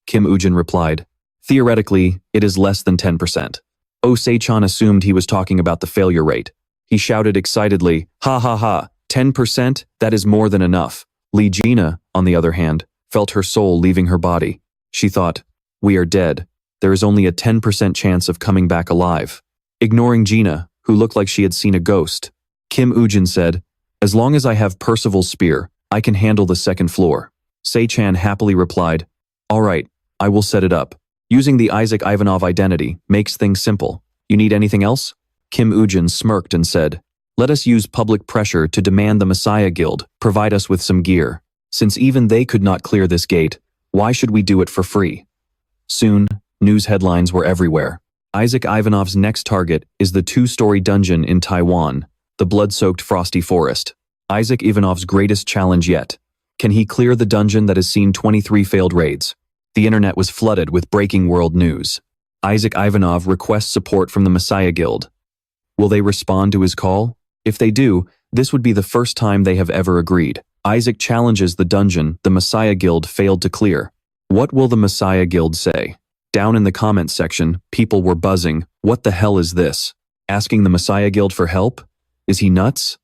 Kim Woo Jin replied, "Theoretically, it is less than 10%. Oh Se-chan assumed he was talking about the failure rate. He shouted excitedly, "Ha ha ha, 10%? That is more than enough." Lee Jinna, on the other hand, felt her soul leaving her body. She thought, we are dead. There is only a 10% chance of coming back alive. Ignoring Gina, who looked like she had seen a ghost, Kim Woo-jin said, as long as I have Percival's spear, I can handle the second floor. Se-chan happily replied, all right, I will set it up. Using the Isaac Ivanov identity makes things simple. You need anything else? Kim Woo-jin smirked and said, let us use public pressure to demand the Messiah Guild provide us with some gear. Since even they could not clear this gate, why should we do it for free? Soon, news headlines were everywhere. Isaac Ivanov's next target is the 2-story dungeon in Taiwan, the blood-soaked frosty forest. Isaac Ivanov's greatest challenge yet. Can he clear the dungeon that has seen 23 failed raids? The internet was flooded with breaking world news. Isaac Ivanov requests support from the Messiah Guild. Will they respond to his call? If they do, this would be the first time they have ever agreed. Isaac challenges the dungeon the Messiah Guild failed to clear. What will the Messiah Guild say? Down in the comments section, people were buzzing, what the hell is this? Asking the Messiah Guild for help? Is he nuts?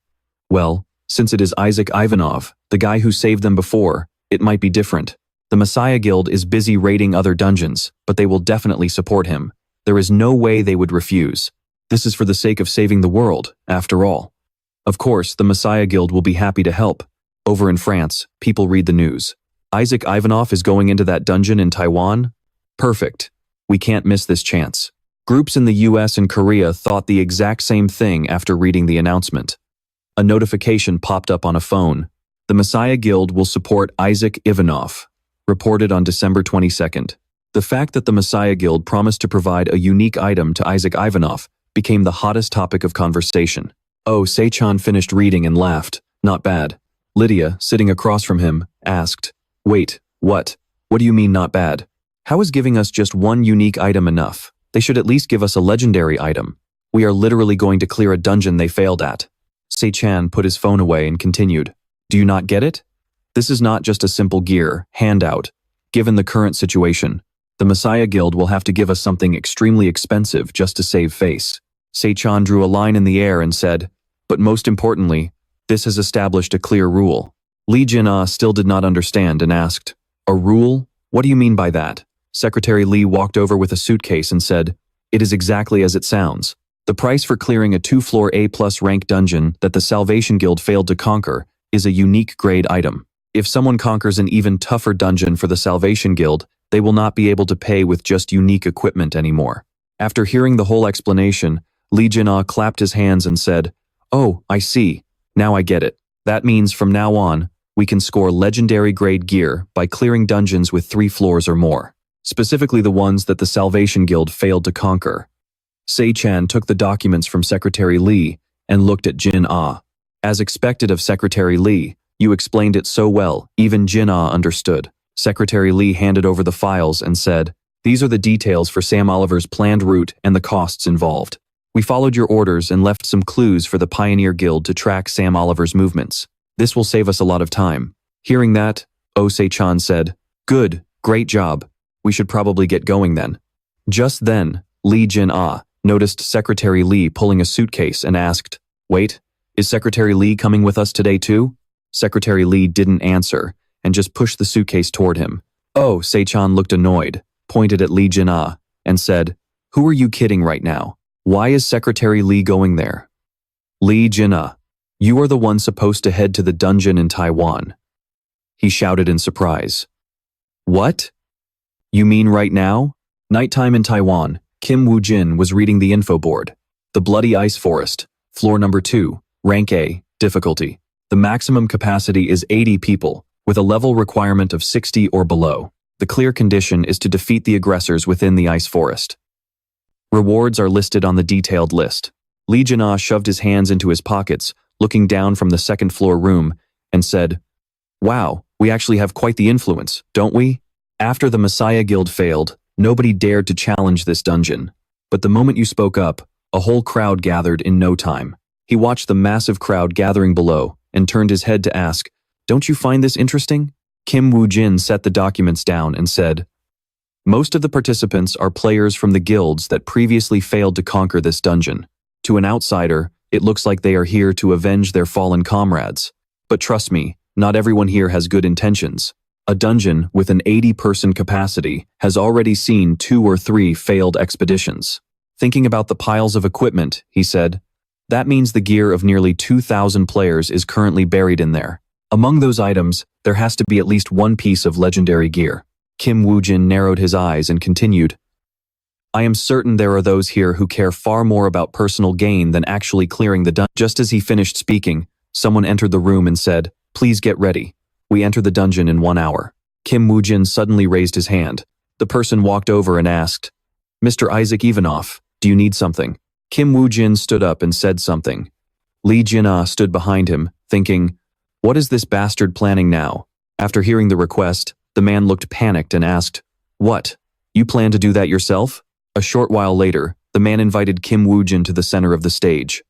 Well, since it is Isaac Ivanov, the guy who saved them before, it might be different. The Messiah Guild is busy raiding other dungeons, but they will definitely support him. There is no way they would refuse. This is for the sake of saving the world, after all. Of course, the Messiah Guild will be happy to help. Over in France, people read the news. Isaac Ivanov is going into that dungeon in Taiwan? Perfect. We can't miss this chance. Groups in the US and Korea thought the exact same thing after reading the announcement. A notification popped up on a phone. The Messiah Guild will support Isaac Ivanov, reported on December 22nd. The fact that the Messiah Guild promised to provide a unique item to Isaac Ivanov became the hottest topic of conversation. Oh, Se-chan finished reading and laughed. Not bad. Lydia, sitting across from him, asked, wait, what? What do you mean not bad? How is giving us just one unique item enough? They should at least give us a legendary item. We are literally going to clear a dungeon they failed at. Se-chan put his phone away and continued. Do you not get it? This is not just a simple gear handout. Given the current situation, the Messiah Guild will have to give us something extremely expensive just to save face. Se-chan drew a line in the air and said, but most importantly, this has established a clear rule. Lee Jin still did not understand and asked, a rule? What do you mean by that? Secretary Lee walked over with a suitcase and said, it is exactly as it sounds. The price for clearing a 2-floor A+ rank dungeon that the Salvation Guild failed to conquer is a unique grade item. If someone conquers an even tougher dungeon for the Salvation Guild, they will not be able to pay with just unique equipment anymore. After hearing the whole explanation, Lee Jin clapped his hands and said, oh, I see. Now I get it. That means from now on, we can score legendary grade gear by clearing dungeons with 3 floors or more, specifically the ones that the Salvation Guild failed to conquer. Se-chan took the documents from Secretary Lee and looked at Jin-ah. As expected of Secretary Lee, you explained it so well, even Jin-ah understood. Secretary Lee handed over the files and said, these are the details for Sam Oliver's planned route and the costs involved. We followed your orders and left some clues for the Pioneer Guild to track Sam Oliver's movements. This will save us a lot of time. Hearing that, Se-chan said, good, great job. We should probably get going then. Just then, Lee Jin-ah noticed Secretary Lee pulling a suitcase and asked, wait, is Secretary Lee coming with us today too? Secretary Lee didn't answer and just pushed the suitcase toward him. Se-chan looked annoyed, pointed at Lee Jin-ah, and said, who are you kidding right now? Why is Secretary Lee going there? Lee Jin-ah, you are the one supposed to head to the dungeon in Taiwan. He shouted in surprise. What? You mean right now? Nighttime in Taiwan, Kim Woo Jin was reading the info board. The Bloody Ice Forest, floor number 2, rank A, difficulty. The maximum capacity is 80 people, with a level requirement of 60 or below. The clear condition is to defeat the aggressors within the ice forest. Rewards are listed on the detailed list. Lee Jin-ah shoved his hands into his pockets, looking down from the second-floor room, and said, wow, we actually have quite the influence, don't we? After the Messiah Guild failed, nobody dared to challenge this dungeon. But the moment you spoke up, a whole crowd gathered in no time. He watched the massive crowd gathering below and turned his head to ask, don't you find this interesting? Kim Woo Jin set the documents down and said, most of the participants are players from the guilds that previously failed to conquer this dungeon. To an outsider, it looks like they are here to avenge their fallen comrades. But trust me, not everyone here has good intentions. A dungeon with an 80-person capacity has already seen 2 or 3 failed expeditions. Thinking about the piles of equipment, he said, that means the gear of nearly 2,000 players is currently buried in there. Among those items, there has to be at least one piece of legendary gear. Woo Jin narrowed his eyes and continued, I am certain there are those here who care far more about personal gain than actually clearing the dungeon. Just as he finished speaking, someone entered the room and said, please get ready. We enter the dungeon in 1 hour. Woo Jin suddenly raised his hand. The person walked over and asked, Mr. Isaac Ivanov, do you need something? Woo Jin stood up and said something. Lee Seungjun stood behind him, thinking, what is this bastard planning now? After hearing the request, the man looked panicked and asked, what? You plan to do that yourself? A short while later, the man invited Woo Jin to the center of the stage.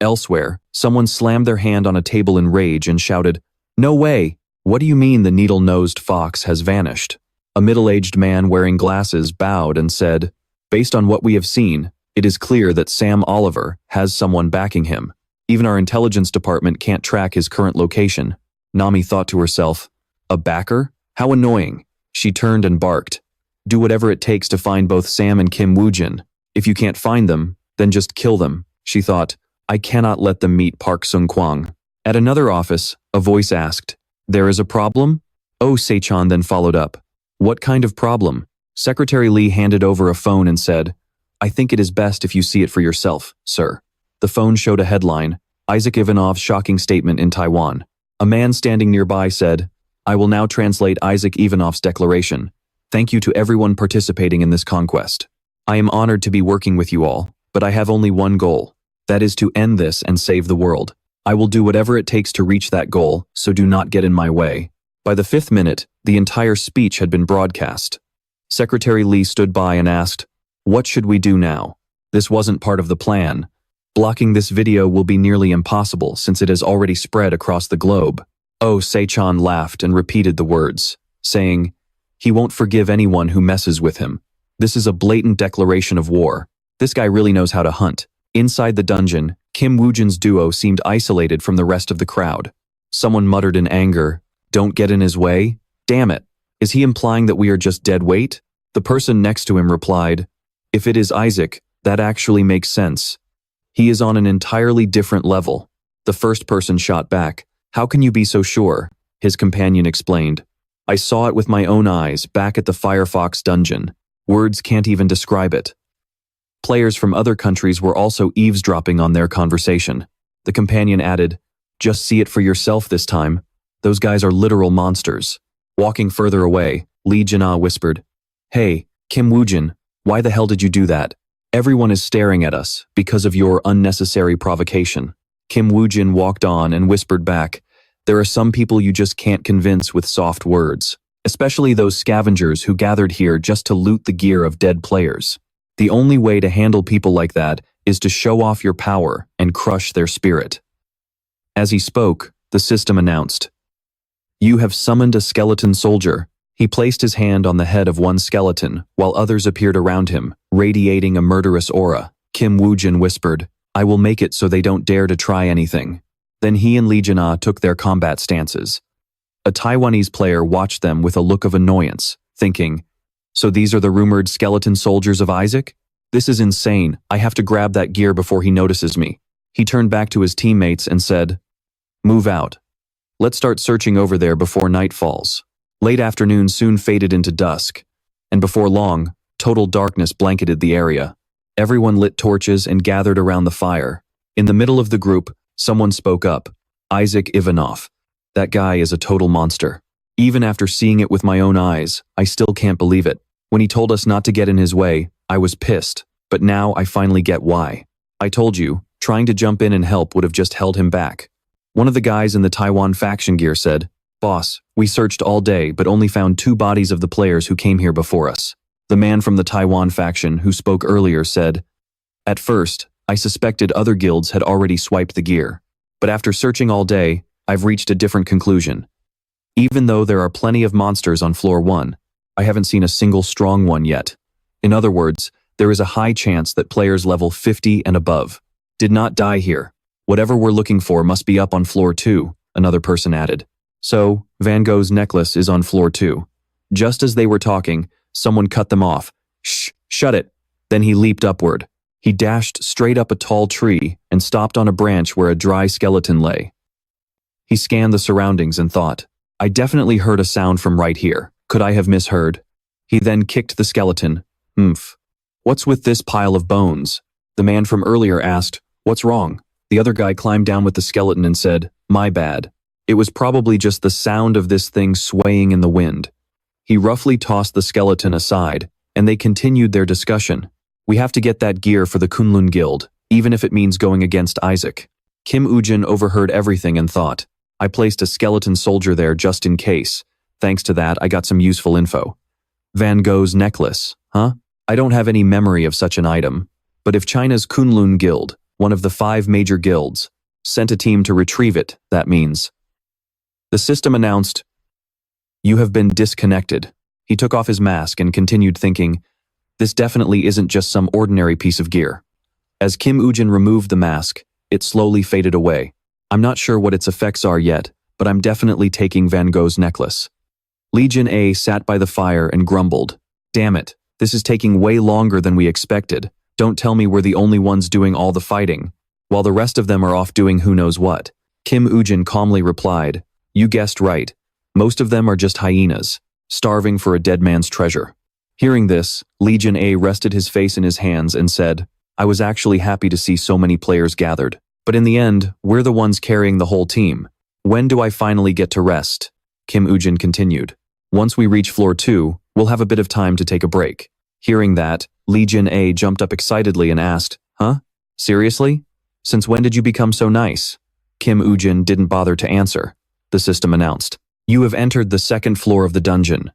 Elsewhere, someone slammed their hand on a table in rage and shouted, no way! What do you mean the needle-nosed fox has vanished? A middle-aged man wearing glasses bowed and said, based on what we have seen, it is clear that Sam Oliver has someone backing him. Even our intelligence department can't track his current location. Nami thought to herself, a backer? How annoying. She turned and barked. Do whatever it takes to find both Sam and Woo Jin. If you can't find them, then just kill them, she thought. I cannot let them meet Park Sung Kwang. At another office, a voice asked, there is a problem? Oh, Sae-chan then followed up. What kind of problem? Secretary Lee handed over a phone and said, I think it is best if you see it for yourself, sir. The phone showed a headline, Isaac Ivanov's shocking statement in Taiwan. A man standing nearby said, I will now translate Isaac Ivanov's declaration. Thank you to everyone participating in this conquest. I am honored to be working with you all, but I have only one goal. That is to end this and save the world. I will do whatever it takes to reach that goal, so do not get in my way. By the 5th minute, the entire speech had been broadcast. Secretary Lee stood by and asked, what should we do now? This wasn't part of the plan. Blocking this video will be nearly impossible since it has already spread across the globe. Oh, Sae-chan laughed and repeated the words, saying, he won't forgive anyone who messes with him. This is a blatant declaration of war. This guy really knows how to hunt. Inside the dungeon, Woo Jin's duo seemed isolated from the rest of the crowd. Someone muttered in anger, don't get in his way? Damn it. Is he implying that we are just dead weight? The person next to him replied, if it is Isaac, that actually makes sense. He is on an entirely different level. The first person shot back, how can you be so sure? His companion explained, I saw it with my own eyes back at the Firefox dungeon. Words can't even describe it. Players from other countries were also eavesdropping on their conversation. The companion added, just see it for yourself this time. Those guys are literal monsters. Walking further away, Lee Seungjun whispered, hey, Woo Jin, why the hell did you do that? Everyone is staring at us because of your unnecessary provocation. Woo Jin walked on and whispered back, there are some people you just can't convince with soft words, especially those scavengers who gathered here just to loot the gear of dead players. The only way to handle people like that is to show off your power and crush their spirit. As he spoke, the system announced, you have summoned a skeleton soldier. He placed his hand on the head of one skeleton, while others appeared around him, radiating a murderous aura. Woo Jin whispered, I will make it so they don't dare to try anything. Then he and Lee Seungjun took their combat stances. A Taiwanese player watched them with a look of annoyance, thinking, so these are the rumored skeleton soldiers of Isaac? This is insane. I have to grab that gear before he notices me. He turned back to his teammates and said, move out. Let's start searching over there before night falls. Late afternoon soon faded into dusk, and before long, total darkness blanketed the area. Everyone lit torches and gathered around the fire. In the middle of the group, someone spoke up, Isaac Ivanov. That guy is a total monster. Even after seeing it with my own eyes, I still can't believe it. When he told us not to get in his way, I was pissed, but now I finally get why. I told you, trying to jump in and help would have just held him back. One of the guys in the Taiwan faction gear said, boss, we searched all day but only found 2 bodies of the players who came here before us. The man from the Taiwan faction who spoke earlier said, at first, I suspected other guilds had already swiped the gear, but after searching all day, I've reached a different conclusion. Even though there are plenty of monsters on floor 1, I haven't seen a single strong one yet. In other words, there is a high chance that players level 50 and above did not die here. Whatever we're looking for must be up on floor 2, another person added. So, Van Gogh's necklace is on floor 2. Just as they were talking, someone cut them off. Shh, shut it. Then he leaped upward. He dashed straight up a tall tree and stopped on a branch where a dry skeleton lay. He scanned the surroundings and thought, I definitely heard a sound from right here. Could I have misheard? He then kicked the skeleton. What's with this pile of bones? The man from earlier asked, what's wrong? The other guy climbed down with the skeleton and said, my bad. It was probably just the sound of this thing swaying in the wind. He roughly tossed the skeleton aside, and they continued their discussion. We have to get that gear for the Kunlun Guild, even if it means going against Isaac. Kim Woo-jin overheard everything and thought, I placed a skeleton soldier there just in case. Thanks to that, I got some useful info. Van Gogh's necklace, huh? I don't have any memory of such an item. But if China's Kunlun Guild, one of the 5 major guilds, sent a team to retrieve it, that means. The system announced, you have been disconnected. He took off his mask and continued thinking, this definitely isn't just some ordinary piece of gear. As Kim Woo-jin removed the mask, it slowly faded away. I'm not sure what its effects are yet, but I'm definitely taking Van Gogh's necklace. Lee Jin sat by the fire and grumbled, damn it, this is taking way longer than we expected. Don't tell me we're the only ones doing all the fighting, while the rest of them are off doing who knows what. Kim Woo-jin calmly replied, you guessed right. Most of them are just hyenas, starving for a dead man's treasure. Hearing this, Lee Jin rested his face in his hands and said, I was actually happy to see so many players gathered. But in the end, we're the ones carrying the whole team. When do I finally get to rest? Kim Woo-jin continued. Once we reach floor 2, we'll have a bit of time to take a break. Hearing that, Lee Jin jumped up excitedly and asked, huh? Seriously? Since when did you become so nice? Kim Woo-jin didn't bother to answer. The system announced, you have entered the 2nd floor of the dungeon.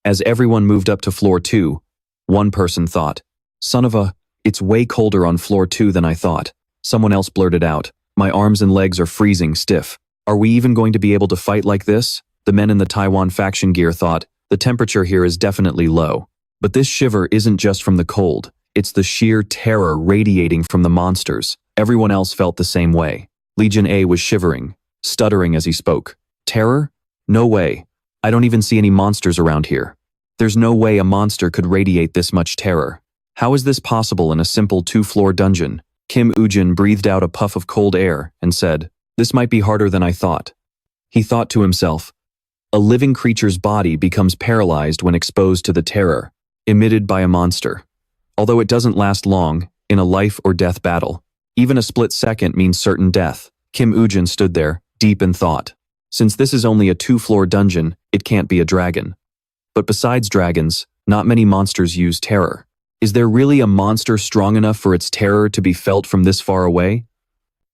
As everyone moved up to floor 2, one person thought, son of a, it's way colder on floor 2 than I thought. Someone else blurted out, my arms and legs are freezing stiff. Are we even going to be able to fight like this? The men in the Taiwan faction gear thought, the temperature here is definitely low. But this shiver isn't just from the cold, it's the sheer terror radiating from the monsters. Everyone else felt the same way. Lee Jin was shivering, stuttering as he spoke. Terror? No way. I don't even see any monsters around here. There's no way a monster could radiate this much terror. How is this possible in a simple 2-floor dungeon? Kim Woo-jin breathed out a puff of cold air and said, this might be harder than I thought. He thought to himself, a living creature's body becomes paralyzed when exposed to the terror emitted by a monster. Although it doesn't last long, in a life or death battle, even a split second means certain death. Kim Woo-jin stood there, deep in thought. Since this is only a 2-floor dungeon, it can't be a dragon. But besides dragons, not many monsters use terror. Is there really a monster strong enough for its terror to be felt from this far away?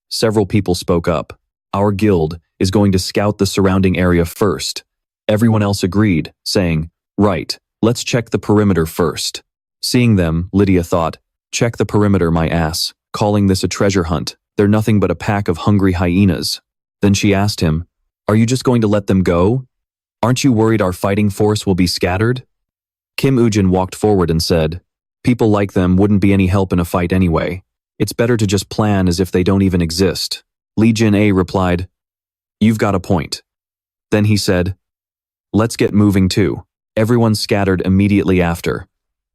Several people spoke up. Our guild is going to scout the surrounding area first. Everyone else agreed, saying, right, let's check the perimeter first. Seeing them, Lydia thought, check the perimeter, my ass, calling this a treasure hunt. They're nothing but a pack of hungry hyenas. Then she asked him, are you just going to let them go? Aren't you worried our fighting force will be scattered? Kim Woo-jin walked forward and said, people like them wouldn't be any help in a fight anyway. It's better to just plan as if they don't even exist. Lee Jin replied, you've got a point. Then he said, let's get moving too. Everyone scattered immediately after.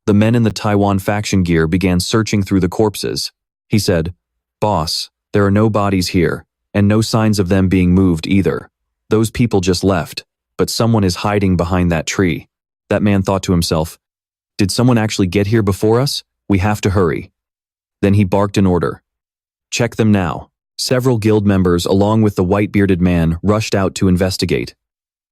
The men in the Taiwan faction gear began searching through the corpses. He said, boss, there are no bodies here, and no signs of them being moved either. Those people just left, but someone is hiding behind that tree. That man thought to himself, did someone actually get here before us? We have to hurry. Then he barked an order. Check them now. Several guild members along with the white-bearded man rushed out to investigate.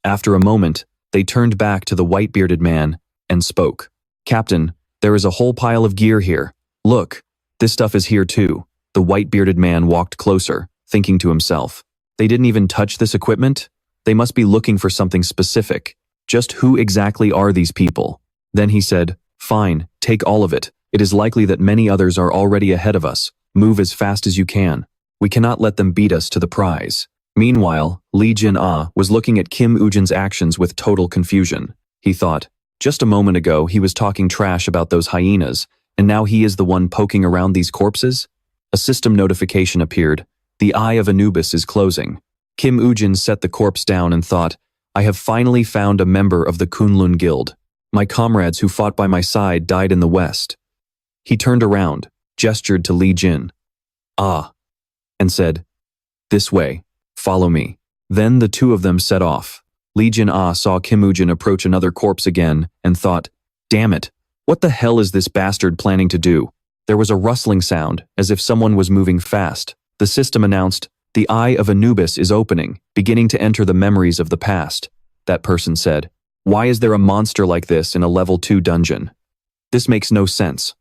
After a moment, they turned back to the white-bearded man and spoke. Captain, there is a whole pile of gear here. Look, this stuff is here too. The white-bearded man walked closer, thinking to himself. They didn't even touch this equipment? They must be looking for something specific. Just who exactly are these people? Then he said, fine, take all of it. It is likely that many others are already ahead of us. Move as fast as you can. We cannot let them beat us to the prize. Meanwhile, Lee Jin was looking at Kim Woo-jin's actions with total confusion. He thought, just a moment ago he was talking trash about those hyenas, and now he is the one poking around these corpses? A system notification appeared. The eye of Anubis is closing. Kim Woo-jin set the corpse down and thought, I have finally found a member of the Kunlun Guild. My comrades who fought by my side died in the west. He turned around, gestured to Lee Jin, and said, this way, follow me. Then the two of them set off. Lee Jin saw Kim Woo-jin approach another corpse again and thought, damn it, what the hell is this bastard planning to do? There was a rustling sound, as if someone was moving fast. The system announced, the eye of Anubis is opening, beginning to enter the memories of the past. That person said, why is there a monster like this in a level 2 dungeon? This makes no sense.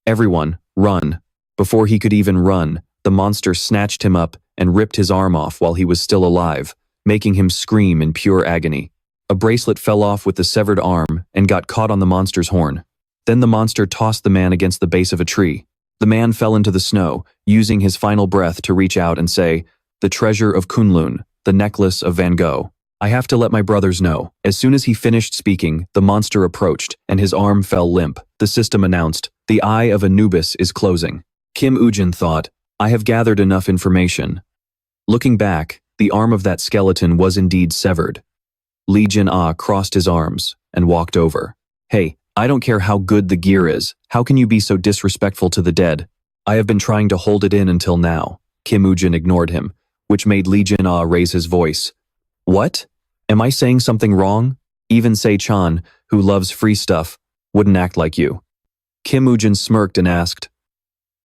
Everyone, run. Before he could even run, the monster snatched him up and ripped his arm off while he was still alive, making him scream in pure agony. A bracelet fell off with the severed arm and got caught on the monster's horn. Then the monster tossed the man against the base of a tree. The man fell into the snow, using his final breath to reach out and say, the treasure of Kunlun, the necklace of Van Gogh. I have to let my brothers know. As soon as he finished speaking, the monster approached, and his arm fell limp. The system announced, the eye of Anubis is closing. Kim Woo-jin thought, I have gathered enough information. Looking back, the arm of that skeleton was indeed severed. Lee Jin crossed his arms and walked over. Hey, I don't care how good the gear is. How can you be so disrespectful to the dead? I have been trying to hold it in until now. Kim Woo-jin ignored him, which made Lee Jin raise his voice. What? Am I saying something wrong? Even Se-chan, who loves free stuff, wouldn't act like you. Kim Woo-jin smirked and asked,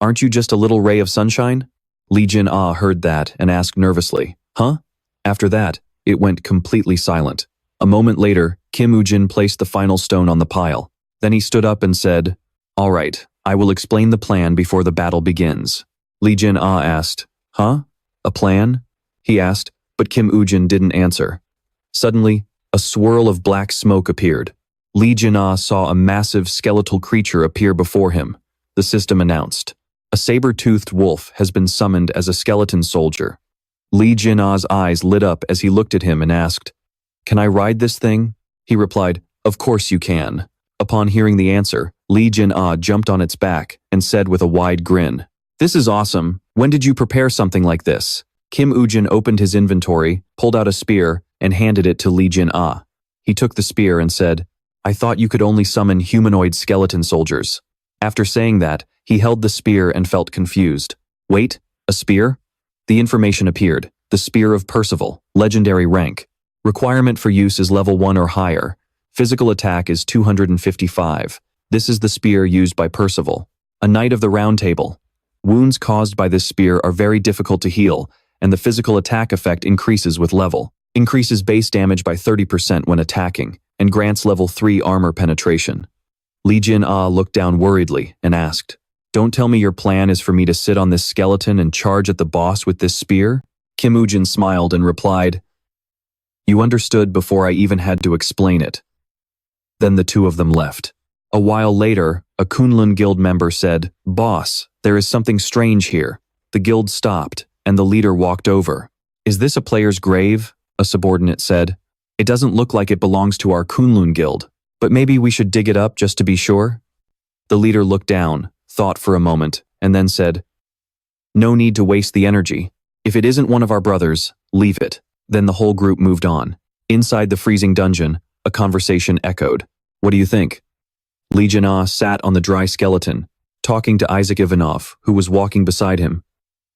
aren't you just a little ray of sunshine? Lee Jin heard that and asked nervously, huh? After that, it went completely silent. A moment later, Kim Woo-jin placed the final stone on the pile. Then he stood up and said, all right, I will explain the plan before the battle begins. Lee Jin asked, huh? A plan? He asked, but Kim Woo-jin didn't answer. Suddenly, a swirl of black smoke appeared. Lee Jin saw a massive skeletal creature appear before him. The system announced, a saber-toothed wolf has been summoned as a skeleton soldier. Lee Jin eyes lit up as he looked at him and asked, can I ride this thing? He replied, of course you can. Upon hearing the answer, Lee Jin jumped on its back and said with a wide grin, this is awesome. When did you prepare something like this? Kim Woo-jin opened his inventory, pulled out a spear, and handed it to Lee Jin He took the spear and said, I thought you could only summon humanoid skeleton soldiers. After saying that, he held the spear and felt confused. Wait, a spear? The information appeared. The Spear of Percival, legendary rank. Requirement for use is level 1 or higher. Physical attack is 255. This is the spear used by Percival, a Knight of the Round Table. Wounds caused by this spear are very difficult to heal, and the physical attack effect increases with level. Increases base damage by 30% when attacking, and grants level 3 armor penetration. Lee Jin looked down worriedly and asked, don't tell me your plan is for me to sit on this skeleton and charge at the boss with this spear? Kim Woo-jin smiled and replied, you understood before I even had to explain it. Then the two of them left. A while later, a Kunlun Guild member said, boss, there is something strange here. The guild stopped, and the leader walked over. Is this a player's grave? A subordinate said. It doesn't look like it belongs to our Kunlun Guild, but maybe we should dig it up just to be sure? The leader looked down, thought for a moment, and then said, no need to waste the energy. If it isn't one of our brothers, leave it. Then the whole group moved on. Inside the freezing dungeon, a conversation echoed. What do you think? Lee Jin sat on the dry skeleton, talking to Isaac Ivanov, who was walking beside him.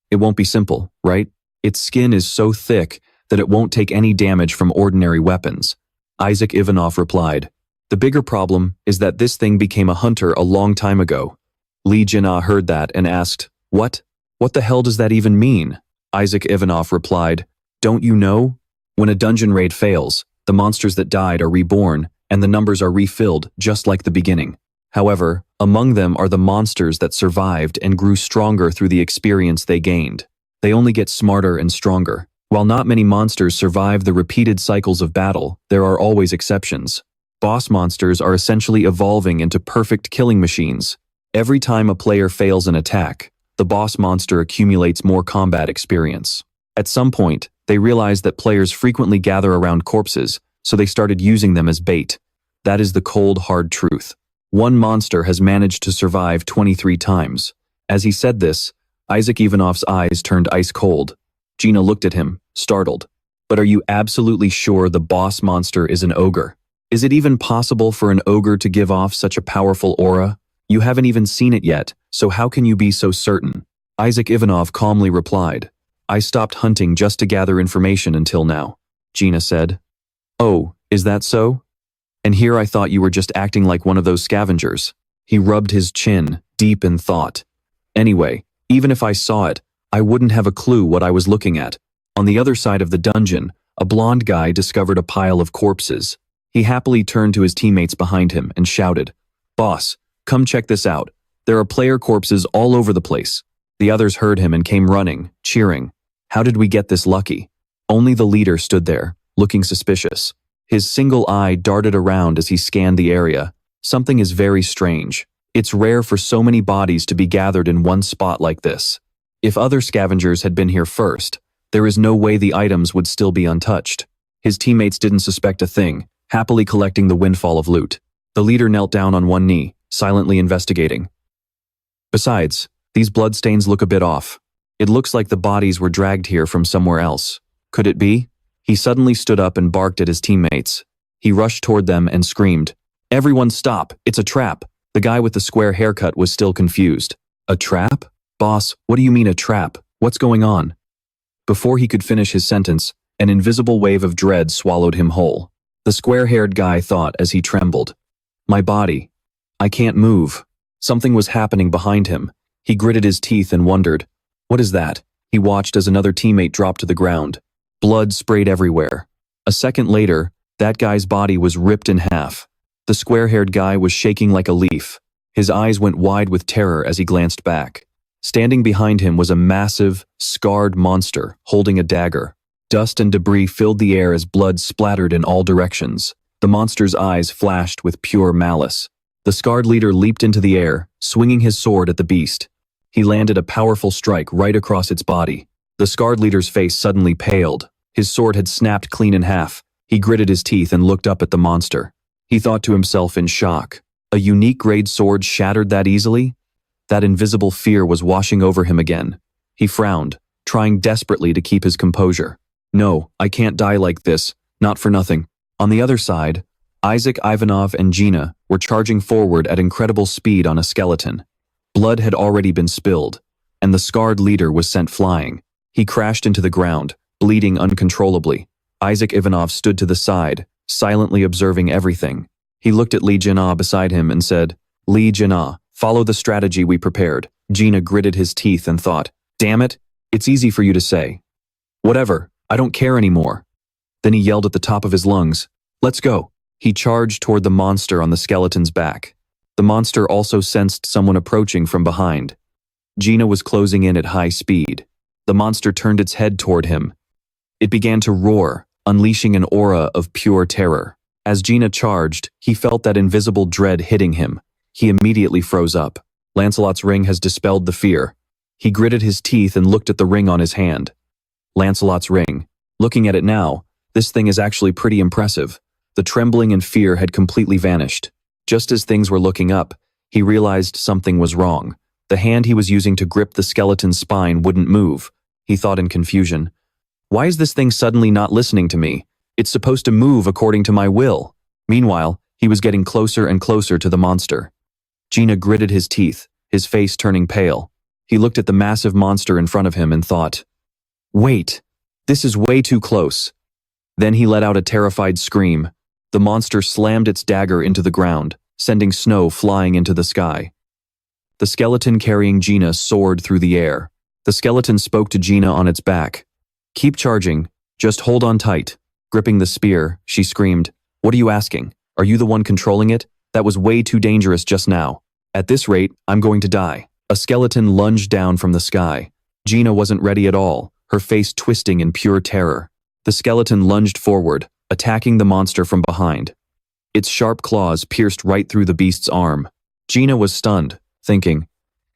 It won't be simple, right? Its skin is so thick that it won't take any damage from ordinary weapons. Isaac Ivanov replied, the bigger problem is that this thing became a hunter a long time ago. Lee Jin heard that and asked, what? What the hell does that even mean? Isaac Ivanov replied, don't you know? When a dungeon raid fails, the monsters that died are reborn, and the numbers are refilled just like the beginning. However, among them are the monsters that survived and grew stronger through the experience they gained. They only get smarter and stronger. While not many monsters survive the repeated cycles of battle, there are always exceptions. Boss monsters are essentially evolving into perfect killing machines. Every time a player fails an attack, the boss monster accumulates more combat experience. At some point, they realized that players frequently gather around corpses, so they started using them as bait. That is the cold, hard truth. One monster has managed to survive 23 times. As he said this, Isaac Ivanov's eyes turned ice cold. Gina looked at him, startled. But are you absolutely sure the boss monster is an ogre? Is it even possible for an ogre to give off such a powerful aura? You haven't even seen it yet, so how can you be so certain? Isaac Ivanov calmly replied. I stopped hunting just to gather information until now, Gina said. Oh, is that so? And here I thought you were just acting like one of those scavengers. He rubbed his chin, deep in thought. Anyway, even if I saw it, I wouldn't have a clue what I was looking at. On the other side of the dungeon, a blonde guy discovered a pile of corpses. He happily turned to his teammates behind him and shouted, Boss, come check this out. There are player corpses all over the place. The others heard him and came running, cheering. How did we get this lucky? Only the leader stood there, looking suspicious. His single eye darted around as he scanned the area. Something is very strange. It's rare for so many bodies to be gathered in one spot like this. If other scavengers had been here first, there is no way the items would still be untouched. His teammates didn't suspect a thing, happily collecting the windfall of loot. The leader knelt down on one knee, silently investigating. Besides, these bloodstains look a bit off. It looks like the bodies were dragged here from somewhere else. Could it be? He suddenly stood up and barked at his teammates. He rushed toward them and screamed, Everyone stop, it's a trap. The guy with the square haircut was still confused. A trap? Boss, what do you mean a trap? What's going on? Before he could finish his sentence, an invisible wave of dread swallowed him whole. The square-haired guy thought as he trembled. My body. I can't move. Something was happening behind him. He gritted his teeth and wondered, what is that? He watched as another teammate dropped to the ground. Blood sprayed everywhere. A second later, that guy's body was ripped in half. The square-haired guy was shaking like a leaf. His eyes went wide with terror as he glanced back. Standing behind him was a massive, scarred monster holding a dagger. Dust and debris filled the air as blood splattered in all directions. The monster's eyes flashed with pure malice. The scarred leader leaped into the air, swinging his sword at the beast. He landed a powerful strike right across its body. The scarred leader's face suddenly paled. His sword had snapped clean in half. He gritted his teeth and looked up at the monster. He thought to himself in shock. A unique grade sword shattered that easily? That invisible fear was washing over him again. He frowned, trying desperately to keep his composure. No, I can't die like this, not for nothing. On the other side, Isaac Ivanov and Gina were charging forward at incredible speed on a skeleton. Blood had already been spilled, and the scarred leader was sent flying. He crashed into the ground, bleeding uncontrollably. Isaac Ivanov stood to the side, silently observing everything. He looked at Lee Jin beside him and said, Lee Jin, follow the strategy we prepared. Gina gritted his teeth and thought, damn it, it's easy for you to say. Whatever, I don't care anymore. Then he yelled at the top of his lungs, let's go. He charged toward the monster on the skeleton's back. The monster also sensed someone approaching from behind. Gina was closing in at high speed. The monster turned its head toward him. It began to roar, unleashing an aura of pure terror. As Gina charged, he felt that invisible dread hitting him. He immediately froze up. Lancelot's ring has dispelled the fear. He gritted his teeth and looked at the ring on his hand. Lancelot's ring. Looking at it now, this thing is actually pretty impressive. The trembling and fear had completely vanished. Just as things were looking up, he realized something was wrong. The hand he was using to grip the skeleton's spine wouldn't move. He thought in confusion, why is this thing suddenly not listening to me? It's supposed to move according to my will. Meanwhile, he was getting closer and closer to the monster. Gina gritted his teeth, his face turning pale. He looked at the massive monster in front of him and thought, wait, this is way too close. Then he let out a terrified scream. The monster slammed its dagger into the ground, sending snow flying into the sky. The skeleton carrying Gina soared through the air. The skeleton spoke to Gina on its back. Keep charging, just hold on tight. Gripping the spear, she screamed, what are you asking? Are you the one controlling it? That was way too dangerous just now. At this rate, I'm going to die. A skeleton lunged down from the sky. Gina wasn't ready at all, her face twisting in pure terror. The skeleton lunged forward, attacking the monster from behind. Its sharp claws pierced right through the beast's arm. Gina was stunned, thinking,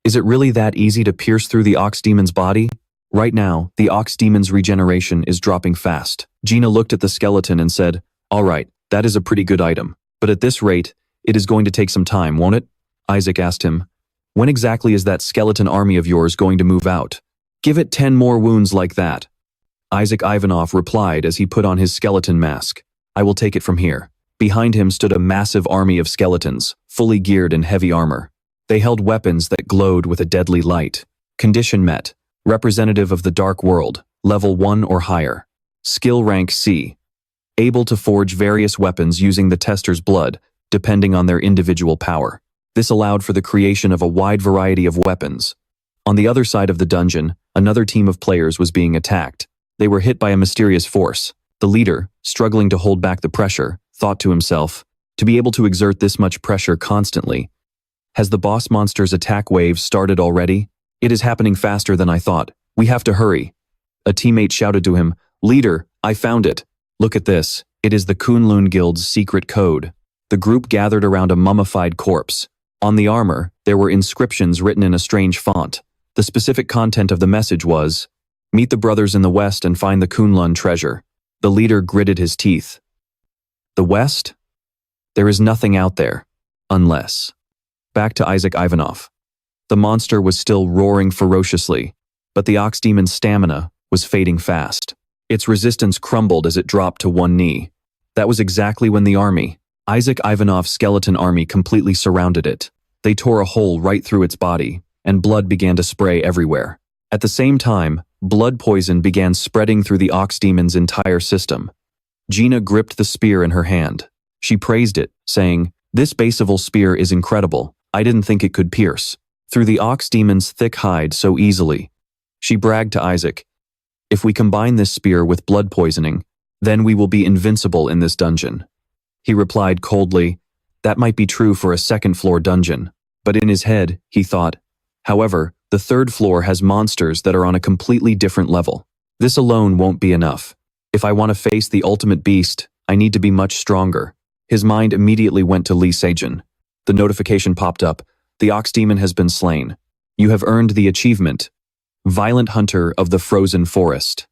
is it really that easy to pierce through the ox demon's body? Right now, the ox demon's regeneration is dropping fast. Gina looked at the skeleton and said, all right, that is a pretty good item. But at this rate, it is going to take some time, won't it? Isaac asked him, when exactly is that skeleton army of yours going to move out? Give it 10 more wounds like that. Isaac Ivanov replied as he put on his skeleton mask. I will take it from here. Behind him stood a massive army of skeletons, fully geared in heavy armor. They held weapons that glowed with a deadly light. Condition met. Representative of the Dark World, level 1 or higher. Skill rank C. Able to forge various weapons using the tester's blood, depending on their individual power. This allowed for the creation of a wide variety of weapons. On the other side of the dungeon, another team of players was being attacked. They were hit by a mysterious force. The leader, struggling to hold back the pressure, thought to himself, to be able to exert this much pressure constantly. Has the boss monster's attack wave started already? It is happening faster than I thought. We have to hurry. A teammate shouted to him, Leader, I found it. Look at this. It is the Kunlun Guild's secret code. The group gathered around a mummified corpse. On the armor, there were inscriptions written in a strange font. The specific content of the message was, Meet the brothers in the west and find the Kunlun treasure. The leader gritted his teeth. The west? There is nothing out there. Unless. Back to Isaac Ivanov. The monster was still roaring ferociously, but the ox demon's stamina was fading fast. Its resistance crumbled as it dropped to one knee. That was exactly when the army, Isaac Ivanov's skeleton army, completely surrounded it. They tore a hole right through its body, and blood began to spray everywhere. At the same time, blood poison began spreading through the ox demon's entire system. Gina gripped the spear in her hand. She praised it, saying, This baseval spear is incredible. I didn't think it could pierce through the ox demon's thick hide so easily. She bragged to Isaac, If we combine this spear with blood poisoning, then we will be invincible in this dungeon. He replied coldly, That might be true for a second-floor dungeon. But in his head, he thought, However, the third floor has monsters that are on a completely different level. This alone won't be enough. If I want to face the ultimate beast, I need to be much stronger. His mind immediately went to Lee Seungjun. The notification popped up. The ox demon has been slain. You have earned the achievement. Violent Hunter of the Frozen Forest.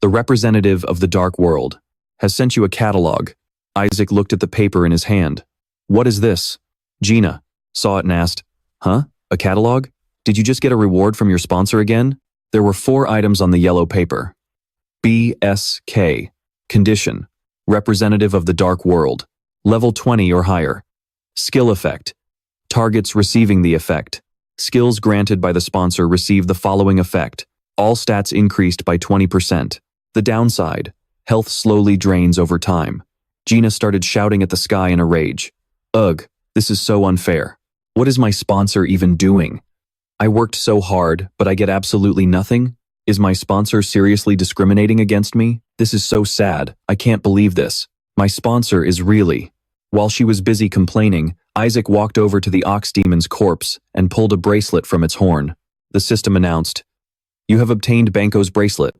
The representative of the Dark World has sent you a catalog. Isaac looked at the paper in his hand. What is this? Gina saw it and asked, Huh? A catalog? Did you just get a reward from your sponsor again? There were 4 items on the yellow paper. BSK. Condition. Representative of the Dark World. Level 20 or higher. Skill effect. Targets receiving the effect. Skills granted by the sponsor receive the following effect. All stats increased by 20%. The downside. Health slowly drains over time. Gina started shouting at the sky in a rage. Ugh, this is so unfair. What is my sponsor even doing? I worked so hard, but I get absolutely nothing? Is my sponsor seriously discriminating against me? This is so sad. I can't believe this. My sponsor is really... While she was busy complaining, Isaac walked over to the ox demon's corpse and pulled a bracelet from its horn. The system announced, You have obtained Banco's bracelet.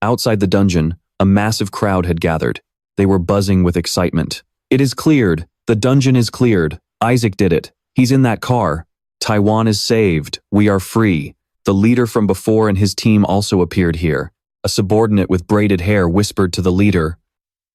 Outside the dungeon, a massive crowd had gathered. They were buzzing with excitement. It is cleared. The dungeon is cleared. Isaac did it. He's in that car. Taiwan is saved. We are free. The leader from before and his team also appeared here. A subordinate with braided hair whispered to the leader,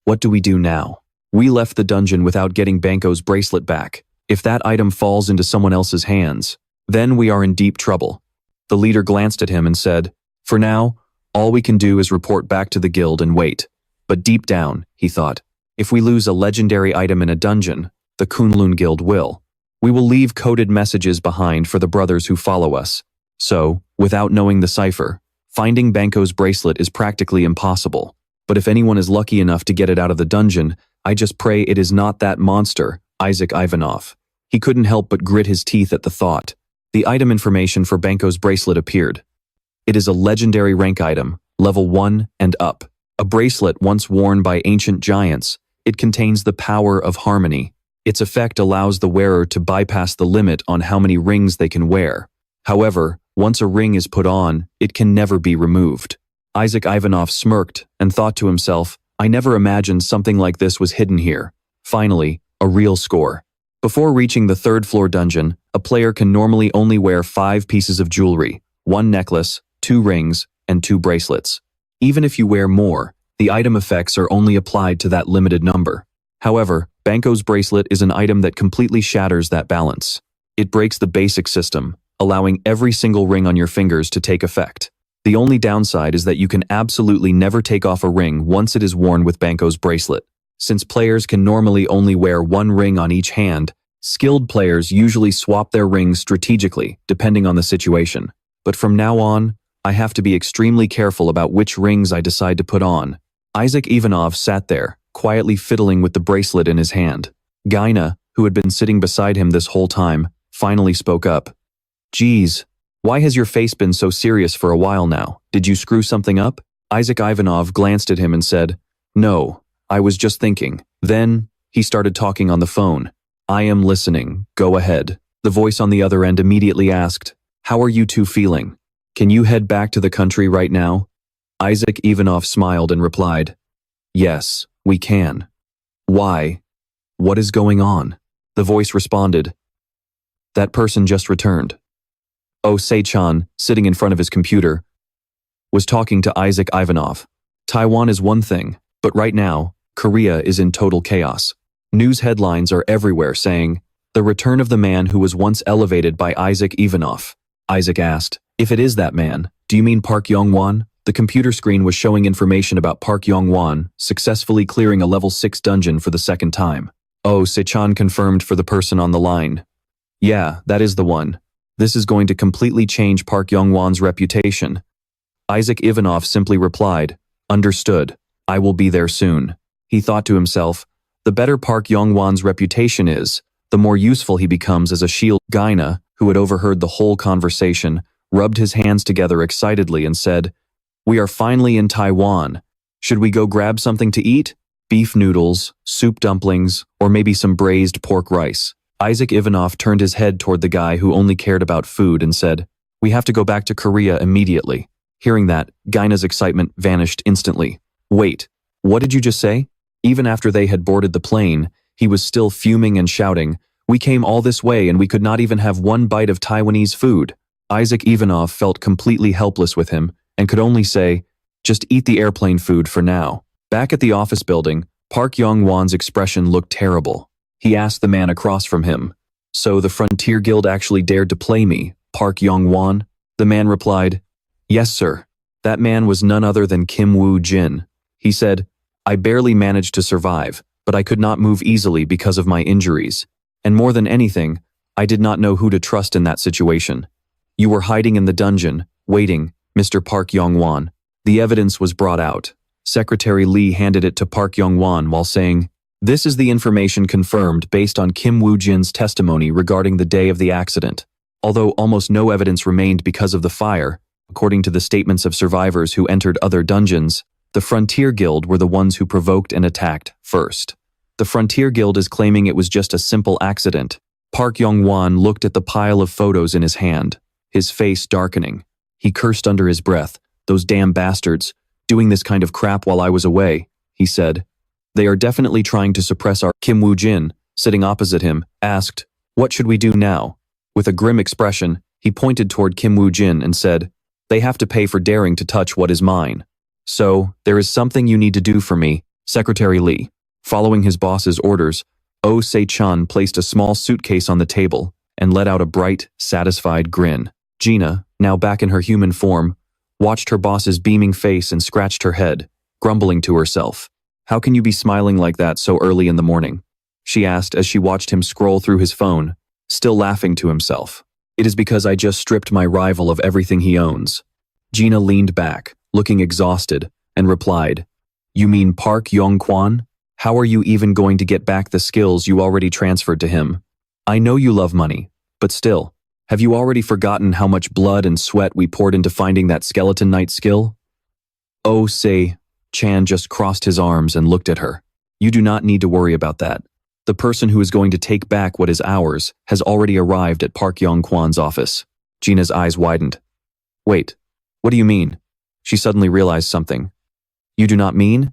What do we do now? We left the dungeon without getting Banco's bracelet back. If that item falls into someone else's hands, then we are in deep trouble. The leader glanced at him and said, For now, all we can do is report back to the guild and wait. But deep down, he thought, if we lose a legendary item in a dungeon, the Kunlun Guild will. We will leave coded messages behind for the brothers who follow us. So, without knowing the cipher, finding Banco's bracelet is practically impossible. But if anyone is lucky enough to get it out of the dungeon, I just pray it is not that monster, Isaac Ivanov. He couldn't help but grit his teeth at the thought. The item information for Banco's bracelet appeared. It is a legendary rank item, level 1 and up. A bracelet once worn by ancient giants. It contains the power of harmony. Its effect allows the wearer to bypass the limit on how many rings they can wear. However, once a ring is put on, it can never be removed. Isaac Ivanov smirked and thought to himself, I never imagined something like this was hidden here. Finally, a real score. Before reaching the third-floor dungeon, a player can normally only wear 5 pieces of jewelry, 1 necklace, 2 rings, and 2 bracelets. Even if you wear more, the item effects are only applied to that limited number. However, Banco's bracelet is an item that completely shatters that balance. It breaks the basic system, allowing every single ring on your fingers to take effect. The only downside is that you can absolutely never take off a ring once it is worn with Banco's bracelet. Since players can normally only wear one ring on each hand, skilled players usually swap their rings strategically, depending on the situation. But from now on, I have to be extremely careful about which rings I decide to put on. Isaac Ivanov sat there, quietly fiddling with the bracelet in his hand. Gaina, who had been sitting beside him this whole time, finally spoke up. Geez, why has your face been so serious for a while now? Did you screw something up? Isaac Ivanov glanced at him and said, No, I was just thinking. Then, he started talking on the phone. I am listening, go ahead. The voice on the other end immediately asked, How are you two feeling? Can you head back to the country right now? Isaac Ivanov smiled and replied, Yes, we can. Why? What is going on? The voice responded, That person just returned. Oh Se-chan, sitting in front of his computer, was talking to Isaac Ivanov. Taiwan is one thing, but right now, Korea is in total chaos. News headlines are everywhere saying, The return of the man who was once elevated by Isaac Ivanov. Isaac asked, If it is that man, do you mean Park Yong-won? The computer screen was showing information about Park Yong-won successfully clearing a level 6 dungeon for the second time. Oh Se-chan confirmed for the person on the line. Yeah, that is the one. This is going to completely change Park Yong-won's reputation. Isaac Ivanov simply replied, Understood. I will be there soon. He thought to himself, the better Park Yong-won's reputation is, the more useful he becomes as a shield. Gaina, who had overheard the whole conversation, rubbed his hands together excitedly and said, We are finally in Taiwan. Should we go grab something to eat? Beef noodles, soup dumplings, or maybe some braised pork rice. Isaac Ivanov turned his head toward the guy who only cared about food and said, We have to go back to Korea immediately. Hearing that, Gaina's excitement vanished instantly. Wait, what did you just say? Even after they had boarded the plane, he was still fuming and shouting, We came all this way and we could not even have one bite of Taiwanese food. Isaac Ivanov felt completely helpless with him and could only say, Just eat the airplane food for now. Back at the office building, Park Yong-won's expression looked terrible. He asked the man across from him, So the Frontier Guild actually dared to play me, Park Yong-won? The man replied, Yes, sir. That man was none other than Woo Jin. He said, I barely managed to survive, but I could not move easily because of my injuries. And more than anything, I did not know who to trust in that situation. You were hiding in the dungeon, waiting, Mr. Park Yong-won. The evidence was brought out. Secretary Lee handed it to Park Yong-won while saying, This is the information confirmed based on Woo Jin's testimony regarding the day of the accident. Although almost no evidence remained because of the fire, according to the statements of survivors who entered other dungeons, the Frontier Guild were the ones who provoked and attacked first. The Frontier Guild is claiming it was just a simple accident. Park Yong-won looked at the pile of photos in his hand, his face darkening. He cursed under his breath, Those damn bastards, doing this kind of crap while I was away, he said. They are definitely trying to suppress our Woo Jin, sitting opposite him, asked, What should we do now? With a grim expression, he pointed toward Woo Jin and said, They have to pay for daring to touch what is mine. So, there is something you need to do for me, Secretary Lee. Following his boss's orders, Oh Se-chan placed a small suitcase on the table and let out a bright, satisfied grin. Gina, now back in her human form, watched her boss's beaming face and scratched her head, grumbling to herself. How can you be smiling like that so early in the morning? She asked as she watched him scroll through his phone, still laughing to himself. It is because I just stripped my rival of everything he owns. Gina leaned back, looking exhausted, and replied, You mean Park Yong-kwon? How are you even going to get back the skills you already transferred to him? I know you love money, but still, have you already forgotten how much blood and sweat we poured into finding that skeleton knight skill? Oh Se-chan just crossed his arms and looked at her. You do not need to worry about that. The person who is going to take back what is ours has already arrived at Park Yong-kwon's office. Gina's eyes widened. Wait, what do you mean? She suddenly realized something. You do not mean?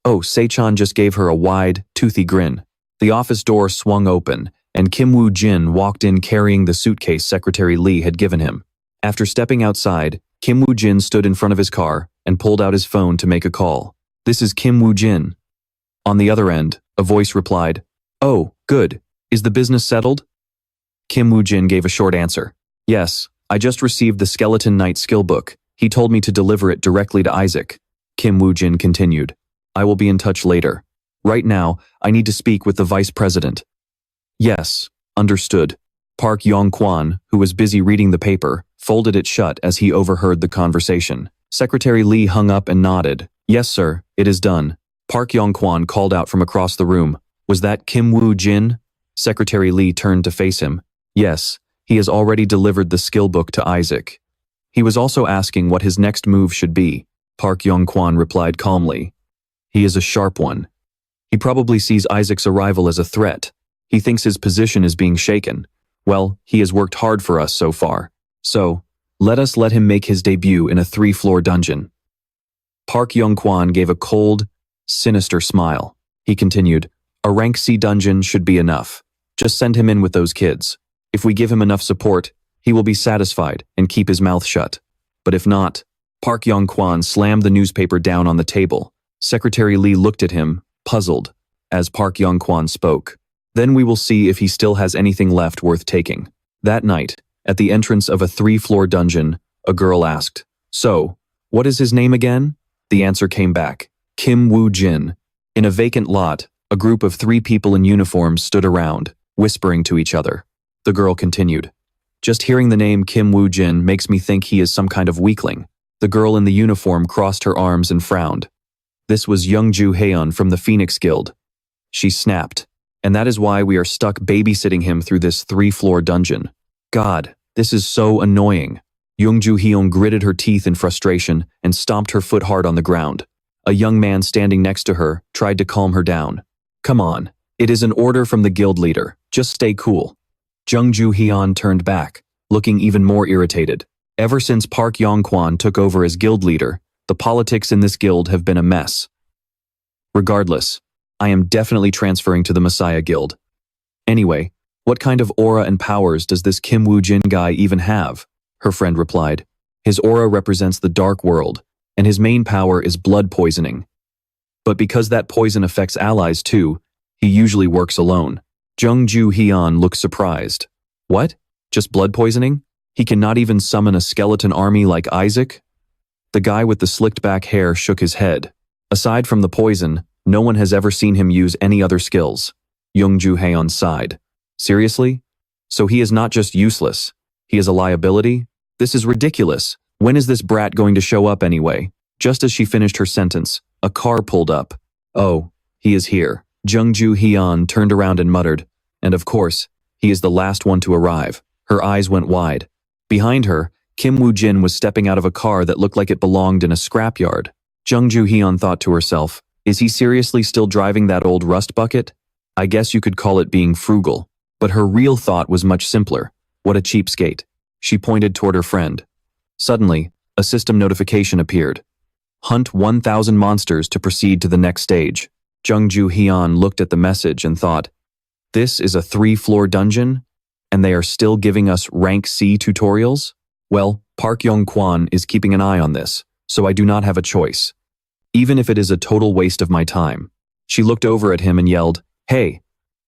Oh, Se-chan just gave her a wide, toothy grin. The office door swung open, and Woo Jin walked in carrying the suitcase Secretary Lee had given him. After stepping outside, Woo Jin stood in front of his car and pulled out his phone to make a call. This is Woo Jin. On the other end, a voice replied, Oh, good. Is the business settled? Woo Jin gave a short answer. Yes, I just received the Skeleton Knight skill book, He told me to deliver it directly to Isaac. Kim Woo Jin continued. I will be in touch later. Right now, I need to speak with the vice president. Yes, understood. Park Yong-kwan, who was busy reading the paper, folded it shut as he overheard the conversation. Secretary Lee hung up and nodded. Yes, sir, it is done. Park Yong-kwan called out from across the room. Was that Kim Woo Jin? Secretary Lee turned to face him. Yes, he has already delivered the skill book to Isaac. He was also asking what his next move should be. Park Yong-kwan replied calmly. He is a sharp one. He probably sees Isaac's arrival as a threat. He thinks his position is being shaken. Well, he has worked hard for us so far. So, let us let him make his debut in a 3-floor dungeon. Park Yong-kwan gave a cold, sinister smile. He continued, a rank C dungeon should be enough. Just send him in with those kids. If we give him enough support, he will be satisfied and keep his mouth shut. But if not, Park Yong-kwan slammed the newspaper down on the table. Secretary Lee looked at him, puzzled, as Park Yong-kwan spoke. Then we will see if he still has anything left worth taking. That night, at the entrance of a 3-floor dungeon, a girl asked, So, what is his name again? The answer came back, Kim Woo Jin. In a vacant lot, a group of 3 people in uniforms stood around, whispering to each other. The girl continued, Just hearing the name Kim Woo Jin makes me think he is some kind of weakling. The girl in the uniform crossed her arms and frowned. This was Jung Haeun from the Phoenix Guild. She snapped. And that is why we are stuck babysitting him through this 3-floor dungeon. God, this is so annoying. Jung Haeun gritted her teeth in frustration and stomped her foot hard on the ground. A young man standing next to her tried to calm her down. Come on, it is an order from the guild leader. Just stay cool. Jung Haeun turned back, looking even more irritated. Ever since Park Yong-kwan took over as guild leader, the politics in this guild have been a mess. Regardless, I am definitely transferring to the Messiah Guild. Anyway, what kind of aura and powers does this Kim Woo Jin guy even have? Her friend replied. His aura represents the dark world, and his main power is blood poisoning. But because that poison affects allies too, he usually works alone. Jung Haeun looked surprised. What? Just blood poisoning? He cannot even summon a skeleton army like Isaac? The guy with the slicked back hair shook his head. Aside from the poison, no one has ever seen him use any other skills. Jung Haeun sighed. Seriously? So he is not just useless. He is a liability? This is ridiculous. When is this brat going to show up anyway? Just as she finished her sentence, a car pulled up. Oh, he is here. Jung Haeun turned around and muttered. And of course, he is the last one to arrive. Her eyes went wide. Behind her, Kim Woo Jin was stepping out of a car that looked like it belonged in a scrapyard. Jung Haeun thought to herself, is he seriously still driving that old rust bucket? I guess you could call it being frugal. But her real thought was much simpler. What a cheapskate. She pointed toward her friend. Suddenly, a system notification appeared. Hunt 1,000 monsters to proceed to the next stage. Jung Haeun looked at the message and thought, this is a 3-floor dungeon? And they are still giving us rank C tutorials? Well, Park Yong-kwan is keeping an eye on this, so I do not have a choice. Even if it is a total waste of my time. She looked over at him and yelled, Hey,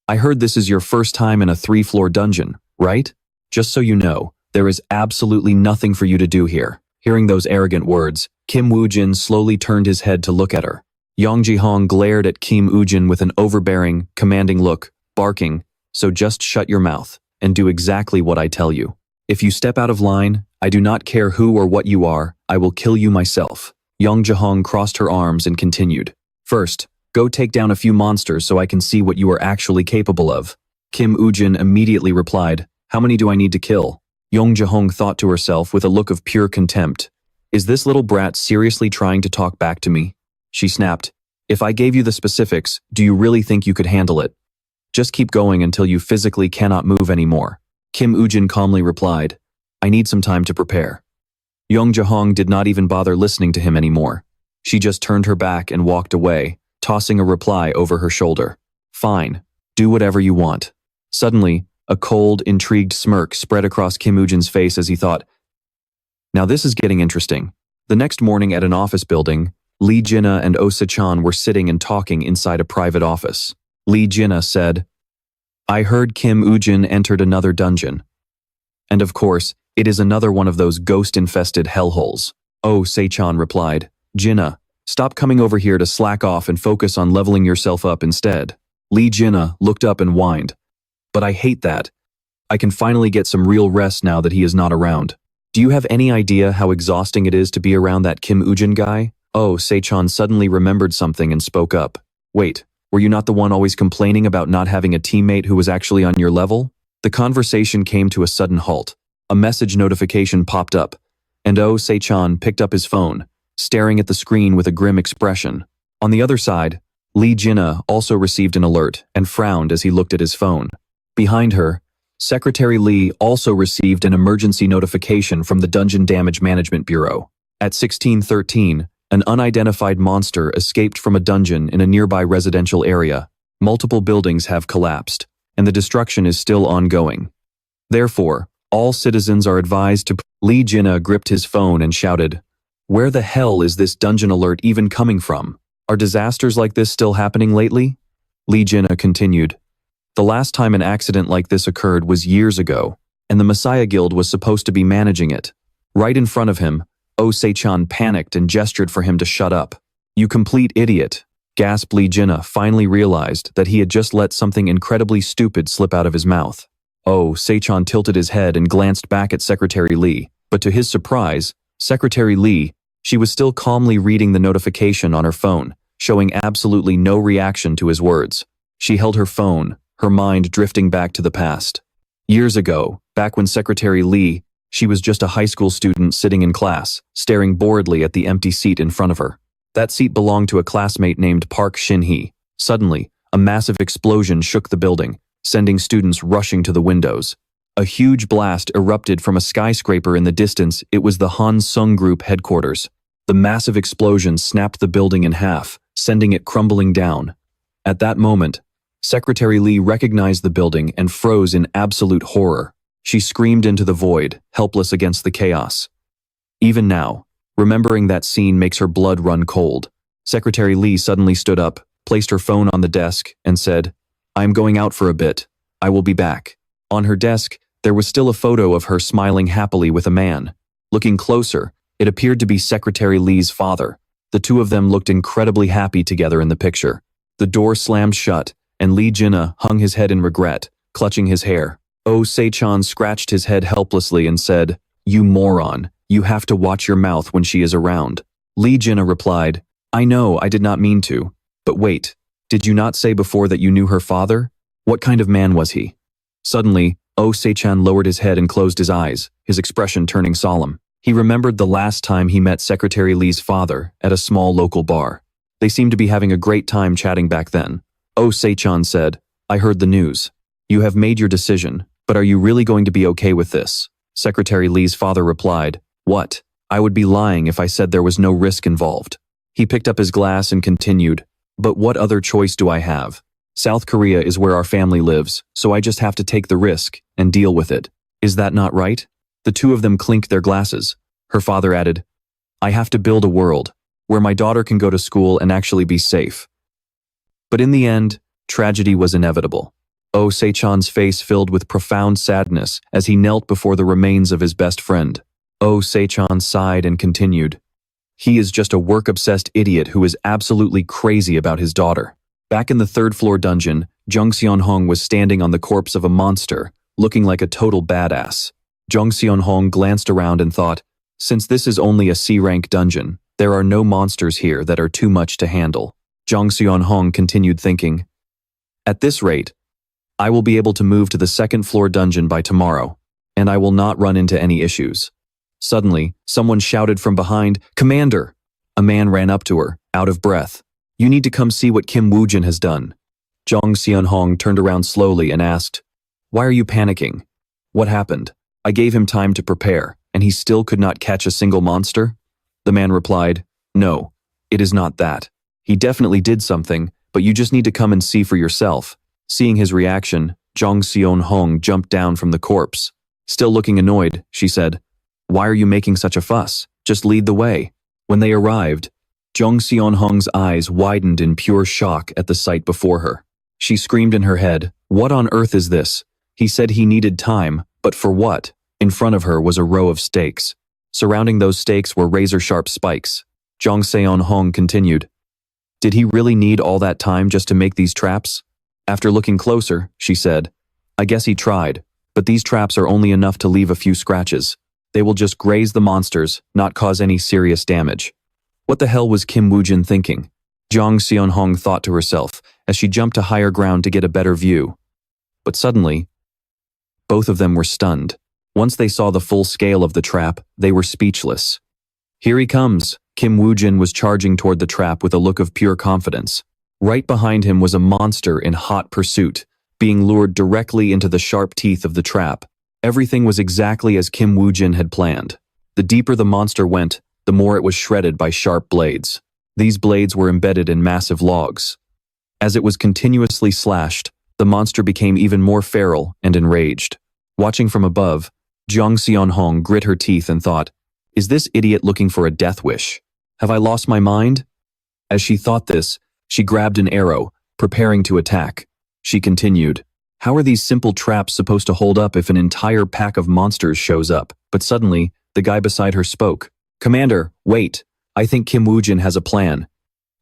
I heard this is your first time in a 3-floor dungeon, right? Just so you know, there is absolutely nothing for you to do here. Hearing those arrogant words, Kim Woo Jin slowly turned his head to look at her. Yang Ji-hong glared at Kim Woo Jin with an overbearing, commanding look, barking, so just shut your mouth and do exactly what I tell you. If you step out of line, I do not care who or what you are, I will kill you myself. Yang Ji-hong crossed her arms and continued. First, go take down a few monsters so I can see what you are actually capable of. Kim Woo Jin immediately replied, How many do I need to kill? Yang Ji-hong thought to herself with a look of pure contempt. Is this little brat seriously trying to talk back to me? She snapped, If I gave you the specifics, do you really think you could handle it? Just keep going until you physically cannot move anymore. Kim Woo Jin calmly replied, I need some time to prepare. Yang Ji-hong did not even bother listening to him anymore. She just turned her back and walked away, tossing a reply over her shoulder. Fine, do whatever you want. Suddenly, a cold, intrigued smirk spread across Kim Woo Jin's face as he thought, Now this is getting interesting. The next morning at an office building, Lee Jinna and Oh Se-chan were sitting and talking inside a private office. Lee Jinna said, I heard Kim Woo Jin entered another dungeon. And of course, it is another one of those ghost-infested hellholes. Oh, Sei-chan replied. Jinna, stop coming over here to slack off and focus on leveling yourself up instead. Lee Jinna looked up and whined. But I hate that. I can finally get some real rest now that he is not around. Do you have any idea how exhausting it is to be around that Kim Woo-jin guy? Oh, Sei-chan suddenly remembered something and spoke up. Wait, were you not the one always complaining about not having a teammate who was actually on your level? The conversation came to a sudden halt. A message notification popped up, and Oh Sei-chan picked up his phone, staring at the screen with a grim expression. On the other side, Lee Jinna also received an alert and frowned as he looked at his phone. Behind her, Secretary Lee also received an emergency notification from the Dungeon Damage Management Bureau. At 1613, an unidentified monster escaped from a dungeon in a nearby residential area. Multiple buildings have collapsed, and the destruction is still ongoing. Therefore, all citizens are advised to... Lee Jinna gripped his phone and shouted, "Where the hell is this dungeon alert even coming from? Are disasters like this still happening lately?" Lee Jinna continued, "The last time an accident like this occurred was years ago, and the Messiah Guild was supposed to be managing it." Right in front of him, Oh Sei-chan panicked and gestured for him to shut up. "You complete idiot," gasped Lee Jinna, finally realized that he had just let something incredibly stupid slip out of his mouth. Oh, Sei-chan tilted his head and glanced back at Secretary Lee, but to his surprise, Secretary Lee, she was still calmly reading the notification on her phone, showing absolutely no reaction to his words. She held her phone, her mind drifting back to the past. Years ago, back when Secretary Lee, she was just a high school student sitting in class, staring boredly at the empty seat in front of her. That seat belonged to a classmate named Park Shin Hye. Suddenly, a massive explosion shook the building, sending students rushing to the windows. A huge blast erupted from a skyscraper in the distance. It was the Han Sung Group headquarters. The massive explosion snapped the building in half, sending it crumbling down. At that moment, Secretary Lee recognized the building and froze in absolute horror. She screamed into the void, helpless against the chaos. Even now, remembering that scene makes her blood run cold. Secretary Lee suddenly stood up, placed her phone on the desk, and said, "I am going out for a bit. I will be back." On her desk, there was still a photo of her smiling happily with a man. Looking closer, it appeared to be Secretary Lee's father. The two of them looked incredibly happy together in the picture. The door slammed shut, and Lee Jinna hung his head in regret, clutching his hair. Oh Sei-chan scratched his head helplessly and said, "You moron, you have to watch your mouth when she is around." Lee Jinna replied, "I know, I did not mean to. But wait, did you not say before that you knew her father? What kind of man was he?" Suddenly, Oh Sei-chan lowered his head and closed his eyes, his expression turning solemn. He remembered the last time he met Secretary Lee's father at a small local bar. They seemed to be having a great time chatting back then. Oh Sei-chan said, "I heard the news. You have made your decision, but are you really going to be okay with this?" Secretary Lee's father replied, "What? I would be lying if I said there was no risk involved." He picked up his glass and continued, "But what other choice do I have? South Korea is where our family lives, so I just have to take the risk and deal with it. Is that not right?" The two of them clinked their glasses. Her father added, "I have to build a world where my daughter can go to school and actually be safe." But in the end, tragedy was inevitable. Oh Sei-chan's face filled with profound sadness as he knelt before the remains of his best friend. Oh Sei-chan sighed and continued, "He is just a work-obsessed idiot who is absolutely crazy about his daughter." Back in the third-floor dungeon, Jung Seon-hong was standing on the corpse of a monster, looking like a total badass. Jung Seon-hong glanced around and thought, since this is only a C-rank dungeon, there are no monsters here that are too much to handle. Jung Seon-hong continued thinking, "At this rate, I will be able to move to the second-floor dungeon by tomorrow, and I will not run into any issues." Suddenly, someone shouted from behind, "Commander!" A man ran up to her, out of breath. "You need to come see what Kim Woo-jin has done." Jung Seon-hong turned around slowly and asked, "Why are you panicking? What happened?" "I gave him time to prepare, and he still could not catch a single monster?" The man replied, "No, it is not that. He definitely did something, but you just need to come and see for yourself." Seeing his reaction, Jung Seon-hong jumped down from the corpse. Still looking annoyed, she said, "Why are you making such a fuss? Just lead the way." When they arrived, Jung Seon-hong's eyes widened in pure shock at the sight before her. She screamed in her head, "What on earth is this? He said he needed time, but for what?" In front of her was a row of stakes. Surrounding those stakes were razor-sharp spikes. Jung Seon-hong continued. Did he really need all that time just to make these traps? After looking closer, she said, I guess he tried, but these traps are only enough to leave a few scratches. They will just graze the monsters, not cause any serious damage. What the hell was Kim Woo Jin thinking? Jung Seon-hong thought to herself as she jumped to higher ground to get a better view. But suddenly, both of them were stunned. Once they saw the full scale of the trap, they were speechless. Here he comes. Kim Woo Jin was charging toward the trap with a look of pure confidence. Right behind him was a monster in hot pursuit, being lured directly into the sharp teeth of the trap. Everything was exactly as Kim Woo Jin had planned. The deeper the monster went, the more it was shredded by sharp blades. These blades were embedded in massive logs. As it was continuously slashed, the monster became even more feral and enraged. Watching from above, Jung Seon-hong grit her teeth and thought, is this idiot looking for a death wish? Have I lost my mind? As she thought this, she grabbed an arrow, preparing to attack. She continued, how are these simple traps supposed to hold up if an entire pack of monsters shows up? But suddenly, the guy beside her spoke. Commander, wait. I think Kim Woo Jin has a plan.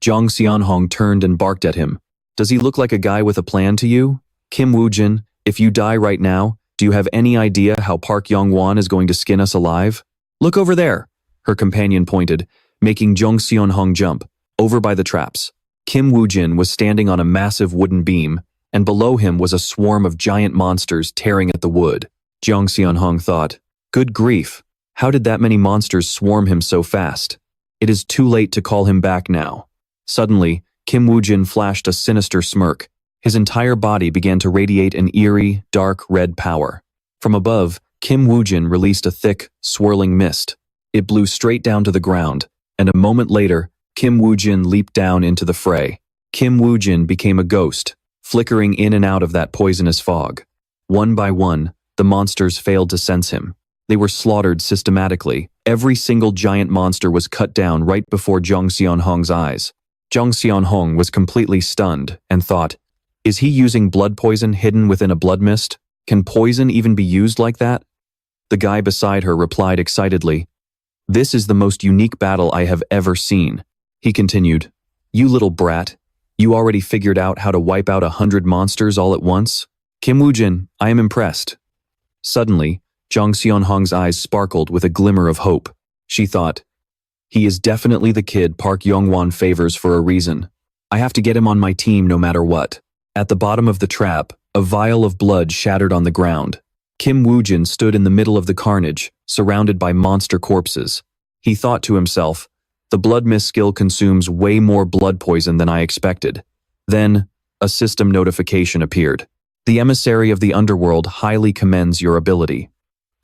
Jung Seon-hong turned and barked at him. Does he look like a guy with a plan to you? Kim Woo Jin, if you die right now, do you have any idea how Park Yong-won is going to skin us alive? Look over there, her companion pointed, making Jung Seon-hong jump. Over by the traps, Kim Woo Jin was standing on a massive wooden beam, and below him was a swarm of giant monsters tearing at the wood. Jung Seon-hong thought, good grief, how did that many monsters swarm him so fast? It is too late to call him back now. Suddenly, Kim Woo Jin flashed a sinister smirk. His entire body began to radiate an eerie, dark red power. From above, Kim Woo Jin released a thick, swirling mist. It blew straight down to the ground, and a moment later, Kim Woo Jin leaped down into the fray. Kim Woo Jin became a ghost, flickering in and out of that poisonous fog. One by one, the monsters failed to sense him. They were slaughtered systematically. Every single giant monster was cut down right before Jung Seon-hong's eyes. Jung Seon-hong was completely stunned and thought, is he using blood poison hidden within a blood mist? Can poison even be used like that? The guy beside her replied excitedly, this is the most unique battle I have ever seen. He continued, you little brat, you already figured out how to wipe out 100 monsters all at once? Kim Woo Jin, I am impressed. Suddenly, Jung Seon-hong's eyes sparkled with a glimmer of hope. She thought, he is definitely the kid Park Yong-won favors for a reason. I have to get him on my team no matter what. At the bottom of the trap, a vial of blood shattered on the ground. Kim Woo Jin stood in the middle of the carnage, surrounded by monster corpses. He thought to himself, the blood mist skill consumes way more blood poison than I expected. Then, a system notification appeared. The emissary of the underworld highly commends your ability.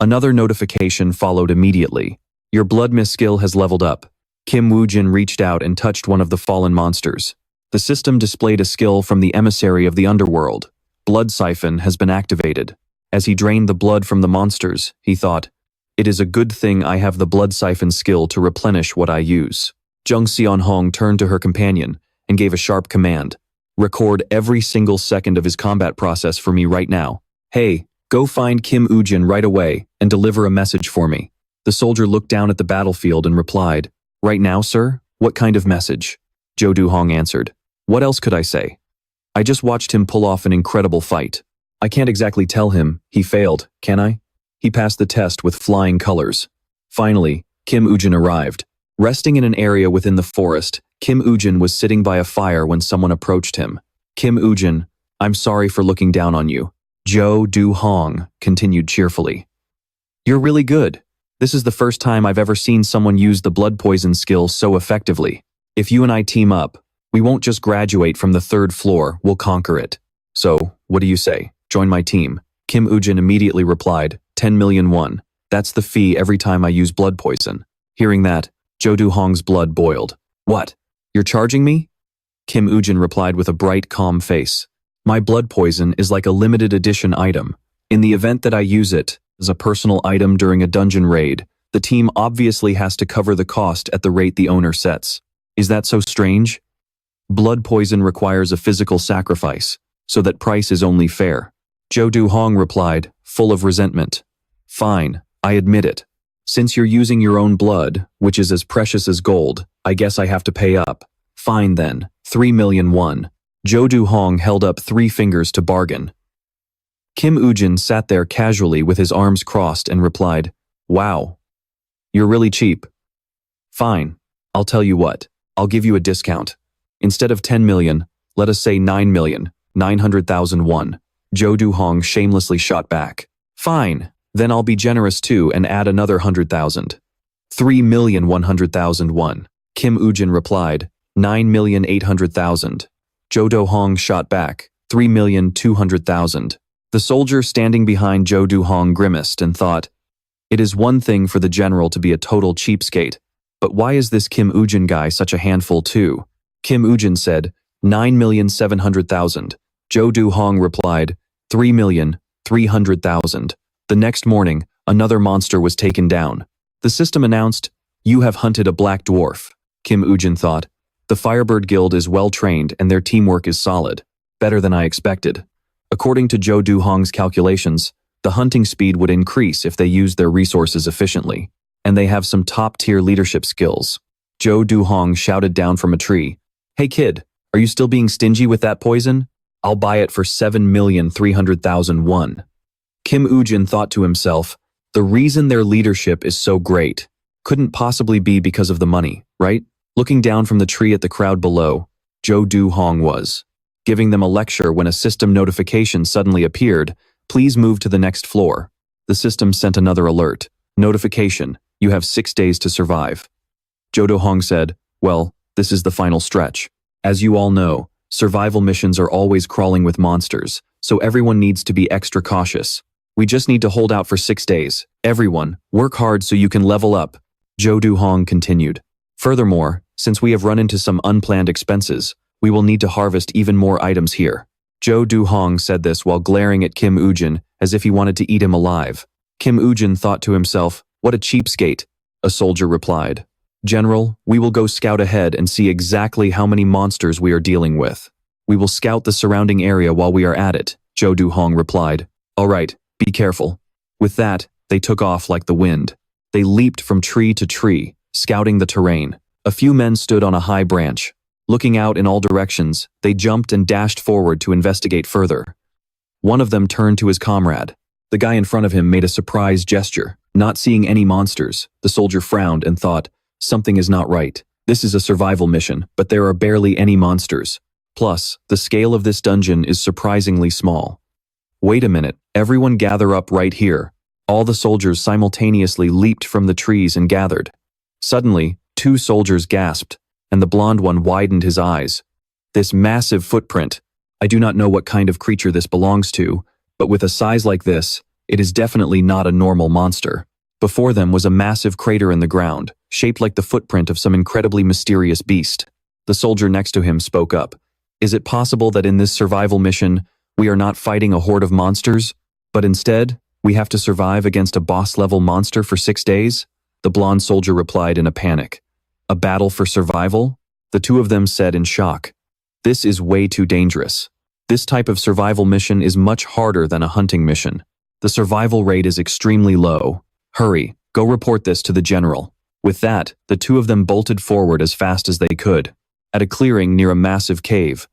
Another notification followed immediately. Your blood mist skill has leveled up. Kim Woo Jin reached out and touched one of the fallen monsters. The system displayed a skill from the emissary of the underworld. Blood siphon has been activated. As he drained the blood from the monsters, he thought, it is a good thing I have the blood siphon skill to replenish what I use. Jung Seon-hong turned to her companion and gave a sharp command. Record every single second of his combat process for me right now. Hey, go find Kim Woo Jin right away and deliver a message for me. The soldier looked down at the battlefield and replied, right now, sir? What kind of message? Jo Do-hong answered, what else could I say? I just watched him pull off an incredible fight. I can't exactly tell him he failed, can I? He passed the test with flying colors. Finally, Kim Woo Jin arrived. Resting in an area within the forest, Kim Woo Jin was sitting by a fire when someone approached him. Kim Woo Jin, I'm sorry for looking down on you. Jo Do-hong continued cheerfully. You're really good. This is the first time I've ever seen someone use the blood poison skill so effectively. If you and I team up, we won't just graduate from the 3rd floor, we'll conquer it. So, what do you say? Join my team. Kim Woo Jin immediately replied, 10 million won. That's the fee every time I use blood poison. Hearing that, Jo Do-hong's blood boiled. What? You're charging me? Kim Woo Jin replied with a bright, calm face. My blood poison is like a limited edition item. In the event that I use it as a personal item during a dungeon raid, the team obviously has to cover the cost at the rate the owner sets. Is that so strange? Blood poison requires a physical sacrifice, so that price is only fair. Jo Do-hong replied, full of resentment. Fine, I admit it. Since you're using your own blood, which is as precious as gold, I guess I have to pay up. Fine then, 3,000,001. Jo Do-hong held up 3 fingers to bargain. Kim Woo-jin sat there casually with his arms crossed and replied, "Wow. You're really cheap. Fine, I'll tell you what, I'll give you a discount. Instead of 10 million, let us say 9,900,001. Jo Do-hong shamelessly shot back. Fine, then I'll be generous too and add another 100,000. 3,100,001. Kim Woo-jin replied, 9,800,000. Jo Do-hong shot back, 3,200,000. The soldier standing behind Jo Do-hong grimaced and thought, it is one thing for the general to be a total cheapskate, but why is this Kim Woo-jin guy such a handful too? Kim Woo-jin said, 9,700,000. Jo Do-hong replied, 3,300,000. The next morning, another monster was taken down. The system announced, you have hunted a black dwarf. Kim Woo-jin thought, the Firebird Guild is well trained and their teamwork is solid. Better than I expected. According to Jo Do-hong's calculations, the hunting speed would increase if they used their resources efficiently, and they have some top-tier leadership skills. Jo Do-hong shouted down from a tree, hey kid, are you still being stingy with that poison? I'll buy it for 7,300,001. Kim Woo-jin thought to himself, the reason their leadership is so great couldn't possibly be because of the money, right? Looking down from the tree at the crowd below, Jo Do-hong was giving them a lecture when a system notification suddenly appeared, please move to the next floor. The system sent another alert, notification, you have 6 days to survive. Jo Do-hong said, well, this is the final stretch. As you all know, survival missions are always crawling with monsters, so everyone needs to be extra cautious. We just need to hold out for 6 days. Everyone, work hard so you can level up. Jo Do-hong continued. Furthermore, since we have run into some unplanned expenses, we will need to harvest even more items here. Jo Do-hong said this while glaring at Kim Woo-jin as if he wanted to eat him alive. Kim Woo-jin thought to himself, what a cheapskate. A soldier replied, General, we will go scout ahead and see exactly how many monsters we are dealing with. We will scout the surrounding area while we are at it, Jo Do-hong replied. All right, be careful. With that, they took off like the wind. They leaped from tree to tree, scouting the terrain. A few men stood on a high branch. Looking out in all directions, they jumped and dashed forward to investigate further. One of them turned to his comrade. The guy in front of him made a surprised gesture. Not seeing any monsters, the soldier frowned and thought, something is not right. This is a survival mission, but there are barely any monsters. Plus, the scale of this dungeon is surprisingly small. Wait a minute, everyone gather up right here. All the soldiers simultaneously leaped from the trees and gathered. Suddenly, 2 soldiers gasped, and the blonde one widened his eyes. This massive footprint. I do not know what kind of creature this belongs to, but with a size like this, it is definitely not a normal monster. Before them was a massive crater in the ground, shaped like the footprint of some incredibly mysterious beast. The soldier next to him spoke up. Is it possible that in this survival mission, we are not fighting a horde of monsters, but instead, we have to survive against a boss-level monster for 6 days? The blonde soldier replied in a panic. A battle for survival? The 2 of them said in shock. This is way too dangerous. This type of survival mission is much harder than a hunting mission. The survival rate is extremely low. Hurry, go report this to the general. With that, the 2 of them bolted forward as fast as they could. At a clearing near a massive cave.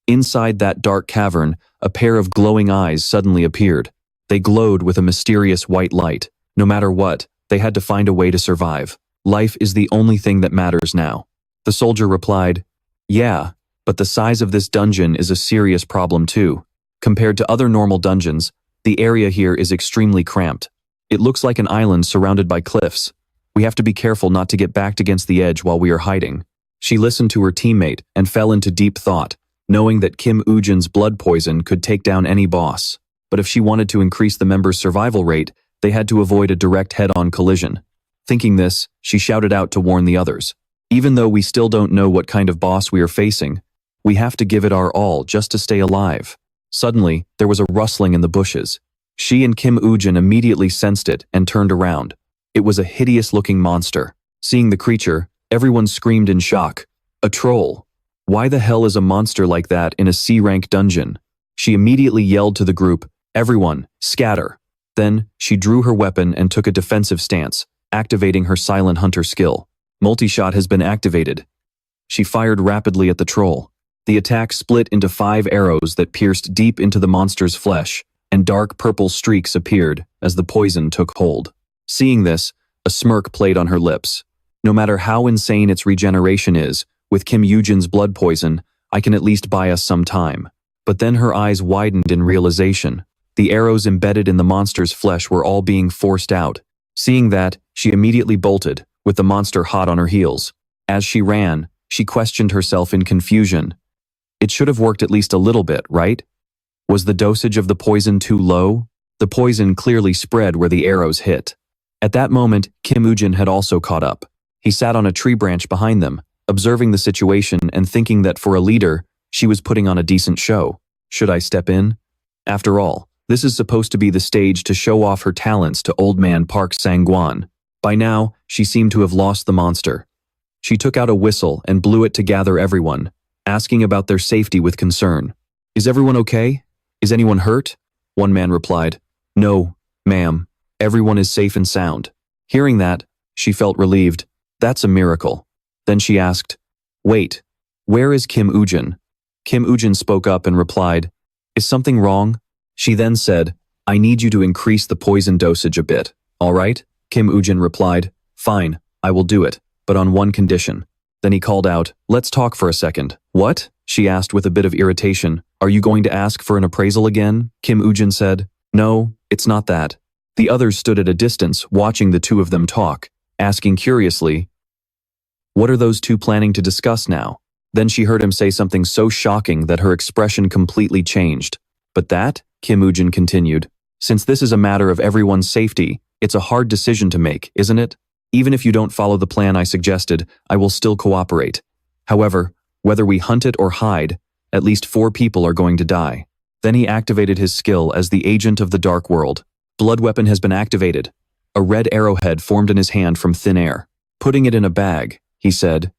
Inside that dark cavern, a pair of glowing eyes suddenly appeared. They glowed with a mysterious white light. No matter what, they had to find a way to survive. Life is the only thing that matters now. The soldier replied, yeah, but the size of this dungeon is a serious problem too. Compared to other normal dungeons, the area here is extremely cramped. It looks like an island surrounded by cliffs. We have to be careful not to get backed against the edge while we are hiding. She listened to her teammate and fell into deep thought, knowing that Kim Woo-jin's blood poison could take down any boss. But if she wanted to increase the members' survival rate, they had to avoid a direct head-on collision. Thinking this, she shouted out to warn the others. Even though we still don't know what kind of boss we are facing, we have to give it our all just to stay alive. Suddenly, there was a rustling in the bushes. She and Kim Woo-jin immediately sensed it and turned around. It was a hideous-looking monster. Seeing the creature, everyone screamed in shock. A troll. Why the hell is a monster like that in a C-rank dungeon? She immediately yelled to the group, everyone, scatter. Then, she drew her weapon and took a defensive stance, activating her silent hunter skill. Multi-shot has been activated. She fired rapidly at the troll. The attack split into 5 arrows that pierced deep into the monster's flesh, and dark purple streaks appeared as the poison took hold. Seeing this, a smirk played on her lips. No matter how insane its regeneration is, with Kim Yoo-jin's blood poison, I can at least buy us some time. But then her eyes widened in realization. The arrows embedded in the monster's flesh were all being forced out. Seeing that, she immediately bolted, with the monster hot on her heels. As she ran, she questioned herself in confusion. It should have worked at least a little bit, right? Was the dosage of the poison too low? The poison clearly spread where the arrows hit. At that moment, Kim Woo-jin had also caught up. He sat on a tree branch behind them, observing the situation and thinking that for a leader, she was putting on a decent show. Should I step in? After all, this is supposed to be the stage to show off her talents to old man Park Sang-gwan. By now, she seemed to have lost the monster. She took out a whistle and blew it to gather everyone, asking about their safety with concern. Is everyone okay? Is anyone hurt? One man replied, No, ma'am. Everyone is safe and sound. Hearing that, she felt relieved. That's a miracle. Then she asked, Wait, where is Kim Woo-jin? Kim Woo-jin spoke up and replied, Is something wrong? She then said, I need you to increase the poison dosage a bit, all right? Kim Woo-jin replied, Fine, I will do it, but on one condition. Then he called out, Let's talk for a second. What? She asked with a bit of irritation. Are you going to ask for an appraisal again? Kim Woo-jin said, No, it's not that. The others stood at a distance, watching the two of them talk, asking curiously, What are those two planning to discuss now? Then she heard him say something so shocking that her expression completely changed. But that, Kim Woo-jin continued, since this is a matter of everyone's safety, it's a hard decision to make, isn't it? Even if you don't follow the plan I suggested, I will still cooperate. However, whether we hunt it or hide, at least 4 people are going to die. Then he activated his skill as the agent of the dark world. Blood weapon has been activated. A red arrowhead formed in his hand from thin air. Putting it in a bag, he said,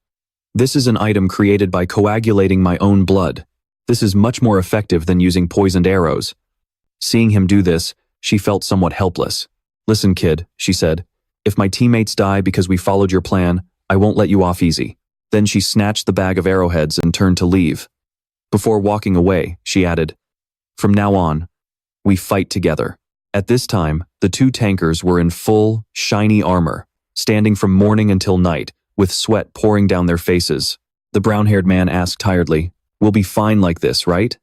This is an item created by coagulating my own blood. This is much more effective than using poisoned arrows. Seeing him do this, she felt somewhat helpless. Listen, kid, she said, if my teammates die because we followed your plan, I won't let you off easy. Then she snatched the bag of arrowheads and turned to leave. Before walking away, she added, From now on, we fight together. At this time, the 2 tankers were in full, shiny armor, standing from morning until night, with sweat pouring down their faces. The brown-haired man asked tiredly, We'll be fine like this, right?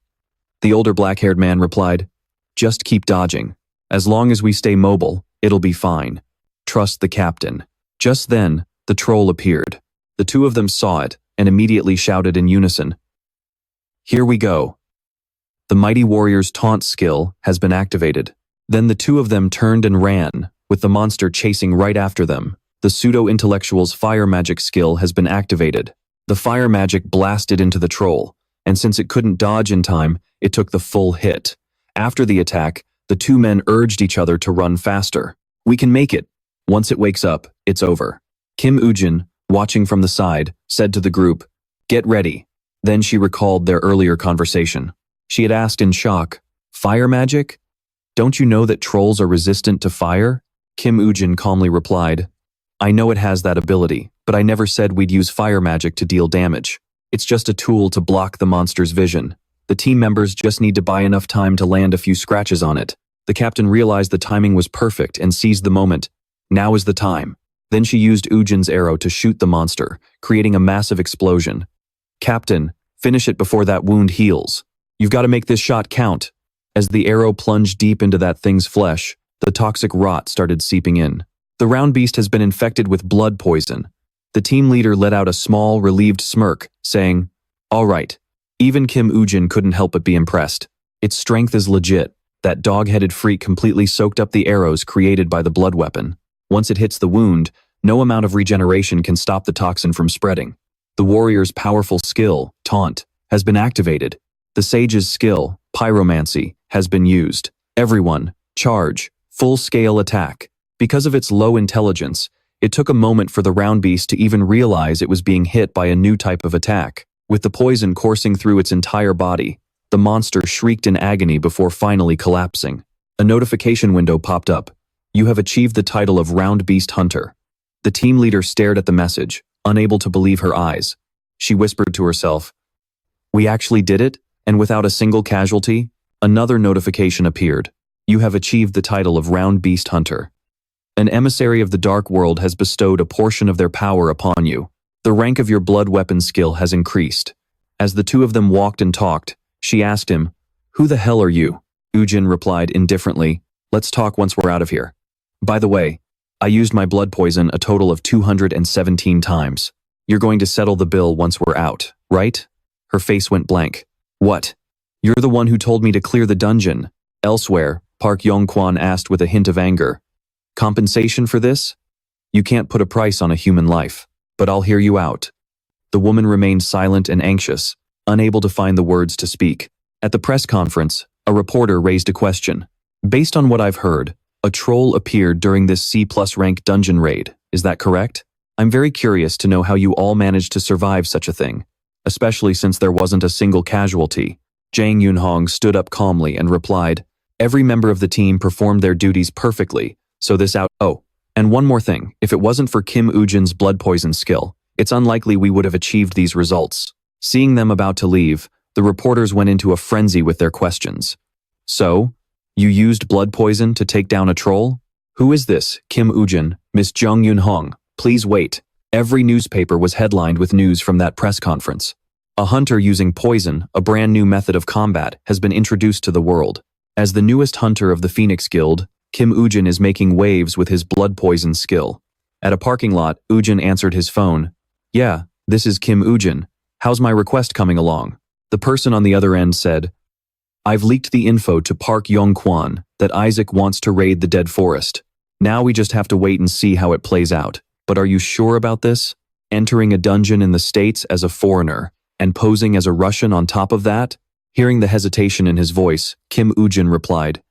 The older black-haired man replied, Just keep dodging. As long as we stay mobile, it'll be fine. Trust the captain. Just then, the troll appeared. The 2 of them saw it and immediately shouted in unison, Here we go. The mighty warrior's taunt skill has been activated. Then the 2 of them turned and ran, with the monster chasing right after them. The pseudo-intellectual's fire magic skill has been activated. The fire magic blasted into the troll, and since it couldn't dodge in time, it took the full hit. After the attack, the 2 men urged each other to run faster. We can make it. Once it wakes up, it's over. Kim Woo-jin, watching from the side, said to the group, Get ready. Then she recalled their earlier conversation. She had asked in shock, Fire magic? Don't you know that trolls are resistant to fire? Kim Woo-jin calmly replied, I know it has that ability, but I never said we'd use fire magic to deal damage. It's just a tool to block the monster's vision. The team members just need to buy enough time to land a few scratches on it. The captain realized the timing was perfect and seized the moment. Now is the time. Then she used Woo-jin's arrow to shoot the monster, creating a massive explosion. Captain, finish it before that wound heals. You've got to make this shot count. As the arrow plunged deep into that thing's flesh, the toxic rot started seeping in. The round beast has been infected with blood poison. The team leader let out a small, relieved smirk, saying, All right. Even Kim Woo-jin couldn't help but be impressed. Its strength is legit. That dog-headed freak completely soaked up the arrows created by the blood weapon. Once it hits the wound, no amount of regeneration can stop the toxin from spreading. The warrior's powerful skill, Taunt, has been activated. The sage's skill, Pyromancy, has been used. Everyone, charge, full-scale attack. Because of its low intelligence, it took a moment for the round beast to even realize it was being hit by a new type of attack. With the poison coursing through its entire body, the monster shrieked in agony before finally collapsing. A notification window popped up. You have achieved the title of Round Beast Hunter. The team leader stared at the message, unable to believe her eyes. She whispered to herself, "We actually did it, and without a single casualty?" Another notification appeared. "You have achieved the title of Round Beast Hunter. An emissary of the Dark World has bestowed a portion of their power upon you. The rank of your blood weapon skill has increased." As the two of them walked and talked, she asked him, "Who the hell are you?" Woo Jin replied indifferently, "Let's talk once we're out of here. By the way, I used my blood poison a total of 217 times. You're going to settle the bill once we're out, right?" Her face went blank. "What? You're the one who told me to clear the dungeon." Elsewhere, Park Yong-kwon asked with a hint of anger, "Compensation for this? You can't put a price on a human life, but I'll hear you out." The woman remained silent and anxious, unable to find the words to speak. At the press conference, a reporter raised a question. "Based on what I've heard, a troll appeared during this C+ rank dungeon raid, is that correct? I'm very curious to know how you all managed to survive such a thing, especially since there wasn't a single casualty." Jang Yun-hong stood up calmly and replied, "Every member of the team performed their duties perfectly, so this out— Oh, and one more thing, if it wasn't for Kim Woo-jin's blood poison skill, it's unlikely we would have achieved these results." Seeing them about to leave, the reporters went into a frenzy with their questions. "So, you used blood poison to take down a troll? Who is this, Kim Woo-jin, Miss Jung Yun-hong? Please wait." Every newspaper was headlined with news from that press conference. A hunter using poison, a brand new method of combat, has been introduced to the world. As the newest hunter of the Phoenix Guild, Kim Woo-jin is making waves with his blood poison skill. At a parking lot, Woo-jin answered his phone. "Yeah, this is Kim Woo-jin. How's my request coming along?" The person on the other end said, "I've leaked the info to Park Yong-kwon that Isaac wants to raid the Dead Forest. Now we just have to wait and see how it plays out. But are you sure about this? Entering a dungeon in the States as a foreigner, and posing as a Russian on top of that?" Hearing the hesitation in his voice, Kim Woo-jin replied,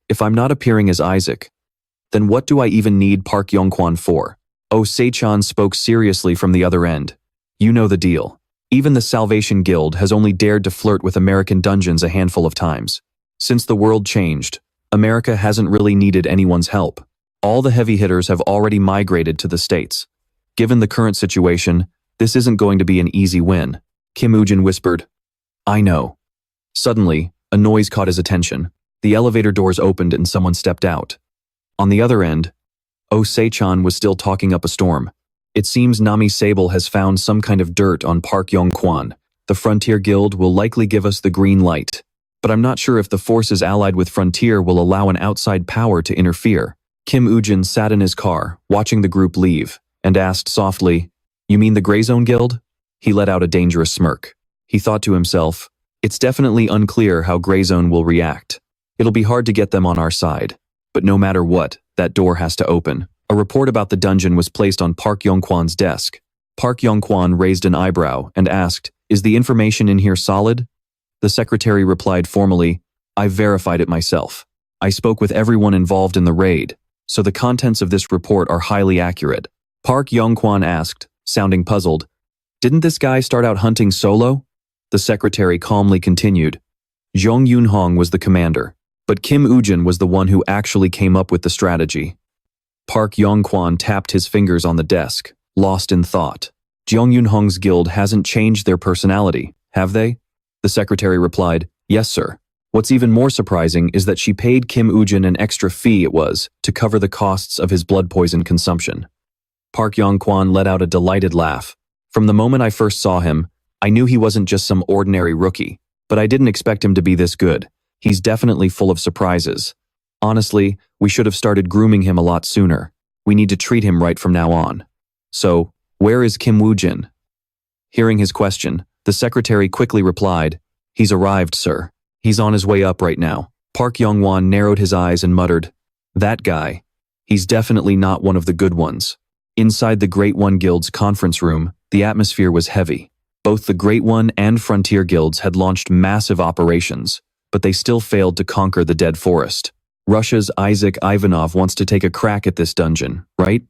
"If I'm not appearing as Isaac, then what do I even need Park Yong-kwon for?" Oh Se-chan spoke seriously from the other end. "You know the deal. Even the Salvation Guild has only dared to flirt with American dungeons a handful of times. Since the world changed, America hasn't really needed anyone's help. All the heavy hitters have already migrated to the States. Given the current situation, this isn't going to be an easy win." Kim Woo-jin whispered, "I know." Suddenly, a noise caught his attention. The elevator doors opened and someone stepped out. On the other end, Oh Se-chan was still talking up a storm. "It seems Nami Sable has found some kind of dirt on Park Yong-kwon. The Frontier Guild will likely give us the green light. But I'm not sure if the forces allied with Frontier will allow an outside power to interfere." Kim Woo-jin sat in his car, watching the group leave, and asked softly, "You mean the Gray Zone Guild?" He let out a dangerous smirk. He thought to himself, "It's definitely unclear how Gray Zone will react. It'll be hard to get them on our side. But no matter what, that door has to open." A report about the dungeon was placed on Park Yong-kwon's desk. Park Yong-kwon raised an eyebrow and asked, "Is the information in here solid?" The secretary replied formally, "I've verified it myself. I spoke with everyone involved in the raid, so the contents of this report are highly accurate." Park Yong-kwon asked, sounding puzzled, "Didn't this guy start out hunting solo?" The secretary calmly continued, "Jung Yun-hong was the commander, but Kim Woo-jin was the one who actually came up with the strategy." Park Yong-kwon tapped his fingers on the desk, lost in thought. "Jung Yun-hong's guild hasn't changed their personality, have they?" The secretary replied, "Yes, sir. What's even more surprising is that she paid Kim Woo-jin an extra fee to cover the costs of his blood poison consumption." Park Yong-kwon let out a delighted laugh. "From the moment I first saw him, I knew he wasn't just some ordinary rookie, but I didn't expect him to be this good. He's definitely full of surprises. Honestly, we should have started grooming him a lot sooner. We need to treat him right from now on. So, where is Kim Woo-jin?" Hearing his question, the secretary quickly replied, "He's arrived, sir. He's on his way up right now." Park Yong-won narrowed his eyes and muttered, "That guy. He's definitely not one of the good ones." Inside the Great One Guild's conference room, the atmosphere was heavy. Both the Great One and Frontier Guilds had launched massive operations, but they still failed to conquer the Dead Forest. Russia's Isaac Ivanov wants to take a crack at this dungeon, right?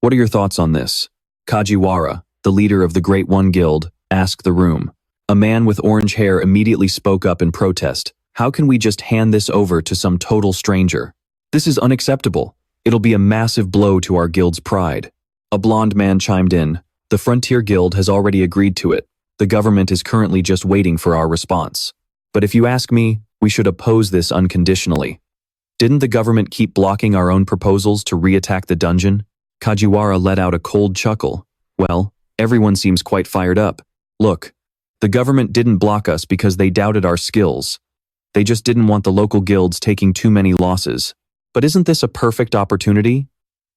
What are your thoughts on this? Kajiwara, the leader of the Great One Guild, asked the room. A man with orange hair immediately spoke up in protest. "How can we just hand this over to some total stranger? This is unacceptable. It'll be a massive blow to our guild's pride." A blonde man chimed in. The Frontier Guild has already agreed to it. The government is currently just waiting for our response. But if you ask me, we should oppose this unconditionally. Didn't the government keep blocking our own proposals to re-attack the dungeon? Kajiwara let out a cold chuckle. Well, everyone seems quite fired up. Look, the government didn't block us because they doubted our skills. They just didn't want the local guilds taking too many losses. But isn't this a perfect opportunity?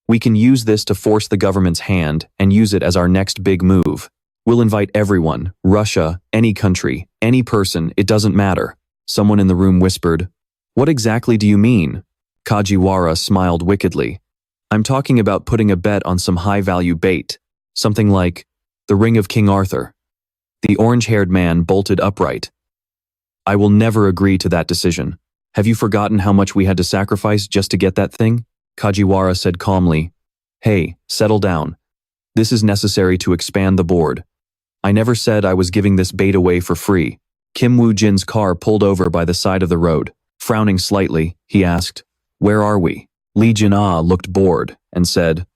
We can use this to force the government's hand and use it as our next big move. We'll invite everyone, Russia, any country, any person, it doesn't matter. Someone in the room whispered. What exactly do you mean? Kajiwara smiled wickedly. I'm talking about putting a bet on some high-value bait. Something like the Ring of King Arthur. The orange-haired man bolted upright. I will never agree to that decision. Have you forgotten how much we had to sacrifice just to get that thing? Kajiwara said calmly. Hey, settle down. This is necessary to expand the board. I never said I was giving this bait away for free. Woo Jin's car pulled over by the side of the road. Frowning slightly, he asked, Where are we? Lee Jin looked bored and said,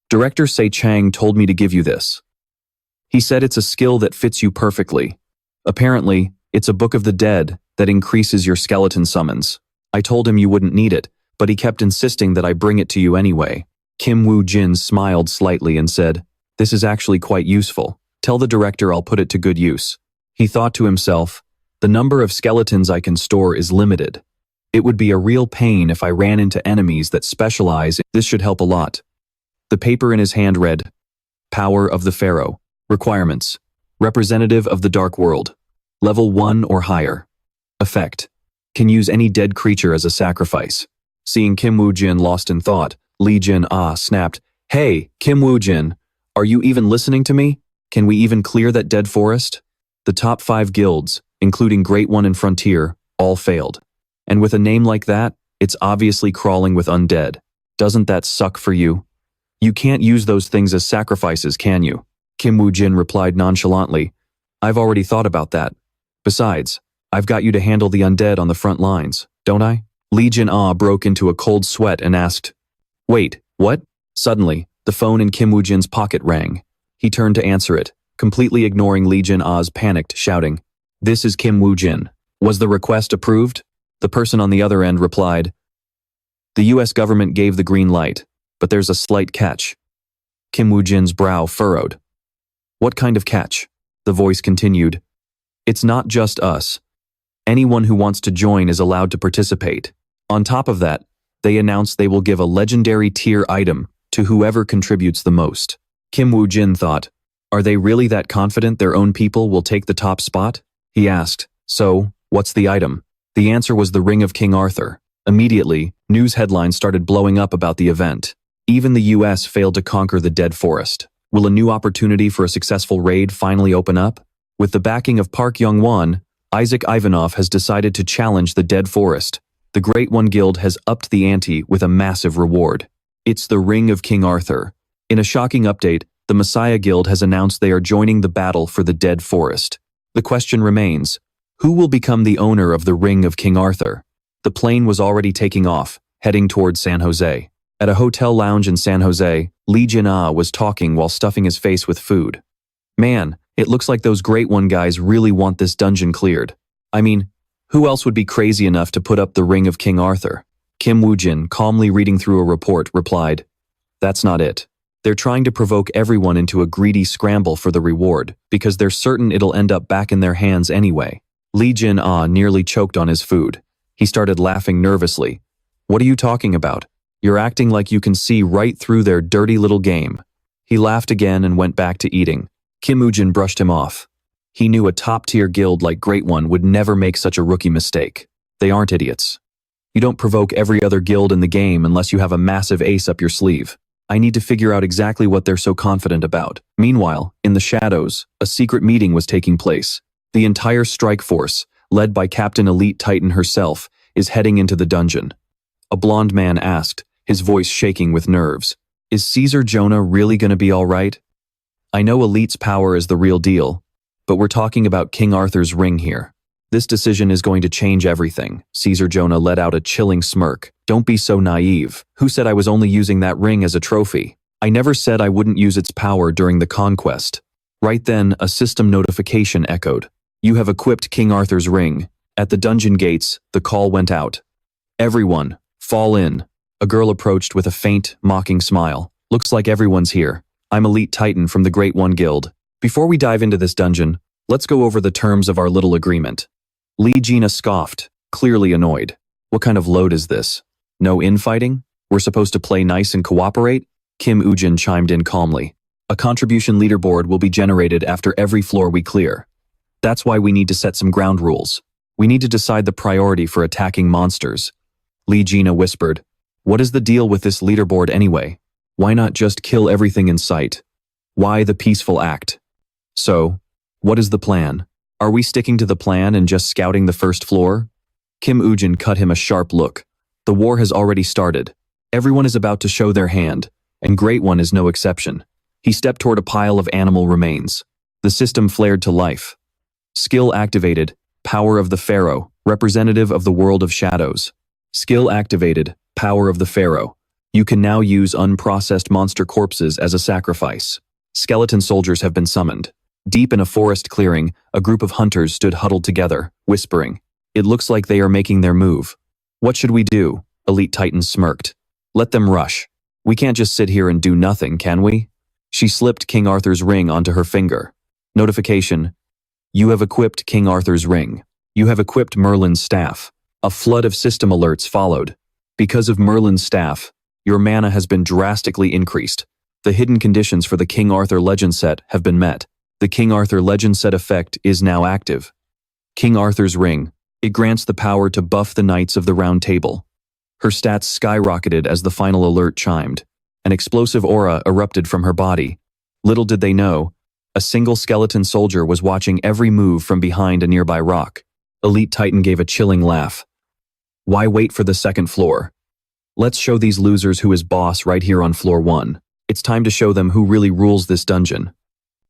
Director Se Chang told me to give you this. He said it's a skill that fits you perfectly. Apparently, it's a book of the dead that increases your skeleton summons. I told him you wouldn't need it, but he kept insisting that I bring it to you anyway. Woo Jin smiled slightly and said, This is actually quite useful. Tell the director I'll put it to good use. He thought to himself, the number of skeletons I can store is limited. It would be a real pain if I ran into enemies that specialize. This should help a lot. The paper in his hand read, Power of the Pharaoh. Requirements. Representative of the Dark World. Level 1 or higher. Effect. Can use any dead creature as a sacrifice. Seeing Woo Jin lost in thought, Lee Jin snapped, Hey, Woo Jin, are you even listening to me? Can we even clear that dead forest? The top 5 guilds, including Great One and Frontier, all failed. And with a name like that, it's obviously crawling with undead. Doesn't that suck for you? You can't use those things as sacrifices, can you? Woo Jin replied nonchalantly, I've already thought about that. Besides, I've got you to handle the undead on the front lines, don't I? Lee Jin broke into a cold sweat and asked, Wait, what? Suddenly, the phone in Woo Jin's pocket rang. He turned to answer it, completely ignoring Lee Jin panicked, shouting, This is Woo Jin. Was the request approved? The person on the other end replied, The US government gave the green light, but there's a slight catch. Woo Jin's brow furrowed. What kind of catch? The voice continued, It's not just us. Anyone who wants to join is allowed to participate. On top of that, they announced they will give a legendary tier item to whoever contributes the most. Woo Jin thought, Are they really that confident their own people will take the top spot? He asked, So, what's the item? The answer was the Ring of King Arthur. Immediately, news headlines started blowing up about the event. Even the US failed to conquer the Dead Forest. Will a new opportunity for a successful raid finally open up? With the backing of Park Young-won, Isaac Ivanov has decided to challenge the Dead Forest. The Great One Guild has upped the ante with a massive reward. It's the Ring of King Arthur. In a shocking update, the Messiah Guild has announced they are joining the battle for the Dead Forest. The question remains, who will become the owner of the Ring of King Arthur? The plane was already taking off, heading towards San Jose. At a hotel lounge in San Jose, Lee Jin was talking while stuffing his face with food. Man, it looks like those Great One guys really want this dungeon cleared. I mean, who else would be crazy enough to put up the Ring of King Arthur? Woo Jin, calmly reading through a report, replied, That's not it. They're trying to provoke everyone into a greedy scramble for the reward, because they're certain it'll end up back in their hands anyway. Lee Jin nearly choked on his food. He started laughing nervously. What are you talking about? You're acting like you can see right through their dirty little game. He laughed again and went back to eating. Woo Jin brushed him off. He knew a top-tier guild like Great One would never make such a rookie mistake. They aren't idiots. You don't provoke every other guild in the game unless you have a massive ace up your sleeve. I need to figure out exactly what they're so confident about. Meanwhile, in the shadows, a secret meeting was taking place. The entire strike force, led by Captain Elite Titan herself, is heading into the dungeon. A blonde man asked, his voice shaking with nerves. Is Caesar Jonah really going to be all right? I know Elite's power is the real deal, but we're talking about King Arthur's ring here. This decision is going to change everything. Caesar Jonah let out a chilling smirk. Don't be so naive. Who said I was only using that ring as a trophy? I never said I wouldn't use its power during the conquest. Right then, a system notification echoed. You have equipped King Arthur's ring. At the dungeon gates, the call went out. Everyone, fall in. A girl approached with a faint, mocking smile. Looks like everyone's here. I'm Elite Titan from the Great One Guild. Before we dive into this dungeon, let's go over the terms of our little agreement. Lee Gina scoffed, clearly annoyed. What kind of load is this? No infighting? We're supposed to play nice and cooperate? Kim Woo Jin chimed in calmly. A contribution leaderboard will be generated after every floor we clear. That's why we need to set some ground rules. We need to decide the priority for attacking monsters. Lee Gina whispered, what is the deal with this leaderboard anyway? Why not just kill everything in sight? Why the peaceful act? So, what is the plan? Are we sticking to the plan and just scouting the first floor? Kim Woo Jin cut him a sharp look. The war has already started. Everyone is about to show their hand, and Great One is no exception. He stepped toward a pile of animal remains. The system flared to life. Skill activated, power of the Pharaoh, representative of the world of shadows. Skill activated, power of the Pharaoh. You can now use unprocessed monster corpses as a sacrifice. Skeleton soldiers have been summoned. Deep in a forest clearing, a group of hunters stood huddled together, whispering. It looks like they are making their move. What should we do? Elite Titan smirked. Let them rush. We can't just sit here and do nothing, can we? She slipped King Arthur's ring onto her finger. Notification. You have equipped King Arthur's ring. You have equipped Merlin's staff. A flood of system alerts followed. Because of Merlin's staff, your mana has been drastically increased. The hidden conditions for the King Arthur Legend set have been met. The King Arthur Legend set effect is now active. King Arthur's ring. It grants the power to buff the Knights of the Round Table. Her stats skyrocketed as the final alert chimed. An explosive aura erupted from her body. Little did they know, a single skeleton soldier was watching every move from behind a nearby rock. Elite Titan gave a chilling laugh. Why wait for the second floor? Let's show these losers who is boss right here on floor 1. It's time to show them who really rules this dungeon.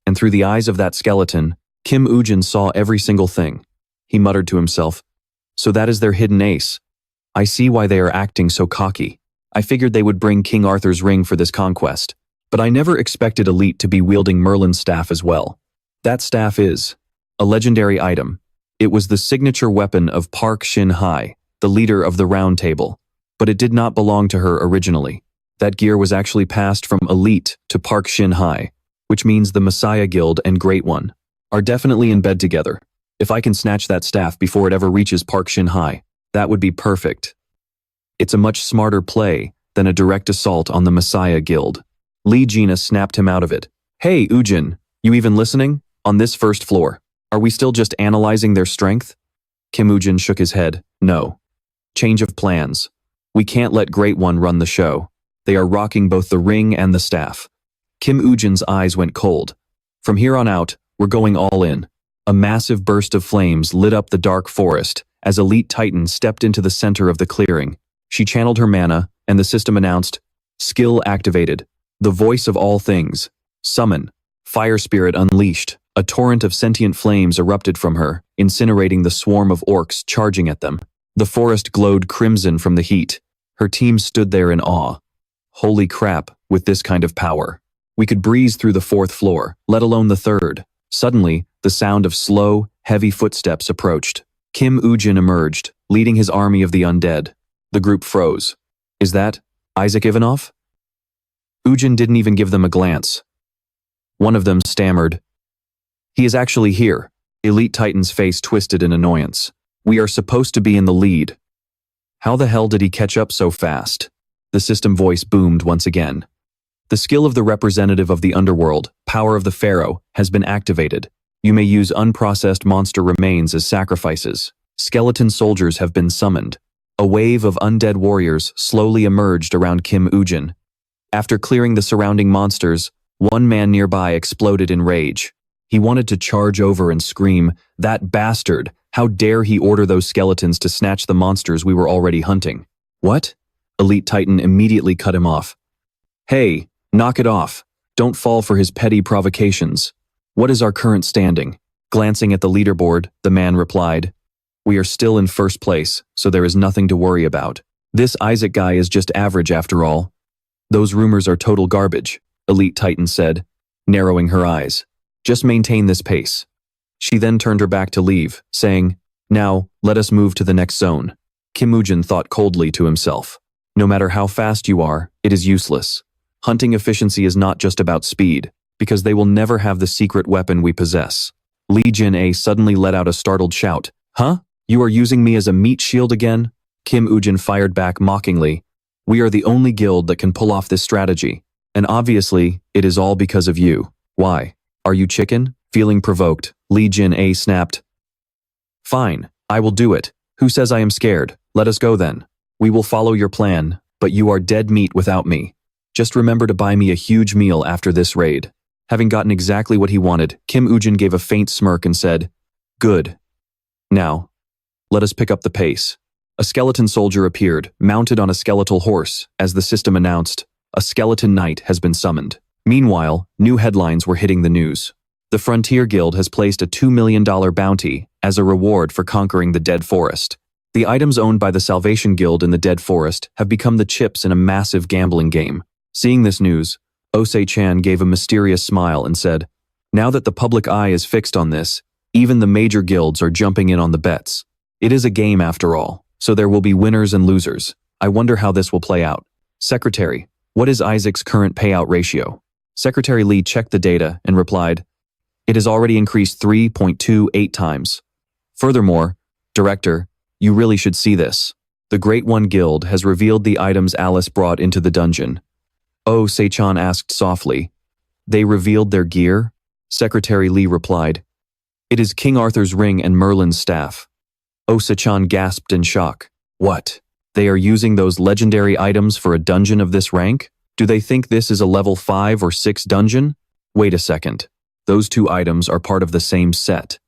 And through the eyes of that skeleton, Kim Woo Jin saw every single thing. He muttered to himself, so that is their hidden ace. I see why they are acting so cocky. I figured they would bring King Arthur's ring for this conquest, but I never expected Elite to be wielding Merlin's staff as well. That staff is a legendary item. It was the signature weapon of Park Shin Hye, the leader of the Round Table, but it did not belong to her originally. That gear was actually passed from Elite to Park Shin Hye, which means the Messiah Guild and Great One are definitely in bed together. If I can snatch that staff before it ever reaches Park Shin Hye, that would be perfect. It's a much smarter play than a direct assault on the Messiah Guild. Lee Gina snapped him out of it. Hey, Woo Jin, you even listening? On this first floor, are we still just analyzing their strength? Kim Woo Jin shook his head. No. Change of plans. We can't let Great One run the show. They are rocking both the ring and the staff. Kim Woo Jin's eyes went cold. From here on out, we're going all in. A massive burst of flames lit up the dark forest as Elite Titan stepped into the center of the clearing. She channeled her mana, and the system announced, Skill activated. The voice of all things. Summon. Fire Spirit unleashed. A torrent of sentient flames erupted from her, incinerating the swarm of orcs charging at them. The forest glowed crimson from the heat. Her team stood there in awe. Holy crap, with this kind of power. We could breeze through the 4th floor, let alone the 3rd. Suddenly, the sound of slow, heavy footsteps approached. Kim Woo Jin emerged, leading his army of the undead. The group froze. Is that Isaac Ivanov? Woo Jin didn't even give them a glance. One of them stammered. He is actually here. Elite Titan's face twisted in annoyance. We are supposed to be in the lead. How the hell did he catch up so fast? The system voice boomed once again. The skill of the representative of the underworld, power of the Pharaoh, has been activated. You may use unprocessed monster remains as sacrifices. Skeleton soldiers have been summoned. A wave of undead warriors slowly emerged around Kim Woo Jin. After clearing the surrounding monsters, one man nearby exploded in rage. He wanted to charge over and scream, "That bastard! How dare he order those skeletons to snatch the monsters we were already hunting?" What? Elite Titan immediately cut him off. Hey, knock it off. Don't fall for his petty provocations. What is our current standing? Glancing at the leaderboard, the man replied, We are still in first place, so there is nothing to worry about. This Isaac guy is just average after all. Those rumors are total garbage, Elite Titan said, narrowing her eyes. Just maintain this pace. She then turned her back to leave, saying, Now, let us move to the next zone. Kim Woo-jin thought coldly to himself. No matter how fast you are, it is useless. Hunting efficiency is not just about speed, because they will never have the secret weapon we possess. Lee Jin-a suddenly let out a startled shout. Huh? You are using me as a meat shield again? Kim Woo-jin fired back mockingly. We are the only guild that can pull off this strategy. And obviously, it is all because of you. Why? Are you chicken? Feeling provoked, Lee Jin-a snapped. Fine, I will do it. Who says I am scared? Let us go then. We will follow your plan, but you are dead meat without me. Just remember to buy me a huge meal after this raid. Having gotten exactly what he wanted, Kim Woo-jin gave a faint smirk and said, Good. Now, let us pick up the pace. A skeleton soldier appeared, mounted on a skeletal horse, as the system announced, a skeleton knight has been summoned. Meanwhile, new headlines were hitting the news. The Frontier Guild has placed a $2 million bounty as a reward for conquering the Dead Forest. The items owned by the Salvation Guild in the Dead Forest have become the chips in a massive gambling game. Seeing this news, Osei-chan gave a mysterious smile and said, Now that the public eye is fixed on this, even the major guilds are jumping in on the bets. It is a game after all, so there will be winners and losers. I wonder how this will play out. Secretary, what is Isaac's current payout ratio? Secretary Lee checked the data and replied, It has already increased 3.28 times. Furthermore, Director, you really should see this. The Great One Guild has revealed the items Alice brought into the dungeon. Oh, Sei-chan asked softly. They revealed their gear? Secretary Lee replied. It is King Arthur's ring and Merlin's staff. Oh, Sei-chan gasped in shock. What? They are using those legendary items for a dungeon of this rank? Do they think this is a level 5 or 6 dungeon? Wait a second. Those two items are part of the same set.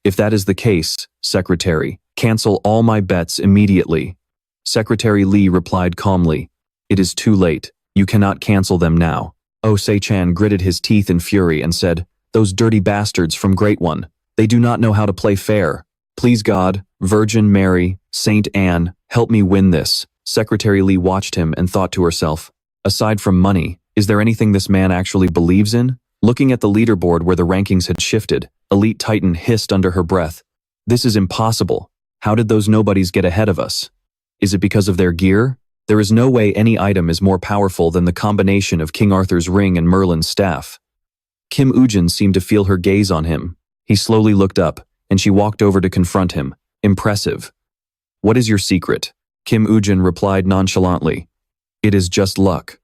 If that is the case, Secretary, cancel all my bets immediately. Secretary Lee replied calmly. It is too late. You cannot cancel them now. Oh, Sei-chan gritted his teeth in fury and said, Those dirty bastards from Great One. They do not know how to play fair. Please God, Virgin Mary, Saint Anne, help me win this. Secretary Lee watched him and thought to herself, Aside from money, is there anything this man actually believes in? Looking at the leaderboard where the rankings had shifted, Elite Titan hissed under her breath. This is impossible. How did those nobodies get ahead of us? Is it because of their gear? There is no way any item is more powerful than the combination of King Arthur's ring and Merlin's staff. Kim Woo-jin seemed to feel her gaze on him. He slowly looked up, and she walked over to confront him. Impressive. What is your secret? Kim Woo-jin replied nonchalantly. It is just luck.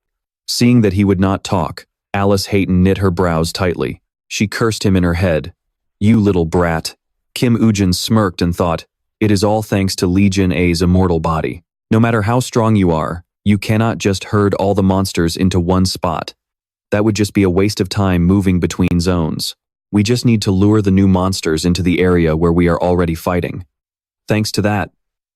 Seeing that he would not talk, Alice Hayton knit her brows tightly. She cursed him in her head. You little brat. Kim Woo-jin smirked and thought, It is all thanks to Lee Jin-a's immortal body. No matter how strong you are, you cannot just herd all the monsters into one spot. That would just be a waste of time moving between zones. We just need to lure the new monsters into the area where we are already fighting. Thanks to that,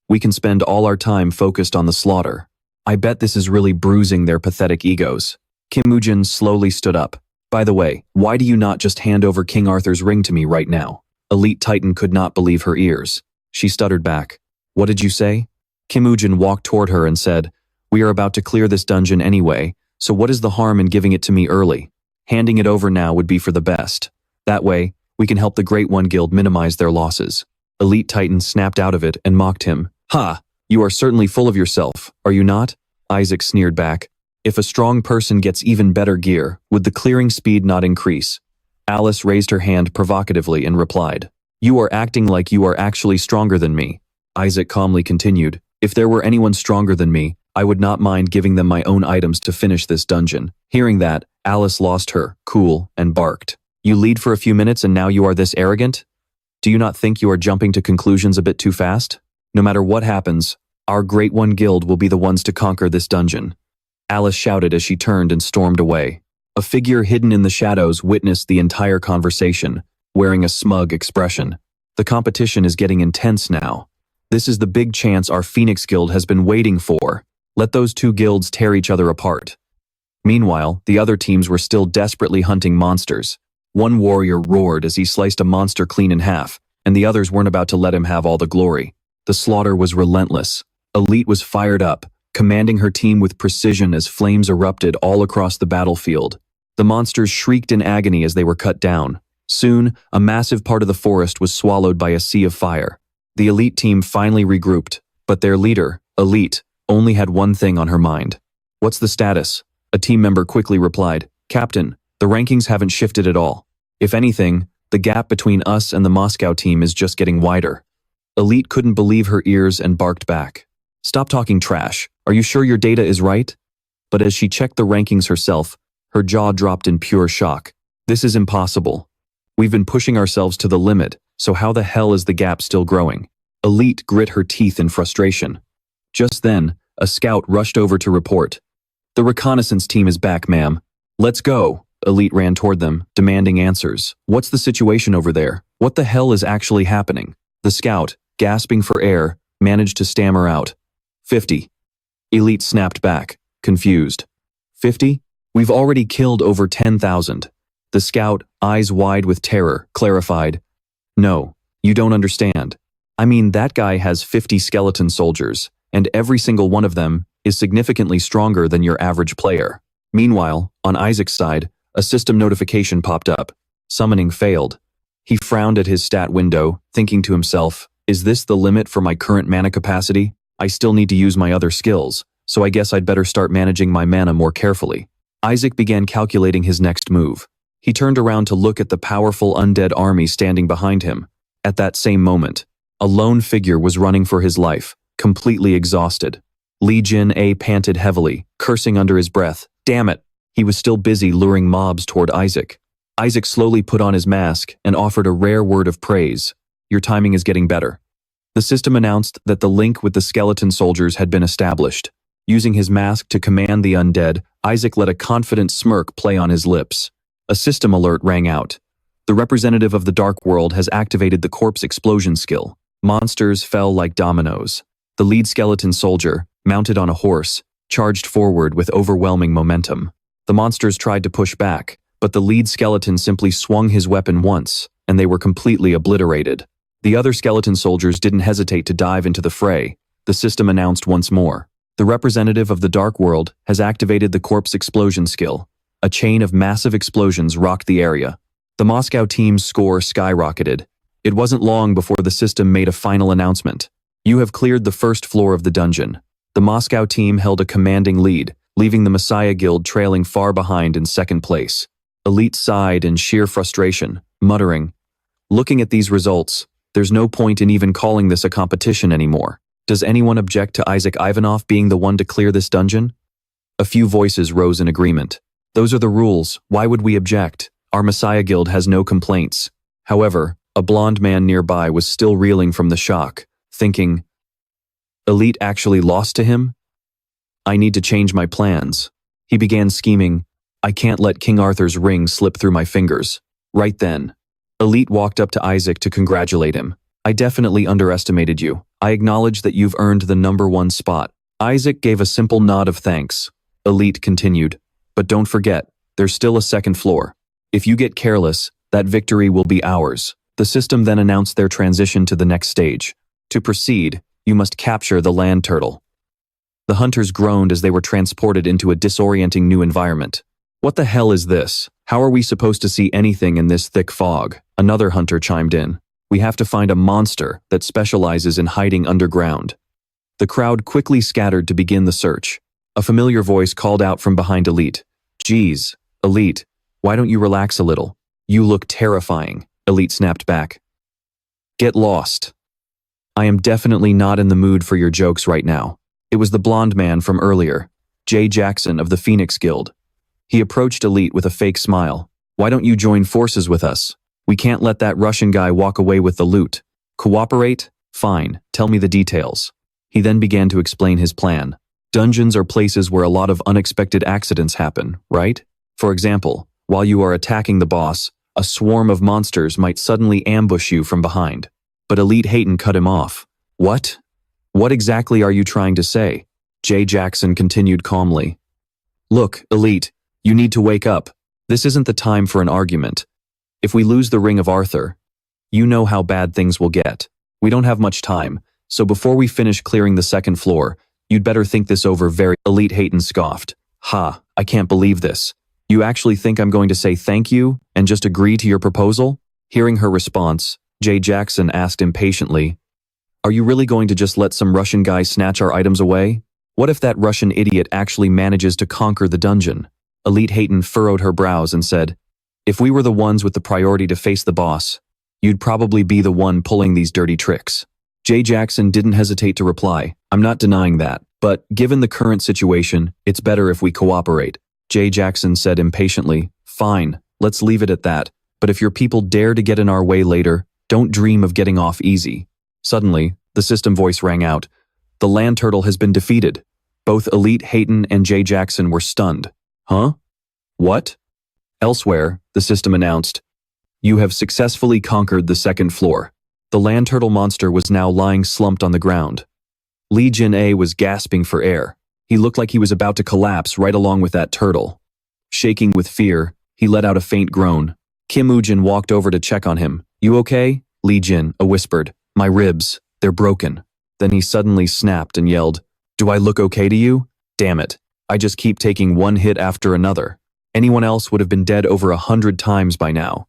we can spend all our time focused on the slaughter. I bet this is really bruising their pathetic egos. Kim Woo-jin slowly stood up. By the way, why do you not just hand over King Arthur's ring to me right now? Elite Titan could not believe her ears. She stuttered back. What did you say? Kim Woo-jin walked toward her and said, We are about to clear this dungeon anyway, so what is the harm in giving it to me early? Handing it over now would be for the best. That way, we can help the Great One Guild minimize their losses. Elite Titan snapped out of it and mocked him. Ha! You are certainly full of yourself, are you not? Isaac sneered back. If a strong person gets even better gear, would the clearing speed not increase? Alice raised her hand provocatively and replied, You are acting like you are actually stronger than me. Isaac calmly continued, If there were anyone stronger than me, I would not mind giving them my own items to finish this dungeon. Hearing that, Alice lost her cool and barked. You lead for a few minutes and now you are this arrogant? Do you not think you are jumping to conclusions a bit too fast? No matter what happens, our Great One Guild will be the ones to conquer this dungeon. Alice shouted as she turned and stormed away. A figure hidden in the shadows witnessed the entire conversation, wearing a smug expression. The competition is getting intense now. This is the big chance our Phoenix Guild has been waiting for. Let those two guilds tear each other apart. Meanwhile, the other teams were still desperately hunting monsters. One warrior roared as he sliced a monster clean in half, and the others weren't about to let him have all the glory. The slaughter was relentless. Elite was fired up, commanding her team with precision as flames erupted all across the battlefield. The monsters shrieked in agony as they were cut down. Soon, a massive part of the forest was swallowed by a sea of fire. The elite team finally regrouped, but their leader, Elite, only had one thing on her mind. "What's the status?" A team member quickly replied, "Captain, the rankings haven't shifted at all. If anything, the gap between us and the Moscow team is just getting wider." Elite couldn't believe her ears and barked back. "Stop talking trash. Are you sure your data is right?" But as she checked the rankings herself, her jaw dropped in pure shock. "This is impossible. We've been pushing ourselves to the limit, so how the hell is the gap still growing?" Elite grit her teeth in frustration. Just then, a scout rushed over to report. "The reconnaissance team is back, ma'am." "Let's go." Elite ran toward them, demanding answers. "What's the situation over there? What the hell is actually happening?" The scout, gasping for air, managed to stammer out, 50. Elite snapped back, confused. 50? We've already killed over 10,000. The scout, eyes wide with terror, clarified, "No, you don't understand. I mean, that guy has 50 skeleton soldiers, and every single one of them is significantly stronger than your average player." Meanwhile, on Isaac's side, a system notification popped up. Summoning failed. He frowned at his stat window, thinking to himself, "Is this the limit for my current mana capacity? I still need to use my other skills, so I guess I'd better start managing my mana more carefully." Isaac began calculating his next move. He turned around to look at the powerful undead army standing behind him. At that same moment, a lone figure was running for his life, completely exhausted. Lee Jin panted heavily, cursing under his breath. Damn it! He was still busy luring mobs toward Isaac. Isaac slowly put on his mask and offered a rare word of praise. "Your timing is getting better." The system announced that the link with the skeleton soldiers had been established. Using his mask to command the undead, Isaac let a confident smirk play on his lips. A system alert rang out. The representative of the Dark World has activated the corpse explosion skill. Monsters fell like dominoes. The lead skeleton soldier, mounted on a horse, charged forward with overwhelming momentum. The monsters tried to push back, but the lead skeleton simply swung his weapon once, and they were completely obliterated. The other skeleton soldiers didn't hesitate to dive into the fray. The system announced once more. The representative of the Dark World has activated the corpse explosion skill. A chain of massive explosions rocked the area. The Moscow team's score skyrocketed. It wasn't long before the system made a final announcement. "You have cleared the first floor of the dungeon." The Moscow team held a commanding lead, leaving the Messiah Guild trailing far behind in second place. Elite sighed in sheer frustration, muttering, "Looking at these results, there's no point in even calling this a competition anymore. Does anyone object to Isaac Ivanov being the one to clear this dungeon?" A few voices rose in agreement. "Those are the rules, why would we object? Our Messiah Guild has no complaints." However, a blonde man nearby was still reeling from the shock, thinking, "Elite actually lost to him? I need to change my plans." He began scheming, "I can't let King Arthur's ring slip through my fingers." Right then, Elite walked up to Isaac to congratulate him. "I definitely underestimated you. I acknowledge that you've earned the #1 spot." Isaac gave a simple nod of thanks. Elite continued, "But don't forget, there's still a second floor. If you get careless, that victory will be ours." The system then announced their transition to the next stage. To proceed, you must capture the land turtle. The hunters groaned as they were transported into a disorienting new environment. "What the hell is this? How are we supposed to see anything in this thick fog?" Another hunter chimed in. "We have to find a monster that specializes in hiding underground." The crowd quickly scattered to begin the search. A familiar voice called out from behind Elite. "Geez, Elite, why don't you relax a little? You look terrifying." Elite snapped back. "Get lost. I am definitely not in the mood for your jokes right now." It was the blonde man from earlier, Jay Jackson of the Phoenix Guild. He approached Elite with a fake smile. "Why don't you join forces with us? We can't let that Russian guy walk away with the loot. Cooperate? Fine, tell me the details." He then began to explain his plan. Dungeons are places where a lot of unexpected accidents happen, right? For example, while you are attacking the boss, a swarm of monsters might suddenly ambush you from behind. But Elite Hayton cut him off. "What? What exactly are you trying to say?" Jay Jackson continued calmly. "Look, Elite, you need to wake up. This isn't the time for an argument. If we lose the Ring of Arthur, you know how bad things will get. We don't have much time, so before we finish clearing the second floor, You'd better think this over very— Elite Hayden scoffed. Ha, I can't believe this. You actually think I'm going to say thank you and just agree to your proposal? Hearing her response, Jay Jackson asked impatiently, are you really going to just let some Russian guy snatch our items away? What if that Russian idiot actually manages to conquer the dungeon? Elite Hayden furrowed her brows and said, if we were the ones with the priority to face the boss, you'd probably be the one pulling these dirty tricks. Jay Jackson didn't hesitate to reply, I'm not denying that, but given the current situation, it's better if we cooperate. Jay Jackson said impatiently, fine, let's leave it at that, but if your people dare to get in our way later, don't dream of getting off easy. Suddenly, the system voice rang out. The land turtle has been defeated. Both Elite Hayden and Jay Jackson were stunned. Huh? What? Elsewhere, the system announced, you have successfully conquered the second floor. The land turtle monster was now lying slumped on the ground. Lee Jin was gasping for air. He looked like he was about to collapse right along with that turtle. Shaking with fear, he let out a faint groan. Kim Woo-jin walked over to check on him. You okay? Lee Jin whispered. My ribs, they're broken. Then he suddenly snapped and yelled, do I look okay to you? Damn it. I just keep taking one hit after another. Anyone else would have been dead over 100 times by now.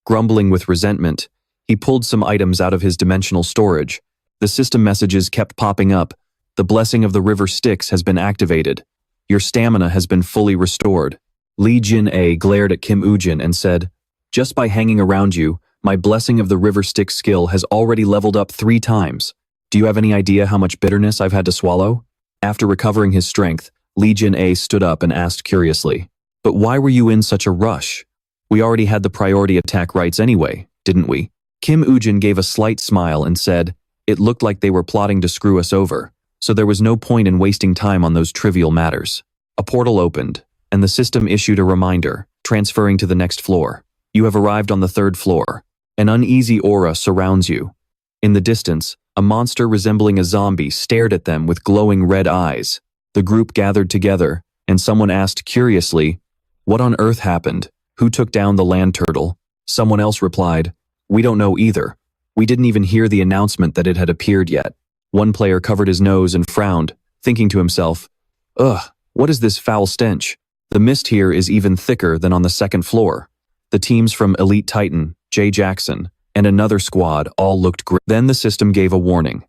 Grumbling with resentment, he pulled some items out of his dimensional storage. The system messages kept popping up. The blessing of the river Styx has been activated. Your stamina has been fully restored. Lee Jin glared at Kim Woo-jin and said, just by hanging around you, my blessing of the river Styx skill has already leveled up 3 times. Do you have any idea how much bitterness I've had to swallow? After recovering his strength, Lee Jin stood up and asked curiously, but why were you in such a rush? We already had the priority attack rights anyway, didn't we? Kim Woo-jin gave a slight smile and said, it looked like they were plotting to screw us over, so there was no point in wasting time on those trivial matters. A portal opened, and the system issued a reminder, transferring to the next floor. You have arrived on the 3rd floor. An uneasy aura surrounds you. In the distance, a monster resembling a zombie stared at them with glowing red eyes. The group gathered together, and someone asked curiously, what on earth happened? Who took down the land turtle? Someone else replied, we don't know either. We didn't even hear the announcement that it had appeared yet. One player covered his nose and frowned, thinking to himself, ugh, what is this foul stench? The mist here is even thicker than on the 2nd floor. The teams from Elite Titan, Jay Jackson, and another squad all looked grim. Then the system gave a warning.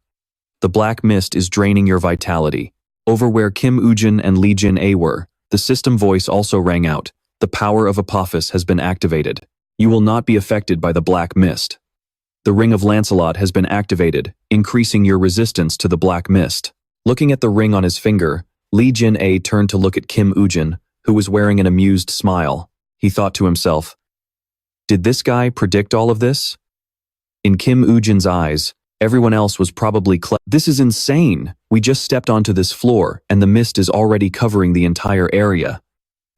The black mist is draining your vitality. Over where Kim Woo-jin and Lee Jin were, the system voice also rang out. The power of Apophis has been activated. You will not be affected by the black mist. The Ring of Lancelot has been activated, increasing your resistance to the black mist. Looking at the ring on his finger, Lee Jin turned to look at Kim Woo-jin, who was wearing an amused smile. He thought to himself, did this guy predict all of this? In Kim Woo-jin's eyes, everyone else was probably this is insane. We just stepped onto this floor and the mist is already covering the entire area.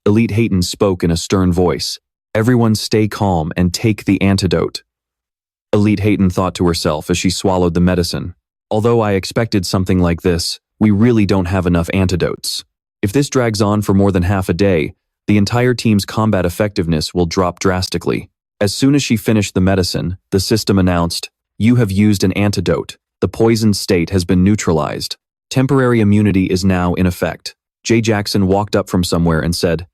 Elite Hayden spoke in a stern voice. Everyone stay calm and take the antidote. Elite Hayden thought to herself as she swallowed the medicine. Although I expected something like this, we really don't have enough antidotes. If this drags on for more than half a day, the entire team's combat effectiveness will drop drastically. As soon as she finished the medicine, the system announced, you have used an antidote. The poisoned state has been neutralized. Temporary immunity is now in effect. Jay Jackson walked up from somewhere and said,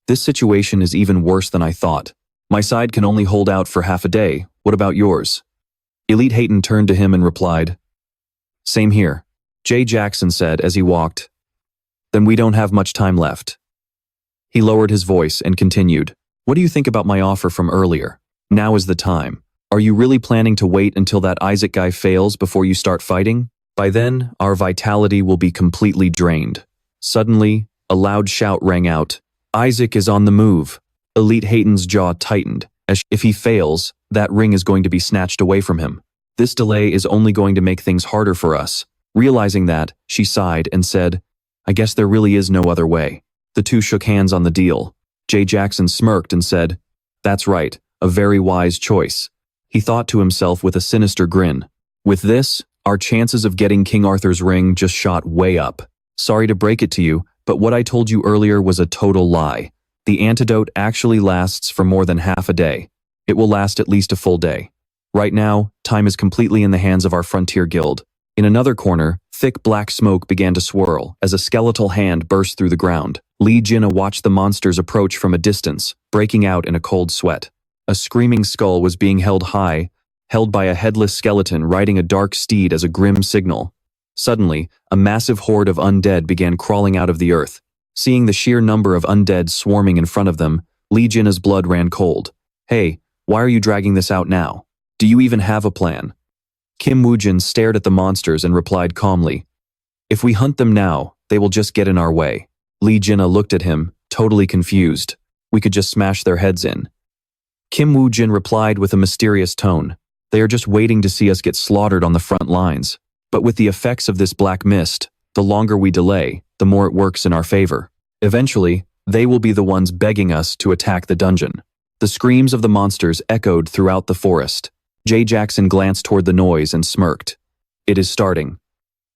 this situation is even worse than I thought. My side can only hold out for half a day. What about yours? Elite Hayden turned to him and replied, same here. Jay Jackson said as he walked, then we don't have much time left. He lowered his voice and continued, what do you think about my offer from earlier? Now is the time. Are you really planning to wait until that Isaac guy fails before you start fighting? By then, our vitality will be completely drained. Suddenly, a loud shout rang out. Isaac is on the move. Elite Hayden's jaw tightened, as if he fails, that ring is going to be snatched away from him. This delay is only going to make things harder for us. Realizing that, she sighed and said, I guess there really is no other way. The two shook hands on the deal. Jay Jackson smirked and said, that's right, a very wise choice. He thought to himself with a sinister grin. With this, our chances of getting King Arthur's ring just shot way up. Sorry to break it to you, but what I told you earlier was a total lie. The antidote actually lasts for more than half a day. It will last at least a full day. Right now, time is completely in the hands of our Frontier Guild. In another corner, Thick black smoke began to swirl as a skeletal hand burst through the ground. Lee Seungjun watched the monsters approach from a distance, breaking out in a cold sweat. A screaming skull was being held high, held by a headless skeleton riding a dark steed as a grim signal. Suddenly, a massive horde of undead began crawling out of the earth. Seeing the sheer number of undead swarming in front of them, Lee Seungjun's blood ran cold. Hey, why are you dragging this out now? Do you even have a plan? Woo Jin stared at the monsters and replied calmly, if we hunt them now, they will just get in our way. Lee Seungjun looked at him, totally confused. We could just smash their heads in. Woo Jin replied with a mysterious tone, they are just waiting to see us get slaughtered on the front lines. But with the effects of this black mist, the longer we delay, the more it works in our favor. Eventually, they will be the ones begging us to attack the dungeon. The screams of the monsters echoed throughout the forest. Jackson glanced toward the noise and smirked. It is starting.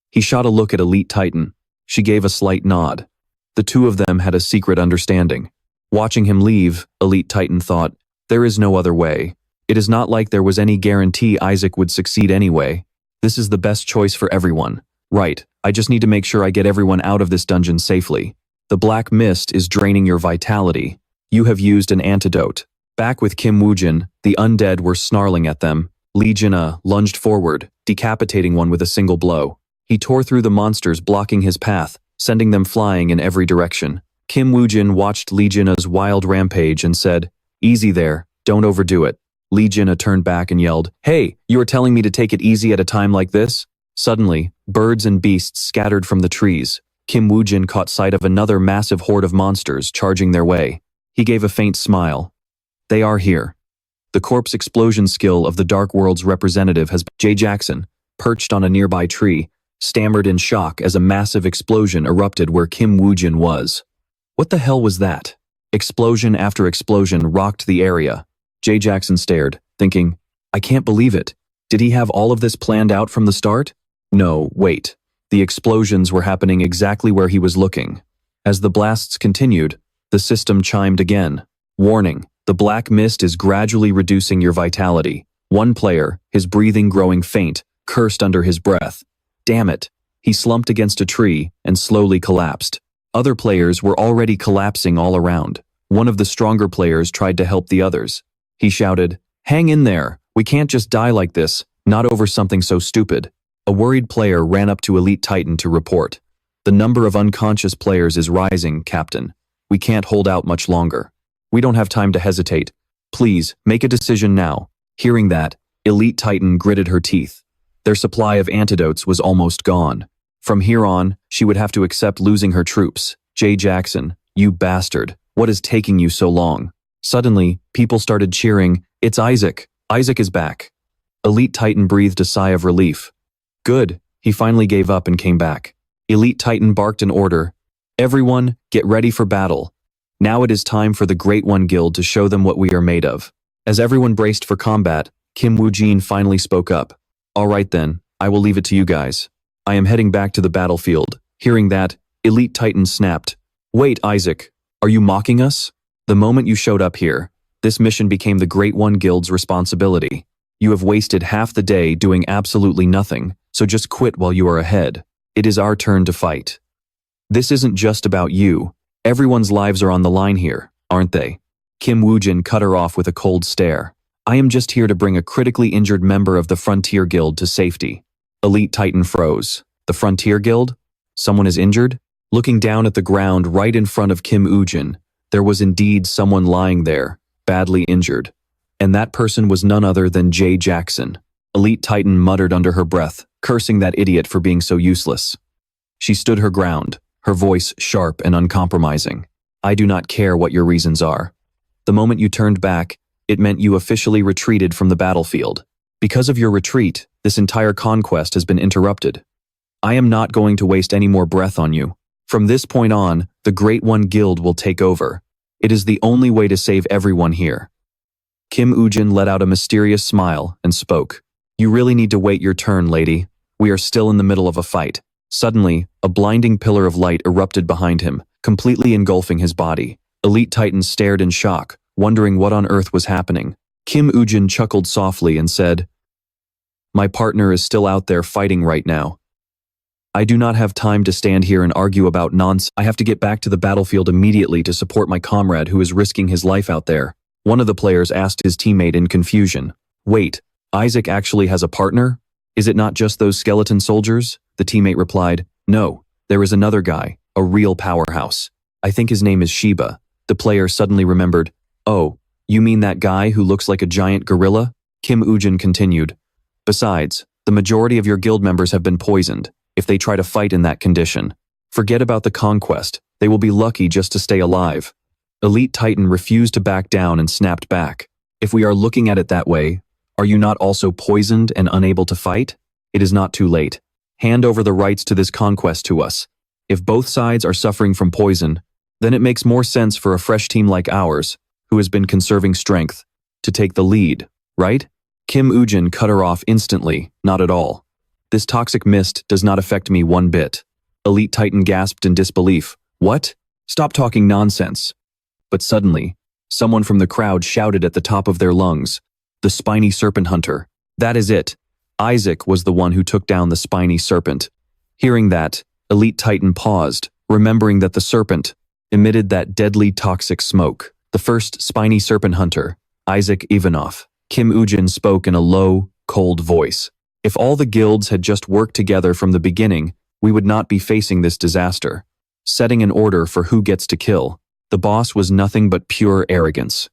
He shot a look at Elite Titan. She gave a slight nod. The two of them had a secret understanding. Watching him leave, Elite Titan thought, there is no other way. It is not like there was any guarantee Isaac would succeed anyway. This is the best choice for everyone. Right, I just need to make sure I get everyone out of this dungeon safely. The black mist is draining your vitality. You have used an antidote. Back with Woo Jin, the undead were snarling at them. Lee Seungjun lunged forward, decapitating one with a single blow. He tore through the monsters, blocking his path, sending them flying in every direction. Woo Jin watched Lee Seungjun's wild rampage and said, easy there, don't overdo it. Lee Seungjun turned back and yelled, hey, you are telling me to take it easy at a time like this? Suddenly, birds and beasts scattered from the trees. Woo Jin caught sight of another massive horde of monsters charging their way. He gave a faint smile. They are here. The corpse explosion skill of the Dark World's representative has Jackson, perched on a nearby tree, stammered in shock as a massive explosion erupted where Woo Jin was. What the hell was that? Explosion after explosion rocked the area. Jackson stared, thinking, I can't believe it. Did he have all of this planned out from the start? No, wait. The explosions were happening exactly where he was looking. As the blasts continued, the system chimed again. Warning, the black mist is gradually reducing your vitality. One player, his breathing growing faint, cursed under his breath. Damn it. He slumped against a tree and slowly collapsed. Other players were already collapsing all around. One of the stronger players tried to help the others. He shouted, hang in there. We can't just die like this, not over something so stupid. A worried player ran up to Elite Titan to report. The number of unconscious players is rising, Captain. We can't hold out much longer. We don't have time to hesitate. Please, make a decision now. Hearing that, Elite Titan gritted her teeth. Their supply of antidotes was almost gone. From here on, she would have to accept losing her troops. Jackson, you bastard. What is taking you so long? Suddenly, people started cheering, it's Isaac. Isaac is back. Elite Titan breathed a sigh of relief. Good, he finally gave up and came back. Elite Titan barked an order. Everyone, get ready for battle. Now it is time for the Great One Guild to show them what we are made of. As everyone braced for combat, Woo Jin finally spoke up. All right then, I will leave it to you guys. I am heading back to the battlefield. Hearing that, Elite Titan snapped. Wait, Isaac, are you mocking us? The moment you showed up here, this mission became the Great One Guild's responsibility. You have wasted half the day doing absolutely nothing, so just quit while you are ahead. It is our turn to fight. This isn't just about you. Everyone's lives are on the line here, aren't they? Woo Jin cut her off with a cold stare. I am just here to bring a critically injured member of the Frontier Guild to safety. Elite Titan froze. The Frontier Guild? Someone is injured? Looking down at the ground right in front of Woo Jin, there was indeed someone lying there, badly injured. And that person was none other than Jackson. Elite Titan muttered under her breath, cursing that idiot for being so useless. She stood her ground, her voice sharp and uncompromising. I do not care what your reasons are. The moment you turned back, it meant you officially retreated from the battlefield. Because of your retreat, this entire conquest has been interrupted. I am not going to waste any more breath on you. From this point on, the Great One Guild will take over. It is the only way to save everyone here. Woo Jin let out a mysterious smile and spoke. You really need to wait your turn, lady. We are still in the middle of a fight. Suddenly, a blinding pillar of light erupted behind him, completely engulfing his body. Elite Titan stared in shock, wondering what on earth was happening. Woo Jin chuckled softly and said, my partner is still out there fighting right now. I do not have time to stand here and argue about nonsense. I have to get back to the battlefield immediately to support my comrade who is risking his life out there. One of the players asked his teammate in confusion. Wait, Isaac actually has a partner? Is it not just those skeleton soldiers? The teammate replied, no, there is another guy, a real powerhouse. I think his name is Sheba. The player suddenly remembered, oh, you mean that guy who looks like a giant gorilla? Kim Woo-jin continued. Besides, the majority of your guild members have been poisoned if they try to fight in that condition. Forget about the conquest. They will be lucky just to stay alive. Elite Titan refused to back down and snapped back. If we are looking at it that way, are you not also poisoned and unable to fight? It is not too late. Hand over the rights to this conquest to us. If both sides are suffering from poison, then it makes more sense for a fresh team like ours, who has been conserving strength, to take the lead, right? Kim Woo-jin cut her off instantly, not at all. This toxic mist does not affect me one bit. Elite Titan gasped in disbelief. What? Stop talking nonsense. But suddenly, someone from the crowd shouted at the top of their lungs, the spiny serpent hunter. That is it. Isaac was the one who took down the spiny serpent. Hearing that, Elite Titan paused, remembering that the serpent emitted that deadly toxic smoke. The first spiny serpent hunter, Isaac Ivanov. Kim Woo-jin spoke in a low, cold voice. If all the guilds had just worked together from the beginning, we would not be facing this disaster. Setting an order for who gets to kill, the boss was nothing but pure arrogance.